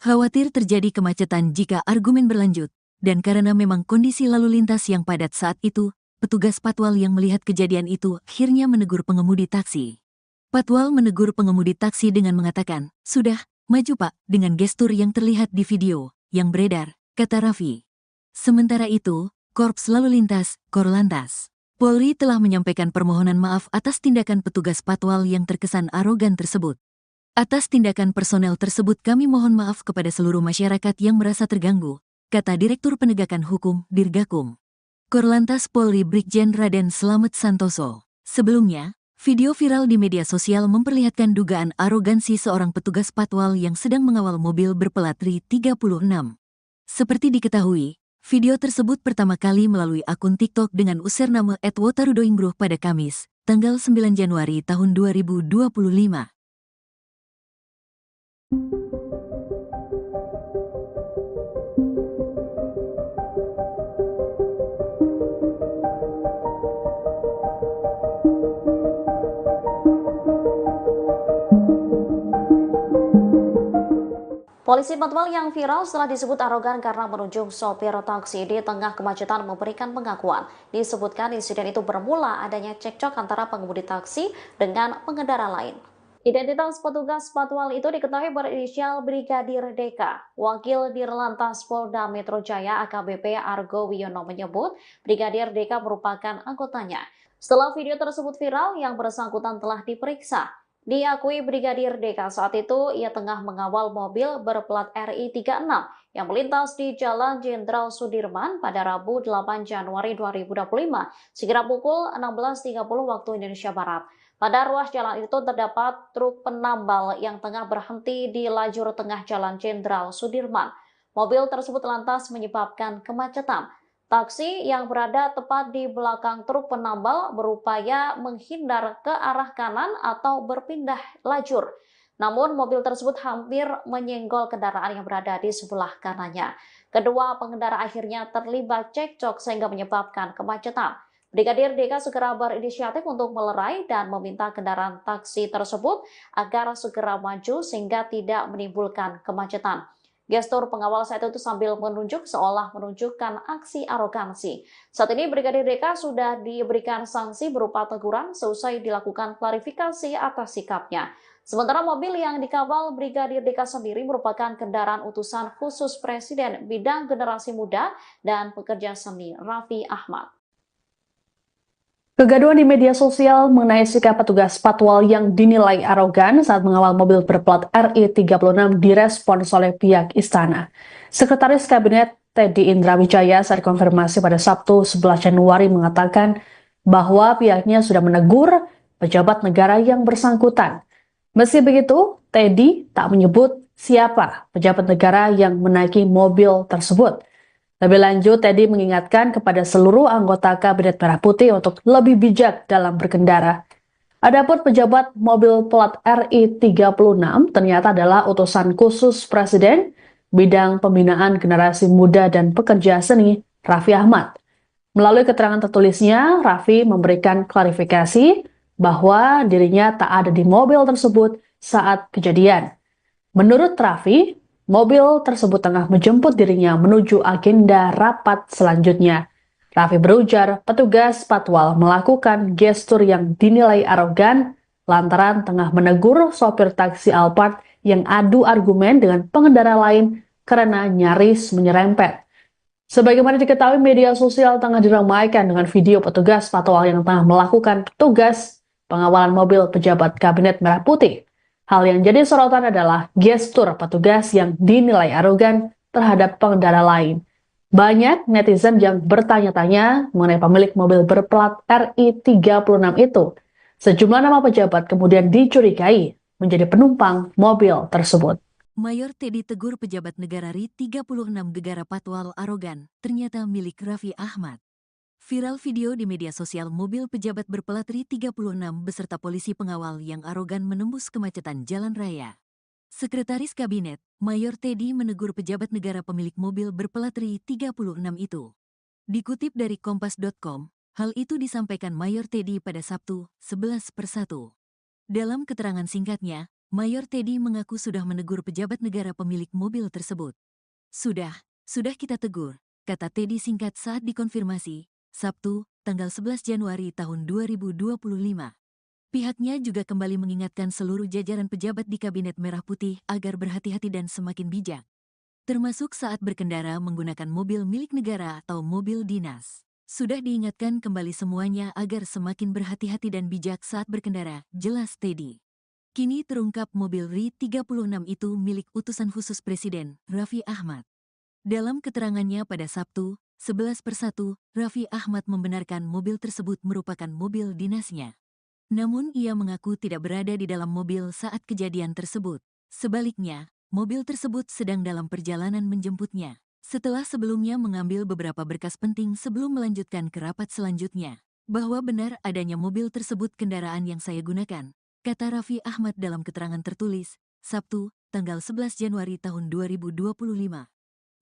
Khawatir terjadi kemacetan jika argumen berlanjut, dan karena memang kondisi lalu lintas yang padat saat itu, petugas patwal yang melihat kejadian itu akhirnya menegur pengemudi taksi. Patwal menegur pengemudi taksi dengan mengatakan, "Sudah, maju Pak," dengan gestur yang terlihat di video yang beredar, kata Raffi. Sementara itu, Korps Lalu Lintas, Korlantas, Polri telah menyampaikan permohonan maaf atas tindakan petugas patwal yang terkesan arogan tersebut. Atas tindakan personel tersebut kami mohon maaf kepada seluruh masyarakat yang merasa terganggu, kata Direktur Penegakan Hukum, Dirgakum. Korlantas Polri Brigjen Raden Slamet Santoso. Sebelumnya, video viral di media sosial memperlihatkan dugaan arogansi seorang petugas patwal yang sedang mengawal mobil berplat RI 36. Seperti diketahui, video tersebut pertama kali melalui akun TikTok dengan username @wotarudoingbruh pada Kamis, tanggal 9 Januari tahun 2025. Polisi patwal yang viral setelah disebut arogan karena menunjuk sopir taksi di tengah kemacetan memberikan pengakuan. Disebutkan insiden itu bermula adanya cekcok antara pengemudi taksi dengan pengendara lain. Identitas petugas patwal itu diketahui berinisial Brigadir Deka. Wakil Dirlantas Polda Metro Jaya AKBP Argo Wiono menyebut Brigadir Deka merupakan anggotanya. Setelah video tersebut viral, yang bersangkutan telah diperiksa. Diakui Brigadir Deka saat itu ia tengah mengawal mobil berplat RI 36 yang melintas di Jalan Jenderal Sudirman pada Rabu 8 Januari 2025 sekira pukul 16.30 waktu Indonesia Barat. Pada ruas jalan itu terdapat truk penambal yang tengah berhenti di lajur tengah Jalan Jenderal Sudirman. Mobil tersebut lantas menyebabkan kemacetan. Taksi yang berada tepat di belakang truk penambal berupaya menghindar ke arah kanan atau berpindah lajur. Namun mobil tersebut hampir menyenggol kendaraan yang berada di sebelah kanannya. Kedua pengendara akhirnya terlibat cekcok sehingga menyebabkan kemacetan. Brigadir Deka segera berinisiatif untuk melerai dan meminta kendaraan taksi tersebut agar segera maju sehingga tidak menimbulkan kemacetan. Gestur pengawal saat itu sambil menunjuk seolah menunjukkan aksi arogansi. Saat ini Brigadir Deka sudah diberikan sanksi berupa teguran seusai dilakukan klarifikasi atas sikapnya. Sementara mobil yang dikawal Brigadir Deka sendiri merupakan kendaraan utusan khusus Presiden bidang generasi muda dan pekerja seni Raffi Ahmad. Kegaduhan di media sosial mengenai sikap petugas patwal yang dinilai arogan saat mengawal mobil berplat RI 36 direspons oleh pihak istana. Sekretaris Kabinet Teddy Indra Wijaya saat konfirmasi pada Sabtu 11 Januari mengatakan bahwa pihaknya sudah menegur pejabat negara yang bersangkutan. Meski begitu, Teddy tak menyebut siapa pejabat negara yang menaiki mobil tersebut. Lebih lanjut, Teddy mengingatkan kepada seluruh anggota Kabinet Merah Putih untuk lebih bijak dalam berkendara. Adapun pejabat mobil plat RI 36 ternyata adalah utusan khusus Presiden bidang pembinaan generasi muda dan pekerja seni Raffi Ahmad. Melalui keterangan tertulisnya, Raffi memberikan klarifikasi bahwa dirinya tak ada di mobil tersebut saat kejadian. Menurut Raffi, mobil tersebut tengah menjemput dirinya menuju agenda rapat selanjutnya. Raffi berujar petugas patwal melakukan gestur yang dinilai arogan lantaran tengah menegur sopir taksi Alphard yang adu argumen dengan pengendara lain karena nyaris menyerempet. Sebagaimana diketahui, media sosial tengah diramaikan dengan video petugas patwal yang tengah melakukan tugas pengawalan mobil pejabat Kabinet Merah Putih. Hal yang jadi sorotan adalah gestur petugas yang dinilai arogan terhadap pengendara lain. Banyak netizen yang bertanya-tanya mengenai pemilik mobil berplat RI 36 itu. Sejumlah nama pejabat kemudian dicurigai menjadi penumpang mobil tersebut. Mayor Teddy tegur pejabat negara RI 36 gegara patwal arogan, ternyata milik Raffi Ahmad. Viral video di media sosial mobil pejabat berplat RI 36 beserta polisi pengawal yang arogan menembus kemacetan jalan raya. Sekretaris Kabinet, Mayor Teddy menegur pejabat negara pemilik mobil berplat RI 36 itu. Dikutip dari kompas.com, hal itu disampaikan Mayor Teddy pada Sabtu, 11/1. Dalam keterangan singkatnya, Mayor Teddy mengaku sudah menegur pejabat negara pemilik mobil tersebut. Sudah kita tegur, kata Teddy singkat saat dikonfirmasi, Sabtu, tanggal 11 Januari tahun 2025. Pihaknya juga kembali mengingatkan seluruh jajaran pejabat di Kabinet Merah Putih agar berhati-hati dan semakin bijak, termasuk saat berkendara menggunakan mobil milik negara atau mobil dinas. Sudah diingatkan kembali semuanya agar semakin berhati-hati dan bijak saat berkendara, jelas Teddy. Kini terungkap mobil RI 36 itu milik utusan khusus Presiden, Raffi Ahmad. Dalam keterangannya pada Sabtu, 11/1, Raffi Ahmad membenarkan mobil tersebut merupakan mobil dinasnya. Namun ia mengaku tidak berada di dalam mobil saat kejadian tersebut. Sebaliknya, mobil tersebut sedang dalam perjalanan menjemputnya. Setelah sebelumnya mengambil beberapa berkas penting sebelum melanjutkan ke rapat selanjutnya. Bahwa benar adanya mobil tersebut kendaraan yang saya gunakan, kata Raffi Ahmad dalam keterangan tertulis, Sabtu, tanggal 11 Januari tahun 2025.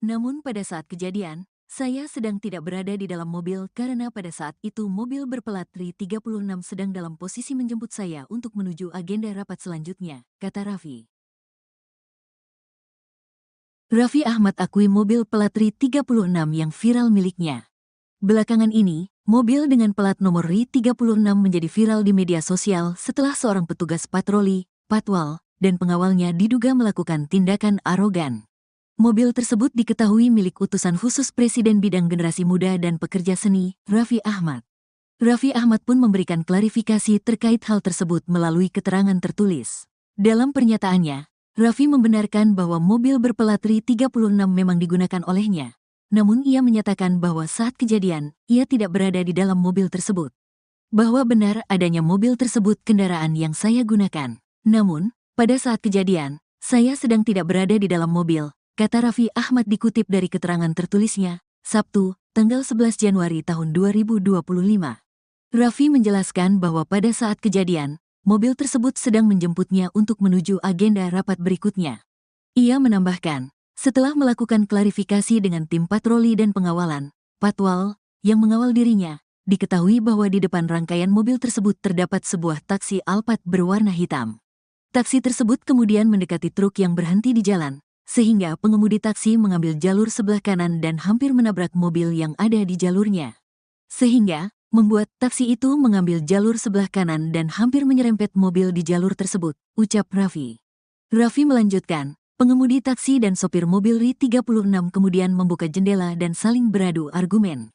Namun pada saat kejadian, saya sedang tidak berada di dalam mobil karena pada saat itu mobil berplat RI 36 sedang dalam posisi menjemput saya untuk menuju agenda rapat selanjutnya, kata Raffi. Raffi Ahmad akui mobil plat RI 36 yang viral miliknya. Belakangan ini, mobil dengan plat nomor RI 36 menjadi viral di media sosial setelah seorang petugas patroli, patwal, dan pengawalnya diduga melakukan tindakan arogan. Mobil tersebut diketahui milik utusan khusus Presiden Bidang Generasi Muda dan Pekerja Seni, Raffi Ahmad. Raffi Ahmad pun memberikan klarifikasi terkait hal tersebut melalui keterangan tertulis. Dalam pernyataannya, Raffi membenarkan bahwa mobil berplat RI 36 memang digunakan olehnya. Namun ia menyatakan bahwa saat kejadian, ia tidak berada di dalam mobil tersebut. Bahwa benar adanya mobil tersebut kendaraan yang saya gunakan. Namun, pada saat kejadian, saya sedang tidak berada di dalam mobil, kata Raffi Ahmad dikutip dari keterangan tertulisnya, Sabtu, tanggal 11 Januari tahun 2025. Raffi menjelaskan bahwa pada saat kejadian, mobil tersebut sedang menjemputnya untuk menuju agenda rapat berikutnya. Ia menambahkan, setelah melakukan klarifikasi dengan tim patroli dan pengawalan, patwal, yang mengawal dirinya, diketahui bahwa di depan rangkaian mobil tersebut terdapat sebuah taksi Alphard berwarna hitam. Taksi tersebut kemudian mendekati truk yang berhenti di jalan, sehingga pengemudi taksi mengambil jalur sebelah kanan dan hampir menabrak mobil yang ada di jalurnya. Sehingga, membuat taksi itu mengambil jalur sebelah kanan dan hampir menyerempet mobil di jalur tersebut, ucap Raffi. Raffi melanjutkan, pengemudi taksi dan sopir mobil RI 36 kemudian membuka jendela dan saling beradu argumen.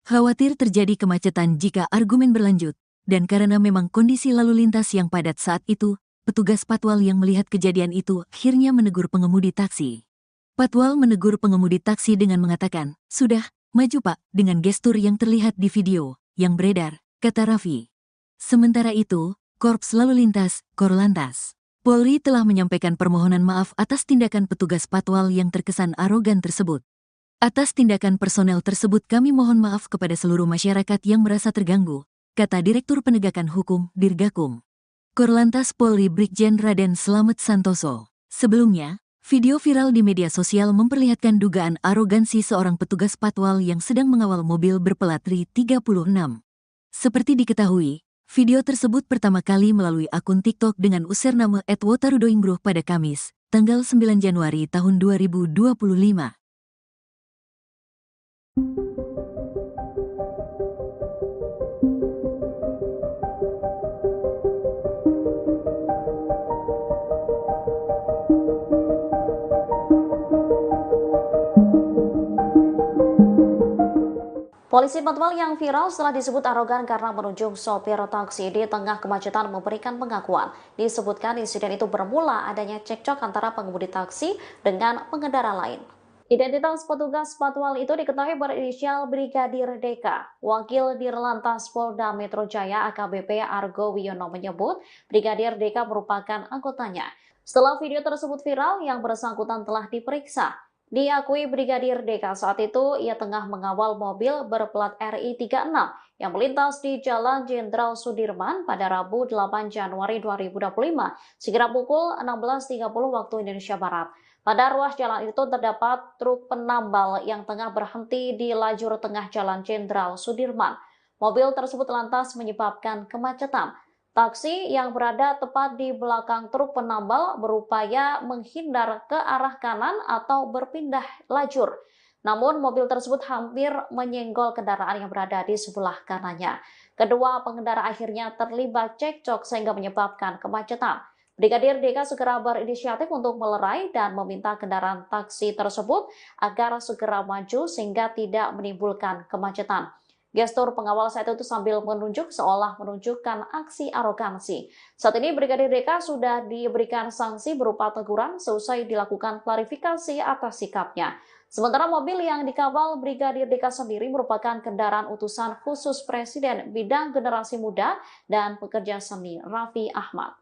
Khawatir terjadi kemacetan jika argumen berlanjut, dan karena memang kondisi lalu lintas yang padat saat itu, petugas patwal yang melihat kejadian itu akhirnya menegur pengemudi taksi. Patwal menegur pengemudi taksi dengan mengatakan, "Sudah, maju Pak," dengan gestur yang terlihat di video yang beredar, kata Raffi. Sementara itu, Korps Lalu Lintas, Korlantas, Polri telah menyampaikan permohonan maaf atas tindakan petugas patwal yang terkesan arogan tersebut. Atas tindakan personel tersebut kami mohon maaf kepada seluruh masyarakat yang merasa terganggu, kata Direktur Penegakan Hukum, Dirgakum. Korlantas Polri Brigjen Raden Slamet Santoso. Sebelumnya, video viral di media sosial memperlihatkan dugaan arogansi seorang petugas patwal yang sedang mengawal mobil berplat RI 36. Seperti diketahui, video tersebut pertama kali melalui akun TikTok dengan username @wotarudoinggroh pada Kamis, tanggal 9 Januari tahun 2025. Polisi patwal yang viral setelah disebut arogan karena menunjuk sopir taksi di tengah kemacetan memberikan pengakuan. Disebutkan insiden itu bermula adanya cekcok antara pengemudi taksi dengan pengendara lain. Identitas petugas patwal itu diketahui berinisial Brigadir DK. Wakil Dirlantas Polda Metro Jaya AKBP Argo Wiono menyebut Brigadir DK merupakan anggotanya. Setelah video tersebut viral, yang bersangkutan telah diperiksa. Diakui Brigadir DK saat itu ia tengah mengawal mobil berplat RI 36 yang melintas di Jalan Jenderal Sudirman pada Rabu 8 Januari 2025 sekira pukul 16.30 waktu Indonesia Barat. Pada ruas jalan itu terdapat truk penambal yang tengah berhenti di lajur tengah Jalan Jenderal Sudirman. Mobil tersebut lantas menyebabkan kemacetan. Taksi yang berada tepat di belakang truk penambal berupaya menghindar ke arah kanan atau berpindah lajur. Namun mobil tersebut hampir menyenggol kendaraan yang berada di sebelah kanannya. Kedua pengendara akhirnya terlibat cekcok sehingga menyebabkan kemacetan. Brigadir DK segera berinisiatif untuk melerai dan meminta kendaraan taksi tersebut agar segera maju sehingga tidak menimbulkan kemacetan. Gestur pengawal saat itu sambil menunjuk seolah menunjukkan aksi arogansi. Saat ini Brigadir DK sudah diberikan sanksi berupa teguran seusai dilakukan klarifikasi atas sikapnya. Sementara mobil yang dikawal Brigadir DK sendiri merupakan kendaraan utusan khusus Presiden Bidang Generasi Muda dan Pekerja Seni Raffi Ahmad.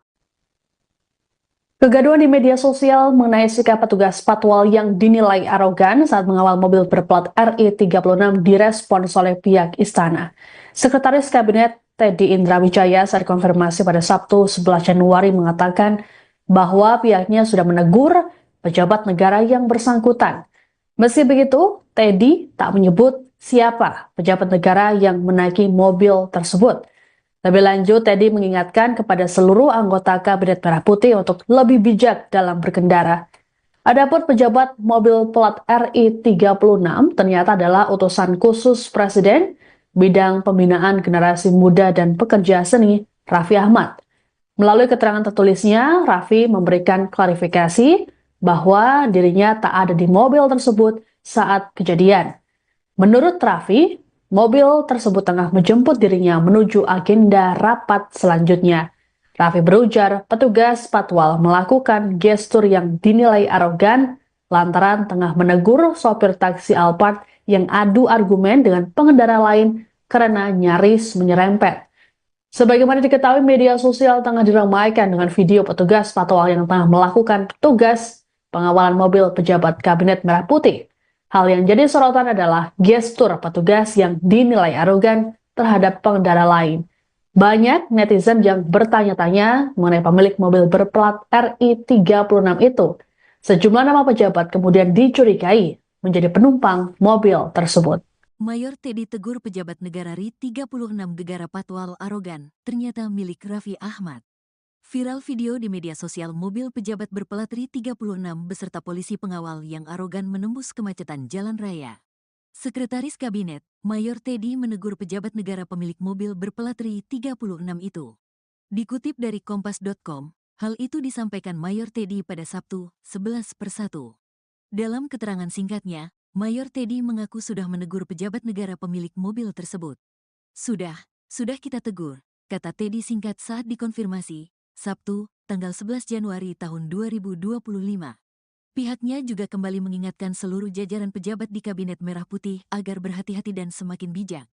Kegaduhan di media sosial mengenai sikap petugas patwal yang dinilai arogan saat mengawal mobil berplat RI 36 direspons oleh pihak istana. Sekretaris Kabinet Teddy Indra Wijaya saat konfirmasi pada Sabtu 11 Januari mengatakan bahwa pihaknya sudah menegur pejabat negara yang bersangkutan. Meski begitu, Teddy tak menyebut siapa pejabat negara yang menaiki mobil tersebut. Lebih lanjut, Teddy mengingatkan kepada seluruh anggota Kabinet Merah Putih untuk lebih bijak dalam berkendara. Adapun pejabat mobil plat RI 36 ternyata adalah utusan khusus Presiden bidang pembinaan generasi muda dan pekerja seni, Raffi Ahmad. Melalui keterangan tertulisnya, Raffi memberikan klarifikasi bahwa dirinya tak ada di mobil tersebut saat kejadian. Menurut Raffi, mobil tersebut tengah menjemput dirinya menuju agenda rapat selanjutnya. Raffi berujar petugas patwal melakukan gestur yang dinilai arogan lantaran tengah menegur sopir taksi Alphard yang adu argumen dengan pengendara lain karena nyaris menyerempet. Sebagaimana diketahui, media sosial tengah diramaikan dengan video petugas patwal yang tengah melakukan tugas pengawalan mobil pejabat Kabinet Merah Putih. Hal yang jadi sorotan adalah gestur petugas yang dinilai arogan terhadap pengendara lain. Banyak netizen yang bertanya-tanya mengenai pemilik mobil berplat RI 36 itu. Sejumlah nama pejabat kemudian dicurigai menjadi penumpang mobil tersebut. Mayor Teddy tegur pejabat negara RI 36 gegara patwal arogan, ternyata milik Raffi Ahmad. Viral video di media sosial mobil pejabat berplat RI 36 beserta polisi pengawal yang arogan menembus kemacetan jalan raya. Sekretaris Kabinet, Mayor Teddy menegur pejabat negara pemilik mobil berplat RI 36 itu. Dikutip dari Kompas.com, hal itu disampaikan Mayor Teddy pada Sabtu, 11/1. Dalam keterangan singkatnya, Mayor Teddy mengaku sudah menegur pejabat negara pemilik mobil tersebut. Sudah kita tegur, kata Teddy singkat saat dikonfirmasi, Sabtu, tanggal 11 Januari tahun 2025. Pihaknya juga kembali mengingatkan seluruh jajaran pejabat di Kabinet Merah Putih agar berhati-hati dan semakin bijak,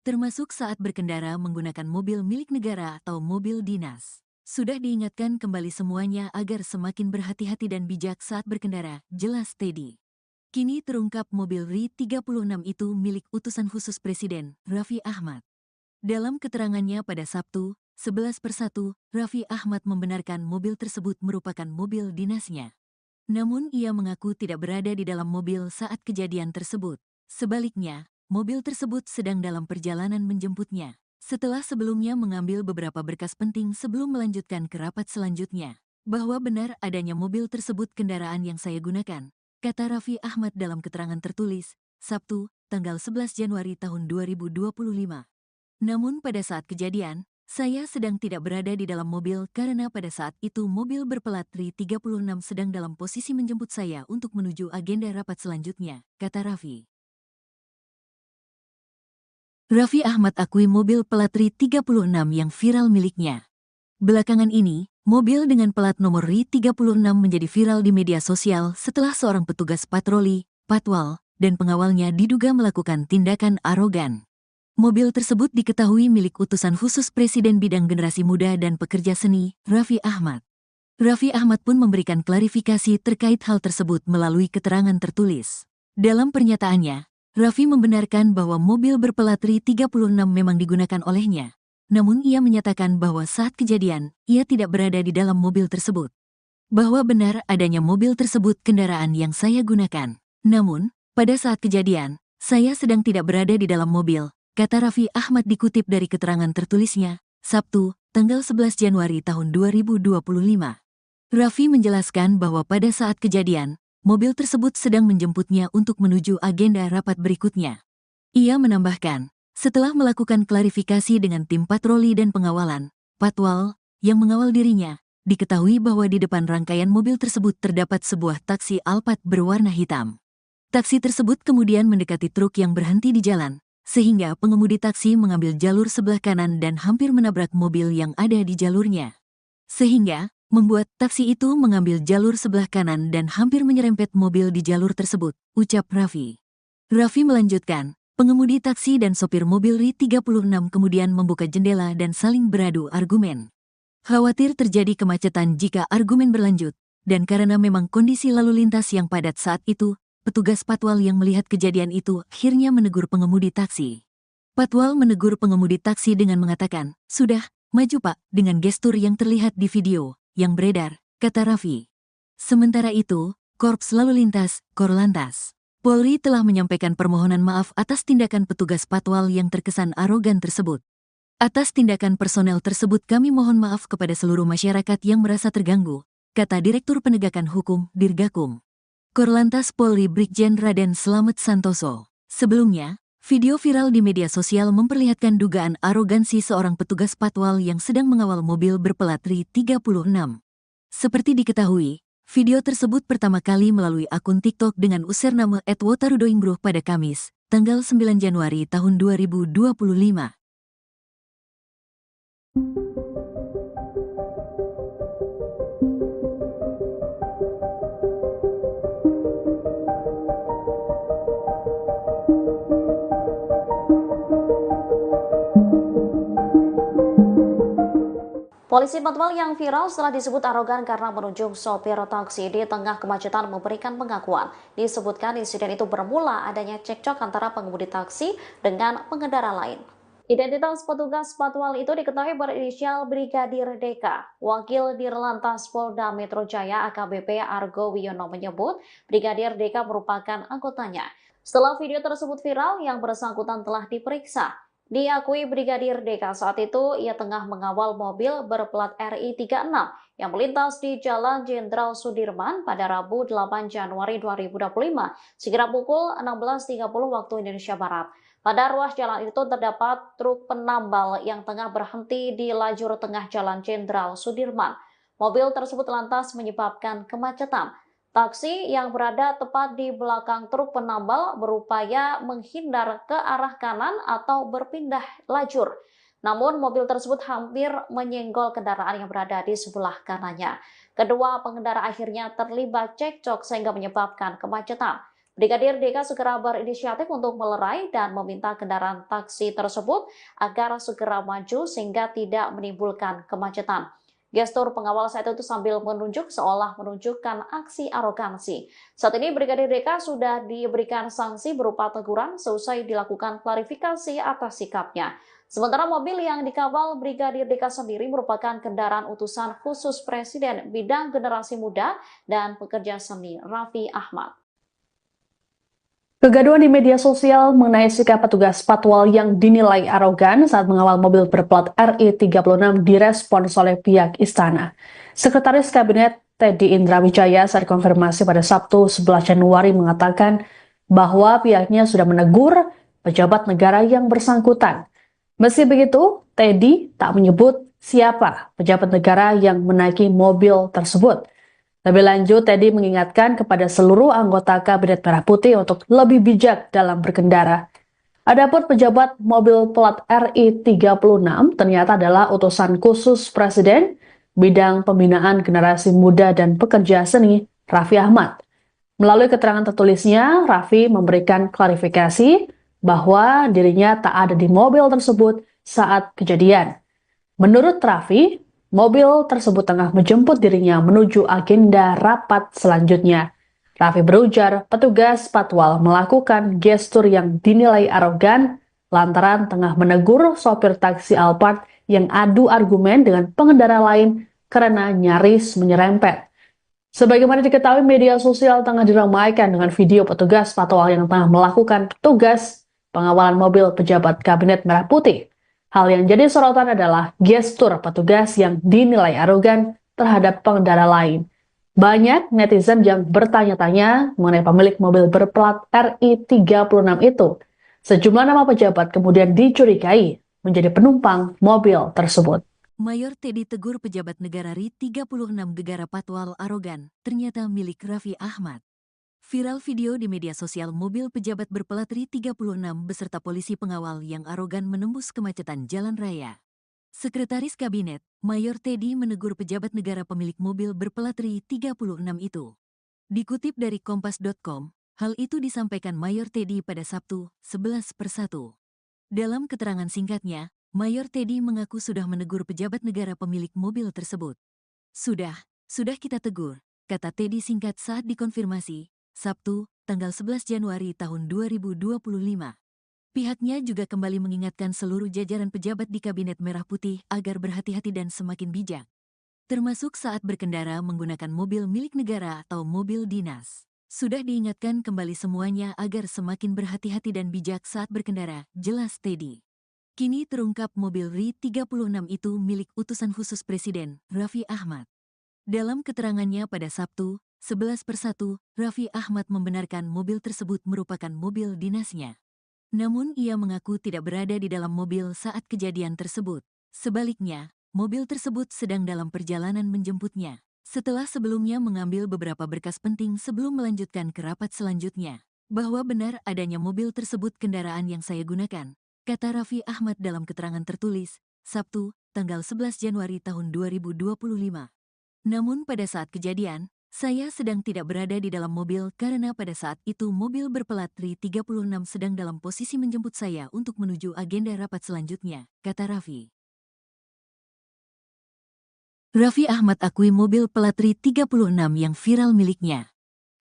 termasuk saat berkendara menggunakan mobil milik negara atau mobil dinas. Sudah diingatkan kembali semuanya agar semakin berhati-hati dan bijak saat berkendara, jelas Teddy. Kini terungkap mobil RI 36 itu milik utusan khusus Presiden, Raffi Ahmad. Dalam keterangannya pada Sabtu, 11/1, Raffi Ahmad membenarkan mobil tersebut merupakan mobil dinasnya. Namun ia mengaku tidak berada di dalam mobil saat kejadian tersebut. Sebaliknya, mobil tersebut sedang dalam perjalanan menjemputnya. Setelah sebelumnya mengambil beberapa berkas penting sebelum melanjutkan ke rapat selanjutnya. Bahwa benar adanya mobil tersebut kendaraan yang saya gunakan, kata Raffi Ahmad dalam keterangan tertulis, Sabtu, tanggal 11 Januari tahun 2025. Namun pada saat kejadian, saya sedang tidak berada di dalam mobil karena pada saat itu mobil berplat RI 36 sedang dalam posisi menjemput saya untuk menuju agenda rapat selanjutnya, kata Raffi. Raffi Ahmad akui mobil plat RI 36 yang viral miliknya. Belakangan ini, mobil dengan plat nomor RI 36 menjadi viral di media sosial setelah seorang petugas patroli, patwal, dan pengawalnya diduga melakukan tindakan arogan. Mobil tersebut diketahui milik utusan khusus Presiden bidang generasi muda dan pekerja seni, Raffi Ahmad. Raffi Ahmad pun memberikan klarifikasi terkait hal tersebut melalui keterangan tertulis. Dalam pernyataannya, Raffi membenarkan bahwa mobil berplat RI 36 memang digunakan olehnya. Namun ia menyatakan bahwa saat kejadian, ia tidak berada di dalam mobil tersebut. Bahwa benar adanya mobil tersebut kendaraan yang saya gunakan. Namun, pada saat kejadian, saya sedang tidak berada di dalam mobil, kata Raffi Ahmad dikutip dari keterangan tertulisnya, Sabtu, tanggal 11 Januari tahun 2025. Raffi menjelaskan bahwa pada saat kejadian, mobil tersebut sedang menjemputnya untuk menuju agenda rapat berikutnya. Ia menambahkan, setelah melakukan klarifikasi dengan tim patroli dan pengawalan, patwal, yang mengawal dirinya, diketahui bahwa di depan rangkaian mobil tersebut terdapat sebuah taksi Alphard berwarna hitam. Taksi tersebut kemudian mendekati truk yang berhenti di jalan, sehingga pengemudi taksi mengambil jalur sebelah kanan dan hampir menabrak mobil yang ada di jalurnya. Sehingga, membuat taksi itu mengambil jalur sebelah kanan dan hampir menyerempet mobil di jalur tersebut, ucap Raffi. Raffi melanjutkan, pengemudi taksi dan sopir mobil RI 36 kemudian membuka jendela dan saling beradu argumen. Khawatir terjadi kemacetan jika argumen berlanjut, dan karena memang kondisi lalu lintas yang padat saat itu, petugas patwal yang melihat kejadian itu akhirnya menegur pengemudi taksi. Patwal menegur pengemudi taksi dengan mengatakan, "Sudah, maju Pak," dengan gestur yang terlihat di video yang beredar, kata Raffi. Sementara itu, Korps Lalu Lintas, Korlantas, Polri telah menyampaikan permohonan maaf atas tindakan petugas patwal yang terkesan arogan tersebut. Atas tindakan personel tersebut kami mohon maaf kepada seluruh masyarakat yang merasa terganggu, kata Direktur Penegakan Hukum, Dirgakum. Korlantas Polri Brigjen Raden Slamet Santoso. Sebelumnya, video viral di media sosial memperlihatkan dugaan arogansi seorang petugas patwal yang sedang mengawal mobil berplat RI 36. Seperti diketahui, video tersebut pertama kali melalui akun TikTok dengan username @wotarudoinggruh pada Kamis, tanggal 9 Januari tahun 2025. Polisi patwal yang viral setelah disebut arogan karena menunjuk sopir taksi di tengah kemacetan memberikan pengakuan. Disebutkan insiden itu bermula adanya cekcok antara pengemudi taksi dengan pengendara lain. Identitas petugas patwal itu diketahui berinisial Brigadir DK. Wakil Dirlantas Polda Metro Jaya AKBP Argo Wiono menyebut Brigadir DK merupakan anggotanya. Setelah video tersebut viral, yang bersangkutan telah diperiksa. Diakui Brigadir DK saat itu ia tengah mengawal mobil berplat RI 36 yang melintas di Jalan Jenderal Sudirman pada Rabu 8 Januari 2025 sekira pukul 16.30 waktu Indonesia Barat. Pada ruas jalan itu terdapat truk penambal yang tengah berhenti di lajur tengah Jalan Jenderal Sudirman. Mobil tersebut lantas menyebabkan kemacetan. Taksi yang berada tepat di belakang truk penambal berupaya menghindar ke arah kanan atau berpindah lajur. Namun mobil tersebut hampir menyenggol kendaraan yang berada di sebelah kanannya. Kedua pengendara akhirnya terlibat cekcok sehingga menyebabkan kemacetan. Brigadir DK segera berinisiatif untuk melerai dan meminta kendaraan taksi tersebut agar segera maju sehingga tidak menimbulkan kemacetan. Gestur pengawal saat itu sambil menunjuk seolah menunjukkan aksi arogansi. Saat ini Brigadir DK sudah diberikan sanksi berupa teguran seusai dilakukan klarifikasi atas sikapnya. Sementara mobil yang dikawal Brigadir DK sendiri merupakan kendaraan utusan khusus Presiden bidang generasi muda dan pekerja seni Raffi Ahmad. Kegaduhan di media sosial mengenai sikap petugas patwal yang dinilai arogan saat mengawal mobil berplat RI 36 direspons oleh pihak istana. Sekretaris Kabinet Teddy Indrawijaya saat konfirmasi pada Sabtu 11 Januari mengatakan bahwa pihaknya sudah menegur pejabat negara yang bersangkutan. Meski begitu, Teddy tak menyebut siapa pejabat negara yang menaiki mobil tersebut. Lebih lanjut, Teddy mengingatkan kepada seluruh anggota Kabinet Merah Putih untuk lebih bijak dalam berkendara. Adapun pejabat mobil plat RI 36 ternyata adalah utusan khusus Presiden bidang pembinaan generasi muda dan pekerja seni Raffi Ahmad. Melalui keterangan tertulisnya, Raffi memberikan klarifikasi bahwa dirinya tak ada di mobil tersebut saat kejadian. Menurut Raffi, mobil tersebut tengah menjemput dirinya menuju agenda rapat selanjutnya. Raffi berujar petugas patwal melakukan gestur yang dinilai arogan lantaran tengah menegur sopir taksi Alphard yang adu argumen dengan pengendara lain karena nyaris menyerempet. Sebagaimana diketahui, media sosial tengah diramaikan dengan video petugas patwal yang tengah melakukan tugas pengawalan mobil pejabat Kabinet Merah Putih. Hal yang jadi sorotan adalah gestur petugas yang dinilai arogan terhadap pengendara lain. Banyak netizen yang bertanya-tanya mengenai pemilik mobil berplat RI 36 itu. Sejumlah nama pejabat kemudian dicurigai menjadi penumpang mobil tersebut. Mayor Teddy tegur pejabat negara RI 36 gegara patwal arogan, ternyata milik Raffi Ahmad. Viral video di media sosial mobil pejabat berplat RI 36 beserta polisi pengawal yang arogan menembus kemacetan jalan raya. Sekretaris Kabinet, Mayor Teddy menegur pejabat negara pemilik mobil berplat RI 36 itu. Dikutip dari kompas.com, hal itu disampaikan Mayor Teddy pada Sabtu, 11/1. Dalam keterangan singkatnya, Mayor Teddy mengaku sudah menegur pejabat negara pemilik mobil tersebut. Sudah kita tegur, kata Teddy singkat saat dikonfirmasi, Sabtu, tanggal 11 Januari tahun 2025. Pihaknya juga kembali mengingatkan seluruh jajaran pejabat di Kabinet Merah Putih agar berhati-hati dan semakin bijak, termasuk saat berkendara menggunakan mobil milik negara atau mobil dinas. Sudah diingatkan kembali semuanya agar semakin berhati-hati dan bijak saat berkendara, jelas Teddy. Kini terungkap mobil RI 36 itu milik utusan khusus Presiden, Raffi Ahmad. Dalam keterangannya pada Sabtu, 11 persatu, Raffi Ahmad membenarkan mobil tersebut merupakan mobil dinasnya. Namun ia mengaku tidak berada di dalam mobil saat kejadian tersebut. Sebaliknya, mobil tersebut sedang dalam perjalanan menjemputnya. Setelah sebelumnya mengambil beberapa berkas penting sebelum melanjutkan ke rapat selanjutnya. Bahwa benar adanya mobil tersebut kendaraan yang saya gunakan, kata Raffi Ahmad dalam keterangan tertulis, Sabtu, tanggal 11 Januari tahun 2025. Namun pada saat kejadian, saya sedang tidak berada di dalam mobil karena pada saat itu mobil berplat RI 36 sedang dalam posisi menjemput saya untuk menuju agenda rapat selanjutnya, kata Raffi. Raffi Ahmad akui mobil plat RI 36 yang viral miliknya.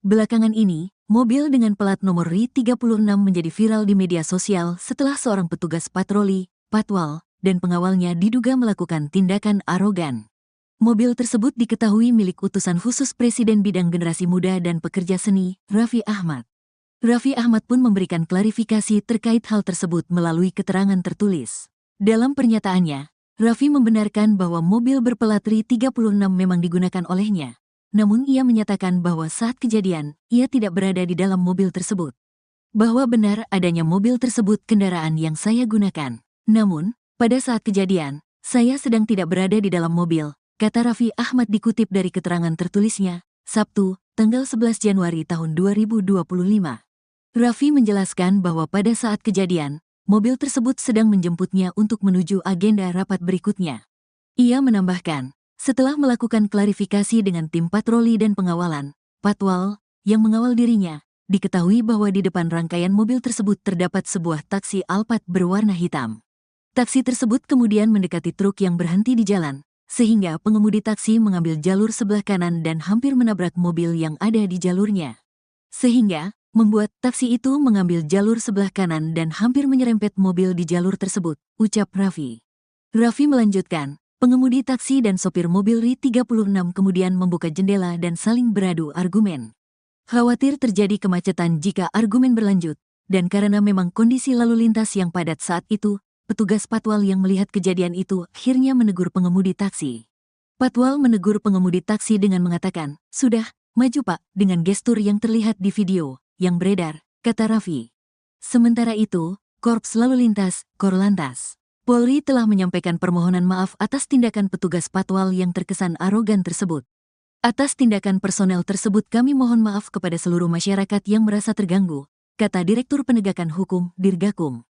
Belakangan ini, mobil dengan plat nomor RI 36 menjadi viral di media sosial setelah seorang petugas patroli, patwal, dan pengawalnya diduga melakukan tindakan arogan. Mobil tersebut diketahui milik utusan khusus Presiden Bidang Generasi Muda dan Pekerja Seni, Raffi Ahmad. Raffi Ahmad pun memberikan klarifikasi terkait hal tersebut melalui keterangan tertulis. Dalam pernyataannya, Raffi membenarkan bahwa mobil berplat RI 36 memang digunakan olehnya. Namun ia menyatakan bahwa saat kejadian, ia tidak berada di dalam mobil tersebut. Bahwa benar adanya mobil tersebut kendaraan yang saya gunakan. Namun, pada saat kejadian, saya sedang tidak berada di dalam mobil, kata Raffi Ahmad dikutip dari keterangan tertulisnya, Sabtu, tanggal 11 Januari tahun 2025. Raffi menjelaskan bahwa pada saat kejadian, mobil tersebut sedang menjemputnya untuk menuju agenda rapat berikutnya. Ia menambahkan, setelah melakukan klarifikasi dengan tim patroli dan pengawalan, patwal, yang mengawal dirinya, diketahui bahwa di depan rangkaian mobil tersebut terdapat sebuah taksi Alphard berwarna hitam. Taksi tersebut kemudian mendekati truk yang berhenti di jalan, sehingga pengemudi taksi mengambil jalur sebelah kanan dan hampir menabrak mobil yang ada di jalurnya. Sehingga, membuat taksi itu mengambil jalur sebelah kanan dan hampir menyerempet mobil di jalur tersebut, ucap Raffi. Raffi melanjutkan, pengemudi taksi dan sopir mobil RI 36 kemudian membuka jendela dan saling beradu argumen. Khawatir terjadi kemacetan jika argumen berlanjut, dan karena memang kondisi lalu lintas yang padat saat itu, petugas patwal yang melihat kejadian itu akhirnya menegur pengemudi taksi. Patwal menegur pengemudi taksi dengan mengatakan, "Sudah, maju Pak," dengan gestur yang terlihat di video yang beredar, kata Raffi. Sementara itu, Korps Lalu Lintas, Korlantas, Polri telah menyampaikan permohonan maaf atas tindakan petugas patwal yang terkesan arogan tersebut. Atas tindakan personel tersebut kami mohon maaf kepada seluruh masyarakat yang merasa terganggu, kata Direktur Penegakan Hukum, Dirgakum.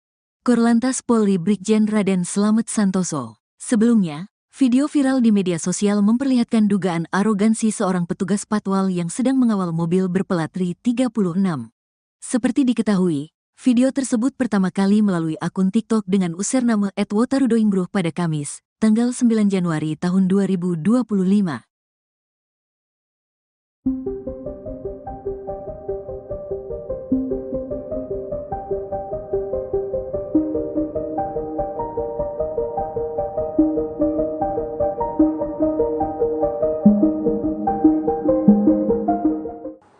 Korlantas Polri Brigjen Raden Slamet Santoso. Sebelumnya, video viral di media sosial memperlihatkan dugaan arogansi seorang petugas patwal yang sedang mengawal mobil berplat RI 36. Seperti diketahui, video tersebut pertama kali melalui akun TikTok dengan username @wotarudoinggroh pada Kamis, tanggal 9 Januari tahun 2025.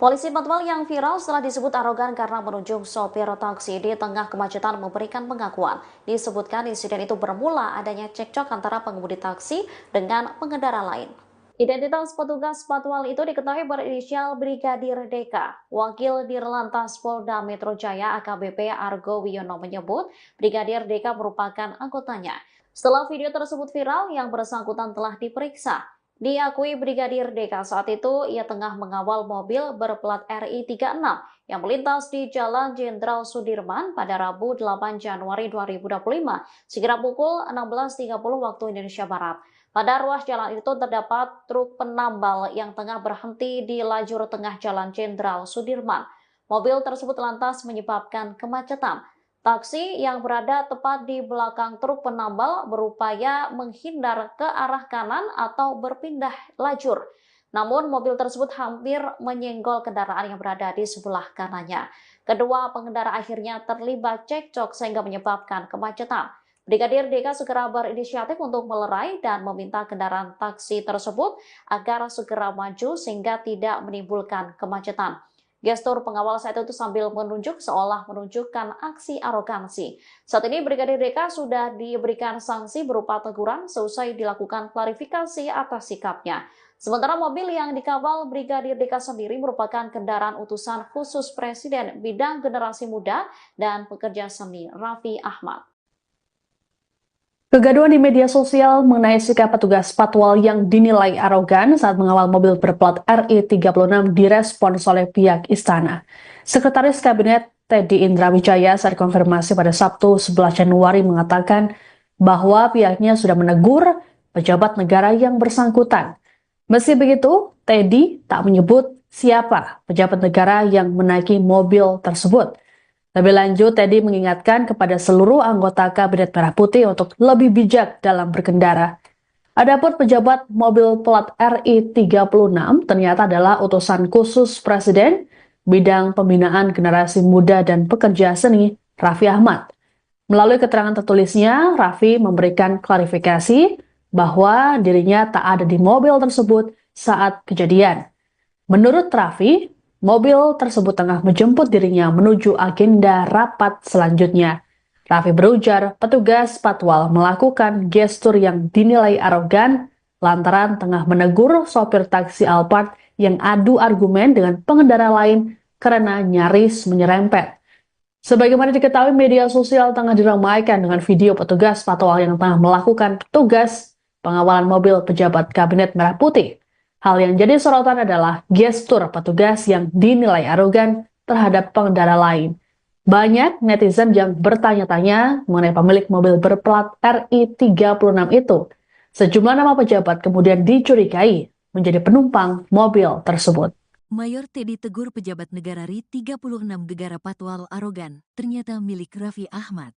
Polisi patwal yang viral setelah disebut arogan karena menunjuk sopir taksi di tengah kemacetan memberikan pengakuan. Disebutkan insiden itu bermula adanya cekcok antara pengemudi taksi dengan pengendara lain. Identitas petugas patwal itu diketahui berinisial Brigadir Deka. Wakil Dirlantas Polda Metro Jaya AKBP Argo Wiono menyebut Brigadir Deka merupakan anggotanya. Setelah video tersebut viral, yang bersangkutan telah diperiksa. Diakui Brigadir Deka saat itu ia tengah mengawal mobil berplat RI 36 yang melintas di Jalan Jenderal Sudirman pada Rabu 8 Januari 2025 sekira pukul 16.30 waktu Indonesia Barat. Pada ruas jalan itu terdapat truk penambal yang tengah berhenti di lajur tengah Jalan Jenderal Sudirman. Mobil tersebut lantas menyebabkan kemacetan. Taksi yang berada tepat di belakang truk penambal berupaya menghindar ke arah kanan atau berpindah lajur. Namun mobil tersebut hampir menyenggol kendaraan yang berada di sebelah kanannya. Kedua pengendara akhirnya terlibat cekcok sehingga menyebabkan kemacetan. Brigadir Deka segera berinisiatif untuk melerai dan meminta kendaraan taksi tersebut agar segera maju sehingga tidak menimbulkan kemacetan. Gestur pengawal saat itu sambil menunjuk seolah menunjukkan aksi arogansi. Saat ini Brigadir DK sudah diberikan sanksi berupa teguran seusai dilakukan klarifikasi atas sikapnya. Sementara mobil yang dikawal Brigadir DK sendiri merupakan kendaraan utusan khusus Presiden bidang generasi muda dan pekerja seni Raffi Ahmad. Kegaduhan di media sosial mengenai sikap petugas patwal yang dinilai arogan saat mengawal mobil berplat RI36 direspons oleh pihak istana. Sekretaris Kabinet Teddy Indrawijaya saat konfirmasi pada Sabtu 11 Januari mengatakan bahwa pihaknya sudah menegur pejabat negara yang bersangkutan. Meski begitu, Teddy tak menyebut siapa pejabat negara yang menaiki mobil tersebut. Lebih lanjut, Teddy mengingatkan kepada seluruh anggota Kabinet Merah Putih untuk lebih bijak dalam berkendara. Adapun pejabat mobil plat RI36 ternyata adalah utusan khusus Presiden bidang pembinaan generasi muda dan pekerja seni Raffi Ahmad. Melalui keterangan tertulisnya, Raffi memberikan klarifikasi bahwa dirinya tak ada di mobil tersebut saat kejadian. Menurut Raffi, mobil tersebut tengah menjemput dirinya menuju agenda rapat selanjutnya. Raffi berujar petugas patwal melakukan gestur yang dinilai arogan lantaran tengah menegur sopir taksi Alphard yang adu argumen dengan pengendara lain karena nyaris menyerempet. Sebagaimana diketahui, media sosial tengah diramaikan dengan video petugas patwal yang tengah melakukan tugas pengawalan mobil pejabat Kabinet Merah Putih. Hal yang jadi sorotan adalah gestur petugas yang dinilai arogan terhadap pengendara lain. Banyak netizen yang bertanya-tanya mengenai pemilik mobil berplat RI36 itu. Sejumlah nama pejabat kemudian dicurigai menjadi penumpang mobil tersebut. Mayor Teddy tegur pejabat negara RI36 gegara patwal arogan, ternyata milik Raffi Ahmad.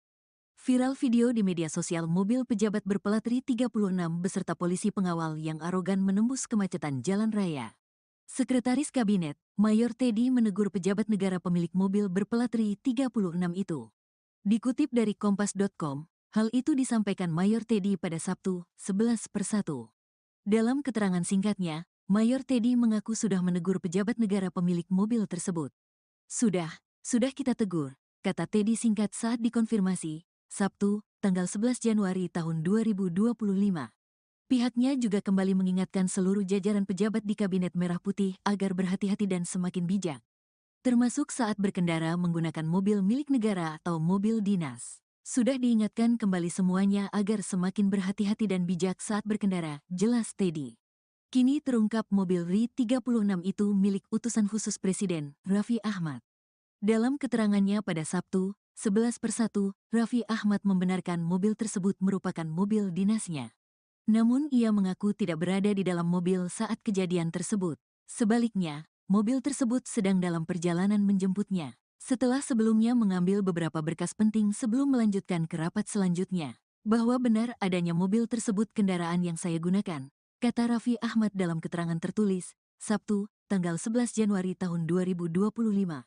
Viral video di media sosial mobil pejabat berplat RI36 beserta polisi pengawal yang arogan menembus kemacetan jalan raya. Sekretaris Kabinet, Mayor Teddy menegur pejabat negara pemilik mobil berplat RI36 itu. Dikutip dari Kompas.com, hal itu disampaikan Mayor Teddy pada Sabtu, 11/1. Dalam keterangan singkatnya, Mayor Teddy mengaku sudah menegur pejabat negara pemilik mobil tersebut. Sudah kita tegur, kata Teddy singkat saat dikonfirmasi, Sabtu, tanggal 11 Januari tahun 2025. Pihaknya juga kembali mengingatkan seluruh jajaran pejabat di Kabinet Merah Putih agar berhati-hati dan semakin bijak, termasuk saat berkendara menggunakan mobil milik negara atau mobil dinas. Sudah diingatkan kembali semuanya agar semakin berhati-hati dan bijak saat berkendara, jelas Teddy. Kini terungkap mobil RI36 itu milik utusan khusus Presiden, Raffi Ahmad. Dalam keterangannya pada Sabtu, 11/1, Raffi Ahmad membenarkan mobil tersebut merupakan mobil dinasnya. Namun ia mengaku tidak berada di dalam mobil saat kejadian tersebut. Sebaliknya, mobil tersebut sedang dalam perjalanan menjemputnya. Setelah sebelumnya mengambil beberapa berkas penting sebelum melanjutkan ke rapat selanjutnya. Bahwa benar adanya mobil tersebut kendaraan yang saya gunakan, kata Raffi Ahmad dalam keterangan tertulis, Sabtu, tanggal 11 Januari tahun 2025.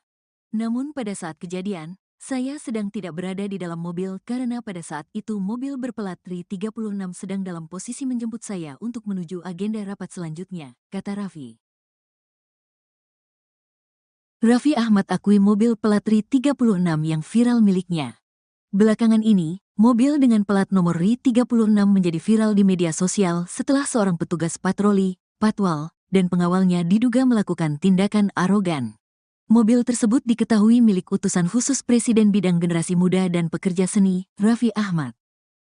Namun pada saat kejadian, saya sedang tidak berada di dalam mobil karena pada saat itu mobil berplat RI36 sedang dalam posisi menjemput saya untuk menuju agenda rapat selanjutnya, kata Raffi. Raffi Ahmad akui mobil plat RI36 yang viral miliknya. Belakangan ini, mobil dengan plat nomor RI36 menjadi viral di media sosial setelah seorang petugas patroli, patwal, dan pengawalnya diduga melakukan tindakan arogan. Mobil tersebut diketahui milik utusan khusus Presiden bidang generasi muda dan pekerja seni, Raffi Ahmad.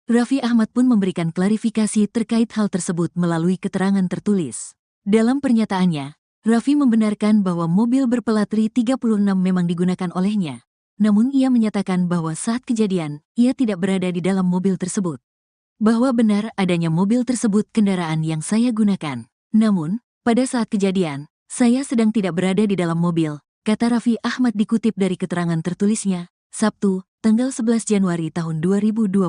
Raffi Ahmad pun memberikan klarifikasi terkait hal tersebut melalui keterangan tertulis. Dalam pernyataannya, Raffi membenarkan bahwa mobil berplat RI36 memang digunakan olehnya. Namun ia menyatakan bahwa saat kejadian, ia tidak berada di dalam mobil tersebut. Bahwa benar adanya mobil tersebut kendaraan yang saya gunakan. Namun, pada saat kejadian, saya sedang tidak berada di dalam mobil, kata Raffi Ahmad dikutip dari keterangan tertulisnya, Sabtu, tanggal 11 Januari tahun 2025.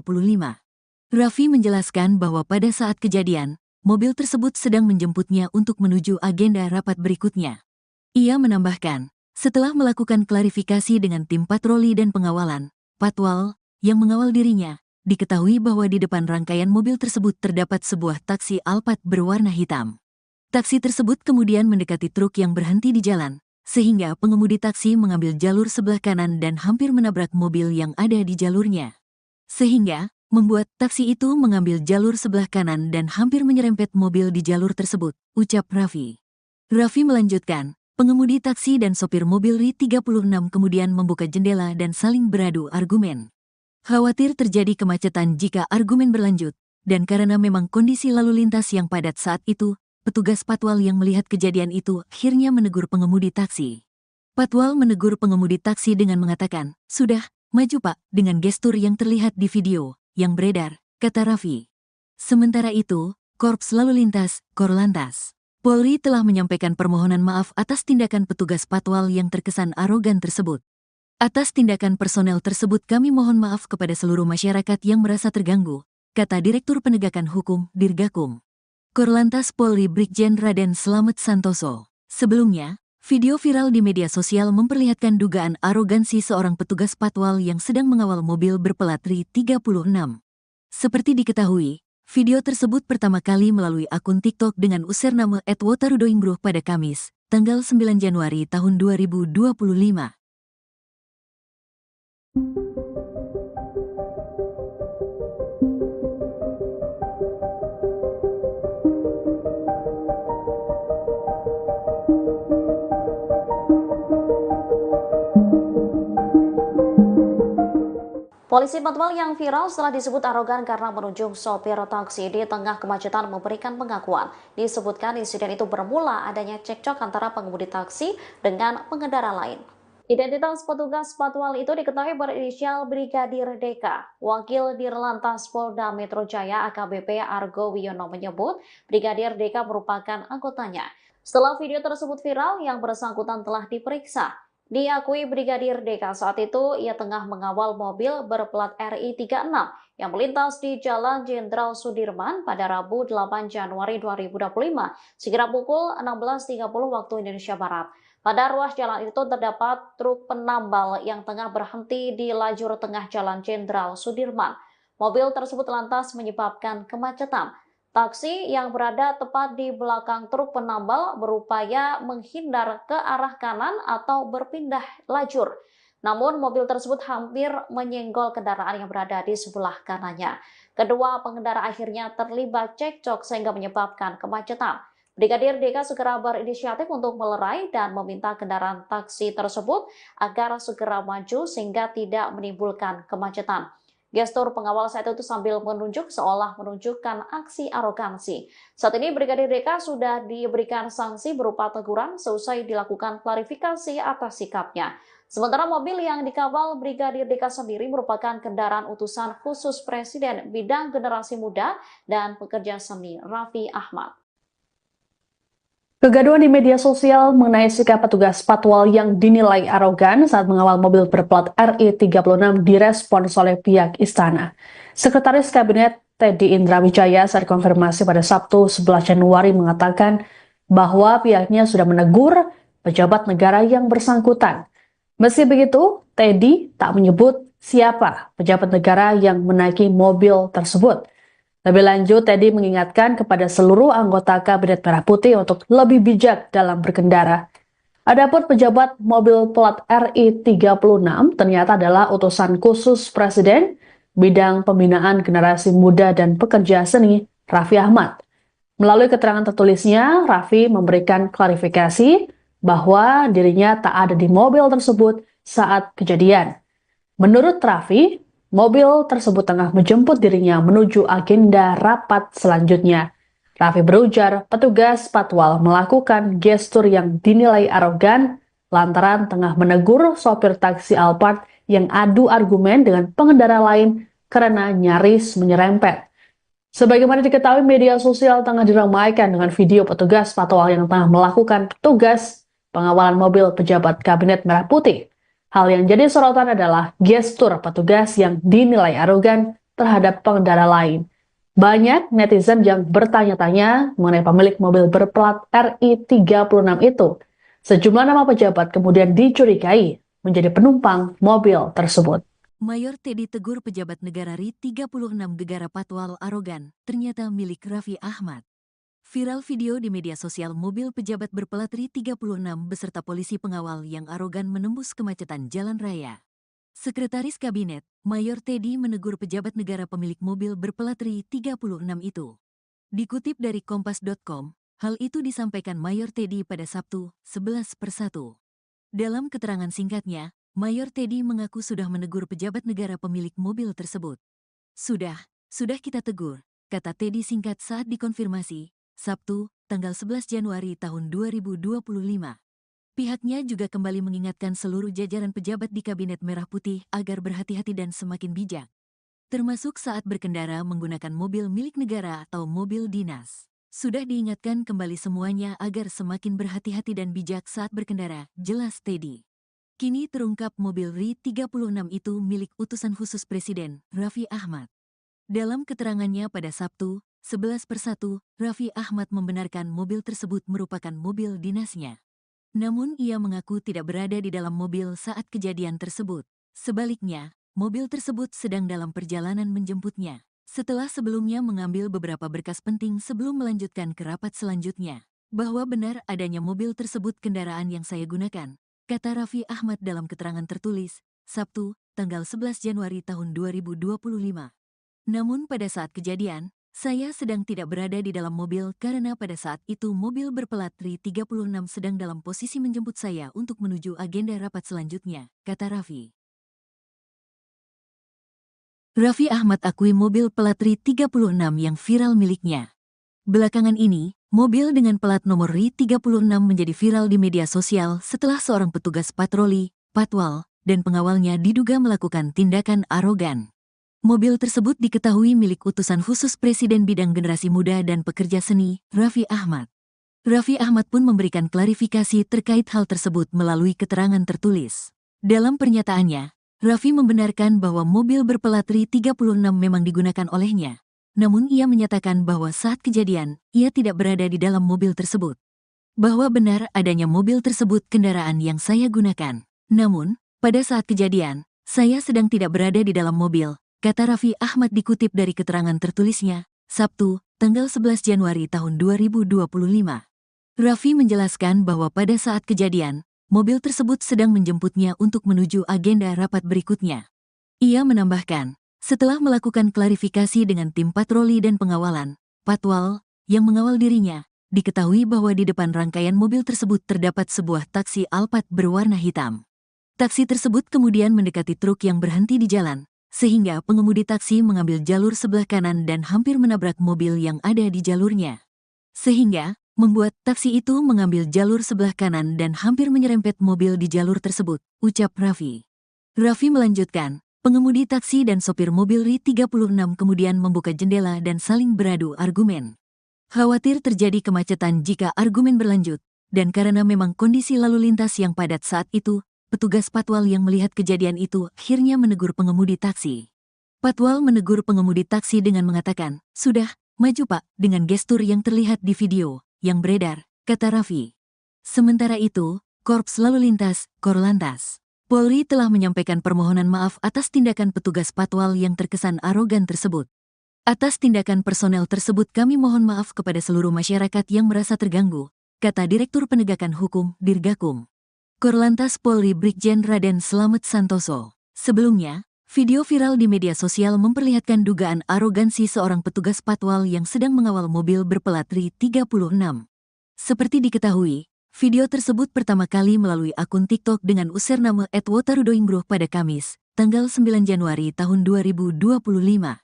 Raffi menjelaskan bahwa pada saat kejadian, mobil tersebut sedang menjemputnya untuk menuju agenda rapat berikutnya. Ia menambahkan, setelah melakukan klarifikasi dengan tim patroli dan pengawalan, patwal, yang mengawal dirinya, diketahui bahwa di depan rangkaian mobil tersebut terdapat sebuah taksi Alphard berwarna hitam. Taksi tersebut kemudian mendekati truk yang berhenti di jalan, sehingga pengemudi taksi mengambil jalur sebelah kanan dan hampir menabrak mobil yang ada di jalurnya. Sehingga membuat taksi itu mengambil jalur sebelah kanan dan hampir menyerempet mobil di jalur tersebut, ucap Raffi. Raffi melanjutkan, pengemudi taksi dan sopir mobil RI36 kemudian membuka jendela dan saling beradu argumen. Khawatir terjadi kemacetan jika argumen berlanjut, dan karena memang kondisi lalu lintas yang padat saat itu, petugas Patwal yang melihat kejadian itu akhirnya menegur pengemudi taksi. Patwal menegur pengemudi taksi dengan mengatakan, "Sudah, maju Pak," dengan gestur yang terlihat di video yang beredar, kata Raffi. Sementara itu, Korps Lalu Lintas, Korlantas, Polri telah menyampaikan permohonan maaf atas tindakan petugas Patwal yang terkesan arogan tersebut. Atas tindakan personel tersebut kami mohon maaf kepada seluruh masyarakat yang merasa terganggu, kata Direktur Penegakan Hukum, Dirgakum. Korlantas Polri Brigjen Raden Slamet Santoso. Sebelumnya, video viral di media sosial memperlihatkan dugaan arogansi seorang petugas Patwal yang sedang mengawal mobil berplat RI36. Seperti diketahui, video tersebut pertama kali melalui akun TikTok dengan username @wotarudoingbruh pada Kamis, tanggal 9 Januari tahun 2025. Polisi Patwal yang viral setelah disebut arogan karena menunjuk sopir taksi di tengah kemacetan memberikan pengakuan. Disebutkan insiden itu bermula adanya cekcok antara pengemudi taksi dengan pengendara lain. Identitas petugas Patwal itu diketahui berinisial Brigadir DK. Wakil Dirlantas Polda Metro Jaya AKBP Argo Wiono menyebut Brigadir DK merupakan anggotanya. Setelah video tersebut viral, yang bersangkutan telah diperiksa. Diakui Brigadir DK saat itu ia tengah mengawal mobil berplat RI36 yang melintas di Jalan Jenderal Sudirman pada Rabu 8 Januari 2025 sekira pukul 16.30 waktu Indonesia Barat. Pada ruas jalan itu terdapat truk penambal yang tengah berhenti di lajur tengah Jalan Jenderal Sudirman. Mobil tersebut lantas menyebabkan kemacetan. Taksi yang berada tepat di belakang truk penambal berupaya menghindar ke arah kanan atau berpindah lajur. Namun mobil tersebut hampir menyenggol kendaraan yang berada di sebelah kanannya. Kedua pengendara akhirnya terlibat cekcok sehingga menyebabkan kemacetan. Brigadir DK segera berinisiatif untuk melerai dan meminta kendaraan taksi tersebut agar segera maju sehingga tidak menimbulkan kemacetan. Gestur pengawal saat itu sambil menunjuk seolah menunjukkan aksi arogansi. Saat ini Brigadir DK sudah diberikan sanksi berupa teguran seusai dilakukan klarifikasi atas sikapnya. Sementara mobil yang dikawal Brigadir DK sendiri merupakan kendaraan utusan khusus Presiden bidang generasi muda dan pekerja seni Raffi Ahmad. Kegaduhan di media sosial mengenai sikap petugas Patwal yang dinilai arogan saat mengawal mobil berplat RI36 direspons oleh pihak istana. Sekretaris Kabinet Teddy Indrawijaya saat konfirmasi pada Sabtu 11 Januari mengatakan bahwa pihaknya sudah menegur pejabat negara yang bersangkutan. Meski begitu, Teddy tak menyebut siapa pejabat negara yang menaiki mobil tersebut. Lebih lanjut, Teddy mengingatkan kepada seluruh anggota Kabinet Merah Putih untuk lebih bijak dalam berkendara. Adapun pejabat mobil plat RI36 ternyata adalah utusan khusus Presiden bidang pembinaan generasi muda dan pekerja seni Raffi Ahmad. Melalui keterangan tertulisnya, Raffi memberikan klarifikasi bahwa dirinya tak ada di mobil tersebut saat kejadian. Menurut Raffi, mobil tersebut tengah menjemput dirinya menuju agenda rapat selanjutnya. Raffi berujar petugas Patwal melakukan gestur yang dinilai arogan lantaran tengah menegur sopir taksi Alphard yang adu argumen dengan pengendara lain karena nyaris menyerempet. Sebagaimana diketahui, media sosial tengah diramaikan dengan video petugas Patwal yang tengah melakukan tugas pengawalan mobil pejabat Kabinet Merah Putih. Hal yang jadi sorotan adalah gestur petugas yang dinilai arogan terhadap pengendara lain. Banyak netizen yang bertanya-tanya mengenai pemilik mobil berplat RI36 itu. Sejumlah nama pejabat kemudian dicurigai menjadi penumpang mobil tersebut. Mayor Teddy tegur pejabat negara RI36 Gegara Patwal arogan, ternyata milik Raffi Ahmad. Viral video di media sosial mobil pejabat berplat RI 36 beserta polisi pengawal yang arogan menembus kemacetan jalan raya. Sekretaris Kabinet, Mayor Teddy menegur pejabat negara pemilik mobil berplat RI 36 itu. Dikutip dari Kompas.com, hal itu disampaikan Mayor Teddy pada Sabtu, 11/1. Dalam keterangan singkatnya, Mayor Teddy mengaku sudah menegur pejabat negara pemilik mobil tersebut. Sudah kita tegur, kata Teddy singkat saat dikonfirmasi, Sabtu, tanggal 11 Januari tahun 2025. Pihaknya juga kembali mengingatkan seluruh jajaran pejabat di Kabinet Merah Putih agar berhati-hati dan semakin bijak, termasuk saat berkendara menggunakan mobil milik negara atau mobil dinas. Sudah diingatkan kembali semuanya agar semakin berhati-hati dan bijak saat berkendara, jelas Teddy. Kini terungkap mobil RI 36 itu milik utusan khusus Presiden, Raffi Ahmad. Dalam keterangannya pada Sabtu, 11/1, Raffi Ahmad membenarkan mobil tersebut merupakan mobil dinasnya. Namun ia mengaku tidak berada di dalam mobil saat kejadian tersebut. Sebaliknya, mobil tersebut sedang dalam perjalanan menjemputnya, setelah sebelumnya mengambil beberapa berkas penting sebelum melanjutkan ke rapat selanjutnya. Bahwa benar adanya mobil tersebut kendaraan yang saya gunakan, kata Raffi Ahmad dalam keterangan tertulis, Sabtu, tanggal 11 Januari tahun 2025. Namun pada saat kejadian, saya sedang tidak berada di dalam mobil karena pada saat itu mobil berplat RI 36 sedang dalam posisi menjemput saya untuk menuju agenda rapat selanjutnya, kata Raffi. Raffi Ahmad akui mobil plat RI 36 yang viral miliknya. Belakangan ini, mobil dengan plat nomor RI 36 menjadi viral di media sosial setelah seorang petugas patroli, patwal, dan pengawalnya diduga melakukan tindakan arogan. Mobil tersebut diketahui milik utusan khusus Presiden bidang generasi muda dan pekerja seni, Raffi Ahmad. Raffi Ahmad pun memberikan klarifikasi terkait hal tersebut melalui keterangan tertulis. Dalam pernyataannya, Raffi membenarkan bahwa mobil berplat RI 36 memang digunakan olehnya. Namun ia menyatakan bahwa saat kejadian, ia tidak berada di dalam mobil tersebut. Bahwa benar adanya mobil tersebut kendaraan yang saya gunakan. Namun, pada saat kejadian, saya sedang tidak berada di dalam mobil, kata Raffi Ahmad dikutip dari keterangan tertulisnya, Sabtu, tanggal 11 Januari tahun 2025. Raffi menjelaskan bahwa pada saat kejadian, mobil tersebut sedang menjemputnya untuk menuju agenda rapat berikutnya. Ia menambahkan, setelah melakukan klarifikasi dengan tim patroli dan pengawalan, patwal, yang mengawal dirinya, diketahui bahwa di depan rangkaian mobil tersebut terdapat sebuah taksi Alphard berwarna hitam. Taksi tersebut kemudian mendekati truk yang berhenti di jalan, sehingga pengemudi taksi mengambil jalur sebelah kanan dan hampir menabrak mobil yang ada di jalurnya. Sehingga, membuat taksi itu mengambil jalur sebelah kanan dan hampir menyerempet mobil di jalur tersebut, ucap Raffi. Raffi melanjutkan, pengemudi taksi dan sopir mobil RI 36 kemudian membuka jendela dan saling beradu argumen. Khawatir terjadi kemacetan jika argumen berlanjut, dan karena memang kondisi lalu lintas yang padat saat itu, petugas patwal yang melihat kejadian itu akhirnya menegur pengemudi taksi. Patwal menegur pengemudi taksi dengan mengatakan, "Sudah, maju Pak," dengan gestur yang terlihat di video yang beredar, kata Raffi. Sementara itu, Korps Lalu Lintas, Korlantas, Polri telah menyampaikan permohonan maaf atas tindakan petugas patwal yang terkesan arogan tersebut. Atas tindakan personel tersebut kami mohon maaf kepada seluruh masyarakat yang merasa terganggu, kata Direktur Penegakan Hukum, Dirgakum. Korlantas Polri Brigjen Raden Slamet Santoso. Sebelumnya, video viral di media sosial memperlihatkan dugaan arogansi seorang petugas patwal yang sedang mengawal mobil berplat RI 36. Seperti diketahui, video tersebut pertama kali melalui akun TikTok dengan username @wotarudoingbroh pada Kamis, tanggal 9 Januari tahun 2025.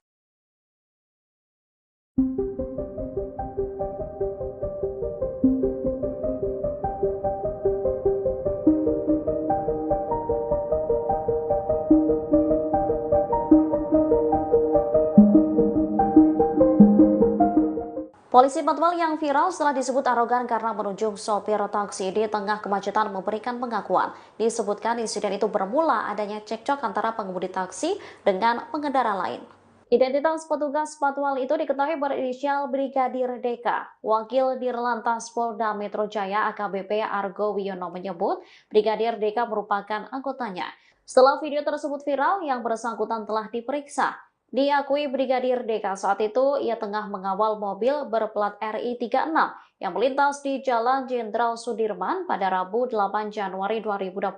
Polisi patwal yang viral setelah disebut arogan karena menunjuk sopir taksi di tengah kemacetan memberikan pengakuan. Disebutkan insiden itu bermula adanya cekcok antara pengemudi taksi dengan pengendara lain. Identitas petugas patwal itu diketahui berinisial Brigadir DK. Wakil Dirlantas Polda Metro Jaya AKBP Argo Wiono menyebut Brigadir DK merupakan anggotanya. Setelah video tersebut viral, yang bersangkutan telah diperiksa. Diakui Brigadir DK saat itu ia tengah mengawal mobil berplat RI 36 yang melintas di Jalan Jenderal Sudirman pada Rabu 8 Januari 2025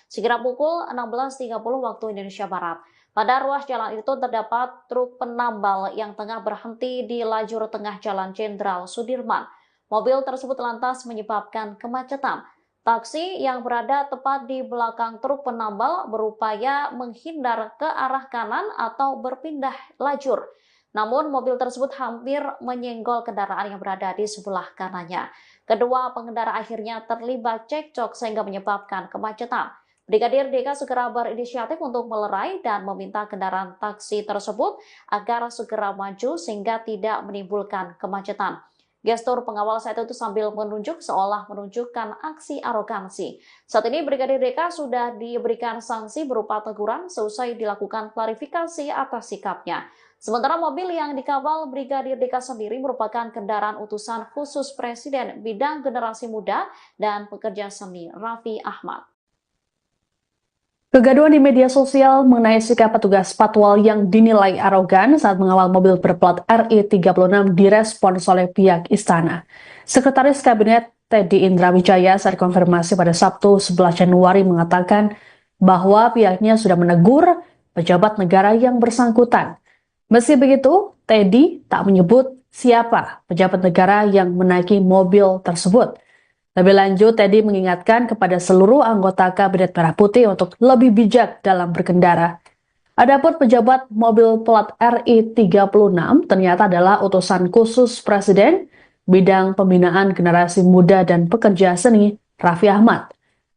sekira pukul 16.30 waktu Indonesia Barat. Pada ruas jalan itu terdapat truk penambal yang tengah berhenti di lajur tengah Jalan Jenderal Sudirman. Mobil tersebut lantas menyebabkan kemacetan. Taksi yang berada tepat di belakang truk penambal berupaya menghindar ke arah kanan atau berpindah lajur. Namun mobil tersebut hampir menyenggol kendaraan yang berada di sebelah kanannya. Kedua pengendara akhirnya terlibat cekcok sehingga menyebabkan kemacetan. Brigadir DK segera berinisiatif untuk melerai dan meminta kendaraan taksi tersebut agar segera maju sehingga tidak menimbulkan kemacetan. Gestur pengawal saat itu sambil menunjuk seolah menunjukkan aksi arogansi. Saat ini Brigadir DK sudah diberikan sanksi berupa teguran seusai dilakukan klarifikasi atas sikapnya. Sementara mobil yang dikawal Brigadir DK sendiri merupakan kendaraan utusan khusus Presiden bidang generasi muda dan pekerja seni Raffi Ahmad. Kegaduhan di media sosial mengenai sikap petugas patwal yang dinilai arogan saat mengawal mobil berplat RI 36 direspons oleh pihak istana. Sekretaris Kabinet Teddy Indra Wijaya saat konfirmasi pada Sabtu 11 Januari mengatakan bahwa pihaknya sudah menegur pejabat negara yang bersangkutan. Meski begitu, Teddy tak menyebut siapa pejabat negara yang menaiki mobil tersebut. Lebih lanjut, Teddy mengingatkan kepada seluruh anggota Kabinet Merah Putih untuk lebih bijak dalam berkendara. Adapun pejabat mobil plat RI 36 ternyata adalah utusan khusus Presiden bidang pembinaan generasi muda dan pekerja seni Raffi Ahmad.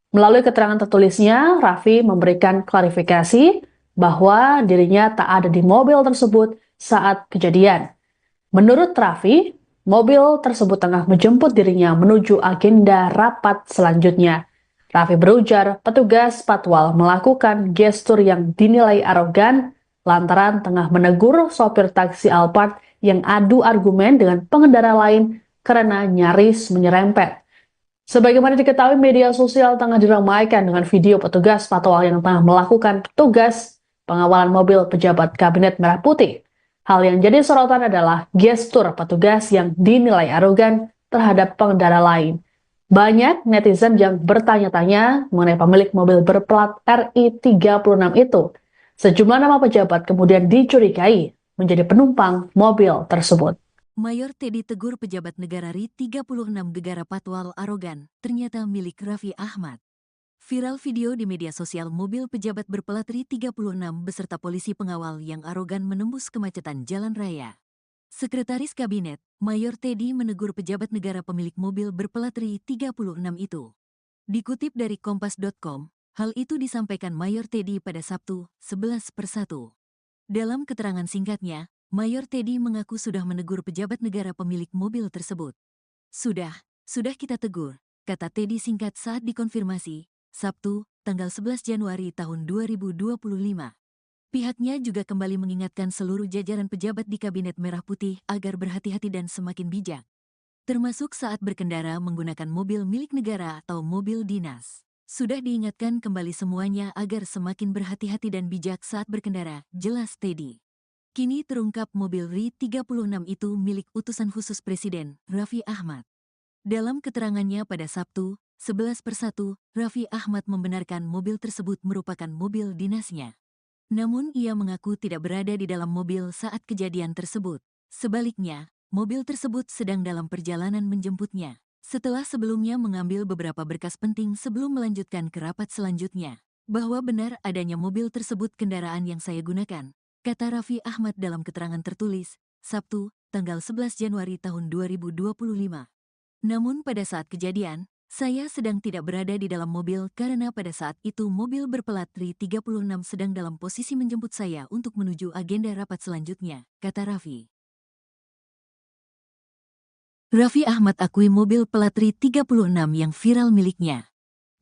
Melalui keterangan tertulisnya, Raffi memberikan klarifikasi bahwa dirinya tak ada di mobil tersebut saat kejadian. Menurut Raffi, mobil tersebut tengah menjemput dirinya menuju agenda rapat selanjutnya. Raffi berujar petugas patwal melakukan gestur yang dinilai arogan lantaran tengah menegur sopir taksi Alphard yang adu argumen dengan pengendara lain karena nyaris menyerempet. Sebagaimana diketahui, media sosial tengah diramaikan dengan video petugas patwal yang tengah melakukan tugas pengawalan mobil pejabat Kabinet Merah Putih. Hal yang jadi sorotan adalah gestur petugas yang dinilai arogan terhadap pengendara lain. Banyak netizen yang bertanya-tanya mengenai pemilik mobil berplat RI 36 itu. Sejumlah nama pejabat kemudian dicurigai menjadi penumpang mobil tersebut. Mayor Teddy tegur pejabat negara RI 36 gegara patwal arogan, ternyata milik Raffi Ahmad. Viral video di media sosial mobil pejabat berplat RI 36 beserta polisi pengawal yang arogan menembus kemacetan jalan raya. Sekretaris Kabinet, Mayor Teddy menegur pejabat negara pemilik mobil berplat RI 36 itu. Dikutip dari Kompas.com, hal itu disampaikan Mayor Teddy pada Sabtu, 11/1. Dalam keterangan singkatnya, Mayor Teddy mengaku sudah menegur pejabat negara pemilik mobil tersebut. Sudah kita tegur, kata Teddy singkat saat dikonfirmasi, Sabtu, tanggal 11 Januari tahun 2025. Pihaknya juga kembali mengingatkan seluruh jajaran pejabat di Kabinet Merah Putih agar berhati-hati dan semakin bijak. Termasuk saat berkendara menggunakan mobil milik negara atau mobil dinas. Sudah diingatkan kembali semuanya agar semakin berhati-hati dan bijak saat berkendara, jelas Teddy. Kini terungkap mobil RI 36 itu milik utusan khusus Presiden, Raffi Ahmad. Dalam keterangannya pada Sabtu, 11/1, Raffi Ahmad membenarkan mobil tersebut merupakan mobil dinasnya. Namun ia mengaku tidak berada di dalam mobil saat kejadian tersebut. Sebaliknya, mobil tersebut sedang dalam perjalanan menjemputnya. Setelah sebelumnya mengambil beberapa berkas penting sebelum melanjutkan ke rapat selanjutnya. Bahwa benar adanya mobil tersebut kendaraan yang saya gunakan, kata Raffi Ahmad dalam keterangan tertulis, Sabtu, tanggal 11 Januari tahun 2025. Namun pada saat kejadian, saya sedang tidak berada di dalam mobil karena pada saat itu mobil berplat RI 36 sedang dalam posisi menjemput saya untuk menuju agenda rapat selanjutnya, kata Raffi. Raffi Ahmad akui mobil plat RI 36 yang viral miliknya.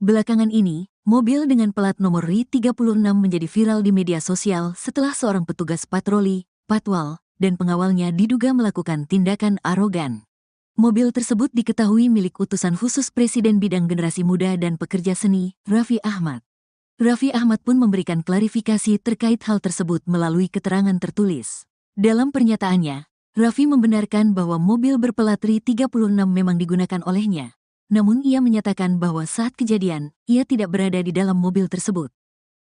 Belakangan ini, mobil dengan plat nomor RI 36 menjadi viral di media sosial setelah seorang petugas patroli, patwal, dan pengawalnya diduga melakukan tindakan arogan. Mobil tersebut diketahui milik utusan khusus Presiden bidang generasi muda dan pekerja seni, Raffi Ahmad. Raffi Ahmad pun memberikan klarifikasi terkait hal tersebut melalui keterangan tertulis. Dalam pernyataannya, Raffi membenarkan bahwa mobil berplat RI 36 memang digunakan olehnya. Namun ia menyatakan bahwa saat kejadian, ia tidak berada di dalam mobil tersebut.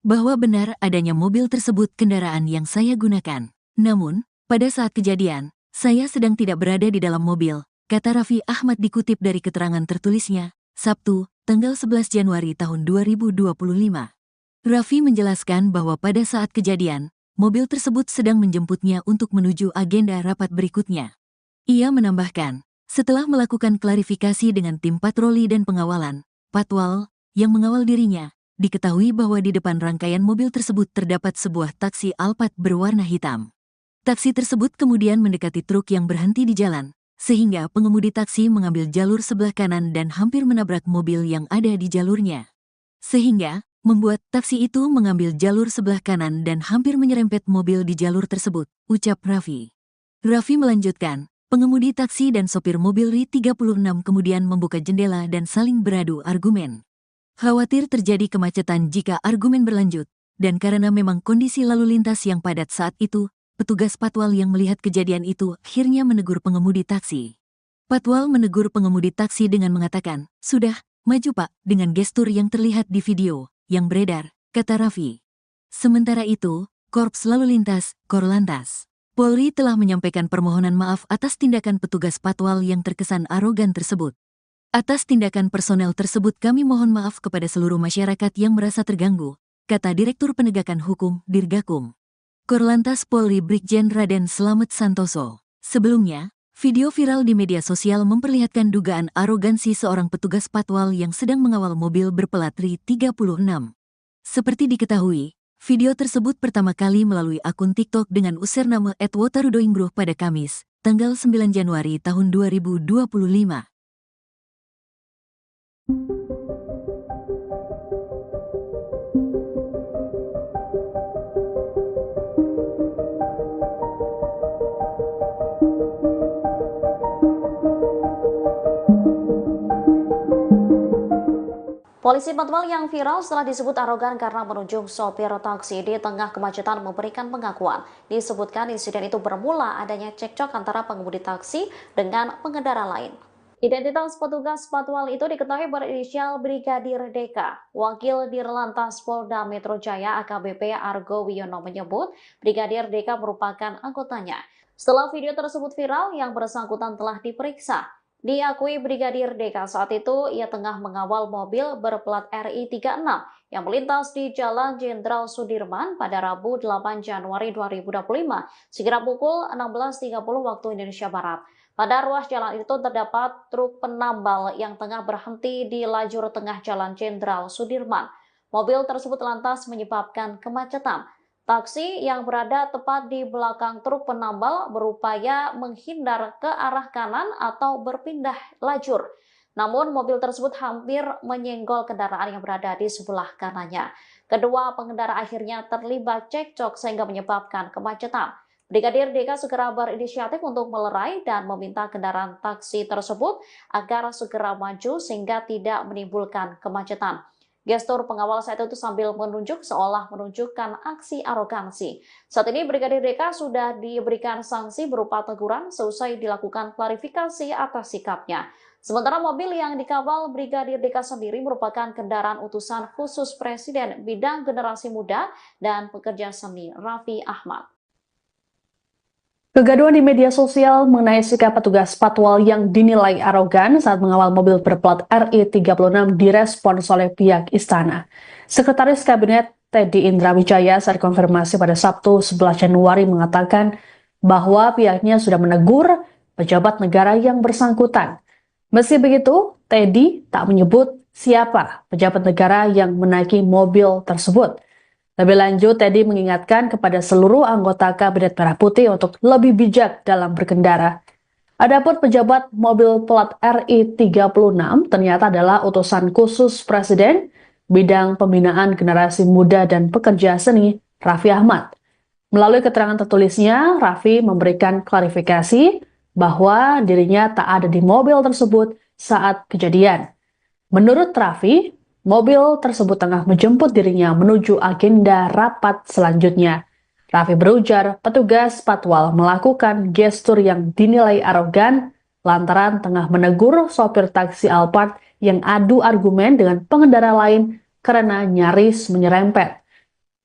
Bahwa benar adanya mobil tersebut kendaraan yang saya gunakan. Namun, pada saat kejadian, saya sedang tidak berada di dalam mobil, kata Raffi Ahmad dikutip dari keterangan tertulisnya, Sabtu, tanggal 11 Januari tahun 2025. Raffi menjelaskan bahwa pada saat kejadian, mobil tersebut sedang menjemputnya untuk menuju agenda rapat berikutnya. Ia menambahkan, setelah melakukan klarifikasi dengan tim patroli dan pengawalan, Patwal, yang mengawal dirinya, diketahui bahwa di depan rangkaian mobil tersebut terdapat sebuah taksi Alphard berwarna hitam. Taksi tersebut kemudian mendekati truk yang berhenti di jalan, sehingga pengemudi taksi mengambil jalur sebelah kanan dan hampir menabrak mobil yang ada di jalurnya. Sehingga, membuat taksi itu mengambil jalur sebelah kanan dan hampir menyerempet mobil di jalur tersebut, ucap Raffi. Raffi melanjutkan, pengemudi taksi dan sopir mobil RI 36 kemudian membuka jendela dan saling beradu argumen. Khawatir terjadi kemacetan jika argumen berlanjut, dan karena memang kondisi lalu lintas yang padat saat itu, petugas Patwal yang melihat kejadian itu akhirnya menegur pengemudi taksi. Patwal menegur pengemudi taksi dengan mengatakan, "Sudah, maju Pak," dengan gestur yang terlihat di video yang beredar, kata Raffi. Sementara itu, Korps Lalu Lintas, Korlantas, Polri telah menyampaikan permohonan maaf atas tindakan petugas Patwal yang terkesan arogan tersebut. Atas tindakan personel tersebut kami mohon maaf kepada seluruh masyarakat yang merasa terganggu, kata Direktur Penegakan Hukum, Dirgakum. Korlantas Polri Brigjen Raden Slamet Santoso. Sebelumnya, video viral di media sosial memperlihatkan dugaan arogansi seorang petugas Patwal yang sedang mengawal mobil berplat RI 36. Seperti diketahui, video tersebut pertama kali melalui akun TikTok dengan username @wotarudoinggroh pada Kamis, tanggal 9 Januari tahun 2025. Polisi Patwal yang viral setelah disebut arogan karena menunjuk sopir taksi di tengah kemacetan memberikan pengakuan. Disebutkan insiden itu bermula adanya cekcok antara pengemudi taksi dengan pengendara lain. Identitas petugas Patwal itu diketahui berinisial Brigadir Deka. Wakil Dirlantas Polda Metro Jaya AKBP Argo Wiono menyebut Brigadir Deka merupakan anggotanya. Setelah video tersebut viral, yang bersangkutan telah diperiksa. Diakui Brigadir Deka saat itu ia tengah mengawal mobil berplat RI 36 yang melintas di Jalan Jenderal Sudirman pada Rabu 8 Januari 2025 sekira pukul 16.30 waktu Indonesia Barat. Pada ruas jalan itu terdapat truk penambal yang tengah berhenti di lajur tengah Jalan Jenderal Sudirman. Mobil tersebut lantas menyebabkan kemacetan. Taksi yang berada tepat di belakang truk penambal berupaya menghindar ke arah kanan atau berpindah lajur. Namun mobil tersebut hampir menyenggol kendaraan yang berada di sebelah kanannya. Kedua pengendara akhirnya terlibat cekcok sehingga menyebabkan kemacetan. Brigadir Deka segera berinisiatif untuk melerai dan meminta kendaraan taksi tersebut agar segera maju sehingga tidak menimbulkan kemacetan. Gestur pengawal saat itu sambil menunjuk seolah menunjukkan aksi arogansi. Saat ini Brigadir Deka sudah diberikan sanksi berupa teguran seusai dilakukan klarifikasi atas sikapnya. Sementara mobil yang dikawal Brigadir Deka sendiri merupakan kendaraan utusan khusus Presiden bidang generasi muda dan pekerja seni Raffi Ahmad. Kegaduhan di media sosial mengenai sikap petugas Patwal yang dinilai arogan saat mengawal mobil berplat RI 36 direspons oleh pihak istana. Sekretaris Kabinet Teddy Indra Wijaya saat konfirmasi pada Sabtu 11 Januari mengatakan bahwa pihaknya sudah menegur pejabat negara yang bersangkutan. Meski begitu, Teddy tak menyebut siapa pejabat negara yang menaiki mobil tersebut. Lebih lanjut, Teddy mengingatkan kepada seluruh anggota Kabinet Merah Putih untuk lebih bijak dalam berkendara. Adapun pejabat mobil plat RI 36 ternyata adalah utusan khusus Presiden bidang pembinaan generasi muda dan pekerja seni Raffi Ahmad. Melalui keterangan tertulisnya, Raffi memberikan klarifikasi bahwa dirinya tak ada di mobil tersebut saat kejadian. Menurut Raffi, mobil tersebut tengah menjemput dirinya menuju agenda rapat selanjutnya. Raffi berujar petugas patwal melakukan gestur yang dinilai arogan lantaran tengah menegur sopir taksi Alphard yang adu argumen dengan pengendara lain karena nyaris menyerempet.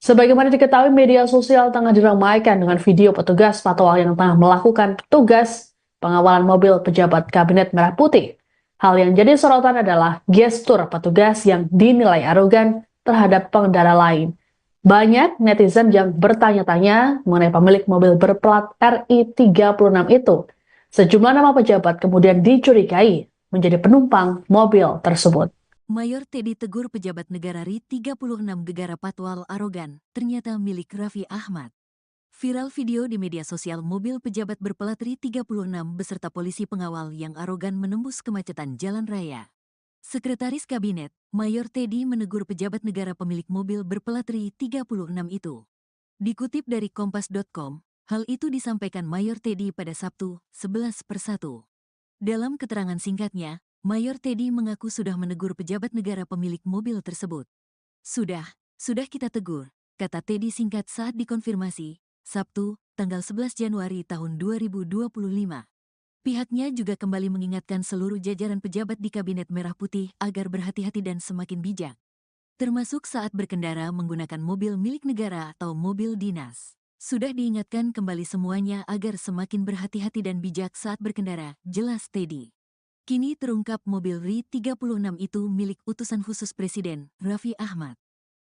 Sebagaimana diketahui, media sosial tengah diramaikan dengan video petugas patwal yang tengah melakukan tugas pengawalan mobil pejabat Kabinet Merah Putih. Hal yang jadi sorotan adalah gestur petugas yang dinilai arogan terhadap pengendara lain. Banyak netizen yang bertanya-tanya mengenai pemilik mobil berplat RI36 itu. Sejumlah nama pejabat kemudian dicurigai menjadi penumpang mobil tersebut. Mayor Teddy tegur pejabat negara RI 36 gegara patwal arogan, ternyata milik Raffi Ahmad. Viral video di media sosial mobil pejabat berplat RI 36 beserta polisi pengawal yang arogan menembus kemacetan jalan raya. Sekretaris Kabinet, Mayor Teddy menegur pejabat negara pemilik mobil berplat RI 36 itu. Dikutip dari kompas.com, hal itu disampaikan Mayor Teddy pada Sabtu, 11/1. Dalam keterangan singkatnya, Mayor Teddy mengaku sudah menegur pejabat negara pemilik mobil tersebut. Sudah kita tegur, kata Teddy singkat saat dikonfirmasi, Sabtu, tanggal 11 Januari tahun 2025. Pihaknya juga kembali mengingatkan seluruh jajaran pejabat di Kabinet Merah Putih agar berhati-hati dan semakin bijak. Termasuk saat berkendara menggunakan mobil milik negara atau mobil dinas. Sudah diingatkan kembali semuanya agar semakin berhati-hati dan bijak saat berkendara, jelas Teddy. Kini terungkap mobil RI 36 itu milik utusan khusus Presiden, Raffi Ahmad.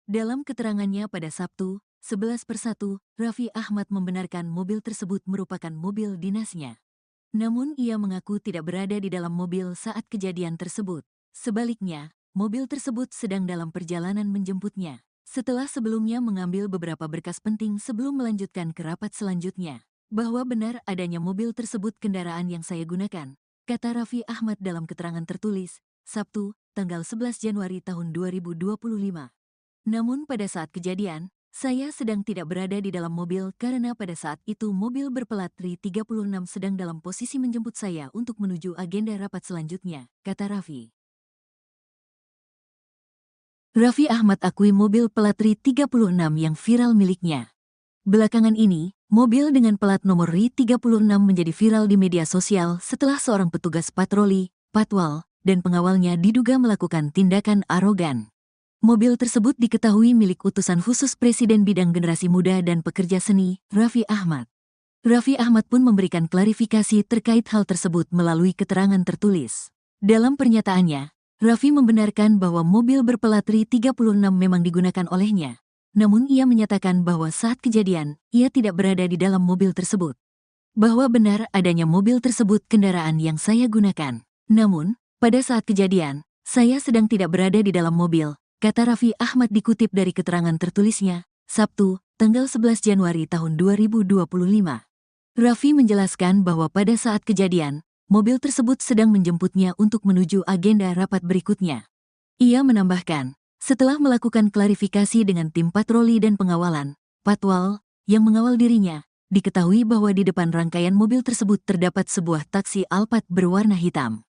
Dalam keterangannya pada Sabtu, 11/1, Raffi Ahmad membenarkan mobil tersebut merupakan mobil dinasnya. Namun ia mengaku tidak berada di dalam mobil saat kejadian tersebut. Sebaliknya, mobil tersebut sedang dalam perjalanan menjemputnya. Setelah sebelumnya mengambil beberapa berkas penting sebelum melanjutkan ke rapat selanjutnya. Bahwa benar adanya mobil tersebut kendaraan yang saya gunakan, kata Raffi Ahmad dalam keterangan tertulis, Sabtu, tanggal 11 Januari tahun 2025. Namun pada saat kejadian, saya sedang tidak berada di dalam mobil karena pada saat itu mobil berplat RI 36 sedang dalam posisi menjemput saya untuk menuju agenda rapat selanjutnya, kata Raffi. Raffi Ahmad akui mobil plat RI 36 yang viral miliknya. Belakangan ini, mobil dengan plat nomor RI 36 menjadi viral di media sosial setelah seorang petugas patroli, patwal, dan pengawalnya diduga melakukan tindakan arogan. Mobil tersebut diketahui milik utusan khusus Presiden bidang generasi muda dan pekerja seni, Raffi Ahmad. Raffi Ahmad pun memberikan klarifikasi terkait hal tersebut melalui keterangan tertulis. Dalam pernyataannya, Raffi membenarkan bahwa mobil berplat RI 36 memang digunakan olehnya. Namun ia menyatakan bahwa saat kejadian, ia tidak berada di dalam mobil tersebut. Bahwa benar adanya mobil tersebut kendaraan yang saya gunakan. Namun, pada saat kejadian, saya sedang tidak berada di dalam mobil, kata Raffi Ahmad dikutip dari keterangan tertulisnya, Sabtu, tanggal 11 Januari tahun 2025. Raffi menjelaskan bahwa pada saat kejadian, mobil tersebut sedang menjemputnya untuk menuju agenda rapat berikutnya. Ia menambahkan, setelah melakukan klarifikasi dengan tim patroli dan pengawalan, patwal, yang mengawal dirinya, diketahui bahwa di depan rangkaian mobil tersebut terdapat sebuah taksi Alphard berwarna hitam.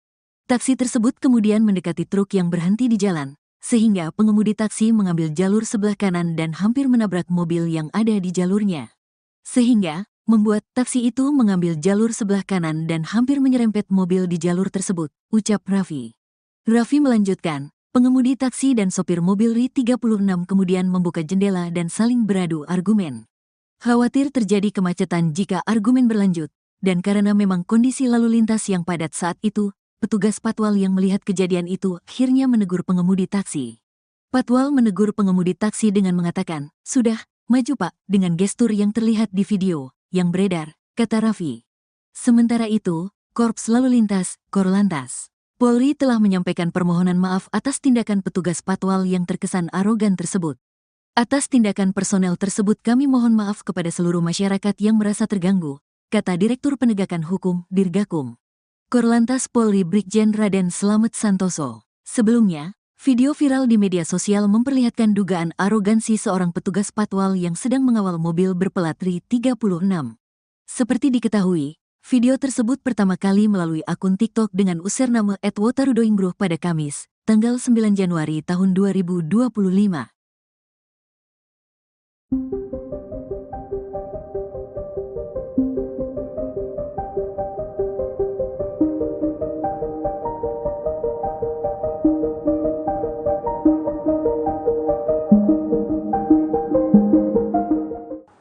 Taksi tersebut kemudian mendekati truk yang berhenti di jalan, sehingga pengemudi taksi mengambil jalur sebelah kanan dan hampir menabrak mobil yang ada di jalurnya. Sehingga, membuat taksi itu mengambil jalur sebelah kanan dan hampir menyerempet mobil di jalur tersebut, ucap Raffi. Raffi melanjutkan, pengemudi taksi dan sopir mobil RI 36 kemudian membuka jendela dan saling beradu argumen. Khawatir terjadi kemacetan jika argumen berlanjut, dan karena memang kondisi lalu lintas yang padat saat itu, petugas patwal yang melihat kejadian itu akhirnya menegur pengemudi taksi. Patwal menegur pengemudi taksi dengan mengatakan, sudah, maju Pak, dengan gestur yang terlihat di video yang beredar, kata Raffi. Sementara itu, Korps Lalu Lintas, Korlantas, Polri telah menyampaikan permohonan maaf atas tindakan petugas patwal yang terkesan arogan tersebut. Atas tindakan personel tersebut kami mohon maaf kepada seluruh masyarakat yang merasa terganggu, kata Direktur Penegakan Hukum, Dirgakum. Korlantas Polri Brigjen Raden Slamet Santoso. Sebelumnya, video viral di media sosial memperlihatkan dugaan arogansi seorang petugas patwal yang sedang mengawal mobil berplat RI 36. Seperti diketahui, video tersebut pertama kali melalui akun TikTok dengan username @wotarudoingbruh pada Kamis, tanggal 9 Januari tahun 2025.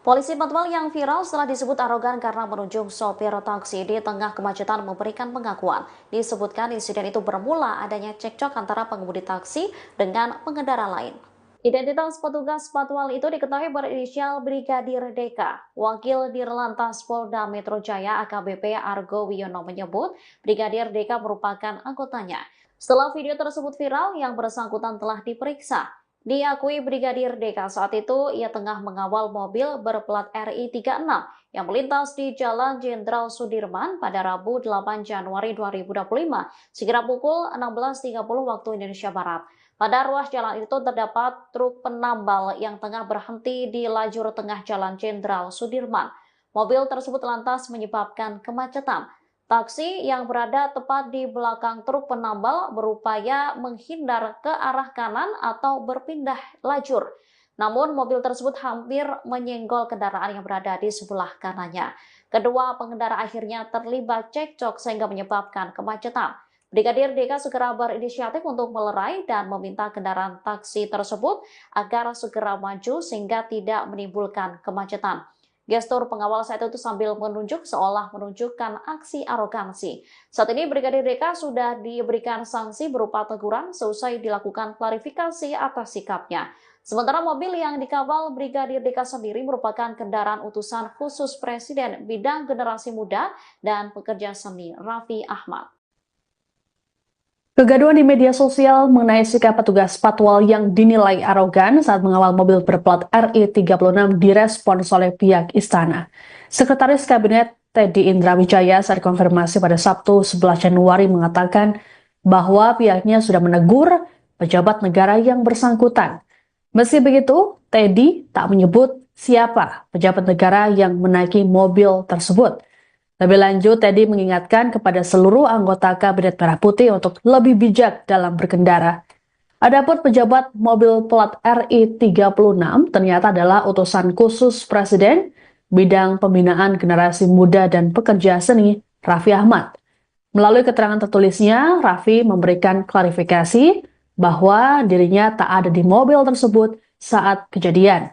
Polisi Patwal yang viral setelah disebut arogan karena menunjuk sopir taksi di tengah kemacetan memberikan pengakuan. Disebutkan insiden itu bermula adanya cekcok antara pengemudi taksi dengan pengendara lain. Identitas petugas Patwal itu diketahui berinisial Brigadir DK. Wakil Dirlantas Polda Metro Jaya AKBP Argo Wiono menyebut Brigadir DK merupakan anggotanya. Setelah video tersebut viral, yang bersangkutan telah diperiksa. Diakui Brigadir DK saat itu ia tengah mengawal mobil berplat RI 36 yang melintas di Jalan Jenderal Sudirman pada Rabu 8 Januari 2025 sekira pukul 16.30 waktu Indonesia Barat. Pada ruas jalan itu terdapat truk penambal yang tengah berhenti di lajur tengah Jalan Jenderal Sudirman. Mobil tersebut lantas menyebabkan kemacetan. Taksi yang berada tepat di belakang truk penambal berupaya menghindar ke arah kanan atau berpindah lajur. Namun mobil tersebut hampir menyenggol kendaraan yang berada di sebelah kanannya. Kedua pengendara akhirnya terlibat cekcok sehingga menyebabkan kemacetan. Brigadir DK segera berinisiatif untuk melerai dan meminta kendaraan taksi tersebut agar segera maju sehingga tidak menimbulkan kemacetan. Gestur pengawal saat itu sambil menunjuk seolah menunjukkan aksi arogansi. Saat ini Brigadir DK sudah diberikan sanksi berupa teguran seusai dilakukan klarifikasi atas sikapnya. Sementara mobil yang dikawal Brigadir DK sendiri merupakan kendaraan utusan khusus Presiden bidang generasi muda dan pekerja seni Raffi Ahmad. Kegaduhan di media sosial mengenai sikap petugas Patwal yang dinilai arogan saat mengawal mobil berplat RI 36 direspons oleh pihak istana. Sekretaris Kabinet Teddy Indra Wijaya saat konfirmasi pada Sabtu 11 Januari mengatakan bahwa pihaknya sudah menegur pejabat negara yang bersangkutan. Meski begitu, Teddy tak menyebut siapa pejabat negara yang menaiki mobil tersebut. Lebih lanjut, Teddy mengingatkan kepada seluruh anggota Kabinet Merah Putih untuk lebih bijak dalam berkendara. Adapun pejabat mobil plat RI 36 ternyata adalah utusan khusus Presiden bidang pembinaan generasi muda dan pekerja seni Raffi Ahmad. Melalui keterangan tertulisnya, Raffi memberikan klarifikasi bahwa dirinya tak ada di mobil tersebut saat kejadian.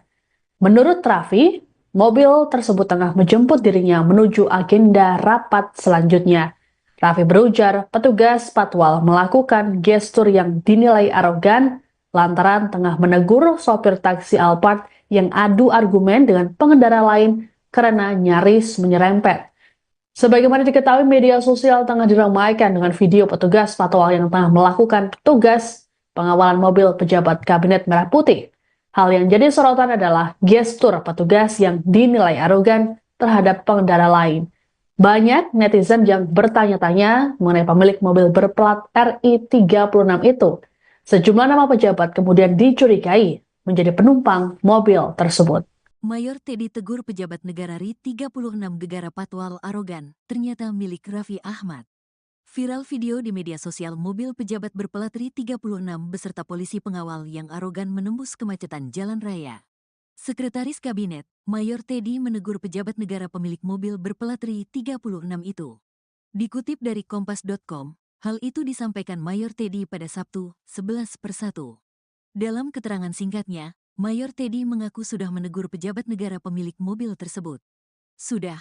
Menurut Raffi, mobil tersebut tengah menjemput dirinya menuju agenda rapat selanjutnya. Raffi berujar petugas Patwal melakukan gestur yang dinilai arogan lantaran tengah menegur sopir taksi Alphard yang adu argumen dengan pengendara lain karena nyaris menyerempet. Sebagaimana diketahui, media sosial tengah diramaikan dengan video petugas Patwal yang tengah melakukan tugas pengawalan mobil pejabat Kabinet Merah Putih. Hal yang jadi sorotan adalah gestur petugas yang dinilai arogan terhadap pengendara lain. Banyak netizen yang bertanya-tanya mengenai pemilik mobil berplat RI 36 itu. Sejumlah nama pejabat kemudian dicurigai menjadi penumpang mobil tersebut. Mayor Teddy tegur pejabat negara RI 36 negara Patwal arogan, ternyata milik Raffi Ahmad. Viral video di media sosial mobil pejabat berplat RI 36 beserta polisi pengawal yang arogan menembus kemacetan jalan raya. Sekretaris Kabinet, Mayor Teddy menegur pejabat negara pemilik mobil berplat RI 36 itu. Dikutip dari Kompas.com, hal itu disampaikan Mayor Teddy pada Sabtu, 11/1. Dalam keterangan singkatnya, Mayor Teddy mengaku sudah menegur pejabat negara pemilik mobil tersebut. Sudah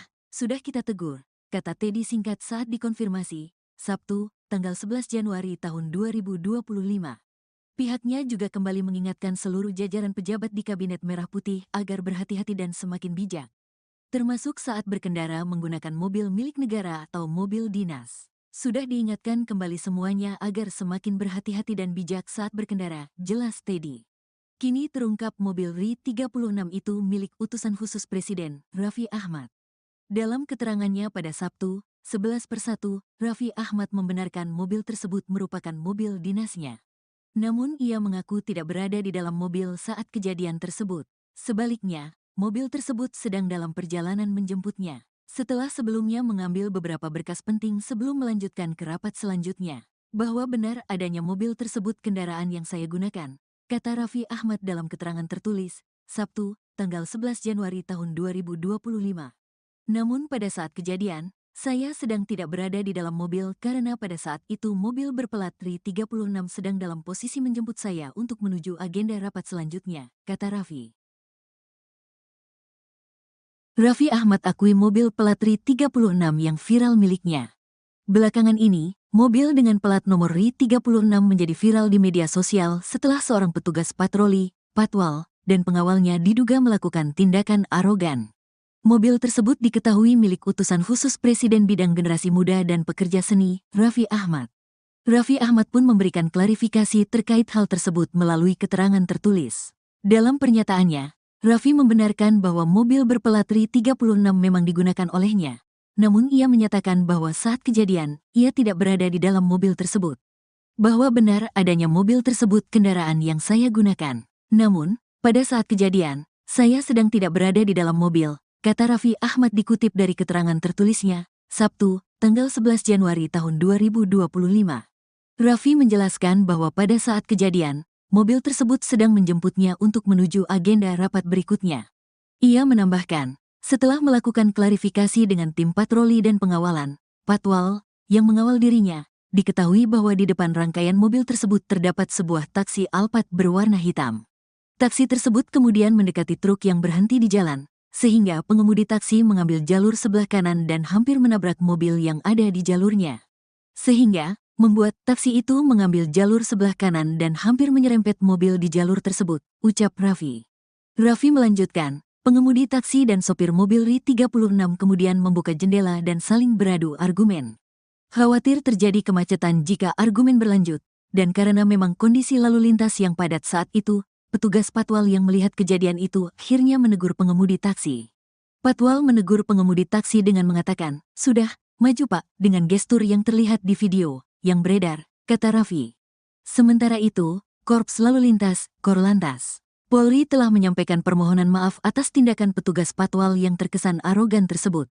kita tegur, kata Teddy singkat saat dikonfirmasi, Sabtu, tanggal 11 Januari tahun 2025. Pihaknya juga kembali mengingatkan seluruh jajaran pejabat di Kabinet Merah Putih agar berhati-hati dan semakin bijak, termasuk saat berkendara menggunakan mobil milik negara atau mobil dinas. Sudah diingatkan kembali semuanya agar semakin berhati-hati dan bijak saat berkendara, jelas Teddy. Kini terungkap mobil RI 36 itu milik utusan khusus Presiden, Raffi Ahmad. Dalam keterangannya pada Sabtu, 11/1, Raffi Ahmad membenarkan mobil tersebut merupakan mobil dinasnya. Namun ia mengaku tidak berada di dalam mobil saat kejadian tersebut. Sebaliknya, mobil tersebut sedang dalam perjalanan menjemputnya, setelah sebelumnya mengambil beberapa berkas penting sebelum melanjutkan ke rapat selanjutnya. Bahwa benar adanya mobil tersebut kendaraan yang saya gunakan, kata Raffi Ahmad dalam keterangan tertulis, Sabtu, tanggal 11 Januari tahun 2025. Namun pada saat kejadian, saya sedang tidak berada di dalam mobil karena pada saat itu mobil berplat RI 36 sedang dalam posisi menjemput saya untuk menuju agenda rapat selanjutnya, kata Raffi. Raffi Ahmad akui mobil plat RI 36 yang viral miliknya. Belakangan ini, mobil dengan plat nomor RI 36 menjadi viral di media sosial setelah seorang petugas patroli, patwal, dan pengawalnya diduga melakukan tindakan arogan. Mobil tersebut diketahui milik utusan khusus Presiden Bidang Generasi Muda dan Pekerja Seni, Raffi Ahmad. Raffi Ahmad pun memberikan klarifikasi terkait hal tersebut melalui keterangan tertulis. Dalam pernyataannya, Raffi membenarkan bahwa mobil berplat RI 36 memang digunakan olehnya. Namun ia menyatakan bahwa saat kejadian, ia tidak berada di dalam mobil tersebut. Bahwa benar adanya mobil tersebut kendaraan yang saya gunakan. Namun, pada saat kejadian, saya sedang tidak berada di dalam mobil, kata Raffi Ahmad dikutip dari keterangan tertulisnya, Sabtu, tanggal 11 Januari tahun 2025. Raffi menjelaskan bahwa pada saat kejadian, mobil tersebut sedang menjemputnya untuk menuju agenda rapat berikutnya. Ia menambahkan, setelah melakukan klarifikasi dengan tim patroli dan pengawalan, patwal, yang mengawal dirinya, diketahui bahwa di depan rangkaian mobil tersebut terdapat sebuah taksi Alphard berwarna hitam. Taksi tersebut kemudian mendekati truk yang berhenti di jalan, sehingga pengemudi taksi mengambil jalur sebelah kanan dan hampir menabrak mobil yang ada di jalurnya. Sehingga, membuat taksi itu mengambil jalur sebelah kanan dan hampir menyerempet mobil di jalur tersebut, ucap Raffi. Raffi melanjutkan, pengemudi taksi dan sopir mobil RI 36 kemudian membuka jendela dan saling beradu argumen. Khawatir terjadi kemacetan jika argumen berlanjut, dan karena memang kondisi lalu lintas yang padat saat itu, petugas patwal yang melihat kejadian itu akhirnya menegur pengemudi taksi. Patwal menegur pengemudi taksi dengan mengatakan, "Sudah, maju Pak," dengan gestur yang terlihat di video yang beredar, kata Raffi. Sementara itu, Korps Lalu Lintas, Korlantas, Polri telah menyampaikan permohonan maaf atas tindakan petugas patwal yang terkesan arogan tersebut.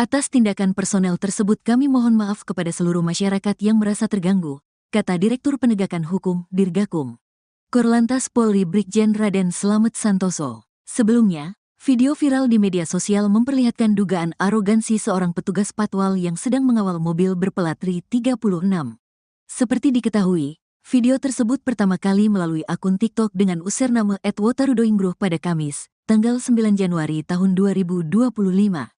Atas tindakan personel tersebut kami mohon maaf kepada seluruh masyarakat yang merasa terganggu, kata Direktur Penegakan Hukum, Dirgakum. Korlantas Polri Brigjen Raden Slamet Santoso. Sebelumnya, video viral di media sosial memperlihatkan dugaan arogansi seorang petugas patwal yang sedang mengawal mobil berplat RI 36. Seperti diketahui, video tersebut pertama kali melalui akun TikTok dengan username @wotarudoingbruh pada Kamis, tanggal 9 Januari tahun 2025.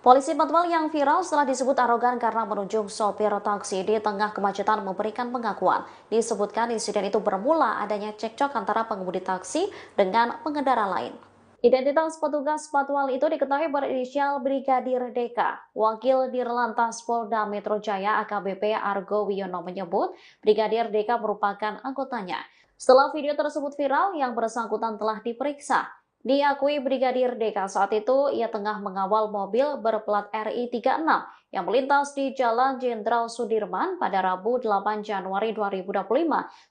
Polisi patwal yang viral setelah disebut arogan karena menunjuk sopir taksi di tengah kemacetan memberikan pengakuan. Disebutkan insiden itu bermula adanya cekcok antara pengemudi taksi dengan pengendara lain. Identitas petugas patwal itu diketahui berinisial Brigadir DK. Wakil Dirlantas Polda Metro Jaya AKBP Argo Wiono menyebut Brigadir DK merupakan anggotanya. Setelah video tersebut viral, yang bersangkutan telah diperiksa. Diakui Brigadir DK saat itu ia tengah mengawal mobil berplat RI 36 yang melintas di Jalan Jenderal Sudirman pada Rabu 8 Januari 2025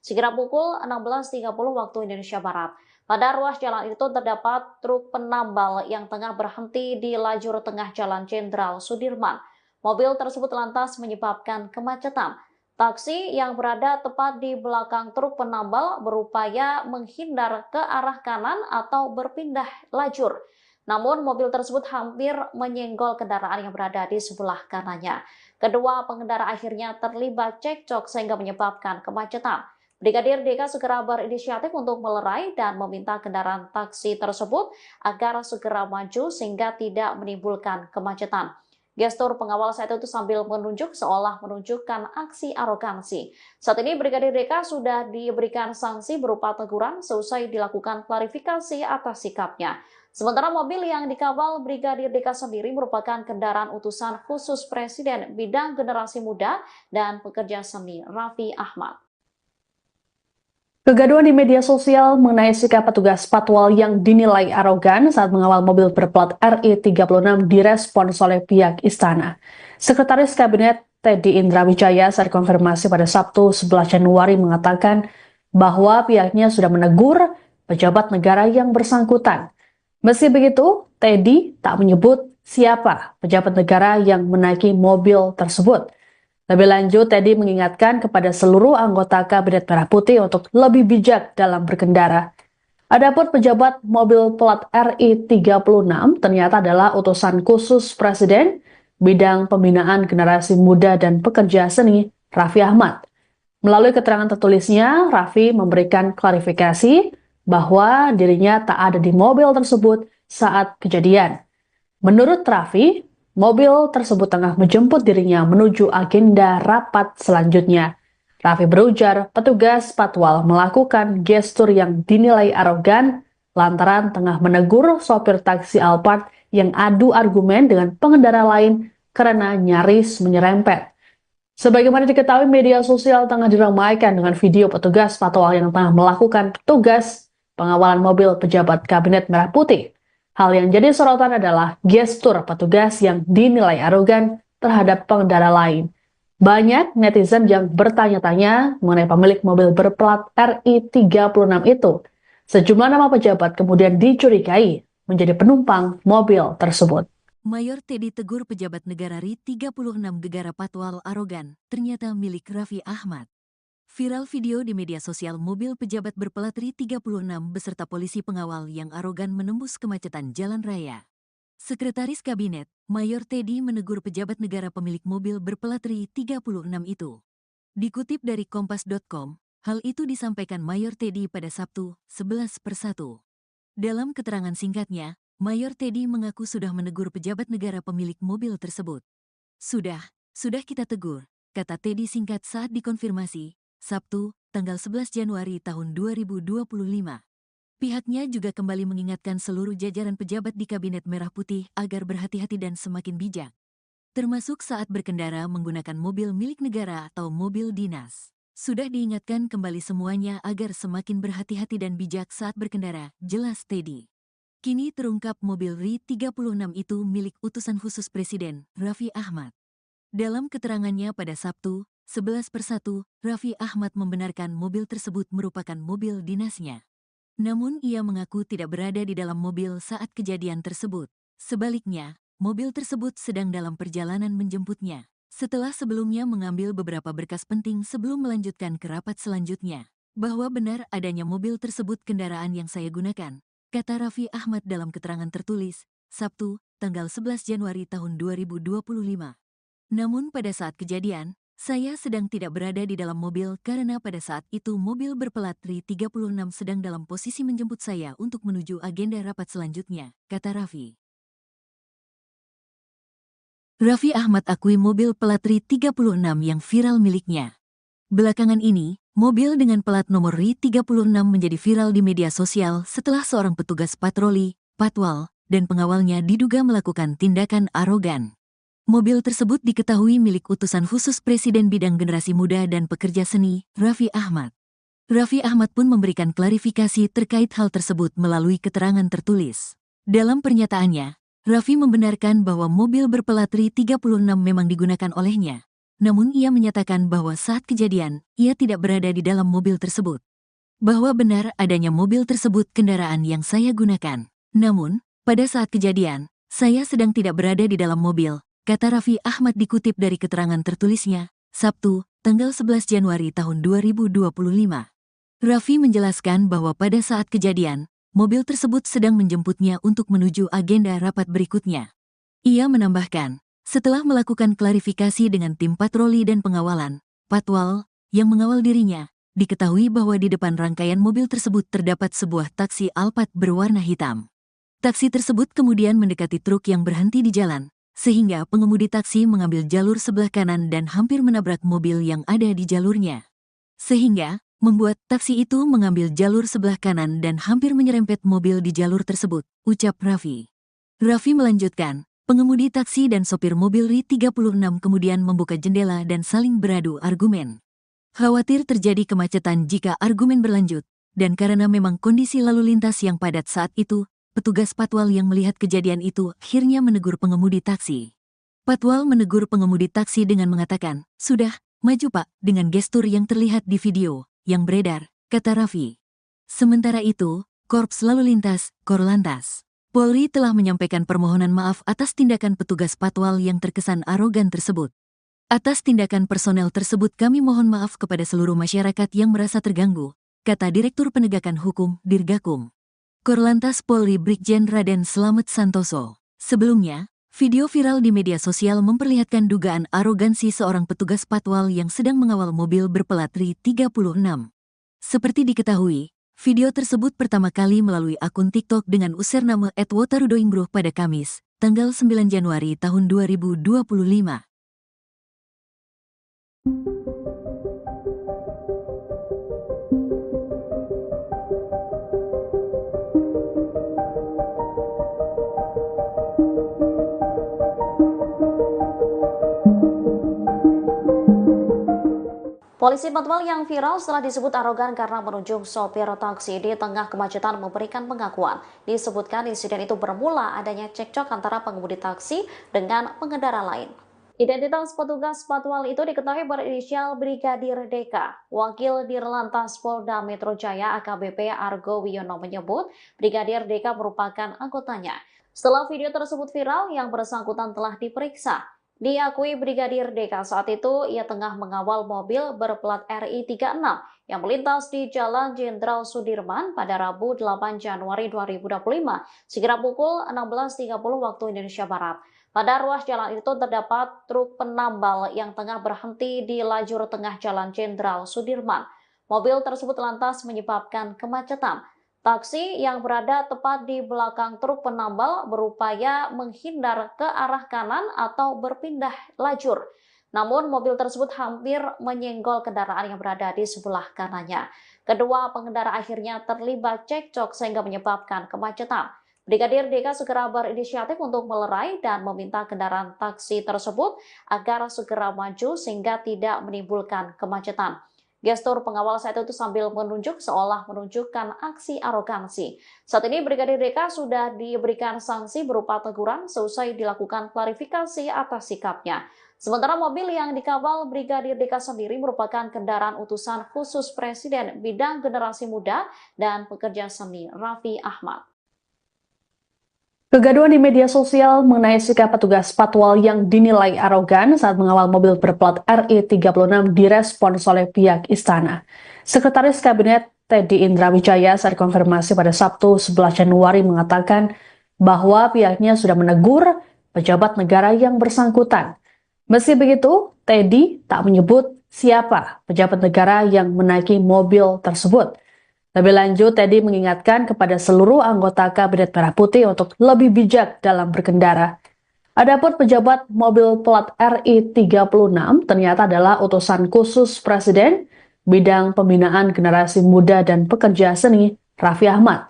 sekira pukul 16.30 waktu Indonesia Barat. Pada ruas jalan itu terdapat truk penambal yang tengah berhenti di lajur tengah Jalan Jenderal Sudirman. Mobil tersebut lantas menyebabkan kemacetan. Taksi yang berada tepat di belakang truk penambal berupaya menghindar ke arah kanan atau berpindah lajur. Namun mobil tersebut hampir menyenggol kendaraan yang berada di sebelah kanannya. Kedua pengendara akhirnya terlibat cekcok sehingga menyebabkan kemacetan. Brigadir DK segera berinisiatif untuk melerai dan meminta kendaraan taksi tersebut agar segera maju sehingga tidak menimbulkan kemacetan. Gestur pengawal saat itu sambil menunjuk seolah menunjukkan aksi arogansi. Saat ini Brigadir DK sudah diberikan sanksi berupa teguran seusai dilakukan klarifikasi atas sikapnya. Sementara mobil yang dikawal Brigadir DK sendiri merupakan kendaraan utusan khusus Presiden Bidang Generasi Muda dan Pekerja Seni Raffi Ahmad. Kegaduhan di media sosial mengenai sikap petugas patwal yang dinilai arogan saat mengawal mobil berplat RI36 direspons oleh pihak istana. Sekretaris Kabinet Teddy Indra Wijaya saat konfirmasi pada Sabtu 11 Januari mengatakan bahwa pihaknya sudah menegur pejabat negara yang bersangkutan. Meski begitu, Teddy tak menyebut siapa pejabat negara yang menaiki mobil tersebut. Lebih lanjut, Teddy mengingatkan kepada seluruh anggota Kabinet Merah Putih untuk lebih bijak dalam berkendara. Adapun pejabat mobil plat RI36 ternyata adalah utusan khusus Presiden bidang pembinaan generasi muda dan pekerja seni, Raffi Ahmad. Melalui keterangan tertulisnya, Raffi memberikan klarifikasi bahwa dirinya tak ada di mobil tersebut saat kejadian. Menurut Raffi, mobil tersebut tengah menjemput dirinya menuju agenda rapat selanjutnya. Raffi berujar petugas patwal melakukan gestur yang dinilai arogan lantaran tengah menegur sopir taksi Alphard yang adu argumen dengan pengendara lain karena nyaris menyerempet. Sebagaimana diketahui, media sosial tengah diramaikan dengan video petugas patwal yang tengah melakukan tugas pengawalan mobil pejabat Kabinet Merah Putih. Hal yang jadi sorotan adalah gestur petugas yang dinilai arogan terhadap pengendara lain. Banyak netizen yang bertanya-tanya mengenai pemilik mobil berplat RI36 itu. Sejumlah nama pejabat kemudian dicurigai menjadi penumpang mobil tersebut. Mayor Teddy tegur pejabat negara RI36 gegara patwal arogan, ternyata milik Raffi Ahmad. Viral video di media sosial mobil pejabat berplat RI36 beserta polisi pengawal yang arogan menembus kemacetan jalan raya. Sekretaris Kabinet, Mayor Teddy menegur pejabat negara pemilik mobil berplat RI36 itu. Dikutip dari Kompas.com, hal itu disampaikan Mayor Teddy pada Sabtu, 11/1. Dalam keterangan singkatnya, Mayor Teddy mengaku sudah menegur pejabat negara pemilik mobil tersebut. Sudah kita tegur, kata Teddy singkat saat dikonfirmasi, Sabtu, tanggal 11 Januari tahun 2025. Pihaknya juga kembali mengingatkan seluruh jajaran pejabat di Kabinet Merah Putih agar berhati-hati dan semakin bijak. Termasuk saat berkendara menggunakan mobil milik negara atau mobil dinas. Sudah diingatkan kembali semuanya agar semakin berhati-hati dan bijak saat berkendara, jelas Teddy. Kini terungkap mobil RI36 itu milik utusan khusus Presiden, Raffi Ahmad. Dalam keterangannya pada Sabtu, 11/1, Raffi Ahmad membenarkan mobil tersebut merupakan mobil dinasnya. Namun ia mengaku tidak berada di dalam mobil saat kejadian tersebut. Sebaliknya, mobil tersebut sedang dalam perjalanan menjemputnya. Setelah sebelumnya mengambil beberapa berkas penting sebelum melanjutkan ke rapat selanjutnya. Bahwa benar adanya mobil tersebut kendaraan yang saya gunakan, kata Raffi Ahmad dalam keterangan tertulis, Sabtu, tanggal 11 Januari tahun 2025. Namun pada saat kejadian, saya sedang tidak berada di dalam mobil karena pada saat itu mobil berplat RI36 sedang dalam posisi menjemput saya untuk menuju agenda rapat selanjutnya, kata Raffi. Raffi Ahmad akui mobil plat RI36 yang viral miliknya. Belakangan ini, mobil dengan plat nomor RI36 menjadi viral di media sosial setelah seorang petugas patroli, patwal, dan pengawalnya diduga melakukan tindakan arogan. Mobil tersebut diketahui milik utusan khusus Presiden bidang generasi muda dan pekerja seni, Raffi Ahmad. Raffi Ahmad pun memberikan klarifikasi terkait hal tersebut melalui keterangan tertulis. Dalam pernyataannya, Raffi membenarkan bahwa mobil berplat RI36 memang digunakan olehnya. Namun ia menyatakan bahwa saat kejadian, ia tidak berada di dalam mobil tersebut. Bahwa benar adanya mobil tersebut kendaraan yang saya gunakan. Namun, pada saat kejadian, saya sedang tidak berada di dalam mobil, kata Raffi Ahmad dikutip dari keterangan tertulisnya, Sabtu, tanggal 11 Januari tahun 2025. Raffi menjelaskan bahwa pada saat kejadian, mobil tersebut sedang menjemputnya untuk menuju agenda rapat berikutnya. Ia menambahkan, setelah melakukan klarifikasi dengan tim patroli dan pengawalan, patwal, yang mengawal dirinya, diketahui bahwa di depan rangkaian mobil tersebut terdapat sebuah taksi Alphard berwarna hitam. Taksi tersebut kemudian mendekati truk yang berhenti di jalan, sehingga pengemudi taksi mengambil jalur sebelah kanan dan hampir menabrak mobil yang ada di jalurnya. Sehingga, membuat taksi itu mengambil jalur sebelah kanan dan hampir menyerempet mobil di jalur tersebut, ucap Raffi. Raffi melanjutkan, pengemudi taksi dan sopir mobil RI36 kemudian membuka jendela dan saling beradu argumen. Khawatir terjadi kemacetan jika argumen berlanjut, dan karena memang kondisi lalu lintas yang padat saat itu, petugas Patwal yang melihat kejadian itu akhirnya menegur pengemudi taksi. Patwal menegur pengemudi taksi dengan mengatakan, "Sudah, maju Pak," dengan gestur yang terlihat di video yang beredar, kata Raffi. Sementara itu, Korps Lalu Lintas, Korlantas, Polri telah menyampaikan permohonan maaf atas tindakan petugas Patwal yang terkesan arogan tersebut. Atas tindakan personel tersebut kami mohon maaf kepada seluruh masyarakat yang merasa terganggu, kata Direktur Penegakan Hukum Dirgakum Korlantas Polri Brigjen Raden Slamet Santoso. Sebelumnya, video viral di media sosial memperlihatkan dugaan arogansi seorang petugas Patwal yang sedang mengawal mobil berplat RI 36. Seperti diketahui, video tersebut pertama kali melalui akun TikTok dengan username @wotarudoinggruh pada Kamis, tanggal 9 Januari tahun 2025. Polisi Patwal yang viral setelah disebut arogan karena menunjuk sopir taksi di tengah kemacetan memberikan pengakuan. Disebutkan insiden itu bermula adanya cekcok antara pengemudi taksi dengan pengendara lain. Identitas petugas Patwal itu diketahui berinisial Brigadir DK. Wakil Dirlantas Polda Metro Jaya AKBP Argo Wiono menyebut Brigadir DK merupakan anggotanya. Setelah video tersebut viral, yang bersangkutan telah diperiksa. Diakui Brigadir DK saat itu ia tengah mengawal mobil berplat RI 36 yang melintas di Jalan Jenderal Sudirman pada Rabu 8 Januari 2025 sekira pukul 16.30 waktu Indonesia Barat. Pada ruas jalan itu terdapat truk penambal yang tengah berhenti di lajur tengah Jalan Jenderal Sudirman. Mobil tersebut lantas menyebabkan kemacetan. Taksi yang berada tepat di belakang truk penambal berupaya menghindar ke arah kanan atau berpindah lajur. Namun mobil tersebut hampir menyenggol kendaraan yang berada di sebelah kanannya. Kedua pengendara akhirnya terlibat cekcok sehingga menyebabkan kemacetan. Brigadir DK segera berinisiatif untuk melerai dan meminta kendaraan taksi tersebut agar segera maju sehingga tidak menimbulkan kemacetan. Gestur pengawal saat itu sambil menunjuk seolah menunjukkan aksi arogansi. Saat ini Brigadir DK sudah diberikan sanksi berupa teguran seusai dilakukan klarifikasi atas sikapnya. Sementara mobil yang dikawal Brigadir DK sendiri merupakan kendaraan utusan khusus Presiden bidang generasi muda dan pekerja seni Raffi Ahmad. Kegaduhan di media sosial mengenai sikap petugas Patwal yang dinilai arogan saat mengawal mobil berplat RI 36 direspons oleh pihak istana. Sekretaris Kabinet Teddy Indrawijaya saat konfirmasi pada Sabtu 11 Januari mengatakan bahwa pihaknya sudah menegur pejabat negara yang bersangkutan. Meski begitu, Teddy tak menyebut siapa pejabat negara yang menaiki mobil tersebut. Lebih lanjut, Teddy mengingatkan kepada seluruh anggota Kabinet Merah Putih untuk lebih bijak dalam berkendara. Adapun pejabat mobil plat RI 36 ternyata adalah utusan khusus Presiden bidang pembinaan generasi muda dan pekerja seni Raffi Ahmad.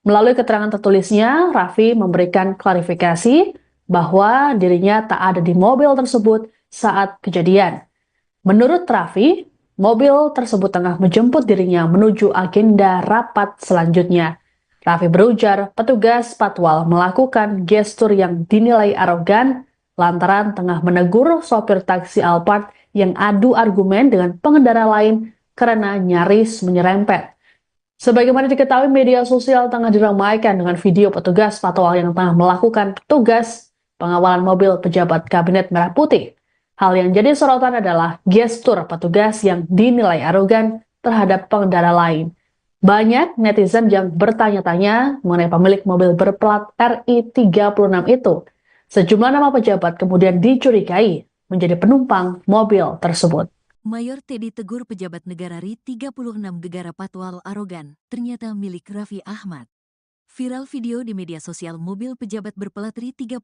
Melalui keterangan tertulisnya, Raffi memberikan klarifikasi bahwa dirinya tak ada di mobil tersebut saat kejadian. Menurut Raffi, mobil tersebut tengah menjemput dirinya menuju agenda rapat selanjutnya. Raffi berujar petugas Patwal melakukan gestur yang dinilai arogan lantaran tengah menegur sopir taksi Alphard yang adu argumen dengan pengendara lain karena nyaris menyerempet. Sebagaimana diketahui, media sosial tengah diramaikan dengan video petugas Patwal yang tengah melakukan tugas pengawalan mobil pejabat Kabinet Merah Putih. Hal yang jadi sorotan adalah gestur petugas yang dinilai arogan terhadap pengendara lain. Banyak netizen yang bertanya-tanya mengenai pemilik mobil berplat RI 36 itu. Sejumlah nama pejabat kemudian dicurigai menjadi penumpang mobil tersebut. Mayor Teddy tegur pejabat negara RI 36 negara Patwal arogan, ternyata milik Raffi Ahmad. Viral video di media sosial mobil pejabat berplat RI 36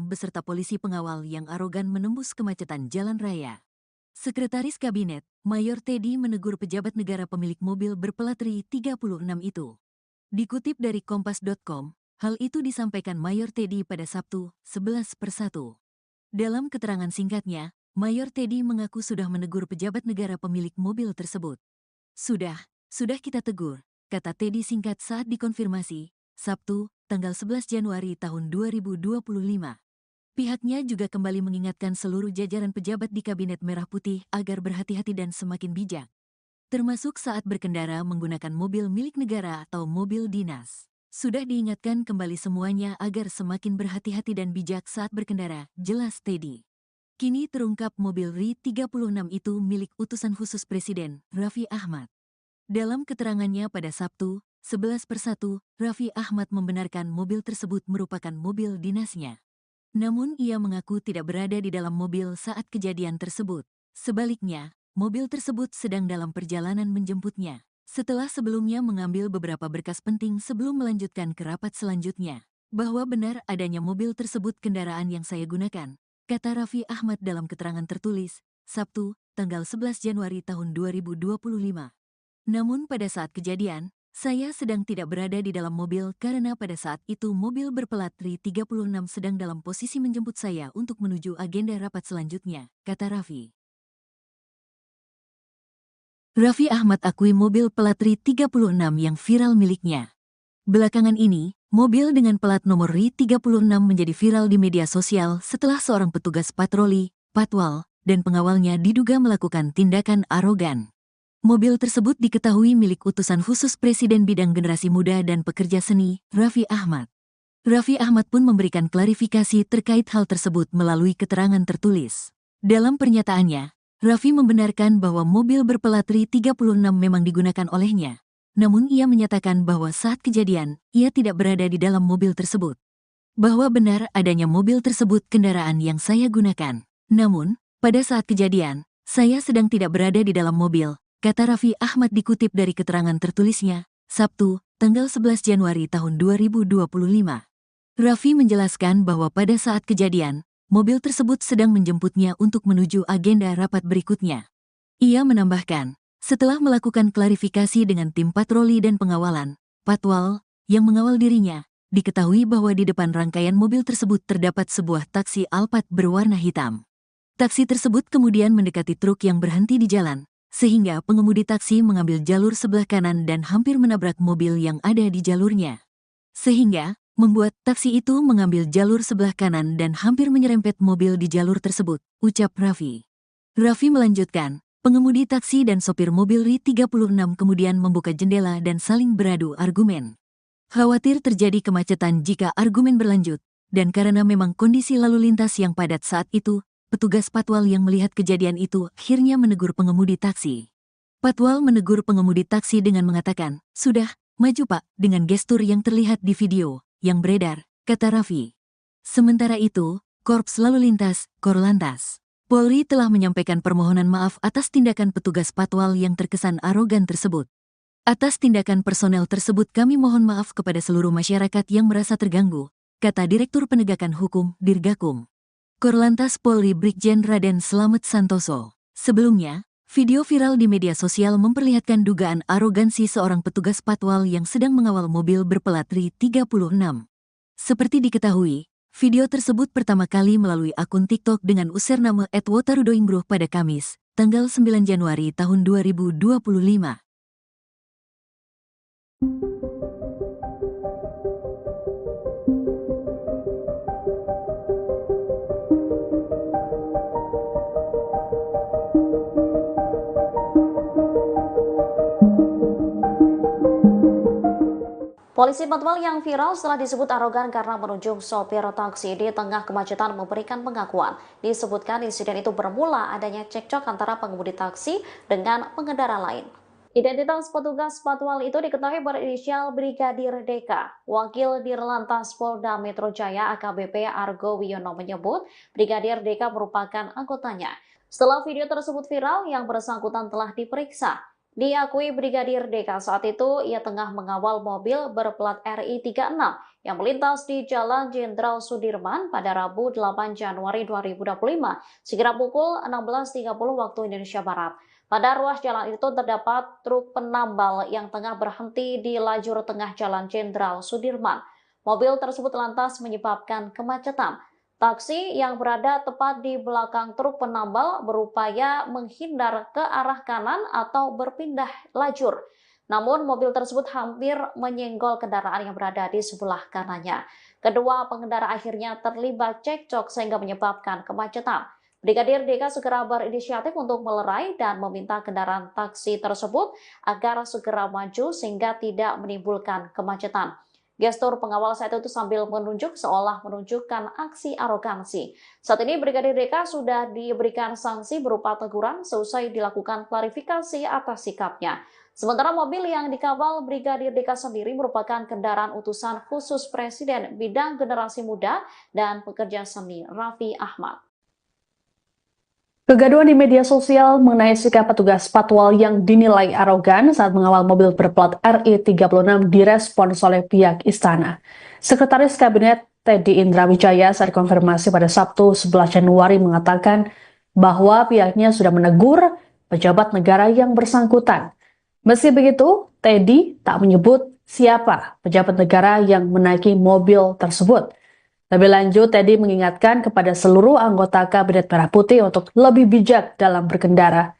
beserta polisi pengawal yang arogan menembus kemacetan jalan raya. Sekretaris Kabinet, Mayor Teddy menegur pejabat negara pemilik mobil berplat RI 36 itu. Dikutip dari Kompas.com, hal itu disampaikan Mayor Teddy pada Sabtu, 11/1. Dalam keterangan singkatnya, Mayor Teddy mengaku sudah menegur pejabat negara pemilik mobil tersebut. Sudah kita tegur, kata Teddy singkat saat dikonfirmasi, Sabtu, tanggal 11 Januari tahun 2025. Pihaknya juga kembali mengingatkan seluruh jajaran pejabat di Kabinet Merah Putih agar berhati-hati dan semakin bijak, termasuk saat berkendara menggunakan mobil milik negara atau mobil dinas. Sudah diingatkan kembali semuanya agar semakin berhati-hati dan bijak saat berkendara, jelas Teddy. Kini terungkap mobil RI-36 itu milik utusan khusus Presiden, Raffi Ahmad. Dalam keterangannya pada Sabtu, 11/1, Raffi Ahmad membenarkan mobil tersebut merupakan mobil dinasnya. Namun ia mengaku tidak berada di dalam mobil saat kejadian tersebut. Sebaliknya, mobil tersebut sedang dalam perjalanan menjemputnya, setelah sebelumnya mengambil beberapa berkas penting sebelum melanjutkan ke rapat selanjutnya. Bahwa benar adanya mobil tersebut kendaraan yang saya gunakan, kata Raffi Ahmad dalam keterangan tertulis, Sabtu, tanggal 11 Januari tahun 2025. Namun pada saat kejadian, saya sedang tidak berada di dalam mobil karena pada saat itu mobil berplat RI-36 sedang dalam posisi menjemput saya untuk menuju agenda rapat selanjutnya, kata Raffi. Raffi Ahmad akui mobil plat RI-36 yang viral miliknya. Belakangan ini, mobil dengan plat nomor RI-36 menjadi viral di media sosial setelah seorang petugas patroli, patwal, dan pengawalnya diduga melakukan tindakan arogan. Mobil tersebut diketahui milik utusan khusus Presiden Bidang Generasi Muda dan Pekerja Seni, Raffi Ahmad. Raffi Ahmad pun memberikan klarifikasi terkait hal tersebut melalui keterangan tertulis. Dalam pernyataannya, Raffi membenarkan bahwa mobil berplat RI-36 memang digunakan olehnya. Namun ia menyatakan bahwa saat kejadian, ia tidak berada di dalam mobil tersebut. Bahwa benar adanya mobil tersebut kendaraan yang saya gunakan. Namun, pada saat kejadian, saya sedang tidak berada di dalam mobil, kata Raffi Ahmad dikutip dari keterangan tertulisnya, Sabtu, tanggal 11 Januari tahun 2025. Raffi menjelaskan bahwa pada saat kejadian, mobil tersebut sedang menjemputnya untuk menuju agenda rapat berikutnya. Ia menambahkan, setelah melakukan klarifikasi dengan tim patroli dan pengawalan, patwal, yang mengawal dirinya, diketahui bahwa di depan rangkaian mobil tersebut terdapat sebuah taksi Alphard berwarna hitam. Taksi tersebut kemudian mendekati truk yang berhenti di jalan, sehingga pengemudi taksi mengambil jalur sebelah kanan dan hampir menabrak mobil yang ada di jalurnya. Sehingga, membuat taksi itu mengambil jalur sebelah kanan dan hampir menyerempet mobil di jalur tersebut, ucap Raffi. Raffi melanjutkan, pengemudi taksi dan sopir mobil RI-36 kemudian membuka jendela dan saling beradu argumen. Khawatir terjadi kemacetan jika argumen berlanjut, dan karena memang kondisi lalu lintas yang padat saat itu, petugas patwal yang melihat kejadian itu akhirnya menegur pengemudi taksi. Patwal menegur pengemudi taksi dengan mengatakan, "Sudah, maju Pak," dengan gestur yang terlihat di video yang beredar, kata Raffi. Sementara itu, Korps Lalu Lintas, Korlantas, Polri telah menyampaikan permohonan maaf atas tindakan petugas patwal yang terkesan arogan tersebut. Atas tindakan personel tersebut kami mohon maaf kepada seluruh masyarakat yang merasa terganggu, kata Direktur Penegakan Hukum, Dirgakum. Korlantas Polri Brigjen Raden Slamet Santoso. Sebelumnya, video viral di media sosial memperlihatkan dugaan arogansi seorang petugas patwal yang sedang mengawal mobil berplat RI-36. Seperti diketahui, video tersebut pertama kali melalui akun TikTok dengan username @wotarudoingruh pada Kamis, tanggal 9 Januari tahun 2025. Polisi patwal yang viral setelah disebut arogan karena menunjuk sopir taksi di tengah kemacetan memberikan pengakuan. Disebutkan insiden itu bermula adanya cekcok antara pengemudi taksi dengan pengendara lain. Identitas petugas patwal itu diketahui berinisial Brigadir DK. Wakil Dirlantas Polda Metro Jaya AKBP Argo Wiono menyebut Brigadir DK merupakan anggotanya. Setelah video tersebut viral, yang bersangkutan telah diperiksa. Diakui Brigadir DK saat itu ia tengah mengawal mobil berplat RI-36 yang melintas di Jalan Jenderal Sudirman pada Rabu 8 Januari 2025 sekira pukul 16.30 waktu Indonesia Barat. Pada ruas jalan itu terdapat truk penambal yang tengah berhenti di lajur tengah Jalan Jenderal Sudirman. Mobil tersebut lantas menyebabkan kemacetan. Taksi yang berada tepat di belakang truk penambal berupaya menghindar ke arah kanan atau berpindah lajur. Namun mobil tersebut hampir menyenggol kendaraan yang berada di sebelah kanannya. Kedua pengendara akhirnya terlibat cekcok sehingga menyebabkan kemacetan. Brigadir DK segera berinisiatif untuk melerai dan meminta kendaraan taksi tersebut agar segera maju sehingga tidak menimbulkan kemacetan. Gestur pengawal saat itu sambil menunjuk seolah menunjukkan aksi arogansi. Saat ini Brigadir DK sudah diberikan sanksi berupa teguran seusai dilakukan klarifikasi atas sikapnya. Sementara mobil yang dikawal Brigadir DK sendiri merupakan kendaraan utusan khusus Presiden bidang generasi muda dan pekerja seni Raffi Ahmad. Kegaduhan di media sosial mengenai sikap petugas patwal yang dinilai arogan saat mengawal mobil berplat RI36 direspons oleh pihak istana. Sekretaris Kabinet Teddy Indra Wijaya saat konfirmasi pada Sabtu 11 Januari mengatakan bahwa pihaknya sudah menegur pejabat negara yang bersangkutan. Meski begitu, Teddy tak menyebut siapa pejabat negara yang menaiki mobil tersebut. Lebih lanjut, Teddy mengingatkan kepada seluruh anggota Kabinet Merah Putih untuk lebih bijak dalam berkendara.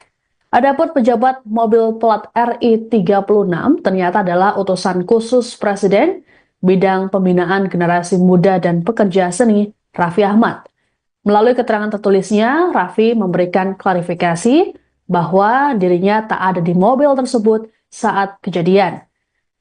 Adapun pejabat mobil plat RI36 ternyata adalah utusan khusus Presiden bidang pembinaan generasi muda dan pekerja seni Raffi Ahmad. Melalui keterangan tertulisnya, Raffi memberikan klarifikasi bahwa dirinya tak ada di mobil tersebut saat kejadian.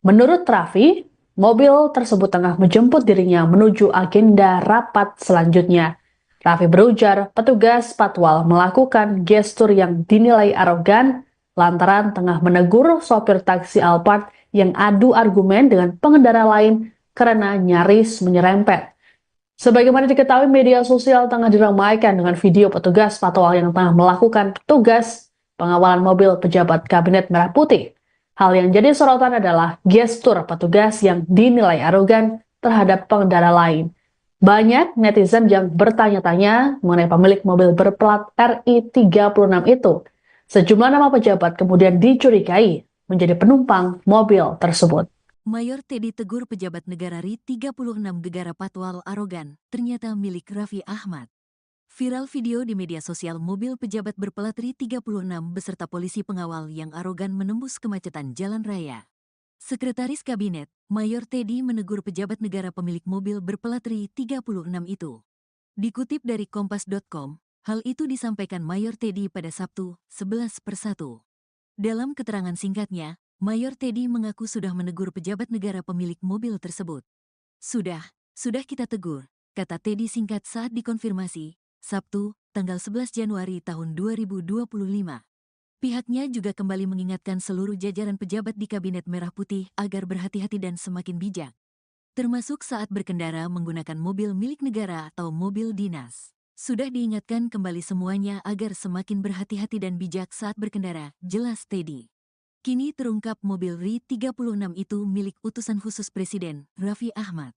Menurut Raffi, mobil tersebut tengah menjemput dirinya menuju agenda rapat selanjutnya. Raffi berujar petugas patwal melakukan gestur yang dinilai arogan lantaran tengah menegur sopir taksi Alphard yang adu argumen dengan pengendara lain karena nyaris menyerempet. Sebagaimana diketahui, media sosial tengah diramaikan dengan video petugas patwal yang tengah melakukan tugas pengawalan mobil pejabat Kabinet Merah Putih. Hal yang jadi sorotan adalah gestur petugas yang dinilai arogan terhadap pengendara lain. Banyak netizen yang bertanya-tanya mengenai pemilik mobil berplat RI36 itu. Sejumlah nama pejabat kemudian dicurigai menjadi penumpang mobil tersebut. Mayor Teddy tegur pejabat negara RI36 gegara patwal arogan, ternyata milik Raffi Ahmad. Viral video di media sosial mobil pejabat berplat RI36 beserta polisi pengawal yang arogan menembus kemacetan jalan raya. Sekretaris Kabinet, Mayor Teddy menegur pejabat negara pemilik mobil berplat RI36 itu. Dikutip dari kompas.com, hal itu disampaikan Mayor Teddy pada Sabtu, 11/1. Dalam keterangan singkatnya, Mayor Teddy mengaku sudah menegur pejabat negara pemilik mobil tersebut. Sudah kita tegur, kata Teddy singkat saat dikonfirmasi, Sabtu, tanggal 11 Januari tahun 2025. Pihaknya juga kembali mengingatkan seluruh jajaran pejabat di Kabinet Merah Putih agar berhati-hati dan semakin bijak. Termasuk saat berkendara menggunakan mobil milik negara atau mobil dinas. Sudah diingatkan kembali semuanya agar semakin berhati-hati dan bijak saat berkendara, jelas Teddy. Kini terungkap mobil RI36 itu milik utusan khusus Presiden, Raffi Ahmad.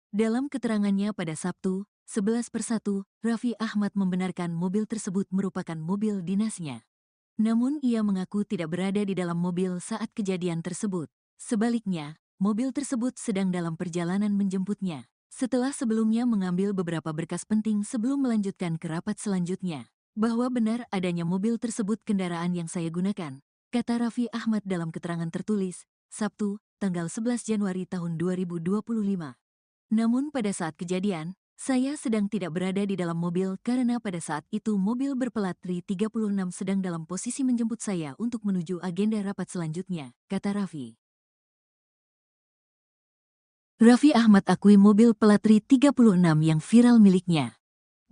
Dalam keterangannya pada Sabtu, 11/1, Raffi Ahmad membenarkan mobil tersebut merupakan mobil dinasnya. Namun ia mengaku tidak berada di dalam mobil saat kejadian tersebut. Sebaliknya, mobil tersebut sedang dalam perjalanan menjemputnya. Setelah sebelumnya mengambil beberapa berkas penting sebelum melanjutkan ke rapat selanjutnya. Bahwa benar adanya mobil tersebut kendaraan yang saya gunakan, kata Raffi Ahmad dalam keterangan tertulis, Sabtu, tanggal 11 Januari tahun 2025. Namun pada saat kejadian, saya sedang tidak berada di dalam mobil karena pada saat itu mobil berplat RI36 sedang dalam posisi menjemput saya untuk menuju agenda rapat selanjutnya, kata Raffi. Raffi Ahmad akui mobil plat RI36 yang viral miliknya.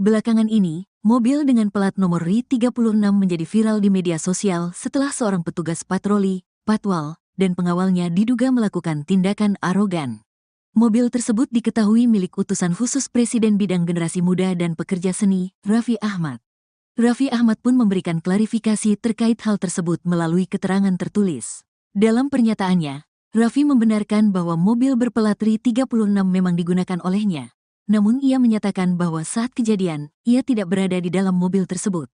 Belakangan ini, mobil dengan plat nomor RI36 menjadi viral di media sosial setelah seorang petugas patroli, patwal, dan pengawalnya diduga melakukan tindakan arogan. Mobil tersebut diketahui milik utusan khusus Presiden bidang generasi muda dan pekerja seni, Raffi Ahmad. Raffi Ahmad pun memberikan klarifikasi terkait hal tersebut melalui keterangan tertulis. Dalam pernyataannya, Raffi membenarkan bahwa mobil berplat RI36 memang digunakan olehnya. Namun ia menyatakan bahwa saat kejadian, ia tidak berada di dalam mobil tersebut.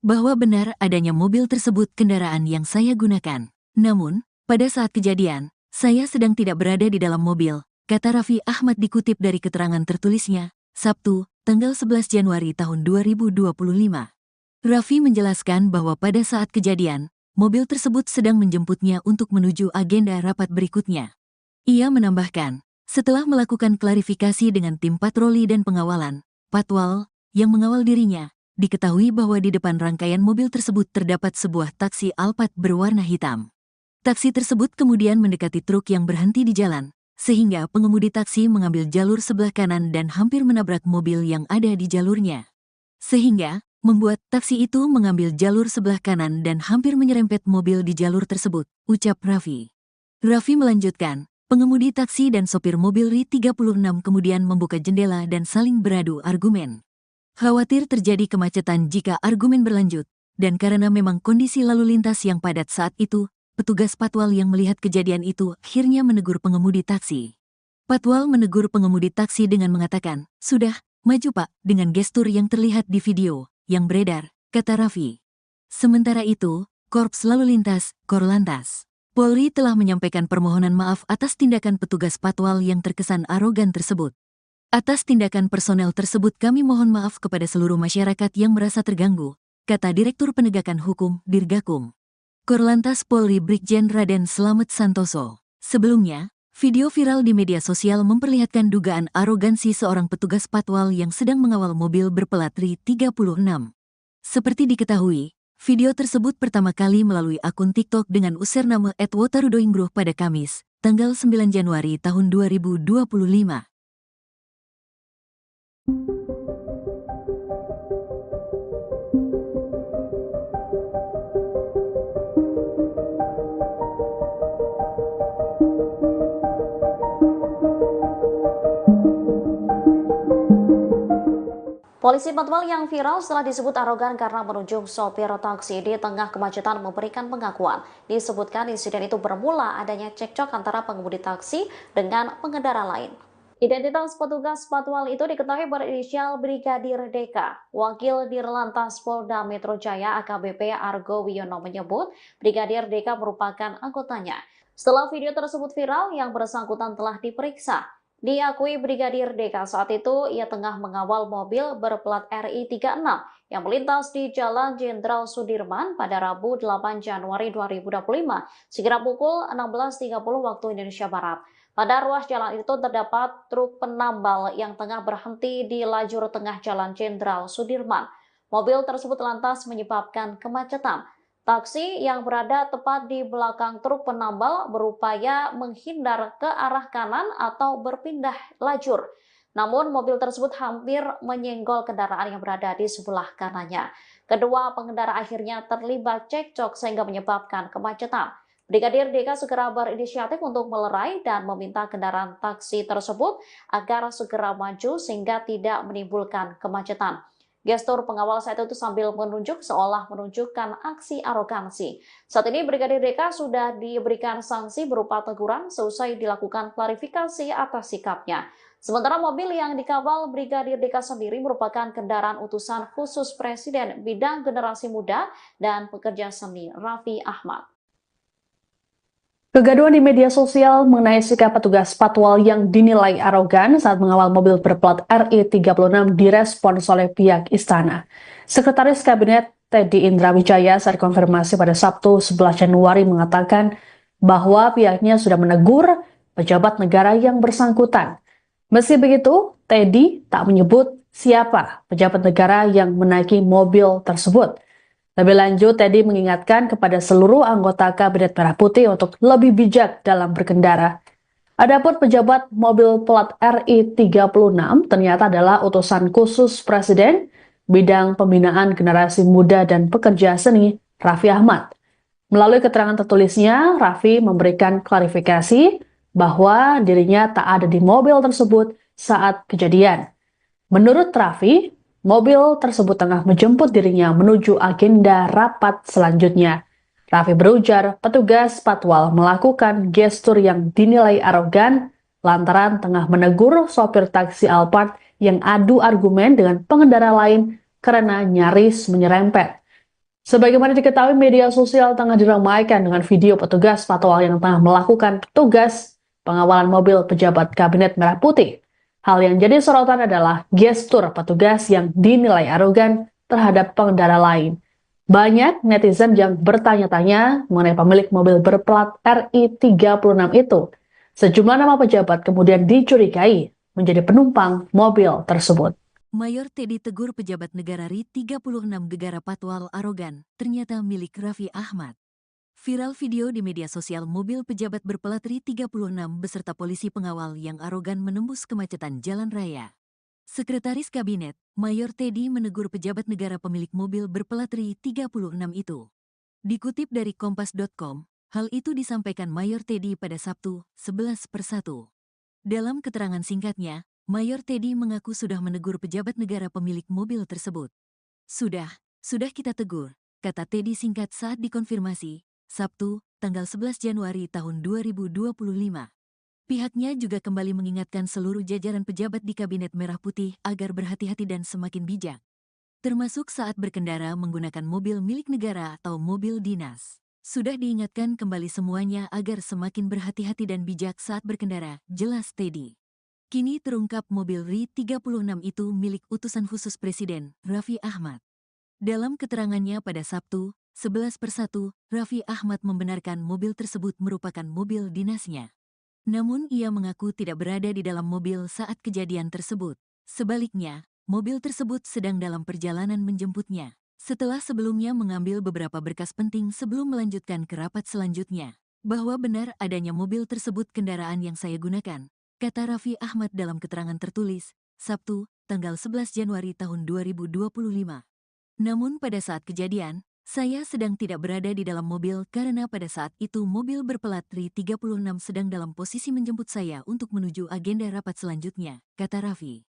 Bahwa benar adanya mobil tersebut kendaraan yang saya gunakan. Namun, pada saat kejadian, saya sedang tidak berada di dalam mobil, kata Raffi Ahmad dikutip dari keterangan tertulisnya, Sabtu, tanggal 11 Januari tahun 2025. Raffi menjelaskan bahwa pada saat kejadian, mobil tersebut sedang menjemputnya untuk menuju agenda rapat berikutnya. Ia menambahkan, setelah melakukan klarifikasi dengan tim patroli dan pengawalan, Patwal, yang mengawal dirinya, diketahui bahwa di depan rangkaian mobil tersebut terdapat sebuah taksi Alphard berwarna hitam. Taksi tersebut kemudian mendekati truk yang berhenti di jalan, sehingga pengemudi taksi mengambil jalur sebelah kanan dan hampir menabrak mobil yang ada di jalurnya. Sehingga, membuat taksi itu mengambil jalur sebelah kanan dan hampir menyerempet mobil di jalur tersebut, ucap Raffi. Raffi melanjutkan, pengemudi taksi dan sopir mobil RI36 kemudian membuka jendela dan saling beradu argumen. Khawatir terjadi kemacetan jika argumen berlanjut, dan karena memang kondisi lalu lintas yang padat saat itu, petugas Patwal yang melihat kejadian itu akhirnya menegur pengemudi taksi. Patwal menegur pengemudi taksi dengan mengatakan, "Sudah, maju Pak," dengan gestur yang terlihat di video yang beredar, kata Raffi. Sementara itu, Korps Lalu Lintas, Korlantas, Polri telah menyampaikan permohonan maaf atas tindakan petugas Patwal yang terkesan arogan tersebut. Atas tindakan personel tersebut kami mohon maaf kepada seluruh masyarakat yang merasa terganggu, kata Direktur Penegakan Hukum, Dirgakum. Korlantas Polri Brigjen Raden Slamet Santoso. Sebelumnya, video viral di media sosial memperlihatkan dugaan arogansi seorang petugas Patwal yang sedang mengawal mobil berplat RI36. Seperti diketahui, video tersebut pertama kali melalui akun TikTok dengan username @wotarudoingruh pada Kamis, tanggal 9 Januari tahun 2025. Polisi Patwal yang viral setelah disebut arogan karena menunjuk sopir taksi di tengah kemacetan memberikan pengakuan. Disebutkan insiden itu bermula adanya cekcok antara pengemudi taksi dengan pengendara lain. Identitas petugas Patwal itu diketahui berinisial Brigadir Deka. Wakil Dirlantas Polda Metro Jaya AKBP Argo Wiono menyebut Brigadir Deka merupakan anggotanya. Setelah video tersebut viral, yang bersangkutan telah diperiksa. Diakui Brigadir Deka saat itu ia tengah mengawal mobil berplat RI36 yang melintas di Jalan Jenderal Sudirman pada Rabu 8 Januari 2025 sekira pukul 16.30 waktu Indonesia Barat. Pada ruas jalan itu terdapat truk penambal yang tengah berhenti di lajur tengah Jalan Jenderal Sudirman. Mobil tersebut lantas menyebabkan kemacetan. Taksi yang berada tepat di belakang truk penambal berupaya menghindar ke arah kanan atau berpindah lajur. Namun mobil tersebut hampir menyenggol kendaraan yang berada di sebelah kanannya. Kedua pengendara akhirnya terlibat cekcok sehingga menyebabkan kemacetan. Brigadir Deka segera berinisiatif untuk melerai dan meminta kendaraan taksi tersebut agar segera maju sehingga tidak menimbulkan kemacetan. Gestur pengawal saat itu sambil menunjuk seolah menunjukkan aksi arogansi. Saat ini Brigadir Deka sudah diberikan sanksi berupa teguran seusai dilakukan klarifikasi atas sikapnya. Sementara mobil yang dikawal Brigadir Deka sendiri merupakan kendaraan utusan khusus Presiden bidang generasi muda dan pekerja seni Raffi Ahmad. Kegaduhan di media sosial mengenai sikap petugas Patwal yang dinilai arogan saat mengawal mobil berplat RI36 direspons oleh pihak istana. Sekretaris Kabinet Teddy Indrawijaya saat konfirmasi pada Sabtu 11 Januari mengatakan bahwa pihaknya sudah menegur pejabat negara yang bersangkutan. Meski begitu, Teddy tak menyebut siapa pejabat negara yang menaiki mobil tersebut. Lebih lanjut, Teddy mengingatkan kepada seluruh anggota Kabinet Merah Putih untuk lebih bijak dalam berkendara. Adapun pejabat mobil plat RI36 ternyata adalah utusan khusus Presiden bidang pembinaan generasi muda dan pekerja seni Raffi Ahmad. Melalui keterangan tertulisnya, Raffi memberikan klarifikasi bahwa dirinya tak ada di mobil tersebut saat kejadian. Menurut Raffi, mobil tersebut tengah menjemput dirinya menuju agenda rapat selanjutnya. Raffi berujar petugas Patwal melakukan gestur yang dinilai arogan lantaran tengah menegur sopir taksi Alphard yang adu argumen dengan pengendara lain karena nyaris menyerempet. Sebagaimana diketahui, media sosial tengah diramaikan dengan video petugas Patwal yang tengah melakukan tugas pengawalan mobil pejabat Kabinet Merah Putih. Hal yang jadi sorotan adalah gestur petugas yang dinilai arogan terhadap pengendara lain. Banyak netizen yang bertanya-tanya mengenai pemilik mobil berplat RI 36 itu. Sejumlah nama pejabat kemudian dicurigai menjadi penumpang mobil tersebut. Mayor Teddy tegur pejabat negara RI 36 gegara patwal arogan, ternyata milik Raffi Ahmad. Viral video di media sosial mobil pejabat berplat RI 36 beserta polisi pengawal yang arogan menembus kemacetan jalan raya. Sekretaris Kabinet, Mayor Teddy menegur pejabat negara pemilik mobil berplat RI 36 itu. Dikutip dari Kompas.com, hal itu disampaikan Mayor Teddy pada Sabtu, 11/1. Dalam keterangan singkatnya, Mayor Teddy mengaku sudah menegur pejabat negara pemilik mobil tersebut. Sudah kita tegur, kata Teddy singkat saat dikonfirmasi, Sabtu, tanggal 11 Januari tahun 2025. Pihaknya juga kembali mengingatkan seluruh jajaran pejabat di Kabinet Merah Putih agar berhati-hati dan semakin bijak, termasuk saat berkendara menggunakan mobil milik negara atau mobil dinas. Sudah diingatkan kembali semuanya agar semakin berhati-hati dan bijak saat berkendara, jelas Teddy. Kini terungkap mobil RI 36 itu milik utusan khusus Presiden, Raffi Ahmad. Dalam keterangannya pada Sabtu, 11/1, Raffi Ahmad membenarkan mobil tersebut merupakan mobil dinasnya. Namun ia mengaku tidak berada di dalam mobil saat kejadian tersebut. Sebaliknya, mobil tersebut sedang dalam perjalanan menjemputnya. Setelah sebelumnya mengambil beberapa berkas penting sebelum melanjutkan ke rapat selanjutnya. Bahwa benar adanya mobil tersebut kendaraan yang saya gunakan, kata Raffi Ahmad dalam keterangan tertulis, Sabtu, tanggal 11 Januari tahun 2025. Namun pada saat kejadian, saya sedang tidak berada di dalam mobil karena pada saat itu mobil berplat RI 36 sedang dalam posisi menjemput saya untuk menuju agenda rapat selanjutnya, kata Raffi.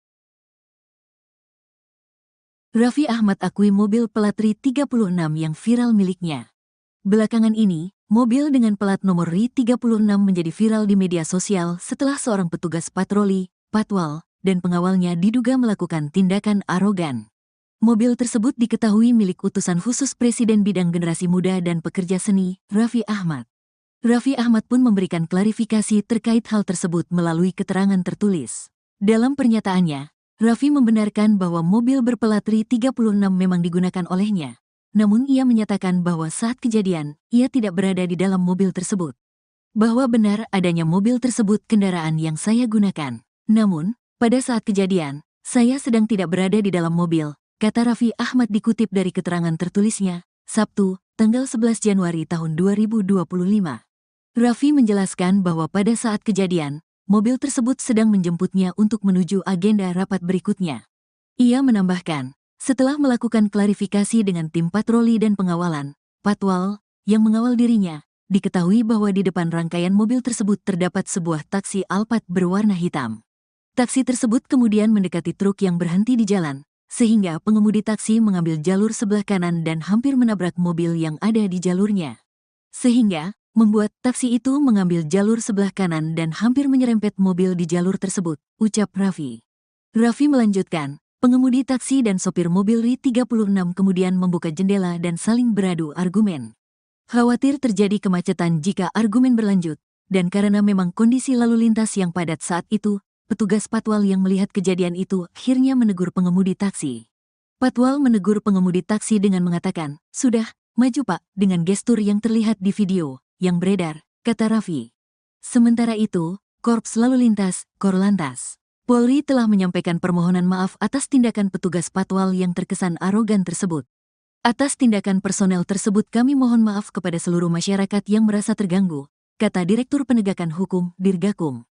Raffi Ahmad akui mobil plat RI 36 yang viral miliknya. Belakangan ini, mobil dengan plat nomor RI 36 menjadi viral di media sosial setelah seorang petugas patroli, patwal, dan pengawalnya diduga melakukan tindakan arogan. Mobil tersebut diketahui milik utusan khusus Presiden bidang generasi muda dan pekerja seni, Raffi Ahmad. Raffi Ahmad pun memberikan klarifikasi terkait hal tersebut melalui keterangan tertulis. Dalam pernyataannya, Raffi membenarkan bahwa mobil berplat RI 36 memang digunakan olehnya. Namun ia menyatakan bahwa saat kejadian, ia tidak berada di dalam mobil tersebut. Bahwa benar adanya mobil tersebut kendaraan yang saya gunakan. Namun, pada saat kejadian, saya sedang tidak berada di dalam mobil, kata Raffi Ahmad dikutip dari keterangan tertulisnya, Sabtu, tanggal 11 Januari tahun 2025. Raffi menjelaskan bahwa pada saat kejadian, mobil tersebut sedang menjemputnya untuk menuju agenda rapat berikutnya. Ia menambahkan, setelah melakukan klarifikasi dengan tim patroli dan pengawalan, patwal, yang mengawal dirinya, diketahui bahwa di depan rangkaian mobil tersebut terdapat sebuah taksi Alphard berwarna hitam. Taksi tersebut kemudian mendekati truk yang berhenti di jalan, sehingga pengemudi taksi mengambil jalur sebelah kanan dan hampir menabrak mobil yang ada di jalurnya. Sehingga, membuat taksi itu mengambil jalur sebelah kanan dan hampir menyerempet mobil di jalur tersebut, ucap Raffi. Raffi melanjutkan, pengemudi taksi dan sopir mobil RI 36 kemudian membuka jendela dan saling beradu argumen. Khawatir terjadi kemacetan jika argumen berlanjut, dan karena memang kondisi lalu lintas yang padat saat itu, petugas patwal yang melihat kejadian itu akhirnya menegur pengemudi taksi. Patwal menegur pengemudi taksi dengan mengatakan, "Sudah, maju Pak," dengan gestur yang terlihat di video yang beredar, kata Raffi. Sementara itu, Korps Lalu Lintas, Korlantas, Polri telah menyampaikan permohonan maaf atas tindakan petugas patwal yang terkesan arogan tersebut. Atas tindakan personel tersebut kami mohon maaf kepada seluruh masyarakat yang merasa terganggu, kata Direktur Penegakan Hukum, Dirgakum.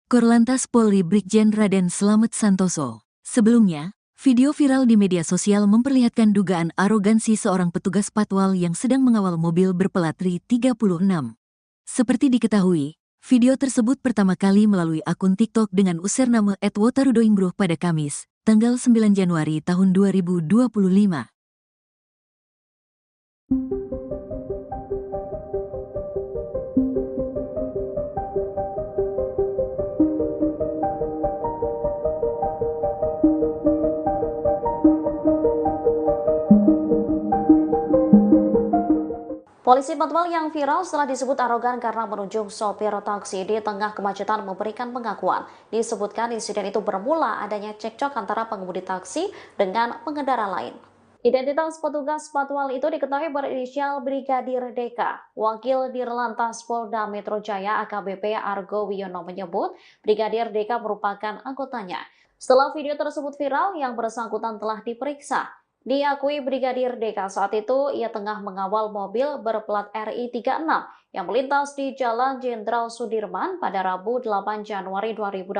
Korlantas Polri Brigjen Raden Slamet Santoso. Sebelumnya, video viral di media sosial memperlihatkan dugaan arogansi seorang petugas patwal yang sedang mengawal mobil berplat RI 36. Seperti diketahui, video tersebut pertama kali melalui akun TikTok dengan username @wotarudoingbruh pada Kamis, tanggal 9 Januari tahun 2025. Polisi patwal yang viral setelah disebut arogan karena menunjuk sopir taksi di tengah kemacetan memberikan pengakuan. Disebutkan insiden itu bermula adanya cekcok antara pengemudi taksi dengan pengendara lain. Identitas petugas patwal itu diketahui berinisial Brigadir Deka. Wakil Dirlantas Polda Metro Jaya AKBP Argo Wiono menyebut Brigadir Deka merupakan anggotanya. Setelah video tersebut viral, yang bersangkutan telah diperiksa. Diakui Brigadir Deka saat itu ia tengah mengawal mobil berplat RI 36 yang melintas di Jalan Jenderal Sudirman pada Rabu 8 Januari 2025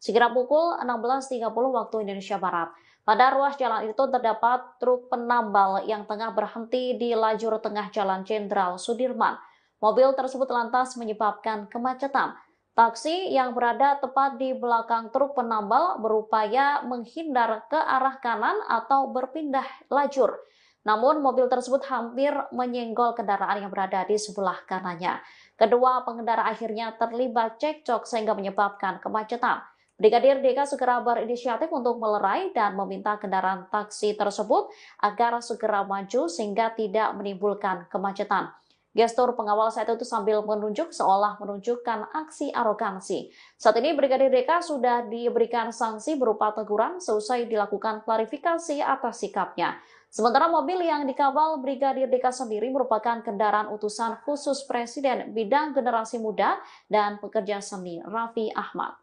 sekira pukul 16.30 waktu Indonesia Barat. Pada ruas jalan itu terdapat truk penambal yang tengah berhenti di lajur tengah Jalan Jenderal Sudirman. Mobil tersebut lantas menyebabkan kemacetan. Taksi yang berada tepat di belakang truk penambal berupaya menghindar ke arah kanan atau berpindah lajur. Namun mobil tersebut hampir menyenggol kendaraan yang berada di sebelah kanannya. Kedua pengendara akhirnya terlibat cekcok sehingga menyebabkan kemacetan. Brigadir Deka segera berinisiatif untuk melerai dan meminta kendaraan taksi tersebut agar segera maju sehingga tidak menimbulkan kemacetan. Gestur pengawal saat itu sambil menunjuk seolah menunjukkan aksi arogansi. Saat ini Brigadir Deka sudah diberikan sanksi berupa teguran seusai dilakukan klarifikasi atas sikapnya. Sementara mobil yang dikawal Brigadir Deka sendiri merupakan kendaraan utusan khusus Presiden bidang generasi muda dan pekerja seni Raffi Ahmad.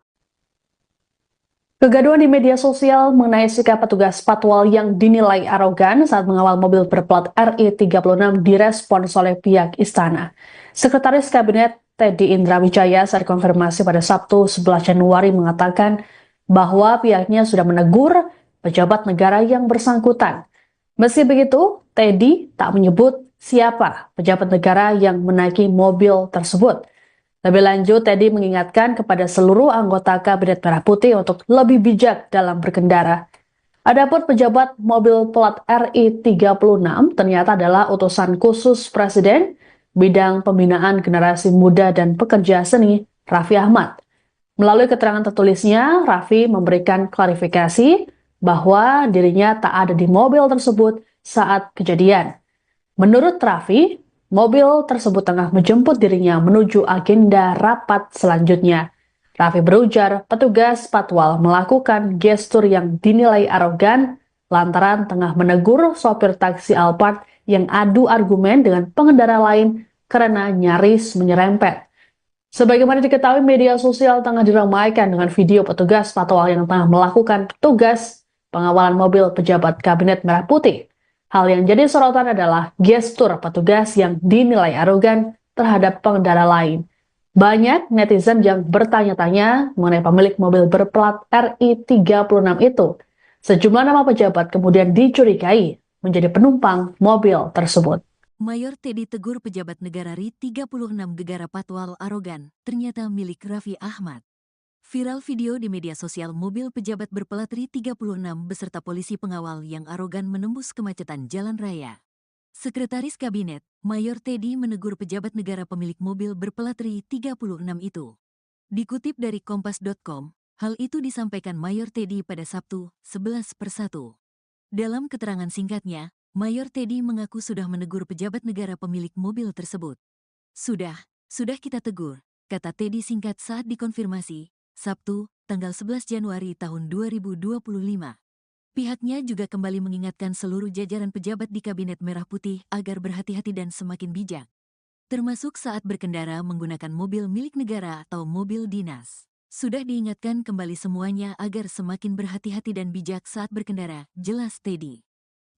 Kegaduhan di media sosial mengenai sikap petugas patwal yang dinilai arogan saat mengawal mobil berplat RI 36 direspons oleh pihak istana. Sekretaris Kabinet Teddy Indra Wijaya saat konfirmasi pada Sabtu 11 Januari mengatakan bahwa pihaknya sudah menegur pejabat negara yang bersangkutan. Meski begitu, Teddy tak menyebut siapa pejabat negara yang menaiki mobil tersebut. Lebih lanjut, Teddy mengingatkan kepada seluruh anggota Kabinet Merah Putih untuk lebih bijak dalam berkendara. Adapun pejabat mobil plat RI 36 ternyata adalah utusan khusus Presiden bidang pembinaan generasi muda dan pekerja seni Raffi Ahmad. Melalui keterangan tertulisnya, Raffi memberikan klarifikasi bahwa dirinya tak ada di mobil tersebut saat kejadian. Menurut Raffi, mobil tersebut tengah menjemput dirinya menuju agenda rapat selanjutnya. Raffi berujar petugas patwal melakukan gestur yang dinilai arogan lantaran tengah menegur sopir taksi Alphard yang adu argumen dengan pengendara lain karena nyaris menyerempet. Sebagaimana diketahui, media sosial tengah diramaikan dengan video petugas patwal yang tengah melakukan tugas pengawalan mobil pejabat Kabinet Merah Putih. Hal yang jadi sorotan adalah gestur petugas yang dinilai arogan terhadap pengendara lain. Banyak netizen yang bertanya-tanya mengenai pemilik mobil berplat RI 36 itu. Sejumlah nama pejabat kemudian dicurigai menjadi penumpang mobil tersebut. Mayor Teddy tegur pejabat negara RI 36 gegara patwal arogan, ternyata milik Raffi Ahmad. Viral video di media sosial mobil pejabat berplat RI 36 beserta polisi pengawal yang arogan menembus kemacetan jalan raya. Sekretaris Kabinet, Mayor Teddy menegur pejabat negara pemilik mobil berplat RI 36 itu. Dikutip dari kompas.com, hal itu disampaikan Mayor Teddy pada Sabtu, 11/1. Dalam keterangan singkatnya, Mayor Teddy mengaku sudah menegur pejabat negara pemilik mobil tersebut. Sudah kita tegur, kata Teddy singkat saat dikonfirmasi, Sabtu, tanggal 11 Januari tahun 2025. Pihaknya juga kembali mengingatkan seluruh jajaran pejabat di Kabinet Merah Putih agar berhati-hati dan semakin bijak, termasuk saat berkendara menggunakan mobil milik negara atau mobil dinas. Sudah diingatkan kembali semuanya agar semakin berhati-hati dan bijak saat berkendara, jelas Teddy.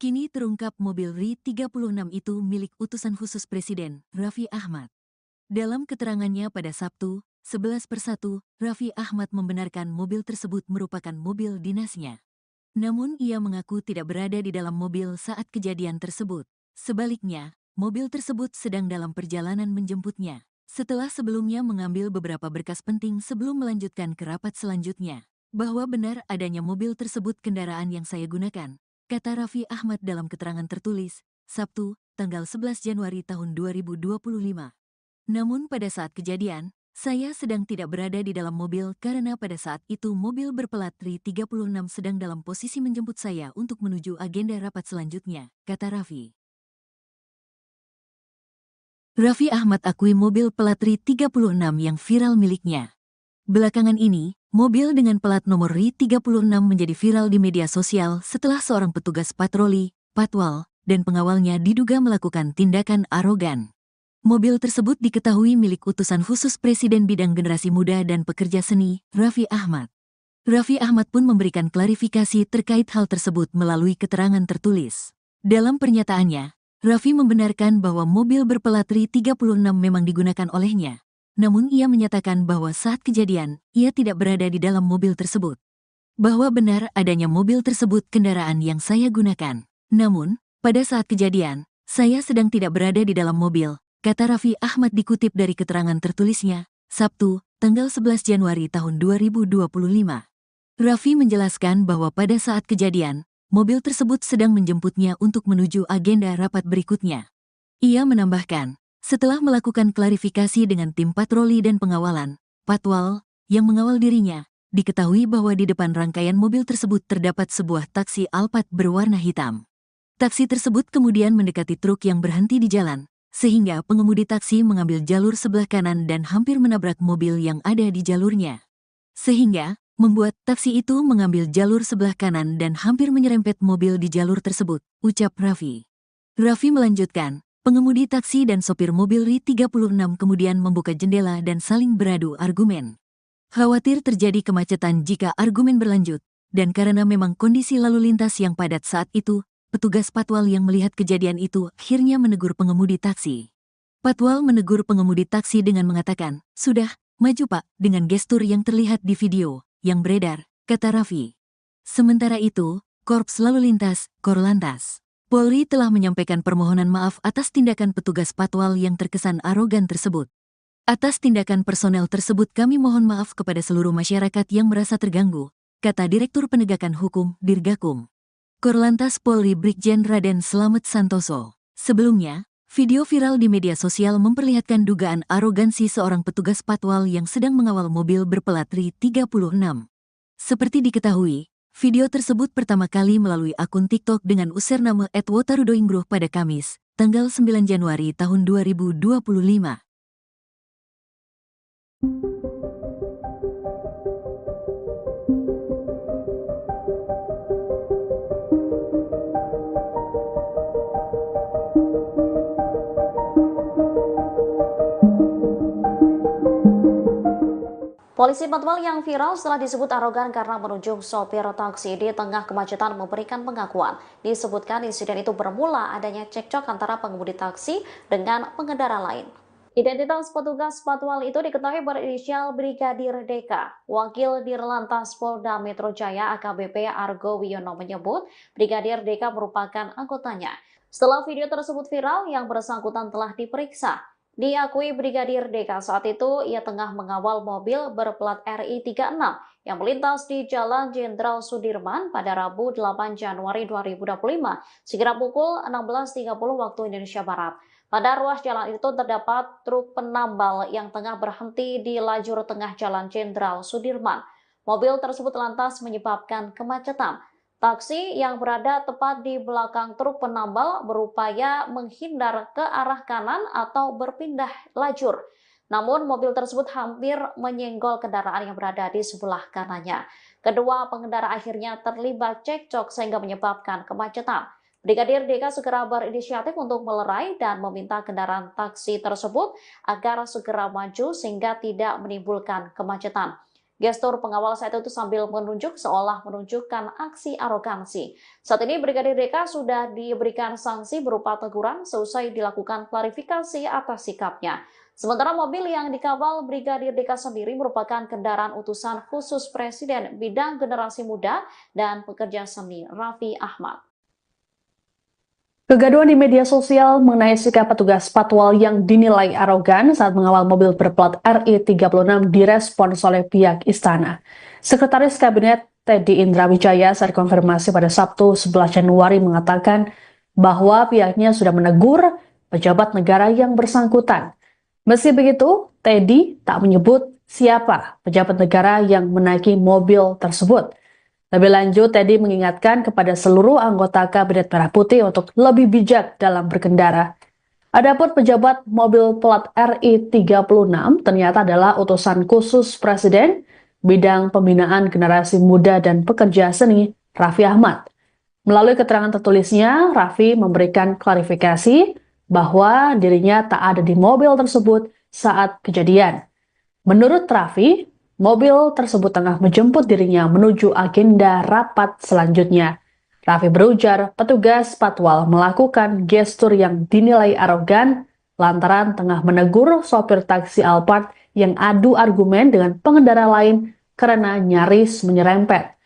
Kini terungkap mobil RI 36 itu milik utusan khusus Presiden, Raffi Ahmad. Dalam keterangannya pada Sabtu, 11/1, Raffi Ahmad membenarkan mobil tersebut merupakan mobil dinasnya. Namun ia mengaku tidak berada di dalam mobil saat kejadian tersebut. Sebaliknya, mobil tersebut sedang dalam perjalanan menjemputnya. Setelah sebelumnya mengambil beberapa berkas penting sebelum melanjutkan ke rapat selanjutnya. Bahwa benar adanya mobil tersebut kendaraan yang saya gunakan, kata Raffi Ahmad dalam keterangan tertulis, Sabtu, tanggal 11 Januari tahun 2025. Namun pada saat kejadian, saya sedang tidak berada di dalam mobil karena pada saat itu mobil berplat RI 36 sedang dalam posisi menjemput saya untuk menuju agenda rapat selanjutnya, kata Raffi. Raffi Ahmad akui mobil plat RI 36 yang viral miliknya. Belakangan ini, mobil dengan plat nomor RI 36 menjadi viral di media sosial setelah seorang petugas patroli, patwal, dan pengawalnya diduga melakukan tindakan arogan. Mobil tersebut diketahui milik utusan khusus Presiden Bidang Generasi Muda dan Pekerja Seni, Raffi Ahmad. Raffi Ahmad pun memberikan klarifikasi terkait hal tersebut melalui keterangan tertulis. Dalam pernyataannya, Raffi membenarkan bahwa mobil berplat RI 36 memang digunakan olehnya. Namun ia menyatakan bahwa saat kejadian, ia tidak berada di dalam mobil tersebut. Bahwa benar adanya mobil tersebut kendaraan yang saya gunakan. Namun, pada saat kejadian, saya sedang tidak berada di dalam mobil, kata Raffi Ahmad dikutip dari keterangan tertulisnya, Sabtu, tanggal 11 Januari tahun 2025. Raffi menjelaskan bahwa pada saat kejadian, mobil tersebut sedang menjemputnya untuk menuju agenda rapat berikutnya. Ia menambahkan, setelah melakukan klarifikasi dengan tim patroli dan pengawalan, patwal, yang mengawal dirinya, diketahui bahwa di depan rangkaian mobil tersebut terdapat sebuah taksi Alphard berwarna hitam. Taksi tersebut kemudian mendekati truk yang berhenti di jalan, sehingga pengemudi taksi mengambil jalur sebelah kanan dan hampir menabrak mobil yang ada di jalurnya. Sehingga, membuat taksi itu mengambil jalur sebelah kanan dan hampir menyerempet mobil di jalur tersebut, ucap Raffi. Raffi melanjutkan, pengemudi taksi dan sopir mobil RI 36 kemudian membuka jendela dan saling beradu argumen. Khawatir terjadi kemacetan jika argumen berlanjut, dan karena memang kondisi lalu lintas yang padat saat itu, petugas patwal yang melihat kejadian itu akhirnya menegur pengemudi taksi. Patwal menegur pengemudi taksi dengan mengatakan, "Sudah, maju Pak," dengan gestur yang terlihat di video yang beredar, kata Raffi. Sementara itu, Korps Lalu Lintas, Korlantas, Polri telah menyampaikan permohonan maaf atas tindakan petugas patwal yang terkesan arogan tersebut. Atas tindakan personel tersebut kami mohon maaf kepada seluruh masyarakat yang merasa terganggu, kata Direktur Penegakan Hukum, Dirgakum. Korlantas Polri Brigjen Raden Slamet Santoso. Sebelumnya, video viral di media sosial memperlihatkan dugaan arogansi seorang petugas patwal yang sedang mengawal mobil berplat RI 36. Seperti diketahui, video tersebut pertama kali melalui akun TikTok dengan username @wotarudoinggroh pada Kamis, tanggal 9 Januari tahun 2025. Polisi patwal yang viral setelah disebut arogan karena menunjuk sopir taksi di tengah kemacetan memberikan pengakuan. Disebutkan insiden itu bermula adanya cekcok antara pengemudi taksi dengan pengendara lain. Identitas petugas patwal itu diketahui berinisial Brigadir DK. Wakil Dirlantas Polda Metro Jaya AKBP Argo Wiono menyebut Brigadir DK merupakan anggotanya. Setelah video tersebut viral, yang bersangkutan telah diperiksa. Diakui Brigadir DK saat itu ia tengah mengawal mobil berplat RI 36 yang melintas di Jalan Jenderal Sudirman pada Rabu 8 Januari 2025 sekira pukul 16.30 waktu Indonesia Barat. Pada ruas jalan itu terdapat truk penambal yang tengah berhenti di lajur tengah Jalan Jenderal Sudirman. Mobil tersebut lantas menyebabkan kemacetan. Taksi yang berada tepat di belakang truk penambal berupaya menghindar ke arah kanan atau berpindah lajur. Namun mobil tersebut hampir menyenggol kendaraan yang berada di sebelah kanannya. Kedua pengendara akhirnya terlibat cekcok sehingga menyebabkan kemacetan. Brigadir DK segera berinisiatif untuk melerai dan meminta kendaraan taksi tersebut agar segera maju sehingga tidak menimbulkan kemacetan. Gestur pengawal saat itu sambil menunjuk seolah menunjukkan aksi arogansi. Saat ini Brigadir DK sudah diberikan sanksi berupa teguran seusai dilakukan klarifikasi atas sikapnya. Sementara mobil yang dikawal Brigadir DK sendiri merupakan kendaraan utusan khusus Presiden Bidang Generasi Muda dan Pekerja Seni Raffi Ahmad. Kegaduhan di media sosial mengenai sikap petugas patwal yang dinilai arogan saat mengawal mobil berplat RI 36 direspons oleh pihak istana. Sekretaris Kabinet Teddy Indrawijaya saat konfirmasi pada Sabtu 11 Januari mengatakan bahwa pihaknya sudah menegur pejabat negara yang bersangkutan. Meski begitu, Teddy tak menyebut siapa pejabat negara yang menaiki mobil tersebut. Lebih lanjut, Teddy mengingatkan kepada seluruh anggota Kabinet Merah Putih untuk lebih bijak dalam berkendara. Adapun pejabat mobil plat RI 36 ternyata adalah utusan khusus Presiden bidang pembinaan generasi muda dan pekerja seni, Raffi Ahmad. Melalui keterangan tertulisnya, Raffi memberikan klarifikasi bahwa dirinya tak ada di mobil tersebut saat kejadian. Menurut Raffi, mobil tersebut tengah menjemput dirinya menuju agenda rapat selanjutnya. Raffi berujar petugas patwal melakukan gestur yang dinilai arogan lantaran tengah menegur sopir taksi Alphard yang adu argumen dengan pengendara lain karena nyaris menyerempet.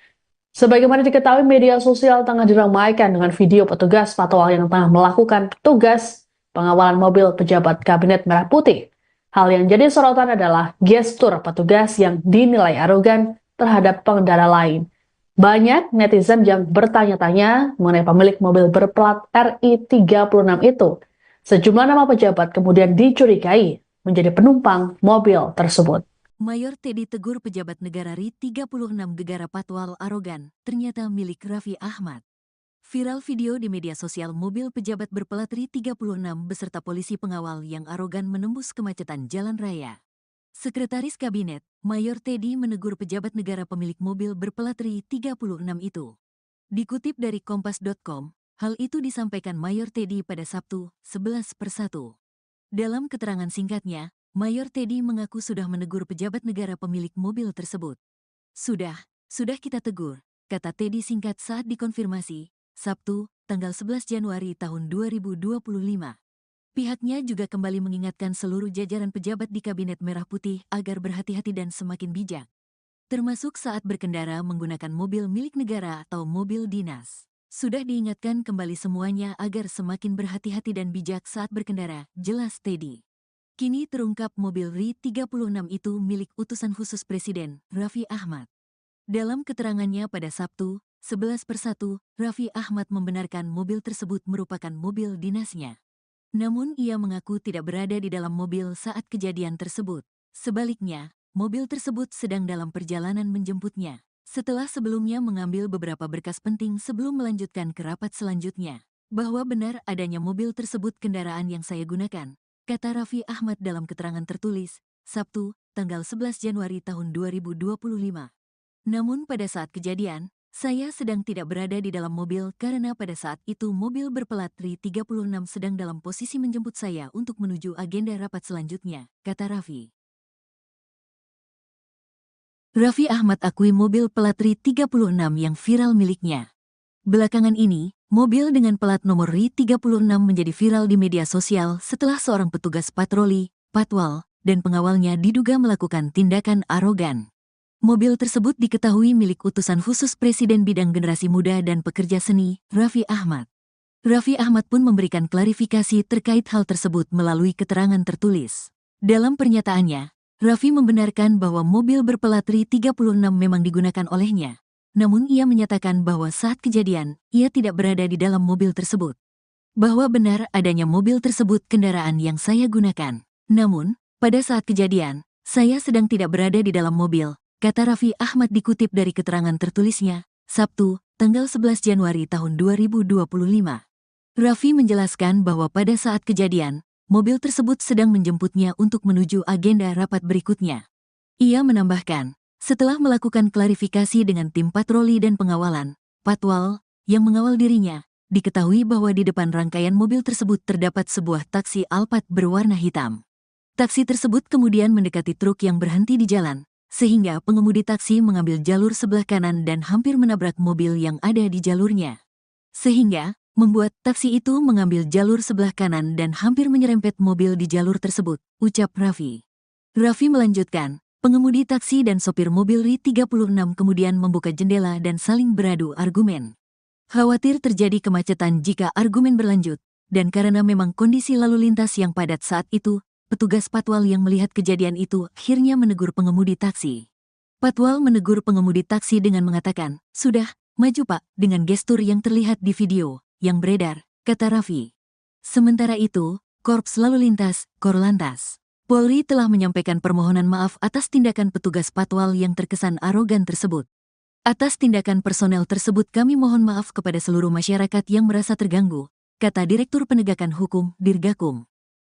Sebagaimana diketahui, media sosial tengah diramaikan dengan video petugas patwal yang tengah melakukan tugas pengawalan mobil pejabat Kabinet Merah Putih. Hal yang jadi sorotan adalah gestur petugas yang dinilai arogan terhadap pengendara lain. Banyak netizen yang bertanya-tanya mengenai pemilik mobil berplat RI 36 itu. Sejumlah nama pejabat kemudian dicurigai menjadi penumpang mobil tersebut. Mayor Teddy tegur pejabat negara RI 36 gegara patwal arogan, ternyata milik Raffi Ahmad. Viral video di media sosial mobil pejabat berplat RI 36 beserta polisi pengawal yang arogan menembus kemacetan jalan raya. Sekretaris Kabinet, Mayor Teddy menegur pejabat negara pemilik mobil berplat RI 36 itu. Dikutip dari Kompas.com, hal itu disampaikan Mayor Teddy pada Sabtu, 11/1. Dalam keterangan singkatnya, Mayor Teddy mengaku sudah menegur pejabat negara pemilik mobil tersebut. Sudah kita tegur, kata Teddy singkat saat dikonfirmasi, Sabtu, tanggal 11 Januari tahun 2025. Pihaknya juga kembali mengingatkan seluruh jajaran pejabat di Kabinet Merah Putih agar berhati-hati dan semakin bijak, termasuk saat berkendara menggunakan mobil milik negara atau mobil dinas. Sudah diingatkan kembali semuanya agar semakin berhati-hati dan bijak saat berkendara, jelas Teddy. Kini terungkap mobil RI 36 itu milik utusan khusus Presiden, Raffi Ahmad. Dalam keterangannya pada Sabtu, 11/1, Raffi Ahmad membenarkan mobil tersebut merupakan mobil dinasnya. Namun ia mengaku tidak berada di dalam mobil saat kejadian tersebut. Sebaliknya, mobil tersebut sedang dalam perjalanan menjemputnya, setelah sebelumnya mengambil beberapa berkas penting sebelum melanjutkan ke rapat selanjutnya. Bahwa benar adanya mobil tersebut kendaraan yang saya gunakan, kata Raffi Ahmad dalam keterangan tertulis, Sabtu, tanggal 11 Januari tahun 2025. Namun pada saat kejadian, saya sedang tidak berada di dalam mobil karena pada saat itu mobil berplat RI 36 sedang dalam posisi menjemput saya untuk menuju agenda rapat selanjutnya, kata Raffi. Raffi Ahmad akui mobil plat RI 36 yang viral miliknya. Belakangan ini, mobil dengan plat nomor RI 36 menjadi viral di media sosial setelah seorang petugas patroli, patwal, dan pengawalnya diduga melakukan tindakan arogan. Mobil tersebut diketahui milik utusan khusus Presiden bidang generasi muda dan pekerja seni, Raffi Ahmad. Raffi Ahmad pun memberikan klarifikasi terkait hal tersebut melalui keterangan tertulis. Dalam pernyataannya, Raffi membenarkan bahwa mobil berplat RI 36 memang digunakan olehnya. Namun ia menyatakan bahwa saat kejadian, ia tidak berada di dalam mobil tersebut. Bahwa benar adanya mobil tersebut kendaraan yang saya gunakan. Namun, pada saat kejadian, saya sedang tidak berada di dalam mobil, kata Raffi Ahmad dikutip dari keterangan tertulisnya, Sabtu, tanggal 11 Januari tahun 2025. Raffi menjelaskan bahwa pada saat kejadian, mobil tersebut sedang menjemputnya untuk menuju agenda rapat berikutnya. Ia menambahkan, setelah melakukan klarifikasi dengan tim patroli dan pengawalan, patwal, yang mengawal dirinya, diketahui bahwa di depan rangkaian mobil tersebut terdapat sebuah taksi Alphard berwarna hitam. Taksi tersebut kemudian mendekati truk yang berhenti di jalan, sehingga pengemudi taksi mengambil jalur sebelah kanan dan hampir menabrak mobil yang ada di jalurnya. Sehingga, membuat taksi itu mengambil jalur sebelah kanan dan hampir menyerempet mobil di jalur tersebut, ucap Raffi. Raffi melanjutkan, pengemudi taksi dan sopir mobil RI 36 kemudian membuka jendela dan saling beradu argumen. Khawatir terjadi kemacetan jika argumen berlanjut, dan karena memang kondisi lalu lintas yang padat saat itu, petugas patwal yang melihat kejadian itu akhirnya menegur pengemudi taksi. Patwal menegur pengemudi taksi dengan mengatakan, "Sudah, maju Pak," dengan gestur yang terlihat di video yang beredar, kata Raffi. Sementara itu, Korps Lalu Lintas, Korlantas, Polri telah menyampaikan permohonan maaf atas tindakan petugas patwal yang terkesan arogan tersebut. Atas tindakan personel tersebut kami mohon maaf kepada seluruh masyarakat yang merasa terganggu, kata Direktur Penegakan Hukum, Dirgakum.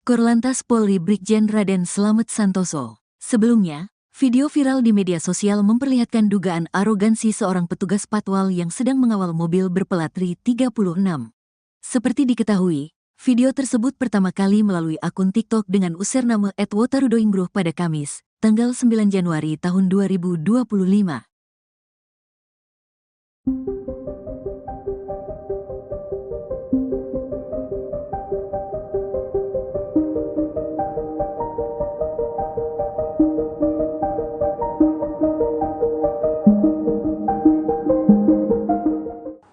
Korlantas Polri Brigjen Raden Slamet Santoso. Sebelumnya, video viral di media sosial memperlihatkan dugaan arogansi seorang petugas patwal yang sedang mengawal mobil berplat RI 36. Seperti diketahui, video tersebut pertama kali melalui akun TikTok dengan username @wotarudoingbruh pada Kamis, tanggal 9 Januari tahun 2025.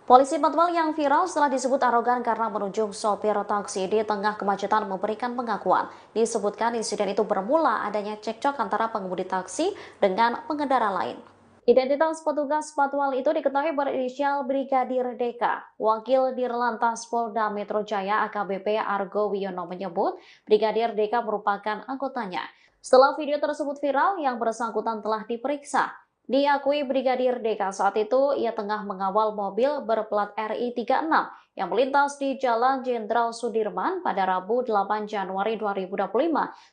Polisi patwal yang viral setelah disebut arogan karena menunjuk sopir taksi di tengah kemacetan memberikan pengakuan. Disebutkan insiden itu bermula adanya cekcok antara pengemudi taksi dengan pengendara lain. Identitas petugas patwal itu diketahui berinisial Brigadir DK. Wakil Dirlantas Polda Metro Jaya AKBP Argo Wiono menyebut Brigadir DK merupakan anggotanya. Setelah video tersebut viral, yang bersangkutan telah diperiksa. Diakui Brigadir DK saat itu ia tengah mengawal mobil berplat RI 36 yang melintas di Jalan Jenderal Sudirman pada Rabu 8 Januari 2025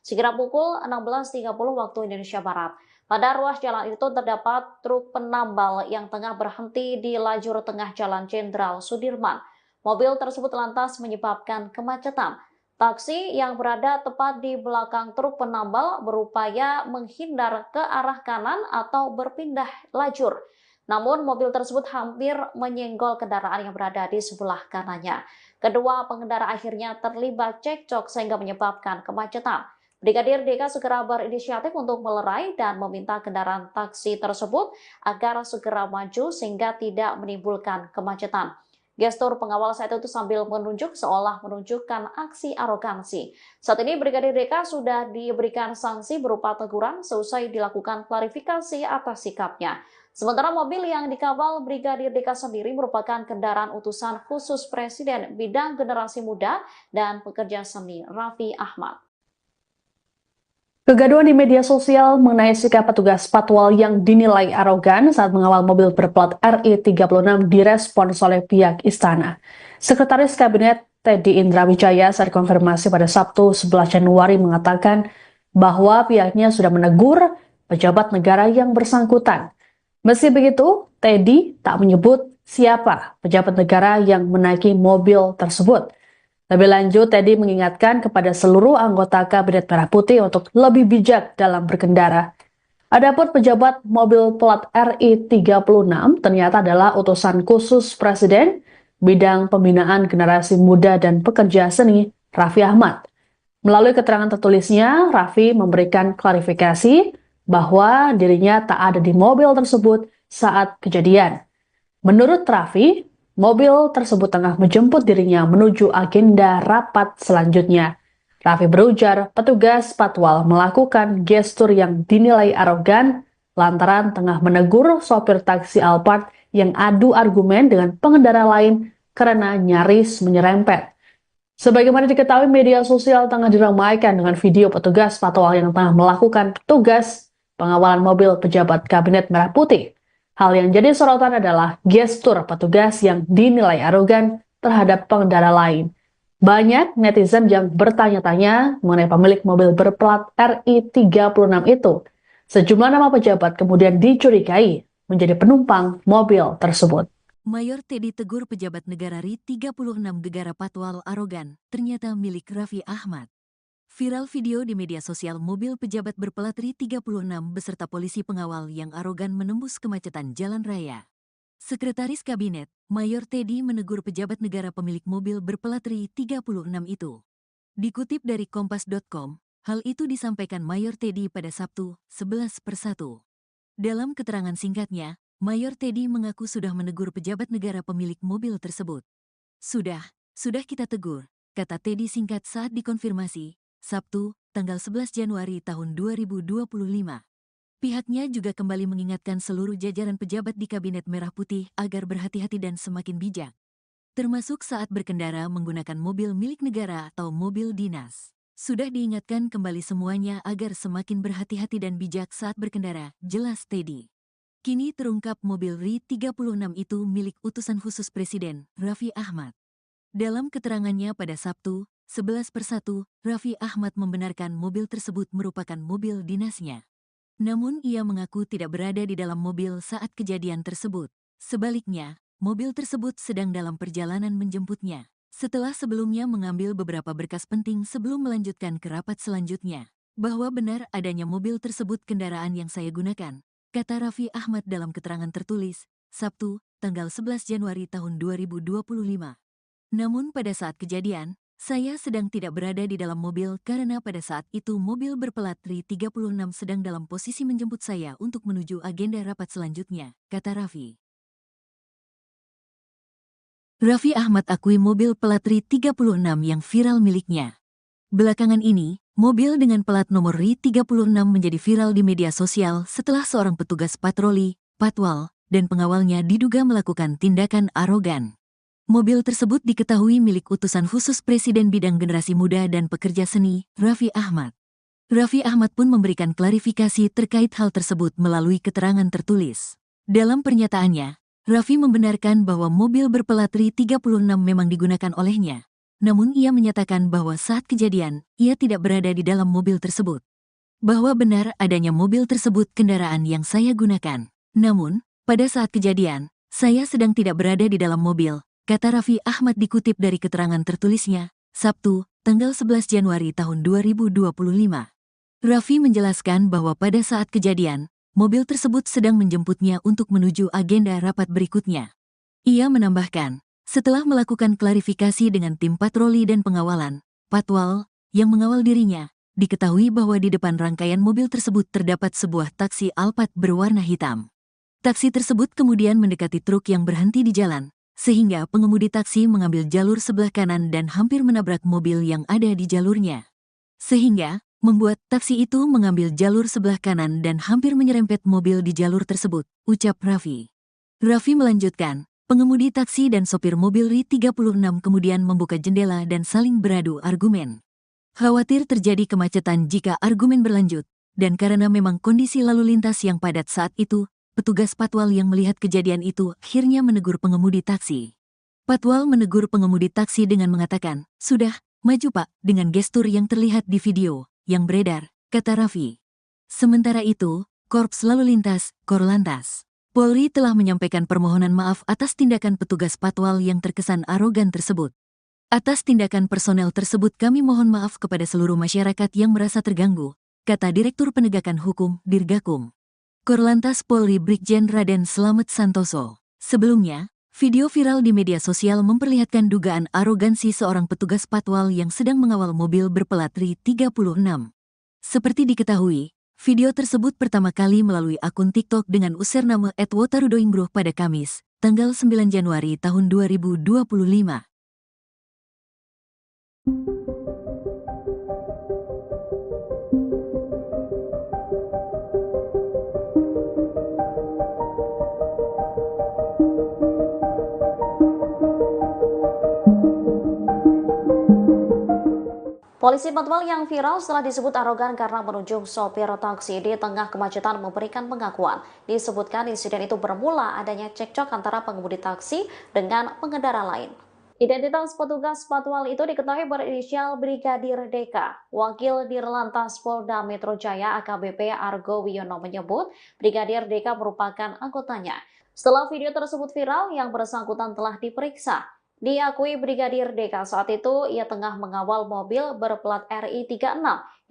sekira pukul 16.30 waktu Indonesia Barat. Pada ruas jalan itu terdapat truk penambal yang tengah berhenti di lajur tengah Jalan Jenderal Sudirman. Mobil tersebut lantas menyebabkan kemacetan. Taksi yang berada tepat di belakang truk penambal berupaya menghindar ke arah kanan atau berpindah lajur. Namun mobil tersebut hampir menyenggol kendaraan yang berada di sebelah kanannya. Kedua pengendara akhirnya terlibat cekcok sehingga menyebabkan kemacetan. Brigadir DK segera berinisiatif untuk melerai dan meminta kendaraan taksi tersebut agar segera maju sehingga tidak menimbulkan kemacetan. Gestur pengawal saat itu sambil menunjuk seolah menunjukkan aksi arogansi. Saat ini Brigadir DK sudah diberikan sanksi berupa teguran seusai dilakukan klarifikasi atas sikapnya. Sementara mobil yang dikawal Brigadir DK sendiri merupakan kendaraan utusan khusus Presiden bidang generasi muda dan pekerja seni Raffi Ahmad. Kegaduhan di media sosial mengenai sikap petugas patwal yang dinilai arogan saat mengawal mobil berplat RI 36 direspons oleh pihak istana. Sekretaris Kabinet Teddy Indrawijaya saat konfirmasi pada Sabtu 11 Januari mengatakan bahwa pihaknya sudah menegur pejabat negara yang bersangkutan. Meski begitu, Teddy tak menyebut siapa pejabat negara yang menaiki mobil tersebut. Lebih lanjut, Teddy mengingatkan kepada seluruh anggota Kabinet Merah Putih untuk lebih bijak dalam berkendara. Adapun pejabat mobil plat RI 36 ternyata adalah utusan khusus Presiden bidang pembinaan generasi muda dan pekerja seni Raffi Ahmad. Melalui keterangan tertulisnya, Raffi memberikan klarifikasi bahwa dirinya tak ada di mobil tersebut saat kejadian. Menurut Raffi, mobil tersebut tengah menjemput dirinya menuju agenda rapat selanjutnya. Raffi berujar petugas patwal melakukan gestur yang dinilai arogan lantaran tengah menegur sopir taksi Alphard yang adu argumen dengan pengendara lain karena nyaris menyerempet. Sebagaimana diketahui, media sosial tengah diramaikan dengan video petugas patwal yang tengah melakukan tugas pengawalan mobil pejabat Kabinet Merah Putih. Hal yang jadi sorotan adalah gestur petugas yang dinilai arogan terhadap pengendara lain. Banyak netizen yang bertanya-tanya mengenai pemilik mobil berplat RI 36 itu. Sejumlah nama pejabat kemudian dicurigai menjadi penumpang mobil tersebut. Mayor Teddy tegur pejabat negara RI 36 gegara patwal arogan, ternyata milik Raffi Ahmad. Viral video di media sosial mobil pejabat berplat RI 36 beserta polisi pengawal yang arogan menembus kemacetan jalan raya. Sekretaris Kabinet, Mayor Teddy menegur pejabat negara pemilik mobil berplat RI 36 itu. Dikutip dari kompas.com, hal itu disampaikan Mayor Teddy pada Sabtu, 11/1. Dalam keterangan singkatnya, Mayor Teddy mengaku sudah menegur pejabat negara pemilik mobil tersebut. Sudah kita tegur, kata Teddy singkat saat dikonfirmasi, Sabtu, tanggal 11 Januari tahun 2025. Pihaknya juga kembali mengingatkan seluruh jajaran pejabat di Kabinet Merah Putih agar berhati-hati dan semakin bijak, termasuk saat berkendara menggunakan mobil milik negara atau mobil dinas. Sudah diingatkan kembali semuanya agar semakin berhati-hati dan bijak saat berkendara, jelas Teddy. Kini terungkap mobil RI 36 itu milik utusan khusus Presiden, Raffi Ahmad. Dalam keterangannya pada Sabtu, 11 persatu, Raffi Ahmad membenarkan mobil tersebut merupakan mobil dinasnya. Namun ia mengaku tidak berada di dalam mobil saat kejadian tersebut. Sebaliknya, mobil tersebut sedang dalam perjalanan menjemputnya. Setelah sebelumnya mengambil beberapa berkas penting sebelum melanjutkan ke rapat selanjutnya. Bahwa benar adanya mobil tersebut kendaraan yang saya gunakan, kata Raffi Ahmad dalam keterangan tertulis, Sabtu, tanggal 11 Januari tahun 2025. Namun pada saat kejadian, saya sedang tidak berada di dalam mobil karena pada saat itu mobil berplat RI 36 sedang dalam posisi menjemput saya untuk menuju agenda rapat selanjutnya, kata Raffi. Raffi Ahmad akui mobil plat RI 36 yang viral miliknya. Belakangan ini, mobil dengan plat nomor RI 36 menjadi viral di media sosial setelah seorang petugas patroli, patwal, dan pengawalnya diduga melakukan tindakan arogan. Mobil tersebut diketahui milik utusan khusus Presiden Bidang Generasi Muda dan Pekerja Seni, Raffi Ahmad. Raffi Ahmad pun memberikan klarifikasi terkait hal tersebut melalui keterangan tertulis. Dalam pernyataannya, Raffi membenarkan bahwa mobil berplat RI 36 memang digunakan olehnya. Namun ia menyatakan bahwa saat kejadian, ia tidak berada di dalam mobil tersebut. Bahwa benar adanya mobil tersebut kendaraan yang saya gunakan. Namun, pada saat kejadian, saya sedang tidak berada di dalam mobil, kata Raffi Ahmad dikutip dari keterangan tertulisnya, Sabtu, tanggal 11 Januari tahun 2025. Raffi menjelaskan bahwa pada saat kejadian, mobil tersebut sedang menjemputnya untuk menuju agenda rapat berikutnya. Ia menambahkan, setelah melakukan klarifikasi dengan tim patroli dan pengawalan, patwal, yang mengawal dirinya, diketahui bahwa di depan rangkaian mobil tersebut terdapat sebuah taksi Alphard berwarna hitam. Taksi tersebut kemudian mendekati truk yang berhenti di jalan, sehingga pengemudi taksi mengambil jalur sebelah kanan dan hampir menabrak mobil yang ada di jalurnya. Sehingga, membuat taksi itu mengambil jalur sebelah kanan dan hampir menyerempet mobil di jalur tersebut, ucap Raffi. Raffi melanjutkan, pengemudi taksi dan sopir mobil RI 36 kemudian membuka jendela dan saling beradu argumen. Khawatir terjadi kemacetan jika argumen berlanjut, dan karena memang kondisi lalu lintas yang padat saat itu, petugas patwal yang melihat kejadian itu akhirnya menegur pengemudi taksi. Patwal menegur pengemudi taksi dengan mengatakan, "Sudah, maju Pak," dengan gestur yang terlihat di video yang beredar, kata Raffi. Sementara itu, Korps Lalu Lintas, Korlantas, Polri telah menyampaikan permohonan maaf atas tindakan petugas patwal yang terkesan arogan tersebut. Atas tindakan personel tersebut kami mohon maaf kepada seluruh masyarakat yang merasa terganggu, kata Direktur Penegakan Hukum, Dirgakum. Korlantas Polri Brigjen Raden Slamet Santoso. Sebelumnya, video viral di media sosial memperlihatkan dugaan arogansi seorang petugas patwal yang sedang mengawal mobil berplat RI 36. Seperti diketahui, video tersebut pertama kali melalui akun TikTok dengan username @wotarudoinggroh pada Kamis, tanggal 9 Januari tahun 2025. Polisi patwal yang viral setelah disebut arogan karena menunjuk sopir taksi di tengah kemacetan memberikan pengakuan. Disebutkan insiden itu bermula adanya cekcok antara pengemudi taksi dengan pengendara lain. Identitas petugas patwal itu diketahui berinisial Brigadir DK. Wakil Dirlantas Polda Metro Jaya AKBP Argo Wiono menyebut Brigadir DK merupakan anggotanya. Setelah video tersebut viral, yang bersangkutan telah diperiksa. Diakui Brigadir DK saat itu ia tengah mengawal mobil berplat RI 36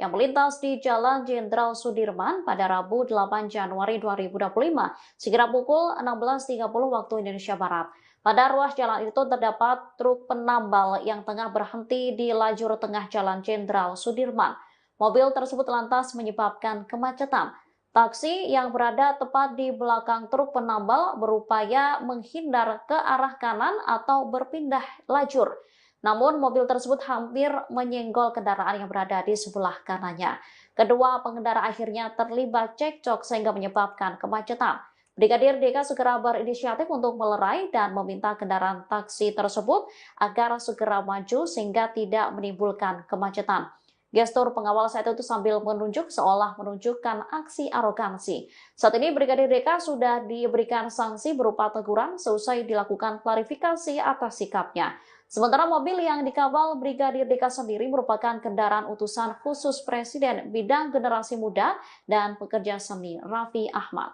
yang melintas di Jalan Jenderal Sudirman pada Rabu 8 Januari 2025 sekira pukul 16.30 waktu Indonesia Barat. Pada ruas jalan itu terdapat truk penambal yang tengah berhenti di lajur tengah Jalan Jenderal Sudirman. Mobil tersebut lantas menyebabkan kemacetan. Taksi yang berada tepat di belakang truk penambal berupaya menghindar ke arah kanan atau berpindah lajur. Namun mobil tersebut hampir menyenggol kendaraan yang berada di sebelah kanannya. Kedua pengendara akhirnya terlibat cekcok sehingga menyebabkan kemacetan. Brigadir DK segera berinisiatif untuk melerai dan meminta kendaraan taksi tersebut agar segera maju sehingga tidak menimbulkan kemacetan. Gestur pengawal saat itu sambil menunjuk seolah menunjukkan aksi arogansi. Saat ini Brigadir DK sudah diberikan sanksi berupa teguran seusai dilakukan klarifikasi atas sikapnya. Sementara mobil yang dikawal Brigadir Dika sendiri merupakan kendaraan utusan khusus Presiden bidang generasi muda dan pekerja seni Raffi Ahmad.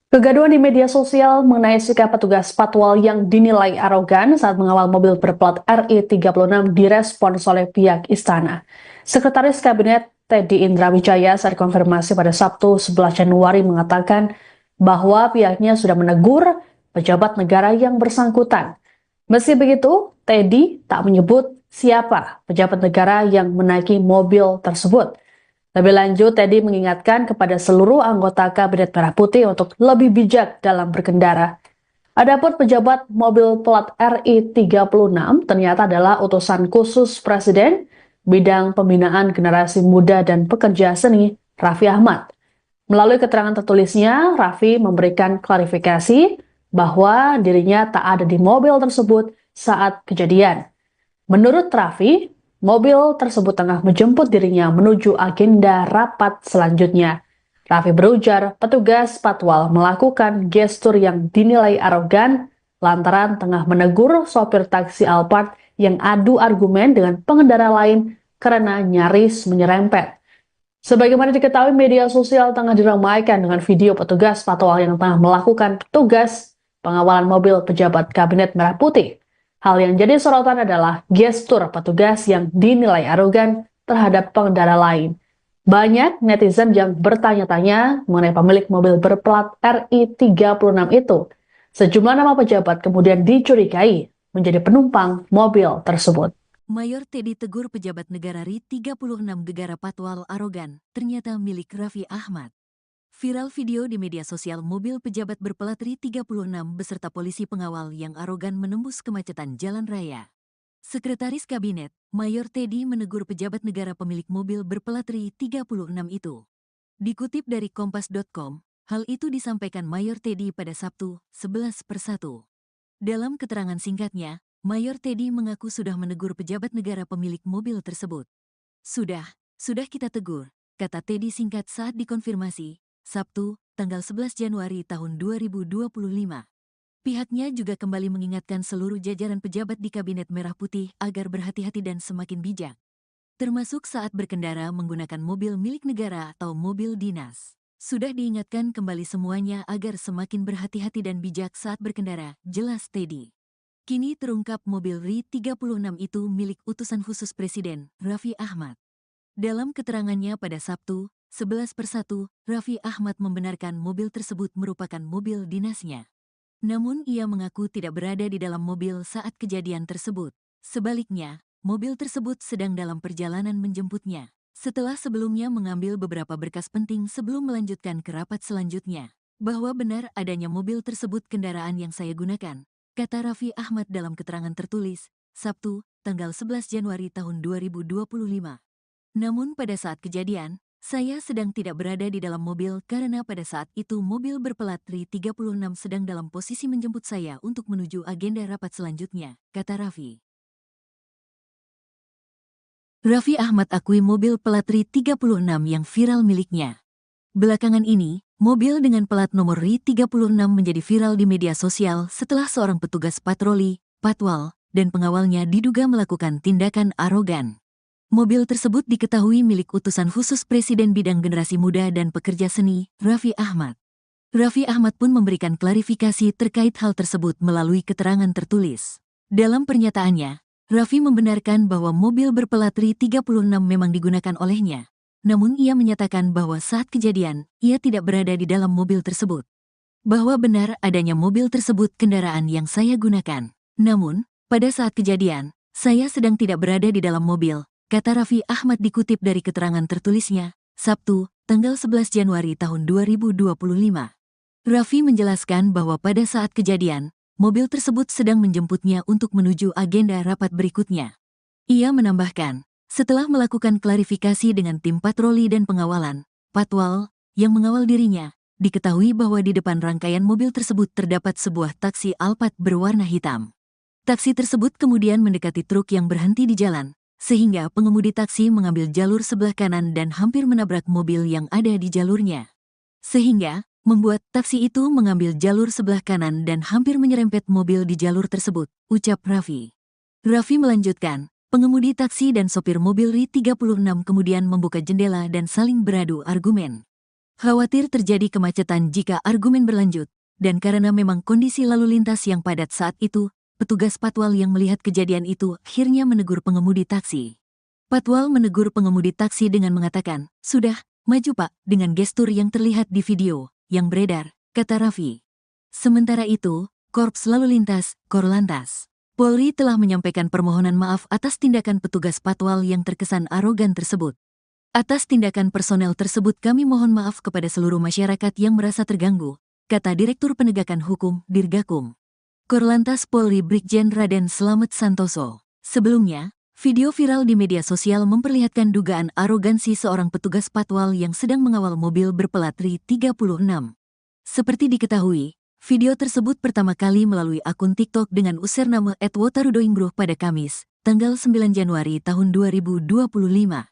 Kegaduhan di media sosial mengenai sikap petugas patwal yang dinilai arogan saat mengawal mobil berplat RI36 direspons oleh pihak istana. Sekretaris Kabinet Teddy Indra Wijaya saat konfirmasi pada Sabtu 11 Januari mengatakan bahwa pihaknya sudah menegur pejabat negara yang bersangkutan. Meski begitu, Teddy tak menyebut siapa pejabat negara yang menaiki mobil tersebut. Lebih lanjut, Teddy mengingatkan kepada seluruh anggota Kabinet Merah Putih untuk lebih bijak dalam berkendara. Adapun pejabat mobil plat RI36 ternyata adalah utusan khusus Presiden bidang pembinaan generasi muda dan pekerja seni Raffi Ahmad. Melalui keterangan tertulisnya, Raffi memberikan klarifikasi bahwa dirinya tak ada di mobil tersebut saat kejadian. Menurut Raffi, mobil tersebut tengah menjemput dirinya menuju agenda rapat selanjutnya. Raffi berujar petugas patwal melakukan gestur yang dinilai arogan lantaran tengah menegur sopir taksi Alphard yang adu argumen dengan pengendara lain karena nyaris menyerempet. Sebagaimana diketahui, media sosial tengah diramaikan dengan video petugas patwal yang tengah melakukan tugas pengawalan mobil pejabat Kabinet Merah Putih. Hal yang jadi sorotan adalah gestur petugas yang dinilai arogan terhadap pengendara lain. Banyak netizen yang bertanya-tanya mengenai pemilik mobil berplat RI36 itu. Sejumlah nama pejabat kemudian dicurigai menjadi penumpang mobil tersebut. Mayor Teddy tegur pejabat negara RI36 gegara patwal arogan, ternyata milik Raffi Ahmad. Viral video di media sosial mobil pejabat berplat RI36 beserta polisi pengawal yang arogan menembus kemacetan jalan raya. Sekretaris Kabinet, Mayor Teddy menegur pejabat negara pemilik mobil berplat RI36 itu. Dikutip dari Kompas.com, hal itu disampaikan Mayor Teddy pada Sabtu, 11/1. Dalam keterangan singkatnya, Mayor Teddy mengaku sudah menegur pejabat negara pemilik mobil tersebut. Sudah kita tegur, kata Teddy singkat saat dikonfirmasi, Sabtu, tanggal 11 Januari tahun 2025. Pihaknya juga kembali mengingatkan seluruh jajaran pejabat di Kabinet Merah Putih agar berhati-hati dan semakin bijak. Termasuk saat berkendara menggunakan mobil milik negara atau mobil dinas. Sudah diingatkan kembali semuanya agar semakin berhati-hati dan bijak saat berkendara, jelas Teddy. Kini terungkap mobil RI36 itu milik utusan khusus Presiden, Raffi Ahmad. Dalam keterangannya pada Sabtu, 11/1, Raffi Ahmad membenarkan mobil tersebut merupakan mobil dinasnya. Namun ia mengaku tidak berada di dalam mobil saat kejadian tersebut. Sebaliknya, mobil tersebut sedang dalam perjalanan menjemputnya. Setelah sebelumnya mengambil beberapa berkas penting sebelum melanjutkan ke rapat selanjutnya. Bahwa benar adanya mobil tersebut kendaraan yang saya gunakan, kata Raffi Ahmad dalam keterangan tertulis, Sabtu, tanggal 11 Januari tahun 2025. Namun pada saat kejadian, saya sedang tidak berada di dalam mobil karena pada saat itu mobil berplat RI36 sedang dalam posisi menjemput saya untuk menuju agenda rapat selanjutnya, kata Raffi. Raffi Ahmad akui mobil plat RI36 yang viral miliknya. Belakangan ini, mobil dengan plat nomor RI36 menjadi viral di media sosial setelah seorang petugas patroli, patwal, dan pengawalnya diduga melakukan tindakan arogan. Mobil tersebut diketahui milik utusan khusus Presiden bidang generasi muda dan pekerja seni, Raffi Ahmad. Raffi Ahmad pun memberikan klarifikasi terkait hal tersebut melalui keterangan tertulis. Dalam pernyataannya, Raffi membenarkan bahwa mobil berplat RI36 memang digunakan olehnya. Namun ia menyatakan bahwa saat kejadian, ia tidak berada di dalam mobil tersebut. Bahwa benar adanya mobil tersebut kendaraan yang saya gunakan. Namun, pada saat kejadian, saya sedang tidak berada di dalam mobil, kata Raffi Ahmad dikutip dari keterangan tertulisnya, Sabtu, tanggal 11 Januari tahun 2025. Raffi menjelaskan bahwa pada saat kejadian, mobil tersebut sedang menjemputnya untuk menuju agenda rapat berikutnya. Ia menambahkan, setelah melakukan klarifikasi dengan tim patroli dan pengawalan, patwal, yang mengawal dirinya, diketahui bahwa di depan rangkaian mobil tersebut terdapat sebuah taksi Alphard berwarna hitam. Taksi tersebut kemudian mendekati truk yang berhenti di jalan, sehingga pengemudi taksi mengambil jalur sebelah kanan dan hampir menabrak mobil yang ada di jalurnya. Sehingga, membuat taksi itu mengambil jalur sebelah kanan dan hampir menyerempet mobil di jalur tersebut, ucap Raffi. Raffi melanjutkan, pengemudi taksi dan sopir mobil RI36 kemudian membuka jendela dan saling beradu argumen. Khawatir terjadi kemacetan jika argumen berlanjut, dan karena memang kondisi lalu lintas yang padat saat itu, petugas patwal yang melihat kejadian itu akhirnya menegur pengemudi taksi. Patwal menegur pengemudi taksi dengan mengatakan, "Sudah, maju Pak," dengan gestur yang terlihat di video yang beredar, kata Raffi. Sementara itu, Korps Lalu Lintas, Korlantas, Polri telah menyampaikan permohonan maaf atas tindakan petugas patwal yang terkesan arogan tersebut. Atas tindakan personel tersebut kami mohon maaf kepada seluruh masyarakat yang merasa terganggu, kata Direktur Penegakan Hukum, Dirgakum. Korlantas Polri Brigjen Raden Slamet Santoso. Sebelumnya, video viral di media sosial memperlihatkan dugaan arogansi seorang petugas patwal yang sedang mengawal mobil berplat RI36. Seperti diketahui, video tersebut pertama kali melalui akun TikTok dengan username @wotarudoingbruh pada Kamis, tanggal 9 Januari tahun 2025.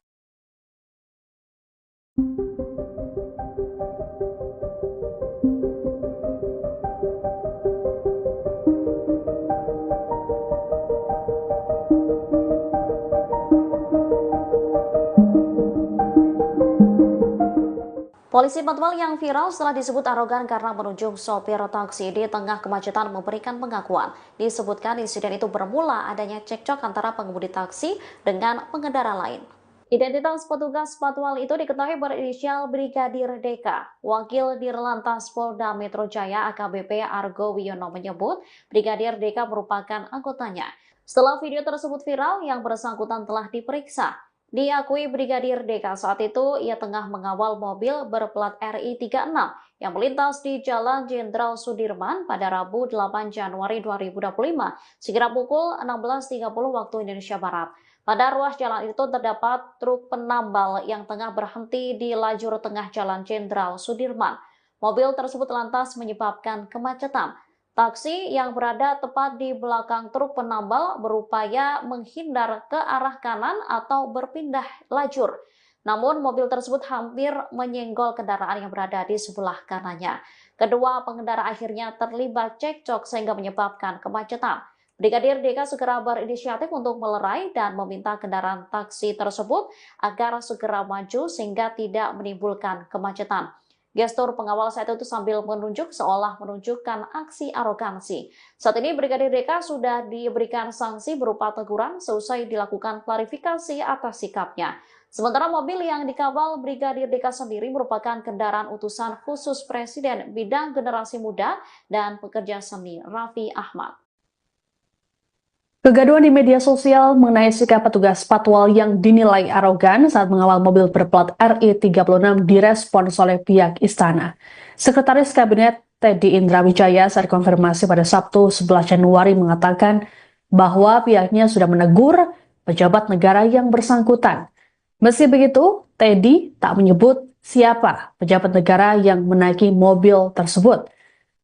Polisi patwal yang viral setelah disebut arogan karena menunjuk sopir taksi di tengah kemacetan memberikan pengakuan. Disebutkan insiden itu bermula adanya cekcok antara pengemudi taksi dengan pengendara lain. Identitas petugas patwal itu diketahui berinisial Brigadir DK. Wakil Dirlantas Polda Metro Jaya AKBP Argo Wiono menyebut Brigadir DK merupakan anggotanya. Setelah video tersebut viral, yang bersangkutan telah diperiksa. Diakui Brigadir DK saat itu ia tengah mengawal mobil berplat RI36 yang melintas di Jalan Jenderal Sudirman pada Rabu 8 Januari 2025 sekira pukul 16.30 waktu Indonesia Barat. Pada ruas jalan itu terdapat truk penambal yang tengah berhenti di lajur tengah Jalan Jenderal Sudirman. Mobil tersebut lantas menyebabkan kemacetan. Taksi yang berada tepat di belakang truk penambal berupaya menghindar ke arah kanan atau berpindah lajur. Namun mobil tersebut hampir menyenggol kendaraan yang berada di sebelah kanannya. Kedua pengendara akhirnya terlibat cekcok sehingga menyebabkan kemacetan. Brigadir DK segera berinisiatif untuk melerai dan meminta kendaraan taksi tersebut agar segera maju sehingga tidak menimbulkan kemacetan. Gestur pengawal saat itu sambil menunjuk seolah menunjukkan aksi arogansi. Saat ini Brigadir DK sudah diberikan sanksi berupa teguran seusai dilakukan klarifikasi atas sikapnya. Sementara mobil yang dikawal Brigadir DK sendiri merupakan kendaraan utusan khusus Presiden bidang generasi muda dan pekerja seni Raffi Ahmad. Kegaduhan di media sosial mengenai sikap petugas patwal yang dinilai arogan saat mengawal mobil berplat RI36 direspons oleh pihak istana. Sekretaris Kabinet Teddy Indra Wijaya saat konfirmasi pada Sabtu 11 Januari mengatakan bahwa pihaknya sudah menegur pejabat negara yang bersangkutan. Meski begitu, Teddy tak menyebut siapa pejabat negara yang menaiki mobil tersebut.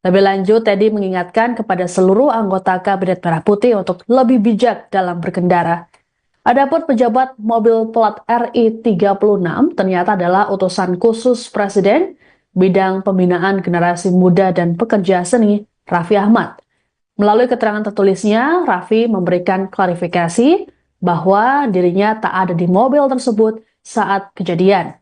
Lebih lanjut, Teddy mengingatkan kepada seluruh anggota Kabinet Merah Putih untuk lebih bijak dalam berkendara. Adapun pejabat mobil plat RI36 ternyata adalah utusan khusus Presiden bidang pembinaan generasi muda dan pekerja seni Raffi Ahmad. Melalui keterangan tertulisnya, Raffi memberikan klarifikasi bahwa dirinya tak ada di mobil tersebut saat kejadian.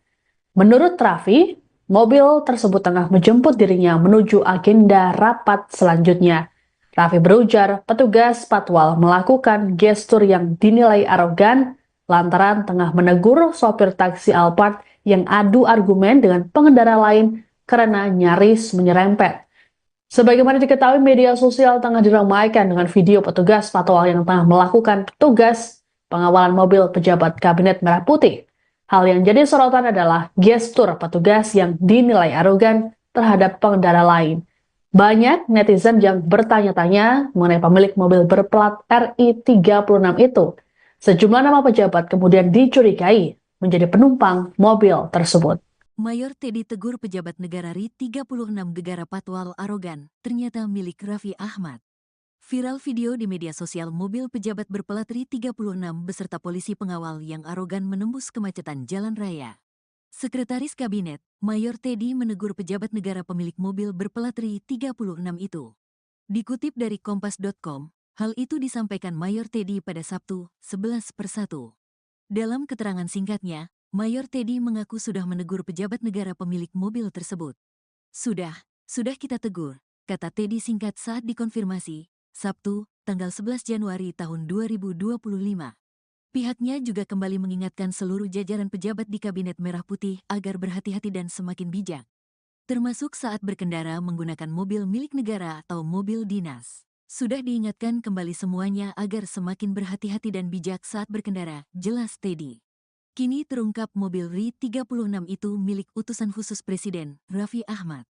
Menurut Raffi, mobil tersebut tengah menjemput dirinya menuju agenda rapat selanjutnya. Raffi berujar petugas patwal melakukan gestur yang dinilai arogan lantaran tengah menegur sopir taksi Alphard yang adu argumen dengan pengendara lain karena nyaris menyerempet. Sebagaimana diketahui, media sosial tengah diramaikan dengan video petugas patwal yang tengah melakukan tugas pengawalan mobil pejabat Kabinet Merah Putih. Hal yang jadi sorotan adalah gestur petugas yang dinilai arogan terhadap pengendara lain. Banyak netizen yang bertanya-tanya mengenai pemilik mobil berplat RI36 itu. Sejumlah nama pejabat kemudian dicurigai menjadi penumpang mobil tersebut. Mayor Teddy tegur pejabat negara RI36 gegara patwal arogan, ternyata milik Raffi Ahmad. Viral video di media sosial mobil pejabat berplat RI36 beserta polisi pengawal yang arogan menembus kemacetan jalan raya. Sekretaris Kabinet, Mayor Teddy menegur pejabat negara pemilik mobil berplat RI 36 itu. Dikutip dari Kompas.com, hal itu disampaikan Mayor Teddy pada Sabtu, 11/1. Dalam keterangan singkatnya, Mayor Teddy mengaku sudah menegur pejabat negara pemilik mobil tersebut. Sudah kita tegur, kata Teddy singkat saat dikonfirmasi, Sabtu, tanggal 11 Januari tahun 2025. Pihaknya juga kembali mengingatkan seluruh jajaran pejabat di Kabinet Merah Putih agar berhati-hati dan semakin bijak, termasuk saat berkendara menggunakan mobil milik negara atau mobil dinas. Sudah diingatkan kembali semuanya agar semakin berhati-hati dan bijak saat berkendara, jelas Teddy. Kini terungkap mobil RI 36 itu milik utusan khusus Presiden, Raffi Ahmad.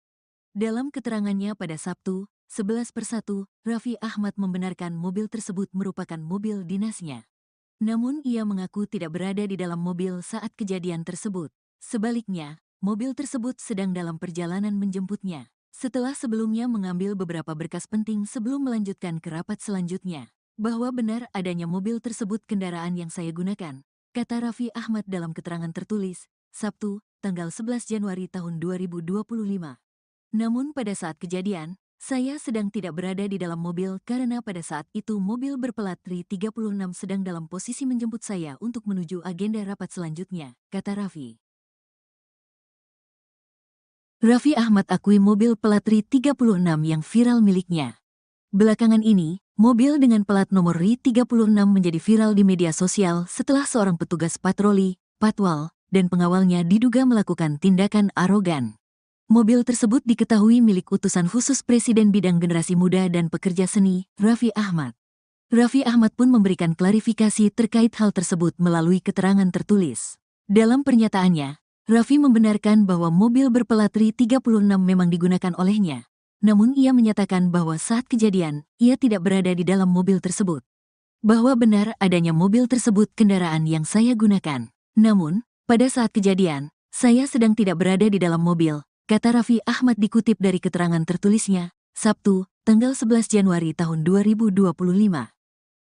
Dalam keterangannya pada Sabtu, 11/1, Raffi Ahmad membenarkan mobil tersebut merupakan mobil dinasnya. Namun ia mengaku tidak berada di dalam mobil saat kejadian tersebut. Sebaliknya, mobil tersebut sedang dalam perjalanan menjemputnya. Setelah sebelumnya mengambil beberapa berkas penting sebelum melanjutkan ke rapat selanjutnya. Bahwa benar adanya mobil tersebut kendaraan yang saya gunakan, kata Raffi Ahmad dalam keterangan tertulis, Sabtu, tanggal 11 Januari tahun 2025. Namun pada saat kejadian, saya sedang tidak berada di dalam mobil karena pada saat itu mobil berplat RI 36 sedang dalam posisi menjemput saya untuk menuju agenda rapat selanjutnya, kata Raffi. Raffi Ahmad akui mobil plat RI 36 yang viral miliknya. Belakangan ini, mobil dengan plat nomor RI 36 menjadi viral di media sosial setelah seorang petugas patroli, patwal, dan pengawalnya diduga melakukan tindakan arogan. Mobil tersebut diketahui milik utusan khusus Presiden bidang generasi muda dan pekerja seni, Raffi Ahmad. Raffi Ahmad pun memberikan klarifikasi terkait hal tersebut melalui keterangan tertulis. Dalam pernyataannya, Raffi membenarkan bahwa mobil berplat RI 36 memang digunakan olehnya. Namun ia menyatakan bahwa saat kejadian, ia tidak berada di dalam mobil tersebut. Bahwa benar adanya mobil tersebut kendaraan yang saya gunakan. Namun, pada saat kejadian, saya sedang tidak berada di dalam mobil, kata Raffi Ahmad dikutip dari keterangan tertulisnya, Sabtu, tanggal 11 Januari tahun 2025.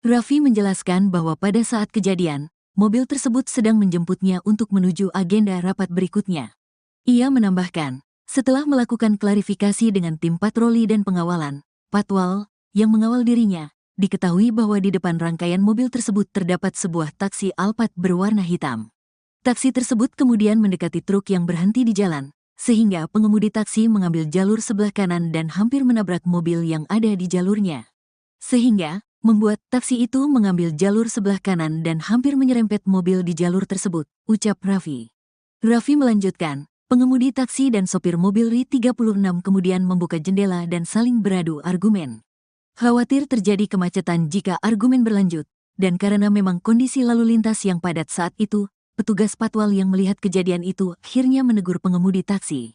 Raffi menjelaskan bahwa pada saat kejadian, mobil tersebut sedang menjemputnya untuk menuju agenda rapat berikutnya. Ia menambahkan, setelah melakukan klarifikasi dengan tim patroli dan pengawalan, patwal, yang mengawal dirinya, diketahui bahwa di depan rangkaian mobil tersebut terdapat sebuah taksi Alphard berwarna hitam. Taksi tersebut kemudian mendekati truk yang berhenti di jalan, sehingga pengemudi taksi mengambil jalur sebelah kanan dan hampir menabrak mobil yang ada di jalurnya. Sehingga, membuat taksi itu mengambil jalur sebelah kanan dan hampir menyerempet mobil di jalur tersebut, ucap Raffi. Raffi melanjutkan, pengemudi taksi dan sopir mobil RI 36 kemudian membuka jendela dan saling beradu argumen. Khawatir terjadi kemacetan jika argumen berlanjut, dan karena memang kondisi lalu lintas yang padat saat itu, petugas patwal yang melihat kejadian itu akhirnya menegur pengemudi taksi.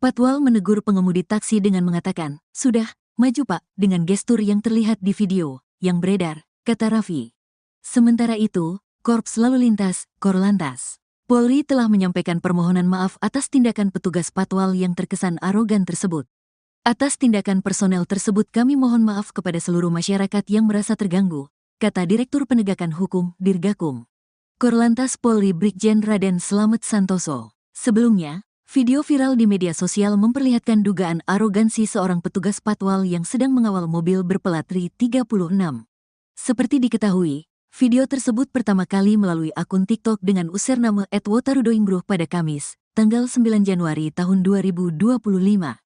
Patwal menegur pengemudi taksi dengan mengatakan, sudah, maju Pak, dengan gestur yang terlihat di video yang beredar, kata Raffi. Sementara itu, Korps Lalu Lintas, Korlantas, Polri telah menyampaikan permohonan maaf atas tindakan petugas patwal yang terkesan arogan tersebut. Atas tindakan personel tersebut kami mohon maaf kepada seluruh masyarakat yang merasa terganggu, kata Direktur Penegakan Hukum, Dirgakum. Korlantas Polri Brigjen Raden Slamet Santoso. Sebelumnya, video viral di media sosial memperlihatkan dugaan arogansi seorang petugas patwal yang sedang mengawal mobil berplat RI 36. Seperti diketahui, video tersebut pertama kali melalui akun TikTok dengan username @wotarudoingruh pada Kamis, tanggal 9 Januari tahun 2025.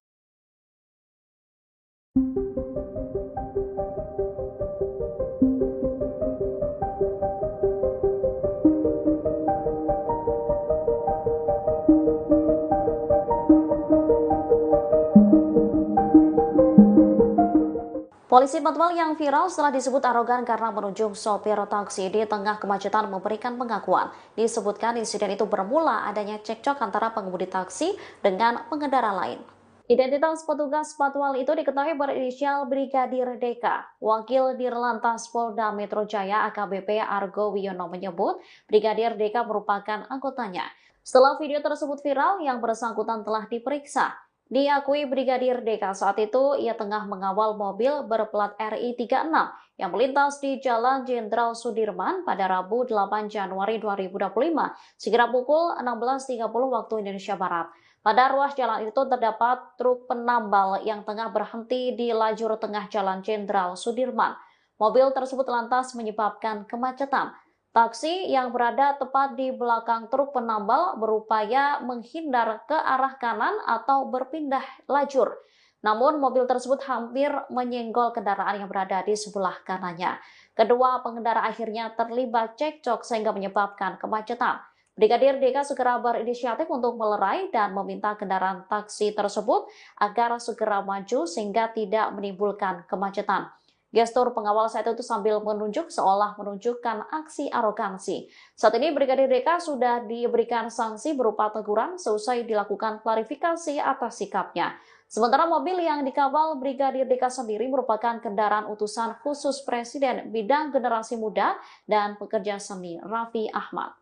Polisi patwal yang viral setelah disebut arogan karena menunjuk sopir taksi di tengah kemacetan memberikan pengakuan. Disebutkan insiden itu bermula adanya cekcok antara pengemudi taksi dengan pengendara lain. Identitas petugas patwal itu diketahui berinisial Brigadir Deka. Wakil Dirlantas Polda Metro Jaya AKBP Argo Wiono menyebut Brigadir Deka merupakan anggotanya. Setelah video tersebut viral, yang bersangkutan telah diperiksa. Diakui Brigadir DK saat itu, ia tengah mengawal mobil berplat RI 36 yang melintas di Jalan Jenderal Sudirman pada Rabu 8 Januari 2025, sekira pukul 16.30 waktu Indonesia Barat. Pada ruas jalan itu terdapat truk penambal yang tengah berhenti di lajur tengah Jalan Jenderal Sudirman. Mobil tersebut lantas menyebabkan kemacetan. Taksi yang berada tepat di belakang truk penambal berupaya menghindar ke arah kanan atau berpindah lajur. Namun mobil tersebut hampir menyenggol kendaraan yang berada di sebelah kanannya. Kedua pengendara akhirnya terlibat cekcok sehingga menyebabkan kemacetan. Brigadir DK segera berinisiatif untuk melerai dan meminta kendaraan taksi tersebut agar segera maju sehingga tidak menimbulkan kemacetan. Gestur pengawal saat itu sambil menunjuk seolah menunjukkan aksi arogansi. Saat ini Brigadir DK sudah diberikan sanksi berupa teguran seusai dilakukan klarifikasi atas sikapnya. Sementara mobil yang dikawal Brigadir DK sendiri merupakan kendaraan utusan khusus Presiden bidang generasi muda dan pekerja seni Raffi Ahmad.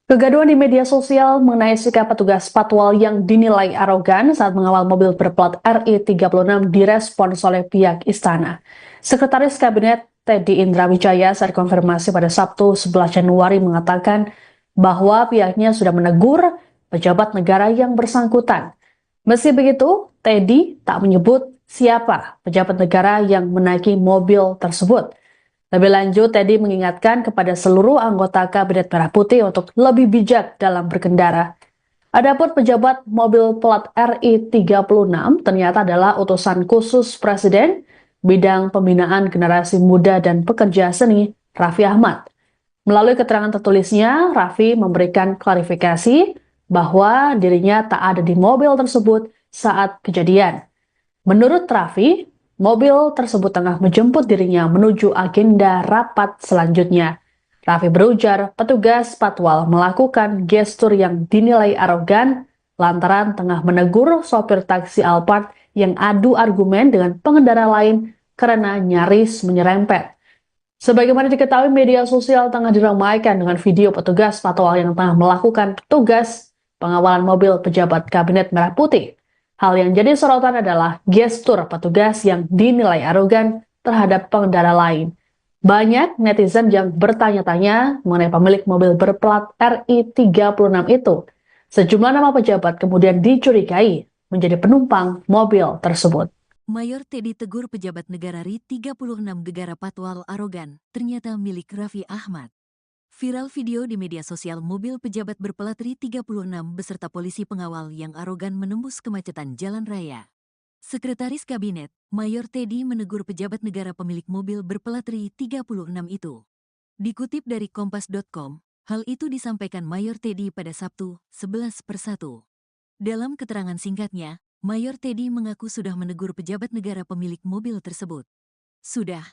Kegaduhan di media sosial mengenai sikap petugas patwal yang dinilai arogan saat mengawal mobil berplat RI 36 direspons oleh pihak istana. Sekretaris Kabinet Teddy Indra Wijaya saat konfirmasi pada Sabtu 11 Januari mengatakan bahwa pihaknya sudah menegur pejabat negara yang bersangkutan. Meski begitu, Teddy tak menyebut siapa pejabat negara yang menaiki mobil tersebut. Lebih lanjut, Teddy mengingatkan kepada seluruh anggota Kabinet Merah Putih untuk lebih bijak dalam berkendara. Adapun pejabat mobil plat RI 36 ternyata adalah utusan khusus Presiden bidang pembinaan generasi muda dan pekerja seni Raffi Ahmad. Melalui keterangan tertulisnya, Raffi memberikan klarifikasi bahwa dirinya tak ada di mobil tersebut saat kejadian. Menurut Raffi, mobil tersebut tengah menjemput dirinya menuju agenda rapat selanjutnya. Raffi berujar petugas patwal melakukan gestur yang dinilai arogan lantaran tengah menegur sopir taksi Alphard yang adu argumen dengan pengendara lain karena nyaris menyerempet. Sebagaimana diketahui, media sosial tengah diramaikan dengan video petugas patwal yang tengah melakukan tugas pengawalan mobil pejabat Kabinet Merah Putih. Hal yang jadi sorotan adalah gestur petugas yang dinilai arogan terhadap pengendara lain. Banyak netizen yang bertanya-tanya mengenai pemilik mobil berplat RI 36 itu. Sejumlah nama pejabat kemudian dicurigai menjadi penumpang mobil tersebut. Mayor Teddy tegur pejabat negara RI 36 gegara patwal arogan, ternyata milik Raffi Ahmad. Viral video di media sosial mobil pejabat berplat RI 36 beserta polisi pengawal yang arogan menembus kemacetan jalan raya. Sekretaris Kabinet, Mayor Teddy menegur pejabat negara pemilik mobil berplat RI 36 itu. Dikutip dari Kompas.com, hal itu disampaikan Mayor Teddy pada Sabtu, 11/1. Dalam keterangan singkatnya, Mayor Teddy mengaku sudah menegur pejabat negara pemilik mobil tersebut. Sudah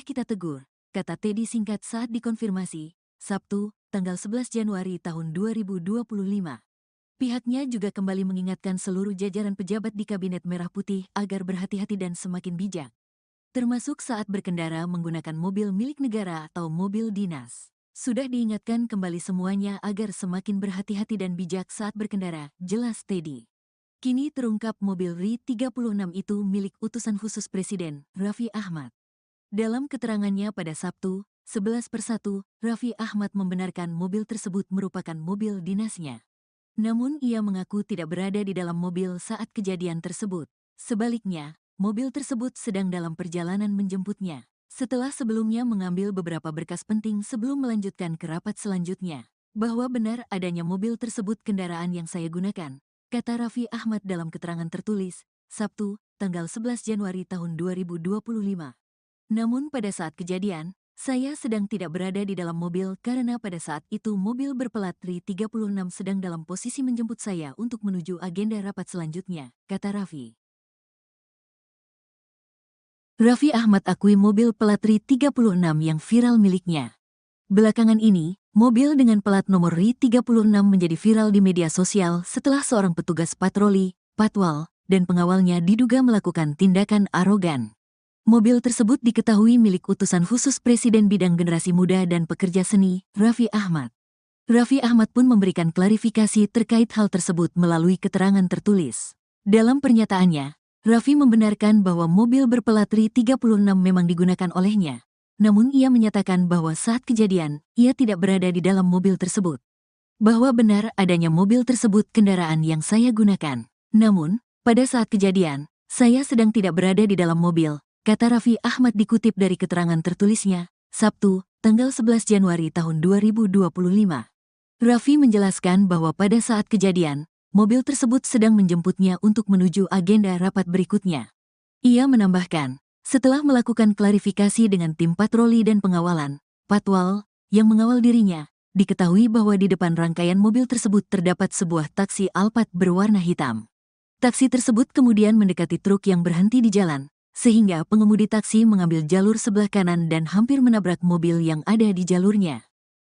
kita tegur, kata Teddy singkat saat dikonfirmasi, Sabtu, tanggal 11 Januari tahun 2025. Pihaknya juga kembali mengingatkan seluruh jajaran pejabat di Kabinet Merah Putih agar berhati-hati dan semakin bijak, termasuk saat berkendara menggunakan mobil milik negara atau mobil dinas. Sudah diingatkan kembali semuanya agar semakin berhati-hati dan bijak saat berkendara, jelas Teddy. Kini terungkap mobil RI 36 itu milik utusan khusus Presiden, Raffi Ahmad. Dalam keterangannya pada Sabtu, 11/1, Raffi Ahmad membenarkan mobil tersebut merupakan mobil dinasnya. Namun ia mengaku tidak berada di dalam mobil saat kejadian tersebut. Sebaliknya, mobil tersebut sedang dalam perjalanan menjemputnya. Setelah sebelumnya mengambil beberapa berkas penting sebelum melanjutkan ke rapat selanjutnya. Bahwa benar adanya mobil tersebut kendaraan yang saya gunakan, kata Raffi Ahmad dalam keterangan tertulis, Sabtu, tanggal 11 Januari tahun 2025. Namun pada saat kejadian, saya sedang tidak berada di dalam mobil karena pada saat itu mobil berplat RI 36 sedang dalam posisi menjemput saya untuk menuju agenda rapat selanjutnya, kata Raffi. Raffi Ahmad akui mobil plat RI 36 yang viral miliknya. Belakangan ini, mobil dengan plat nomor RI 36 menjadi viral di media sosial setelah seorang petugas patroli, patwal, dan pengawalnya diduga melakukan tindakan arogan. Mobil tersebut diketahui milik utusan khusus Presiden bidang generasi muda dan pekerja seni, Raffi Ahmad. Raffi Ahmad pun memberikan klarifikasi terkait hal tersebut melalui keterangan tertulis. Dalam pernyataannya, Raffi membenarkan bahwa mobil berplat RI 36 memang digunakan olehnya. Namun ia menyatakan bahwa saat kejadian, ia tidak berada di dalam mobil tersebut. Bahwa benar adanya mobil tersebut kendaraan yang saya gunakan. Namun, pada saat kejadian, saya sedang tidak berada di dalam mobil, kata Raffi Ahmad dikutip dari keterangan tertulisnya, Sabtu, tanggal 11 Januari tahun 2025. Raffi menjelaskan bahwa pada saat kejadian, mobil tersebut sedang menjemputnya untuk menuju agenda rapat berikutnya. Ia menambahkan, setelah melakukan klarifikasi dengan tim patroli dan pengawalan, Patwal, yang mengawal dirinya, diketahui bahwa di depan rangkaian mobil tersebut terdapat sebuah taksi Alphard berwarna hitam. Taksi tersebut kemudian mendekati truk yang berhenti di jalan, sehingga pengemudi taksi mengambil jalur sebelah kanan dan hampir menabrak mobil yang ada di jalurnya.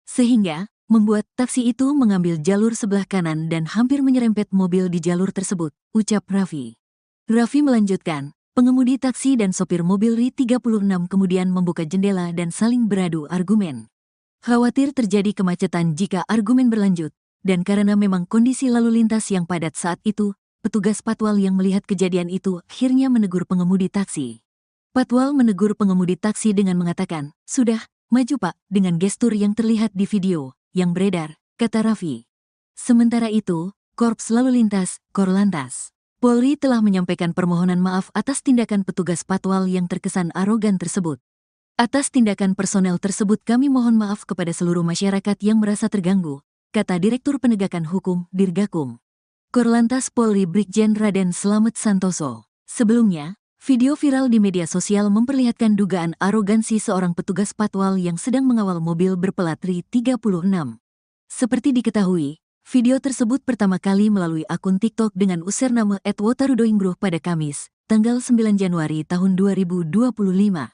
Sehingga, membuat taksi itu mengambil jalur sebelah kanan dan hampir menyerempet mobil di jalur tersebut, ucap Raffi. Raffi melanjutkan, pengemudi taksi dan sopir mobil RI 36 kemudian membuka jendela dan saling beradu argumen. Khawatir terjadi kemacetan jika argumen berlanjut, dan karena memang kondisi lalu lintas yang padat saat itu, petugas Patwal yang melihat kejadian itu akhirnya menegur pengemudi taksi. Patwal menegur pengemudi taksi dengan mengatakan, "Sudah, maju Pak," dengan gestur yang terlihat di video yang beredar, kata Raffi. Sementara itu, Korps Lalu Lintas, Korlantas, Polri telah menyampaikan permohonan maaf atas tindakan petugas Patwal yang terkesan arogan tersebut. Atas tindakan personel tersebut kami mohon maaf kepada seluruh masyarakat yang merasa terganggu, kata Direktur Penegakan Hukum, Dirgakum. Korlantas Polri Brigjen Raden Slamet Santoso. Sebelumnya, video viral di media sosial memperlihatkan dugaan arogansi seorang petugas Patwal yang sedang mengawal mobil berplat RI 36. Seperti diketahui, video tersebut pertama kali melalui akun TikTok dengan username @wotarudoingbruh pada Kamis, tanggal 9 Januari tahun 2025.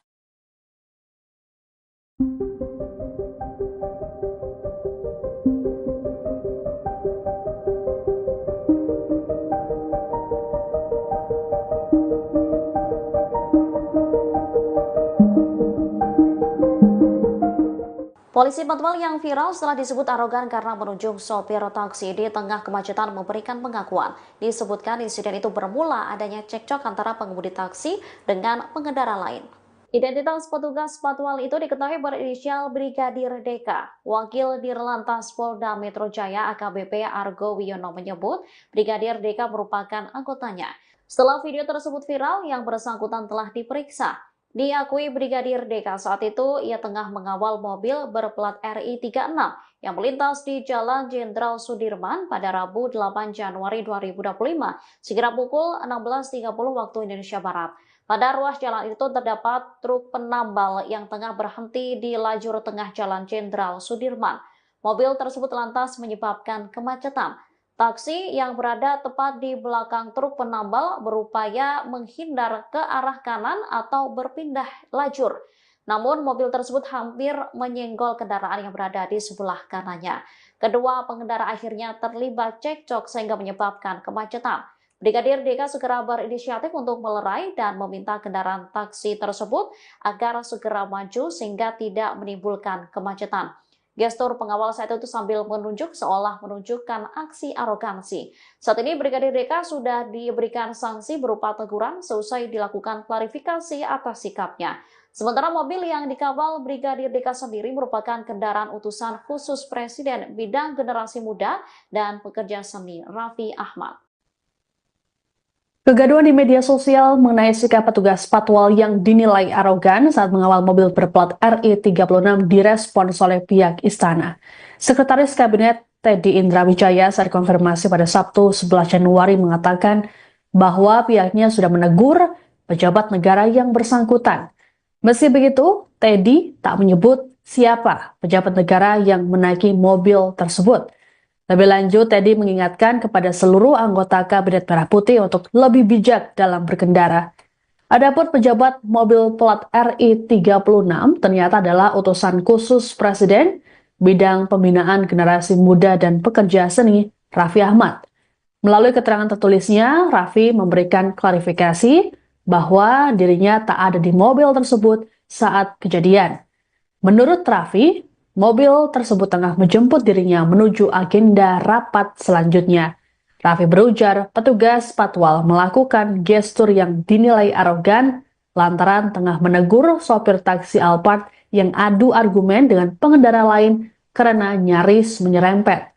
Polisi Patwal yang viral setelah disebut arogan karena menunjuk sopir taksi di tengah kemacetan memberikan pengakuan. Disebutkan insiden itu bermula adanya cekcok antara pengemudi taksi dengan pengendara lain. Identitas petugas Patwal itu diketahui berinisial Brigadir DK. Wakil Dirlantas Polda Metro Jaya AKBP Argo Wiono menyebut Brigadir DK merupakan anggotanya. Setelah video tersebut viral, yang bersangkutan telah diperiksa. Diakui Brigadir DK saat itu ia tengah mengawal mobil berplat RI 36 yang melintas di Jalan Jenderal Sudirman pada Rabu 8 Januari 2025 sekira pukul 16.30 waktu Indonesia Barat. Pada ruas jalan itu terdapat truk penambal yang tengah berhenti di lajur tengah Jalan Jenderal Sudirman. Mobil tersebut lantas menyebabkan kemacetan. Taksi yang berada tepat di belakang truk penambal berupaya menghindar ke arah kanan atau berpindah lajur. Namun mobil tersebut hampir menyenggol kendaraan yang berada di sebelah kanannya. Kedua pengendara akhirnya terlibat cekcok sehingga menyebabkan kemacetan. Brigadir DK segera berinisiatif untuk melerai dan meminta kendaraan taksi tersebut agar segera maju sehingga tidak menimbulkan kemacetan. Gestur pengawal saat itu sambil menunjuk seolah menunjukkan aksi arogansi. Saat ini Brigadir DK sudah diberikan sanksi berupa teguran seusai dilakukan klarifikasi atas sikapnya. Sementara mobil yang dikawal Brigadir DK sendiri merupakan kendaraan utusan khusus Presiden bidang generasi muda dan pekerja seni Raffi Ahmad. Kegaduhan di media sosial mengenai sikap petugas Patwal yang dinilai arogan saat mengawal mobil berplat RI 36 direspons oleh pihak istana. Sekretaris Kabinet Teddy Indrawijaya saat konfirmasi pada Sabtu 11 Januari mengatakan bahwa pihaknya sudah menegur pejabat negara yang bersangkutan. Meski begitu, Teddy tak menyebut siapa pejabat negara yang menaiki mobil tersebut. Lebih lanjut, Teddy mengingatkan kepada seluruh anggota Kabinet Merah Putih untuk lebih bijak dalam berkendara. Adapun pejabat mobil plat RI 36 ternyata adalah utusan khusus Presiden bidang pembinaan generasi muda dan pekerja seni Raffi Ahmad. Melalui keterangan tertulisnya, Raffi memberikan klarifikasi bahwa dirinya tak ada di mobil tersebut saat kejadian. Menurut Raffi, mobil tersebut tengah menjemput dirinya menuju agenda rapat selanjutnya. Raffi berujar petugas patwal melakukan gestur yang dinilai arogan lantaran tengah menegur sopir taksi Alphard yang adu argumen dengan pengendara lain karena nyaris menyerempet.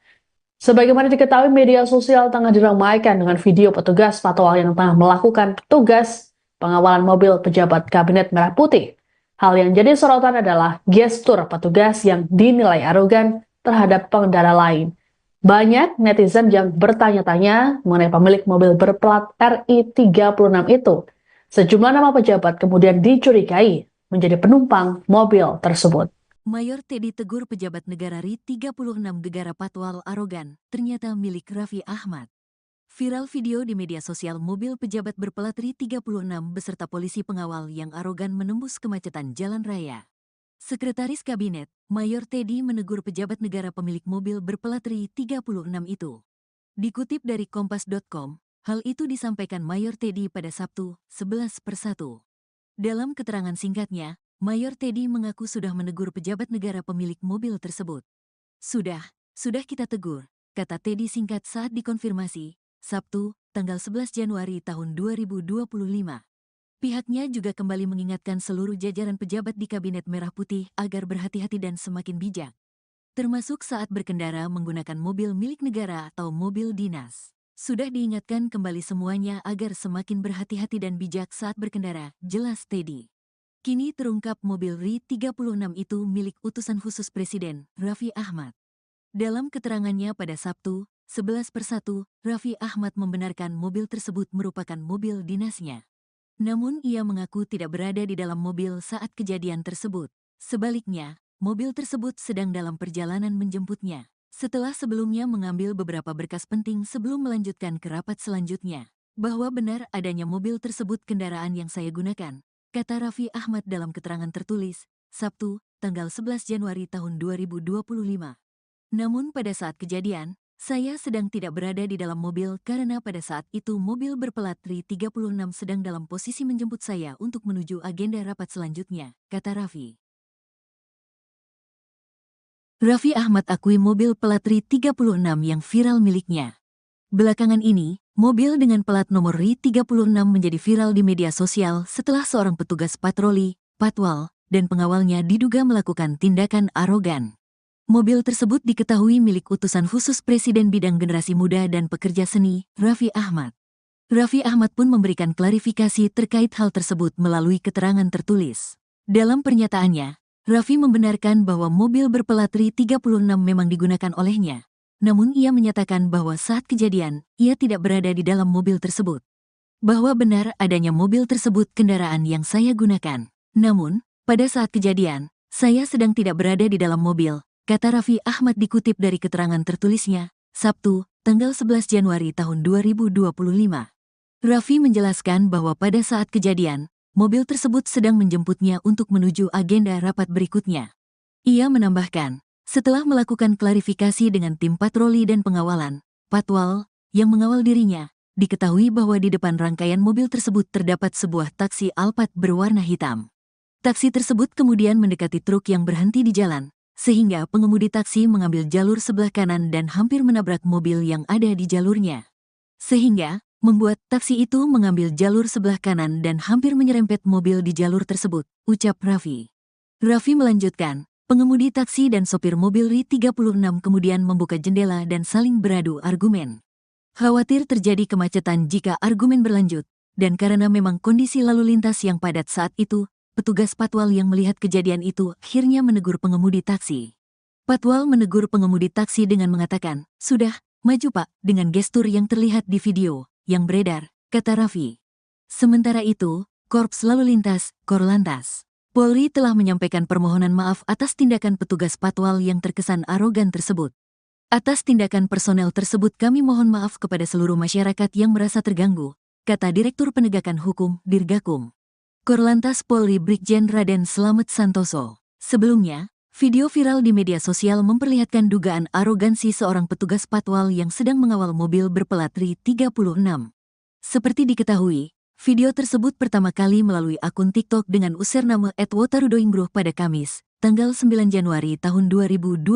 Sebagaimana diketahui, media sosial tengah diramaikan dengan video petugas patwal yang tengah melakukan tugas pengawalan mobil pejabat Kabinet Merah Putih. Hal yang jadi sorotan adalah gestur petugas yang dinilai arogan terhadap pengendara lain. Banyak netizen yang bertanya-tanya mengenai pemilik mobil berplat RI36 itu. Sejumlah nama pejabat kemudian dicurigai menjadi penumpang mobil tersebut. Mayor Teddy tegur pejabat negara RI 36 gegara patwal arogan, ternyata milik Raffi Ahmad. Viral video di media sosial mobil pejabat berplat RI 36 beserta polisi pengawal yang arogan menembus kemacetan jalan raya. Sekretaris Kabinet, Mayor Teddy menegur pejabat negara pemilik mobil berplat RI 36 itu. Dikutip dari kompas.com, hal itu disampaikan Mayor Teddy pada Sabtu, 11/1. Dalam keterangan singkatnya, Mayor Teddy mengaku sudah menegur pejabat negara pemilik mobil tersebut. Sudah kita tegur, kata Teddy singkat saat dikonfirmasi, Sabtu, tanggal 11 Januari tahun 2025. Pihaknya juga kembali mengingatkan seluruh jajaran pejabat di Kabinet Merah Putih agar berhati-hati dan semakin bijak, termasuk saat berkendara menggunakan mobil milik negara atau mobil dinas. Sudah diingatkan kembali semuanya agar semakin berhati-hati dan bijak saat berkendara, jelas Teddy. Kini terungkap mobil RI 36 itu milik utusan khusus Presiden, Raffi Ahmad. Dalam keterangannya pada Sabtu, 11/1, Raffi Ahmad membenarkan mobil tersebut merupakan mobil dinasnya. Namun ia mengaku tidak berada di dalam mobil saat kejadian tersebut. Sebaliknya, mobil tersebut sedang dalam perjalanan menjemputnya. Setelah sebelumnya mengambil beberapa berkas penting sebelum melanjutkan ke rapat selanjutnya. Bahwa benar adanya mobil tersebut kendaraan yang saya gunakan, kata Raffi Ahmad dalam keterangan tertulis, Sabtu, tanggal 11 Januari tahun 2025. Namun pada saat kejadian, saya sedang tidak berada di dalam mobil karena pada saat itu mobil berplat RI 36 sedang dalam posisi menjemput saya untuk menuju agenda rapat selanjutnya, kata Raffi. Raffi Ahmad akui mobil plat RI 36 yang viral miliknya. Belakangan ini, mobil dengan plat nomor RI 36 menjadi viral di media sosial setelah seorang petugas patroli, patwal, dan pengawalnya diduga melakukan tindakan arogan. Mobil tersebut diketahui milik utusan khusus Presiden bidang generasi muda dan pekerja seni, Raffi Ahmad. Raffi Ahmad pun memberikan klarifikasi terkait hal tersebut melalui keterangan tertulis. Dalam pernyataannya, Raffi membenarkan bahwa mobil berplat RI 36 memang digunakan olehnya. Namun ia menyatakan bahwa saat kejadian, ia tidak berada di dalam mobil tersebut. Bahwa benar adanya mobil tersebut kendaraan yang saya gunakan. Namun, pada saat kejadian, saya sedang tidak berada di dalam mobil, kata Raffi Ahmad dikutip dari keterangan tertulisnya, Sabtu, tanggal 11 Januari tahun 2025. Raffi menjelaskan bahwa pada saat kejadian, mobil tersebut sedang menjemputnya untuk menuju agenda rapat berikutnya. Ia menambahkan, setelah melakukan klarifikasi dengan tim patroli dan pengawalan, patwal, yang mengawal dirinya, diketahui bahwa di depan rangkaian mobil tersebut terdapat sebuah taksi Alphard berwarna hitam. Taksi tersebut kemudian mendekati truk yang berhenti di jalan, sehingga pengemudi taksi mengambil jalur sebelah kanan dan hampir menabrak mobil yang ada di jalurnya. Sehingga, membuat taksi itu mengambil jalur sebelah kanan dan hampir menyerempet mobil di jalur tersebut, ucap Raffi. Raffi melanjutkan, pengemudi taksi dan sopir mobil RI 36 kemudian membuka jendela dan saling beradu argumen. Khawatir terjadi kemacetan jika argumen berlanjut, dan karena memang kondisi lalu lintas yang padat saat itu, petugas patwal yang melihat kejadian itu akhirnya menegur pengemudi taksi. Patwal menegur pengemudi taksi dengan mengatakan, sudah, maju Pak, dengan gestur yang terlihat di video yang beredar, kata Raffi. Sementara itu, Korps Lalu Lintas, Korlantas, Polri telah menyampaikan permohonan maaf atas tindakan petugas patwal yang terkesan arogan tersebut. Atas tindakan personel tersebut kami mohon maaf kepada seluruh masyarakat yang merasa terganggu, kata Direktur Penegakan Hukum, Dirgakum. Korlantas Polri Brigjen Raden Slamet Santoso. Sebelumnya, video viral di media sosial memperlihatkan dugaan arogansi seorang petugas patwal yang sedang mengawal mobil berplat RI 36. Seperti diketahui, video tersebut pertama kali melalui akun TikTok dengan username @wotarudoinggruh pada Kamis, tanggal 9 Januari tahun 2025.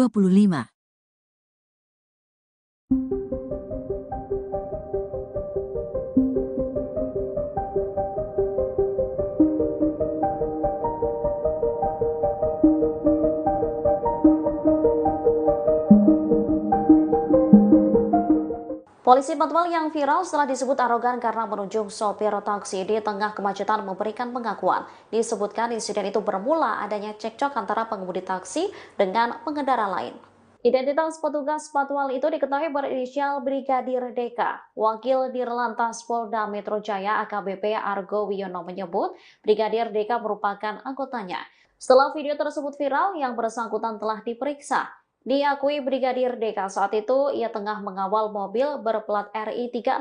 Polisi patwal yang viral setelah disebut arogan karena menunjuk sopir taksi di tengah kemacetan memberikan pengakuan. Disebutkan insiden itu bermula adanya cekcok antara pengemudi taksi dengan pengendara lain. Identitas petugas patwal itu diketahui berinisial Brigadir Deka. Wakil Dirlantas Polda Metro Jaya AKBP Argo Wiono menyebut Brigadir Deka merupakan anggotanya. Setelah video tersebut viral, yang bersangkutan telah diperiksa. Diakui Brigadir Deka saat itu ia tengah mengawal mobil berplat RI 36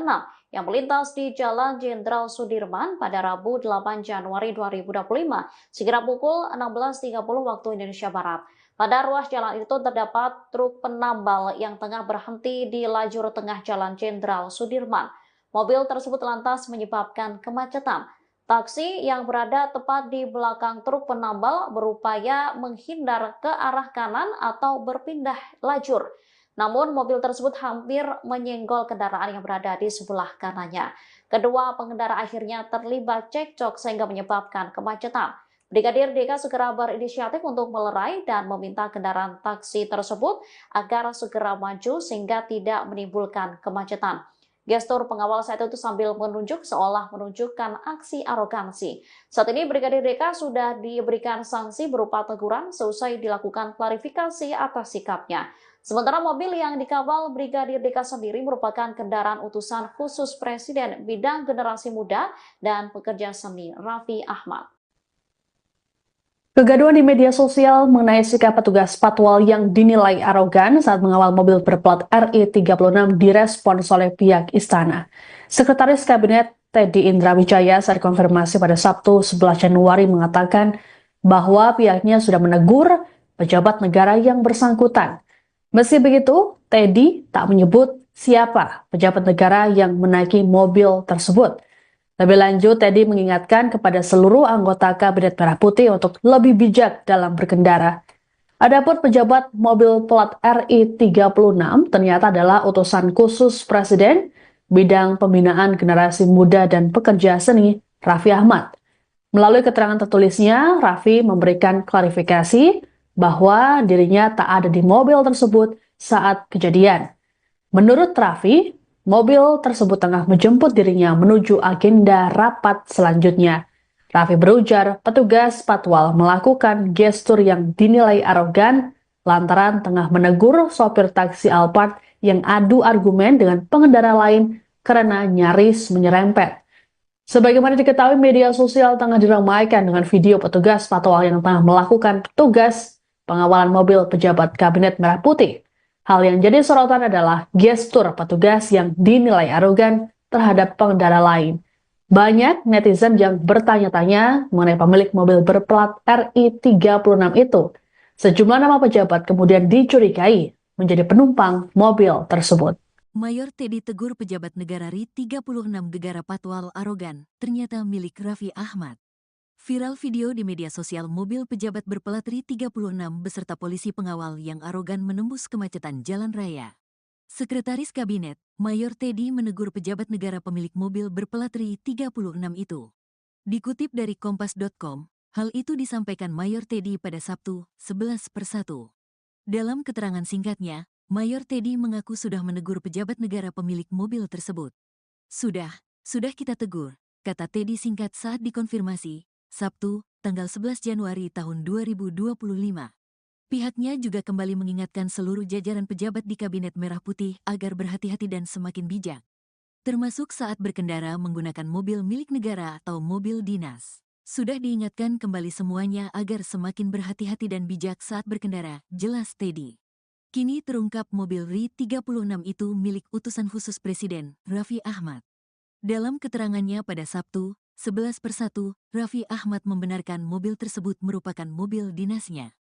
yang melintas di Jalan Jenderal Sudirman pada Rabu 8 Januari 2025 sekira pukul 16.30 waktu Indonesia Barat. Pada ruas jalan itu terdapat truk penambal yang tengah berhenti di lajur tengah Jalan Jenderal Sudirman. Mobil tersebut lantas menyebabkan kemacetan. Taksi yang berada tepat di belakang truk penambal berupaya menghindar ke arah kanan atau berpindah lajur. Namun mobil tersebut hampir menyenggol kendaraan yang berada di sebelah kanannya. Kedua pengendara akhirnya terlibat cekcok sehingga menyebabkan kemacetan. Brigadir Deka segera berinisiatif untuk melerai dan meminta kendaraan taksi tersebut agar segera maju sehingga tidak menimbulkan kemacetan. Gestur pengawal saat itu sambil menunjuk seolah menunjukkan aksi arogansi. Saat ini Brigadir Deka sudah diberikan sanksi berupa teguran seusai dilakukan klarifikasi atas sikapnya. Sementara mobil yang dikawal Brigadir Deka sendiri merupakan kendaraan utusan khusus Presiden bidang generasi muda dan pekerja seni Raffi Ahmad. Kegaduhan di media sosial mengenai sikap petugas patwal yang dinilai arogan saat mengawal mobil berplat RI 36 direspons oleh pihak istana. Sekretaris Kabinet Teddy Indra Wijaya saat konfirmasi pada Sabtu 11 Januari mengatakan bahwa pihaknya sudah menegur pejabat negara yang bersangkutan. Meski begitu, Teddy tak menyebut siapa pejabat negara yang menaiki mobil tersebut. Lebih lanjut, Teddy mengingatkan kepada seluruh anggota Kabinet Merah Putih untuk lebih bijak dalam berkendara. Adapun pejabat mobil plat RI 36 ternyata adalah utusan khusus Presiden bidang pembinaan generasi muda dan pekerja seni Raffi Ahmad. Melalui keterangan tertulisnya, Raffi memberikan klarifikasi bahwa dirinya tak ada di mobil tersebut saat kejadian. Menurut Raffi, mobil tersebut tengah menjemput dirinya menuju agenda rapat selanjutnya. Raffi berujar petugas patwal melakukan gestur yang dinilai arogan lantaran tengah menegur sopir taksi Alphard yang adu argumen dengan pengendara lain karena nyaris menyerempet. Sebagaimana diketahui, media sosial tengah diramaikan dengan video petugas patwal yang tengah melakukan tugas pengawalan mobil pejabat Kabinet Merah Putih. Hal yang jadi sorotan adalah gestur petugas yang dinilai arogan terhadap pengendara lain. Banyak netizen yang bertanya-tanya mengenai pemilik mobil berplat RI 36 itu. Sejumlah nama pejabat kemudian dicurigai menjadi penumpang mobil tersebut. Mayor Teddy tegur pejabat negara RI 36 gegara patwal arogan, ternyata milik Raffi Ahmad. Viral video di media sosial mobil pejabat berplat RI 36 beserta polisi pengawal yang arogan menembus kemacetan jalan raya. Sekretaris Kabinet, Mayor Teddy menegur pejabat negara pemilik mobil berplat RI 36 itu. Dikutip dari Kompas.com, hal itu disampaikan Mayor Teddy pada Sabtu, 11/1. Dalam keterangan singkatnya, Mayor Teddy mengaku sudah menegur pejabat negara pemilik mobil tersebut. Sudah kita tegur, kata Teddy singkat saat dikonfirmasi, Sabtu, tanggal 11 Januari tahun 2025. Pihaknya juga kembali mengingatkan seluruh jajaran pejabat di Kabinet Merah Putih agar berhati-hati dan semakin bijak, termasuk saat berkendara menggunakan mobil milik negara atau mobil dinas. Sudah diingatkan kembali semuanya agar semakin berhati-hati dan bijak saat berkendara, jelas Teddy. Kini terungkap mobil RI 36 itu milik utusan khusus Presiden, Raffi Ahmad. Dalam keterangannya pada Sabtu, 11/1, Raffi Ahmad membenarkan mobil tersebut merupakan mobil dinasnya.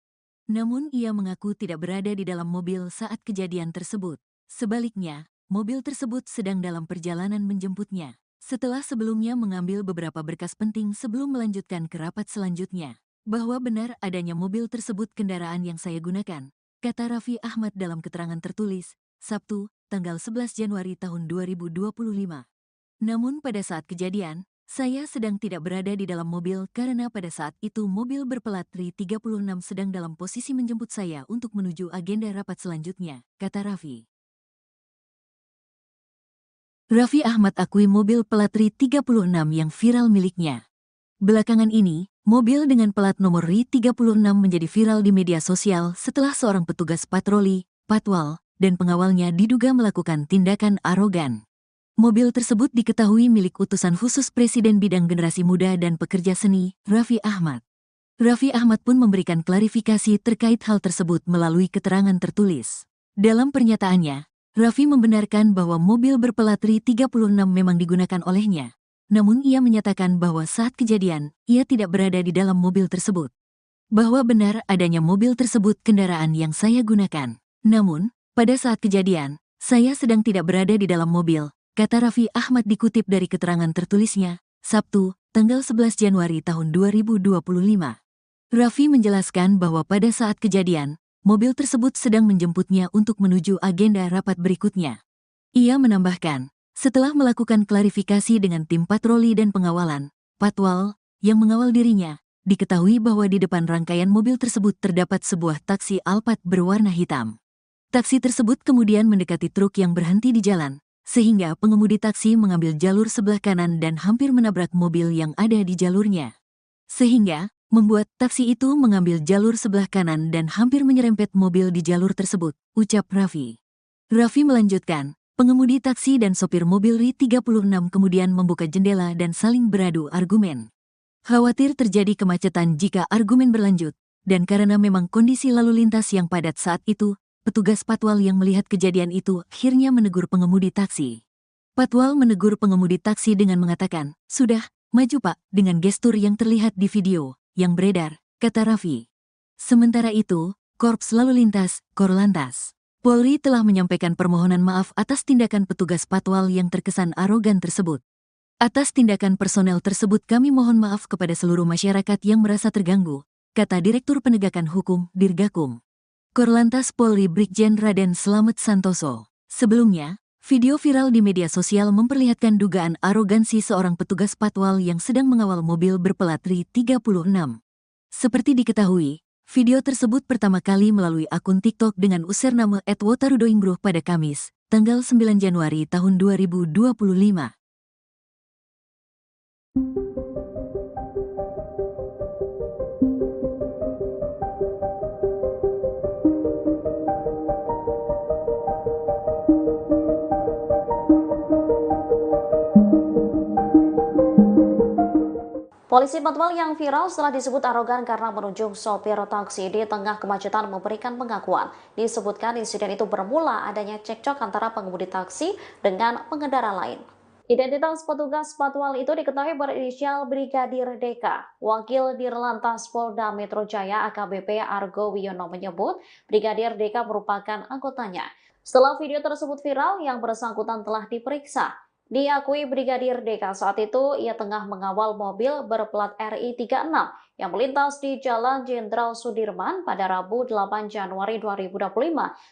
Namun ia mengaku tidak berada di dalam mobil saat kejadian tersebut. Sebaliknya, mobil tersebut sedang dalam perjalanan menjemputnya, setelah sebelumnya mengambil beberapa berkas penting sebelum melanjutkan ke rapat selanjutnya. Bahwa benar adanya mobil tersebut kendaraan yang saya gunakan, kata Raffi Ahmad dalam keterangan tertulis, Sabtu, tanggal 11 Januari tahun 2025. Namun pada saat kejadian, saya sedang tidak berada di dalam mobil karena pada saat itu mobil berplat RI 36 sedang dalam posisi menjemput saya untuk menuju agenda rapat selanjutnya, kata Raffi. Raffi Ahmad akui mobil plat RI 36 yang viral miliknya. Belakangan ini, mobil dengan plat nomor RI 36 menjadi viral di media sosial setelah seorang petugas patroli, patwal, dan pengawalnya diduga melakukan tindakan arogan. Mobil tersebut diketahui milik utusan khusus Presiden Bidang Generasi Muda dan Pekerja Seni, Raffi Ahmad. Raffi Ahmad pun memberikan klarifikasi terkait hal tersebut melalui keterangan tertulis. Dalam pernyataannya, Raffi membenarkan bahwa mobil berplat RI 36 memang digunakan olehnya. Namun ia menyatakan bahwa saat kejadian, ia tidak berada di dalam mobil tersebut. Bahwa benar adanya mobil tersebut kendaraan yang saya gunakan. Namun, pada saat kejadian, saya sedang tidak berada di dalam mobil, kata Raffi Ahmad dikutip dari keterangan tertulisnya, Sabtu, tanggal 11 Januari tahun 2025. Raffi menjelaskan bahwa pada saat kejadian, mobil tersebut sedang menjemputnya untuk menuju agenda rapat berikutnya. Ia menambahkan, setelah melakukan klarifikasi dengan tim patroli dan pengawalan, patwal, yang mengawal dirinya, diketahui bahwa di depan rangkaian mobil tersebut terdapat sebuah taksi Alphard berwarna hitam. Taksi tersebut kemudian mendekati truk yang berhenti di jalan, sehingga pengemudi taksi mengambil jalur sebelah kanan dan hampir menabrak mobil yang ada di jalurnya. Sehingga, membuat taksi itu mengambil jalur sebelah kanan dan hampir menyerempet mobil di jalur tersebut, ucap Raffi. Raffi melanjutkan, pengemudi taksi dan sopir mobil RI 36 kemudian membuka jendela dan saling beradu argumen. Khawatir terjadi kemacetan jika argumen berlanjut, dan karena memang kondisi lalu lintas yang padat saat itu, petugas patwal yang melihat kejadian itu akhirnya menegur pengemudi taksi. Patwal menegur pengemudi taksi dengan mengatakan, "Sudah, maju Pak," dengan gestur yang terlihat di video yang beredar, kata Raffi. Sementara itu, Korps Lalu Lintas, Korlantas, Polri telah menyampaikan permohonan maaf atas tindakan petugas patwal yang terkesan arogan tersebut. Atas tindakan personel tersebut kami mohon maaf kepada seluruh masyarakat yang merasa terganggu, kata Direktur Penegakan Hukum, Dirgakum. Korlantas Polri Brigjen Raden Slamet Santoso. Sebelumnya, video viral di media sosial memperlihatkan dugaan arogansi seorang petugas patwal yang sedang mengawal mobil berplat RI 36. Seperti diketahui, video tersebut pertama kali melalui akun TikTok dengan username @wotarudoingbruh pada Kamis, tanggal 9 Januari tahun 2025. Polisi patwal yang viral setelah disebut arogan karena menunjuk sopir taksi di tengah kemacetan memberikan pengakuan. Disebutkan insiden itu bermula adanya cekcok antara pengemudi taksi dengan pengendara lain. Identitas petugas patwal itu diketahui berinisial Brigadir DK. Wakil Dirlantas Polda Metro Jaya AKBP Argo Wiono menyebut Brigadir DK merupakan anggotanya. Setelah video tersebut viral, yang bersangkutan telah diperiksa. Diakui Brigadir DK saat itu ia tengah mengawal mobil berplat RI 36 yang melintas di Jalan Jenderal Sudirman pada Rabu 8 Januari 2025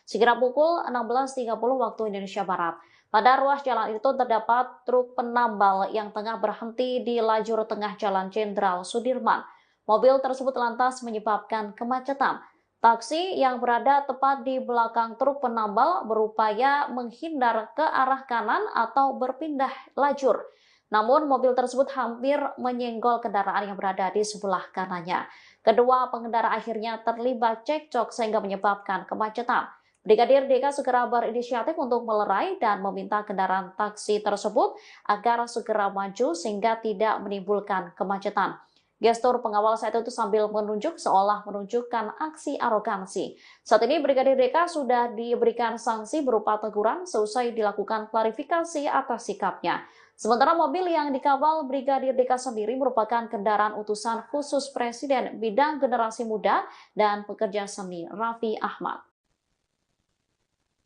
sekira pukul 16.30 waktu Indonesia Barat. Pada ruas jalan itu terdapat truk penambal yang tengah berhenti di lajur tengah Jalan Jenderal Sudirman. Mobil tersebut lantas menyebabkan kemacetan. Taksi yang berada tepat di belakang truk penambal berupaya menghindar ke arah kanan atau berpindah lajur. Namun mobil tersebut hampir menyenggol kendaraan yang berada di sebelah kanannya. Kedua pengendara akhirnya terlibat cekcok sehingga menyebabkan kemacetan. Brigadir DK segera berinisiatif untuk melerai dan meminta kendaraan taksi tersebut agar segera maju sehingga tidak menimbulkan kemacetan. Gestur pengawal saat itu sambil menunjuk seolah menunjukkan aksi arogansi. Saat ini Brigadir DK sudah diberikan sanksi berupa teguran seusai dilakukan klarifikasi atas sikapnya. Sementara mobil yang dikawal Brigadir DK sendiri merupakan kendaraan utusan khusus Presiden Bidang Generasi Muda dan Pekerja Seni Raffi Ahmad.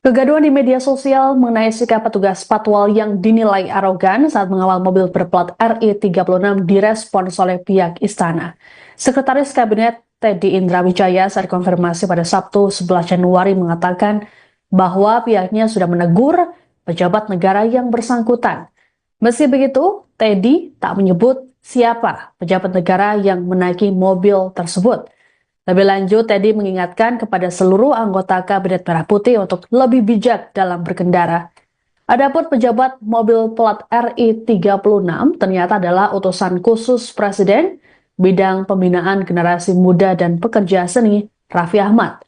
Kegaduhan di media sosial mengenai sikap petugas patwal yang dinilai arogan saat mengawal mobil berplat RI36 direspons oleh pihak istana. Sekretaris Kabinet Teddy Indrawijaya saat konfirmasi pada Sabtu 11 Januari mengatakan bahwa pihaknya sudah menegur pejabat negara yang bersangkutan. Meski begitu, Teddy tak menyebut siapa pejabat negara yang menaiki mobil tersebut. Lebih lanjut, Teddy mengingatkan kepada seluruh anggota Kabinet Merah Putih untuk lebih bijak dalam berkendara. Adapun pejabat mobil plat RI36 ternyata adalah utusan khusus Presiden bidang pembinaan generasi muda dan pekerja seni, Raffi Ahmad.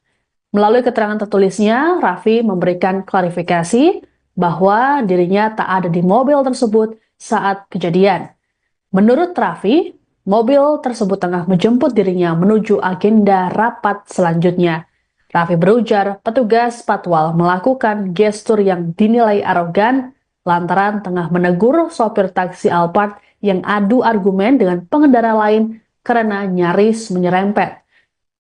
Melalui keterangan tertulisnya, Raffi memberikan klarifikasi bahwa dirinya tak ada di mobil tersebut saat kejadian. Menurut Raffi, mobil tersebut tengah menjemput dirinya menuju agenda rapat selanjutnya. Raffi berujar petugas patwal melakukan gestur yang dinilai arogan lantaran tengah menegur sopir taksi Alphard yang adu argumen dengan pengendara lain karena nyaris menyerempet.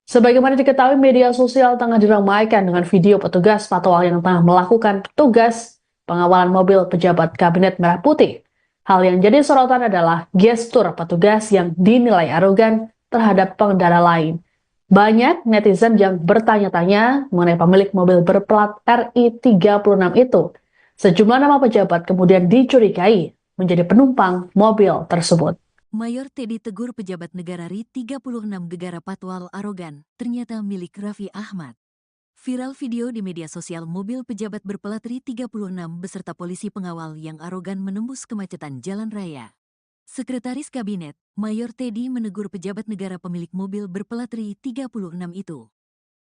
Sebagaimana diketahui, media sosial tengah diramaikan dengan video petugas patwal yang tengah melakukan tugas pengawalan mobil pejabat Kabinet Merah Putih. Hal yang jadi sorotan adalah gestur petugas yang dinilai arogan terhadap pengendara lain. Banyak netizen yang bertanya-tanya mengenai pemilik mobil berplat RI36 itu. Sejumlah nama pejabat kemudian dicurigai menjadi penumpang mobil tersebut. Mayor Teddy tegur pejabat negara RI36 gegara patwal arogan, ternyata milik Raffi Ahmad. Viral video di media sosial mobil pejabat berplat RI36 beserta polisi pengawal yang arogan menembus kemacetan jalan raya. Sekretaris Kabinet, Mayor Teddy menegur pejabat negara pemilik mobil berplat RI36 itu.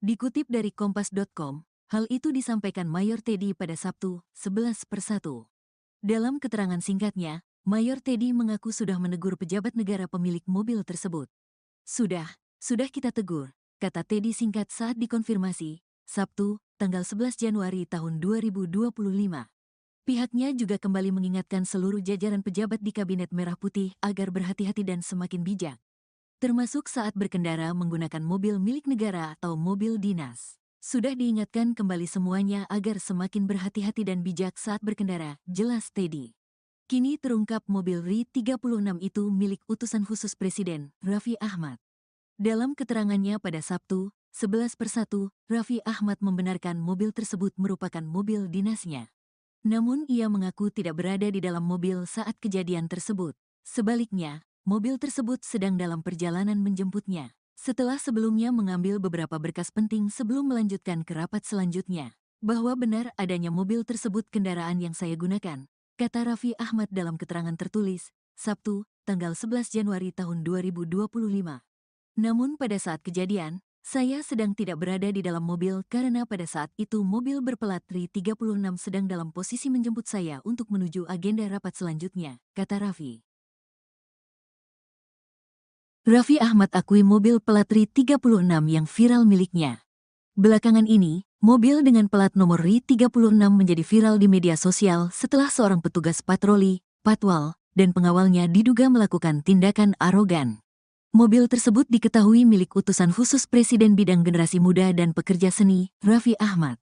Dikutip dari kompas.com, hal itu disampaikan Mayor Teddy pada Sabtu, 11/1. Dalam keterangan singkatnya, Mayor Teddy mengaku sudah menegur pejabat negara pemilik mobil tersebut. Sudah kita tegur, kata Teddy singkat saat dikonfirmasi, Sabtu, tanggal 11 Januari tahun 2025. Pihaknya juga kembali mengingatkan seluruh jajaran pejabat di Kabinet Merah Putih agar berhati-hati dan semakin bijak, termasuk saat berkendara menggunakan mobil milik negara atau mobil dinas. Sudah diingatkan kembali semuanya agar semakin berhati-hati dan bijak saat berkendara, jelas Teddy. Kini terungkap mobil RI36 itu milik utusan khusus Presiden, Raffi Ahmad. Dalam keterangannya pada Sabtu, 11/1, Raffi Ahmad membenarkan mobil tersebut merupakan mobil dinasnya. Namun ia mengaku tidak berada di dalam mobil saat kejadian tersebut. Sebaliknya, mobil tersebut sedang dalam perjalanan menjemputnya. Setelah sebelumnya mengambil beberapa berkas penting sebelum melanjutkan ke rapat selanjutnya. Bahwa benar adanya mobil tersebut kendaraan yang saya gunakan, kata Raffi Ahmad dalam keterangan tertulis, Sabtu, tanggal 11 Januari tahun 2025. Namun pada saat kejadian, saya sedang tidak berada di dalam mobil karena pada saat itu mobil berplat RI36 sedang dalam posisi menjemput saya untuk menuju agenda rapat selanjutnya, kata Raffi. Raffi Ahmad akui mobil plat RI36 yang viral miliknya. Belakangan ini, mobil dengan plat nomor RI36 menjadi viral di media sosial setelah seorang petugas patroli, patwal, dan pengawalnya diduga melakukan tindakan arogan. Mobil tersebut diketahui milik utusan khusus Presiden bidang generasi muda dan pekerja seni, Raffi Ahmad.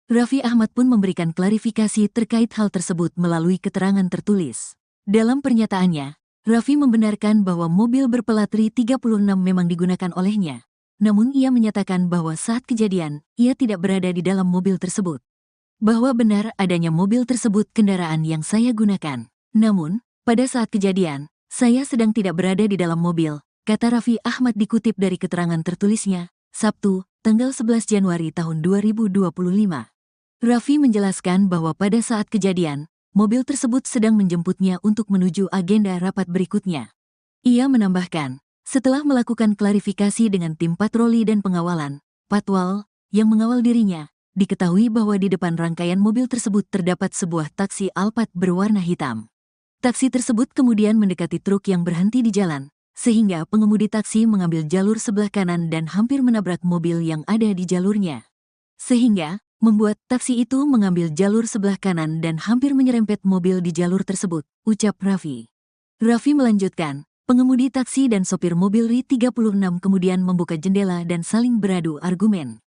Raffi Ahmad pun memberikan klarifikasi terkait hal tersebut melalui keterangan tertulis. Dalam pernyataannya, Raffi membenarkan bahwa mobil berplat RI36 memang digunakan olehnya. Namun ia menyatakan bahwa saat kejadian, ia tidak berada di dalam mobil tersebut. Bahwa benar adanya mobil tersebut kendaraan yang saya gunakan. Namun, pada saat kejadian, saya sedang tidak berada di dalam mobil, kata Raffi Ahmad dikutip dari keterangan tertulisnya, Sabtu, tanggal 11 Januari tahun 2025. Raffi menjelaskan bahwa pada saat kejadian, mobil tersebut sedang menjemputnya untuk menuju agenda rapat berikutnya. Ia menambahkan, setelah melakukan klarifikasi dengan tim patroli dan pengawalan, patwal, yang mengawal dirinya, diketahui bahwa di depan rangkaian mobil tersebut terdapat sebuah taksi Alphard berwarna hitam. Taksi tersebut kemudian mendekati truk yang berhenti di jalan, sehingga pengemudi taksi mengambil jalur sebelah kanan dan hampir menabrak mobil yang ada di jalurnya. Sehingga, membuat taksi itu mengambil jalur sebelah kanan dan hampir menyerempet mobil di jalur tersebut, ucap Raffi. Raffi melanjutkan, pengemudi taksi dan sopir mobil RI36 kemudian membuka jendela dan saling beradu argumen.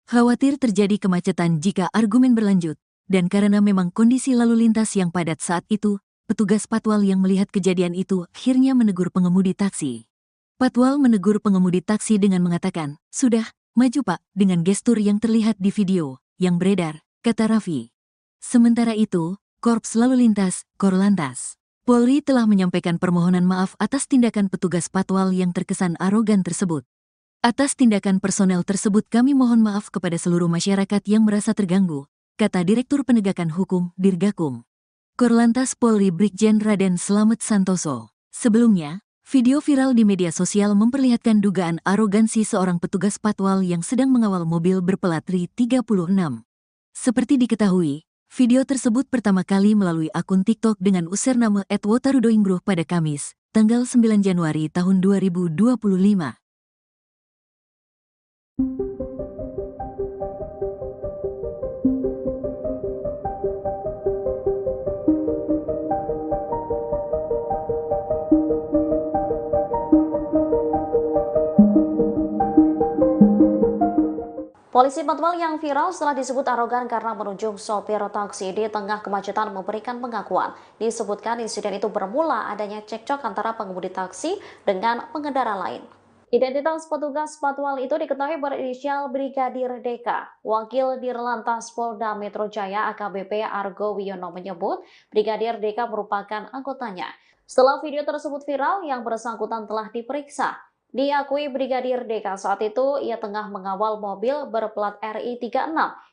Khawatir terjadi kemacetan jika argumen berlanjut, dan karena memang kondisi lalu lintas yang padat saat itu, petugas patwal yang melihat kejadian itu akhirnya menegur pengemudi taksi. Patwal menegur pengemudi taksi dengan mengatakan, "Sudah, maju Pak," dengan gestur yang terlihat di video yang beredar, kata Raffi. Sementara itu, Korps Lalu Lintas, Korlantas, Polri telah menyampaikan permohonan maaf atas tindakan petugas patwal yang terkesan arogan tersebut. Atas tindakan personel tersebut kami mohon maaf kepada seluruh masyarakat yang merasa terganggu, kata Direktur Penegakan Hukum, Dirgakum. Korlantas Polri Brigjen Raden Slamet Santoso. Sebelumnya, video viral di media sosial memperlihatkan dugaan arogansi seorang petugas patwal yang sedang mengawal mobil berplat RI 36. Seperti diketahui, video tersebut pertama kali melalui akun TikTok dengan username @wotarudoinggruh pada Kamis, tanggal 9 Januari tahun 2025. Polisi patwal yang viral setelah disebut arogan karena menunjuk sopir taksi di tengah kemacetan memberikan pengakuan. Disebutkan insiden itu bermula adanya cekcok antara pengemudi taksi dengan pengendara lain. Identitas petugas patwal itu diketahui berinisial Brigadir Deka. Wakil Dirlantas Polda Metro Jaya AKBP Argo Wiono menyebut Brigadir Deka merupakan anggotanya. Setelah video tersebut viral, yang bersangkutan telah diperiksa. Diakui Brigadir Deka saat itu ia tengah mengawal mobil berplat RI 36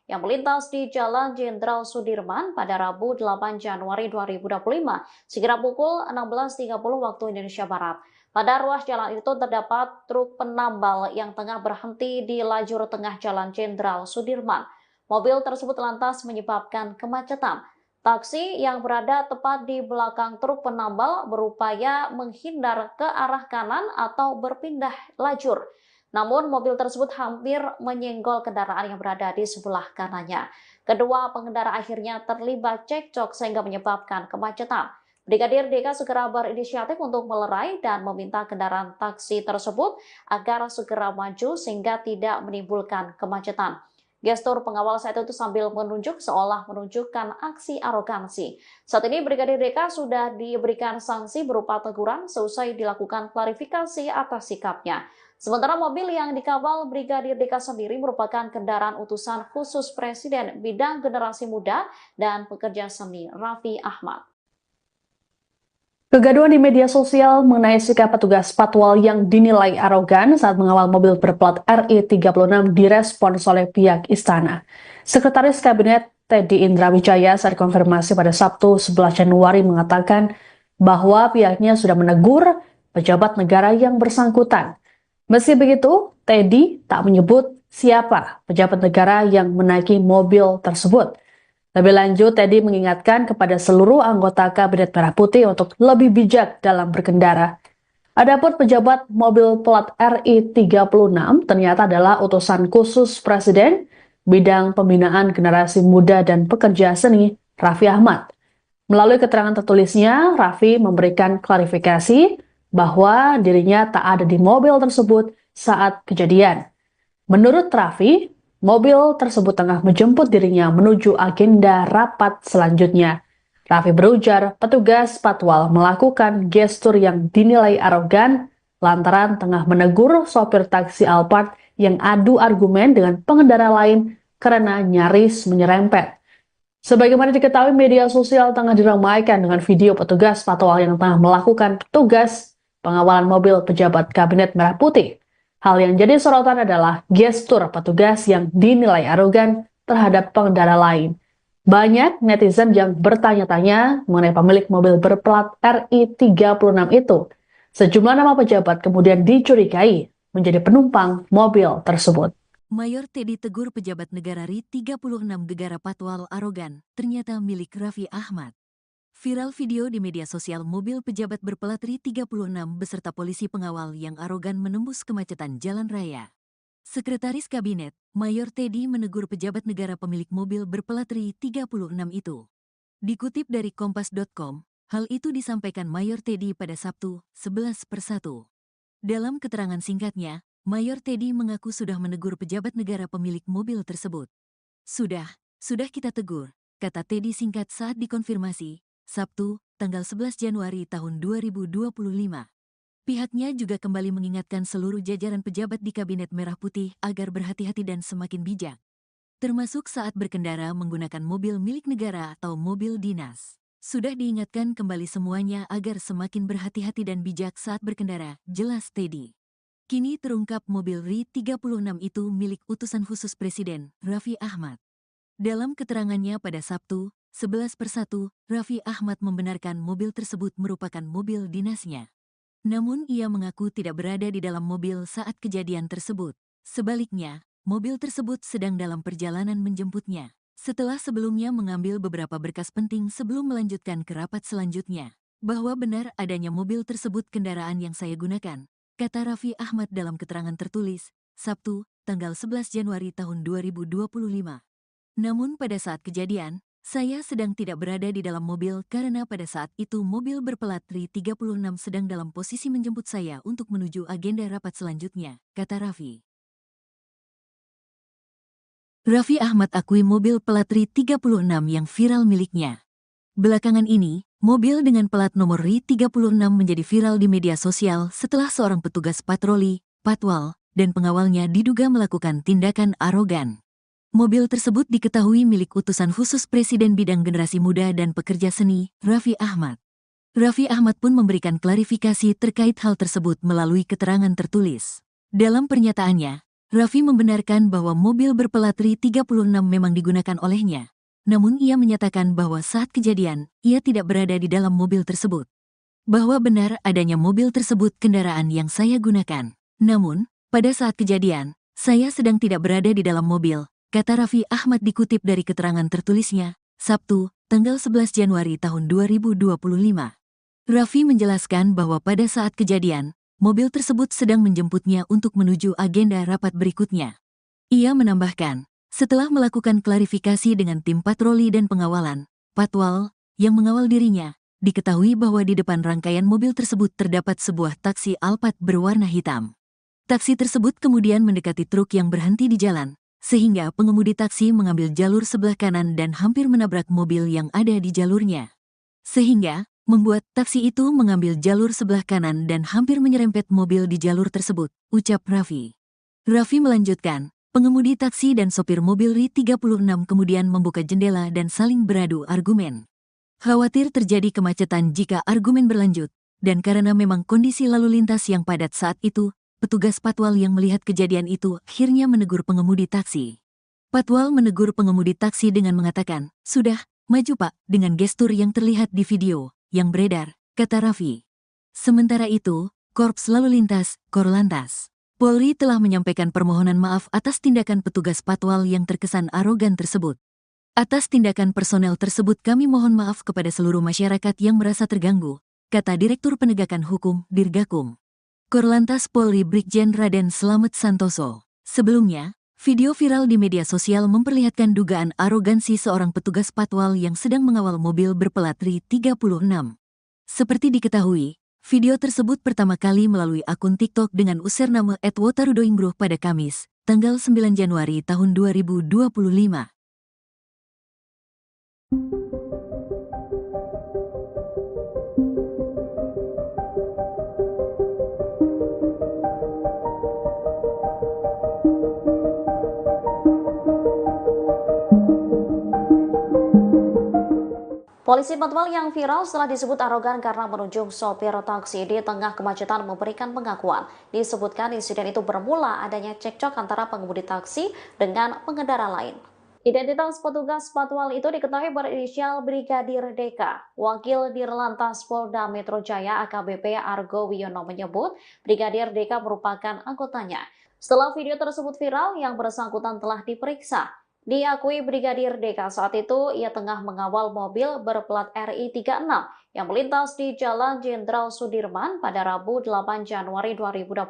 yang melintas di Jalan Jenderal Sudirman pada Rabu 8 Januari 2025 sekira pukul 16.30 waktu Indonesia Barat. Pada ruas jalan itu terdapat truk penambal yang tengah berhenti di lajur tengah Jalan Jenderal Sudirman. Mobil tersebut lantas menyebabkan kemacetan. Taksi yang berada tepat di belakang truk penambal berupaya menghindar ke arah kanan atau berpindah lajur. Namun mobil tersebut hampir menyenggol kendaraan yang berada di sebelah kanannya. Kedua pengendara akhirnya terlibat cekcok sehingga menyebabkan kemacetan. Brigadir Deka segera berinisiatif untuk melerai dan meminta kendaraan taksi tersebut agar segera maju sehingga tidak menimbulkan kemacetan. Gestur pengawal saat itu sambil menunjuk seolah menunjukkan aksi arogansi. Saat ini Brigadir Deka sudah diberikan sanksi berupa teguran seusai dilakukan klarifikasi atas sikapnya. Sementara mobil yang dikawal Brigadir Deka sendiri merupakan kendaraan utusan khusus Presiden bidang generasi muda dan pekerja seni Raffi Ahmad. Kegaduhan di media sosial mengenai sikap petugas patwal yang dinilai arogan saat mengawal mobil berplat RI 36 direspons oleh pihak istana. Sekretaris Kabinet Teddy Indrawijaya saat konfirmasi pada Sabtu 11 Januari mengatakan bahwa pihaknya sudah menegur pejabat negara yang bersangkutan. Meski begitu, Teddy tak menyebut siapa pejabat negara yang menaiki mobil tersebut. Lebih lanjut, Teddy mengingatkan kepada seluruh anggota Kabinet Merah Putih untuk lebih bijak dalam berkendara. Adapun pejabat mobil plat RI 36 ternyata adalah utusan khusus Presiden bidang pembinaan generasi muda dan pekerja seni Raffi Ahmad. Melalui keterangan tertulisnya, Raffi memberikan klarifikasi bahwa dirinya tak ada di mobil tersebut saat kejadian. Menurut Raffi, mobil tersebut tengah menjemput dirinya menuju agenda rapat selanjutnya. Raffi berujar petugas patwal melakukan gestur yang dinilai arogan lantaran tengah menegur sopir taksi Alphard yang adu argumen dengan pengendara lain karena nyaris menyerempet. Sebagaimana diketahui, media sosial tengah diramaikan dengan video petugas patwal yang tengah melakukan tugas pengawalan mobil pejabat Kabinet Merah Putih. Hal yang jadi sorotan adalah gestur petugas yang dinilai arogan terhadap pengendara lain. Banyak netizen yang bertanya-tanya mengenai pemilik mobil berplat RI 36 itu. Sejumlah nama pejabat kemudian dicurigai menjadi penumpang mobil tersebut. Mayor Teddy tegur pejabat negara RI 36 gegara patwal arogan, ternyata milik Raffi Ahmad. Viral video di media sosial mobil pejabat berplat RI 36 beserta polisi pengawal yang arogan menembus kemacetan jalan raya. Sekretaris Kabinet, Mayor Teddy menegur pejabat negara pemilik mobil berplat RI 36 itu. Dikutip dari Kompas.com, hal itu disampaikan Mayor Teddy pada Sabtu, 11/1. Dalam keterangan singkatnya, Mayor Teddy mengaku sudah menegur pejabat negara pemilik mobil tersebut. Sudah kita tegur, kata Teddy singkat saat dikonfirmasi, Sabtu, tanggal 11 Januari tahun 2025. Pihaknya juga kembali mengingatkan seluruh jajaran pejabat di Kabinet Merah Putih agar berhati-hati dan semakin bijak, termasuk saat berkendara menggunakan mobil milik negara atau mobil dinas. Sudah diingatkan kembali semuanya agar semakin berhati-hati dan bijak saat berkendara, jelas Teddy. Kini terungkap mobil RI-36 itu milik utusan khusus Presiden, Raffi Ahmad. Dalam keterangannya pada Sabtu, 11/1, Raffi Ahmad membenarkan mobil tersebut merupakan mobil dinasnya. Namun ia mengaku tidak berada di dalam mobil saat kejadian tersebut. Sebaliknya, mobil tersebut sedang dalam perjalanan menjemputnya, setelah sebelumnya mengambil beberapa berkas penting sebelum melanjutkan ke rapat selanjutnya. Bahwa benar adanya mobil tersebut kendaraan yang saya gunakan, kata Raffi Ahmad dalam keterangan tertulis, Sabtu, tanggal 11 Januari tahun 2025. Namun pada saat kejadian, saya sedang tidak berada di dalam mobil karena pada saat itu mobil berplat RI-36 sedang dalam posisi menjemput saya untuk menuju agenda rapat selanjutnya, kata Raffi. Raffi Ahmad akui mobil plat RI-36 yang viral miliknya. Belakangan ini, mobil dengan plat nomor RI-36 menjadi viral di media sosial setelah seorang petugas patroli, patwal, dan pengawalnya diduga melakukan tindakan arogan. Mobil tersebut diketahui milik utusan khusus Presiden bidang generasi muda dan pekerja seni, Raffi Ahmad. Raffi Ahmad pun memberikan klarifikasi terkait hal tersebut melalui keterangan tertulis. Dalam pernyataannya, Raffi membenarkan bahwa mobil berplat RI-36 memang digunakan olehnya. Namun ia menyatakan bahwa saat kejadian, ia tidak berada di dalam mobil tersebut. Bahwa benar adanya mobil tersebut kendaraan yang saya gunakan. Namun, pada saat kejadian, saya sedang tidak berada di dalam mobil, kata Raffi Ahmad dikutip dari keterangan tertulisnya, Sabtu, tanggal 11 Januari tahun 2025. Raffi menjelaskan bahwa pada saat kejadian, mobil tersebut sedang menjemputnya untuk menuju agenda rapat berikutnya. Ia menambahkan, setelah melakukan klarifikasi dengan tim patroli dan pengawalan, patwal, yang mengawal dirinya, diketahui bahwa di depan rangkaian mobil tersebut terdapat sebuah taksi Alphard berwarna hitam. Taksi tersebut kemudian mendekati truk yang berhenti di jalan, sehingga pengemudi taksi mengambil jalur sebelah kanan dan hampir menabrak mobil yang ada di jalurnya. Sehingga, membuat taksi itu mengambil jalur sebelah kanan dan hampir menyerempet mobil di jalur tersebut, ucap Raffi. Raffi melanjutkan, pengemudi taksi dan sopir mobil RI-36 kemudian membuka jendela dan saling beradu argumen. Khawatir terjadi kemacetan jika argumen berlanjut, dan karena memang kondisi lalu lintas yang padat saat itu, petugas patwal yang melihat kejadian itu akhirnya menegur pengemudi taksi. Patwal menegur pengemudi taksi dengan mengatakan, "Sudah, maju Pak," dengan gestur yang terlihat di video yang beredar, kata Raffi. Sementara itu, Korps Lalu Lintas, Korlantas, Polri telah menyampaikan permohonan maaf atas tindakan petugas patwal yang terkesan arogan tersebut. Atas tindakan personel tersebut kami mohon maaf kepada seluruh masyarakat yang merasa terganggu, kata Direktur Penegakan Hukum, Dirgakum. Korlantas Polri Brigjen Raden Slamet Santoso. Sebelumnya, video viral di media sosial memperlihatkan dugaan arogansi seorang petugas patwal yang sedang mengawal mobil berplat RI-36. Seperti diketahui, video tersebut pertama kali melalui akun TikTok dengan username @wotarudoingbruh pada Kamis, tanggal 9 Januari tahun 2025. Polisi patwal yang viral setelah disebut arogan karena menunjuk sopir taksi di tengah kemacetan memberikan pengakuan. Disebutkan insiden itu bermula adanya cekcok antara pengemudi taksi dengan pengendara lain. Identitas petugas patwal itu diketahui berinisial Brigadir DK. Wakil Dirlantas Polda Metro Jaya AKBP Argo Wiono menyebut Brigadir DK merupakan anggotanya. Setelah video tersebut viral, yang bersangkutan telah diperiksa. Diakui Brigadir DK saat itu ia tengah mengawal mobil berplat RI-36 yang melintas di Jalan Jenderal Sudirman pada Rabu 8 Januari 2025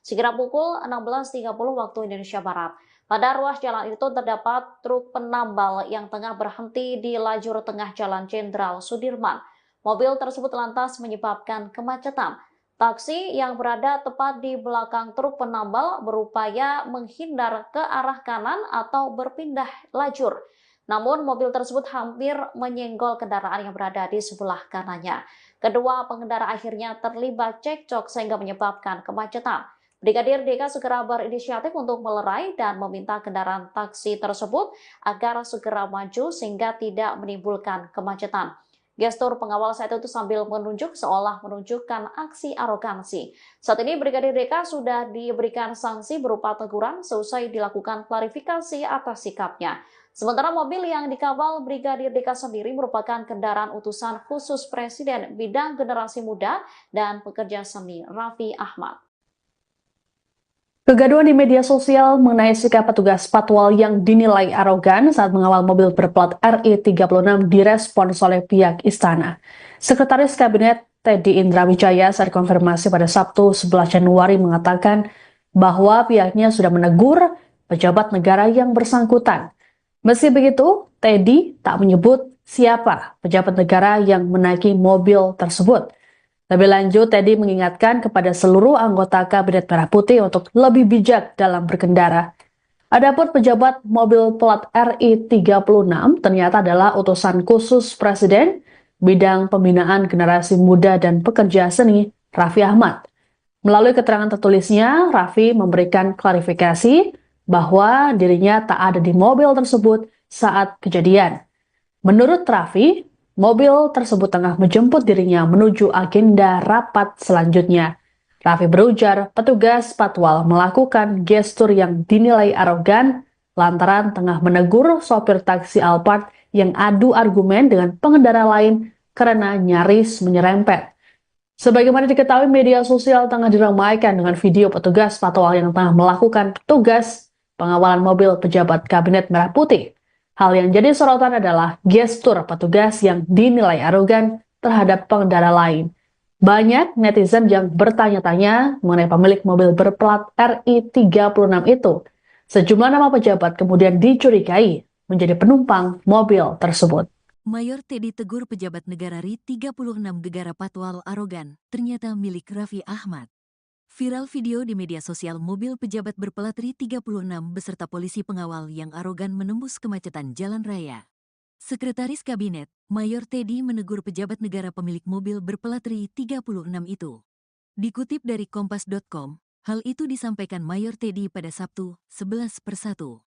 sekira pukul 16.30 waktu Indonesia Barat. Pada ruas jalan itu terdapat truk penambal yang tengah berhenti di lajur tengah Jalan Jenderal Sudirman. Mobil tersebut lantas menyebabkan kemacetan. Taksi yang berada tepat di belakang truk penambal berupaya menghindar ke arah kanan atau berpindah lajur. Namun mobil tersebut hampir menyenggol kendaraan yang berada di sebelah kanannya. Kedua pengendara akhirnya terlibat cekcok sehingga menyebabkan kemacetan. Brigadir DK segera berinisiatif untuk melerai dan meminta kendaraan taksi tersebut agar segera maju sehingga tidak menimbulkan kemacetan. Gestur pengawal saat itu sambil menunjuk seolah menunjukkan aksi arogansi. Saat ini Brigadir DK sudah diberikan sanksi berupa teguran seusai dilakukan klarifikasi atas sikapnya. Sementara mobil yang dikawal Brigadir DK sendiri merupakan kendaraan utusan khusus Presiden bidang generasi muda dan pekerja seni Raffi Ahmad. Kegaduhan di media sosial mengenai sikap petugas patwal yang dinilai arogan saat mengawal mobil berplat RI36 direspons oleh pihak istana. Sekretaris Kabinet Teddy Indrawijaya saat konfirmasi pada Sabtu 11 Januari mengatakan bahwa pihaknya sudah menegur pejabat negara yang bersangkutan. Meski begitu, Teddy tak menyebut siapa pejabat negara yang menaiki mobil tersebut. Lebih lanjut, Teddy mengingatkan kepada seluruh anggota Kabinet Merah Putih untuk lebih bijak dalam berkendara. Adapun pejabat mobil plat RI36 ternyata adalah utusan khusus Presiden bidang pembinaan generasi muda dan pekerja seni Raffi Ahmad. Melalui keterangan tertulisnya, Raffi memberikan klarifikasi bahwa dirinya tak ada di mobil tersebut saat kejadian. Menurut Raffi, mobil tersebut tengah menjemput dirinya menuju agenda rapat selanjutnya. Raffi berujar petugas patwal melakukan gestur yang dinilai arogan lantaran tengah menegur sopir taksi Alphard yang adu argumen dengan pengendara lain karena nyaris menyerempet. Sebagaimana diketahui, media sosial tengah diramaikan dengan video petugas patwal yang tengah melakukan tugas pengawalan mobil pejabat Kabinet Merah Putih. Hal yang jadi sorotan adalah gestur petugas yang dinilai arogan terhadap pengendara lain. Banyak netizen yang bertanya-tanya mengenai pemilik mobil berplat RI36 itu. Sejumlah nama pejabat kemudian dicurigai menjadi penumpang mobil tersebut. Mayor Teddy tegur pejabat negara RI36 negara patwal arogan, ternyata milik Raffi Ahmad. Viral video di media sosial mobil pejabat berplat RI36 beserta polisi pengawal yang arogan menembus kemacetan jalan raya. Sekretaris Kabinet, Mayor Teddy menegur pejabat negara pemilik mobil berplat RI36 itu. Dikutip dari Kompas.com, hal itu disampaikan Mayor Teddy pada Sabtu, 11/1.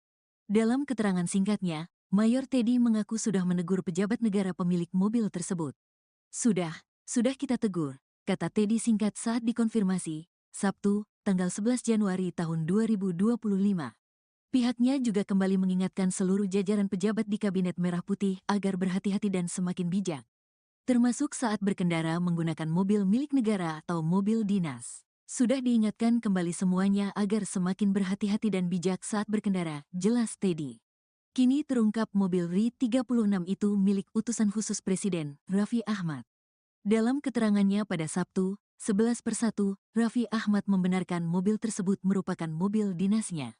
Dalam keterangan singkatnya, Mayor Teddy mengaku sudah menegur pejabat negara pemilik mobil tersebut. Sudah kita tegur, kata Teddy singkat saat dikonfirmasi, Sabtu, tanggal 11 Januari tahun 2025. Pihaknya juga kembali mengingatkan seluruh jajaran pejabat di Kabinet Merah Putih agar berhati-hati dan semakin bijak, termasuk saat berkendara menggunakan mobil milik negara atau mobil dinas. Sudah diingatkan kembali semuanya agar semakin berhati-hati dan bijak saat berkendara, jelas Teddy. Kini terungkap mobil RI36 itu milik utusan khusus Presiden, Raffi Ahmad. Dalam keterangannya pada Sabtu, 11/1, Raffi Ahmad membenarkan mobil tersebut merupakan mobil dinasnya.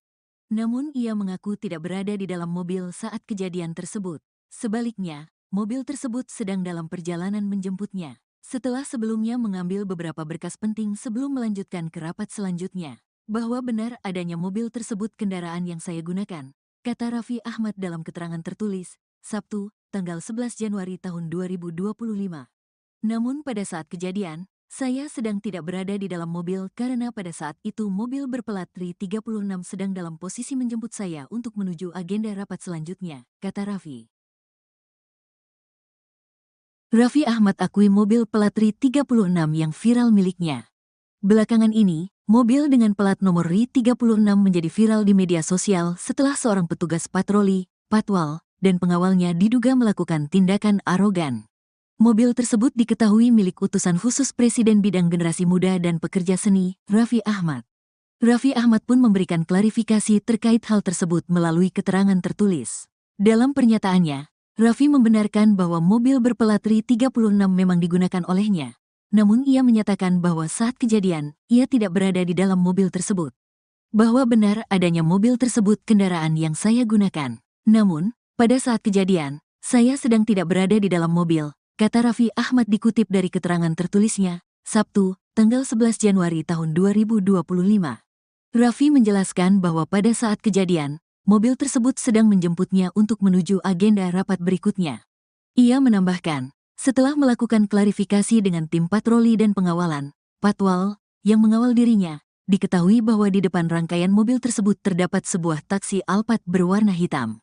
Namun ia mengaku tidak berada di dalam mobil saat kejadian tersebut. Sebaliknya, mobil tersebut sedang dalam perjalanan menjemputnya. Setelah sebelumnya mengambil beberapa berkas penting sebelum melanjutkan ke rapat selanjutnya. Bahwa benar adanya mobil tersebut kendaraan yang saya gunakan, kata Raffi Ahmad dalam keterangan tertulis, Sabtu, tanggal 11 Januari tahun 2025. Namun pada saat kejadian, saya sedang tidak berada di dalam mobil karena pada saat itu mobil berplat RI36 sedang dalam posisi menjemput saya untuk menuju agenda rapat selanjutnya, kata Raffi. Raffi Ahmad akui mobil plat RI36 yang viral miliknya. Belakangan ini, mobil dengan plat nomor RI36 menjadi viral di media sosial setelah seorang petugas patroli, patwal, dan pengawalnya diduga melakukan tindakan arogan. Mobil tersebut diketahui milik utusan khusus Presiden bidang generasi muda dan pekerja seni, Raffi Ahmad. Raffi Ahmad pun memberikan klarifikasi terkait hal tersebut melalui keterangan tertulis. Dalam pernyataannya, Raffi membenarkan bahwa mobil berplat RI36 memang digunakan olehnya. Namun ia menyatakan bahwa saat kejadian, ia tidak berada di dalam mobil tersebut. Bahwa benar adanya mobil tersebut kendaraan yang saya gunakan. Namun, pada saat kejadian, saya sedang tidak berada di dalam mobil, kata Raffi Ahmad dikutip dari keterangan tertulisnya, Sabtu, tanggal 11 Januari tahun 2025. Raffi menjelaskan bahwa pada saat kejadian, mobil tersebut sedang menjemputnya untuk menuju agenda rapat berikutnya. Ia menambahkan, setelah melakukan klarifikasi dengan tim patroli dan pengawalan, Patwal, yang mengawal dirinya, diketahui bahwa di depan rangkaian mobil tersebut terdapat sebuah taksi Alphard berwarna hitam.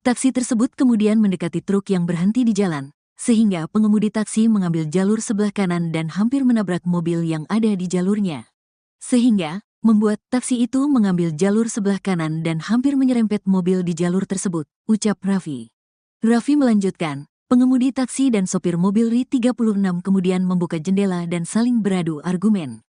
Taksi tersebut kemudian mendekati truk yang berhenti di jalan, sehingga pengemudi taksi mengambil jalur sebelah kanan dan hampir menabrak mobil yang ada di jalurnya. Sehingga, membuat taksi itu mengambil jalur sebelah kanan dan hampir menyerempet mobil di jalur tersebut, ucap Raffi. Raffi melanjutkan, pengemudi taksi dan sopir mobil RI36 kemudian membuka jendela dan saling beradu argumen.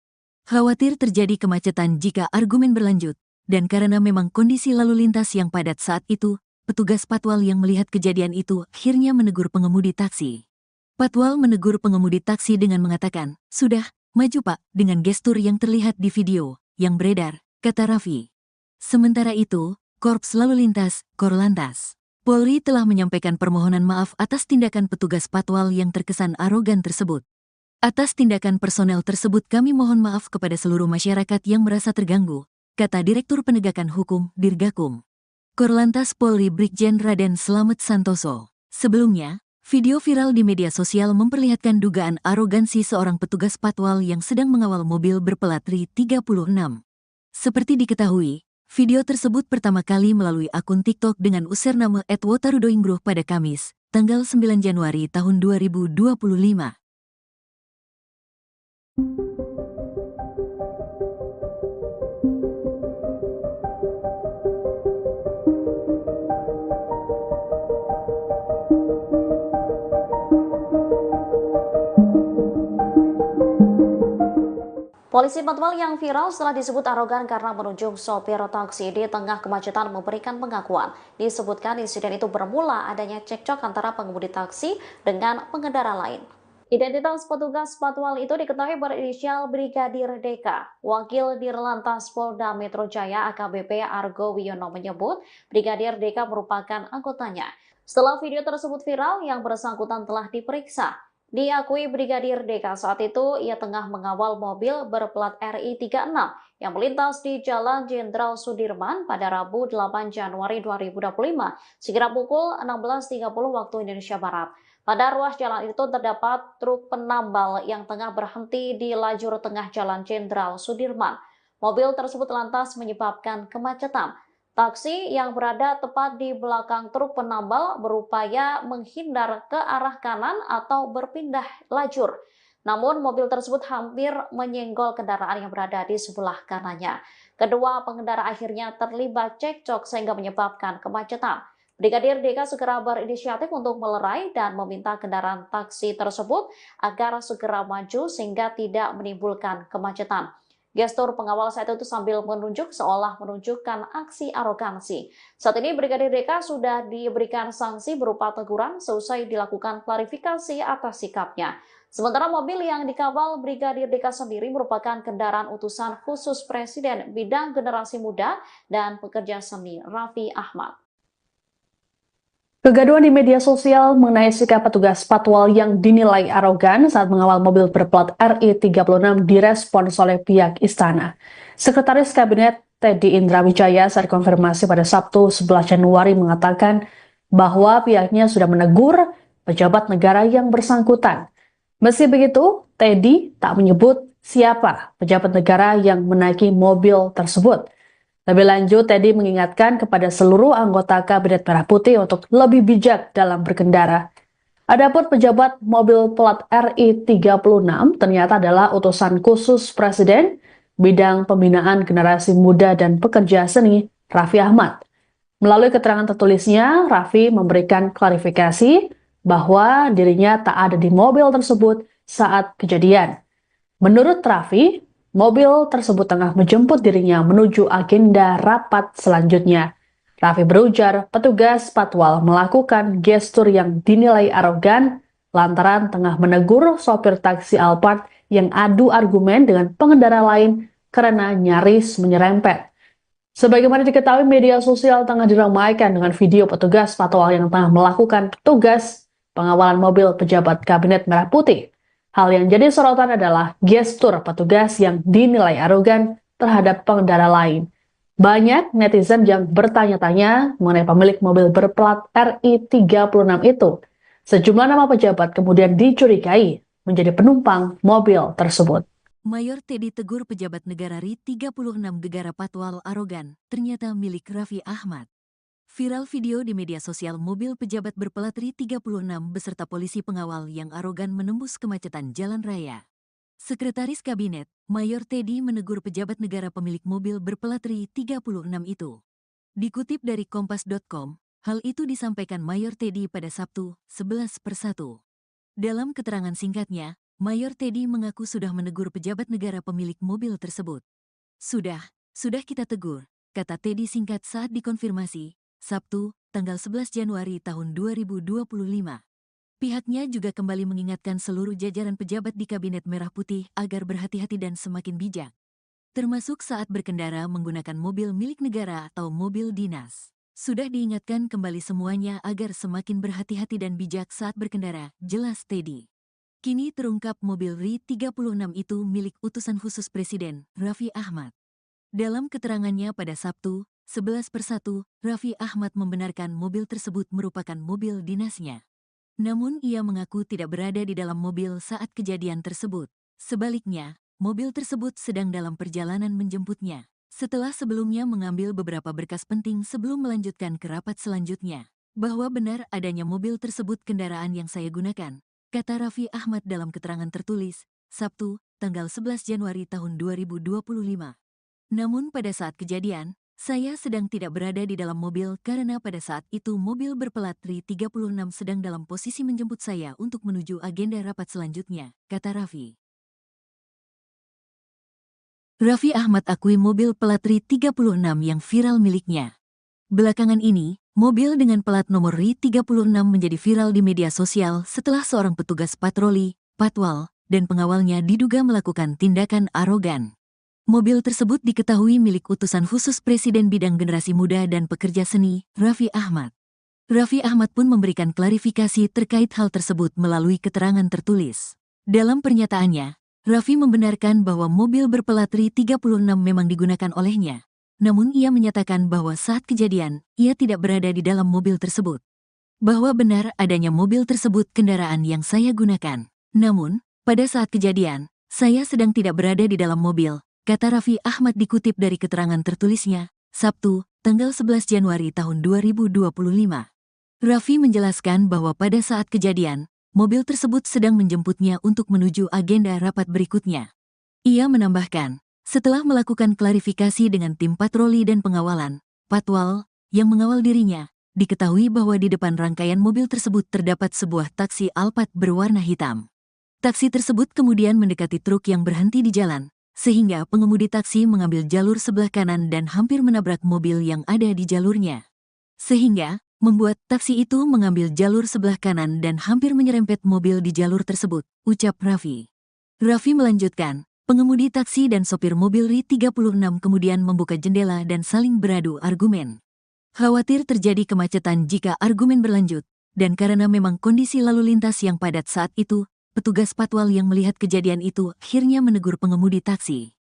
Khawatir terjadi kemacetan jika argumen berlanjut, dan karena memang kondisi lalu lintas yang padat saat itu, petugas Patwal yang melihat kejadian itu akhirnya menegur pengemudi taksi. Patwal menegur pengemudi taksi dengan mengatakan, "Sudah, maju Pak," dengan gestur yang terlihat di video yang beredar, kata Raffi. Sementara itu, Korps Lalu Lintas, Korlantas, Polri telah menyampaikan permohonan maaf atas tindakan petugas Patwal yang terkesan arogan tersebut. Atas tindakan personel tersebut kami mohon maaf kepada seluruh masyarakat yang merasa terganggu, kata Direktur Penegakan Hukum, Dirgakum. Korlantas Polri Brigjen Raden Slamet Santoso. Sebelumnya, video viral di media sosial memperlihatkan dugaan arogansi seorang petugas Patwal yang sedang mengawal mobil berplat RI36. Seperti diketahui, video tersebut pertama kali melalui akun TikTok dengan username @wotarudoingbruh pada Kamis, tanggal 9 Januari tahun 2025. Polisi Patwal yang viral setelah disebut arogan karena menunjuk sopir taksi di tengah kemacetan memberikan pengakuan. Disebutkan insiden itu bermula adanya cekcok antara pengemudi taksi dengan pengendara lain. Identitas petugas Patwal itu diketahui berinisial Brigadir DK. Wakil Dirlantas Polda Metro Jaya AKBP Argo Wiono menyebut Brigadir DK merupakan anggotanya. Setelah video tersebut viral, yang bersangkutan telah diperiksa. Diakui Brigadir DK saat itu ia tengah mengawal mobil berplat RI36 yang melintas di Jalan Jenderal Sudirman pada Rabu 8 Januari 2025 sekira pukul 16.30 waktu Indonesia Barat. Pada ruas jalan itu terdapat truk penambal yang tengah berhenti di lajur tengah Jalan Jenderal Sudirman. Mobil tersebut lantas menyebabkan kemacetan. Taksi yang berada tepat di belakang truk penambal berupaya menghindar ke arah kanan atau berpindah lajur. Namun mobil tersebut hampir menyenggol kendaraan yang berada di sebelah kanannya. Kedua pengendara akhirnya terlibat cekcok sehingga menyebabkan kemacetan. Brigadir DK segera berinisiatif untuk melerai dan meminta kendaraan taksi tersebut agar segera maju sehingga tidak menimbulkan kemacetan. Gestur pengawal saat itu sambil menunjuk seolah menunjukkan aksi arogansi. Saat ini Brigadir DK sudah diberikan sanksi berupa teguran seusai dilakukan klarifikasi atas sikapnya. Sementara mobil yang dikawal Brigadir DK sendiri merupakan kendaraan utusan khusus Presiden bidang generasi muda dan pekerja seni Raffi Ahmad. Kegaduhan di media sosial mengenai sikap petugas Patwal yang dinilai arogan saat mengawal mobil berplat RI36 direspons oleh pihak istana. Sekretaris Kabinet Teddy Indra Wijaya saat konfirmasi pada Sabtu 11 Januari mengatakan bahwa pihaknya sudah menegur pejabat negara yang bersangkutan. Meski begitu, Teddy tak menyebut siapa pejabat negara yang menaiki mobil tersebut. Lebih lanjut, Teddy mengingatkan kepada seluruh anggota Kabinet Merah Putih untuk lebih bijak dalam berkendara. Adapun pejabat mobil plat RI36 ternyata adalah utusan khusus Presiden bidang pembinaan generasi muda dan pekerja seni Raffi Ahmad. Melalui keterangan tertulisnya, Raffi memberikan klarifikasi bahwa dirinya tak ada di mobil tersebut saat kejadian. Menurut Raffi, mobil tersebut tengah menjemput dirinya menuju agenda rapat selanjutnya. Raffi berujar petugas Patwal melakukan gestur yang dinilai arogan lantaran tengah menegur sopir taksi Alphard yang adu argumen dengan pengendara lain karena nyaris menyerempet. Sebagaimana diketahui, media sosial tengah diramaikan dengan video petugas Patwal yang tengah melakukan tugas pengawalan mobil pejabat Kabinet Merah Putih. Hal yang jadi sorotan adalah gestur petugas yang dinilai arogan terhadap pengendara lain. Banyak netizen yang bertanya-tanya mengenai pemilik mobil berplat RI36 itu. Sejumlah nama pejabat kemudian dicurigai menjadi penumpang mobil tersebut. Mayor Teddy tegur pejabat negara RI 36 gegara patwal arogan, ternyata milik Raffi Ahmad. Viral video di media sosial mobil pejabat berplat RI 36 beserta polisi pengawal yang arogan menembus kemacetan jalan raya. Sekretaris Kabinet, Mayor Teddy menegur pejabat negara pemilik mobil berplat RI 36 itu. Dikutip dari kompas.com, hal itu disampaikan Mayor Teddy pada Sabtu, 11/1. Dalam keterangan singkatnya, Mayor Teddy mengaku sudah menegur pejabat negara pemilik mobil tersebut. Sudah kita tegur, kata Teddy singkat saat dikonfirmasi, Sabtu, tanggal 11 Januari tahun 2025. Pihaknya juga kembali mengingatkan seluruh jajaran pejabat di Kabinet Merah Putih agar berhati-hati dan semakin bijak, termasuk saat berkendara menggunakan mobil milik negara atau mobil dinas. Sudah diingatkan kembali semuanya agar semakin berhati-hati dan bijak saat berkendara, jelas Teddy. Kini terungkap mobil RI 36 itu milik utusan khusus Presiden, Raffi Ahmad. Dalam keterangannya pada Sabtu, 11/1, Raffi Ahmad membenarkan mobil tersebut merupakan mobil dinasnya. Namun ia mengaku tidak berada di dalam mobil saat kejadian tersebut. Sebaliknya, mobil tersebut sedang dalam perjalanan menjemputnya. Setelah sebelumnya mengambil beberapa berkas penting sebelum melanjutkan ke rapat selanjutnya. Bahwa benar adanya mobil tersebut kendaraan yang saya gunakan, kata Raffi Ahmad dalam keterangan tertulis, Sabtu, tanggal 11 Januari tahun 2025. Namun pada saat kejadian, saya sedang tidak berada di dalam mobil karena pada saat itu mobil berplat RI 36 sedang dalam posisi menjemput saya untuk menuju agenda rapat selanjutnya, kata Raffi. Raffi Ahmad akui mobil plat RI 36 yang viral miliknya. Belakangan ini, mobil dengan plat nomor RI 36 menjadi viral di media sosial setelah seorang petugas patroli, patwal, dan pengawalnya diduga melakukan tindakan arogan. Mobil tersebut diketahui milik utusan khusus Presiden bidang generasi muda dan pekerja seni, Raffi Ahmad. Raffi Ahmad pun memberikan klarifikasi terkait hal tersebut melalui keterangan tertulis. Dalam pernyataannya, Raffi membenarkan bahwa mobil berplat RI 36 memang digunakan olehnya. Namun ia menyatakan bahwa saat kejadian, ia tidak berada di dalam mobil tersebut. Bahwa benar adanya mobil tersebut kendaraan yang saya gunakan. Namun, pada saat kejadian, saya sedang tidak berada di dalam mobil, kata Raffi Ahmad dikutip dari keterangan tertulisnya, Sabtu, tanggal 11 Januari tahun 2025. Raffi menjelaskan bahwa pada saat kejadian, mobil tersebut sedang menjemputnya untuk menuju agenda rapat berikutnya. Ia menambahkan, setelah melakukan klarifikasi dengan tim patroli dan pengawalan, patwal, yang mengawal dirinya, diketahui bahwa di depan rangkaian mobil tersebut terdapat sebuah taksi Alphard berwarna hitam. Taksi tersebut kemudian mendekati truk yang berhenti di jalan, sehingga pengemudi taksi mengambil jalur sebelah kanan dan hampir menabrak mobil yang ada di jalurnya. Sehingga, membuat taksi itu mengambil jalur sebelah kanan dan hampir menyerempet mobil di jalur tersebut, ucap Raffi. Raffi melanjutkan, pengemudi taksi dan sopir mobil RI 36 kemudian membuka jendela dan saling beradu argumen. Khawatir terjadi kemacetan jika argumen berlanjut, dan karena memang kondisi lalu lintas yang padat saat itu, petugas patwal yang melihat kejadian itu akhirnya menegur pengemudi taksi.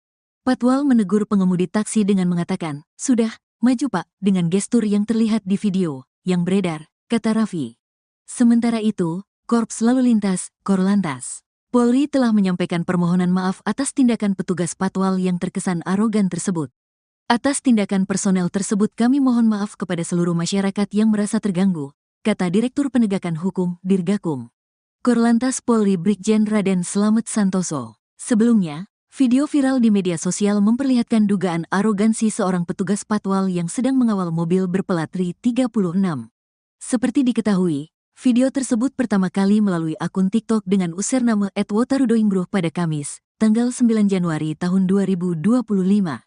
Patwal menegur pengemudi taksi dengan mengatakan, sudah, maju Pak, dengan gestur yang terlihat di video yang beredar, kata Raffi. Sementara itu, Korps Lalu Lintas, Korlantas, Polri telah menyampaikan permohonan maaf atas tindakan petugas patwal yang terkesan arogan tersebut. Atas tindakan personel tersebut kami mohon maaf kepada seluruh masyarakat yang merasa terganggu, kata Direktur Penegakan Hukum, Dirgakum. Korlantas Polri Brigjen Raden Slamet Santoso. Sebelumnya, video viral di media sosial memperlihatkan dugaan arogansi seorang petugas patwal yang sedang mengawal mobil berplat RI 36. Seperti diketahui, video tersebut pertama kali melalui akun TikTok dengan username @wotarudoinggroh pada Kamis, tanggal 9 Januari tahun 2025.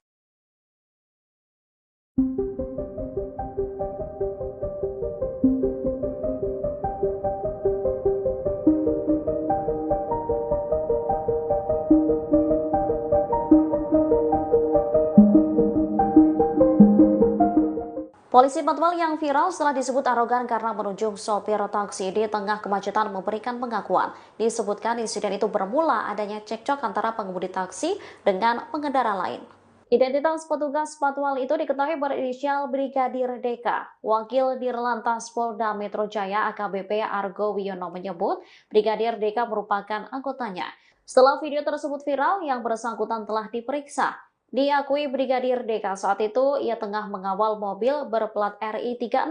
Polisi Polisi patwal yang viral setelah disebut arogan karena menunjuk sopir taksi di tengah kemacetan memberikan pengakuan. Disebutkan insiden itu bermula adanya cekcok antara pengemudi taksi dengan pengendara lain. Identitas petugas patwal itu diketahui berinisial Brigadir Deka. Wakil Dirlantas Polda Metro Jaya AKBP Argo Wiono menyebut Brigadir Deka merupakan anggotanya. Setelah video tersebut viral, yang bersangkutan telah diperiksa. Diakui Brigadir Deka saat itu ia tengah mengawal mobil berplat RI 36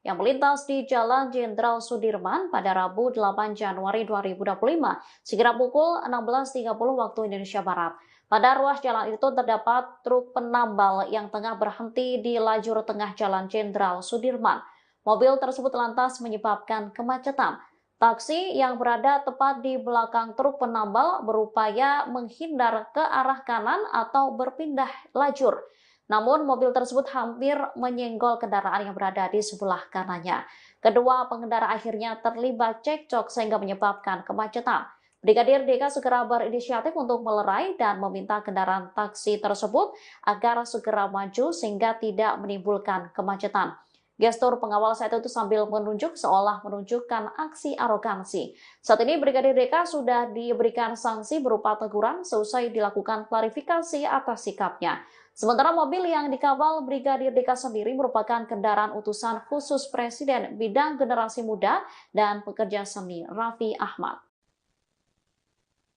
yang melintas di Jalan Jenderal Sudirman pada Rabu 8 Januari 2025 sekira pukul 16.30 waktu Indonesia Barat. Pada ruas jalan itu terdapat truk penambal yang tengah berhenti di lajur tengah Jalan Jenderal Sudirman. Mobil tersebut lantas menyebabkan kemacetan. Taksi yang berada tepat di belakang truk penambal berupaya menghindar ke arah kanan atau berpindah lajur. Namun mobil tersebut hampir menyenggol kendaraan yang berada di sebelah kanannya. Kedua pengendara akhirnya terlibat cekcok sehingga menyebabkan kemacetan. Brigadir Deka segera berinisiatif untuk melerai dan meminta kendaraan taksi tersebut agar segera maju sehingga tidak menimbulkan kemacetan. Gestur pengawal saat itu sambil menunjuk seolah menunjukkan aksi arogansi. Saat ini Brigadir Deka sudah diberikan sanksi berupa teguran seusai dilakukan klarifikasi atas sikapnya. Sementara mobil yang dikawal Brigadir Deka sendiri merupakan kendaraan utusan khusus Presiden bidang generasi muda dan pekerja seni Raffi Ahmad.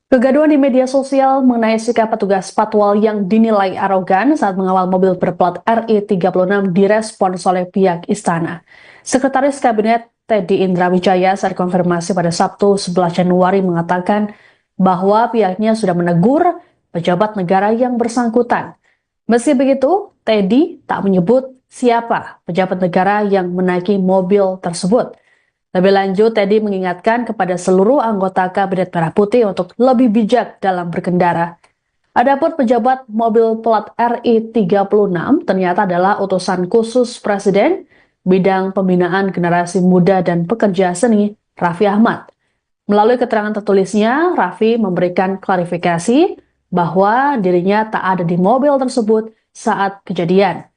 Kegaduhan di media sosial mengenai sikap petugas patwal yang dinilai arogan saat mengawal mobil berplat RI 36 direspons oleh pihak istana. Sekretaris Kabinet Teddy Indra Wijaya saat konfirmasi pada Sabtu 11 Januari mengatakan bahwa pihaknya sudah menegur pejabat negara yang bersangkutan. Meski begitu, Teddy tak menyebut siapa pejabat negara yang menaiki mobil tersebut. Lebih lanjut, Teddy mengingatkan kepada seluruh anggota Kabinet Merah Putih untuk lebih bijak dalam berkendara. Adapun pejabat mobil plat RI 36 ternyata adalah utusan khusus Presiden bidang pembinaan generasi muda dan pekerja seni Raffi Ahmad. Melalui keterangan tertulisnya, Raffi memberikan klarifikasi bahwa dirinya tak ada di mobil tersebut saat kejadian.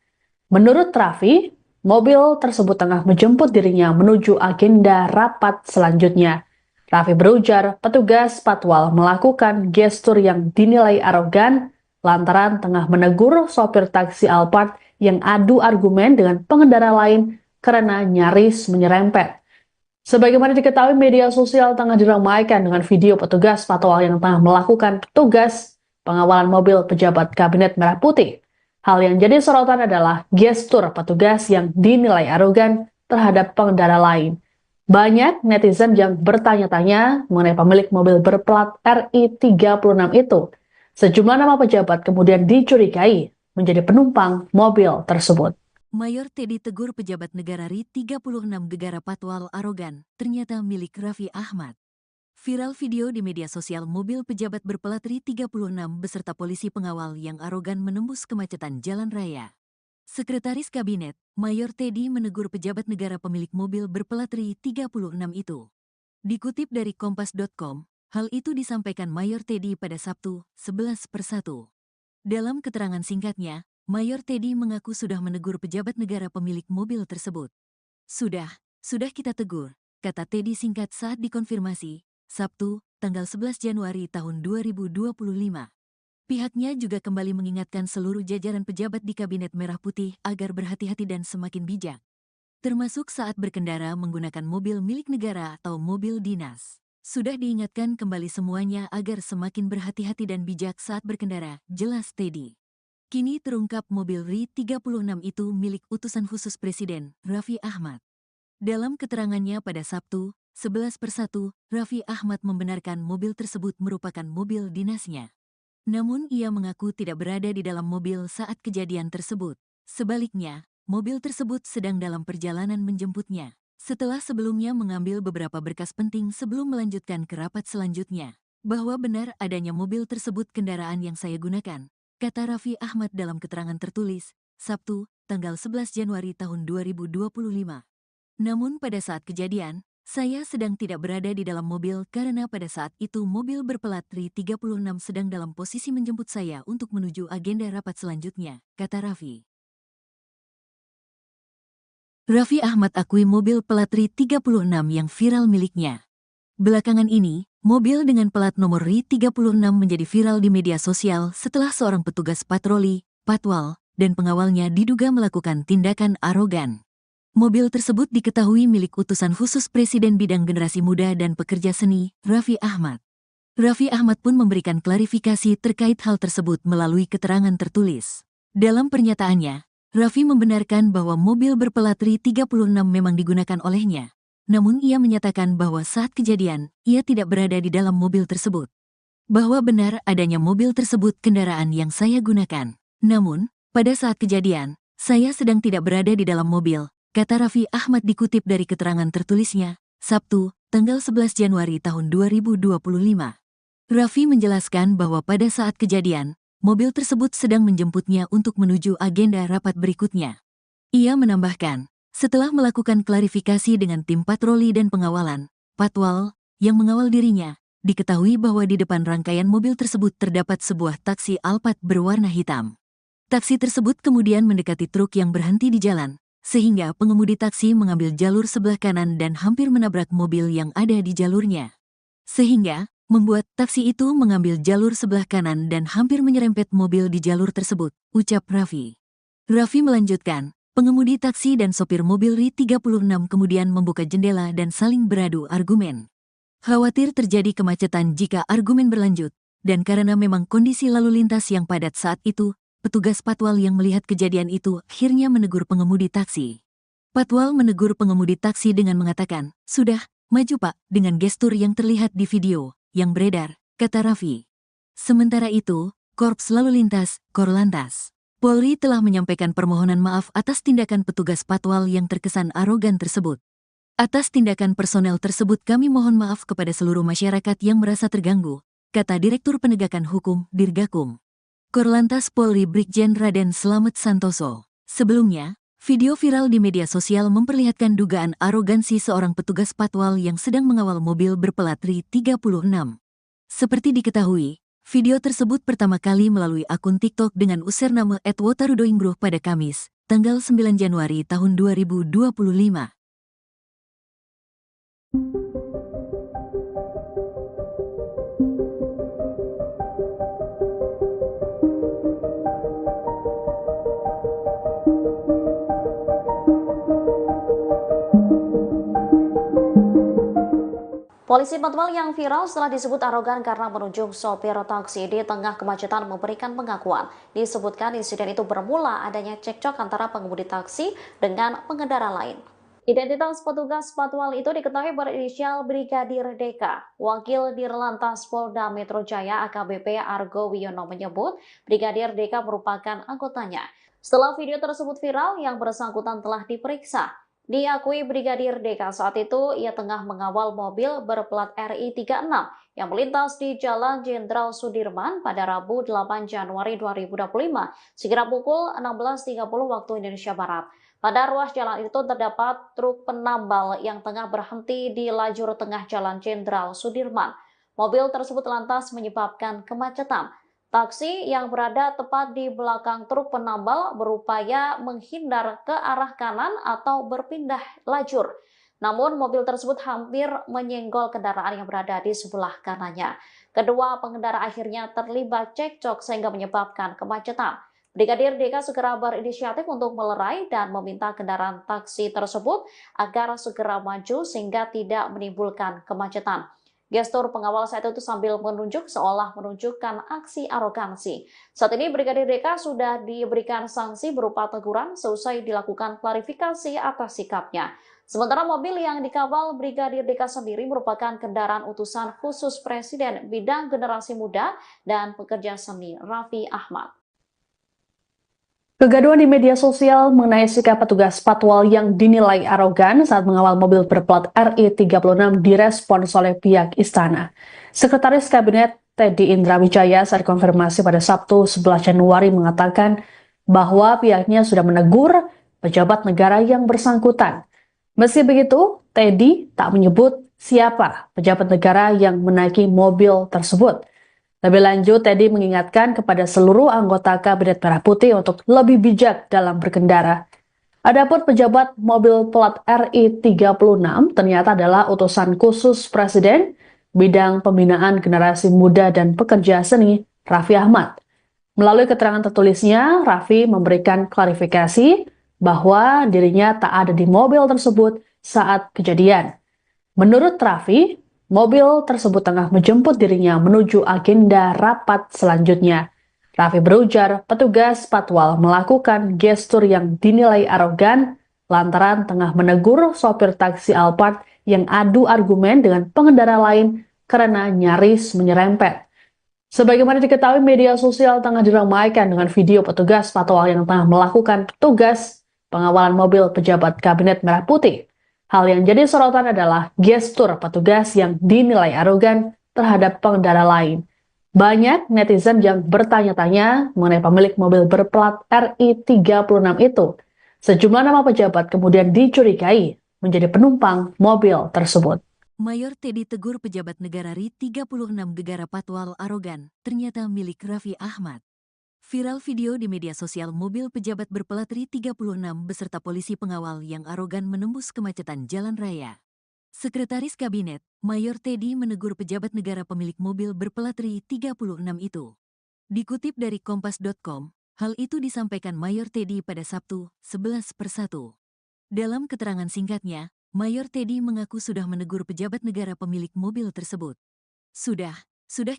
Menurut Raffi, mobil tersebut tengah menjemput dirinya menuju agenda rapat selanjutnya. Raffi berujar petugas patwal melakukan gestur yang dinilai arogan lantaran tengah menegur sopir taksi Alphard yang adu argumen dengan pengendara lain karena nyaris menyerempet. Sebagaimana diketahui, media sosial tengah diramaikan dengan video petugas patwal yang tengah melakukan tugas pengawalan mobil pejabat Kabinet Merah Putih. Hal yang jadi sorotan adalah gestur petugas yang dinilai arogan terhadap pengendara lain. Banyak netizen yang bertanya-tanya mengenai pemilik mobil berplat RI 36 itu. Sejumlah nama pejabat kemudian dicurigai menjadi penumpang mobil tersebut. Mayor Teddy tegur pejabat negara RI 36 gegara patwal arogan, ternyata milik Raffi Ahmad. Viral video di media sosial mobil pejabat berplat RI 36 beserta polisi pengawal yang arogan menembus kemacetan jalan raya. Sekretaris Kabinet, Mayor Teddy menegur pejabat negara pemilik mobil berplat RI 36 itu. Dikutip dari Kompas.com, hal itu disampaikan Mayor Teddy pada Sabtu, 11/1. Dalam keterangan singkatnya, Mayor Teddy mengaku sudah menegur pejabat negara pemilik mobil tersebut. Sudah kita tegur, kata Teddy singkat saat dikonfirmasi, Sabtu, tanggal 11 Januari tahun 2025. Pihaknya juga kembali mengingatkan seluruh jajaran pejabat di Kabinet Merah Putih agar berhati-hati dan semakin bijak, termasuk saat berkendara menggunakan mobil milik negara atau mobil dinas. Sudah diingatkan kembali semuanya agar semakin berhati-hati dan bijak saat berkendara, jelas Teddy. Kini terungkap mobil RI 36 itu milik utusan khusus Presiden, Raffi Ahmad. Dalam keterangannya pada Sabtu, 11/1, Raffi Ahmad membenarkan mobil tersebut merupakan mobil dinasnya. Namun ia mengaku tidak berada di dalam mobil saat kejadian tersebut. Sebaliknya, mobil tersebut sedang dalam perjalanan menjemputnya, setelah sebelumnya mengambil beberapa berkas penting sebelum melanjutkan ke rapat selanjutnya. Bahwa benar adanya mobil tersebut kendaraan yang saya gunakan, kata Raffi Ahmad dalam keterangan tertulis, Sabtu, tanggal 11 Januari tahun 2025. Namun pada saat kejadian, saya sedang tidak berada di dalam mobil karena pada saat itu mobil berplat RI 36 sedang dalam posisi menjemput saya untuk menuju agenda rapat selanjutnya, kata Raffi. Raffi Ahmad akui mobil plat RI 36 yang viral miliknya. Belakangan ini, mobil dengan plat nomor RI 36 menjadi viral di media sosial setelah seorang petugas patroli, patwal, dan pengawalnya diduga melakukan tindakan arogan. Mobil tersebut diketahui milik utusan khusus Presiden Bidang Generasi Muda dan Pekerja Seni, Raffi Ahmad. Raffi Ahmad pun memberikan klarifikasi terkait hal tersebut melalui keterangan tertulis. Dalam pernyataannya, Raffi membenarkan bahwa mobil berplat RI 36 memang digunakan olehnya. Namun ia menyatakan bahwa saat kejadian, ia tidak berada di dalam mobil tersebut. Bahwa benar adanya mobil tersebut kendaraan yang saya gunakan. Namun, pada saat kejadian, saya sedang tidak berada di dalam mobil, kata Raffi Ahmad dikutip dari keterangan tertulisnya, Sabtu, tanggal 11 Januari tahun 2025. Raffi menjelaskan bahwa pada saat kejadian, mobil tersebut sedang menjemputnya untuk menuju agenda rapat berikutnya. Ia menambahkan, setelah melakukan klarifikasi dengan tim patroli dan pengawalan, patwal, yang mengawal dirinya, diketahui bahwa di depan rangkaian mobil tersebut terdapat sebuah taksi Alphard berwarna hitam. Taksi tersebut kemudian mendekati truk yang berhenti di jalan, sehingga pengemudi taksi mengambil jalur sebelah kanan dan hampir menabrak mobil yang ada di jalurnya. Sehingga, membuat taksi itu mengambil jalur sebelah kanan dan hampir menyerempet mobil di jalur tersebut, ucap Raffi. Raffi melanjutkan, pengemudi taksi dan sopir mobil RI 36 kemudian membuka jendela dan saling beradu argumen. Khawatir terjadi kemacetan jika argumen berlanjut, dan karena memang kondisi lalu lintas yang padat saat itu, petugas patwal yang melihat kejadian itu akhirnya menegur pengemudi taksi. Patwal menegur pengemudi taksi dengan mengatakan, "Sudah, maju Pak," dengan gestur yang terlihat di video yang beredar, kata Raffi. Sementara itu, Korps Lalu Lintas, Korlantas, Polri telah menyampaikan permohonan maaf atas tindakan petugas patwal yang terkesan arogan tersebut. Atas tindakan personel tersebut kami mohon maaf kepada seluruh masyarakat yang merasa terganggu, kata Direktur Penegakan Hukum, Dirgakum. Korlantas Polri Brigjen Raden Slamet Santoso. Sebelumnya, video viral di media sosial memperlihatkan dugaan arogansi seorang petugas patwal yang sedang mengawal mobil berplat RI 36. Seperti diketahui, video tersebut pertama kali melalui akun TikTok dengan username @wotarudoingbruh pada Kamis, tanggal 9 Januari tahun 2025. Polisi patwal yang viral setelah disebut arogan karena menunjuk sopir taksi di tengah kemacetan memberikan pengakuan. Disebutkan insiden itu bermula adanya cekcok antara pengemudi taksi dengan pengendara lain. Identitas petugas patwal itu diketahui berinisial Brigadir DK. Wakil Dirlantas Polda Metro Jaya AKBP Argo Wiono menyebut Brigadir DK merupakan anggotanya. Setelah video tersebut viral, yang bersangkutan telah diperiksa. Diakui Brigadir DK saat itu ia tengah mengawal mobil berplat RI 36 yang melintas di Jalan Jenderal Sudirman pada Rabu 8 Januari 2025 sekira pukul 16.30 waktu Indonesia Barat. Pada ruas jalan itu terdapat truk penambal yang tengah berhenti di lajur tengah Jalan Jenderal Sudirman. Mobil tersebut lantas menyebabkan kemacetan. Taksi yang berada tepat di belakang truk penambal berupaya menghindar ke arah kanan atau berpindah lajur. Namun mobil tersebut hampir menyenggol kendaraan yang berada di sebelah kanannya. Kedua pengendara akhirnya terlibat cekcok sehingga menyebabkan kemacetan. Brigadir DK segera berinisiatif untuk melerai dan meminta kendaraan taksi tersebut agar segera maju sehingga tidak menimbulkan kemacetan. Gestur pengawal saat itu sambil menunjuk seolah menunjukkan aksi arogansi. Saat ini Brigadir DK sudah diberikan sanksi berupa teguran seusai dilakukan klarifikasi atas sikapnya. Sementara mobil yang dikawal Brigadir DK sendiri merupakan kendaraan utusan khusus Presiden Bidang Generasi Muda dan Pekerja Seni Raffi Ahmad. Kegaduhan di media sosial mengenai sikap petugas patwal yang dinilai arogan saat mengawal mobil berplat RI 36 direspons oleh pihak istana. Sekretaris Kabinet Teddy Indrawijaya saat konfirmasi pada Sabtu 11 Januari mengatakan bahwa pihaknya sudah menegur pejabat negara yang bersangkutan. Meski begitu, Teddy tak menyebut siapa pejabat negara yang menaiki mobil tersebut. Lebih lanjut, Teddy mengingatkan kepada seluruh anggota Kabinet Merah Putih untuk lebih bijak dalam berkendara. Adapun pejabat mobil plat RI 36 ternyata adalah utusan khusus Presiden bidang pembinaan generasi muda dan pekerja seni, Raffi Ahmad. Melalui keterangan tertulisnya, Raffi memberikan klarifikasi bahwa dirinya tak ada di mobil tersebut saat kejadian. Menurut Raffi, mobil tersebut tengah menjemput dirinya menuju agenda rapat selanjutnya. Raffi berujar petugas patwal melakukan gestur yang dinilai arogan lantaran tengah menegur sopir taksi Alphard yang adu argumen dengan pengendara lain karena nyaris menyerempet. Sebagaimana diketahui, media sosial tengah diramaikan dengan video petugas patwal yang tengah melakukan tugas pengawalan mobil pejabat Kabinet Merah Putih. Hal yang jadi sorotan adalah gestur petugas yang dinilai arogan terhadap pengendara lain. Banyak netizen yang bertanya-tanya mengenai pemilik mobil berplat RI 36 itu. Sejumlah nama pejabat kemudian dicurigai menjadi penumpang mobil tersebut. Mayor Teddy tegur pejabat negara RI 36 gegara patwal arogan, ternyata milik Raffi Ahmad. Viral video di media sosial mobil pejabat berplat RI 36 beserta polisi pengawal yang arogan menembus kemacetan jalan raya. Sekretaris Kabinet, Mayor Teddy menegur pejabat negara pemilik mobil berplat RI 36 itu. Dikutip dari Kompas.com, hal itu disampaikan Mayor Teddy pada Sabtu, 11/1. Dalam keterangan singkatnya, Mayor Teddy mengaku sudah menegur pejabat negara pemilik mobil tersebut. Sudah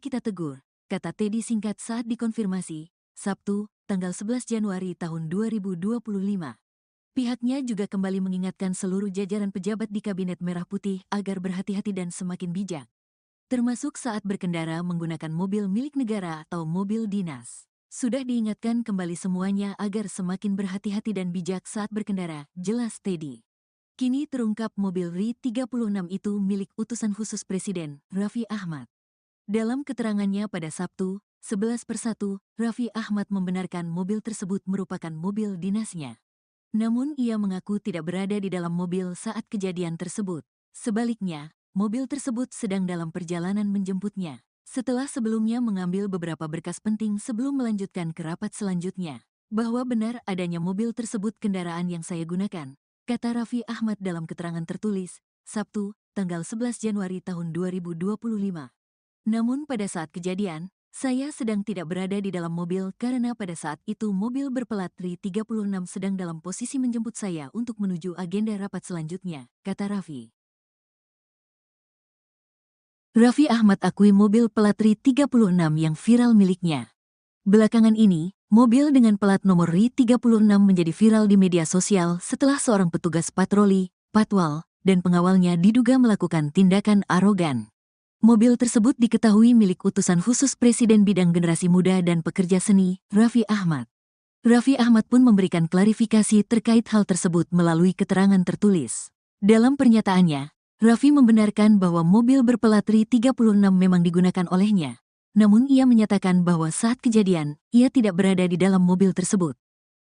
kita tegur, kata Teddy singkat saat dikonfirmasi, Sabtu, tanggal 11 Januari tahun 2025. Pihaknya juga kembali mengingatkan seluruh jajaran pejabat di Kabinet Merah Putih agar berhati-hati dan semakin bijak, termasuk saat berkendara menggunakan mobil milik negara atau mobil dinas. Sudah diingatkan kembali semuanya agar semakin berhati-hati dan bijak saat berkendara, jelas Teddy. Kini terungkap mobil RI 36 itu milik utusan khusus Presiden, Raffi Ahmad. Dalam keterangannya pada Sabtu, 11/1, Raffi Ahmad membenarkan mobil tersebut merupakan mobil dinasnya. Namun ia mengaku tidak berada di dalam mobil saat kejadian tersebut. Sebaliknya, mobil tersebut sedang dalam perjalanan menjemputnya, setelah sebelumnya mengambil beberapa berkas penting sebelum melanjutkan ke rapat selanjutnya. Bahwa benar adanya mobil tersebut kendaraan yang saya gunakan, kata Raffi Ahmad dalam keterangan tertulis, Sabtu, tanggal 11 Januari tahun 2025. Namun pada saat kejadian, saya sedang tidak berada di dalam mobil karena pada saat itu mobil berplat RI 36 sedang dalam posisi menjemput saya untuk menuju agenda rapat selanjutnya, kata Raffi. Raffi Ahmad akui mobil plat RI 36 yang viral miliknya. Belakangan ini, mobil dengan plat nomor RI 36 menjadi viral di media sosial setelah seorang petugas patroli, patwal, dan pengawalnya diduga melakukan tindakan arogan. Mobil tersebut diketahui milik utusan khusus Presiden bidang generasi muda dan pekerja seni, Raffi Ahmad. Raffi Ahmad pun memberikan klarifikasi terkait hal tersebut melalui keterangan tertulis. Dalam pernyataannya, Raffi membenarkan bahwa mobil berplat RI 36 memang digunakan olehnya. Namun ia menyatakan bahwa saat kejadian, ia tidak berada di dalam mobil tersebut.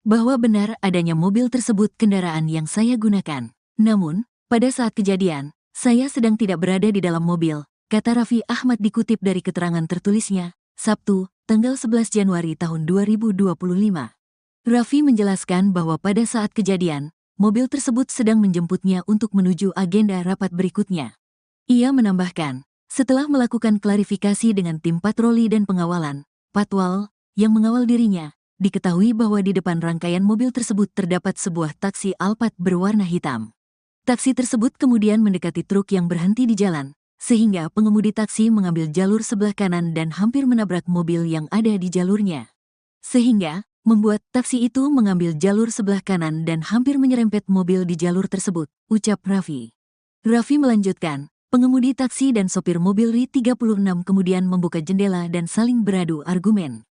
Bahwa benar adanya mobil tersebut kendaraan yang saya gunakan. Namun, pada saat kejadian, saya sedang tidak berada di dalam mobil, kata Raffi Ahmad dikutip dari keterangan tertulisnya, Sabtu, tanggal 11 Januari tahun 2025. Raffi menjelaskan bahwa pada saat kejadian, mobil tersebut sedang menjemputnya untuk menuju agenda rapat berikutnya. Ia menambahkan, setelah melakukan klarifikasi dengan tim patroli dan pengawalan, patwal, yang mengawal dirinya, diketahui bahwa di depan rangkaian mobil tersebut terdapat sebuah taksi Alphard berwarna hitam. Taksi tersebut kemudian mendekati truk yang berhenti di jalan, sehingga pengemudi taksi mengambil jalur sebelah kanan dan hampir menabrak mobil yang ada di jalurnya. Sehingga, membuat taksi itu mengambil jalur sebelah kanan dan hampir menyerempet mobil di jalur tersebut, ucap Raffi. Raffi melanjutkan, pengemudi taksi dan sopir mobil RI 36 kemudian membuka jendela dan saling beradu argumen.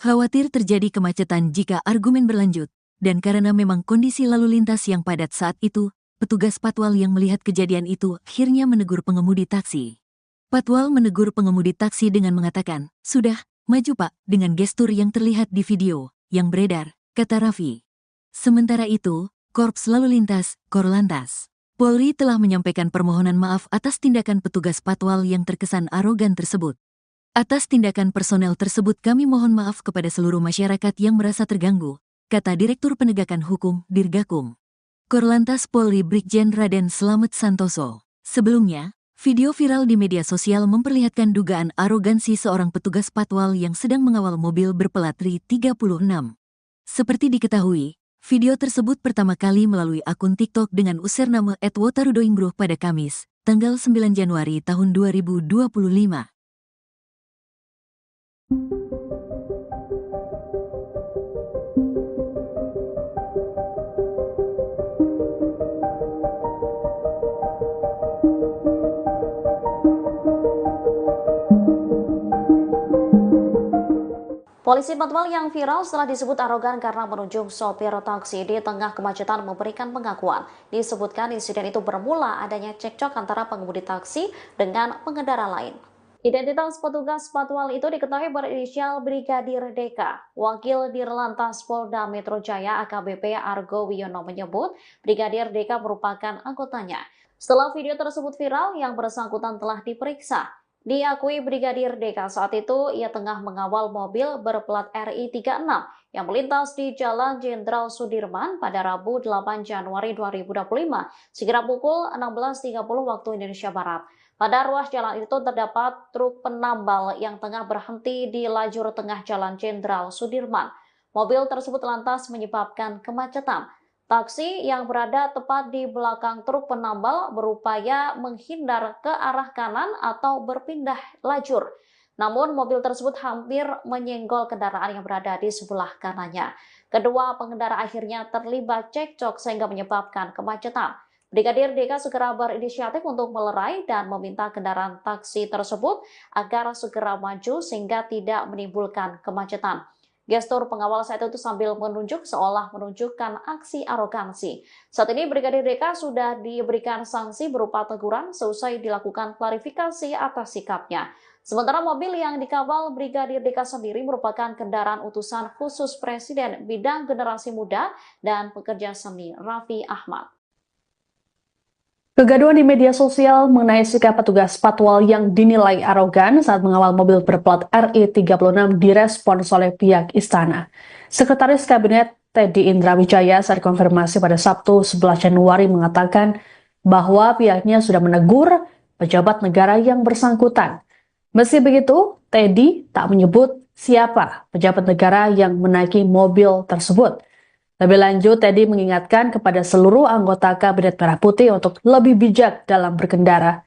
Khawatir terjadi kemacetan jika argumen berlanjut, dan karena memang kondisi lalu lintas yang padat saat itu, petugas patwal yang melihat kejadian itu akhirnya menegur pengemudi taksi. Patwal menegur pengemudi taksi dengan mengatakan, "Sudah, maju Pak," dengan gestur yang terlihat di video yang beredar, kata Raffi. Sementara itu, Korps Lalu Lintas, Korlantas, Polri telah menyampaikan permohonan maaf atas tindakan petugas patwal yang terkesan arogan tersebut. Atas tindakan personel tersebut kami mohon maaf kepada seluruh masyarakat yang merasa terganggu, kata Direktur Penegakan Hukum, Dirgakum. Korlantas Polri Brigjen Raden Slamet Santoso. Sebelumnya, video viral di media sosial memperlihatkan dugaan arogansi seorang petugas patwal yang sedang mengawal mobil berplat RI 36. Seperti diketahui, video tersebut pertama kali melalui akun TikTok dengan username @wotarudoinggruh pada Kamis, tanggal 9 Januari tahun 2025. Polisi patwal yang viral setelah disebut arogan karena menunjuk sopir taksi di tengah kemacetan memberikan pengakuan. Disebutkan insiden itu bermula adanya cekcok antara pengemudi taksi dengan pengendara lain. Identitas petugas patwal itu diketahui berinisial Brigadir DK. Wakil Dirlantas Polda Metro Jaya AKBP Argo Wiono menyebut Brigadir DK merupakan anggotanya. Setelah video tersebut viral, yang bersangkutan telah diperiksa. Diakui Brigadir DK saat itu ia tengah mengawal mobil berplat RI 36 yang melintas di Jalan Jenderal Sudirman pada Rabu 8 Januari 2025 sekira pukul 16.30 waktu Indonesia Barat. Pada ruas jalan itu terdapat truk penambal yang tengah berhenti di lajur tengah Jalan Jenderal Sudirman. Mobil tersebut lantas menyebabkan kemacetan. Taksi yang berada tepat di belakang truk penambal berupaya menghindar ke arah kanan atau berpindah lajur. Namun mobil tersebut hampir menyenggol kendaraan yang berada di sebelah kanannya. Kedua pengendara akhirnya terlibat cekcok sehingga menyebabkan kemacetan. Brigadir DK segera berinisiatif untuk melerai dan meminta kendaraan taksi tersebut agar segera maju sehingga tidak menimbulkan kemacetan. Gestur pengawal saat itu sambil menunjuk seolah menunjukkan aksi arogansi. Saat ini Brigadir DK sudah diberikan sanksi berupa teguran seusai dilakukan klarifikasi atas sikapnya. Sementara mobil yang dikawal Brigadir DK sendiri merupakan kendaraan utusan khusus Presiden bidang generasi muda dan pekerja seni Raffi Ahmad. Kegaduhan di media sosial mengenai sikap petugas patwal yang dinilai arogan saat mengawal mobil berplat RI 36 direspons oleh pihak istana. Sekretaris Kabinet Teddy Indra Wijaya saat konfirmasi pada Sabtu 11 Januari mengatakan bahwa pihaknya sudah menegur pejabat negara yang bersangkutan. Meski begitu, Teddy tak menyebut siapa pejabat negara yang menaiki mobil tersebut. Lebih lanjut, Teddy mengingatkan kepada seluruh anggota Kabinet Merah Putih untuk lebih bijak dalam berkendara.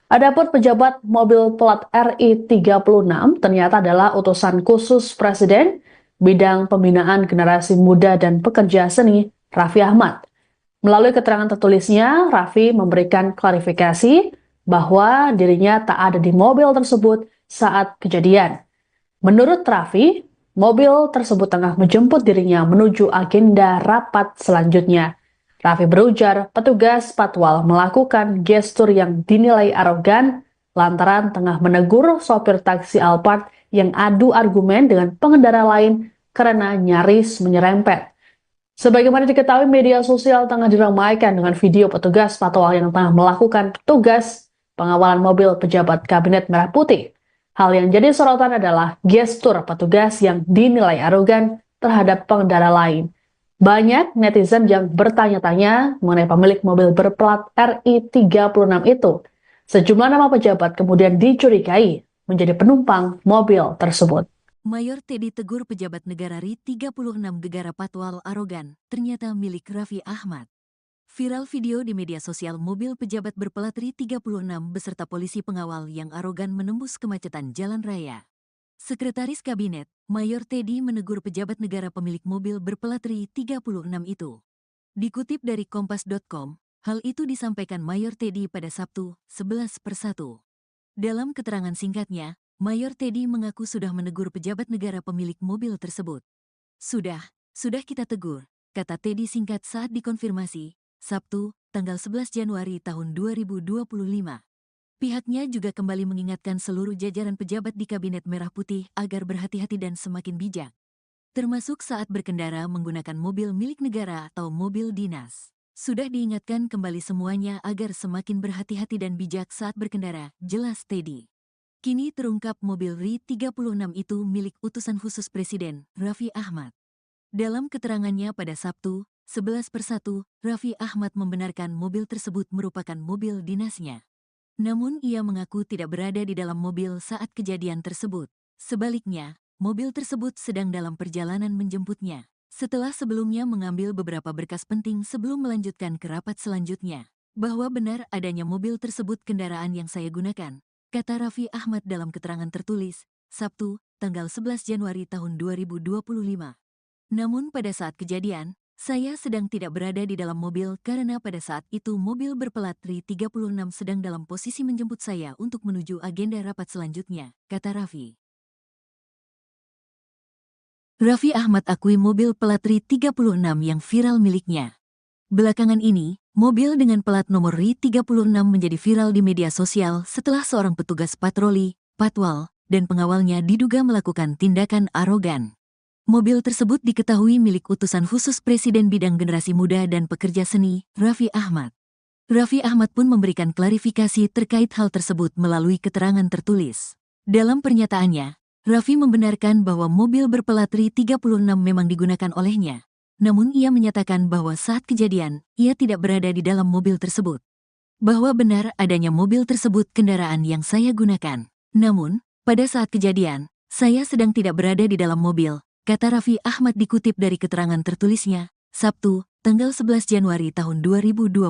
Adapun pejabat mobil plat RI 36 ternyata adalah utusan khusus Presiden bidang pembinaan generasi muda dan pekerja seni Raffi Ahmad. Melalui keterangan tertulisnya, Raffi memberikan klarifikasi bahwa dirinya tak ada di mobil tersebut saat kejadian. Menurut Raffi, mobil tersebut tengah menjemput dirinya menuju agenda rapat selanjutnya. Raffi berujar petugas patwal melakukan gestur yang dinilai arogan lantaran tengah menegur sopir taksi Alphard yang adu argumen dengan pengendara lain karena nyaris menyerempet. Sebagaimana diketahui, media sosial tengah diramaikan dengan video petugas patwal yang tengah melakukan tugas pengawalan mobil pejabat Kabinet Merah Putih. Hal yang jadi sorotan adalah gestur petugas yang dinilai arogan terhadap pengendara lain. Banyak netizen yang bertanya-tanya mengenai pemilik mobil berplat RI 36 itu. Sejumlah nama pejabat kemudian dicurigai menjadi penumpang mobil tersebut. Mayor Teddy tegur pejabat negara RI 36 gegara patwal arogan, ternyata milik Raffi Ahmad. Viral video di media sosial mobil pejabat berplat RI 36 beserta polisi pengawal yang arogan menembus kemacetan jalan raya. Sekretaris Kabinet, Mayor Teddy menegur pejabat negara pemilik mobil berplat RI 36 itu. Dikutip dari Kompas.com, hal itu disampaikan Mayor Teddy pada Sabtu, 11/1. Dalam keterangan singkatnya, Mayor Teddy mengaku sudah menegur pejabat negara pemilik mobil tersebut. Sudah kita tegur, kata Teddy singkat saat dikonfirmasi, Sabtu, tanggal 11 Januari tahun 2025. Pihaknya juga kembali mengingatkan seluruh jajaran pejabat di Kabinet Merah Putih agar berhati-hati dan semakin bijak, termasuk saat berkendara menggunakan mobil milik negara atau mobil dinas. Sudah diingatkan kembali semuanya agar semakin berhati-hati dan bijak saat berkendara, jelas Teddy. Kini terungkap mobil RI 36 itu milik utusan khusus Presiden, Raffi Ahmad. Dalam keterangannya pada Sabtu, 11 persatu, Raffi Ahmad membenarkan mobil tersebut merupakan mobil dinasnya. Namun ia mengaku tidak berada di dalam mobil saat kejadian tersebut. Sebaliknya, mobil tersebut sedang dalam perjalanan menjemputnya. Setelah sebelumnya mengambil beberapa berkas penting sebelum melanjutkan ke rapat selanjutnya. Bahwa benar adanya mobil tersebut kendaraan yang saya gunakan, kata Raffi Ahmad dalam keterangan tertulis, Sabtu, tanggal 11 Januari tahun 2025. Namun pada saat kejadian, saya sedang tidak berada di dalam mobil karena pada saat itu mobil berplat RI 36 sedang dalam posisi menjemput saya untuk menuju agenda rapat selanjutnya, kata Raffi. Raffi Ahmad akui mobil plat RI 36 yang viral miliknya. Belakangan ini, mobil dengan plat nomor RI 36 menjadi viral di media sosial setelah seorang petugas patroli, patwal, dan pengawalnya diduga melakukan tindakan arogan. Mobil tersebut diketahui milik utusan khusus Presiden Bidang Generasi Muda dan Pekerja Seni, Raffi Ahmad. Raffi Ahmad pun memberikan klarifikasi terkait hal tersebut melalui keterangan tertulis. Dalam pernyataannya, Raffi membenarkan bahwa mobil berplat RI 36 memang digunakan olehnya. Namun ia menyatakan bahwa saat kejadian, ia tidak berada di dalam mobil tersebut. Bahwa benar adanya mobil tersebut kendaraan yang saya gunakan. Namun, pada saat kejadian, saya sedang tidak berada di dalam mobil, kata Raffi Ahmad dikutip dari keterangan tertulisnya, Sabtu, tanggal 11 Januari tahun 2025.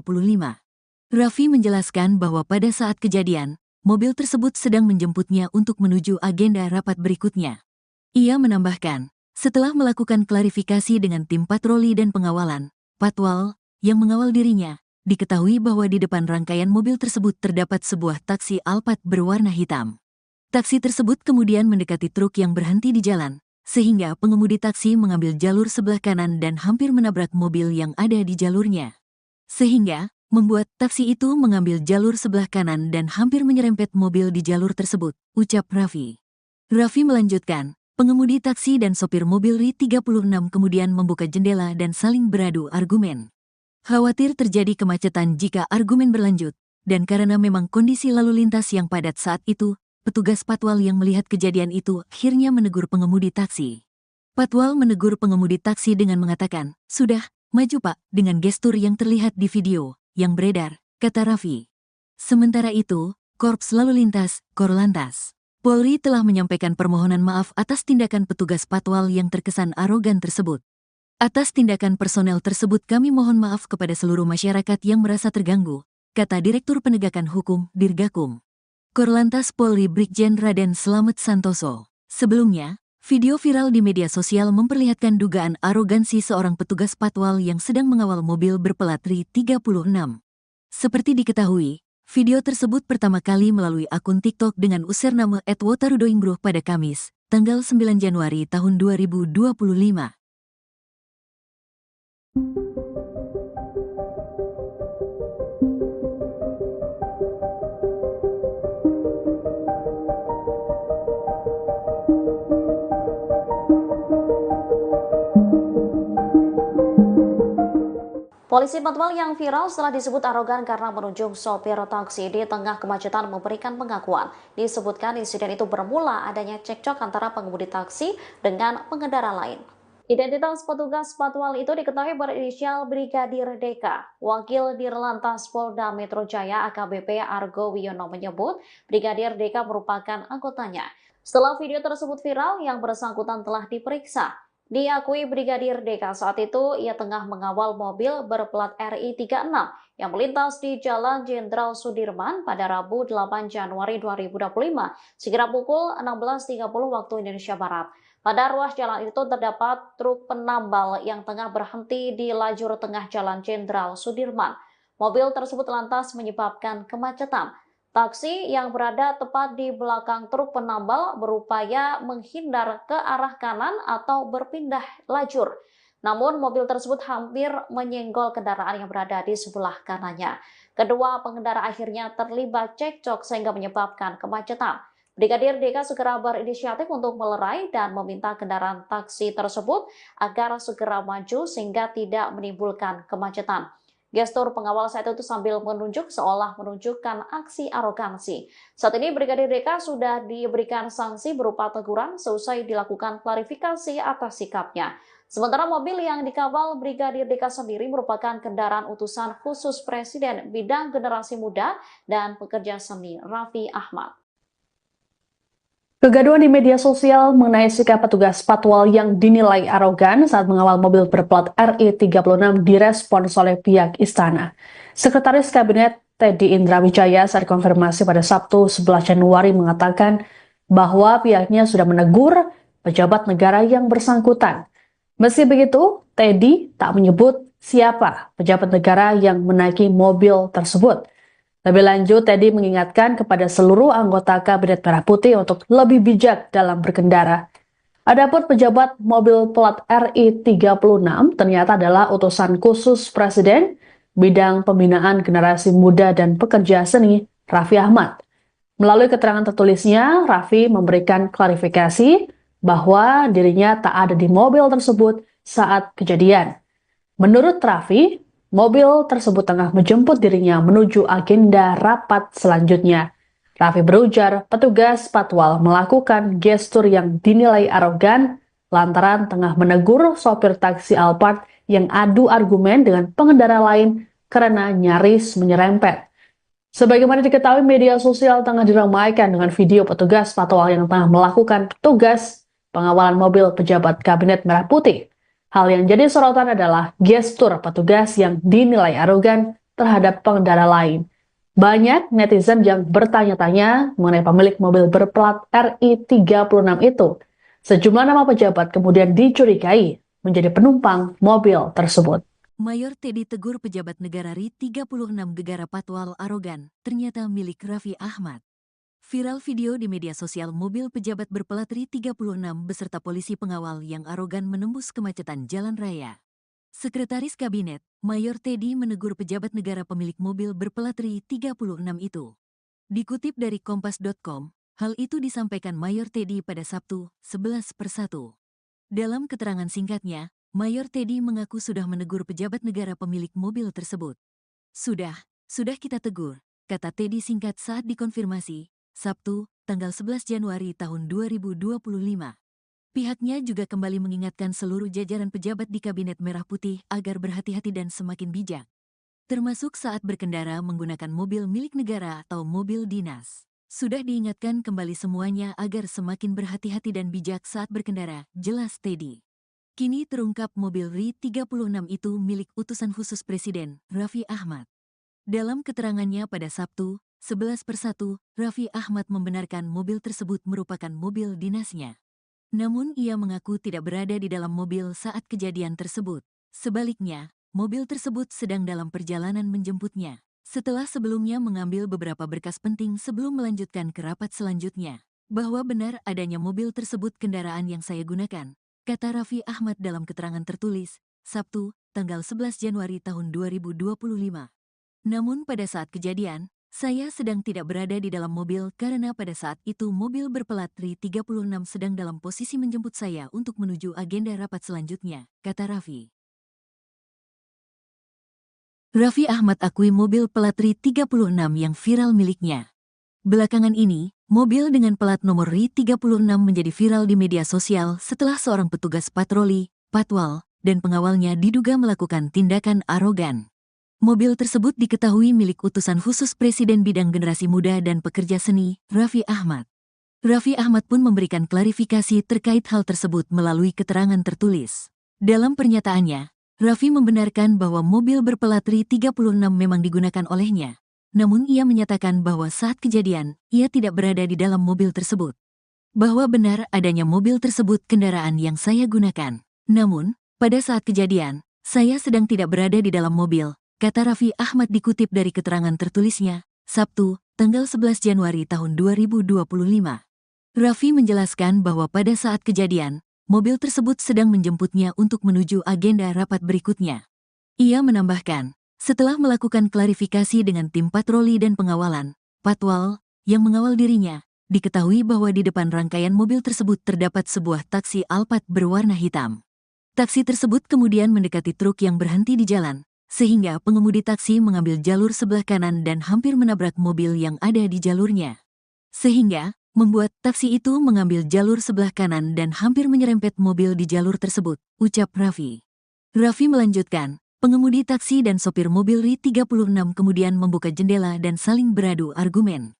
Raffi menjelaskan bahwa pada saat kejadian, mobil tersebut sedang menjemputnya untuk menuju agenda rapat berikutnya. Ia menambahkan, setelah melakukan klarifikasi dengan tim patroli dan pengawalan, patwal, yang mengawal dirinya, diketahui bahwa di depan rangkaian mobil tersebut terdapat sebuah taksi Alphard berwarna hitam. Taksi tersebut kemudian mendekati truk yang berhenti di jalan, sehingga pengemudi taksi mengambil jalur sebelah kanan dan hampir menabrak mobil yang ada di jalurnya. Sehingga, membuat taksi itu mengambil jalur sebelah kanan dan hampir menyerempet mobil di jalur tersebut, ucap Raffi. Raffi melanjutkan, pengemudi taksi dan sopir mobil RI 36 kemudian membuka jendela dan saling beradu argumen. Khawatir terjadi kemacetan jika argumen berlanjut, dan karena memang kondisi lalu lintas yang padat saat itu, petugas patwal yang melihat kejadian itu akhirnya menegur pengemudi taksi. Patwal menegur pengemudi taksi dengan mengatakan, "Sudah, maju Pak," dengan gestur yang terlihat di video yang beredar, kata Raffi. Sementara itu, Korps Lalu Lintas, Korlantas, Polri telah menyampaikan permohonan maaf atas tindakan petugas patwal yang terkesan arogan tersebut. Atas tindakan personel tersebut kami mohon maaf kepada seluruh masyarakat yang merasa terganggu, kata Direktur Penegakan Hukum, Dirgakum. Korlantas Polri Brigjen Raden Slamet Santoso. Sebelumnya, video viral di media sosial memperlihatkan dugaan arogansi seorang petugas patwal yang sedang mengawal mobil berplat RI 36. Seperti diketahui, video tersebut pertama kali melalui akun TikTok dengan username @wotarudoingruh pada Kamis, tanggal 9 Januari tahun 2025. Polisi patwal yang viral setelah disebut arogan karena menunjuk sopir taksi di tengah kemacetan memberikan pengakuan. Disebutkan insiden itu bermula adanya cekcok antara pengemudi taksi dengan pengendara lain. Identitas petugas patwal itu diketahui berinisial Brigadir Deka. Wakil Dirlantas Polda Metro Jaya AKBP Argo Wiono menyebut Brigadir Deka merupakan anggotanya. Setelah video tersebut viral, yang bersangkutan telah diperiksa. Diakui Brigadir Deka saat itu ia tengah mengawal mobil berplat RI 36 yang melintas di Jalan Jenderal Sudirman pada Rabu 8 Januari 2025 sekira pukul 16.30 waktu Indonesia Barat. Pada ruas jalan itu terdapat truk penambal yang tengah berhenti di lajur tengah Jalan Jenderal Sudirman. Mobil tersebut lantas menyebabkan kemacetan. Taksi yang berada tepat di belakang truk penambal berupaya menghindar ke arah kanan atau berpindah lajur. Namun mobil tersebut hampir menyenggol kendaraan yang berada di sebelah kanannya. Kedua pengendara akhirnya terlibat cekcok sehingga menyebabkan kemacetan. Brigadir Deka segera berinisiatif untuk melerai dan meminta kendaraan taksi tersebut agar segera maju sehingga tidak menimbulkan kemacetan. Gestur pengawal saat itu sambil menunjuk seolah menunjukkan aksi arogansi. Saat ini Brigadir Deka sudah diberikan sanksi berupa teguran seusai dilakukan klarifikasi atas sikapnya. Sementara mobil yang dikawal Brigadir Dika sendiri merupakan kendaraan utusan khusus Presiden bidang generasi muda dan pekerja seni Raffi Ahmad. Kegaduhan di media sosial mengenai sikap petugas patwal yang dinilai arogan saat mengawal mobil berplat RI36 direspons oleh pihak istana. Sekretaris Kabinet Teddy Indrawijaya saat konfirmasi pada Sabtu 11 Januari mengatakan bahwa pihaknya sudah menegur pejabat negara yang bersangkutan. Meski begitu, Teddy tak menyebut siapa pejabat negara yang menaiki mobil tersebut. Lebih lanjut, Teddy mengingatkan kepada seluruh anggota Kabinet Merah Putih untuk lebih bijak dalam berkendara. Adapun pejabat mobil plat RI36 ternyata adalah utusan khusus Presiden bidang pembinaan generasi muda dan pekerja seni Raffi Ahmad. Melalui keterangan tertulisnya, Raffi memberikan klarifikasi bahwa dirinya tak ada di mobil tersebut saat kejadian. Menurut Raffi, mobil tersebut tengah menjemput dirinya menuju agenda rapat selanjutnya. Raffi berujar petugas patwal melakukan gestur yang dinilai arogan lantaran tengah menegur sopir taksi Alphard yang adu argumen dengan pengendara lain karena nyaris menyerempet. Sebagaimana diketahui, media sosial tengah diramaikan dengan video petugas patwal yang tengah melakukan tugas pengawalan mobil pejabat Kabinet Merah Putih. Hal yang jadi sorotan adalah gestur petugas yang dinilai arogan terhadap pengendara lain. Banyak netizen yang bertanya-tanya mengenai pemilik mobil berplat RI36 itu. Sejumlah nama pejabat kemudian dicurigai menjadi penumpang mobil tersebut. Mayor Teddy tegur pejabat negara RI36 gegara patwal arogan, ternyata milik Raffi Ahmad. Viral video di media sosial mobil pejabat berplat RI36 beserta polisi pengawal yang arogan menembus kemacetan jalan raya. Sekretaris Kabinet, Mayor Teddy menegur pejabat negara pemilik mobil berplat RI36 itu. Dikutip dari Kompas.com, hal itu disampaikan Mayor Teddy pada Sabtu, 11/1. Dalam keterangan singkatnya, Mayor Teddy mengaku sudah menegur pejabat negara pemilik mobil tersebut. Sudah kita tegur, kata Teddy singkat saat dikonfirmasi, Sabtu, tanggal 11 Januari tahun 2025. Pihaknya juga kembali mengingatkan seluruh jajaran pejabat di Kabinet Merah Putih agar berhati-hati dan semakin bijak, termasuk saat berkendara menggunakan mobil milik negara atau mobil dinas. Sudah diingatkan kembali semuanya agar semakin berhati-hati dan bijak saat berkendara, jelas Teddy. Kini terungkap mobil RI36 itu milik utusan khusus Presiden, Raffi Ahmad. Dalam keterangannya pada Sabtu, 11/1, Raffi Ahmad membenarkan mobil tersebut merupakan mobil dinasnya. Namun ia mengaku tidak berada di dalam mobil saat kejadian tersebut. Sebaliknya, mobil tersebut sedang dalam perjalanan menjemputnya. Setelah sebelumnya mengambil beberapa berkas penting sebelum melanjutkan ke rapat selanjutnya. Bahwa benar adanya mobil tersebut kendaraan yang saya gunakan, kata Raffi Ahmad dalam keterangan tertulis, Sabtu, tanggal 11 Januari tahun 2025. Namun pada saat kejadian, saya sedang tidak berada di dalam mobil karena pada saat itu mobil berplat RI36 sedang dalam posisi menjemput saya untuk menuju agenda rapat selanjutnya, kata Raffi. Raffi Ahmad akui mobil plat RI36 yang viral miliknya. Belakangan ini, mobil dengan plat nomor RI36 menjadi viral di media sosial setelah seorang petugas patroli, patwal, dan pengawalnya diduga melakukan tindakan arogan. Mobil tersebut diketahui milik utusan khusus Presiden bidang generasi muda dan pekerja seni, Raffi Ahmad. Raffi Ahmad pun memberikan klarifikasi terkait hal tersebut melalui keterangan tertulis. Dalam pernyataannya, Raffi membenarkan bahwa mobil berplat RI36 memang digunakan olehnya. Namun ia menyatakan bahwa saat kejadian, ia tidak berada di dalam mobil tersebut. Bahwa benar adanya mobil tersebut kendaraan yang saya gunakan. Namun, pada saat kejadian, saya sedang tidak berada di dalam mobil, kata Raffi Ahmad dikutip dari keterangan tertulisnya, Sabtu, tanggal 11 Januari tahun 2025. Raffi menjelaskan bahwa pada saat kejadian, mobil tersebut sedang menjemputnya untuk menuju agenda rapat berikutnya. Ia menambahkan, setelah melakukan klarifikasi dengan tim patroli dan pengawalan, patwal, yang mengawal dirinya, diketahui bahwa di depan rangkaian mobil tersebut terdapat sebuah taksi Alphard berwarna hitam. Taksi tersebut kemudian mendekati truk yang berhenti di jalan, sehingga pengemudi taksi mengambil jalur sebelah kanan dan hampir menabrak mobil yang ada di jalurnya. Sehingga, membuat taksi itu mengambil jalur sebelah kanan dan hampir menyerempet mobil di jalur tersebut, ucap Raffi. Raffi melanjutkan, pengemudi taksi dan sopir mobil RI36 kemudian membuka jendela dan saling beradu argumen.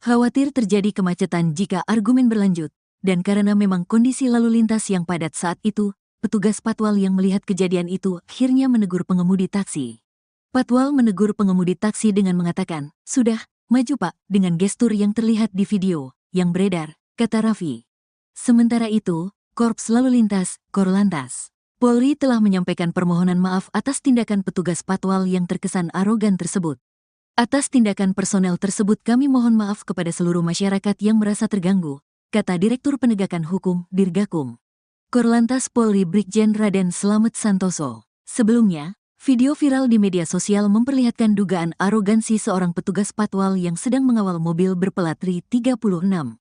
Khawatir terjadi kemacetan jika argumen berlanjut, dan karena memang kondisi lalu lintas yang padat saat itu, petugas patwal yang melihat kejadian itu akhirnya menegur pengemudi taksi. Patwal menegur pengemudi taksi dengan mengatakan, "Sudah, maju Pak," dengan gestur yang terlihat di video yang beredar, kata Raffi. Sementara itu, Korps Lalu Lintas, Korlantas, Polri telah menyampaikan permohonan maaf atas tindakan petugas patwal yang terkesan arogan tersebut. Atas tindakan personel tersebut kami mohon maaf kepada seluruh masyarakat yang merasa terganggu, kata Direktur Penegakan Hukum Dirgakum Korlantas Polri Brigjen Raden Slamet Santoso. Sebelumnya, video viral di media sosial memperlihatkan dugaan arogansi seorang petugas patwal yang sedang mengawal mobil berplat RI36.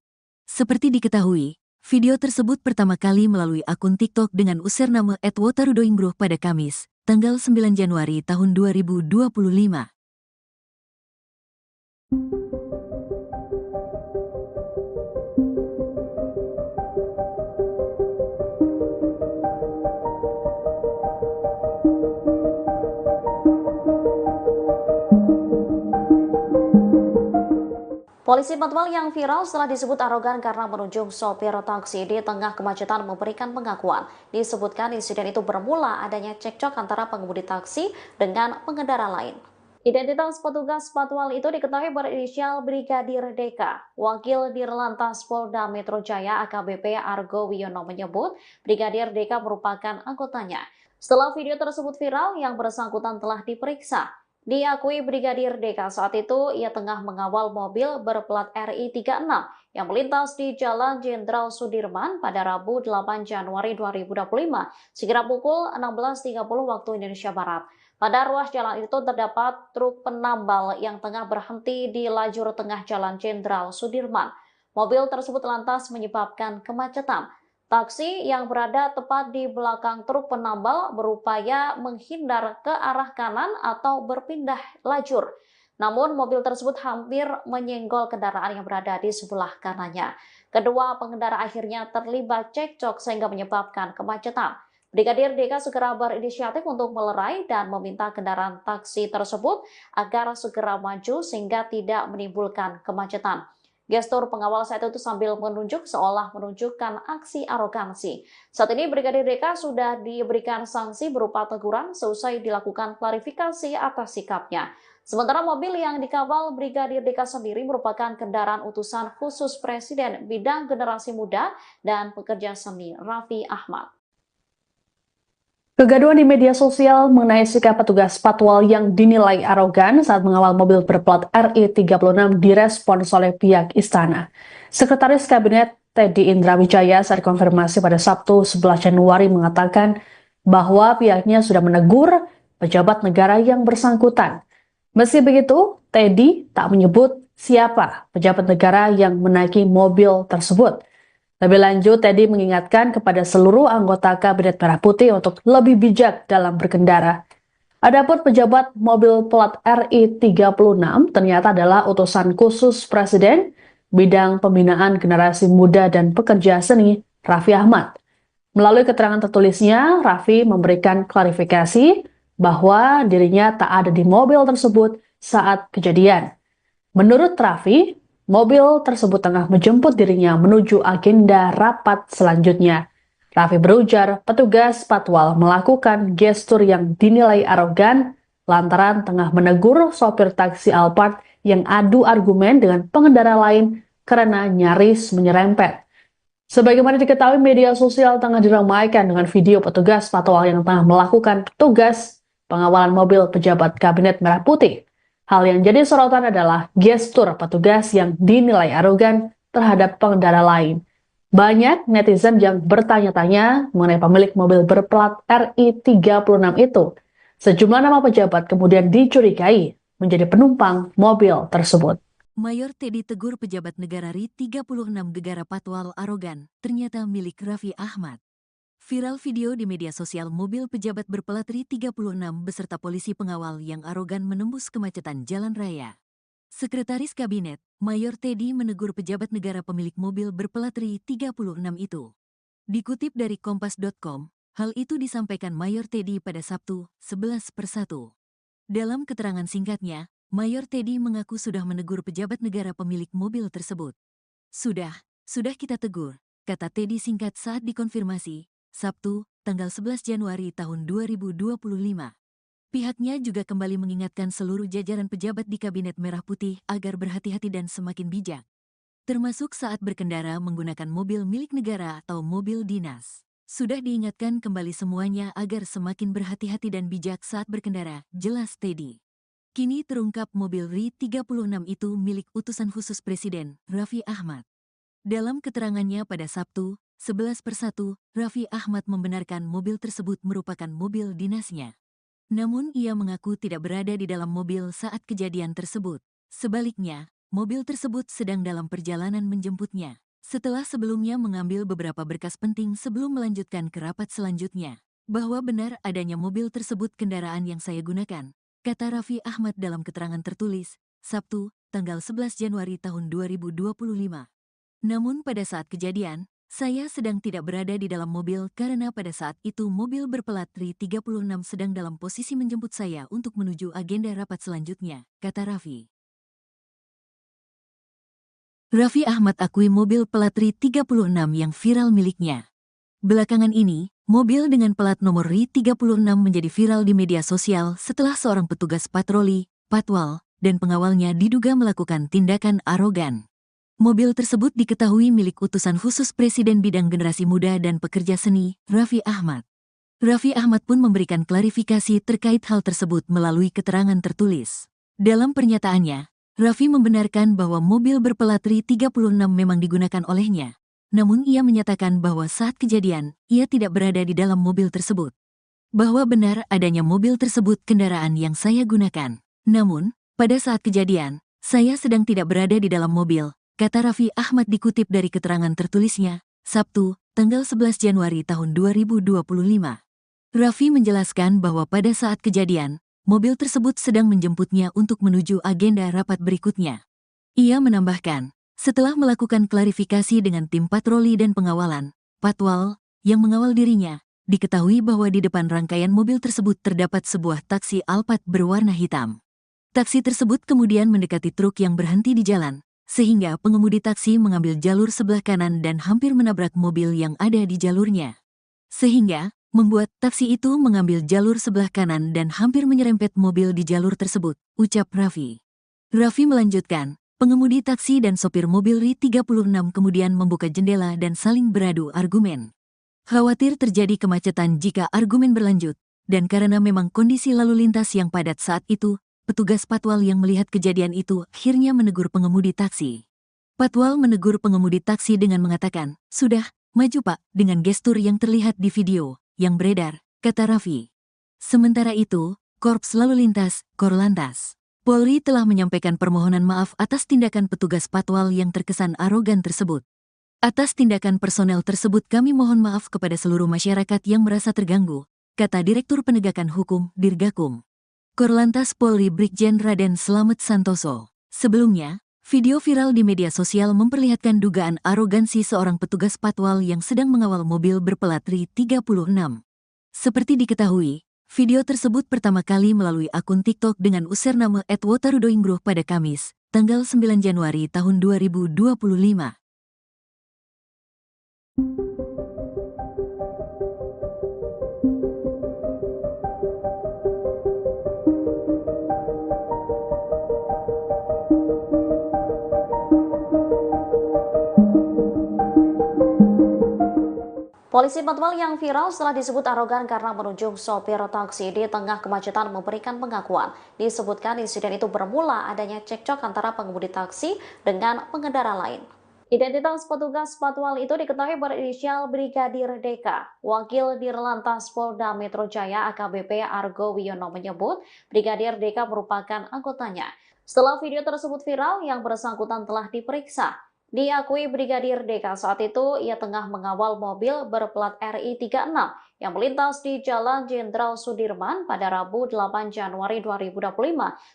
Seperti diketahui, video tersebut pertama kali melalui akun TikTok dengan username @wotarudoingbruh pada Kamis, tanggal 9 Januari tahun 2025. Polisi patwal yang viral setelah disebut arogan karena menunjuk sopir taksi di tengah kemacetan memberikan pengakuan. Disebutkan insiden itu bermula adanya cekcok antara pengemudi taksi dengan pengendara lain. Identitas petugas patwal itu diketahui berinisial Brigadir DK. Wakil Dirlantas Polda Metro Jaya AKBP Argo Wiono menyebut Brigadir DK merupakan anggotanya. Setelah video tersebut viral, yang bersangkutan telah diperiksa. Diakui Brigadir DK saat itu ia tengah mengawal mobil berplat RI36 yang melintas di Jalan Jenderal Sudirman pada Rabu 8 Januari 2025 sekira pukul 16.30 waktu Indonesia Barat. Pada ruas jalan itu terdapat truk penambal yang tengah berhenti di lajur tengah Jalan Jenderal Sudirman. Mobil tersebut lantas menyebabkan kemacetan. Taksi yang berada tepat di belakang truk penambal berupaya menghindar ke arah kanan atau berpindah lajur. Namun mobil tersebut hampir menyenggol kendaraan yang berada di sebelah kanannya. Kedua pengendara akhirnya terlibat cekcok sehingga menyebabkan kemacetan. Brigadir DK segera berinisiatif untuk melerai dan meminta kendaraan taksi tersebut agar segera maju sehingga tidak menimbulkan kemacetan. Gestur pengawal saat itu sambil menunjuk seolah menunjukkan aksi arogansi. Saat ini Brigadir DK sudah diberikan sanksi berupa teguran seusai dilakukan klarifikasi atas sikapnya. Sementara mobil yang dikawal Brigadir DK sendiri merupakan kendaraan utusan khusus Presiden bidang generasi muda dan pekerja seni Raffi Ahmad. Kegaduhan di media sosial mengenai sikap petugas patwal yang dinilai arogan saat mengawal mobil berplat RI36 direspons oleh pihak istana. Sekretaris Kabinet Teddy Indra Wijaya saat konfirmasi pada Sabtu 11 Januari mengatakan bahwa pihaknya sudah menegur pejabat negara yang bersangkutan. Meski begitu, Teddy tak menyebut siapa pejabat negara yang menaiki mobil tersebut. Lebih lanjut, Teddy mengingatkan kepada seluruh anggota Kabinet Merah Putih untuk lebih bijak dalam berkendara. Adapun pejabat mobil plat RI36 ternyata adalah utusan khusus Presiden bidang pembinaan generasi muda dan pekerja seni Raffi Ahmad. Melalui keterangan tertulisnya, Raffi memberikan klarifikasi bahwa dirinya tak ada di mobil tersebut saat kejadian. Menurut Raffi, mobil tersebut tengah menjemput dirinya menuju agenda rapat selanjutnya. Raffi berujar petugas patwal melakukan gestur yang dinilai arogan lantaran tengah menegur sopir taksi Alphard yang adu argumen dengan pengendara lain karena nyaris menyerempet. Sebagaimana diketahui, media sosial tengah diramaikan dengan video petugas patwal yang tengah melakukan tugas pengawalan mobil pejabat Kabinet Merah Putih. Hal yang jadi sorotan adalah gestur petugas yang dinilai arogan terhadap pengendara lain. Banyak netizen yang bertanya-tanya mengenai pemilik mobil berplat RI36 itu. Sejumlah nama pejabat kemudian dicurigai menjadi penumpang mobil tersebut. Mayor Teddy tegur pejabat negara RI36 gegara patwal arogan, ternyata milik Raffi Ahmad. Viral video di media sosial mobil pejabat berplat RI36 beserta polisi pengawal yang arogan menembus kemacetan jalan raya. Sekretaris Kabinet, Mayor Teddy menegur pejabat negara pemilik mobil berplat RI 36 itu. Dikutip dari Kompas.com, hal itu disampaikan Mayor Teddy pada Sabtu, 11/1. Dalam keterangan singkatnya, Mayor Teddy mengaku sudah menegur pejabat negara pemilik mobil tersebut. Sudah kita tegur, kata Teddy singkat saat dikonfirmasi, Sabtu, tanggal 11 Januari tahun 2025. Pihaknya juga kembali mengingatkan seluruh jajaran pejabat di Kabinet Merah Putih agar berhati-hati dan semakin bijak, termasuk saat berkendara menggunakan mobil milik negara atau mobil dinas. Sudah diingatkan kembali semuanya agar semakin berhati-hati dan bijak saat berkendara, jelas Teddy. Kini terungkap mobil RI 36 itu milik utusan khusus Presiden, Raffi Ahmad. Dalam keterangannya pada Sabtu, 11/1, Raffi Ahmad membenarkan mobil tersebut merupakan mobil dinasnya. Namun ia mengaku tidak berada di dalam mobil saat kejadian tersebut. Sebaliknya, mobil tersebut sedang dalam perjalanan menjemputnya, setelah sebelumnya mengambil beberapa berkas penting sebelum melanjutkan ke rapat selanjutnya. Bahwa benar adanya mobil tersebut kendaraan yang saya gunakan, kata Raffi Ahmad dalam keterangan tertulis, Sabtu, tanggal 11 Januari tahun 2025. Namun pada saat kejadian, saya sedang tidak berada di dalam mobil karena pada saat itu mobil berplat RI 36 sedang dalam posisi menjemput saya untuk menuju agenda rapat selanjutnya, kata Raffi. Raffi Ahmad akui mobil plat RI 36 yang viral miliknya. Belakangan ini, mobil dengan plat nomor RI 36 menjadi viral di media sosial setelah seorang petugas patroli, patwal, dan pengawalnya diduga melakukan tindakan arogan. Mobil tersebut diketahui milik utusan khusus Presiden bidang generasi muda dan pekerja seni, Raffi Ahmad. Raffi Ahmad pun memberikan klarifikasi terkait hal tersebut melalui keterangan tertulis. Dalam pernyataannya, Raffi membenarkan bahwa mobil berplat RI 36 memang digunakan olehnya. Namun ia menyatakan bahwa saat kejadian, ia tidak berada di dalam mobil tersebut. Bahwa benar adanya mobil tersebut kendaraan yang saya gunakan. Namun, pada saat kejadian, saya sedang tidak berada di dalam mobil, kata Raffi Ahmad dikutip dari keterangan tertulisnya, Sabtu, tanggal 11 Januari tahun 2025. Raffi menjelaskan bahwa pada saat kejadian, mobil tersebut sedang menjemputnya untuk menuju agenda rapat berikutnya. Ia menambahkan, setelah melakukan klarifikasi dengan tim patroli dan pengawalan, patwal, yang mengawal dirinya, diketahui bahwa di depan rangkaian mobil tersebut terdapat sebuah taksi Alphard berwarna hitam. Taksi tersebut kemudian mendekati truk yang berhenti di jalan, sehingga pengemudi taksi mengambil jalur sebelah kanan dan hampir menabrak mobil yang ada di jalurnya. Sehingga, membuat taksi itu mengambil jalur sebelah kanan dan hampir menyerempet mobil di jalur tersebut, ucap Raffi. Raffi melanjutkan, pengemudi taksi dan sopir mobil RI 36 kemudian membuka jendela dan saling beradu argumen. Khawatir terjadi kemacetan jika argumen berlanjut, dan karena memang kondisi lalu lintas yang padat saat itu, petugas patwal yang melihat kejadian itu akhirnya menegur pengemudi taksi. Patwal menegur pengemudi taksi dengan mengatakan, "Sudah, maju Pak," dengan gestur yang terlihat di video yang beredar, kata Raffi. Sementara itu, Korps Lalu Lintas, Korlantas, Polri telah menyampaikan permohonan maaf atas tindakan petugas patwal yang terkesan arogan tersebut. Atas tindakan personel tersebut kami mohon maaf kepada seluruh masyarakat yang merasa terganggu, kata Direktur Penegakan Hukum, Dirgakum. Korlantas Polri Brigjen Raden Slamet Santoso. Sebelumnya, video viral di media sosial memperlihatkan dugaan arogansi seorang petugas patwal yang sedang mengawal mobil berplat RI 36. Seperti diketahui, video tersebut pertama kali melalui akun TikTok dengan username @wotarudoingruh pada Kamis, tanggal 9 Januari tahun 2025. Polisi patwal yang viral setelah disebut arogan karena menunjuk sopir taksi di tengah kemacetan memberikan pengakuan. Disebutkan insiden itu bermula adanya cekcok antara pengemudi taksi dengan pengendara lain. Identitas petugas patwal itu diketahui berinisial Brigadir Deka. Wakil Dirlantas Polda Metro Jaya AKBP Argo Wiono menyebut Brigadir Deka merupakan anggotanya. Setelah video tersebut viral, yang bersangkutan telah diperiksa. Diakui Brigadir DK saat itu, ia tengah mengawal mobil berplat RI 36 yang melintas di Jalan Jenderal Sudirman pada Rabu 8 Januari 2025,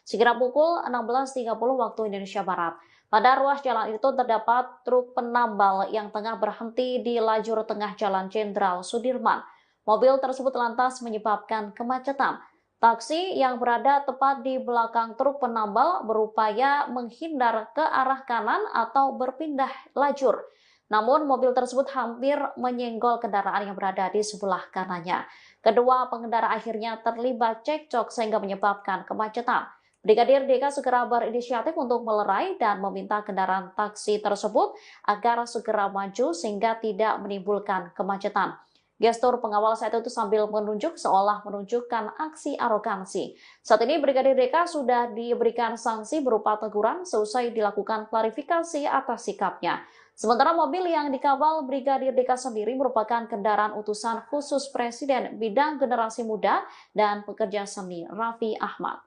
sekira pukul 16.30 waktu Indonesia Barat. Pada ruas jalan itu terdapat truk penambal yang tengah berhenti di lajur tengah Jalan Jenderal Sudirman. Mobil tersebut lantas menyebabkan kemacetan. Taksi yang berada tepat di belakang truk penambal berupaya menghindar ke arah kanan atau berpindah lajur. Namun mobil tersebut hampir menyenggol kendaraan yang berada di sebelah kanannya. Kedua pengendara akhirnya terlibat cekcok sehingga menyebabkan kemacetan. Brigadir DK segera berinisiatif untuk melerai dan meminta kendaraan taksi tersebut agar segera maju sehingga tidak menimbulkan kemacetan. Gestur pengawal saat itu sambil menunjuk seolah menunjukkan aksi arogansi. Saat ini Brigadir DK sudah diberikan sanksi berupa teguran seusai dilakukan klarifikasi atas sikapnya. Sementara mobil yang dikawal Brigadir DK sendiri merupakan kendaraan utusan khusus Presiden bidang generasi muda dan pekerja seni Raffi Ahmad.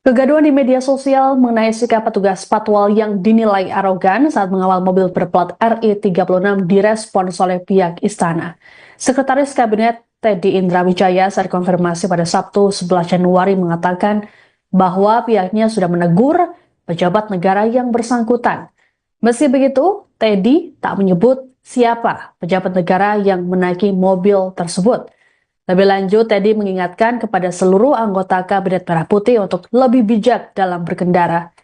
Kegaduhan di media sosial mengenai sikap petugas patwal yang dinilai arogan saat mengawal mobil berplat RI 36 direspons oleh pihak istana. Sekretaris Kabinet Teddy Indrawijaya saat konfirmasi pada Sabtu 11 Januari mengatakan bahwa pihaknya sudah menegur pejabat negara yang bersangkutan. Meski begitu, Teddy tak menyebut siapa pejabat negara yang menaiki mobil tersebut. Lebih lanjut, Teddy mengingatkan kepada seluruh anggota Kabinet Merah Putih untuk lebih bijak dalam berkendara.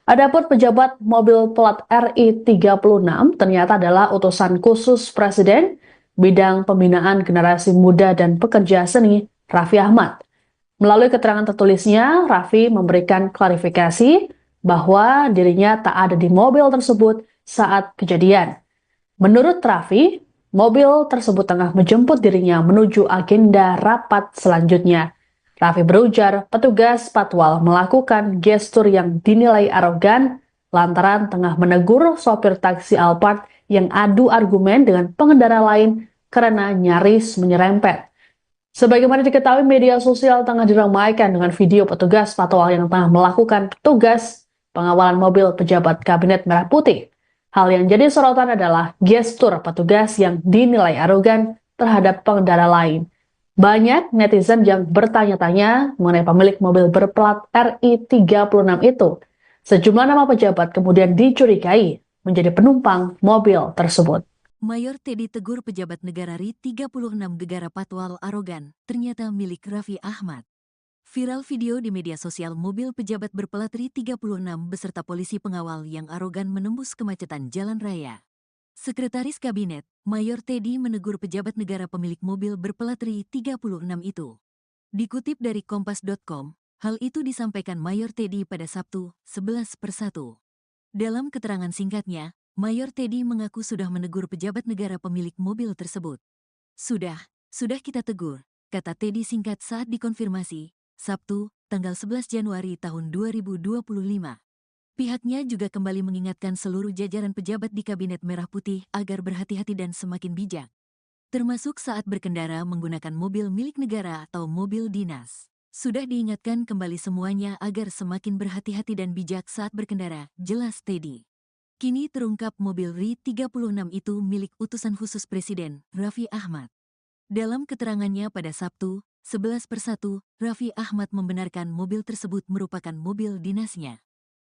Adapun pejabat mobil plat RI 36 ternyata adalah utusan khusus Presiden bidang pembinaan generasi muda dan pekerja seni Raffi Ahmad. Melalui keterangan tertulisnya, Raffi memberikan klarifikasi bahwa dirinya tak ada di mobil tersebut saat kejadian. Menurut Raffi, mobil tersebut tengah menjemput dirinya menuju agenda rapat selanjutnya. Raffi berujar petugas patwal melakukan gestur yang dinilai arogan lantaran tengah menegur sopir taksi Alphard yang adu argumen dengan pengendara lain karena nyaris menyerempet. Sebagaimana diketahui, media sosial tengah diramaikan dengan video petugas patwal yang tengah melakukan tugas pengawalan mobil pejabat Kabinet Merah Putih. Hal yang jadi sorotan adalah gestur petugas yang dinilai arogan terhadap pengendara lain. Banyak netizen yang bertanya-tanya mengenai pemilik mobil berplat RI 36 itu. Sejumlah nama pejabat kemudian dicurigai menjadi penumpang mobil tersebut. Mayor Teddy tegur pejabat negara RI 36 gegara patwal arogan, ternyata milik Raffi Ahmad. Viral video di media sosial mobil pejabat berplat RI 36 beserta polisi pengawal yang arogan menembus kemacetan jalan raya. Sekretaris Kabinet, Mayor Teddy menegur pejabat negara pemilik mobil berplat RI 36 itu. Dikutip dari Kompas.com, hal itu disampaikan Mayor Teddy pada Sabtu, 11/1. Dalam keterangan singkatnya, Mayor Teddy mengaku sudah menegur pejabat negara pemilik mobil tersebut. Sudah kita tegur, kata Teddy singkat saat dikonfirmasi, Sabtu, tanggal 11 Januari tahun 2025. Pihaknya juga kembali mengingatkan seluruh jajaran pejabat di Kabinet Merah Putih agar berhati-hati dan semakin bijak, termasuk saat berkendara menggunakan mobil milik negara atau mobil dinas. Sudah diingatkan kembali semuanya agar semakin berhati-hati dan bijak saat berkendara, jelas Teddy. Kini terungkap mobil RI 36 itu milik utusan khusus Presiden, Raffi Ahmad. Dalam keterangannya pada Sabtu, 11/1, Raffi Ahmad membenarkan mobil tersebut merupakan mobil dinasnya.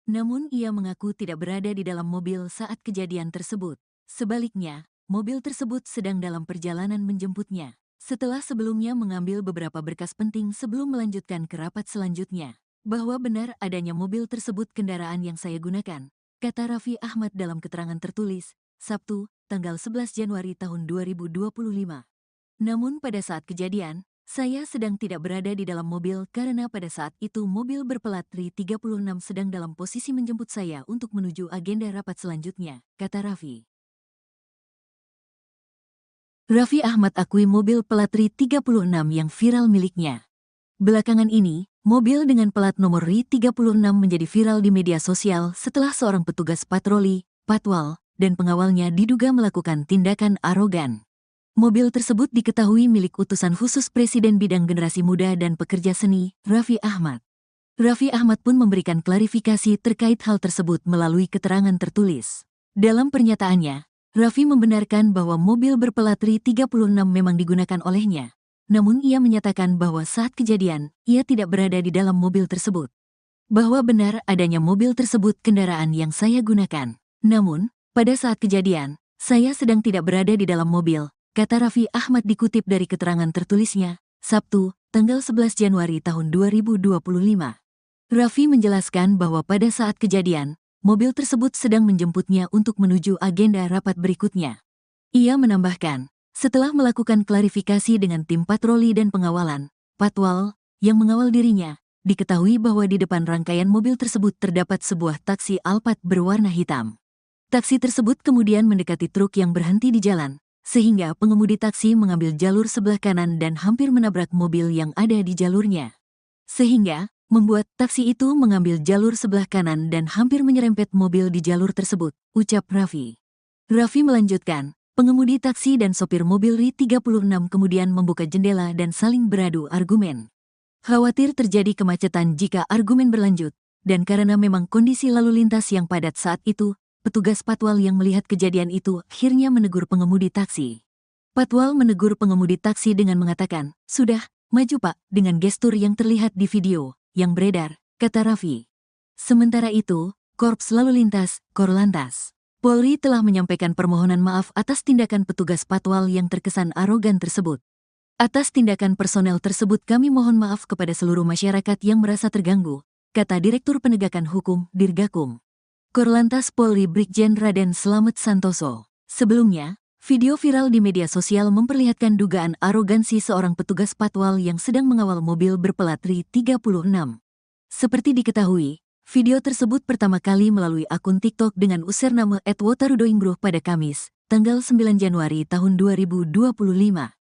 Namun ia mengaku tidak berada di dalam mobil saat kejadian tersebut. Sebaliknya, mobil tersebut sedang dalam perjalanan menjemputnya, setelah sebelumnya mengambil beberapa berkas penting sebelum melanjutkan ke rapat selanjutnya. Bahwa benar adanya mobil tersebut kendaraan yang saya gunakan, kata Raffi Ahmad dalam keterangan tertulis, Sabtu, tanggal 11 Januari tahun 2025. Namun pada saat kejadian, saya sedang tidak berada di dalam mobil karena pada saat itu mobil berplat RI 36 sedang dalam posisi menjemput saya untuk menuju agenda rapat selanjutnya, kata Raffi. Raffi Ahmad akui mobil plat RI 36 yang viral miliknya. Belakangan ini, mobil dengan plat nomor RI 36 menjadi viral di media sosial setelah seorang petugas patroli, patwal, dan pengawalnya diduga melakukan tindakan arogan. Mobil tersebut diketahui milik utusan khusus Presiden bidang generasi muda dan pekerja seni, Raffi Ahmad. Raffi Ahmad pun memberikan klarifikasi terkait hal tersebut melalui keterangan tertulis. Dalam pernyataannya, Raffi membenarkan bahwa mobil berplat RI 36 memang digunakan olehnya. Namun ia menyatakan bahwa saat kejadian, ia tidak berada di dalam mobil tersebut. Bahwa benar adanya mobil tersebut kendaraan yang saya gunakan. Namun, pada saat kejadian, saya sedang tidak berada di dalam mobil, kata Raffi Ahmad dikutip dari keterangan tertulisnya, Sabtu, tanggal 11 Januari tahun 2025. Raffi menjelaskan bahwa pada saat kejadian, mobil tersebut sedang menjemputnya untuk menuju agenda rapat berikutnya. Ia menambahkan, setelah melakukan klarifikasi dengan tim patroli dan pengawalan, Patwal, yang mengawal dirinya, diketahui bahwa di depan rangkaian mobil tersebut terdapat sebuah taksi Alphard berwarna hitam. Taksi tersebut kemudian mendekati truk yang berhenti di jalan, sehingga pengemudi taksi mengambil jalur sebelah kanan dan hampir menabrak mobil yang ada di jalurnya. Sehingga, membuat taksi itu mengambil jalur sebelah kanan dan hampir menyerempet mobil di jalur tersebut, ucap Raffi. Raffi melanjutkan, pengemudi taksi dan sopir mobil RI 36 kemudian membuka jendela dan saling beradu argumen. Khawatir terjadi kemacetan jika argumen berlanjut, dan karena memang kondisi lalu lintas yang padat saat itu, petugas Patwal yang melihat kejadian itu akhirnya menegur pengemudi taksi. Patwal menegur pengemudi taksi dengan mengatakan, "Sudah, maju Pak," dengan gestur yang terlihat di video yang beredar, kata Raffi. Sementara itu, Korps Lalu Lintas, Korlantas, Polri telah menyampaikan permohonan maaf atas tindakan petugas Patwal yang terkesan arogan tersebut. Atas tindakan personel tersebut kami mohon maaf kepada seluruh masyarakat yang merasa terganggu, kata Direktur Penegakan Hukum, Dirgakum. Korlantas Polri Brigjen Raden Slamet Santoso. Sebelumnya, video viral di media sosial memperlihatkan dugaan arogansi seorang petugas Patwal yang sedang mengawal mobil berplat RI 36. Seperti diketahui, video tersebut pertama kali melalui akun TikTok dengan username @wotarudoingbruh pada Kamis, tanggal 9 Januari tahun 2025.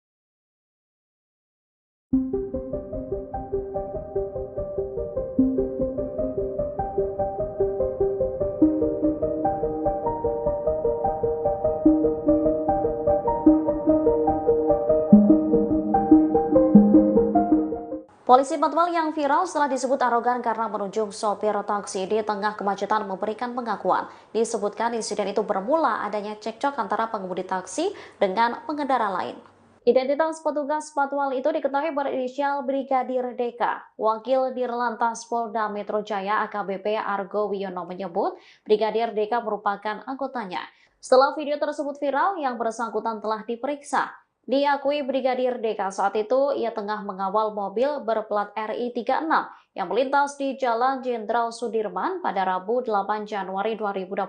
Polisi Patwal yang viral setelah disebut arogan karena menunjuk sopir taksi di tengah kemacetan memberikan pengakuan. Disebutkan insiden itu bermula adanya cekcok antara pengemudi taksi dengan pengendara lain. Identitas petugas Patwal itu diketahui berinisial Brigadir DK. Wakil Dirlantas Polda Metro Jaya AKBP Argo Wiono menyebut Brigadir DK merupakan anggotanya. Setelah video tersebut viral, yang bersangkutan telah diperiksa. Diakui Brigadir DK saat itu ia tengah mengawal mobil berplat RI 36 yang melintas di Jalan Jenderal Sudirman pada Rabu 8 Januari 2025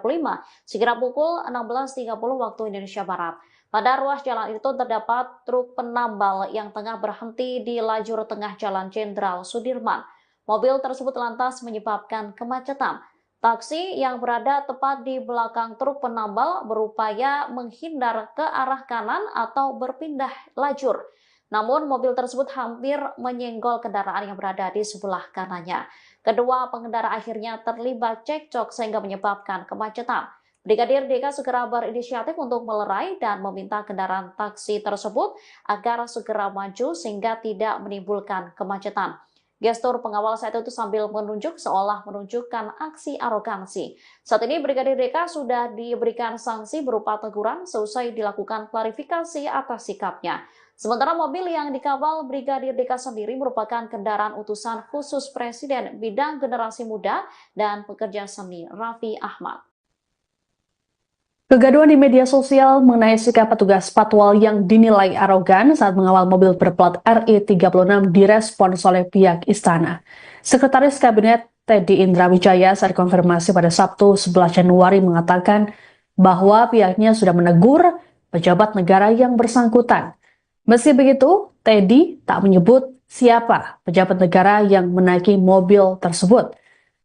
sekira pukul 16.30 waktu Indonesia Barat. Pada ruas jalan itu terdapat truk penambal yang tengah berhenti di lajur tengah Jalan Jenderal Sudirman. Mobil tersebut lantas menyebabkan kemacetan. Taksi yang berada tepat di belakang truk penambal berupaya menghindar ke arah kanan atau berpindah lajur. Namun mobil tersebut hampir menyenggol kendaraan yang berada di sebelah kanannya. Kedua pengendara akhirnya terlibat cekcok sehingga menyebabkan kemacetan. Brigadir DK segera berinisiatif untuk melerai dan meminta kendaraan taksi tersebut agar segera maju sehingga tidak menimbulkan kemacetan. Gestur pengawal saat itu sambil menunjuk seolah menunjukkan aksi arogansi. Saat ini Brigadir DK sudah diberikan sanksi berupa teguran seusai dilakukan klarifikasi atas sikapnya. Sementara mobil yang dikawal Brigadir DK sendiri merupakan kendaraan utusan khusus Presiden bidang generasi muda dan pekerja seni Raffi Ahmad. Kegaduhan di media sosial mengenai sikap petugas Patwal yang dinilai arogan saat mengawal mobil berplat RI 36 direspons oleh pihak istana. Sekretaris Kabinet Teddy Indrawijaya saat konfirmasi pada Sabtu 11 Januari mengatakan bahwa pihaknya sudah menegur pejabat negara yang bersangkutan. Meski begitu, Teddy tak menyebut siapa pejabat negara yang menaiki mobil tersebut.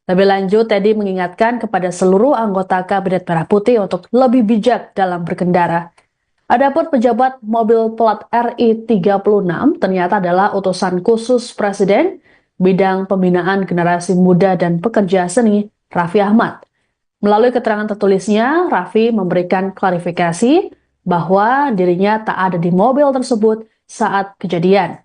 Lebih lanjut, Teddy mengingatkan kepada seluruh anggota Kabinet Merah Putih untuk lebih bijak dalam berkendara. Adapun pejabat mobil plat RI 36 ternyata adalah utusan khusus Presiden bidang pembinaan generasi muda dan pekerja seni Raffi Ahmad. Melalui keterangan tertulisnya, Raffi memberikan klarifikasi bahwa dirinya tak ada di mobil tersebut saat kejadian.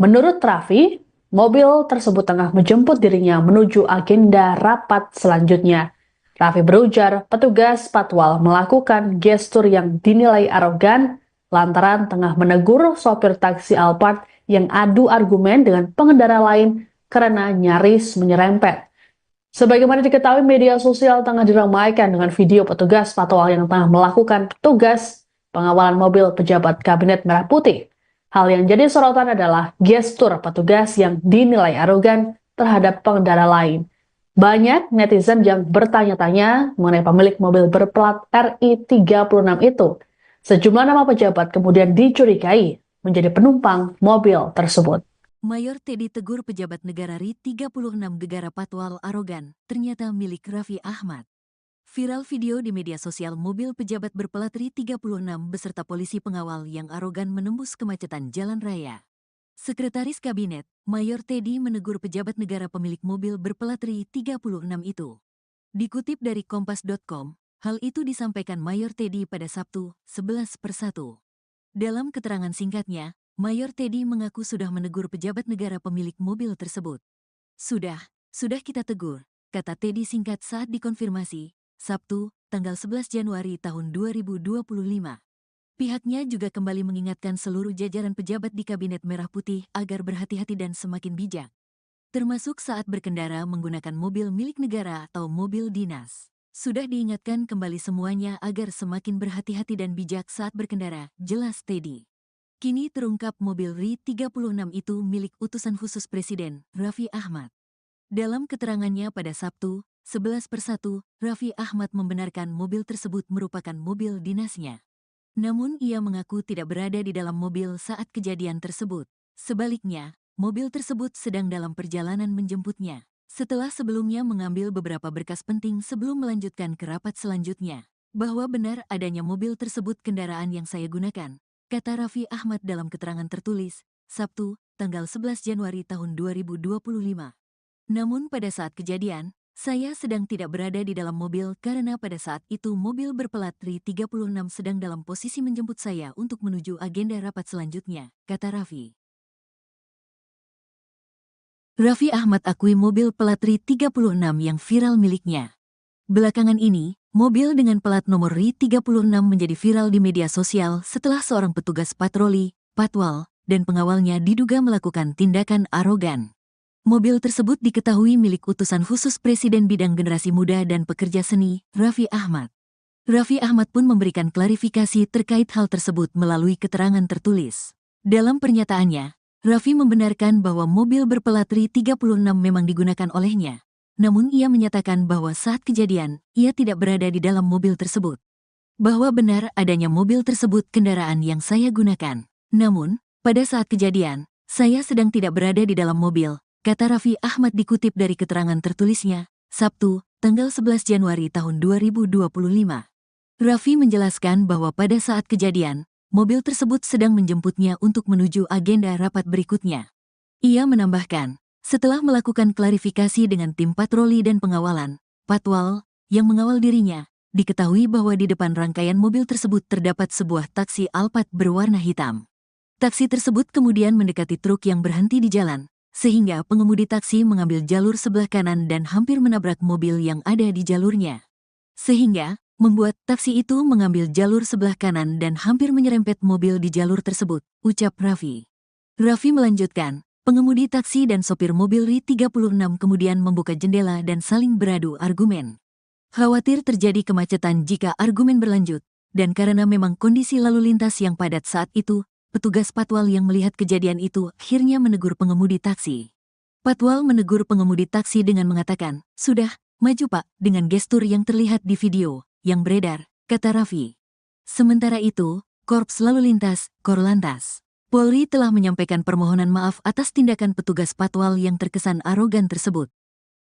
Menurut Raffi, mobil tersebut tengah menjemput dirinya menuju agenda rapat selanjutnya. Raffi berujar petugas patwal melakukan gestur yang dinilai arogan lantaran tengah menegur sopir taksi Alphard yang adu argumen dengan pengendara lain karena nyaris menyerempet. Sebagaimana diketahui, media sosial tengah diramaikan dengan video petugas patwal yang tengah melakukan tugas pengawalan mobil pejabat Kabinet Merah Putih. Hal yang jadi sorotan adalah gestur petugas yang dinilai arogan terhadap pengendara lain. Banyak netizen yang bertanya-tanya mengenai pemilik mobil berplat RI36 itu. Sejumlah nama pejabat kemudian dicurigai menjadi penumpang mobil tersebut. Mayor Teddy tegur pejabat negara RI 36 gegara patwal arogan, ternyata milik Raffi Ahmad. Viral video di media sosial mobil pejabat berplat RI 36 beserta polisi pengawal yang arogan menembus kemacetan jalan raya. Sekretaris Kabinet, Mayor Teddy menegur pejabat negara pemilik mobil berplat RI 36 itu. Dikutip dari kompas.com, hal itu disampaikan Mayor Teddy pada Sabtu, 11/1. Dalam keterangan singkatnya, Mayor Teddy mengaku sudah menegur pejabat negara pemilik mobil tersebut. Sudah kita tegur, kata Teddy singkat saat dikonfirmasi, Sabtu, tanggal 11 Januari tahun 2025. Pihaknya juga kembali mengingatkan seluruh jajaran pejabat di Kabinet Merah Putih agar berhati-hati dan semakin bijak, termasuk saat berkendara menggunakan mobil milik negara atau mobil dinas. Sudah diingatkan kembali semuanya agar semakin berhati-hati dan bijak saat berkendara, jelas Teddy. Kini terungkap mobil RI 36 itu milik utusan khusus Presiden, Raffi Ahmad. Dalam keterangannya pada Sabtu, 11/1, Raffi Ahmad membenarkan mobil tersebut merupakan mobil dinasnya. Namun ia mengaku tidak berada di dalam mobil saat kejadian tersebut. Sebaliknya, mobil tersebut sedang dalam perjalanan menjemputnya. Setelah sebelumnya mengambil beberapa berkas penting sebelum melanjutkan ke rapat selanjutnya. Bahwa benar adanya mobil tersebut kendaraan yang saya gunakan, kata Raffi Ahmad dalam keterangan tertulis, Sabtu, tanggal 11 Januari tahun 2025. Namun pada saat kejadian, saya sedang tidak berada di dalam mobil karena pada saat itu mobil berplat RI 36 sedang dalam posisi menjemput saya untuk menuju agenda rapat selanjutnya, kata Raffi. Raffi Ahmad akui mobil plat RI 36 yang viral miliknya. Belakangan ini, mobil dengan plat nomor RI 36 menjadi viral di media sosial setelah seorang petugas patroli, patwal, dan pengawalnya diduga melakukan tindakan arogan. Mobil tersebut diketahui milik utusan khusus Presiden Bidang Generasi Muda dan Pekerja Seni, Raffi Ahmad. Raffi Ahmad pun memberikan klarifikasi terkait hal tersebut melalui keterangan tertulis. Dalam pernyataannya, Raffi membenarkan bahwa mobil berplat RI 36 memang digunakan olehnya. Namun ia menyatakan bahwa saat kejadian, ia tidak berada di dalam mobil tersebut. Bahwa benar adanya mobil tersebut kendaraan yang saya gunakan. Namun, pada saat kejadian, saya sedang tidak berada di dalam mobil, kata Raffi Ahmad dikutip dari keterangan tertulisnya, Sabtu, tanggal 11 Januari tahun 2025. Raffi menjelaskan bahwa pada saat kejadian, mobil tersebut sedang menjemputnya untuk menuju agenda rapat berikutnya. Ia menambahkan, setelah melakukan klarifikasi dengan tim patroli dan pengawalan, patwal, yang mengawal dirinya, diketahui bahwa di depan rangkaian mobil tersebut terdapat sebuah taksi Alphard berwarna hitam. Taksi tersebut kemudian mendekati truk yang berhenti di jalan, sehingga pengemudi taksi mengambil jalur sebelah kanan dan hampir menabrak mobil yang ada di jalurnya. Sehingga, membuat taksi itu mengambil jalur sebelah kanan dan hampir menyerempet mobil di jalur tersebut, ucap Raffi. Raffi melanjutkan, pengemudi taksi dan sopir mobil RI 36 kemudian membuka jendela dan saling beradu argumen. Khawatir terjadi kemacetan jika argumen berlanjut, dan karena memang kondisi lalu lintas yang padat saat itu, petugas patwal yang melihat kejadian itu akhirnya menegur pengemudi taksi. Patwal menegur pengemudi taksi dengan mengatakan, "Sudah, maju Pak," dengan gestur yang terlihat di video yang beredar, kata Raffi. Sementara itu, Korps Lalu Lintas, Korlantas, Polri telah menyampaikan permohonan maaf atas tindakan petugas patwal yang terkesan arogan tersebut.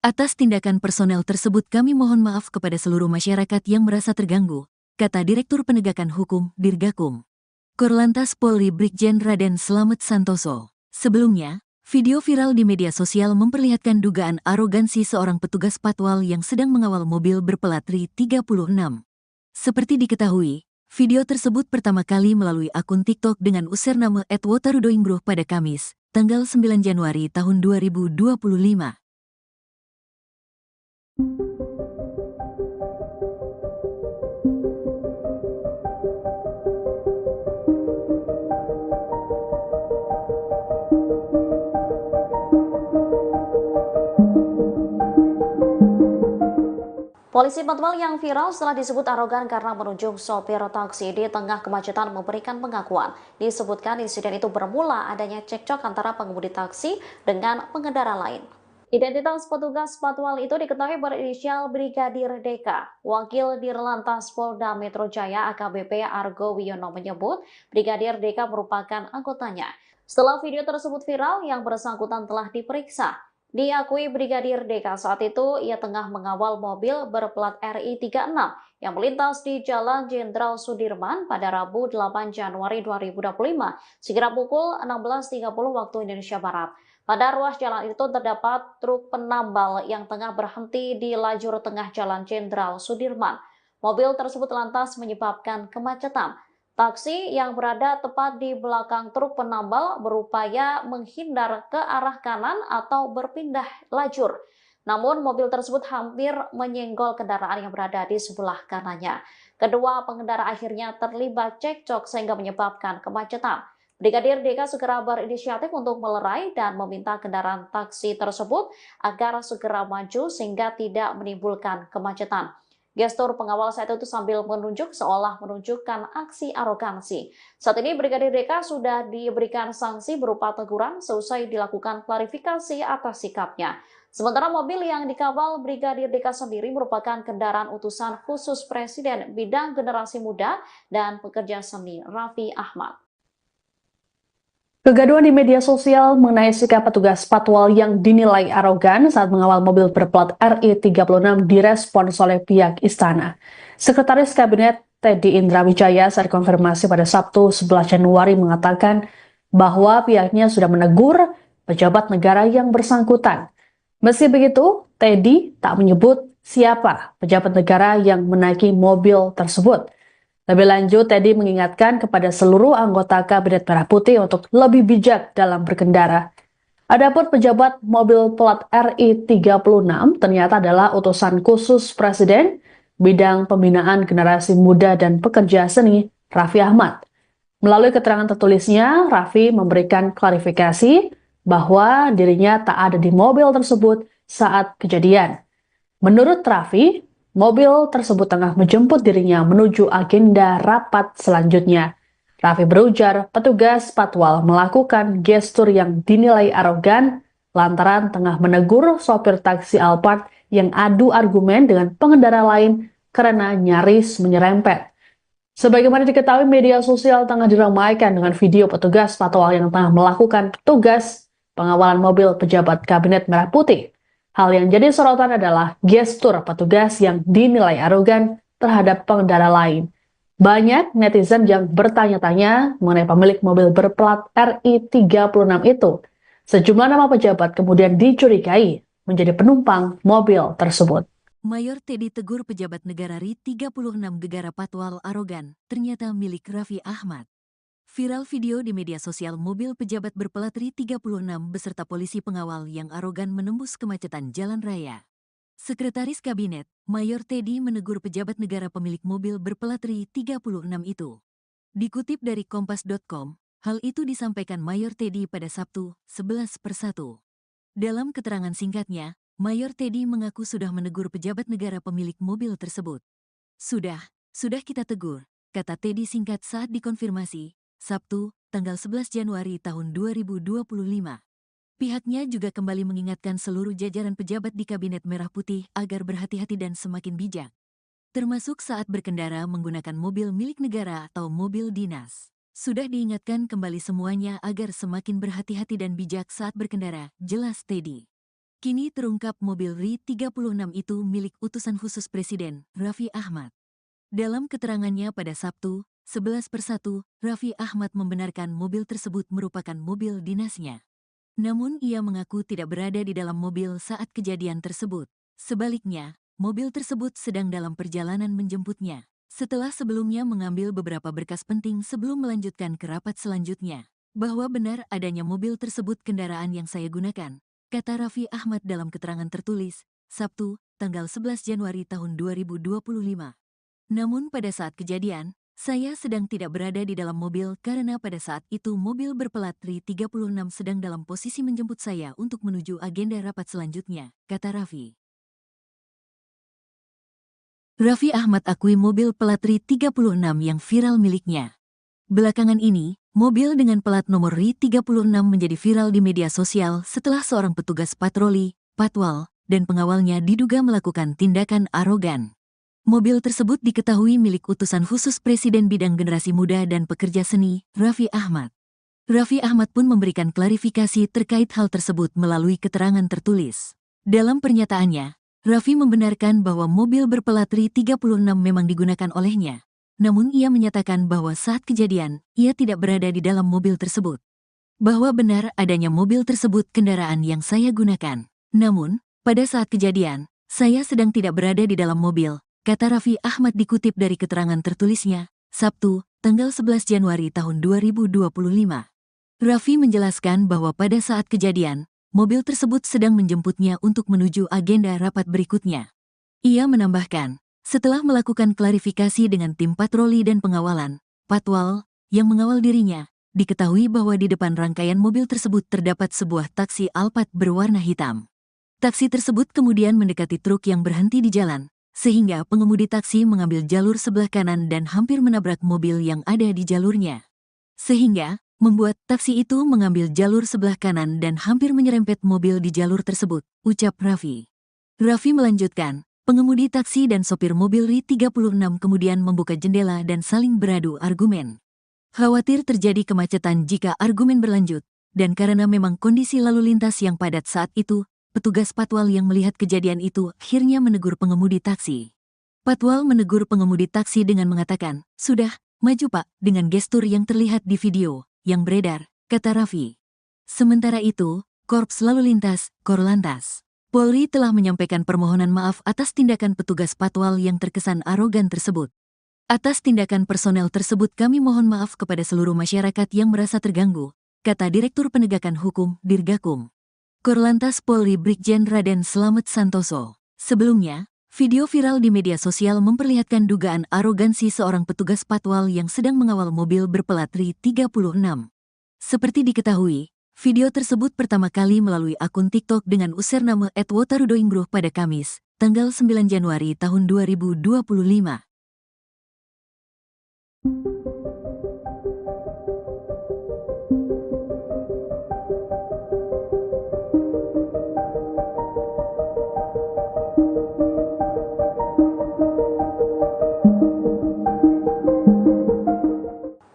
Atas tindakan personel tersebut kami mohon maaf kepada seluruh masyarakat yang merasa terganggu, kata Direktur Penegakan Hukum, Dirgakum. Korlantas Polri Brigjen Raden Slamet Santoso. Sebelumnya, video viral di media sosial memperlihatkan dugaan arogansi seorang petugas patwal yang sedang mengawal mobil berplat RI 36. Seperti diketahui, video tersebut pertama kali melalui akun TikTok dengan username @wotarudoingbruh pada Kamis, tanggal 9 Januari tahun 2025. Polisi patwal yang viral setelah disebut arogan karena menunjuk sopir taksi di tengah kemacetan memberikan pengakuan. Disebutkan insiden itu bermula adanya cekcok antara pengemudi taksi dengan pengendara lain. Identitas petugas patwal itu diketahui berinisial Brigadir DK. Wakil Dirlantas Polda Metro Jaya AKBP Argo Wiono menyebut Brigadir DK merupakan anggotanya. Setelah video tersebut viral, yang bersangkutan telah diperiksa. Diakui Brigadir DK saat itu ia tengah mengawal mobil berplat RI 36 yang melintas di Jalan Jenderal Sudirman pada Rabu 8 Januari 2025 sekira pukul 16.30 waktu Indonesia Barat. Pada ruas jalan itu terdapat truk penambal yang tengah berhenti di lajur tengah Jalan Jenderal Sudirman. Mobil tersebut lantas menyebabkan kemacetan. Taksi yang berada tepat di belakang truk penambal berupaya menghindar ke arah kanan atau berpindah lajur. Namun mobil tersebut hampir menyenggol kendaraan yang berada di sebelah kanannya. Kedua pengendara akhirnya terlibat cekcok sehingga menyebabkan kemacetan. Brigadir DK segera berinisiatif untuk melerai dan meminta kendaraan taksi tersebut agar segera maju sehingga tidak menimbulkan kemacetan. Gestur pengawal saat itu sambil menunjuk seolah menunjukkan aksi arogansi. Saat ini Brigadir DK sudah diberikan sanksi berupa teguran seusai dilakukan klarifikasi atas sikapnya. Sementara mobil yang dikawal Brigadir DK sendiri merupakan kendaraan utusan khusus Presiden bidang generasi muda dan pekerja seni Raffi Ahmad. Kegaduhan di media sosial mengenai sikap petugas patwal yang dinilai arogan saat mengawal mobil berplat RI 36 direspons oleh pihak istana. Sekretaris Kabinet Teddy Indra Wijaya saat konfirmasi pada Sabtu 11 Januari mengatakan bahwa pihaknya sudah menegur pejabat negara yang bersangkutan. Meski begitu, Teddy tak menyebut siapa pejabat negara yang menaiki mobil tersebut. Lebih lanjut, Teddy mengingatkan kepada seluruh anggota Kabinet Merah Putih untuk lebih bijak dalam berkendara. Adapun pejabat mobil plat RI 36 ternyata adalah utusan khusus Presiden bidang pembinaan generasi muda dan pekerja seni Raffi Ahmad. Melalui keterangan tertulisnya, Raffi memberikan klarifikasi bahwa dirinya tak ada di mobil tersebut saat kejadian. Menurut Raffi, mobil tersebut tengah menjemput dirinya menuju agenda rapat selanjutnya. Raffi berujar petugas patwal melakukan gestur yang dinilai arogan lantaran tengah menegur sopir taksi Alphard yang adu argumen dengan pengendara lain karena nyaris menyerempet. Sebagaimana diketahui, media sosial tengah diramaikan dengan video petugas patwal yang tengah melakukan tugas pengawalan mobil pejabat Kabinet Merah Putih. Hal yang jadi sorotan adalah gestur petugas yang dinilai arogan terhadap pengendara lain. Banyak netizen yang bertanya-tanya mengenai pemilik mobil berplat RI 36 itu. Sejumlah nama pejabat kemudian dicurigai menjadi penumpang mobil tersebut. Mayor Teddy tegur pejabat negara RI 36 gegara patwal arogan, ternyata milik Raffi Ahmad. Viral video di media sosial mobil pejabat berplat RI 36 beserta polisi pengawal yang arogan menembus kemacetan jalan raya. Sekretaris Kabinet, Mayor Teddy menegur pejabat negara pemilik mobil berplat RI 36 itu. Dikutip dari Kompas.com, hal itu disampaikan Mayor Teddy pada Sabtu, 11/1. Dalam keterangan singkatnya, Mayor Teddy mengaku sudah menegur pejabat negara pemilik mobil tersebut. Sudah kita tegur, kata Teddy singkat saat dikonfirmasi, Sabtu, tanggal 11 Januari tahun 2025. Pihaknya juga kembali mengingatkan seluruh jajaran pejabat di Kabinet Merah Putih agar berhati-hati dan semakin bijak, termasuk saat berkendara menggunakan mobil milik negara atau mobil dinas. Sudah diingatkan kembali semuanya agar semakin berhati-hati dan bijak saat berkendara, jelas Teddy. Kini terungkap mobil RI 36 itu milik utusan khusus Presiden, Raffi Ahmad. Dalam keterangannya pada Sabtu, 11/1, Raffi Ahmad membenarkan mobil tersebut merupakan mobil dinasnya. Namun ia mengaku tidak berada di dalam mobil saat kejadian tersebut. Sebaliknya, mobil tersebut sedang dalam perjalanan menjemputnya. Setelah sebelumnya mengambil beberapa berkas penting sebelum melanjutkan ke rapat selanjutnya. Bahwa benar adanya mobil tersebut kendaraan yang saya gunakan, kata Raffi Ahmad dalam keterangan tertulis, Sabtu, tanggal 11 Januari tahun 2025. Namun pada saat kejadian, saya sedang tidak berada di dalam mobil karena pada saat itu mobil berplat RI 36 sedang dalam posisi menjemput saya untuk menuju agenda rapat selanjutnya, kata Raffi. Raffi Ahmad akui mobil plat RI 36 yang viral miliknya. Belakangan ini, mobil dengan plat nomor RI 36 menjadi viral di media sosial setelah seorang petugas patroli, patwal, dan pengawalnya diduga melakukan tindakan arogan. Mobil tersebut diketahui milik utusan khusus Presiden Bidang Generasi Muda dan Pekerja Seni, Raffi Ahmad. Raffi Ahmad pun memberikan klarifikasi terkait hal tersebut melalui keterangan tertulis. Dalam pernyataannya, Raffi membenarkan bahwa mobil berplat RI 36 memang digunakan olehnya. Namun ia menyatakan bahwa saat kejadian, ia tidak berada di dalam mobil tersebut. Bahwa benar adanya mobil tersebut kendaraan yang saya gunakan. Namun, pada saat kejadian, saya sedang tidak berada di dalam mobil, kata Raffi Ahmad dikutip dari keterangan tertulisnya, Sabtu, tanggal 11 Januari tahun 2025. Raffi menjelaskan bahwa pada saat kejadian, mobil tersebut sedang menjemputnya untuk menuju agenda rapat berikutnya. Ia menambahkan, setelah melakukan klarifikasi dengan tim patroli dan pengawalan, patwal, yang mengawal dirinya, diketahui bahwa di depan rangkaian mobil tersebut terdapat sebuah taksi Alphard berwarna hitam. Taksi tersebut kemudian mendekati truk yang berhenti di jalan, sehingga pengemudi taksi mengambil jalur sebelah kanan dan hampir menabrak mobil yang ada di jalurnya. Sehingga, membuat taksi itu mengambil jalur sebelah kanan dan hampir menyerempet mobil di jalur tersebut, ucap Raffi. Raffi melanjutkan, pengemudi taksi dan sopir mobil RI 36 kemudian membuka jendela dan saling beradu argumen. Khawatir terjadi kemacetan jika argumen berlanjut, dan karena memang kondisi lalu lintas yang padat saat itu, petugas patwal yang melihat kejadian itu akhirnya menegur pengemudi taksi. Patwal menegur pengemudi taksi dengan mengatakan, "Sudah, maju Pak," dengan gestur yang terlihat di video yang beredar, kata Raffi. Sementara itu, Korps Lalu Lintas, Korlantas, Polri telah menyampaikan permohonan maaf atas tindakan petugas patwal yang terkesan arogan tersebut. Atas tindakan personel tersebut kami mohon maaf kepada seluruh masyarakat yang merasa terganggu, kata Direktur Penegakan Hukum, Dirgakum. Korlantas Polri Brigjen Raden Slamet Santoso. Sebelumnya, video viral di media sosial memperlihatkan dugaan arogansi seorang petugas patwal yang sedang mengawal mobil berplat RI 36. Seperti diketahui, video tersebut pertama kali melalui akun TikTok dengan username @wotarudoingruh pada Kamis, tanggal 9 Januari tahun 2025.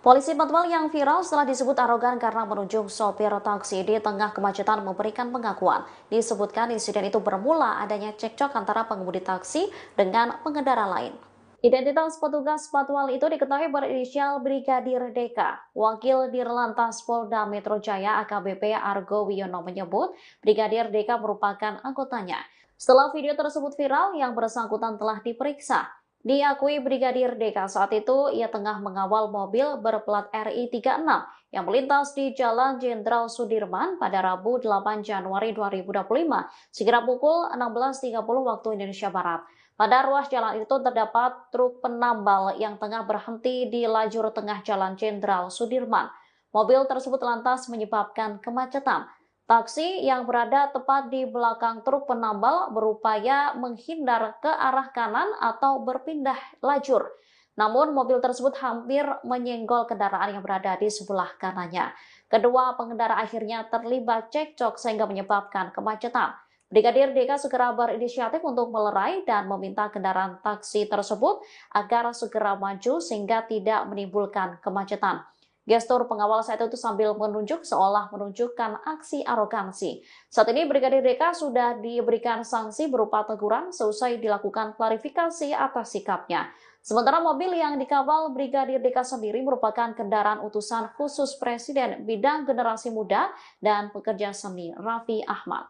Polisi patwal yang viral setelah disebut arogan karena menunjuk sopir taksi di tengah kemacetan memberikan pengakuan. Disebutkan insiden itu bermula adanya cekcok antara pengemudi taksi dengan pengendara lain. Identitas petugas patwal itu diketahui berinisial Brigadir Deka. Wakil Dirlantas Polda Metro Jaya AKBP Argo Wiono menyebut Brigadir Deka merupakan anggotanya. Setelah video tersebut viral, yang bersangkutan telah diperiksa. Diakui Brigadir Deka saat itu ia tengah mengawal mobil berplat RI 36 yang melintas di Jalan Jenderal Sudirman pada Rabu 8 Januari 2025 sekira pukul 16.30 waktu Indonesia Barat. Pada ruas jalan itu terdapat truk penambal yang tengah berhenti di lajur tengah Jalan Jenderal Sudirman. Mobil tersebut lantas menyebabkan kemacetan. Taksi yang berada tepat di belakang truk penambal berupaya menghindar ke arah kanan atau berpindah lajur. Namun mobil tersebut hampir menyenggol kendaraan yang berada di sebelah kanannya. Kedua pengendara akhirnya terlibat cekcok sehingga menyebabkan kemacetan. Brigadir Deka segera berinisiatif untuk melerai dan meminta kendaraan taksi tersebut agar segera maju sehingga tidak menimbulkan kemacetan. Gestur pengawal saat itu sambil menunjuk seolah menunjukkan aksi arogansi. Saat ini Brigadir Deka sudah diberikan sanksi berupa teguran seusai dilakukan klarifikasi atas sikapnya. Sementara mobil yang dikawal Brigadir Deka sendiri merupakan kendaraan utusan khusus Presiden Bidang Generasi Muda dan Pekerja Seni Raffi Ahmad.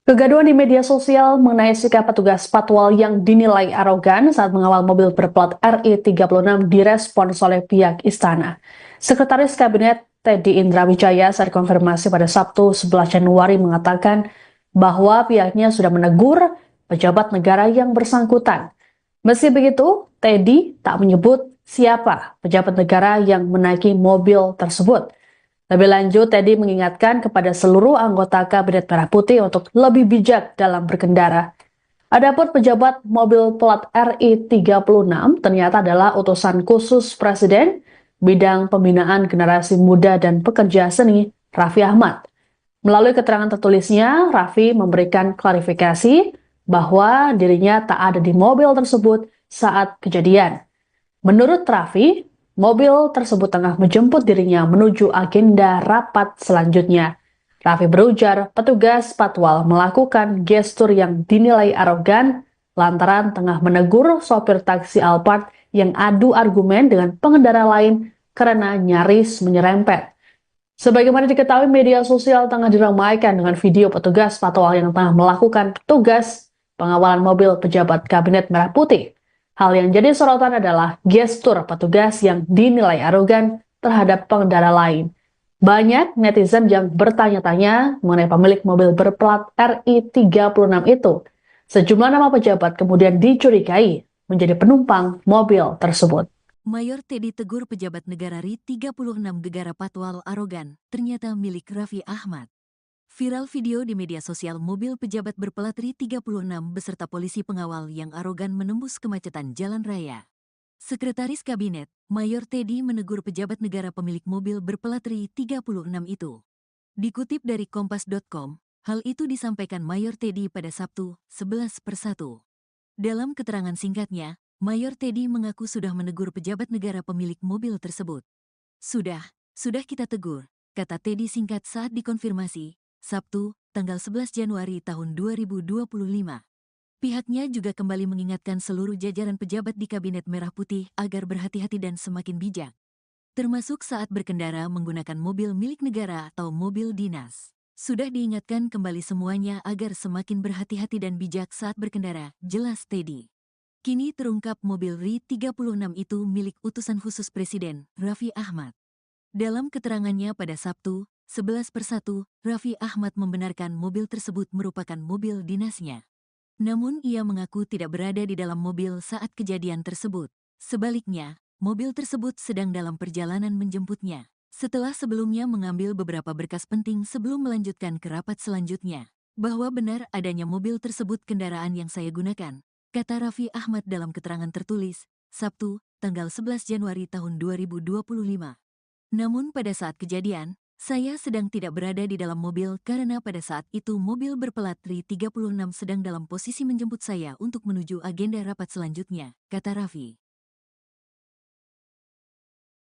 Kegaduhan di media sosial mengenai sikap petugas patwal yang dinilai arogan saat mengawal mobil berplat RI36 direspons oleh pihak istana. Sekretaris Kabinet Teddy Indrawijaya saat konfirmasi pada Sabtu 11 Januari mengatakan bahwa pihaknya sudah menegur pejabat negara yang bersangkutan. Meski begitu, Teddy tak menyebut siapa pejabat negara yang menaiki mobil tersebut. Lebih lanjut, Teddy mengingatkan kepada seluruh anggota Kabinet Merah Putih untuk lebih bijak dalam berkendara. Adapun pejabat mobil plat RI36 ternyata adalah utusan khusus Presiden bidang pembinaan generasi muda dan pekerja seni, Raffi Ahmad. Melalui keterangan tertulisnya, Raffi memberikan klarifikasi bahwa dirinya tak ada di mobil tersebut saat kejadian. Menurut Raffi, mobil tersebut tengah menjemput dirinya menuju agenda rapat selanjutnya. Raffi berujar petugas patwal melakukan gestur yang dinilai arogan lantaran tengah menegur sopir taksi Alphard yang adu argumen dengan pengendara lain karena nyaris menyerempet. Sebagaimana diketahui, media sosial tengah diramaikan dengan video petugas patwal yang tengah melakukan tugas pengawalan mobil pejabat Kabinet Merah Putih. Hal yang jadi sorotan adalah gestur petugas yang dinilai arogan terhadap pengendara lain. Banyak netizen yang bertanya-tanya mengenai pemilik mobil berplat RI36 itu. Sejumlah nama pejabat kemudian dicurigai menjadi penumpang mobil tersebut. Mayor Teddy tegur pejabat negara RI36 gegara patwal arogan, ternyata milik Raffi Ahmad. Viral video di media sosial mobil pejabat berplat RI36 beserta polisi pengawal yang arogan menembus kemacetan jalan raya. Sekretaris Kabinet, Mayor Teddy menegur pejabat negara pemilik mobil berplat RI36 itu. Dikutip dari Kompas.com, hal itu disampaikan Mayor Teddy pada Sabtu, 11/1. Dalam keterangan singkatnya, Mayor Teddy mengaku sudah menegur pejabat negara pemilik mobil tersebut. Sudah kita tegur, kata Teddy singkat saat dikonfirmasi, Sabtu, tanggal 11 Januari tahun 2025. Pihaknya juga kembali mengingatkan seluruh jajaran pejabat di Kabinet Merah Putih agar berhati-hati dan semakin bijak, termasuk saat berkendara menggunakan mobil milik negara atau mobil dinas. Sudah diingatkan kembali semuanya agar semakin berhati-hati dan bijak saat berkendara, jelas Teddy. Kini terungkap mobil RI36 itu milik utusan khusus Presiden, Raffi Ahmad. Dalam keterangannya pada Sabtu, 11/1, Raffi Ahmad membenarkan mobil tersebut merupakan mobil dinasnya. Namun ia mengaku tidak berada di dalam mobil saat kejadian tersebut. Sebaliknya, mobil tersebut sedang dalam perjalanan menjemputnya. Setelah sebelumnya mengambil beberapa berkas penting sebelum melanjutkan ke rapat selanjutnya. Bahwa benar adanya mobil tersebut kendaraan yang saya gunakan, kata Raffi Ahmad dalam keterangan tertulis, Sabtu, tanggal 11 Januari tahun 2025. Namun pada saat kejadian, saya sedang tidak berada di dalam mobil karena pada saat itu mobil berplat RI36 sedang dalam posisi menjemput saya untuk menuju agenda rapat selanjutnya, kata Raffi.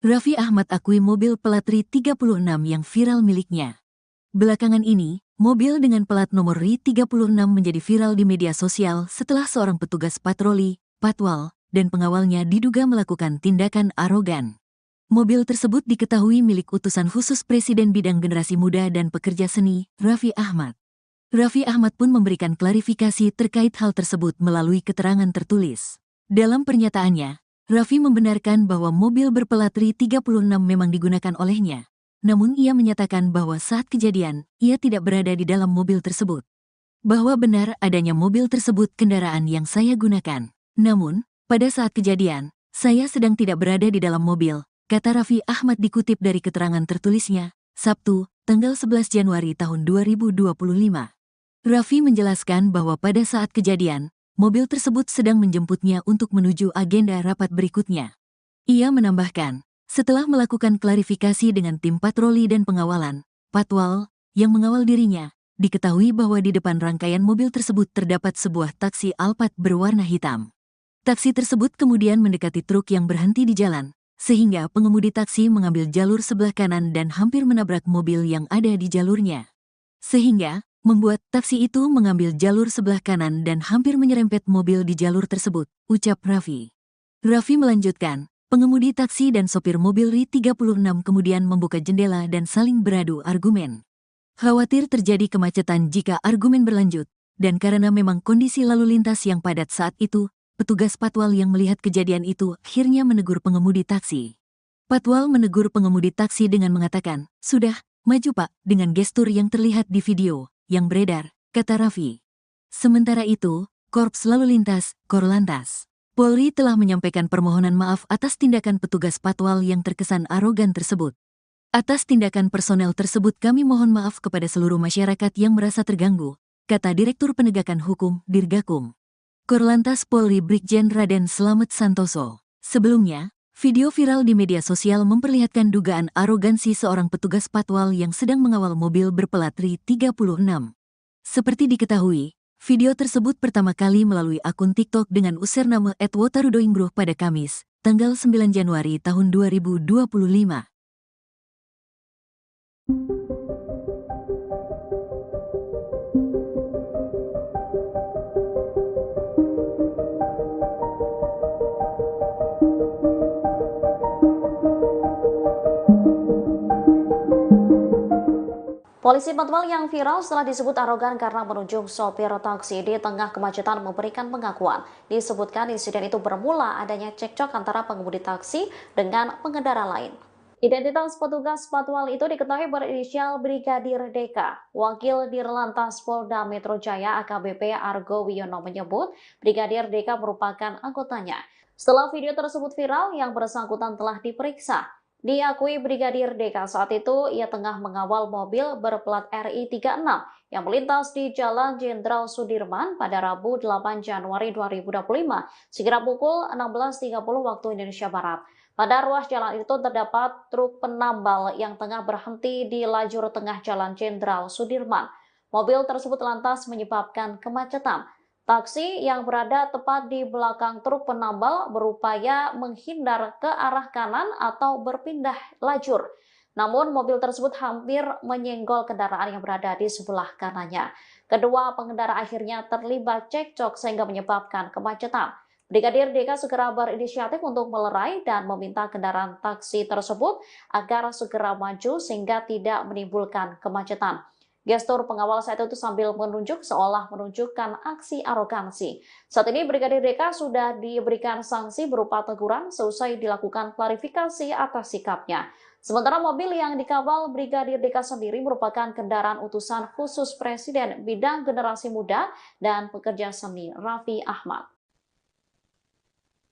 Raffi Ahmad akui mobil plat RI36 yang viral miliknya. Belakangan ini, mobil dengan plat nomor RI36 menjadi viral di media sosial setelah seorang petugas patroli, patwal, dan pengawalnya diduga melakukan tindakan arogan. Mobil tersebut diketahui milik utusan khusus Presiden bidang generasi muda dan pekerja seni, Raffi Ahmad. Raffi Ahmad pun memberikan klarifikasi terkait hal tersebut melalui keterangan tertulis. Dalam pernyataannya, Raffi membenarkan bahwa mobil berplat RI36 memang digunakan olehnya. Namun ia menyatakan bahwa saat kejadian, ia tidak berada di dalam mobil tersebut. Bahwa benar adanya mobil tersebut kendaraan yang saya gunakan. Namun, pada saat kejadian, saya sedang tidak berada di dalam mobil, kata Raffi Ahmad dikutip dari keterangan tertulisnya, Sabtu, tanggal 11 Januari tahun 2025. Raffi menjelaskan bahwa pada saat kejadian, mobil tersebut sedang menjemputnya untuk menuju agenda rapat berikutnya. Ia menambahkan, setelah melakukan klarifikasi dengan tim patroli dan pengawalan, patwal, yang mengawal dirinya, diketahui bahwa di depan rangkaian mobil tersebut terdapat sebuah taksi Alphard berwarna hitam. Taksi tersebut kemudian mendekati truk yang berhenti di jalan, sehingga pengemudi taksi mengambil jalur sebelah kanan dan hampir menabrak mobil yang ada di jalurnya. Sehingga, membuat taksi itu mengambil jalur sebelah kanan dan hampir menyerempet mobil di jalur tersebut, ucap Raffi. Raffi melanjutkan, pengemudi taksi dan sopir mobil RI36 kemudian membuka jendela dan saling beradu argumen. Khawatir terjadi kemacetan jika argumen berlanjut, dan karena memang kondisi lalu lintas yang padat saat itu, petugas Patwal yang melihat kejadian itu akhirnya menegur pengemudi taksi. Patwal menegur pengemudi taksi dengan mengatakan, "Sudah, maju Pak," dengan gestur yang terlihat di video yang beredar, kata Raffi. Sementara itu, Korps Lalu Lintas, Korlantas, Polri telah menyampaikan permohonan maaf atas tindakan petugas Patwal yang terkesan arogan tersebut. Atas tindakan personel tersebut kami mohon maaf kepada seluruh masyarakat yang merasa terganggu, kata Direktur Penegakan Hukum, Dirgakum. Korlantas Polri Brigjen Raden Slamet Santoso. Sebelumnya, video viral di media sosial memperlihatkan dugaan arogansi seorang petugas Patwal yang sedang mengawal mobil berplat RI 36. Seperti diketahui, video tersebut pertama kali melalui akun TikTok dengan username @wotarudoingbruh pada Kamis, tanggal 9 Januari tahun 2025. Polisi Patwal yang viral setelah disebut arogan karena menunjuk sopir taksi di tengah kemacetan memberikan pengakuan. Disebutkan insiden itu bermula adanya cekcok antara pengemudi taksi dengan pengendara lain. Identitas petugas Patwal itu diketahui berinisial Brigadir DK. Wakil Dirlantas Polda Metro Jaya AKBP Argo Wiono menyebut Brigadir DK merupakan anggotanya. Setelah video tersebut viral, yang bersangkutan telah diperiksa. Diakui Brigadir DK saat itu ia tengah mengawal mobil berplat RI 36 yang melintas di Jalan Jenderal Sudirman pada Rabu 8 Januari 2025 sekira pukul 16.30 waktu Indonesia Barat. Pada ruas jalan itu terdapat truk penambal yang tengah berhenti di lajur tengah Jalan Jenderal Sudirman. Mobil tersebut lantas menyebabkan kemacetan. Taksi yang berada tepat di belakang truk penambal berupaya menghindar ke arah kanan atau berpindah lajur. Namun mobil tersebut hampir menyenggol kendaraan yang berada di sebelah kanannya. Kedua pengendara akhirnya terlibat cekcok sehingga menyebabkan kemacetan. Brigadir DK segera berinisiatif untuk melerai dan meminta kendaraan taksi tersebut agar segera maju sehingga tidak menimbulkan kemacetan. Gestur pengawal saat itu sambil menunjuk seolah menunjukkan aksi arogansi. Saat ini Brigadir DK sudah diberikan sanksi berupa teguran seusai dilakukan klarifikasi atas sikapnya. Sementara mobil yang dikawal Brigadir DK sendiri merupakan kendaraan utusan khusus Presiden bidang generasi muda dan pekerja seni Raffi Ahmad.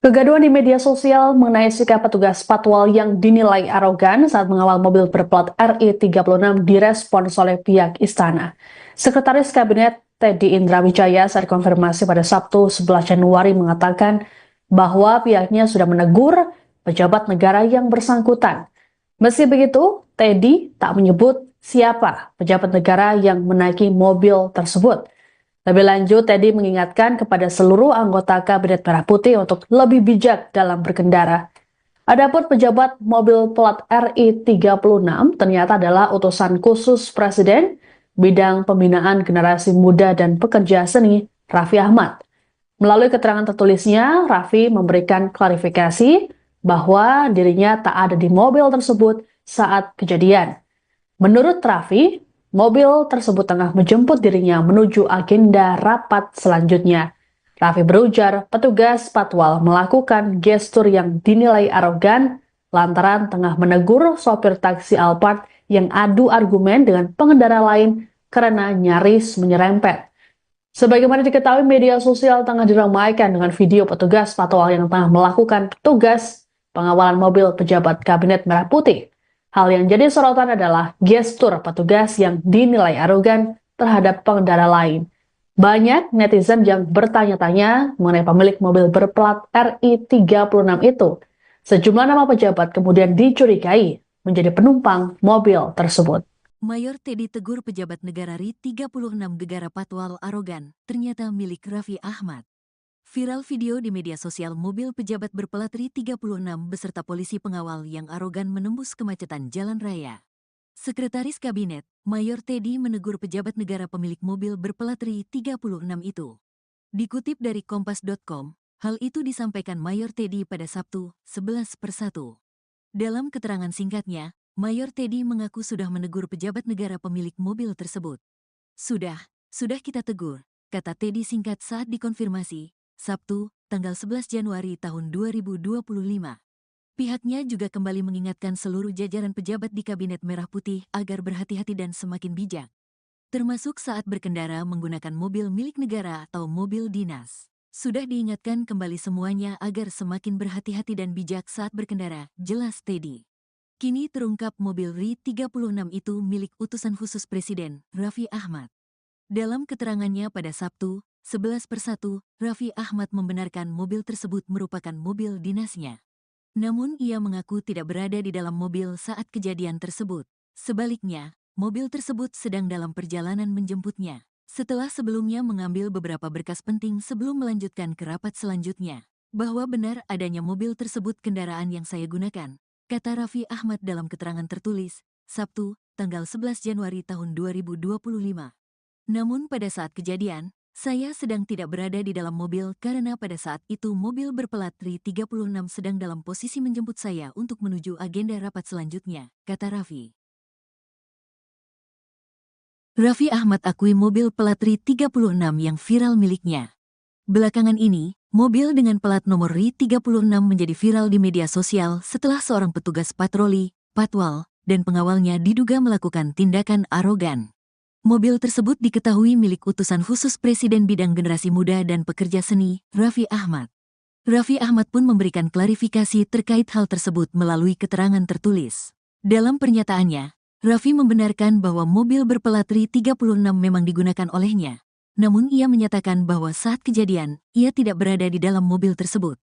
Kegaduhan di media sosial mengenai sikap petugas Patwal yang dinilai arogan saat mengawal mobil berplat RI 36 direspons oleh pihak istana. Sekretaris Kabinet Teddy Indra Wijaya saat konfirmasi pada Sabtu 11 Januari mengatakan bahwa pihaknya sudah menegur pejabat negara yang bersangkutan. Meski begitu, Teddy tak menyebut siapa pejabat negara yang menaiki mobil tersebut. Lebih lanjut, Teddy mengingatkan kepada seluruh anggota Kabinet Merah Putih untuk lebih bijak dalam berkendara. Adapun pejabat mobil plat RI 36 ternyata adalah utusan khusus Presiden bidang pembinaan generasi muda dan pekerja seni Raffi Ahmad. Melalui keterangan tertulisnya, Raffi memberikan klarifikasi bahwa dirinya tak ada di mobil tersebut saat kejadian. Menurut Raffi, mobil tersebut tengah menjemput dirinya menuju agenda rapat selanjutnya. Raffi berujar petugas Patwal melakukan gestur yang dinilai arogan lantaran tengah menegur sopir taksi Alphard yang adu argumen dengan pengendara lain karena nyaris menyerempet. Sebagaimana diketahui, media sosial tengah diramaikan dengan video petugas Patwal yang tengah melakukan tugas pengawalan mobil pejabat Kabinet Merah Putih. Hal yang jadi sorotan adalah gestur petugas yang dinilai arogan terhadap pengendara lain. Banyak netizen yang bertanya-tanya mengenai pemilik mobil berplat RI 36 itu. Sejumlah nama pejabat kemudian dicurigai menjadi penumpang mobil tersebut. Mayor Teddy tegur pejabat negara RI 36 Gegara Patwal arogan, ternyata milik Raffi Ahmad. Viral video di media sosial mobil pejabat berplat RI 36 beserta polisi pengawal yang arogan menembus kemacetan jalan raya. Sekretaris Kabinet, Mayor Teddy menegur pejabat negara pemilik mobil berplat RI 36 itu. Dikutip dari Kompas.com, hal itu disampaikan Mayor Teddy pada Sabtu, 11/1. Dalam keterangan singkatnya, Mayor Teddy mengaku sudah menegur pejabat negara pemilik mobil tersebut. Sudah kita tegur, kata Teddy singkat saat dikonfirmasi, Sabtu, tanggal 11 Januari tahun 2025. Pihaknya juga kembali mengingatkan seluruh jajaran pejabat di Kabinet Merah Putih agar berhati-hati dan semakin bijak, termasuk saat berkendara menggunakan mobil milik negara atau mobil dinas. Sudah diingatkan kembali semuanya agar semakin berhati-hati dan bijak saat berkendara, jelas Teddy. Kini terungkap mobil RI-36 itu milik utusan khusus Presiden, Raffi Ahmad. Dalam keterangannya pada Sabtu, 11/1, Raffi Ahmad membenarkan mobil tersebut merupakan mobil dinasnya. Namun ia mengaku tidak berada di dalam mobil saat kejadian tersebut. Sebaliknya, mobil tersebut sedang dalam perjalanan menjemputnya. Setelah sebelumnya mengambil beberapa berkas penting sebelum melanjutkan ke rapat selanjutnya. Bahwa benar adanya mobil tersebut kendaraan yang saya gunakan, kata Raffi Ahmad dalam keterangan tertulis, Sabtu, tanggal 11 Januari tahun 2025. Namun pada saat kejadian, saya sedang tidak berada di dalam mobil karena pada saat itu mobil berplat RI-36 sedang dalam posisi menjemput saya untuk menuju agenda rapat selanjutnya, kata Raffi. Raffi Ahmad akui mobil plat RI-36 yang viral miliknya. Belakangan ini, mobil dengan plat nomor RI-36 menjadi viral di media sosial setelah seorang petugas patroli, patwal, dan pengawalnya diduga melakukan tindakan arogan. Mobil tersebut diketahui milik utusan khusus Presiden bidang generasi muda dan pekerja seni, Raffi Ahmad. Raffi Ahmad pun memberikan klarifikasi terkait hal tersebut melalui keterangan tertulis. Dalam pernyataannya, Raffi membenarkan bahwa mobil berplat RI-36 memang digunakan olehnya. Namun ia menyatakan bahwa saat kejadian, ia tidak berada di dalam mobil tersebut.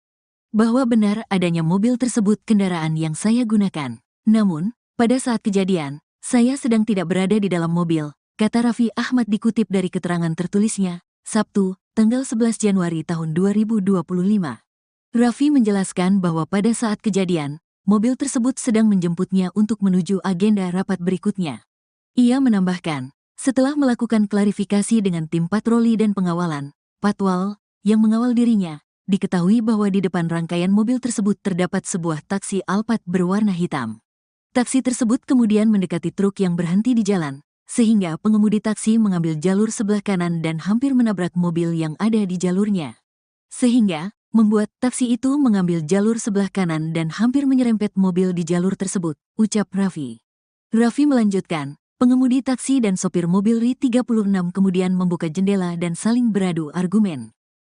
Bahwa benar adanya mobil tersebut kendaraan yang saya gunakan. Namun, pada saat kejadian, saya sedang tidak berada di dalam mobil, kata Raffi Ahmad dikutip dari keterangan tertulisnya, Sabtu, tanggal 11 Januari tahun 2025. Raffi menjelaskan bahwa pada saat kejadian, mobil tersebut sedang menjemputnya untuk menuju agenda rapat berikutnya. Ia menambahkan, setelah melakukan klarifikasi dengan tim patroli dan pengawalan, patwal, yang mengawal dirinya, diketahui bahwa di depan rangkaian mobil tersebut terdapat sebuah taksi Alphard berwarna hitam. Taksi tersebut kemudian mendekati truk yang berhenti di jalan, sehingga pengemudi taksi mengambil jalur sebelah kanan dan hampir menabrak mobil yang ada di jalurnya. Sehingga, membuat taksi itu mengambil jalur sebelah kanan dan hampir menyerempet mobil di jalur tersebut, ucap Raffi. Raffi melanjutkan, pengemudi taksi dan sopir mobil RI-36 kemudian membuka jendela dan saling beradu argumen.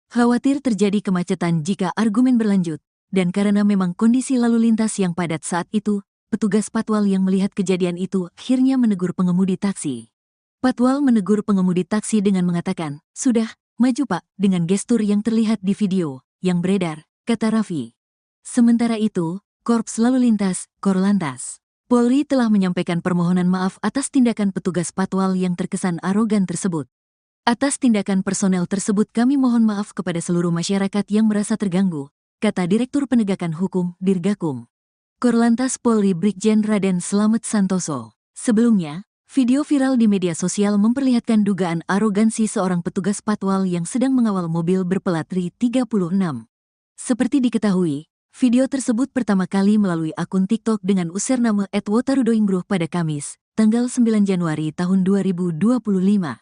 Khawatir terjadi kemacetan jika argumen berlanjut, dan karena memang kondisi lalu lintas yang padat saat itu, petugas patwal yang melihat kejadian itu akhirnya menegur pengemudi taksi. Patwal menegur pengemudi taksi dengan mengatakan, "Sudah, maju Pak," dengan gestur yang terlihat di video yang beredar, kata Raffi. Sementara itu, Korps Lalu Lintas, Korlantas, Polri telah menyampaikan permohonan maaf atas tindakan petugas patwal yang terkesan arogan tersebut. Atas tindakan personel tersebut kami mohon maaf kepada seluruh masyarakat yang merasa terganggu, kata Direktur Penegakan Hukum, Dirgakum. Korlantas Polri Brigjen Raden Slamet Santoso. Sebelumnya, video viral di media sosial memperlihatkan dugaan arogansi seorang petugas patwal yang sedang mengawal mobil berplat RI-36. Seperti diketahui, video tersebut pertama kali melalui akun TikTok dengan username @wotarudoinggroh pada Kamis, tanggal 9 Januari tahun 2025.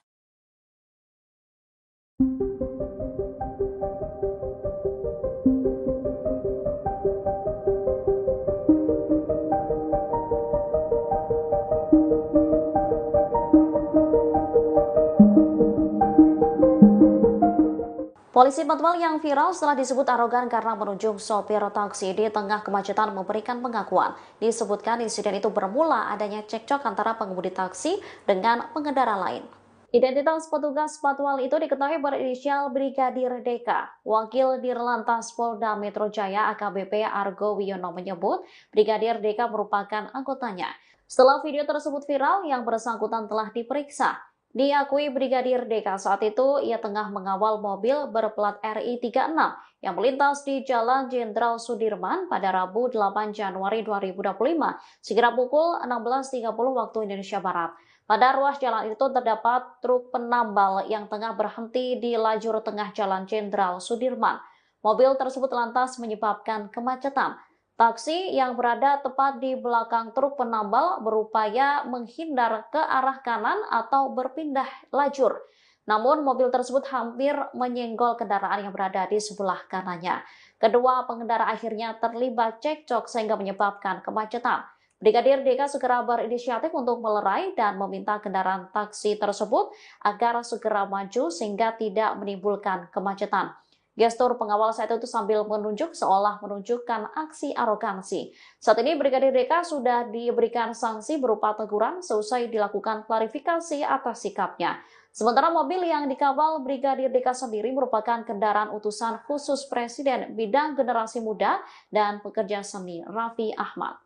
Polisi patwal yang viral setelah disebut arogan karena menunjuk sopir taksi di tengah kemacetan memberikan pengakuan. Disebutkan insiden itu bermula adanya cekcok antara pengemudi taksi dengan pengendara lain. Identitas petugas patwal itu diketahui berinisial Brigadir Deka. Wakil Dirlantas Polda Metro Jaya AKBP Argo Wiono menyebut Brigadir Deka merupakan anggotanya. Setelah video tersebut viral, yang bersangkutan telah diperiksa. Diakui Brigadir Deka saat itu ia tengah mengawal mobil berplat RI-36 yang melintas di Jalan Jenderal Sudirman pada Rabu 8 Januari 2025 sekira pukul 16.30 waktu Indonesia Barat. Pada ruas jalan itu terdapat truk penambal yang tengah berhenti di lajur tengah Jalan Jenderal Sudirman. Mobil tersebut lantas menyebabkan kemacetan. Taksi yang berada tepat di belakang truk penambal berupaya menghindar ke arah kanan atau berpindah lajur. Namun mobil tersebut hampir menyenggol kendaraan yang berada di sebelah kanannya. Kedua pengendara akhirnya terlibat cekcok sehingga menyebabkan kemacetan. Brigadir DK segera berinisiatif untuk melerai dan meminta kendaraan taksi tersebut agar segera maju sehingga tidak menimbulkan kemacetan. Gestur pengawal saat itu sambil menunjuk seolah menunjukkan aksi arogansi. Saat ini Brigadir DK sudah diberikan sanksi berupa teguran seusai dilakukan klarifikasi atas sikapnya. Sementara mobil yang dikawal Brigadir DK sendiri merupakan kendaraan utusan khusus Presiden bidang generasi muda dan pekerja seni Raffi Ahmad.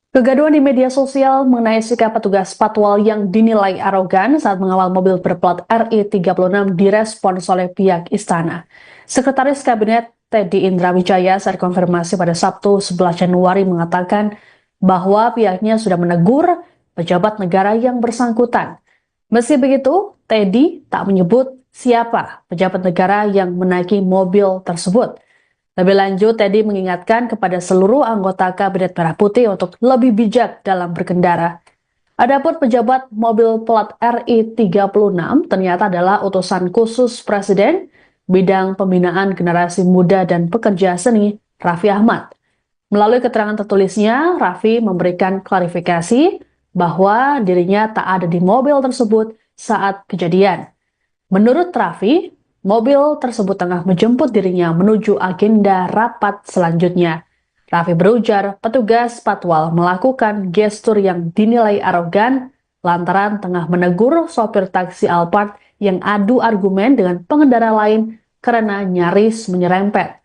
Kegaduhan di media sosial mengenai sikap petugas patwal yang dinilai arogan saat mengawal mobil berplat RI36 direspons oleh pihak istana. Sekretaris Kabinet Teddy Indrawijaya saat konfirmasi pada Sabtu 11 Januari mengatakan bahwa pihaknya sudah menegur pejabat negara yang bersangkutan. Meski begitu, Teddy tak menyebut siapa pejabat negara yang menaiki mobil tersebut. Lebih lanjut, Teddy mengingatkan kepada seluruh anggota Kabinet Merah Putih untuk lebih bijak dalam berkendara. Adapun pejabat mobil plat RI36 ternyata adalah utusan khusus Presiden bidang pembinaan generasi muda dan pekerja seni Raffi Ahmad. Melalui keterangan tertulisnya, Raffi memberikan klarifikasi bahwa dirinya tak ada di mobil tersebut saat kejadian. Menurut Raffi, mobil tersebut tengah menjemput dirinya menuju agenda rapat selanjutnya. Raffi berujar petugas patwal melakukan gestur yang dinilai arogan lantaran tengah menegur sopir taksi Alphard yang adu argumen dengan pengendara lain karena nyaris menyerempet.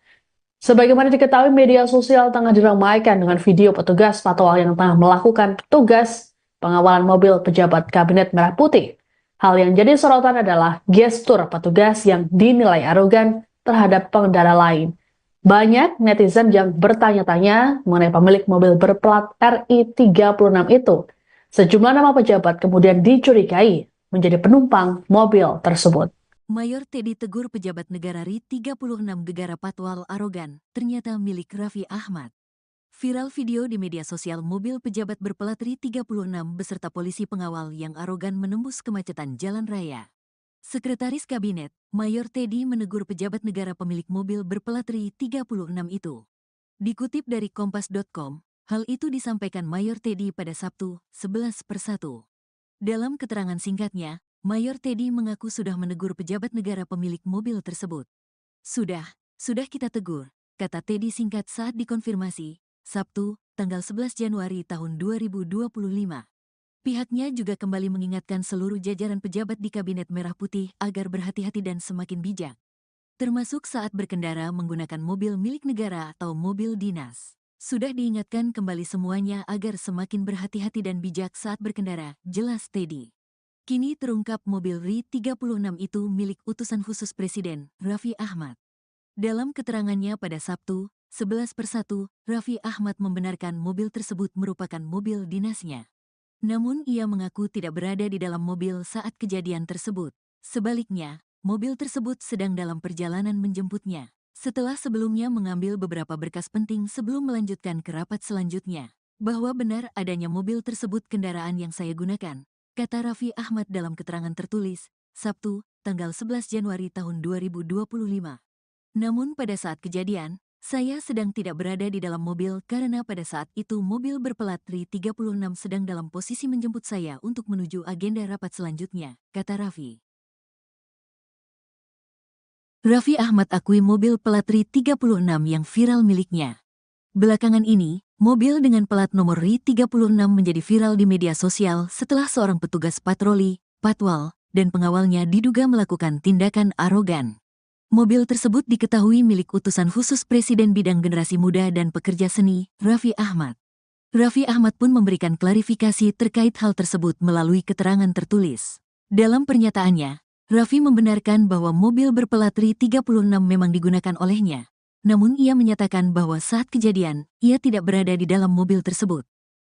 Sebagaimana diketahui, media sosial tengah diramaikan dengan video petugas patwal yang tengah melakukan tugas pengawalan mobil pejabat Kabinet Merah Putih. Hal yang jadi sorotan adalah gestur petugas yang dinilai arogan terhadap pengendara lain. Banyak netizen yang bertanya-tanya mengenai pemilik mobil berplat RI36 itu. Sejumlah nama pejabat kemudian dicurigai menjadi penumpang mobil tersebut. Mayor Teddy tegur pejabat negara RI36 gegara patwal arogan, ternyata milik Raffi Ahmad. Viral video di media sosial mobil pejabat berplat RI36 beserta polisi pengawal yang arogan menembus kemacetan jalan raya. Sekretaris Kabinet, Mayor Teddy menegur pejabat negara pemilik mobil berplat RI36 itu. Dikutip dari Kompas.com, hal itu disampaikan Mayor Teddy pada Sabtu, 11/1. Dalam keterangan singkatnya, Mayor Teddy mengaku sudah menegur pejabat negara pemilik mobil tersebut. Sudah kita tegur, kata Teddy singkat saat dikonfirmasi, Sabtu, tanggal 11 Januari tahun 2025. Pihaknya juga kembali mengingatkan seluruh jajaran pejabat di Kabinet Merah Putih agar berhati-hati dan semakin bijak, termasuk saat berkendara menggunakan mobil milik negara atau mobil dinas. Sudah diingatkan kembali semuanya agar semakin berhati-hati dan bijak saat berkendara, jelas Teddy. Kini terungkap mobil RI36 itu milik utusan khusus Presiden, Raffi Ahmad. Dalam keterangannya pada Sabtu, 11/1, Raffi Ahmad membenarkan mobil tersebut merupakan mobil dinasnya. Namun ia mengaku tidak berada di dalam mobil saat kejadian tersebut. Sebaliknya, mobil tersebut sedang dalam perjalanan menjemputnya. Setelah sebelumnya mengambil beberapa berkas penting sebelum melanjutkan ke rapat selanjutnya. Bahwa benar adanya mobil tersebut kendaraan yang saya gunakan, kata Raffi Ahmad dalam keterangan tertulis, Sabtu, tanggal 11 Januari tahun 2025. Namun pada saat kejadian, saya sedang tidak berada di dalam mobil karena pada saat itu mobil berplat RI36 sedang dalam posisi menjemput saya untuk menuju agenda rapat selanjutnya, kata Raffi. Raffi Ahmad akui mobil plat RI36 yang viral miliknya. Belakangan ini, mobil dengan plat nomor RI36 menjadi viral di media sosial setelah seorang petugas patroli, patwal, dan pengawalnya diduga melakukan tindakan arogan. Mobil tersebut diketahui milik utusan khusus Presiden bidang generasi muda dan pekerja seni, Raffi Ahmad. Raffi Ahmad pun memberikan klarifikasi terkait hal tersebut melalui keterangan tertulis. Dalam pernyataannya, Raffi membenarkan bahwa mobil berplat RI36 memang digunakan olehnya. Namun ia menyatakan bahwa saat kejadian, ia tidak berada di dalam mobil tersebut.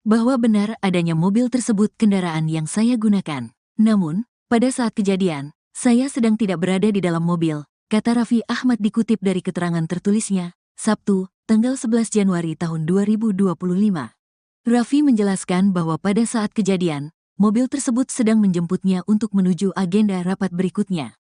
Bahwa benar adanya mobil tersebut kendaraan yang saya gunakan. Namun, pada saat kejadian, saya sedang tidak berada di dalam mobil, kata Raffi Ahmad dikutip dari keterangan tertulisnya, Sabtu, tanggal 11 Januari tahun 2025. Raffi menjelaskan bahwa pada saat kejadian, mobil tersebut sedang menjemputnya untuk menuju agenda rapat berikutnya.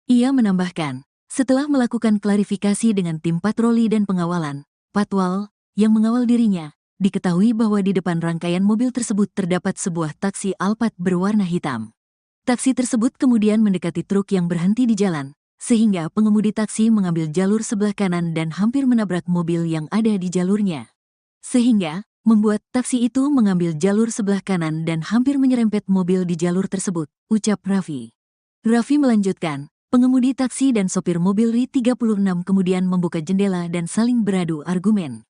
Ia menambahkan, setelah melakukan klarifikasi dengan tim patroli dan pengawalan, Patwal, yang mengawal dirinya, diketahui bahwa di depan rangkaian mobil tersebut terdapat sebuah taksi Alphard berwarna hitam. Taksi tersebut kemudian mendekati truk yang berhenti di jalan, sehingga pengemudi taksi mengambil jalur sebelah kanan dan hampir menabrak mobil yang ada di jalurnya. Sehingga, membuat taksi itu mengambil jalur sebelah kanan dan hampir menyerempet mobil di jalur tersebut, ucap Raffi. Raffi melanjutkan, pengemudi taksi dan sopir mobil RI36 kemudian membuka jendela dan saling beradu argumen.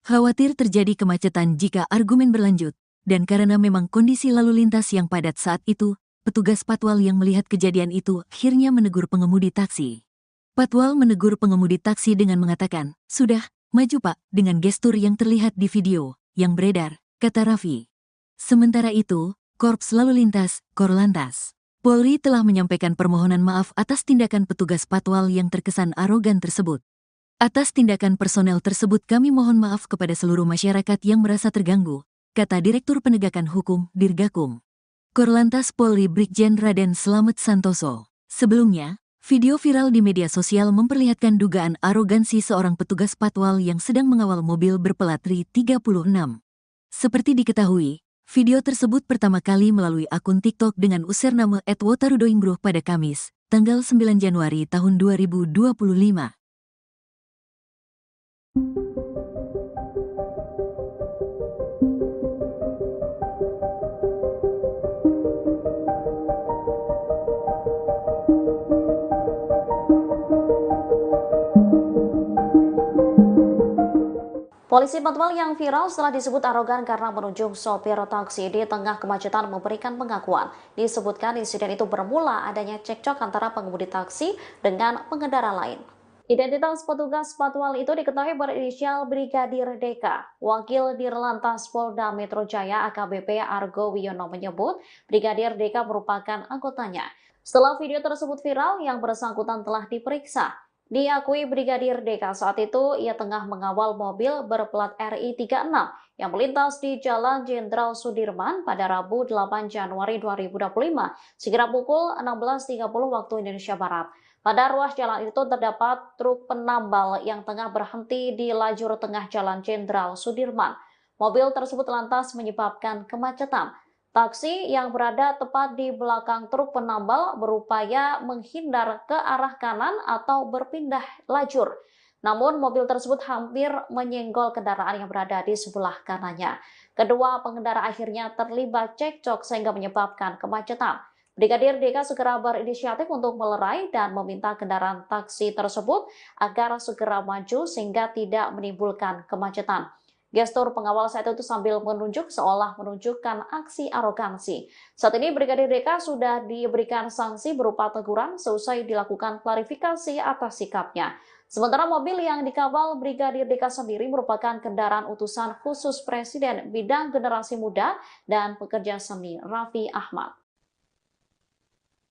Khawatir terjadi kemacetan jika argumen berlanjut, dan karena memang kondisi lalu lintas yang padat saat itu, petugas Patwal yang melihat kejadian itu akhirnya menegur pengemudi taksi. Patwal menegur pengemudi taksi dengan mengatakan, "Sudah, maju Pak," dengan gestur yang terlihat di video yang beredar, kata Raffi. Sementara itu, Korps Lalu Lintas, Korlantas, Polri telah menyampaikan permohonan maaf atas tindakan petugas Patwal yang terkesan arogan tersebut. Atas tindakan personel tersebut kami mohon maaf kepada seluruh masyarakat yang merasa terganggu, kata Direktur Penegakan Hukum, Dirgakum. Korlantas Polri Brigjen Raden Slamet Santoso. Sebelumnya, video viral di media sosial memperlihatkan dugaan arogansi seorang petugas Patwal yang sedang mengawal mobil berplat RI36. Seperti diketahui, video tersebut pertama kali melalui akun TikTok dengan username @wotarudoingbruh pada Kamis, tanggal 9 Januari tahun 2025. Polisi Patwal yang viral setelah disebut arogan karena menunjuk sopir taksi di tengah kemacetan memberikan pengakuan. Disebutkan insiden itu bermula adanya cekcok antara pengemudi taksi dengan pengendara lain. Identitas petugas Patwal itu diketahui berinisial Brigadir DK. Wakil Dirlantas Polda Metro Jaya AKBP Argo Wiono menyebut Brigadir DK merupakan anggotanya. Setelah video tersebut viral, yang bersangkutan telah diperiksa. Diakui Brigadir DK saat itu ia tengah mengawal mobil berplat RI36 yang melintas di Jalan Jenderal Sudirman pada Rabu 8 Januari 2025 sekira pukul 16.30 waktu Indonesia Barat. Pada ruas jalan itu terdapat truk penambal yang tengah berhenti di lajur tengah Jalan Jenderal Sudirman. Mobil tersebut lantas menyebabkan kemacetan. Taksi yang berada tepat di belakang truk penambal berupaya menghindar ke arah kanan atau berpindah lajur. Namun mobil tersebut hampir menyenggol kendaraan yang berada di sebelah kanannya. Kedua pengendara akhirnya terlibat cekcok sehingga menyebabkan kemacetan. Brigadir DK segera berinisiatif untuk melerai dan meminta kendaraan taksi tersebut agar segera maju sehingga tidak menimbulkan kemacetan. Gestur pengawal saat itu sambil menunjuk seolah menunjukkan aksi arogansi. Saat ini Brigadir DK sudah diberikan sanksi berupa teguran seusai dilakukan klarifikasi atas sikapnya. Sementara mobil yang dikawal Brigadir DK sendiri merupakan kendaraan utusan khusus Presiden bidang generasi muda dan pekerja seni Raffi Ahmad.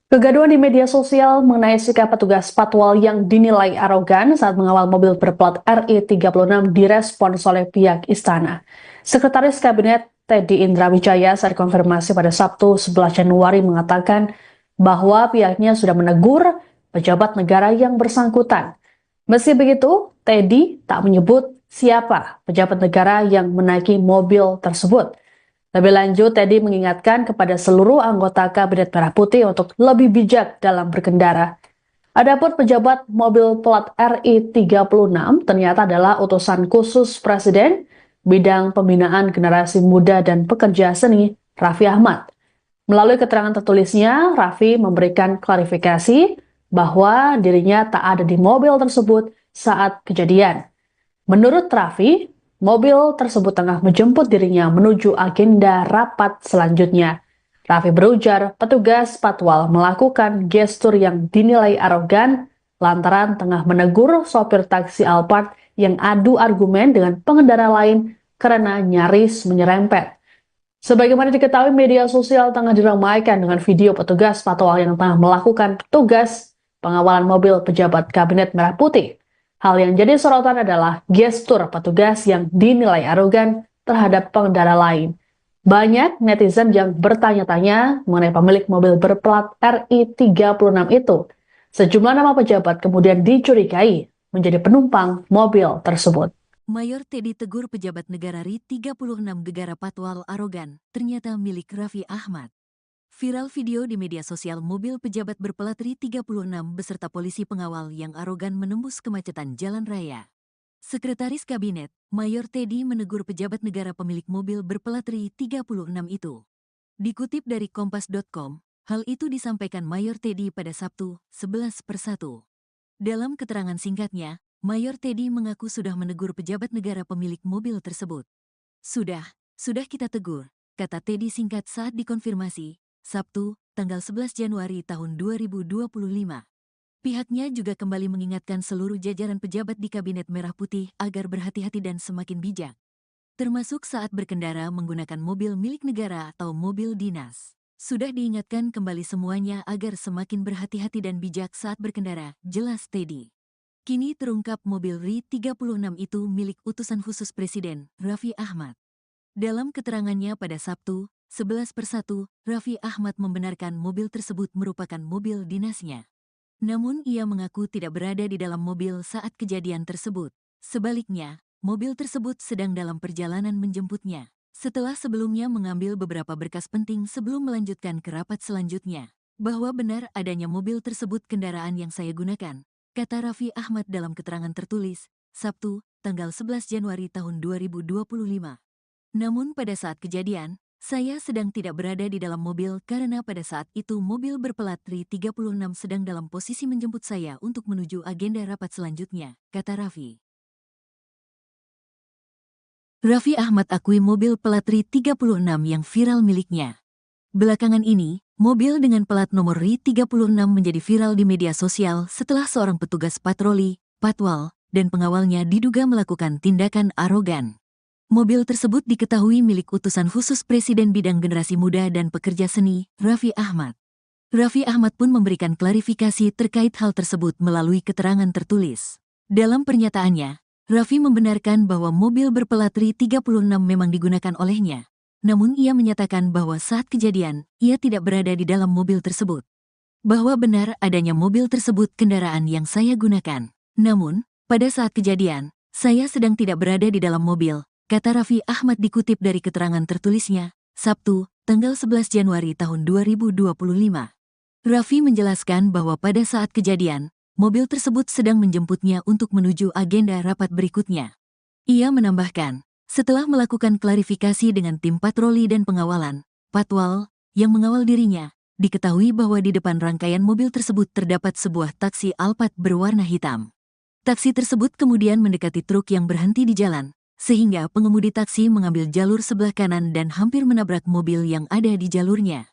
Kegaduhan di media sosial mengenai sikap petugas Patwal yang dinilai arogan saat mengawal mobil berplat RI36 direspons oleh pihak istana. Sekretaris Kabinet Teddy Indrawijaya saat konfirmasi pada Sabtu 11 Januari mengatakan bahwa pihaknya sudah menegur pejabat negara yang bersangkutan. Meski begitu, Teddy tak menyebut siapa pejabat negara yang menaiki mobil tersebut. Lebih lanjut, Teddy mengingatkan kepada seluruh anggota Kabinet Merah Putih untuk lebih bijak dalam berkendara. Adapun pejabat mobil plat RI36 ternyata adalah utusan khusus Presiden bidang pembinaan generasi muda dan pekerja seni Raffi Ahmad. Melalui keterangan tertulisnya, Raffi memberikan klarifikasi bahwa dirinya tak ada di mobil tersebut saat kejadian. Menurut Raffi, mobil tersebut tengah menjemput dirinya menuju agenda rapat selanjutnya. Raffi berujar petugas Patwal melakukan gestur yang dinilai arogan lantaran tengah menegur sopir taksi Alphard yang adu argumen dengan pengendara lain karena nyaris menyerempet. Sebagaimana diketahui, media sosial tengah diramaikan dengan video petugas Patwal yang tengah melakukan tugas pengawalan mobil pejabat Kabinet Merah Putih. Hal yang jadi sorotan adalah gestur petugas yang dinilai arogan terhadap pengendara lain. Banyak netizen yang bertanya-tanya mengenai pemilik mobil berplat RI 36 itu. Sejumlah nama pejabat kemudian dicurigai menjadi penumpang mobil tersebut. Mayor Teddy tegur pejabat negara RI 36 gegara patwal arogan, ternyata milik Raffi Ahmad. Viral video di media sosial mobil pejabat berplat RI 36 beserta polisi pengawal yang arogan menembus kemacetan jalan raya. Sekretaris Kabinet, Mayor Teddy menegur pejabat negara pemilik mobil berplat RI 36 itu. Dikutip dari kompas.com, hal itu disampaikan Mayor Teddy pada Sabtu, 11/1. Dalam keterangan singkatnya, Mayor Teddy mengaku sudah menegur pejabat negara pemilik mobil tersebut. Sudah kita tegur, kata Teddy singkat saat dikonfirmasi, Sabtu, tanggal 11 Januari tahun 2025. Pihaknya juga kembali mengingatkan seluruh jajaran pejabat di Kabinet Merah Putih agar berhati-hati dan semakin bijak, termasuk saat berkendara menggunakan mobil milik negara atau mobil dinas. Sudah diingatkan kembali semuanya agar semakin berhati-hati dan bijak saat berkendara, jelas Teddy. Kini terungkap mobil RI 36 itu milik utusan khusus Presiden, Raffi Ahmad. Dalam keterangannya pada Sabtu, 11/1, Raffi Ahmad membenarkan mobil tersebut merupakan mobil dinasnya. Namun ia mengaku tidak berada di dalam mobil saat kejadian tersebut. Sebaliknya, mobil tersebut sedang dalam perjalanan menjemputnya. Setelah sebelumnya mengambil beberapa berkas penting sebelum melanjutkan ke rapat selanjutnya. Bahwa benar adanya mobil tersebut kendaraan yang saya gunakan, kata Raffi Ahmad dalam keterangan tertulis, Sabtu, tanggal 11 Januari tahun 2025. Namun pada saat kejadian, saya sedang tidak berada di dalam mobil karena pada saat itu mobil berplat RI 36 sedang dalam posisi menjemput saya untuk menuju agenda rapat selanjutnya, kata Raffi. Raffi Ahmad akui mobil plat RI 36 yang viral miliknya. Belakangan ini, mobil dengan plat nomor RI 36 menjadi viral di media sosial setelah seorang petugas patroli, patwal, dan pengawalnya diduga melakukan tindakan arogan. Mobil tersebut diketahui milik utusan khusus Presiden bidang generasi muda dan pekerja seni, Raffi Ahmad. Raffi Ahmad pun memberikan klarifikasi terkait hal tersebut melalui keterangan tertulis. Dalam pernyataannya, Raffi membenarkan bahwa mobil berplat RI 36 memang digunakan olehnya. Namun ia menyatakan bahwa saat kejadian, ia tidak berada di dalam mobil tersebut. Bahwa benar adanya mobil tersebut kendaraan yang saya gunakan. Namun, pada saat kejadian, saya sedang tidak berada di dalam mobil, kata Raffi Ahmad dikutip dari keterangan tertulisnya, Sabtu, tanggal 11 Januari tahun 2025. Raffi menjelaskan bahwa pada saat kejadian, mobil tersebut sedang menjemputnya untuk menuju agenda rapat berikutnya. Ia menambahkan, setelah melakukan klarifikasi dengan tim patroli dan pengawalan, patwal, yang mengawal dirinya, diketahui bahwa di depan rangkaian mobil tersebut terdapat sebuah taksi Alphard berwarna hitam. Taksi tersebut kemudian mendekati truk yang berhenti di jalan, sehingga pengemudi taksi mengambil jalur sebelah kanan dan hampir menabrak mobil yang ada di jalurnya.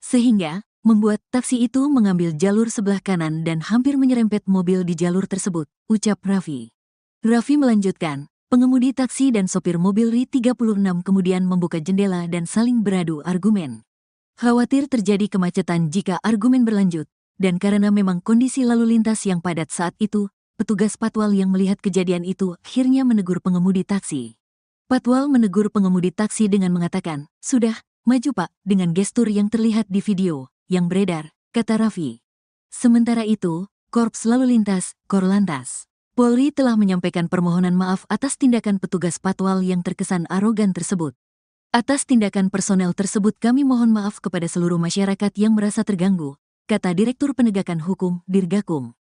Sehingga, membuat taksi itu mengambil jalur sebelah kanan dan hampir menyerempet mobil di jalur tersebut, ucap Raffi. Raffi melanjutkan, pengemudi taksi dan sopir mobil RI 36 kemudian membuka jendela dan saling beradu argumen. Khawatir terjadi kemacetan jika argumen berlanjut, dan karena memang kondisi lalu lintas yang padat saat itu, petugas patwal yang melihat kejadian itu akhirnya menegur pengemudi taksi. Patwal menegur pengemudi taksi dengan mengatakan, sudah, maju Pak, dengan gestur yang terlihat di video yang beredar, kata Raffi. Sementara itu, Korps Lalu Lintas, Korlantas, Polri telah menyampaikan permohonan maaf atas tindakan petugas patwal yang terkesan arogan tersebut. Atas tindakan personel tersebut kami mohon maaf kepada seluruh masyarakat yang merasa terganggu, kata Direktur Penegakan Hukum, Dirgakum.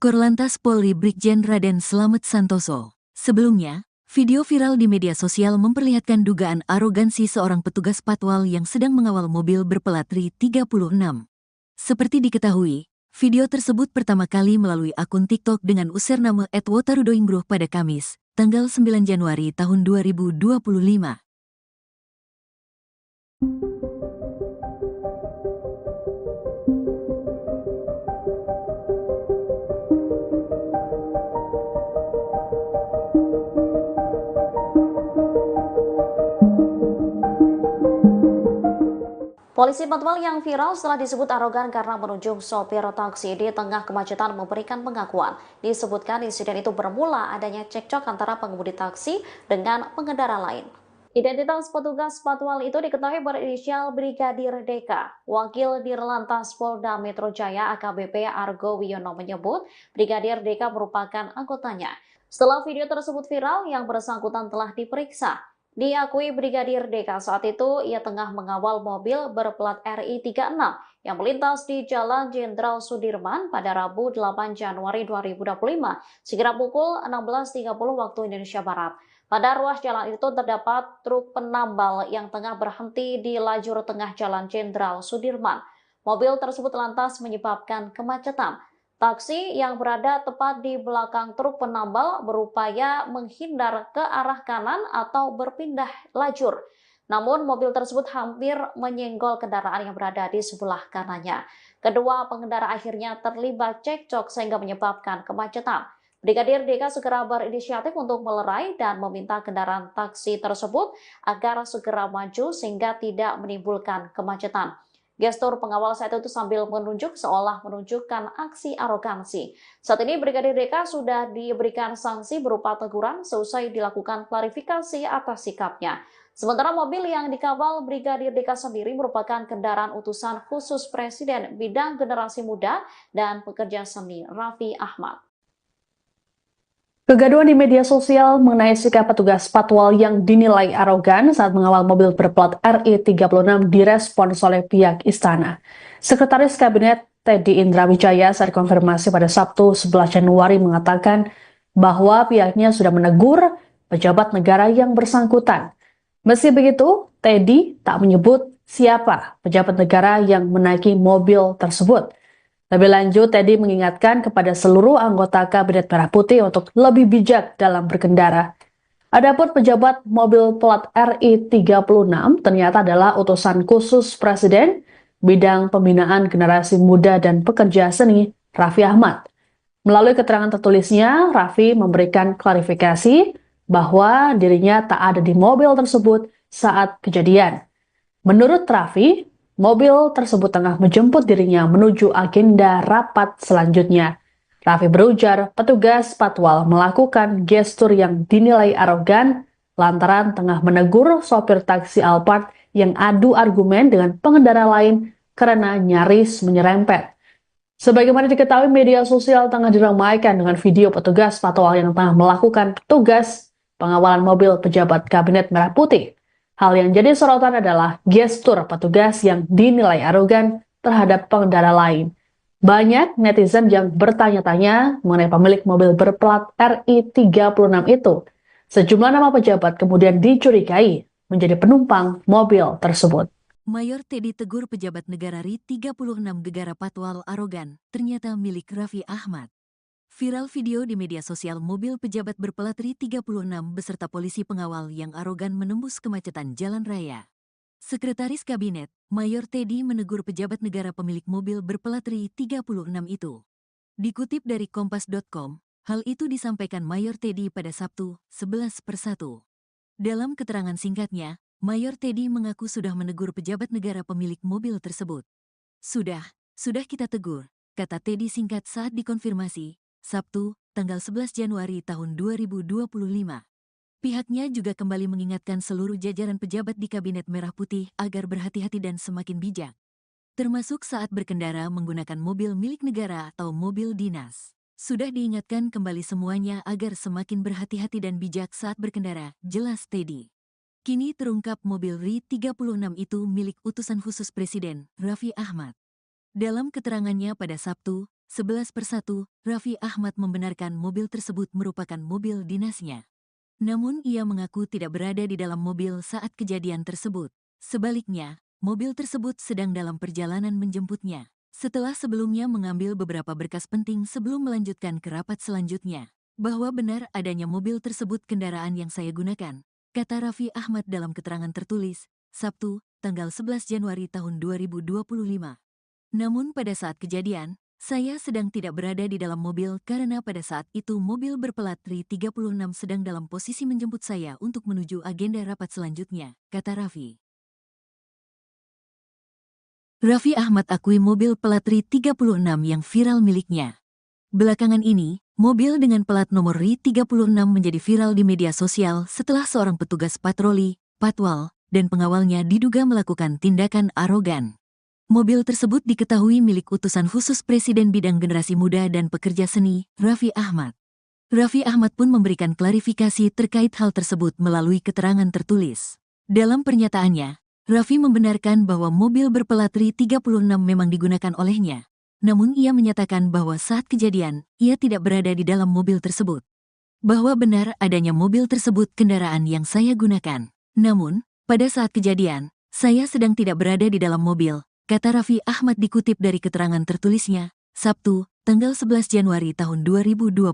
Korlantas Polri Brigjen Raden Slamet Santoso. Sebelumnya, video viral di media sosial memperlihatkan dugaan arogansi seorang petugas patwal yang sedang mengawal mobil berplat RI 36. Seperti diketahui, video tersebut pertama kali melalui akun TikTok dengan username @wotarudoinggroh pada Kamis, tanggal 9 Januari tahun 2025. Polisi patwal yang viral setelah disebut arogan karena menunjuk sopir taksi di tengah kemacetan memberikan pengakuan. Disebutkan insiden itu bermula adanya cekcok antara pengemudi taksi dengan pengendara lain. Identitas petugas patwal itu diketahui berinisial Brigadir Deka. Wakil Dirlantas Polda Metro Jaya AKBP Argo Wiono menyebut Brigadir Deka merupakan anggotanya. Setelah video tersebut viral, yang bersangkutan telah diperiksa. Diakui Brigadir Deka saat itu ia tengah mengawal mobil berplat RI 36 yang melintas di Jalan Jenderal Sudirman pada Rabu 8 Januari 2025 sekira pukul 16.30 waktu Indonesia Barat. Pada ruas jalan itu terdapat truk penambal yang tengah berhenti di lajur tengah Jalan Jenderal Sudirman. Mobil tersebut lantas menyebabkan kemacetan. Taksi yang berada tepat di belakang truk penambal berupaya menghindar ke arah kanan atau berpindah lajur. Namun mobil tersebut hampir menyenggol kendaraan yang berada di sebelah kanannya. Kedua pengendara akhirnya terlibat cekcok sehingga menyebabkan kemacetan. Brigadir Deka segera berinisiatif untuk melerai dan meminta kendaraan taksi tersebut agar segera maju sehingga tidak menimbulkan kemacetan. Gestur pengawal saat itu sambil menunjuk seolah menunjukkan aksi arogansi. Saat ini Brigadir Deka sudah diberikan sanksi berupa teguran seusai dilakukan klarifikasi atas sikapnya. Sementara mobil yang dikawal Brigadir Deka sendiri merupakan kendaraan utusan khusus Presiden bidang generasi muda dan pekerja seni Raffi Ahmad. Kegaduhan di media sosial mengenai sikap petugas patwal yang dinilai arogan saat mengawal mobil berplat RI 36 direspons oleh pihak istana. Sekretaris Kabinet Teddy Indra Wijaya saat konfirmasi pada Sabtu 11 Januari mengatakan bahwa pihaknya sudah menegur pejabat negara yang bersangkutan. Meski begitu, Teddy tak menyebut siapa pejabat negara yang menaiki mobil tersebut. Lebih lanjut, Teddy mengingatkan kepada seluruh anggota Kabinet Merah Putih untuk lebih bijak dalam berkendara. Adapun pejabat mobil plat RI 36 ternyata adalah utusan khusus Presiden bidang pembinaan generasi muda dan pekerja seni Raffi Ahmad. Melalui keterangan tertulisnya, Raffi memberikan klarifikasi bahwa dirinya tak ada di mobil tersebut saat kejadian. Menurut Raffi, mobil tersebut tengah menjemput dirinya menuju agenda rapat selanjutnya. Raffi berujar petugas patwal melakukan gestur yang dinilai arogan lantaran tengah menegur sopir taksi Alphard yang adu argumen dengan pengendara lain karena nyaris menyerempet. Sebagaimana diketahui, media sosial tengah diramaikan dengan video petugas patwal yang tengah melakukan tugas pengawalan mobil pejabat Kabinet Merah Putih. Hal yang jadi sorotan adalah gestur petugas yang dinilai arogan terhadap pengendara lain. Banyak netizen yang bertanya-tanya mengenai pemilik mobil berplat RI 36 itu. Sejumlah nama pejabat kemudian dicurigai menjadi penumpang mobil tersebut. Mayor Teddy tegur pejabat negara RI 36 gegara patwal arogan, ternyata milik Raffi Ahmad. Viral video di media sosial mobil pejabat berplat RI 36 beserta polisi pengawal yang arogan menembus kemacetan jalan raya. Sekretaris Kabinet, Mayor Teddy menegur pejabat negara pemilik mobil berplat RI 36 itu. Dikutip dari Kompas.com, hal itu disampaikan Mayor Teddy pada Sabtu, 11/1. Dalam keterangan singkatnya, Mayor Teddy mengaku sudah menegur pejabat negara pemilik mobil tersebut. Sudah kita tegur, kata Teddy singkat saat dikonfirmasi, Sabtu, tanggal 11 Januari tahun 2025. Pihaknya juga kembali mengingatkan seluruh jajaran pejabat di Kabinet Merah Putih agar berhati-hati dan semakin bijak, termasuk saat berkendara menggunakan mobil milik negara atau mobil dinas. Sudah diingatkan kembali semuanya agar semakin berhati-hati dan bijak saat berkendara, jelas Teddy. Kini terungkap mobil RI 36 itu milik utusan khusus Presiden, Raffi Ahmad. Dalam keterangannya pada Sabtu, 11/1, Raffi Ahmad membenarkan mobil tersebut merupakan mobil dinasnya. Namun ia mengaku tidak berada di dalam mobil saat kejadian tersebut. Sebaliknya, mobil tersebut sedang dalam perjalanan menjemputnya. Setelah sebelumnya mengambil beberapa berkas penting sebelum melanjutkan ke rapat selanjutnya. Bahwa benar adanya mobil tersebut kendaraan yang saya gunakan, kata Raffi Ahmad dalam keterangan tertulis, Sabtu, tanggal 11 Januari tahun 2025. Namun pada saat kejadian, saya sedang tidak berada di dalam mobil karena pada saat itu mobil berplat RI 36 sedang dalam posisi menjemput saya untuk menuju agenda rapat selanjutnya, kata Raffi. Raffi Ahmad akui mobil plat RI 36 yang viral miliknya. Belakangan ini, mobil dengan plat nomor RI 36 menjadi viral di media sosial setelah seorang petugas patroli, patwal, dan pengawalnya diduga melakukan tindakan arogan. Mobil tersebut diketahui milik utusan khusus Presiden Bidang Generasi Muda dan Pekerja Seni, Raffi Ahmad. Raffi Ahmad pun memberikan klarifikasi terkait hal tersebut melalui keterangan tertulis. Dalam pernyataannya, Raffi membenarkan bahwa mobil berplat RI 36 memang digunakan olehnya. Namun ia menyatakan bahwa saat kejadian, ia tidak berada di dalam mobil tersebut. Bahwa benar adanya mobil tersebut kendaraan yang saya gunakan. Namun, pada saat kejadian, saya sedang tidak berada di dalam mobil, kata Raffi Ahmad dikutip dari keterangan tertulisnya, Sabtu, tanggal 11 Januari tahun 2025.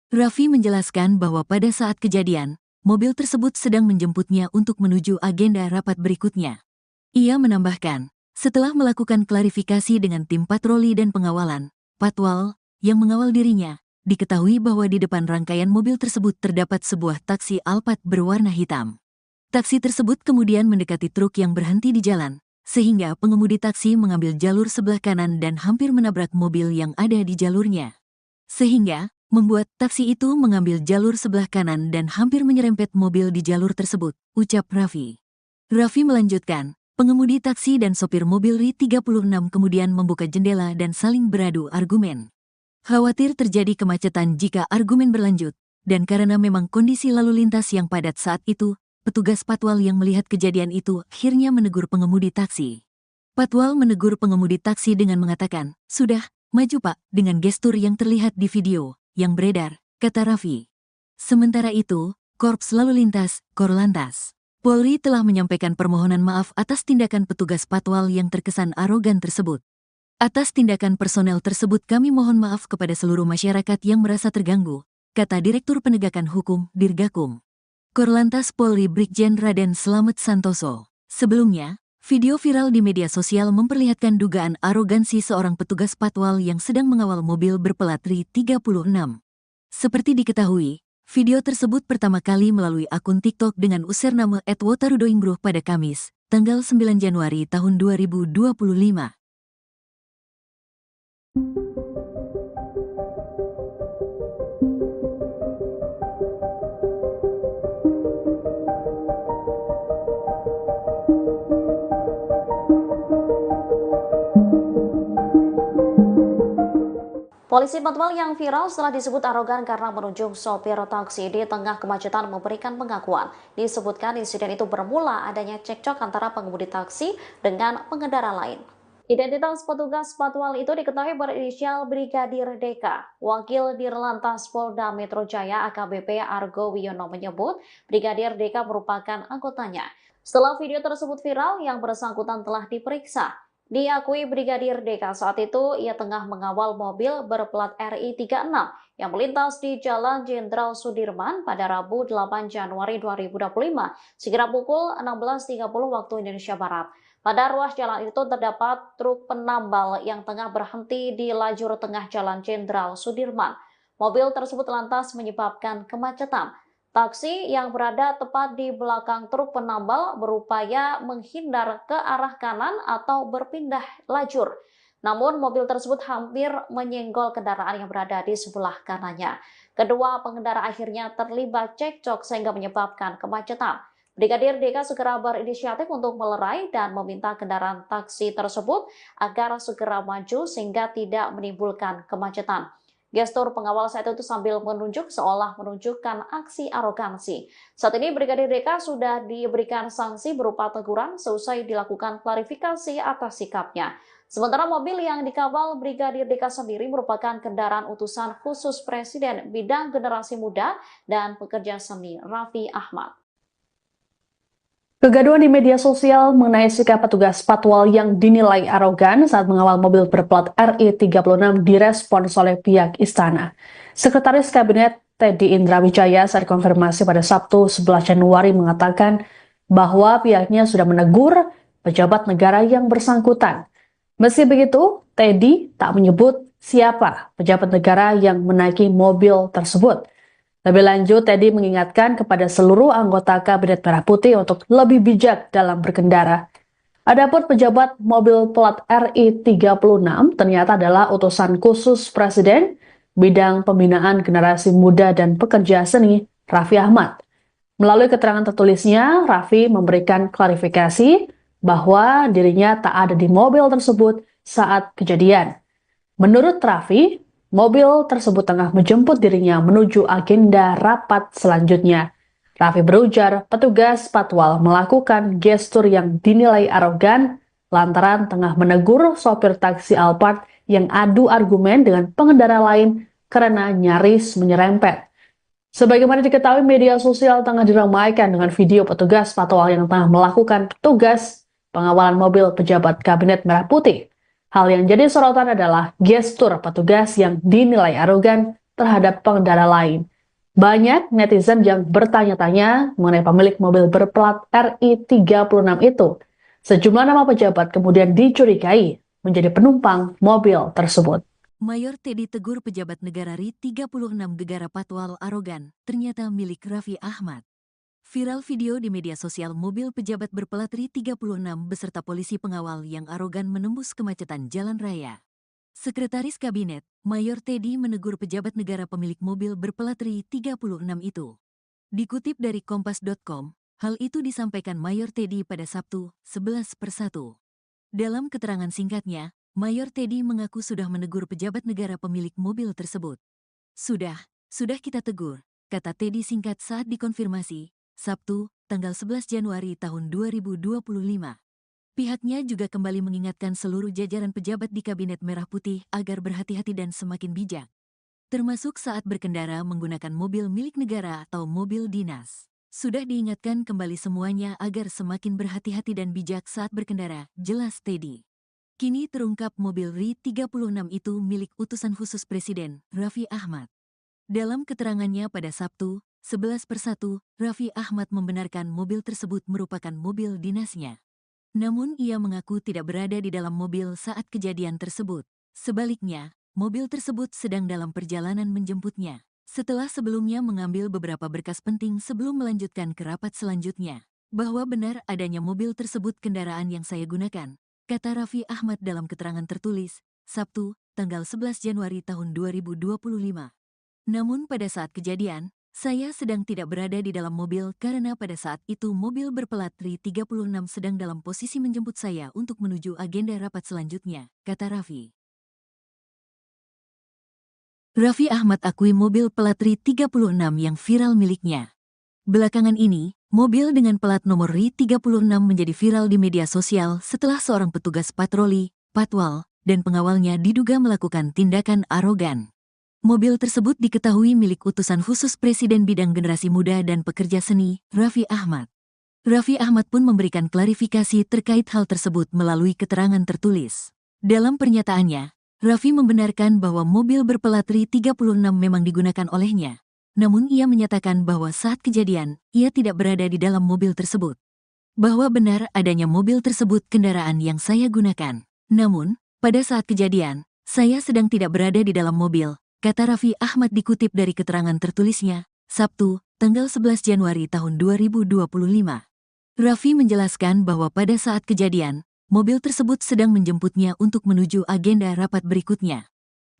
Raffi menjelaskan bahwa pada saat kejadian, mobil tersebut sedang menjemputnya untuk menuju agenda rapat berikutnya. Ia menambahkan, setelah melakukan klarifikasi dengan tim patroli dan pengawalan, patwal, yang mengawal dirinya, diketahui bahwa di depan rangkaian mobil tersebut terdapat sebuah taksi Alphard berwarna hitam. Taksi tersebut kemudian mendekati truk yang berhenti di jalan, sehingga pengemudi taksi mengambil jalur sebelah kanan dan hampir menabrak mobil yang ada di jalurnya. Sehingga, membuat taksi itu mengambil jalur sebelah kanan dan hampir menyerempet mobil di jalur tersebut, ucap Raffi. Raffi melanjutkan, pengemudi taksi dan sopir mobil RI 36 kemudian membuka jendela dan saling beradu argumen. Khawatir terjadi kemacetan jika argumen berlanjut, dan karena memang kondisi lalu lintas yang padat saat itu, petugas patwal yang melihat kejadian itu akhirnya menegur pengemudi taksi. Patwal menegur pengemudi taksi dengan mengatakan, "Sudah, maju Pak," dengan gestur yang terlihat di video yang beredar, kata Raffi. Sementara itu, Korps Lalu Lintas, Korlantas, Polri telah menyampaikan permohonan maaf atas tindakan petugas patwal yang terkesan arogan tersebut. Atas tindakan personel tersebut kami mohon maaf kepada seluruh masyarakat yang merasa terganggu, kata Direktur Penegakan Hukum, Dirgakum. Korlantas Polri Brigjen Raden Slamet Santoso. Sebelumnya, video viral di media sosial memperlihatkan dugaan arogansi seorang petugas patwal yang sedang mengawal mobil berplat RI 36. Seperti diketahui, video tersebut pertama kali melalui akun TikTok dengan username @wotarudoingbruh pada Kamis, tanggal 9 Januari tahun 2025. Polisi patwal yang viral setelah disebut arogan karena menunjuk sopir taksi di tengah kemacetan memberikan pengakuan. Disebutkan insiden itu bermula adanya cekcok antara pengemudi taksi dengan pengendara lain. Identitas petugas patwal itu diketahui berinisial Brigadir DK. Wakil Dirlantas Polda Metro Jaya AKBP Argo Wiono menyebut Brigadir DK merupakan anggotanya. Setelah video tersebut viral, yang bersangkutan telah diperiksa. Diakui Brigadir DK saat itu ia tengah mengawal mobil berplat RI 36 yang melintas di Jalan Jenderal Sudirman pada Rabu 8 Januari 2025 sekira pukul 16.30 waktu Indonesia Barat. Pada ruas jalan itu terdapat truk penambal yang tengah berhenti di lajur tengah Jalan Jenderal Sudirman. Mobil tersebut lantas menyebabkan kemacetan. Taksi yang berada tepat di belakang truk penambal berupaya menghindar ke arah kanan atau berpindah lajur. Namun mobil tersebut hampir menyenggol kendaraan yang berada di sebelah kanannya. Kedua pengendara akhirnya terlibat cekcok sehingga menyebabkan kemacetan. Brigadir DK segera berinisiatif untuk melerai dan meminta kendaraan taksi tersebut agar segera maju sehingga tidak menimbulkan kemacetan. Gestur pengawal saat itu sambil menunjuk seolah menunjukkan aksi arogansi. Saat ini Brigadir DK sudah diberikan sanksi berupa teguran seusai dilakukan klarifikasi atas sikapnya. Sementara mobil yang dikawal Brigadir DK sendiri merupakan kendaraan utusan khusus Presiden Bidang Generasi Muda dan Pekerja Seni Raffi Ahmad. Kegaduhan di media sosial mengenai sikap petugas patwal yang dinilai arogan saat mengawal mobil berplat RI 36 direspons oleh pihak istana. Sekretaris Kabinet Teddy Indrawijaya saat konfirmasi pada Sabtu 11 Januari mengatakan bahwa pihaknya sudah menegur pejabat negara yang bersangkutan. Meski begitu, Teddy tak menyebut siapa pejabat negara yang menaiki mobil tersebut. Lebih lanjut, Teddy mengingatkan kepada seluruh anggota Kabinet Merah Putih untuk lebih bijak dalam berkendara. Adapun pejabat mobil plat RI 36 ternyata adalah utusan khusus Presiden bidang pembinaan generasi muda dan pekerja seni, Raffi Ahmad. Melalui keterangan tertulisnya, Raffi memberikan klarifikasi bahwa dirinya tak ada di mobil tersebut saat kejadian. Menurut Raffi, mobil tersebut tengah menjemput dirinya menuju agenda rapat selanjutnya. Raffi berujar petugas patwal melakukan gestur yang dinilai arogan lantaran tengah menegur sopir taksi Alphard yang adu argumen dengan pengendara lain karena nyaris menyerempet. Sebagaimana diketahui, media sosial tengah diramaikan dengan video petugas patwal yang tengah melakukan tugas pengawalan mobil pejabat Kabinet Merah Putih. Hal yang jadi sorotan adalah gestur petugas yang dinilai arogan terhadap pengendara lain. Banyak netizen yang bertanya-tanya mengenai pemilik mobil berplat RI 36 itu. Sejumlah nama pejabat kemudian dicurigai menjadi penumpang mobil tersebut. Mayor Teddy tegur pejabat negara RI 36 gegara patwal arogan, ternyata milik Raffi Ahmad. Viral video di media sosial mobil pejabat berplat RI 36 beserta polisi pengawal yang arogan menembus kemacetan jalan raya. Sekretaris Kabinet, Mayor Teddy menegur pejabat negara pemilik mobil berplat RI 36 itu. Dikutip dari kompas.com, hal itu disampaikan Mayor Teddy pada Sabtu, 11/1. Dalam keterangan singkatnya, Mayor Teddy mengaku sudah menegur pejabat negara pemilik mobil tersebut. Sudah kita tegur, kata Teddy singkat saat dikonfirmasi, Sabtu, tanggal 11 Januari tahun 2025. Pihaknya juga kembali mengingatkan seluruh jajaran pejabat di Kabinet Merah Putih agar berhati-hati dan semakin bijak, termasuk saat berkendara menggunakan mobil milik negara atau mobil dinas. Sudah diingatkan kembali semuanya agar semakin berhati-hati dan bijak saat berkendara, jelas Teddy. Kini terungkap mobil RI 36 itu milik utusan khusus Presiden, Raffi Ahmad. Dalam keterangannya pada Sabtu, 11/1, Raffi Ahmad membenarkan mobil tersebut merupakan mobil dinasnya. Namun ia mengaku tidak berada di dalam mobil saat kejadian tersebut. Sebaliknya, mobil tersebut sedang dalam perjalanan menjemputnya. Setelah sebelumnya mengambil beberapa berkas penting sebelum melanjutkan ke rapat selanjutnya. Bahwa benar adanya mobil tersebut kendaraan yang saya gunakan, kata Raffi Ahmad dalam keterangan tertulis, Sabtu, tanggal 11 Januari tahun 2025. Namun pada saat kejadian, saya sedang tidak berada di dalam mobil karena pada saat itu mobil berplat RI 36 sedang dalam posisi menjemput saya untuk menuju agenda rapat selanjutnya, kata Raffi. Raffi Ahmad akui mobil plat RI 36 yang viral miliknya. Belakangan ini, mobil dengan plat nomor RI 36 menjadi viral di media sosial setelah seorang petugas patroli, patwal, dan pengawalnya diduga melakukan tindakan arogan. Mobil tersebut diketahui milik utusan khusus Presiden bidang generasi muda dan pekerja seni, Raffi Ahmad. Raffi Ahmad pun memberikan klarifikasi terkait hal tersebut melalui keterangan tertulis. Dalam pernyataannya, Raffi membenarkan bahwa mobil berplat RI 36 memang digunakan olehnya. Namun ia menyatakan bahwa saat kejadian, ia tidak berada di dalam mobil tersebut. Bahwa benar adanya mobil tersebut kendaraan yang saya gunakan. Namun, pada saat kejadian, saya sedang tidak berada di dalam mobil, kata Raffi Ahmad dikutip dari keterangan tertulisnya, Sabtu, tanggal 11 Januari tahun 2025. Raffi menjelaskan bahwa pada saat kejadian, mobil tersebut sedang menjemputnya untuk menuju agenda rapat berikutnya.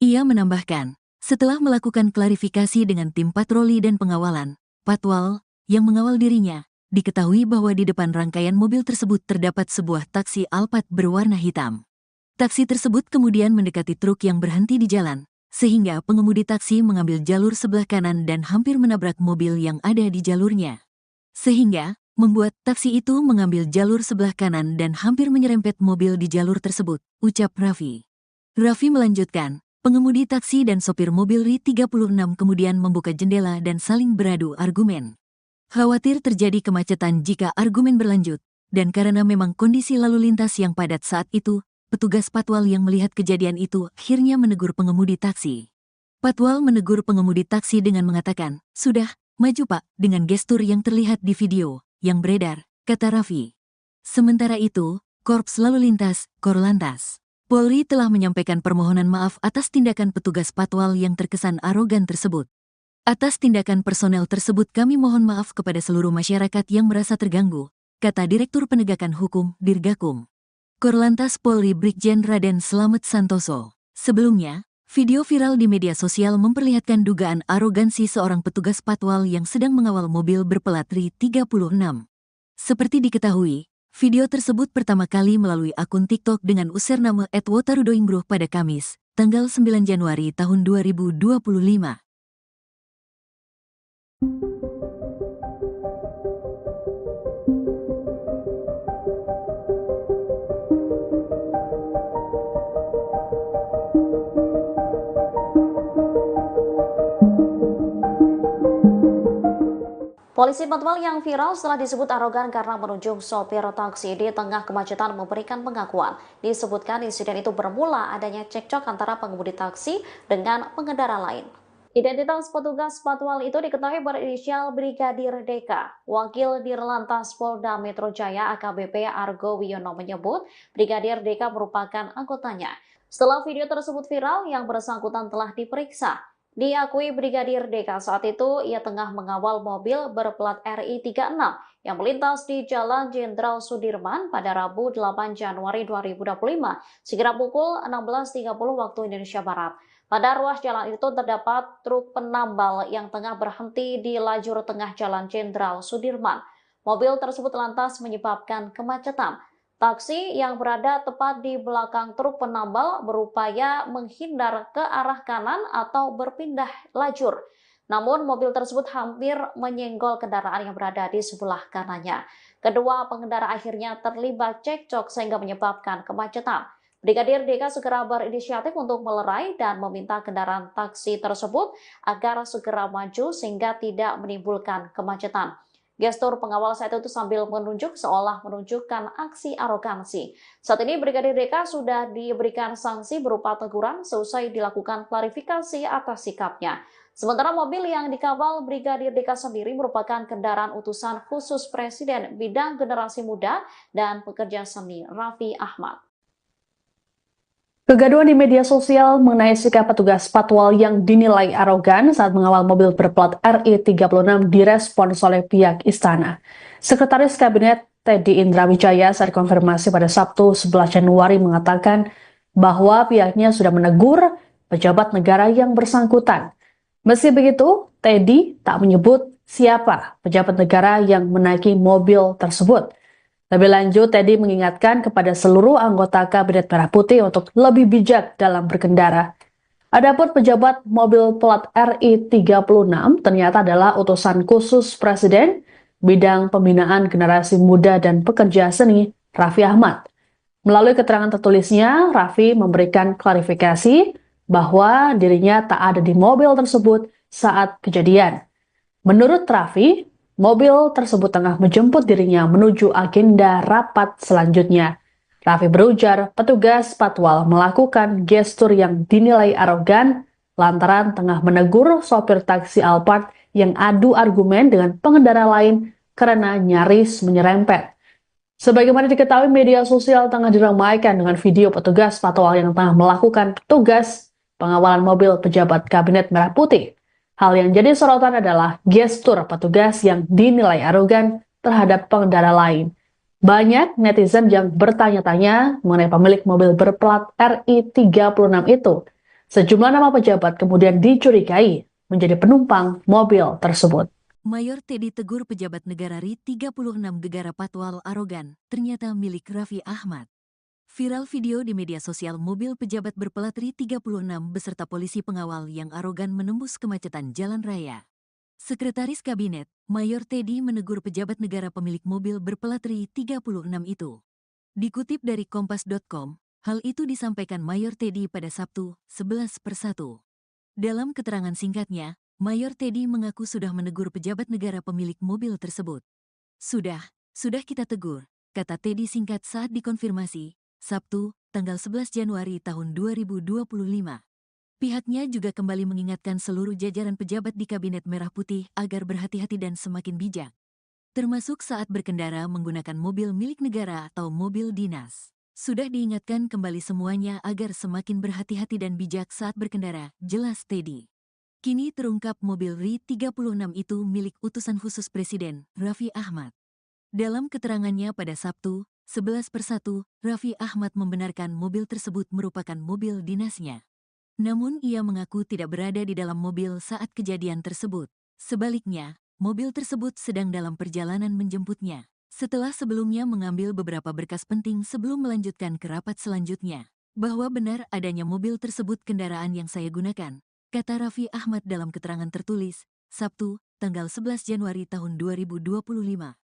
Ia menambahkan, setelah melakukan klarifikasi dengan tim patroli dan pengawalan, patwal, yang mengawal dirinya, diketahui bahwa di depan rangkaian mobil tersebut terdapat sebuah taksi Alphard berwarna hitam. Taksi tersebut kemudian mendekati truk yang berhenti di jalan, sehingga pengemudi taksi mengambil jalur sebelah kanan dan hampir menabrak mobil yang ada di jalurnya. Sehingga, membuat taksi itu mengambil jalur sebelah kanan dan hampir menyerempet mobil di jalur tersebut, ucap Raffi. Raffi melanjutkan, pengemudi taksi dan sopir mobil RI 36 kemudian membuka jendela dan saling beradu argumen. Khawatir terjadi kemacetan jika argumen berlanjut, dan karena memang kondisi lalu lintas yang padat saat itu, petugas patwal yang melihat kejadian itu akhirnya menegur pengemudi taksi. Patwal menegur pengemudi taksi dengan mengatakan, "Sudah, maju Pak," dengan gestur yang terlihat di video yang beredar, kata Raffi. Sementara itu, Korps Lalu Lintas, Korlantas, Polri telah menyampaikan permohonan maaf atas tindakan petugas patwal yang terkesan arogan tersebut. Atas tindakan personel tersebut kami mohon maaf kepada seluruh masyarakat yang merasa terganggu, kata Direktur Penegakan Hukum, Dirgakum. Korlantas Polri Brigjen Raden Slamet Santoso. Sebelumnya, video viral di media sosial memperlihatkan dugaan arogansi seorang petugas patwal yang sedang mengawal mobil berplat RI 36. Seperti diketahui, video tersebut pertama kali melalui akun TikTok dengan username @wotarudoingbruh pada Kamis, tanggal 9 Januari tahun 2025. Polisi patwal yang viral setelah disebut arogan karena menunjuk sopir taksi di tengah kemacetan memberikan pengakuan. Disebutkan insiden itu bermula adanya cekcok antara pengemudi taksi dengan pengendara lain. Identitas petugas patwal itu diketahui berinisial Brigadir DK. Wakil Dirlantas Polda Metro Jaya AKBP Argo Wiono menyebut Brigadir DK merupakan anggotanya. Setelah video tersebut viral, yang bersangkutan telah diperiksa. Diakui Brigadir DK saat itu ia tengah mengawal mobil berplat RI 36 yang melintas di Jalan Jenderal Sudirman pada Rabu 8 Januari 2025 sekira pukul 16.30 waktu Indonesia Barat. Pada ruas jalan itu terdapat truk penambal yang tengah berhenti di lajur tengah Jalan Jenderal Sudirman. Mobil tersebut lantas menyebabkan kemacetan. Taksi yang berada tepat di belakang truk penambal berupaya menghindar ke arah kanan atau berpindah lajur. Namun mobil tersebut hampir menyenggol kendaraan yang berada di sebelah kanannya. Kedua pengendara akhirnya terlibat cekcok sehingga menyebabkan kemacetan. Brigadir DK segera berinisiatif untuk melerai dan meminta kendaraan taksi tersebut agar segera maju sehingga tidak menimbulkan kemacetan. Gestur pengawal saat itu sambil menunjuk seolah menunjukkan aksi arogansi. Saat ini Brigadir DK sudah diberikan sanksi berupa teguran seusai dilakukan klarifikasi atas sikapnya. Sementara mobil yang dikawal Brigadir DK sendiri merupakan kendaraan utusan khusus Presiden bidang generasi muda dan pekerja seni Raffi Ahmad. Kegaduhan di media sosial mengenai sikap petugas patwal yang dinilai arogan saat mengawal mobil berplat RI 36 direspons oleh pihak istana. Sekretaris Kabinet Teddy Indra Wijaya saat konfirmasi pada Sabtu 11 Januari mengatakan bahwa pihaknya sudah menegur pejabat negara yang bersangkutan. Meski begitu, Teddy tak menyebut siapa pejabat negara yang menaiki mobil tersebut. Lebih lanjut, Teddy mengingatkan kepada seluruh anggota Kabinet Merah Putih untuk lebih bijak dalam berkendara. Adapun pejabat mobil plat RI 36 ternyata adalah utusan khusus Presiden bidang pembinaan generasi muda dan pekerja seni Raffi Ahmad. Melalui keterangan tertulisnya, Raffi memberikan klarifikasi bahwa dirinya tak ada di mobil tersebut saat kejadian. Menurut Raffi, mobil tersebut tengah menjemput dirinya menuju agenda rapat selanjutnya. Raffi berujar petugas patwal melakukan gestur yang dinilai arogan lantaran tengah menegur sopir taksi Alphard yang adu argumen dengan pengendara lain karena nyaris menyerempet. Sebagaimana diketahui, media sosial tengah diramaikan dengan video petugas patwal yang tengah melakukan tugas pengawalan mobil pejabat Kabinet Merah Putih. Hal yang jadi sorotan adalah gestur petugas yang dinilai arogan terhadap pengendara lain. Banyak netizen yang bertanya-tanya mengenai pemilik mobil berplat RI 36 itu. Sejumlah nama pejabat kemudian dicurigai menjadi penumpang mobil tersebut. Mayor Teddy tegur pejabat negara RI 36 gegara patwal arogan, ternyata milik Raffi Ahmad. Viral video di media sosial mobil pejabat berplat RI 36 beserta polisi pengawal yang arogan menembus kemacetan jalan raya. Sekretaris Kabinet, Mayor Teddy menegur pejabat negara pemilik mobil berplat RI 36 itu. Dikutip dari Kompas.com, hal itu disampaikan Mayor Teddy pada Sabtu, 11/1. Dalam keterangan singkatnya, Mayor Teddy mengaku sudah menegur pejabat negara pemilik mobil tersebut. Sudah kita tegur, kata Teddy singkat saat dikonfirmasi, Sabtu, tanggal 11 Januari tahun 2025. Pihaknya juga kembali mengingatkan seluruh jajaran pejabat di Kabinet Merah Putih agar berhati-hati dan semakin bijak, termasuk saat berkendara menggunakan mobil milik negara atau mobil dinas. Sudah diingatkan kembali semuanya agar semakin berhati-hati dan bijak saat berkendara, jelas Teddy. Kini terungkap mobil RI 36 itu milik utusan khusus Presiden, Raffi Ahmad. Dalam keterangannya pada Sabtu, 11/1, Raffi Ahmad membenarkan mobil tersebut merupakan mobil dinasnya. Namun ia mengaku tidak berada di dalam mobil saat kejadian tersebut. Sebaliknya, mobil tersebut sedang dalam perjalanan menjemputnya. Setelah sebelumnya mengambil beberapa berkas penting sebelum melanjutkan ke rapat selanjutnya. Bahwa benar adanya mobil tersebut kendaraan yang saya gunakan, kata Raffi Ahmad dalam keterangan tertulis, Sabtu, tanggal 11 Januari tahun 2025.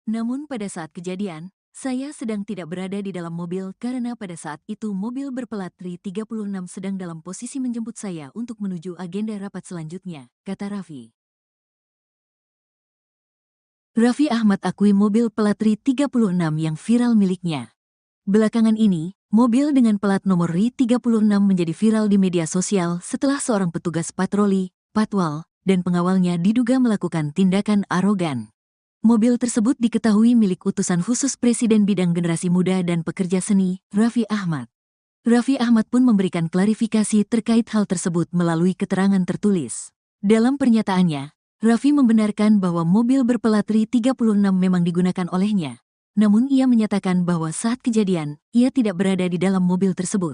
Namun pada saat kejadian, saya sedang tidak berada di dalam mobil karena pada saat itu mobil berplat RI 36 sedang dalam posisi menjemput saya untuk menuju agenda rapat selanjutnya, kata Raffi. Raffi Ahmad akui mobil plat RI 36 yang viral miliknya. Belakangan ini, mobil dengan plat nomor RI 36 menjadi viral di media sosial setelah seorang petugas patroli, patwal, dan pengawalnya diduga melakukan tindakan arogan. Mobil tersebut diketahui milik utusan khusus Presiden Bidang Generasi Muda dan Pekerja Seni, Raffi Ahmad. Raffi Ahmad pun memberikan klarifikasi terkait hal tersebut melalui keterangan tertulis. Dalam pernyataannya, Raffi membenarkan bahwa mobil berplat RI 36 memang digunakan olehnya. Namun ia menyatakan bahwa saat kejadian, ia tidak berada di dalam mobil tersebut.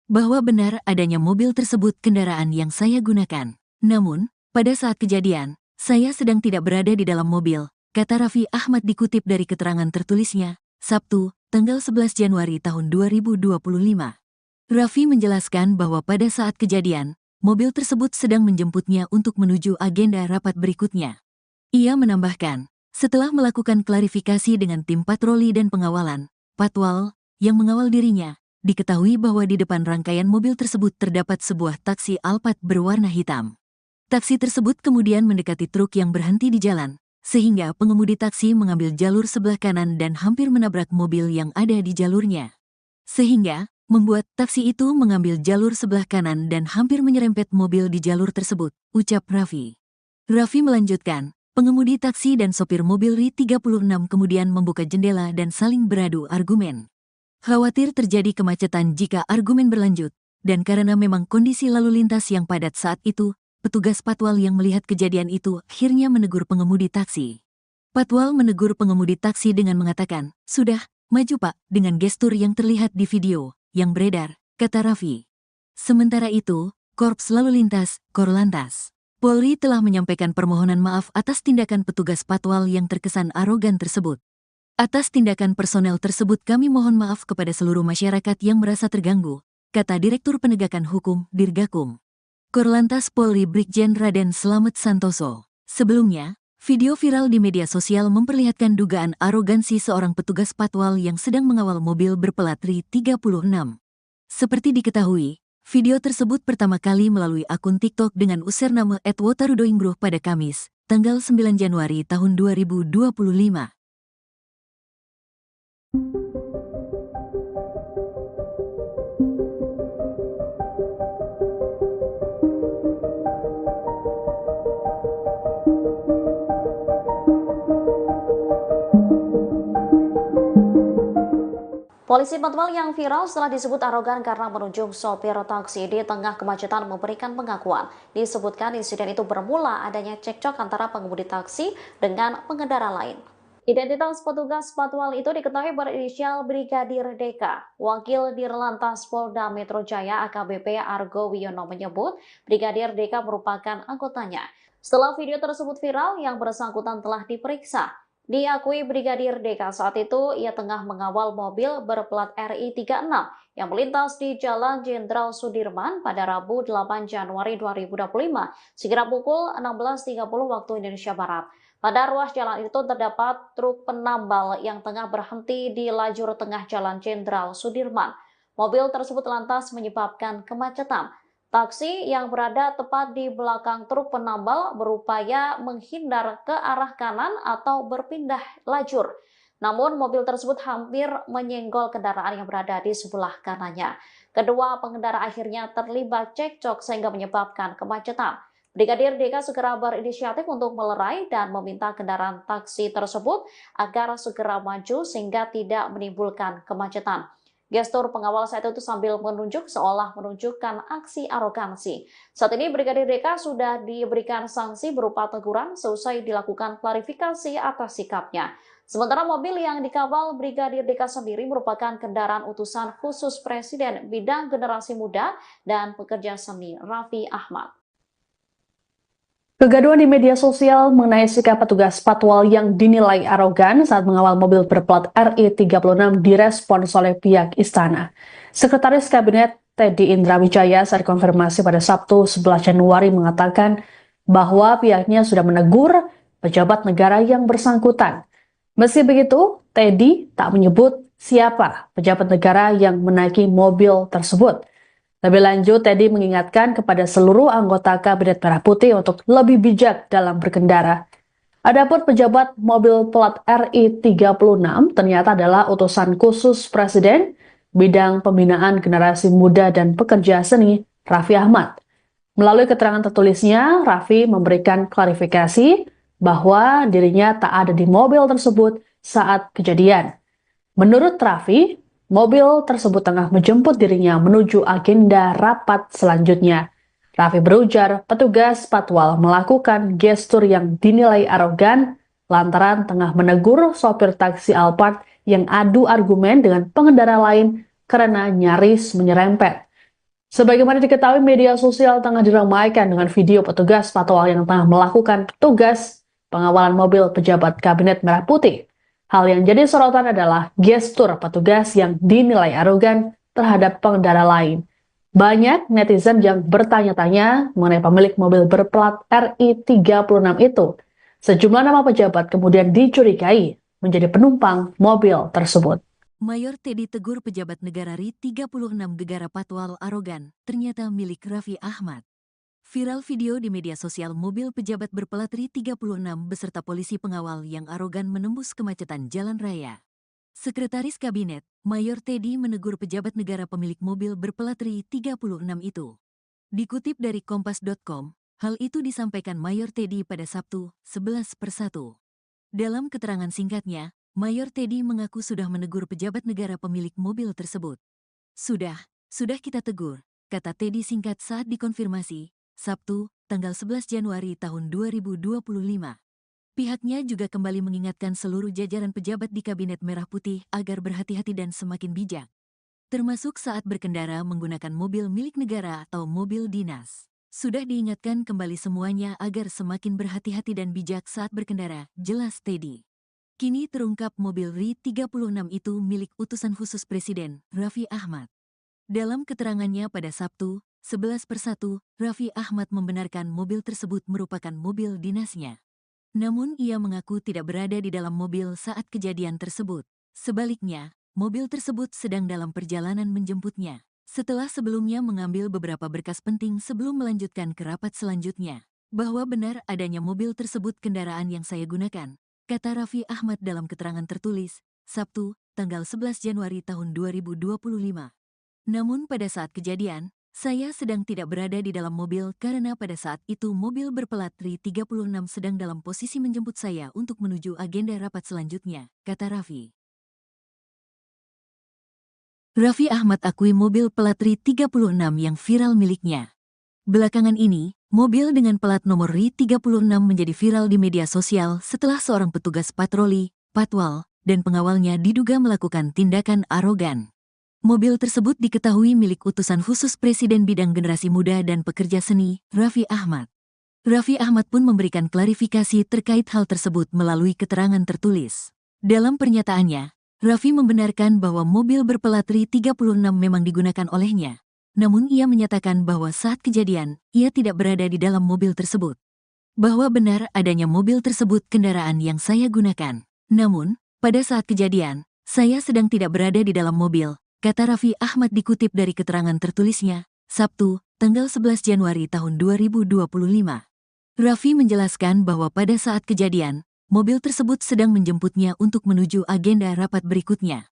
Bahwa benar adanya mobil tersebut kendaraan yang saya gunakan. Namun, pada saat kejadian, saya sedang tidak berada di dalam mobil, kata Raffi Ahmad dikutip dari keterangan tertulisnya, Sabtu, tanggal 11 Januari tahun 2025. Raffi menjelaskan bahwa pada saat kejadian, mobil tersebut sedang menjemputnya untuk menuju agenda rapat berikutnya. Ia menambahkan, setelah melakukan klarifikasi dengan tim patroli dan pengawalan, patwal, yang mengawal dirinya, diketahui bahwa di depan rangkaian mobil tersebut terdapat sebuah taksi Alphard berwarna hitam. Taksi tersebut kemudian mendekati truk yang berhenti di jalan, sehingga pengemudi taksi mengambil jalur sebelah kanan dan hampir menabrak mobil yang ada di jalurnya. Sehingga, membuat taksi itu mengambil jalur sebelah kanan dan hampir menyerempet mobil di jalur tersebut, ucap Raffi. Raffi melanjutkan, pengemudi taksi dan sopir mobil RI 36 kemudian membuka jendela dan saling beradu argumen. Khawatir terjadi kemacetan jika argumen berlanjut, dan karena memang kondisi lalu lintas yang padat saat itu, petugas patwal yang melihat kejadian itu akhirnya menegur pengemudi taksi. Patwal menegur pengemudi taksi dengan mengatakan, "Sudah, maju Pak," dengan gestur yang terlihat di video yang beredar, kata Raffi. Sementara itu, Korps Lalu Lintas, Korlantas, Polri telah menyampaikan permohonan maaf atas tindakan petugas patwal yang terkesan arogan tersebut. Atas tindakan personel tersebut kami mohon maaf kepada seluruh masyarakat yang merasa terganggu, kata Direktur Penegakan Hukum, Dirgakum. Korlantas Polri Brigjen Raden Slamet Santoso. Sebelumnya, video viral di media sosial memperlihatkan dugaan arogansi seorang petugas patwal yang sedang mengawal mobil berplat RI 36. Seperti diketahui, video tersebut pertama kali melalui akun TikTok dengan username @wotarudoingbruh pada Kamis, tanggal 9 Januari tahun 2025. Polisi patwal yang viral setelah disebut arogan karena menunjuk sopir taksi di tengah kemacetan memberikan pengakuan. Disebutkan insiden itu bermula adanya cekcok antara pengemudi taksi dengan pengendara lain. Identitas petugas patwal itu diketahui berinisial Brigadir DK. Wakil Dirlantas Polda Metro Jaya AKBP Argo Wiono menyebut Brigadir DK merupakan anggotanya. Setelah video tersebut viral, yang bersangkutan telah diperiksa. Diakui Brigadir DK saat itu ia tengah mengawal mobil berplat RI 36 yang melintas di Jalan Jenderal Sudirman pada Rabu 8 Januari 2025 sekira pukul 16.30 waktu Indonesia Barat. Pada ruas jalan itu terdapat truk penambal yang tengah berhenti di lajur tengah Jalan Jenderal Sudirman. Mobil tersebut lantas menyebabkan kemacetan. Taksi yang berada tepat di belakang truk penambal berupaya menghindar ke arah kanan atau berpindah lajur. Namun mobil tersebut hampir menyenggol kendaraan yang berada di sebelah kanannya. Kedua pengendara akhirnya terlibat cekcok sehingga menyebabkan kemacetan. Brigadir DK segera berinisiatif untuk melerai dan meminta kendaraan taksi tersebut agar segera maju sehingga tidak menimbulkan kemacetan. Gestur pengawal saat itu sambil menunjuk seolah menunjukkan aksi arogansi. Saat ini Brigadir DK sudah diberikan sanksi berupa teguran seusai dilakukan klarifikasi atas sikapnya. Sementara mobil yang dikawal Brigadir Dika sendiri merupakan kendaraan utusan khusus Presiden bidang generasi muda dan pekerja seni Raffi Ahmad. Kegaduhan di media sosial mengenai sikap petugas patwal yang dinilai arogan saat mengawal mobil berplat RI36 direspons oleh pihak istana. Sekretaris Kabinet Teddy Indrawijaya saat konfirmasi pada Sabtu 11 Januari mengatakan bahwa pihaknya sudah menegur pejabat negara yang bersangkutan. Meski begitu, Teddy tak menyebut siapa pejabat negara yang menaiki mobil tersebut. Lebih lanjut, Teddy mengingatkan kepada seluruh anggota Kabinet Merah Putih untuk lebih bijak dalam berkendara. Adapun pejabat mobil plat RI36 ternyata adalah utusan khusus Presiden bidang pembinaan generasi muda dan pekerja seni Raffi Ahmad. Melalui keterangan tertulisnya, Raffi memberikan klarifikasi bahwa dirinya tak ada di mobil tersebut saat kejadian. Menurut Raffi, mobil tersebut tengah menjemput dirinya menuju agenda rapat selanjutnya. Raffi berujar petugas patwal melakukan gestur yang dinilai arogan lantaran tengah menegur sopir taksi Alphard yang adu argumen dengan pengendara lain karena nyaris menyerempet. Sebagaimana diketahui, media sosial tengah diramaikan dengan video petugas patwal yang tengah melakukan tugas pengawalan mobil pejabat Kabinet Merah Putih. Hal yang jadi sorotan adalah gestur petugas yang dinilai arogan terhadap pengendara lain. Banyak netizen yang bertanya-tanya mengenai pemilik mobil berplat RI36 itu. Sejumlah nama pejabat kemudian dicurigai menjadi penumpang mobil tersebut. Mayor Teddy tegur pejabat negara RI36 gegara patwal arogan, ternyata milik Raffi Ahmad. Viral video di media sosial mobil pejabat berplat RI36 beserta polisi pengawal yang arogan menembus kemacetan jalan raya. Sekretaris Kabinet, Mayor Teddy menegur pejabat negara pemilik mobil berplat RI36 itu. Dikutip dari Kompas.com, hal itu disampaikan Mayor Teddy pada Sabtu, 11/1. Dalam keterangan singkatnya, Mayor Teddy mengaku sudah menegur pejabat negara pemilik mobil tersebut. Sudah kita tegur, kata Teddy singkat saat dikonfirmasi, Sabtu, tanggal 11 Januari tahun 2025. Pihaknya juga kembali mengingatkan seluruh jajaran pejabat di Kabinet Merah Putih agar berhati-hati dan semakin bijak, termasuk saat berkendara menggunakan mobil milik negara atau mobil dinas. Sudah diingatkan kembali semuanya agar semakin berhati-hati dan bijak saat berkendara, jelas Teddy. Kini terungkap mobil RI36 itu milik utusan khusus Presiden, Raffi Ahmad. Dalam keterangannya pada Sabtu, 11/1, Raffi Ahmad membenarkan mobil tersebut merupakan mobil dinasnya. Namun ia mengaku tidak berada di dalam mobil saat kejadian tersebut. Sebaliknya, mobil tersebut sedang dalam perjalanan menjemputnya. Setelah sebelumnya mengambil beberapa berkas penting sebelum melanjutkan ke rapat selanjutnya. Bahwa benar adanya mobil tersebut kendaraan yang saya gunakan, kata Raffi Ahmad dalam keterangan tertulis, Sabtu, tanggal 11 Januari tahun 2025. Namun pada saat kejadian, saya sedang tidak berada di dalam mobil karena pada saat itu mobil berplat RI36 sedang dalam posisi menjemput saya untuk menuju agenda rapat selanjutnya, kata Raffi. Raffi Ahmad akui mobil plat RI36 yang viral miliknya. Belakangan ini, mobil dengan plat nomor RI36 menjadi viral di media sosial setelah seorang petugas patroli, patwal, dan pengawalnya diduga melakukan tindakan arogan. Mobil tersebut diketahui milik utusan khusus Presiden bidang generasi muda dan pekerja seni, Raffi Ahmad. Raffi Ahmad pun memberikan klarifikasi terkait hal tersebut melalui keterangan tertulis. Dalam pernyataannya, Raffi membenarkan bahwa mobil berplat RI36 memang digunakan olehnya. Namun ia menyatakan bahwa saat kejadian, ia tidak berada di dalam mobil tersebut. Bahwa benar adanya mobil tersebut kendaraan yang saya gunakan. Namun, pada saat kejadian, saya sedang tidak berada di dalam mobil, kata Raffi Ahmad dikutip dari keterangan tertulisnya, Sabtu, tanggal 11 Januari tahun 2025. Raffi menjelaskan bahwa pada saat kejadian, mobil tersebut sedang menjemputnya untuk menuju agenda rapat berikutnya.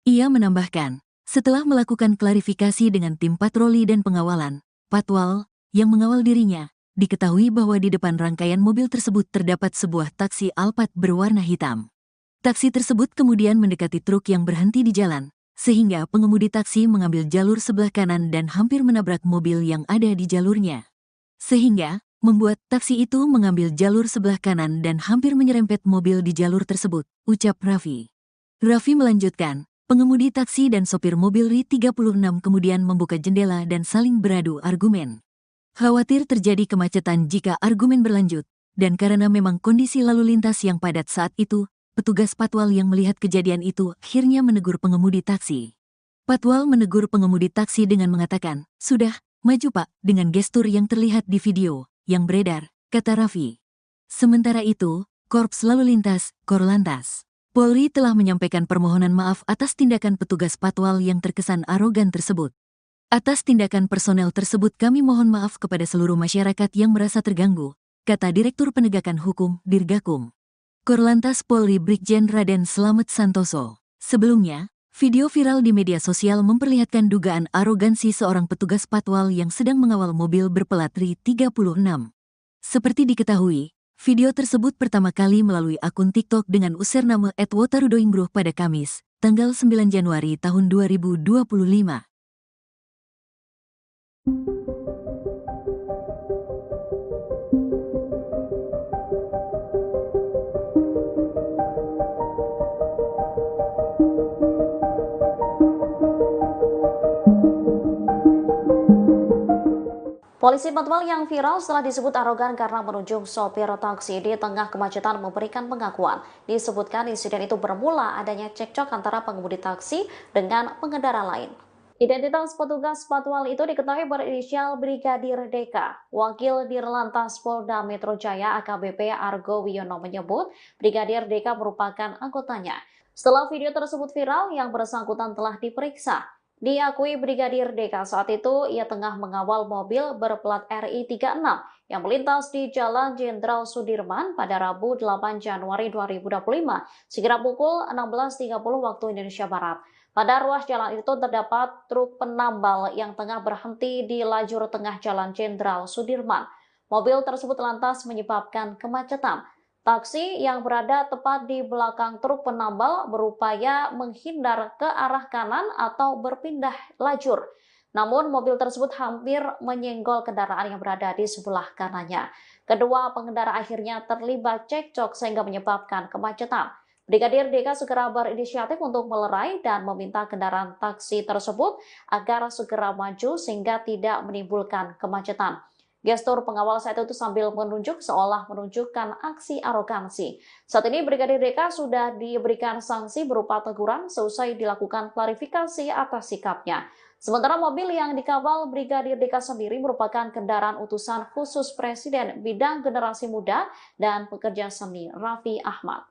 Ia menambahkan, setelah melakukan klarifikasi dengan tim patroli dan pengawalan, patwal, yang mengawal dirinya, diketahui bahwa di depan rangkaian mobil tersebut terdapat sebuah taksi Alphard berwarna hitam. Taksi tersebut kemudian mendekati truk yang berhenti di jalan, sehingga pengemudi taksi mengambil jalur sebelah kanan dan hampir menabrak mobil yang ada di jalurnya. Sehingga, membuat taksi itu mengambil jalur sebelah kanan dan hampir menyerempet mobil di jalur tersebut, ucap Raffi. Raffi melanjutkan, pengemudi taksi dan sopir mobil RI36 kemudian membuka jendela dan saling beradu argumen. Khawatir terjadi kemacetan jika argumen berlanjut, dan karena memang kondisi lalu lintas yang padat saat itu, petugas patwal yang melihat kejadian itu akhirnya menegur pengemudi taksi. Patwal menegur pengemudi taksi dengan mengatakan, "Sudah, maju Pak," dengan gestur yang terlihat di video yang beredar, kata Raffi. Sementara itu, Korps Lalu Lintas, Korlantas, Polri telah menyampaikan permohonan maaf atas tindakan petugas patwal yang terkesan arogan tersebut. Atas tindakan personel tersebut kami mohon maaf kepada seluruh masyarakat yang merasa terganggu, kata Direktur Penegakan Hukum, Dirgakum. Korlantas Polri Brigjen Raden Slamet Santoso. Sebelumnya, video viral di media sosial memperlihatkan dugaan arogansi seorang petugas patwal yang sedang mengawal mobil berplat RI36. Seperti diketahui, video tersebut pertama kali melalui akun TikTok dengan username @wotarudoingbruh pada Kamis, tanggal 9 Januari tahun 2025. Polisi patwal yang viral setelah disebut arogan karena menunjuk sopir taksi di tengah kemacetan memberikan pengakuan. Disebutkan insiden itu bermula adanya cekcok antara pengemudi taksi dengan pengendara lain. Identitas petugas patwal itu diketahui berinisial Brigadir DK. Wakil Dirlantas Polda Metro Jaya AKBP Argo Wiono menyebut Brigadir DK merupakan anggotanya. Setelah video tersebut viral, yang bersangkutan telah diperiksa. Diakui Brigadir DK saat itu ia tengah mengawal mobil berplat RI36 yang melintas di Jalan Jenderal Sudirman pada Rabu 8 Januari 2025 sekira pukul 16.30 waktu Indonesia Barat. Pada ruas jalan itu terdapat truk penambal yang tengah berhenti di lajur tengah Jalan Jenderal Sudirman. Mobil tersebut lantas menyebabkan kemacetan. Taksi yang berada tepat di belakang truk penambal berupaya menghindar ke arah kanan atau berpindah lajur. Namun mobil tersebut hampir menyenggol kendaraan yang berada di sebelah kanannya. Kedua pengendara akhirnya terlibat cekcok sehingga menyebabkan kemacetan. Brigadir DK segera berinisiatif untuk melerai dan meminta kendaraan taksi tersebut agar segera maju sehingga tidak menimbulkan kemacetan. Gestur pengawal saat itu sambil menunjuk seolah menunjukkan aksi arogansi. Saat ini Brigadir DK sudah diberikan sanksi berupa teguran seusai dilakukan klarifikasi atas sikapnya. Sementara mobil yang dikawal Brigadir DK sendiri merupakan kendaraan utusan khusus Presiden bidang generasi muda dan pekerja seni Raffi Ahmad.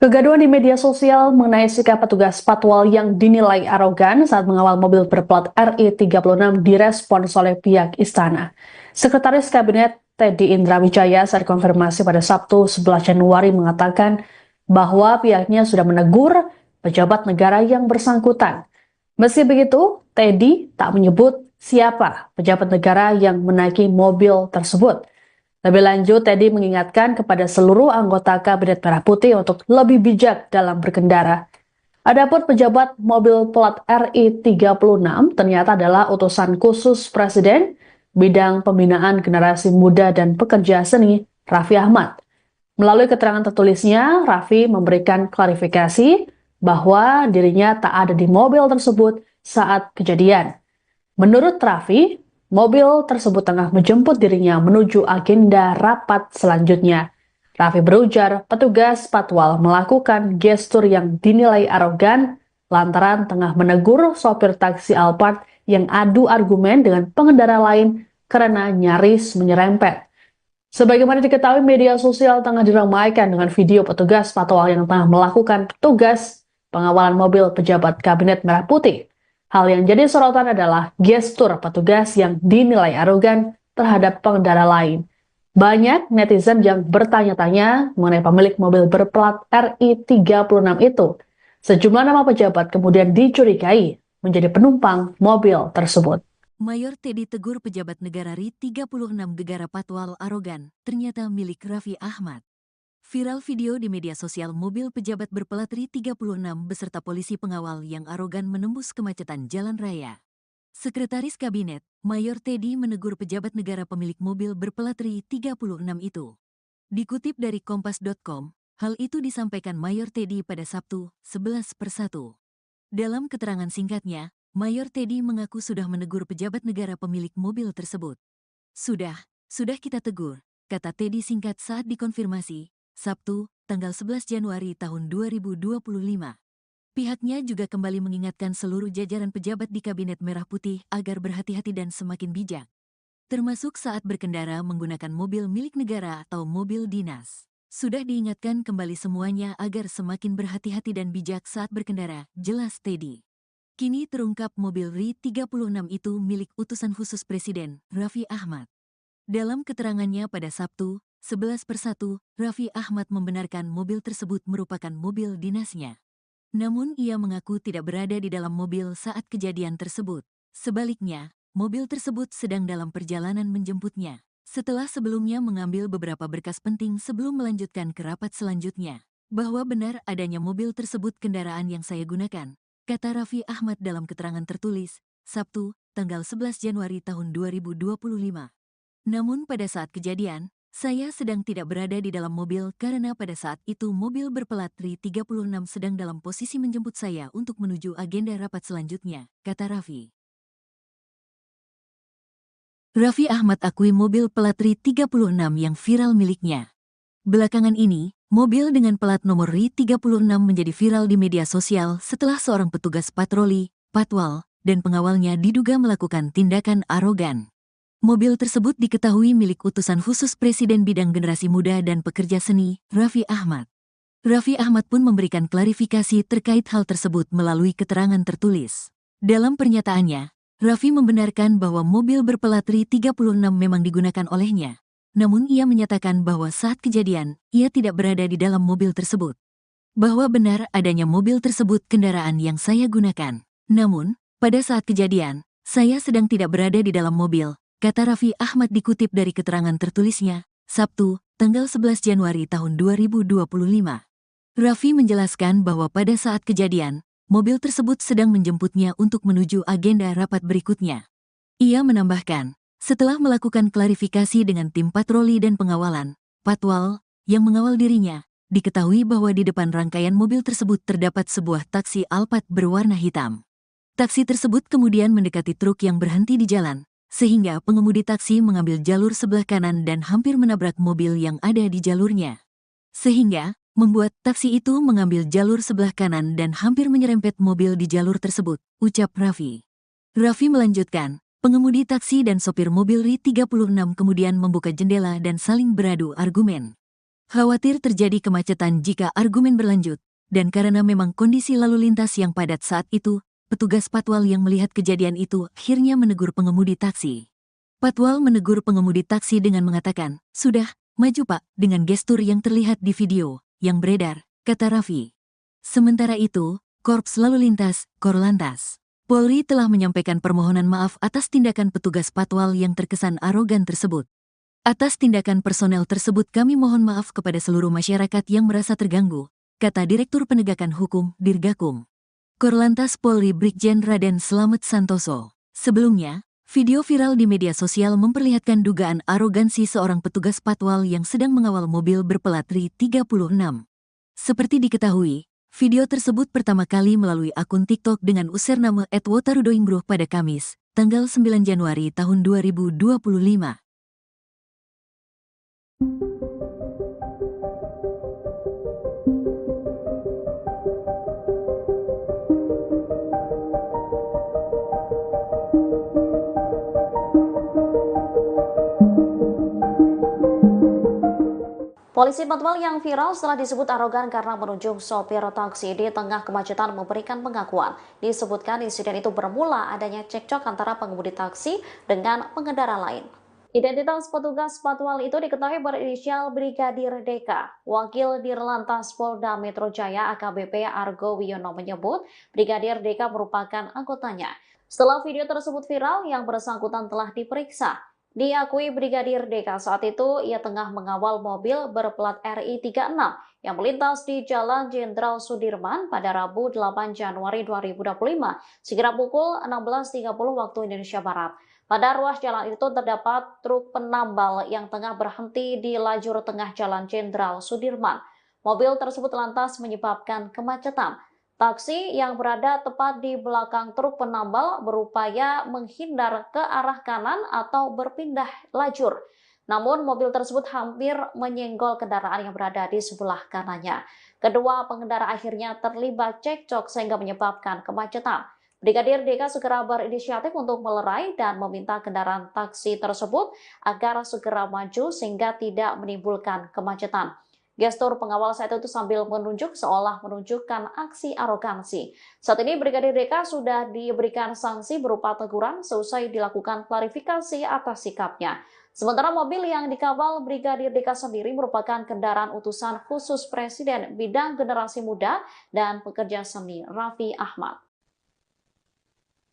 Kegaduhan di media sosial mengenai sikap petugas patwal yang dinilai arogan saat mengawal mobil berplat RI36 direspons oleh pihak istana. Sekretaris Kabinet Teddy Indra Wijaya saat konfirmasi pada Sabtu 11 Januari mengatakan bahwa pihaknya sudah menegur pejabat negara yang bersangkutan. Meski begitu, Teddy tak menyebut siapa pejabat negara yang menaiki mobil tersebut. Lebih lanjut, Teddy mengingatkan kepada seluruh anggota Kabinet Merah Putih untuk lebih bijak dalam berkendara. Adapun pejabat mobil plat RI36 ternyata adalah utusan khusus Presiden bidang pembinaan generasi muda dan pekerja seni Raffi Ahmad. Melalui keterangan tertulisnya, Raffi memberikan klarifikasi bahwa dirinya tak ada di mobil tersebut saat kejadian. Menurut Raffi, mobil tersebut tengah menjemput dirinya menuju agenda rapat selanjutnya. Raffi berujar petugas patwal melakukan gestur yang dinilai arogan lantaran tengah menegur sopir taksi Alphard yang adu argumen dengan pengendara lain karena nyaris menyerempet. Sebagaimana diketahui, media sosial tengah diramaikan dengan video petugas patwal yang tengah melakukan tugas pengawalan mobil pejabat Kabinet Merah Putih. Hal yang jadi sorotan adalah gestur petugas yang dinilai arogan terhadap pengendara lain. Banyak netizen yang bertanya-tanya mengenai pemilik mobil berplat RI36 itu. Sejumlah nama pejabat kemudian dicurigai menjadi penumpang mobil tersebut. Mayor Teddy tegur pejabat negara RI36 gegara patwal arogan, ternyata milik Raffi Ahmad. Viral video di media sosial mobil pejabat berplat RI36 beserta polisi pengawal yang arogan menembus kemacetan jalan raya. Sekretaris Kabinet, Mayor Teddy menegur pejabat negara pemilik mobil berplat RI 36 itu. Dikutip dari Kompas.com, hal itu disampaikan Mayor Teddy pada Sabtu, 11/1. Dalam keterangan singkatnya, Mayor Teddy mengaku sudah menegur pejabat negara pemilik mobil tersebut. Sudah kita tegur, kata Teddy singkat saat dikonfirmasi, Sabtu, tanggal 11 Januari tahun 2025. Pihaknya juga kembali mengingatkan seluruh jajaran pejabat di Kabinet Merah Putih agar berhati-hati dan semakin bijak, termasuk saat berkendara menggunakan mobil milik negara atau mobil dinas. Sudah diingatkan kembali semuanya agar semakin berhati-hati dan bijak saat berkendara, jelas Teddy. Kini terungkap mobil RI 36 itu milik utusan khusus Presiden, Raffi Ahmad. Dalam keterangannya pada Sabtu, 11/1, Raffi Ahmad membenarkan mobil tersebut merupakan mobil dinasnya. Namun ia mengaku tidak berada di dalam mobil saat kejadian tersebut. Sebaliknya, mobil tersebut sedang dalam perjalanan menjemputnya. Setelah sebelumnya mengambil beberapa berkas penting sebelum melanjutkan ke rapat selanjutnya. Bahwa benar adanya mobil tersebut kendaraan yang saya gunakan, kata Raffi Ahmad dalam keterangan tertulis, Sabtu, tanggal 11 Januari tahun 2025. Namun pada saat kejadian, saya sedang tidak berada di dalam mobil karena pada saat itu mobil berplat RI 36 sedang dalam posisi menjemput saya untuk menuju agenda rapat selanjutnya, kata Raffi. Raffi Ahmad akui mobil plat RI 36 yang viral miliknya. Belakangan ini, mobil dengan plat nomor RI 36 menjadi viral di media sosial setelah seorang petugas patroli, patwal, dan pengawalnya diduga melakukan tindakan arogan. Mobil tersebut diketahui milik utusan khusus Presiden bidang generasi muda dan pekerja seni, Raffi Ahmad. Raffi Ahmad pun memberikan klarifikasi terkait hal tersebut melalui keterangan tertulis. Dalam pernyataannya, Raffi membenarkan bahwa mobil berplat RI 36 memang digunakan olehnya. Namun ia menyatakan bahwa saat kejadian, ia tidak berada di dalam mobil tersebut. Bahwa benar adanya mobil tersebut kendaraan yang saya gunakan. Namun, pada saat kejadian, saya sedang tidak berada di dalam mobil, kata Raffi Ahmad dikutip dari keterangan tertulisnya, Sabtu, tanggal 11 Januari tahun 2025. Raffi menjelaskan bahwa pada saat kejadian, mobil tersebut sedang menjemputnya untuk menuju agenda rapat berikutnya. Ia menambahkan, setelah melakukan klarifikasi dengan tim patroli dan pengawalan, patwal, yang mengawal dirinya, diketahui bahwa di depan rangkaian mobil tersebut terdapat sebuah taksi Alphard berwarna hitam. Taksi tersebut kemudian mendekati truk yang berhenti di jalan, sehingga pengemudi taksi mengambil jalur sebelah kanan dan hampir menabrak mobil yang ada di jalurnya. Sehingga, membuat taksi itu mengambil jalur sebelah kanan dan hampir menyerempet mobil di jalur tersebut, ucap Raffi. Raffi melanjutkan, pengemudi taksi dan sopir mobil RI 36 kemudian membuka jendela dan saling beradu argumen. Khawatir terjadi kemacetan jika argumen berlanjut, dan karena memang kondisi lalu lintas yang padat saat itu, petugas patwal yang melihat kejadian itu akhirnya menegur pengemudi taksi. Patwal menegur pengemudi taksi dengan mengatakan, sudah, maju Pak, dengan gestur yang terlihat di video yang beredar, kata Raffi. Sementara itu, Korps Lalu Lintas, Korlantas, Polri telah menyampaikan permohonan maaf atas tindakan petugas patwal yang terkesan arogan tersebut. Atas tindakan personel tersebut kami mohon maaf kepada seluruh masyarakat yang merasa terganggu, kata Direktur Penegakan Hukum, Dirgakum. Korlantas Polri Brigjen Raden Slamet Santoso. Sebelumnya, video viral di media sosial memperlihatkan dugaan arogansi seorang petugas patwal yang sedang mengawal mobil berplat RI 36. Seperti diketahui, video tersebut pertama kali melalui akun TikTok dengan username @wotarudoinggroh pada Kamis, tanggal 9 Januari tahun 2025. Polisi patwal yang viral setelah disebut arogan karena menunjuk sopir taksi di tengah kemacetan memberikan pengakuan. Disebutkan insiden itu bermula adanya cekcok antara pengemudi taksi dengan pengendara lain. Identitas petugas patwal itu diketahui berinisial Brigadir Deka. Wakil Dirlantas Polda Metro Jaya AKBP Argo Wiono menyebut Brigadir Deka merupakan anggotanya. Setelah video tersebut viral, yang bersangkutan telah diperiksa. Diakui Brigadir Deka saat itu ia tengah mengawal mobil berplat RI 36 yang melintas di Jalan Jenderal Sudirman pada Rabu 8 Januari 2025 sekira pukul 16.30 waktu Indonesia Barat. Pada ruas jalan itu terdapat truk penambal yang tengah berhenti di lajur tengah Jalan Jenderal Sudirman. Mobil tersebut lantas menyebabkan kemacetan. Taksi yang berada tepat di belakang truk penambal berupaya menghindar ke arah kanan atau berpindah lajur. Namun mobil tersebut hampir menyenggol kendaraan yang berada di sebelah kanannya. Kedua pengendara akhirnya terlibat cekcok sehingga menyebabkan kemacetan. Brigadir DK segera berinisiatif untuk melerai dan meminta kendaraan taksi tersebut agar segera maju sehingga tidak menimbulkan kemacetan. Gestur pengawal saat itu sambil menunjuk seolah menunjukkan aksi arogansi. Saat ini Brigadir DK sudah diberikan sanksi berupa teguran seusai dilakukan klarifikasi atas sikapnya. Sementara mobil yang dikawal Brigadir DK sendiri merupakan kendaraan utusan khusus Presiden bidang generasi muda dan pekerja seni Raffi Ahmad.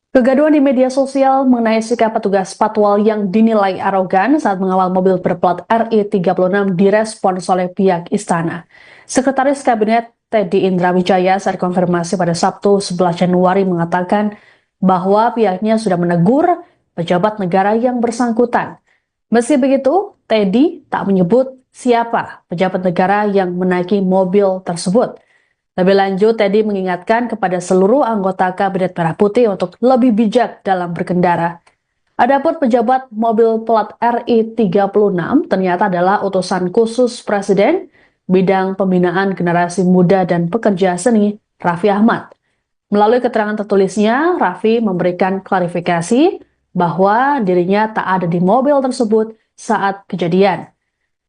Kegaduhan di media sosial mengenai sikap petugas patwal yang dinilai arogan saat mengawal mobil berplat RI36 direspons oleh pihak istana. Sekretaris Kabinet Teddy Indrawijaya saat konfirmasi pada Sabtu 11 Januari mengatakan bahwa pihaknya sudah menegur pejabat negara yang bersangkutan. Meski begitu, Teddy tak menyebut siapa pejabat negara yang menaiki mobil tersebut. Lebih lanjut, Teddy mengingatkan kepada seluruh anggota Kabinet Merah Putih untuk lebih bijak dalam berkendara. Adapun pejabat mobil plat RI36 ternyata adalah utusan khusus Presiden bidang pembinaan generasi muda dan pekerja seni Raffi Ahmad. Melalui keterangan tertulisnya, Raffi memberikan klarifikasi bahwa dirinya tak ada di mobil tersebut saat kejadian.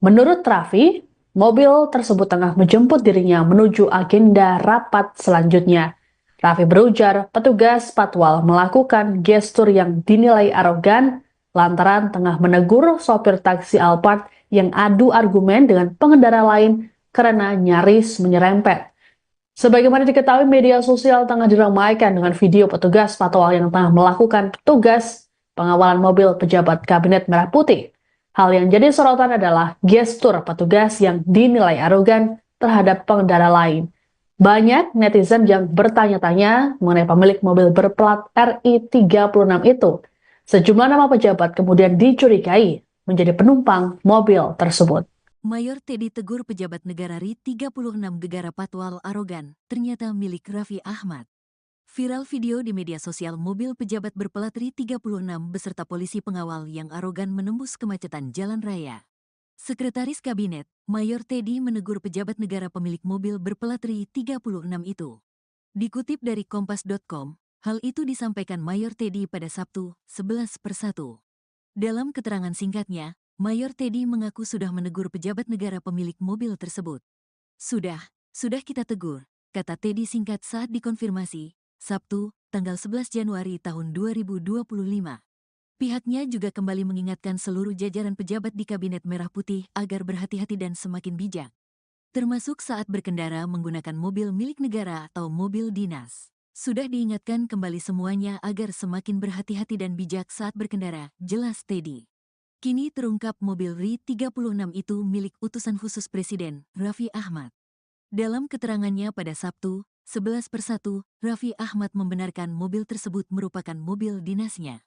Menurut Raffi, mobil tersebut tengah menjemput dirinya menuju agenda rapat selanjutnya. Raffi berujar petugas patwal melakukan gestur yang dinilai arogan lantaran tengah menegur sopir taksi Alphard yang adu argumen dengan pengendara lain karena nyaris menyerempet. Sebagaimana diketahui, media sosial tengah diramaikan dengan video petugas patwal yang tengah melakukan tugas pengawalan mobil pejabat Kabinet Merah Putih. Hal yang jadi sorotan adalah gestur petugas yang dinilai arogan terhadap pengendara lain. Banyak netizen yang bertanya-tanya mengenai pemilik mobil berplat RI36 itu. Sejumlah nama pejabat kemudian dicurigai menjadi penumpang mobil tersebut. Mayor Teddy tegur pejabat negara RI36 gegara patwal arogan, ternyata milik Raffi Ahmad. Viral video di media sosial mobil pejabat berplat RI36 beserta polisi pengawal yang arogan menembus kemacetan jalan raya. Sekretaris Kabinet, Mayor Teddy menegur pejabat negara pemilik mobil berplat RI36 itu. Dikutip dari Kompas.com, hal itu disampaikan Mayor Teddy pada Sabtu, 11/1. Dalam keterangan singkatnya, Mayor Teddy mengaku sudah menegur pejabat negara pemilik mobil tersebut. Sudah kita tegur, kata Teddy singkat saat dikonfirmasi, Sabtu, tanggal 11 Januari tahun 2025. Pihaknya juga kembali mengingatkan seluruh jajaran pejabat di Kabinet Merah Putih agar berhati-hati dan semakin bijak, termasuk saat berkendara menggunakan mobil milik negara atau mobil dinas. Sudah diingatkan kembali semuanya agar semakin berhati-hati dan bijak saat berkendara, jelas Teddy. Kini terungkap mobil RI36 itu milik utusan khusus Presiden, Raffi Ahmad. Dalam keterangannya pada Sabtu, 11/1, Raffi Ahmad membenarkan mobil tersebut merupakan mobil dinasnya.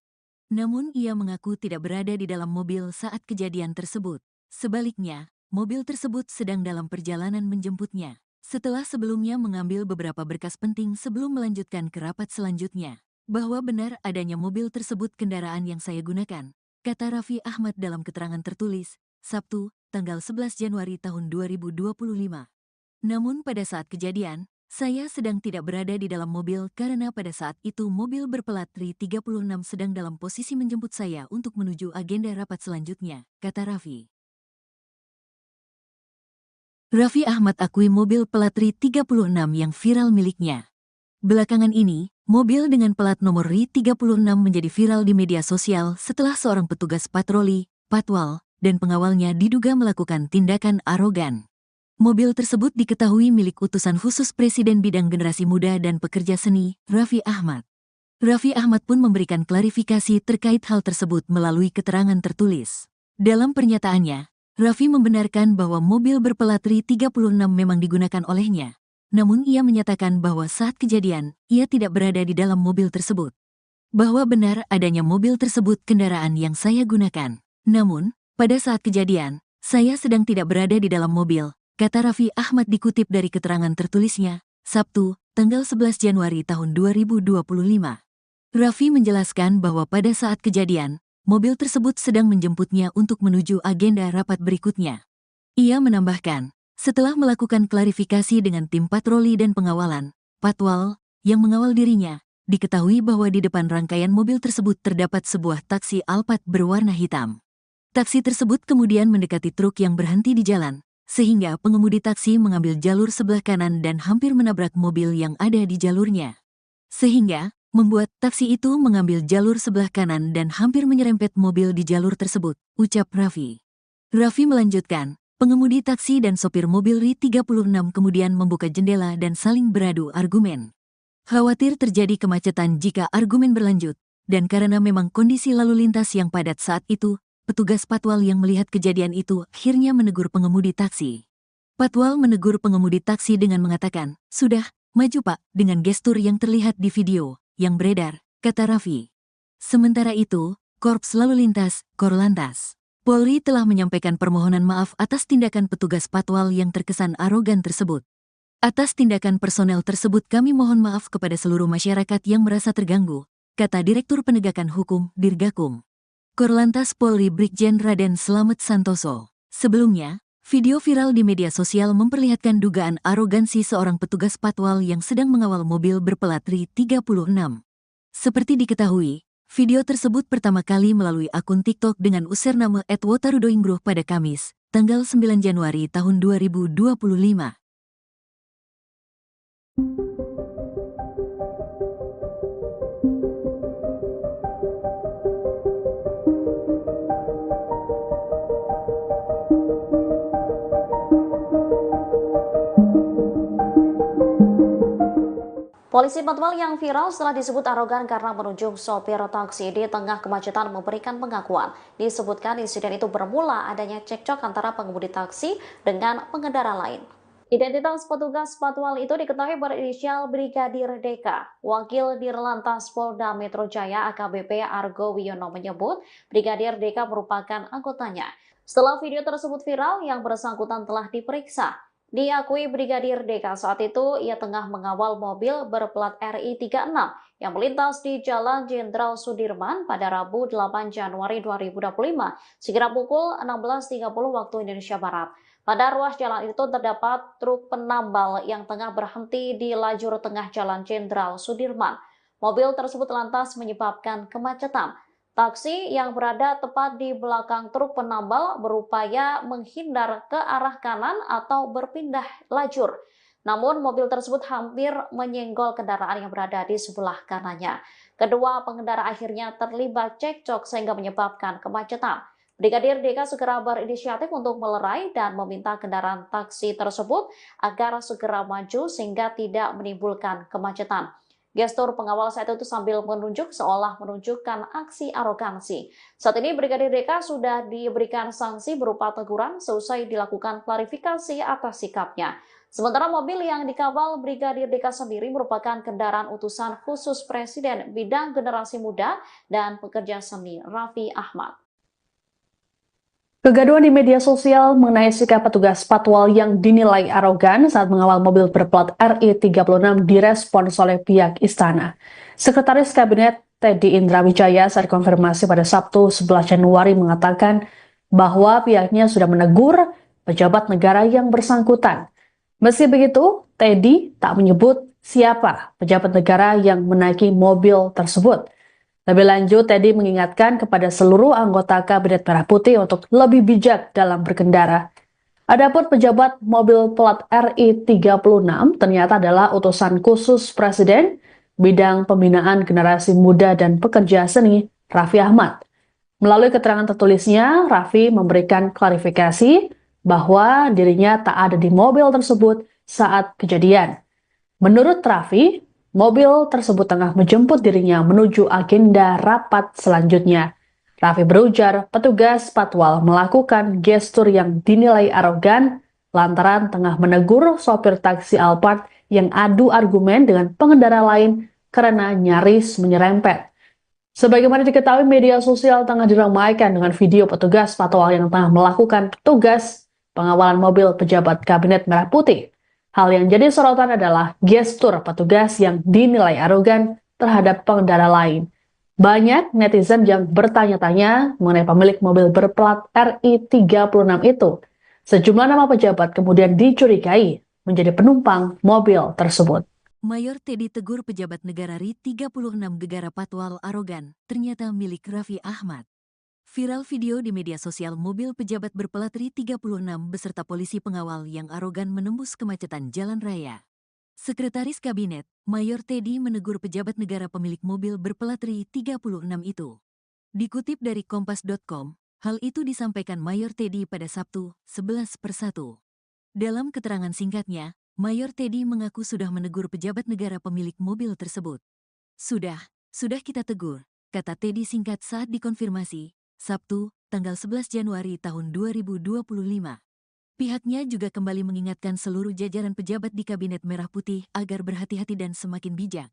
Namun ia mengaku tidak berada di dalam mobil saat kejadian tersebut. Sebaliknya, mobil tersebut sedang dalam perjalanan menjemputnya, setelah sebelumnya mengambil beberapa berkas penting sebelum melanjutkan ke rapat selanjutnya. Bahwa benar adanya mobil tersebut kendaraan yang saya gunakan, kata Raffi Ahmad dalam keterangan tertulis, Sabtu, tanggal 11 Januari tahun 2025. Namun pada saat kejadian, saya sedang tidak berada di dalam mobil karena pada saat itu mobil berplat RI36 sedang dalam posisi menjemput saya untuk menuju agenda rapat selanjutnya, kata Raffi. Raffi Ahmad akui mobil plat RI36 yang viral miliknya. Belakangan ini, mobil dengan plat nomor RI36 menjadi viral di media sosial setelah seorang petugas patroli, patwal, dan pengawalnya diduga melakukan tindakan arogan. Mobil tersebut diketahui milik utusan khusus Presiden bidang generasi muda dan pekerja seni, Raffi Ahmad. Raffi Ahmad pun memberikan klarifikasi terkait hal tersebut melalui keterangan tertulis. Dalam pernyataannya, Raffi membenarkan bahwa mobil berplat RI 36 memang digunakan olehnya. Namun ia menyatakan bahwa saat kejadian, ia tidak berada di dalam mobil tersebut. Bahwa benar adanya mobil tersebut kendaraan yang saya gunakan. Namun, pada saat kejadian, saya sedang tidak berada di dalam mobil, kata Raffi Ahmad dikutip dari keterangan tertulisnya, Sabtu, tanggal 11 Januari tahun 2025. Raffi menjelaskan bahwa pada saat kejadian, mobil tersebut sedang menjemputnya untuk menuju agenda rapat berikutnya. Ia menambahkan, setelah melakukan klarifikasi dengan tim patroli dan pengawalan, Patwal, yang mengawal dirinya, diketahui bahwa di depan rangkaian mobil tersebut terdapat sebuah taksi Alphard berwarna hitam. Taksi tersebut kemudian mendekati truk yang berhenti di jalan, sehingga pengemudi taksi mengambil jalur sebelah kanan dan hampir menabrak mobil yang ada di jalurnya. Sehingga, membuat taksi itu mengambil jalur sebelah kanan dan hampir menyerempet mobil di jalur tersebut, ucap Raffi. Raffi melanjutkan, pengemudi taksi dan sopir mobil RI 36 kemudian membuka jendela dan saling beradu argumen. Khawatir terjadi kemacetan jika argumen berlanjut, dan karena memang kondisi lalu lintas yang padat saat itu, petugas Patwal yang melihat kejadian itu akhirnya menegur pengemudi taksi. Patwal menegur pengemudi taksi dengan mengatakan, "Sudah, maju Pak," dengan gestur yang terlihat di video yang beredar, kata Raffi. Sementara itu, Korps Lalu Lintas, Korlantas, Polri telah menyampaikan permohonan maaf atas tindakan petugas Patwal yang terkesan arogan tersebut. Atas tindakan personel tersebut kami mohon maaf kepada seluruh masyarakat yang merasa terganggu, kata Direktur Penegakan Hukum, Dirgakum. Korlantas Polri Brigjen Raden Slamet Santoso. Sebelumnya, video viral di media sosial memperlihatkan dugaan arogansi seorang petugas Patwal yang sedang mengawal mobil berplat RI 36. Seperti diketahui, video tersebut pertama kali melalui akun TikTok dengan username @wotarudoingbruh pada Kamis, tanggal 9 Januari tahun 2025. Polisi Patwal yang viral setelah disebut arogan karena menunjuk sopir taksi di tengah kemacetan memberikan pengakuan. Disebutkan insiden itu bermula adanya cekcok antara pengemudi taksi dengan pengendara lain. Identitas petugas Patwal itu diketahui berinisial Brigadir DK. Wakil Dirlantas Polda Metro Jaya AKBP Argo Wiono menyebut Brigadir DK merupakan anggotanya. Setelah video tersebut viral, yang bersangkutan telah diperiksa. Diakui Brigadir DK saat itu ia tengah mengawal mobil berplat RI 36 yang melintas di Jalan Jenderal Sudirman pada Rabu 8 Januari 2025 sekira pukul 16.30 waktu Indonesia Barat. Pada ruas jalan itu terdapat truk penambal yang tengah berhenti di lajur tengah Jalan Jenderal Sudirman. Mobil tersebut lantas menyebabkan kemacetan. Taksi yang berada tepat di belakang truk penambal berupaya menghindar ke arah kanan atau berpindah lajur. Namun mobil tersebut hampir menyenggol kendaraan yang berada di sebelah kanannya. Kedua pengendara akhirnya terlibat cekcok sehingga menyebabkan kemacetan. Brigadir DK segera berinisiatif untuk melerai dan meminta kendaraan taksi tersebut agar segera maju sehingga tidak menimbulkan kemacetan. Gestur pengawal saat itu sambil menunjuk seolah menunjukkan aksi arogansi. Saat ini Brigadir DK sudah diberikan sanksi berupa teguran seusai dilakukan klarifikasi atas sikapnya. Sementara mobil yang dikawal Brigadir DK sendiri merupakan kendaraan utusan khusus Presiden bidang generasi muda dan pekerja seni Raffi Ahmad. Kegaduhan di media sosial mengenai sikap petugas Patwal yang dinilai arogan saat mengawal mobil berplat RI 36 direspons oleh pihak istana. Sekretaris Kabinet Teddy Indrawijaya saat konfirmasi pada Sabtu 11 Januari mengatakan bahwa pihaknya sudah menegur pejabat negara yang bersangkutan. Meski begitu, Teddy tak menyebut siapa pejabat negara yang menaiki mobil tersebut. Lebih lanjut, Teddy mengingatkan kepada seluruh anggota Kabinet Merah Putih untuk lebih bijak dalam berkendara. Adapun pejabat mobil plat RI 36 ternyata adalah utusan khusus Presiden bidang pembinaan generasi muda dan pekerja seni Raffi Ahmad. Melalui keterangan tertulisnya, Raffi memberikan klarifikasi bahwa dirinya tak ada di mobil tersebut saat kejadian. Menurut Raffi, mobil tersebut tengah menjemput dirinya menuju agenda rapat selanjutnya. Raffi berujar petugas patwal melakukan gestur yang dinilai arogan lantaran tengah menegur sopir taksi Alphard yang adu argumen dengan pengendara lain karena nyaris menyerempet. Sebagaimana diketahui, media sosial tengah diramaikan dengan video petugas patwal yang tengah melakukan tugas pengawalan mobil pejabat Kabinet Merah Putih. Hal yang jadi sorotan adalah gestur petugas yang dinilai arogan terhadap pengendara lain. Banyak netizen yang bertanya-tanya mengenai pemilik mobil berplat RI36 itu. Sejumlah nama pejabat kemudian dicurigai menjadi penumpang mobil tersebut. Mayor Teddy tegur pejabat negara RI36 gegara patwal arogan, ternyata milik Raffi Ahmad. Viral video di media sosial mobil pejabat berplat RI36 beserta polisi pengawal yang arogan menembus kemacetan jalan raya. Sekretaris Kabinet, Mayor Teddy menegur pejabat negara pemilik mobil berplat RI36 itu. Dikutip dari Kompas.com, hal itu disampaikan Mayor Teddy pada Sabtu, 11/1. Dalam keterangan singkatnya, Mayor Teddy mengaku sudah menegur pejabat negara pemilik mobil tersebut. Sudah kita tegur, kata Teddy singkat saat dikonfirmasi, Sabtu, tanggal 11 Januari tahun 2025. Pihaknya juga kembali mengingatkan seluruh jajaran pejabat di Kabinet Merah Putih agar berhati-hati dan semakin bijak,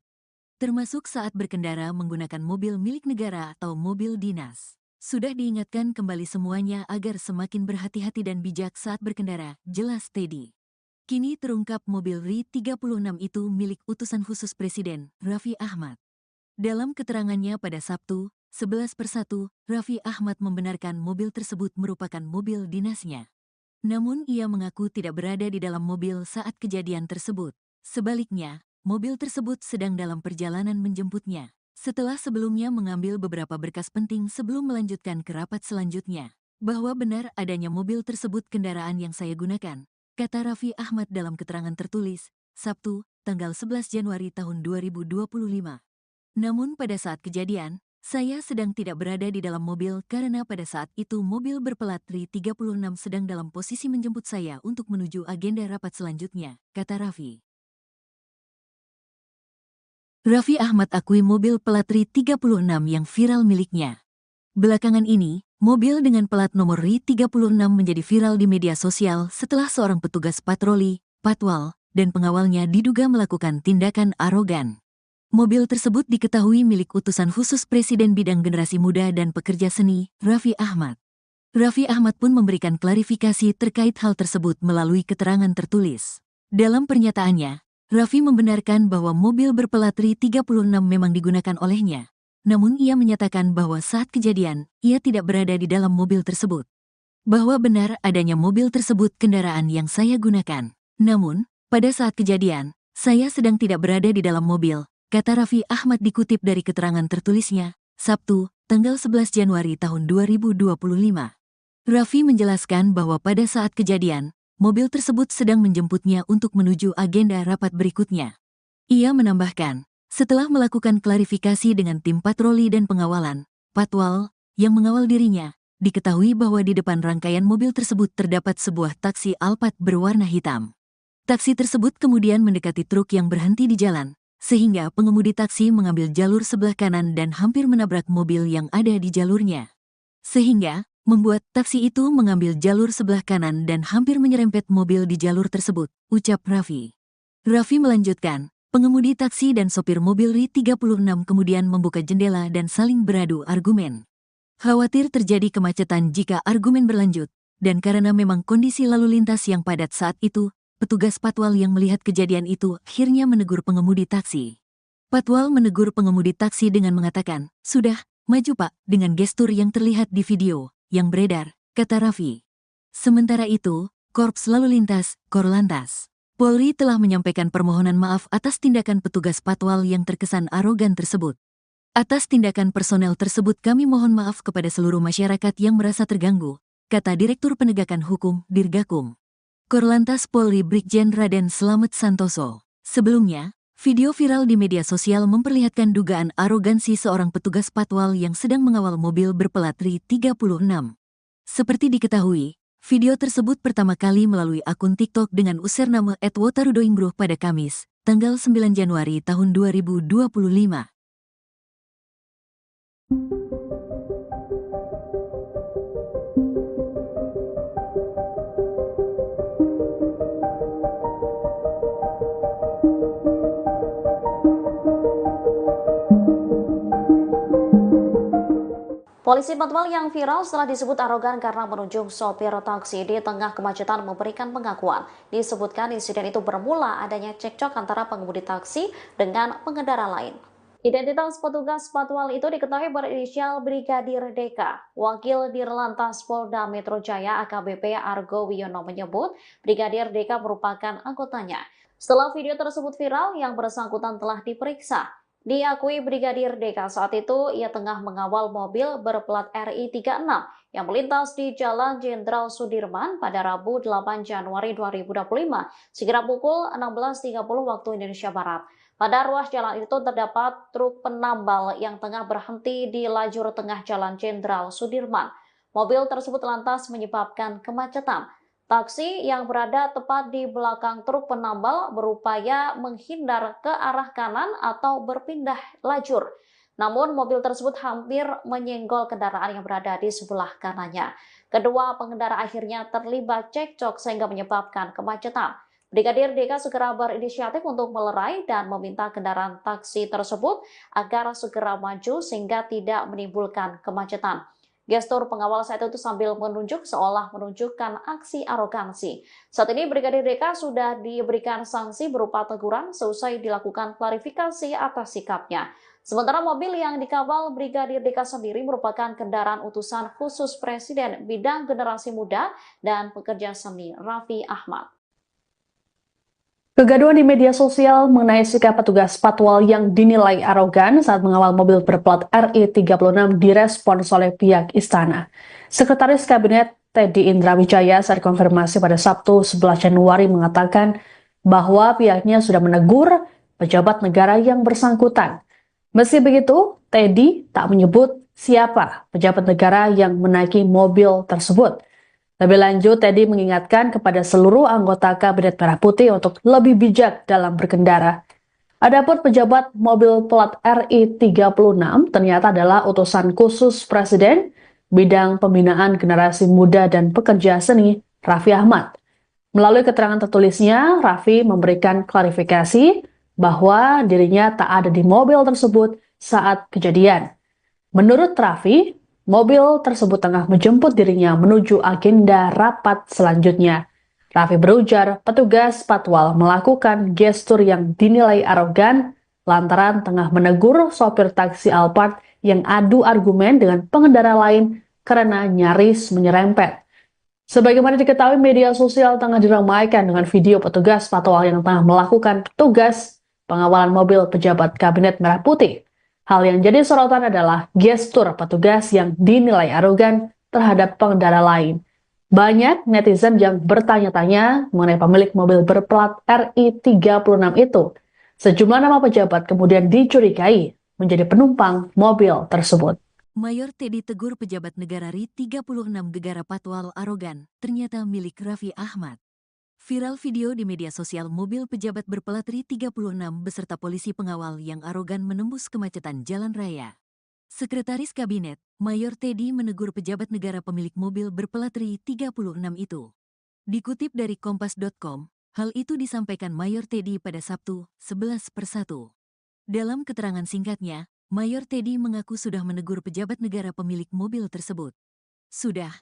termasuk saat berkendara menggunakan mobil milik negara atau mobil dinas. Sudah diingatkan kembali semuanya agar semakin berhati-hati dan bijak saat berkendara, jelas Teddy. Kini terungkap mobil RI36 itu milik utusan khusus Presiden, Raffi Ahmad. Dalam keterangannya pada Sabtu, 11/1, Raffi Ahmad membenarkan mobil tersebut merupakan mobil dinasnya. Namun ia mengaku tidak berada di dalam mobil saat kejadian tersebut. Sebaliknya, mobil tersebut sedang dalam perjalanan menjemputnya. Setelah sebelumnya mengambil beberapa berkas penting sebelum melanjutkan ke rapat selanjutnya. Bahwa benar adanya mobil tersebut kendaraan yang saya gunakan, kata Raffi Ahmad dalam keterangan tertulis, Sabtu, tanggal 11 Januari tahun 2025. Namun pada saat kejadian, saya sedang tidak berada di dalam mobil karena pada saat itu mobil berplat RI36 sedang dalam posisi menjemput saya untuk menuju agenda rapat selanjutnya, kata Raffi. Raffi Ahmad akui mobil plat RI36 yang viral miliknya. Belakangan ini, mobil dengan plat nomor RI36 menjadi viral di media sosial setelah seorang petugas patroli, patwal, dan pengawalnya diduga melakukan tindakan arogan. Mobil tersebut diketahui milik utusan khusus Presiden Bidang Generasi Muda dan Pekerja Seni, Raffi Ahmad. Raffi Ahmad pun memberikan klarifikasi terkait hal tersebut melalui keterangan tertulis. Dalam pernyataannya, Raffi membenarkan bahwa mobil berplat RI36 memang digunakan olehnya. Namun ia menyatakan bahwa saat kejadian, ia tidak berada di dalam mobil tersebut. Bahwa benar adanya mobil tersebut kendaraan yang saya gunakan. Namun, pada saat kejadian, saya sedang tidak berada di dalam mobil, kata Raffi Ahmad dikutip dari keterangan tertulisnya, Sabtu, tanggal 11 Januari tahun 2025. Raffi menjelaskan bahwa pada saat kejadian, mobil tersebut sedang menjemputnya untuk menuju agenda rapat berikutnya. Ia menambahkan, setelah melakukan klarifikasi dengan tim patroli dan pengawalan, patwal, yang mengawal dirinya, diketahui bahwa di depan rangkaian mobil tersebut terdapat sebuah taksi Alphard berwarna hitam. Taksi tersebut kemudian mendekati truk yang berhenti di jalan, sehingga pengemudi taksi mengambil jalur sebelah kanan dan hampir menabrak mobil yang ada di jalurnya. Sehingga, membuat taksi itu mengambil jalur sebelah kanan dan hampir menyerempet mobil di jalur tersebut, ucap Raffi. Raffi melanjutkan, pengemudi taksi dan sopir mobil RI36 kemudian membuka jendela dan saling beradu argumen. Khawatir terjadi kemacetan jika argumen berlanjut, dan karena memang kondisi lalu lintas yang padat saat itu, petugas patwal yang melihat kejadian itu akhirnya menegur pengemudi taksi. Patwal menegur pengemudi taksi dengan mengatakan, "Sudah, maju Pak," dengan gestur yang terlihat di video yang beredar, kata Raffi. Sementara itu, Korps Lalu Lintas, Korlantas, Polri telah menyampaikan permohonan maaf atas tindakan petugas patwal yang terkesan arogan tersebut. Atas tindakan personel tersebut kami mohon maaf kepada seluruh masyarakat yang merasa terganggu, kata Direktur Penegakan Hukum, Dirgakum. Korlantas Polri Brigjen Raden Slamet Santoso. Sebelumnya, video viral di media sosial memperlihatkan dugaan arogansi seorang petugas patwal yang sedang mengawal mobil berplat RI36. Seperti diketahui, video tersebut pertama kali melalui akun TikTok dengan username @wotarudoingbruh pada Kamis, tanggal 9 Januari tahun 2025. Polisi patwal yang viral setelah disebut arogan karena menunjuk sopir taksi di tengah kemacetan memberikan pengakuan. Disebutkan insiden itu bermula adanya cekcok antara pengemudi taksi dengan pengendara lain. Identitas petugas patwal itu diketahui berinisial Brigadir Deka. Wakil Dirlantas Polda Metro Jaya AKBP Argo Wiono menyebut Brigadir Deka merupakan anggotanya. Setelah video tersebut viral, yang bersangkutan telah diperiksa. Diakui Brigadir Deka saat itu ia tengah mengawal mobil berplat RI 36 yang melintas di Jalan Jenderal Sudirman pada Rabu 8 Januari 2025 sekira pukul 16.30 waktu Indonesia Barat. Pada ruas jalan itu terdapat truk penambal yang tengah berhenti di lajur tengah Jalan Jenderal Sudirman. Mobil tersebut lantas menyebabkan kemacetan. Taksi yang berada tepat di belakang truk penambal berupaya menghindar ke arah kanan atau berpindah lajur. Namun mobil tersebut hampir menyenggol kendaraan yang berada di sebelah kanannya. Kedua pengendara akhirnya terlibat cekcok sehingga menyebabkan kemacetan. Brigadir Deka segera berinisiatif untuk melerai dan meminta kendaraan taksi tersebut agar segera maju sehingga tidak menimbulkan kemacetan. Gestur pengawal saat itu sambil menunjuk seolah menunjukkan aksi arogansi. Saat ini Brigadir Deka sudah diberikan sanksi berupa teguran seusai dilakukan klarifikasi atas sikapnya. Sementara mobil yang dikawal Brigadir Deka sendiri merupakan kendaraan utusan khusus Presiden bidang generasi muda dan pekerja seni Raffi Ahmad. Kegaduhan di media sosial mengenai sikap petugas patwal yang dinilai arogan saat mengawal mobil berplat RI 36 direspons oleh pihak istana. Sekretaris Kabinet Teddy Indra Wijaya saat konfirmasi pada Sabtu 11 Januari mengatakan bahwa pihaknya sudah menegur pejabat negara yang bersangkutan. Meski begitu, Teddy tak menyebut siapa pejabat negara yang menaiki mobil tersebut. Lebih lanjut, Teddy mengingatkan kepada seluruh anggota Kabinet Merah Putih untuk lebih bijak dalam berkendara. Adapun pejabat mobil plat RI 36 ternyata adalah utusan khusus Presiden bidang pembinaan generasi muda dan pekerja seni Raffi Ahmad. Melalui keterangan tertulisnya, Raffi memberikan klarifikasi bahwa dirinya tak ada di mobil tersebut saat kejadian. Menurut Raffi, mobil tersebut tengah menjemput dirinya menuju agenda rapat selanjutnya. Raffi berujar petugas patwal melakukan gestur yang dinilai arogan lantaran tengah menegur sopir taksi Alphard yang adu argumen dengan pengendara lain karena nyaris menyerempet. Sebagaimana diketahui, media sosial tengah diramaikan dengan video petugas patwal yang tengah melakukan tugas pengawalan mobil pejabat Kabinet Merah Putih. Hal yang jadi sorotan adalah gestur petugas yang dinilai arogan terhadap pengendara lain. Banyak netizen yang bertanya-tanya mengenai pemilik mobil berplat RI 36 itu. Sejumlah nama pejabat kemudian dicurigai menjadi penumpang mobil tersebut. Mayor Teddy tegur pejabat negara RI 36 gegara patwal arogan, ternyata milik Raffi Ahmad. Viral video di media sosial mobil pejabat berplat RI 36 beserta polisi pengawal yang arogan menembus kemacetan jalan raya. Sekretaris Kabinet, Mayor Teddy menegur pejabat negara pemilik mobil berplat RI 36 itu. Dikutip dari Kompas.com, hal itu disampaikan Mayor Teddy pada Sabtu, 11/1. Dalam keterangan singkatnya, Mayor Teddy mengaku sudah menegur pejabat negara pemilik mobil tersebut. Sudah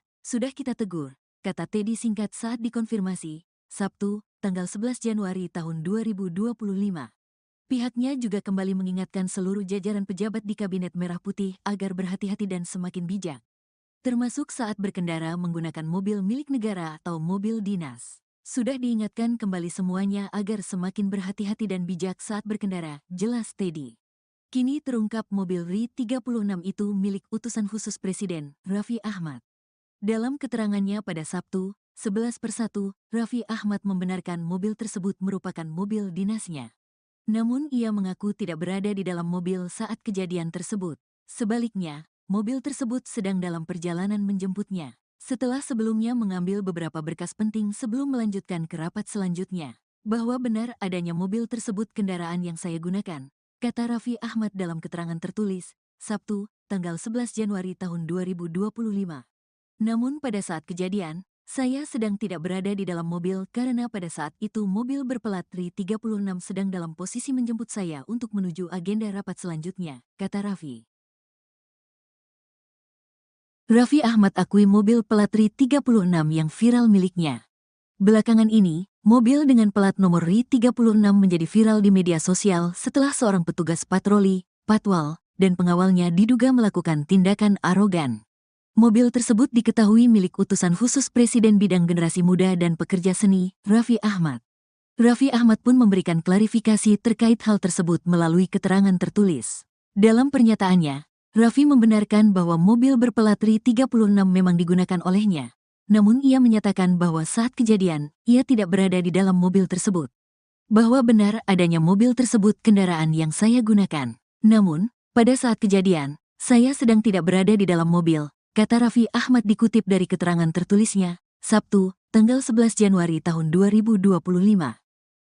kita tegur, kata Teddy singkat saat dikonfirmasi, Sabtu, tanggal 11 Januari tahun 2025. Pihaknya juga kembali mengingatkan seluruh jajaran pejabat di Kabinet Merah Putih agar berhati-hati dan semakin bijak. Termasuk saat berkendara menggunakan mobil milik negara atau mobil dinas. Sudah diingatkan kembali semuanya agar semakin berhati-hati dan bijak saat berkendara, jelas Teddy. Kini terungkap mobil RI 36 itu milik utusan khusus Presiden, Raffi Ahmad. Dalam keterangannya pada Sabtu, 11/1, Raffi Ahmad membenarkan mobil tersebut merupakan mobil dinasnya. Namun ia mengaku tidak berada di dalam mobil saat kejadian tersebut. Sebaliknya, mobil tersebut sedang dalam perjalanan menjemputnya. Setelah sebelumnya mengambil beberapa berkas penting sebelum melanjutkan ke rapat selanjutnya. Bahwa benar adanya mobil tersebut kendaraan yang saya gunakan, kata Raffi Ahmad dalam keterangan tertulis, Sabtu, tanggal 11 Januari tahun 2025. Namun pada saat kejadian, saya sedang tidak berada di dalam mobil karena pada saat itu mobil berplat RI 36 sedang dalam posisi menjemput saya untuk menuju agenda rapat selanjutnya, kata Raffi. Raffi Ahmad akui mobil plat RI 36 yang viral miliknya. Belakangan ini, mobil dengan plat nomor RI 36 menjadi viral di media sosial setelah seorang petugas patroli, patwal, dan pengawalnya diduga melakukan tindakan arogan. Mobil tersebut diketahui milik utusan khusus Presiden Bidang Generasi Muda dan Pekerja Seni, Raffi Ahmad. Raffi Ahmad pun memberikan klarifikasi terkait hal tersebut melalui keterangan tertulis. Dalam pernyataannya, Raffi membenarkan bahwa mobil berplat RI 36 memang digunakan olehnya. Namun ia menyatakan bahwa saat kejadian, ia tidak berada di dalam mobil tersebut. Bahwa benar adanya mobil tersebut kendaraan yang saya gunakan. Namun, pada saat kejadian, saya sedang tidak berada di dalam mobil, kata Raffi Ahmad dikutip dari keterangan tertulisnya, Sabtu, tanggal 11 Januari tahun 2025.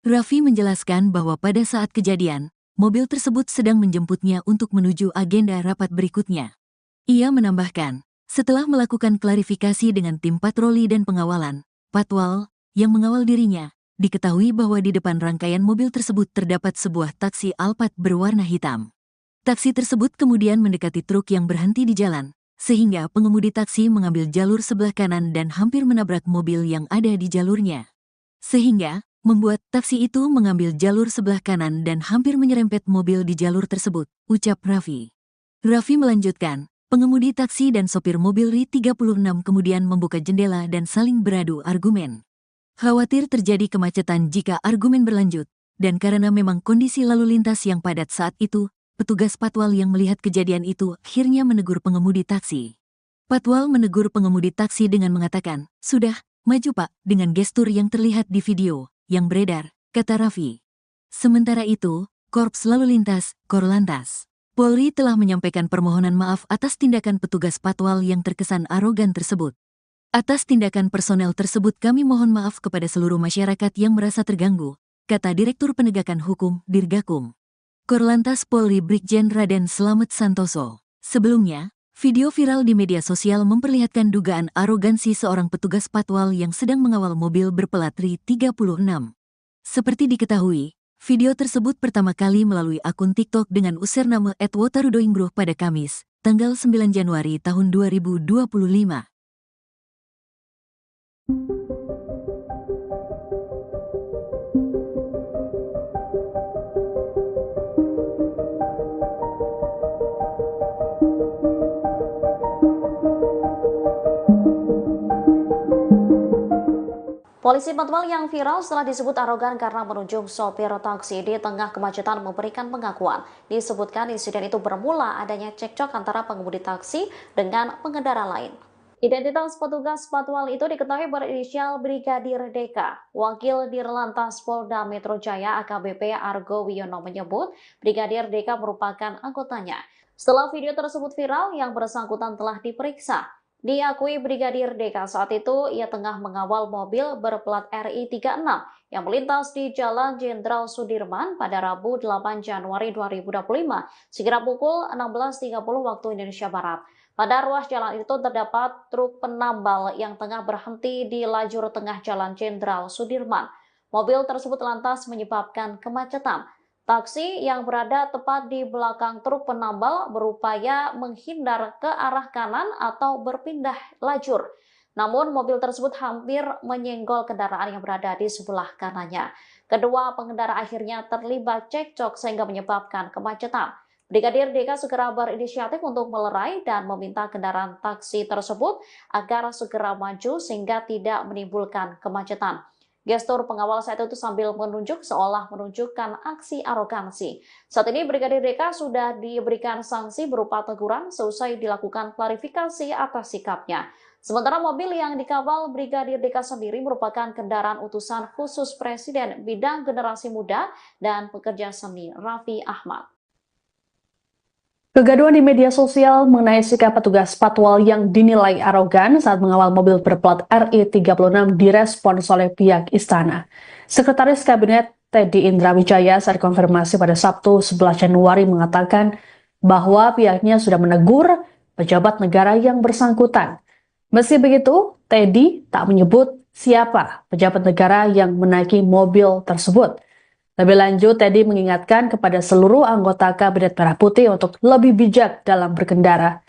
Raffi menjelaskan bahwa pada saat kejadian, mobil tersebut sedang menjemputnya untuk menuju agenda rapat berikutnya. Ia menambahkan, setelah melakukan klarifikasi dengan tim patroli dan pengawalan, patwal, yang mengawal dirinya, diketahui bahwa di depan rangkaian mobil tersebut terdapat sebuah taksi Alphard berwarna hitam. Taksi tersebut kemudian mendekati truk yang berhenti di jalan, sehingga pengemudi taksi mengambil jalur sebelah kanan dan hampir menabrak mobil yang ada di jalurnya. Sehingga, membuat taksi itu mengambil jalur sebelah kanan dan hampir menyerempet mobil di jalur tersebut, ucap Raffi. Raffi melanjutkan, pengemudi taksi dan sopir mobil RI 36 kemudian membuka jendela dan saling beradu argumen. Khawatir terjadi kemacetan jika argumen berlanjut, dan karena memang kondisi lalu lintas yang padat saat itu, petugas patwal yang melihat kejadian itu akhirnya menegur pengemudi taksi. Patwal menegur pengemudi taksi dengan mengatakan, "Sudah, maju Pak," dengan gestur yang terlihat di video yang beredar, kata Raffi. Sementara itu, Korps Lalu Lintas, Korlantas, Polri telah menyampaikan permohonan maaf atas tindakan petugas patwal yang terkesan arogan tersebut. Atas tindakan personel tersebut kami mohon maaf kepada seluruh masyarakat yang merasa terganggu, kata Direktur Penegakan Hukum, Dirgakum. Korlantas Polri Brigjen Raden Slamet Santoso. Sebelumnya, video viral di media sosial memperlihatkan dugaan arogansi seorang petugas patwal yang sedang mengawal mobil berplat RI 36. Seperti diketahui, video tersebut pertama kali melalui akun TikTok dengan username @wotarudoinggruh pada Kamis, tanggal 9 Januari tahun 2025. Polisi patwal yang viral setelah disebut arogan karena menunjuk sopir taksi di tengah kemacetan memberikan pengakuan. Disebutkan insiden itu bermula adanya cekcok antara pengemudi taksi dengan pengendara lain. Identitas petugas patwal itu diketahui berinisial Brigadir Deka. Wakil Dirlantas Polda Metro Jaya AKBP Argo Wiono menyebut Brigadir Deka merupakan anggotanya. Setelah video tersebut viral, yang bersangkutan telah diperiksa. Diakui Brigadir Deka saat itu ia tengah mengawal mobil berplat RI 36 yang melintas di Jalan Jenderal Sudirman pada Rabu 8 Januari 2025 sekira pukul 16.30 waktu Indonesia Barat. Pada ruas jalan itu terdapat truk penambal yang tengah berhenti di lajur tengah Jalan Jenderal Sudirman. Mobil tersebut lantas menyebabkan kemacetan. Taksi yang berada tepat di belakang truk penambal berupaya menghindar ke arah kanan atau berpindah lajur. Namun mobil tersebut hampir menyenggol kendaraan yang berada di sebelah kanannya. Kedua pengendara akhirnya terlibat cekcok sehingga menyebabkan kemacetan. Brigadir Deka segera berinisiatif untuk melerai dan meminta kendaraan taksi tersebut agar segera maju sehingga tidak menimbulkan kemacetan. Gestur pengawal saat itu sambil menunjuk seolah menunjukkan aksi arogansi. Saat ini Brigadir Deka sudah diberikan sanksi berupa teguran seusai dilakukan klarifikasi atas sikapnya. Sementara mobil yang dikawal Brigadir Deka sendiri merupakan kendaraan utusan khusus Presiden Bidang Generasi Muda dan Pekerja Seni Raffi Ahmad. Kegaduhan di media sosial mengenai sikap petugas patwal yang dinilai arogan saat mengawal mobil berplat RI 36 direspons oleh pihak istana. Sekretaris Kabinet Teddy Indrawijaya saat konfirmasi pada Sabtu 11 Januari mengatakan bahwa pihaknya sudah menegur pejabat negara yang bersangkutan. Meski begitu, Teddy tak menyebut siapa pejabat negara yang menaiki mobil tersebut. Lebih lanjut, Teddy mengingatkan kepada seluruh anggota Kabinet Merah Putih untuk lebih bijak dalam berkendara.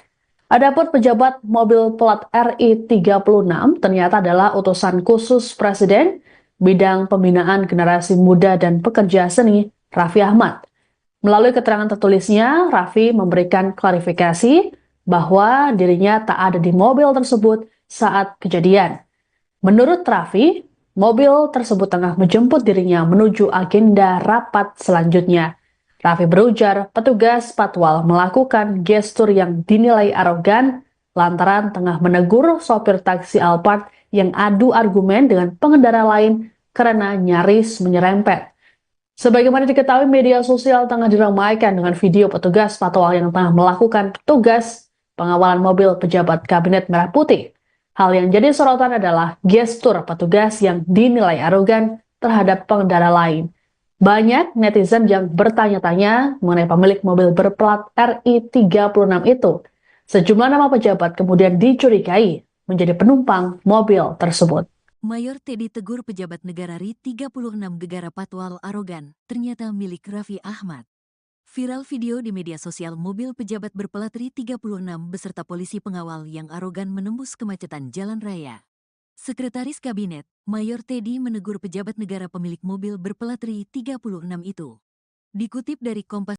Adapun pejabat mobil plat RI 36 ternyata adalah utusan khusus Presiden bidang pembinaan generasi muda dan pekerja seni, Raffi Ahmad. Melalui keterangan tertulisnya, Raffi memberikan klarifikasi bahwa dirinya tak ada di mobil tersebut saat kejadian. Menurut Raffi, mobil tersebut tengah menjemput dirinya menuju agenda rapat selanjutnya. Raffi berujar petugas patwal melakukan gestur yang dinilai arogan lantaran tengah menegur sopir taksi Alphard yang adu argumen dengan pengendara lain karena nyaris menyerempet. Sebagaimana diketahui, media sosial tengah diramaikan dengan video petugas patwal yang tengah melakukan tugas pengawalan mobil pejabat Kabinet Merah Putih. Hal yang jadi sorotan adalah gestur petugas yang dinilai arogan terhadap pengendara lain. Banyak netizen yang bertanya-tanya mengenai pemilik mobil berplat RI 36 itu. Sejumlah nama pejabat kemudian dicurigai menjadi penumpang mobil tersebut. Mayor Teddy tegur pejabat negara RI 36 gegara patwal arogan, ternyata milik Raffi Ahmad. Viral video di media sosial mobil pejabat berplat RI 36 beserta polisi pengawal yang arogan menembus kemacetan jalan raya. Sekretaris Kabinet, Mayor Teddy menegur pejabat negara pemilik mobil berplat RI 36 itu. Dikutip dari Kompas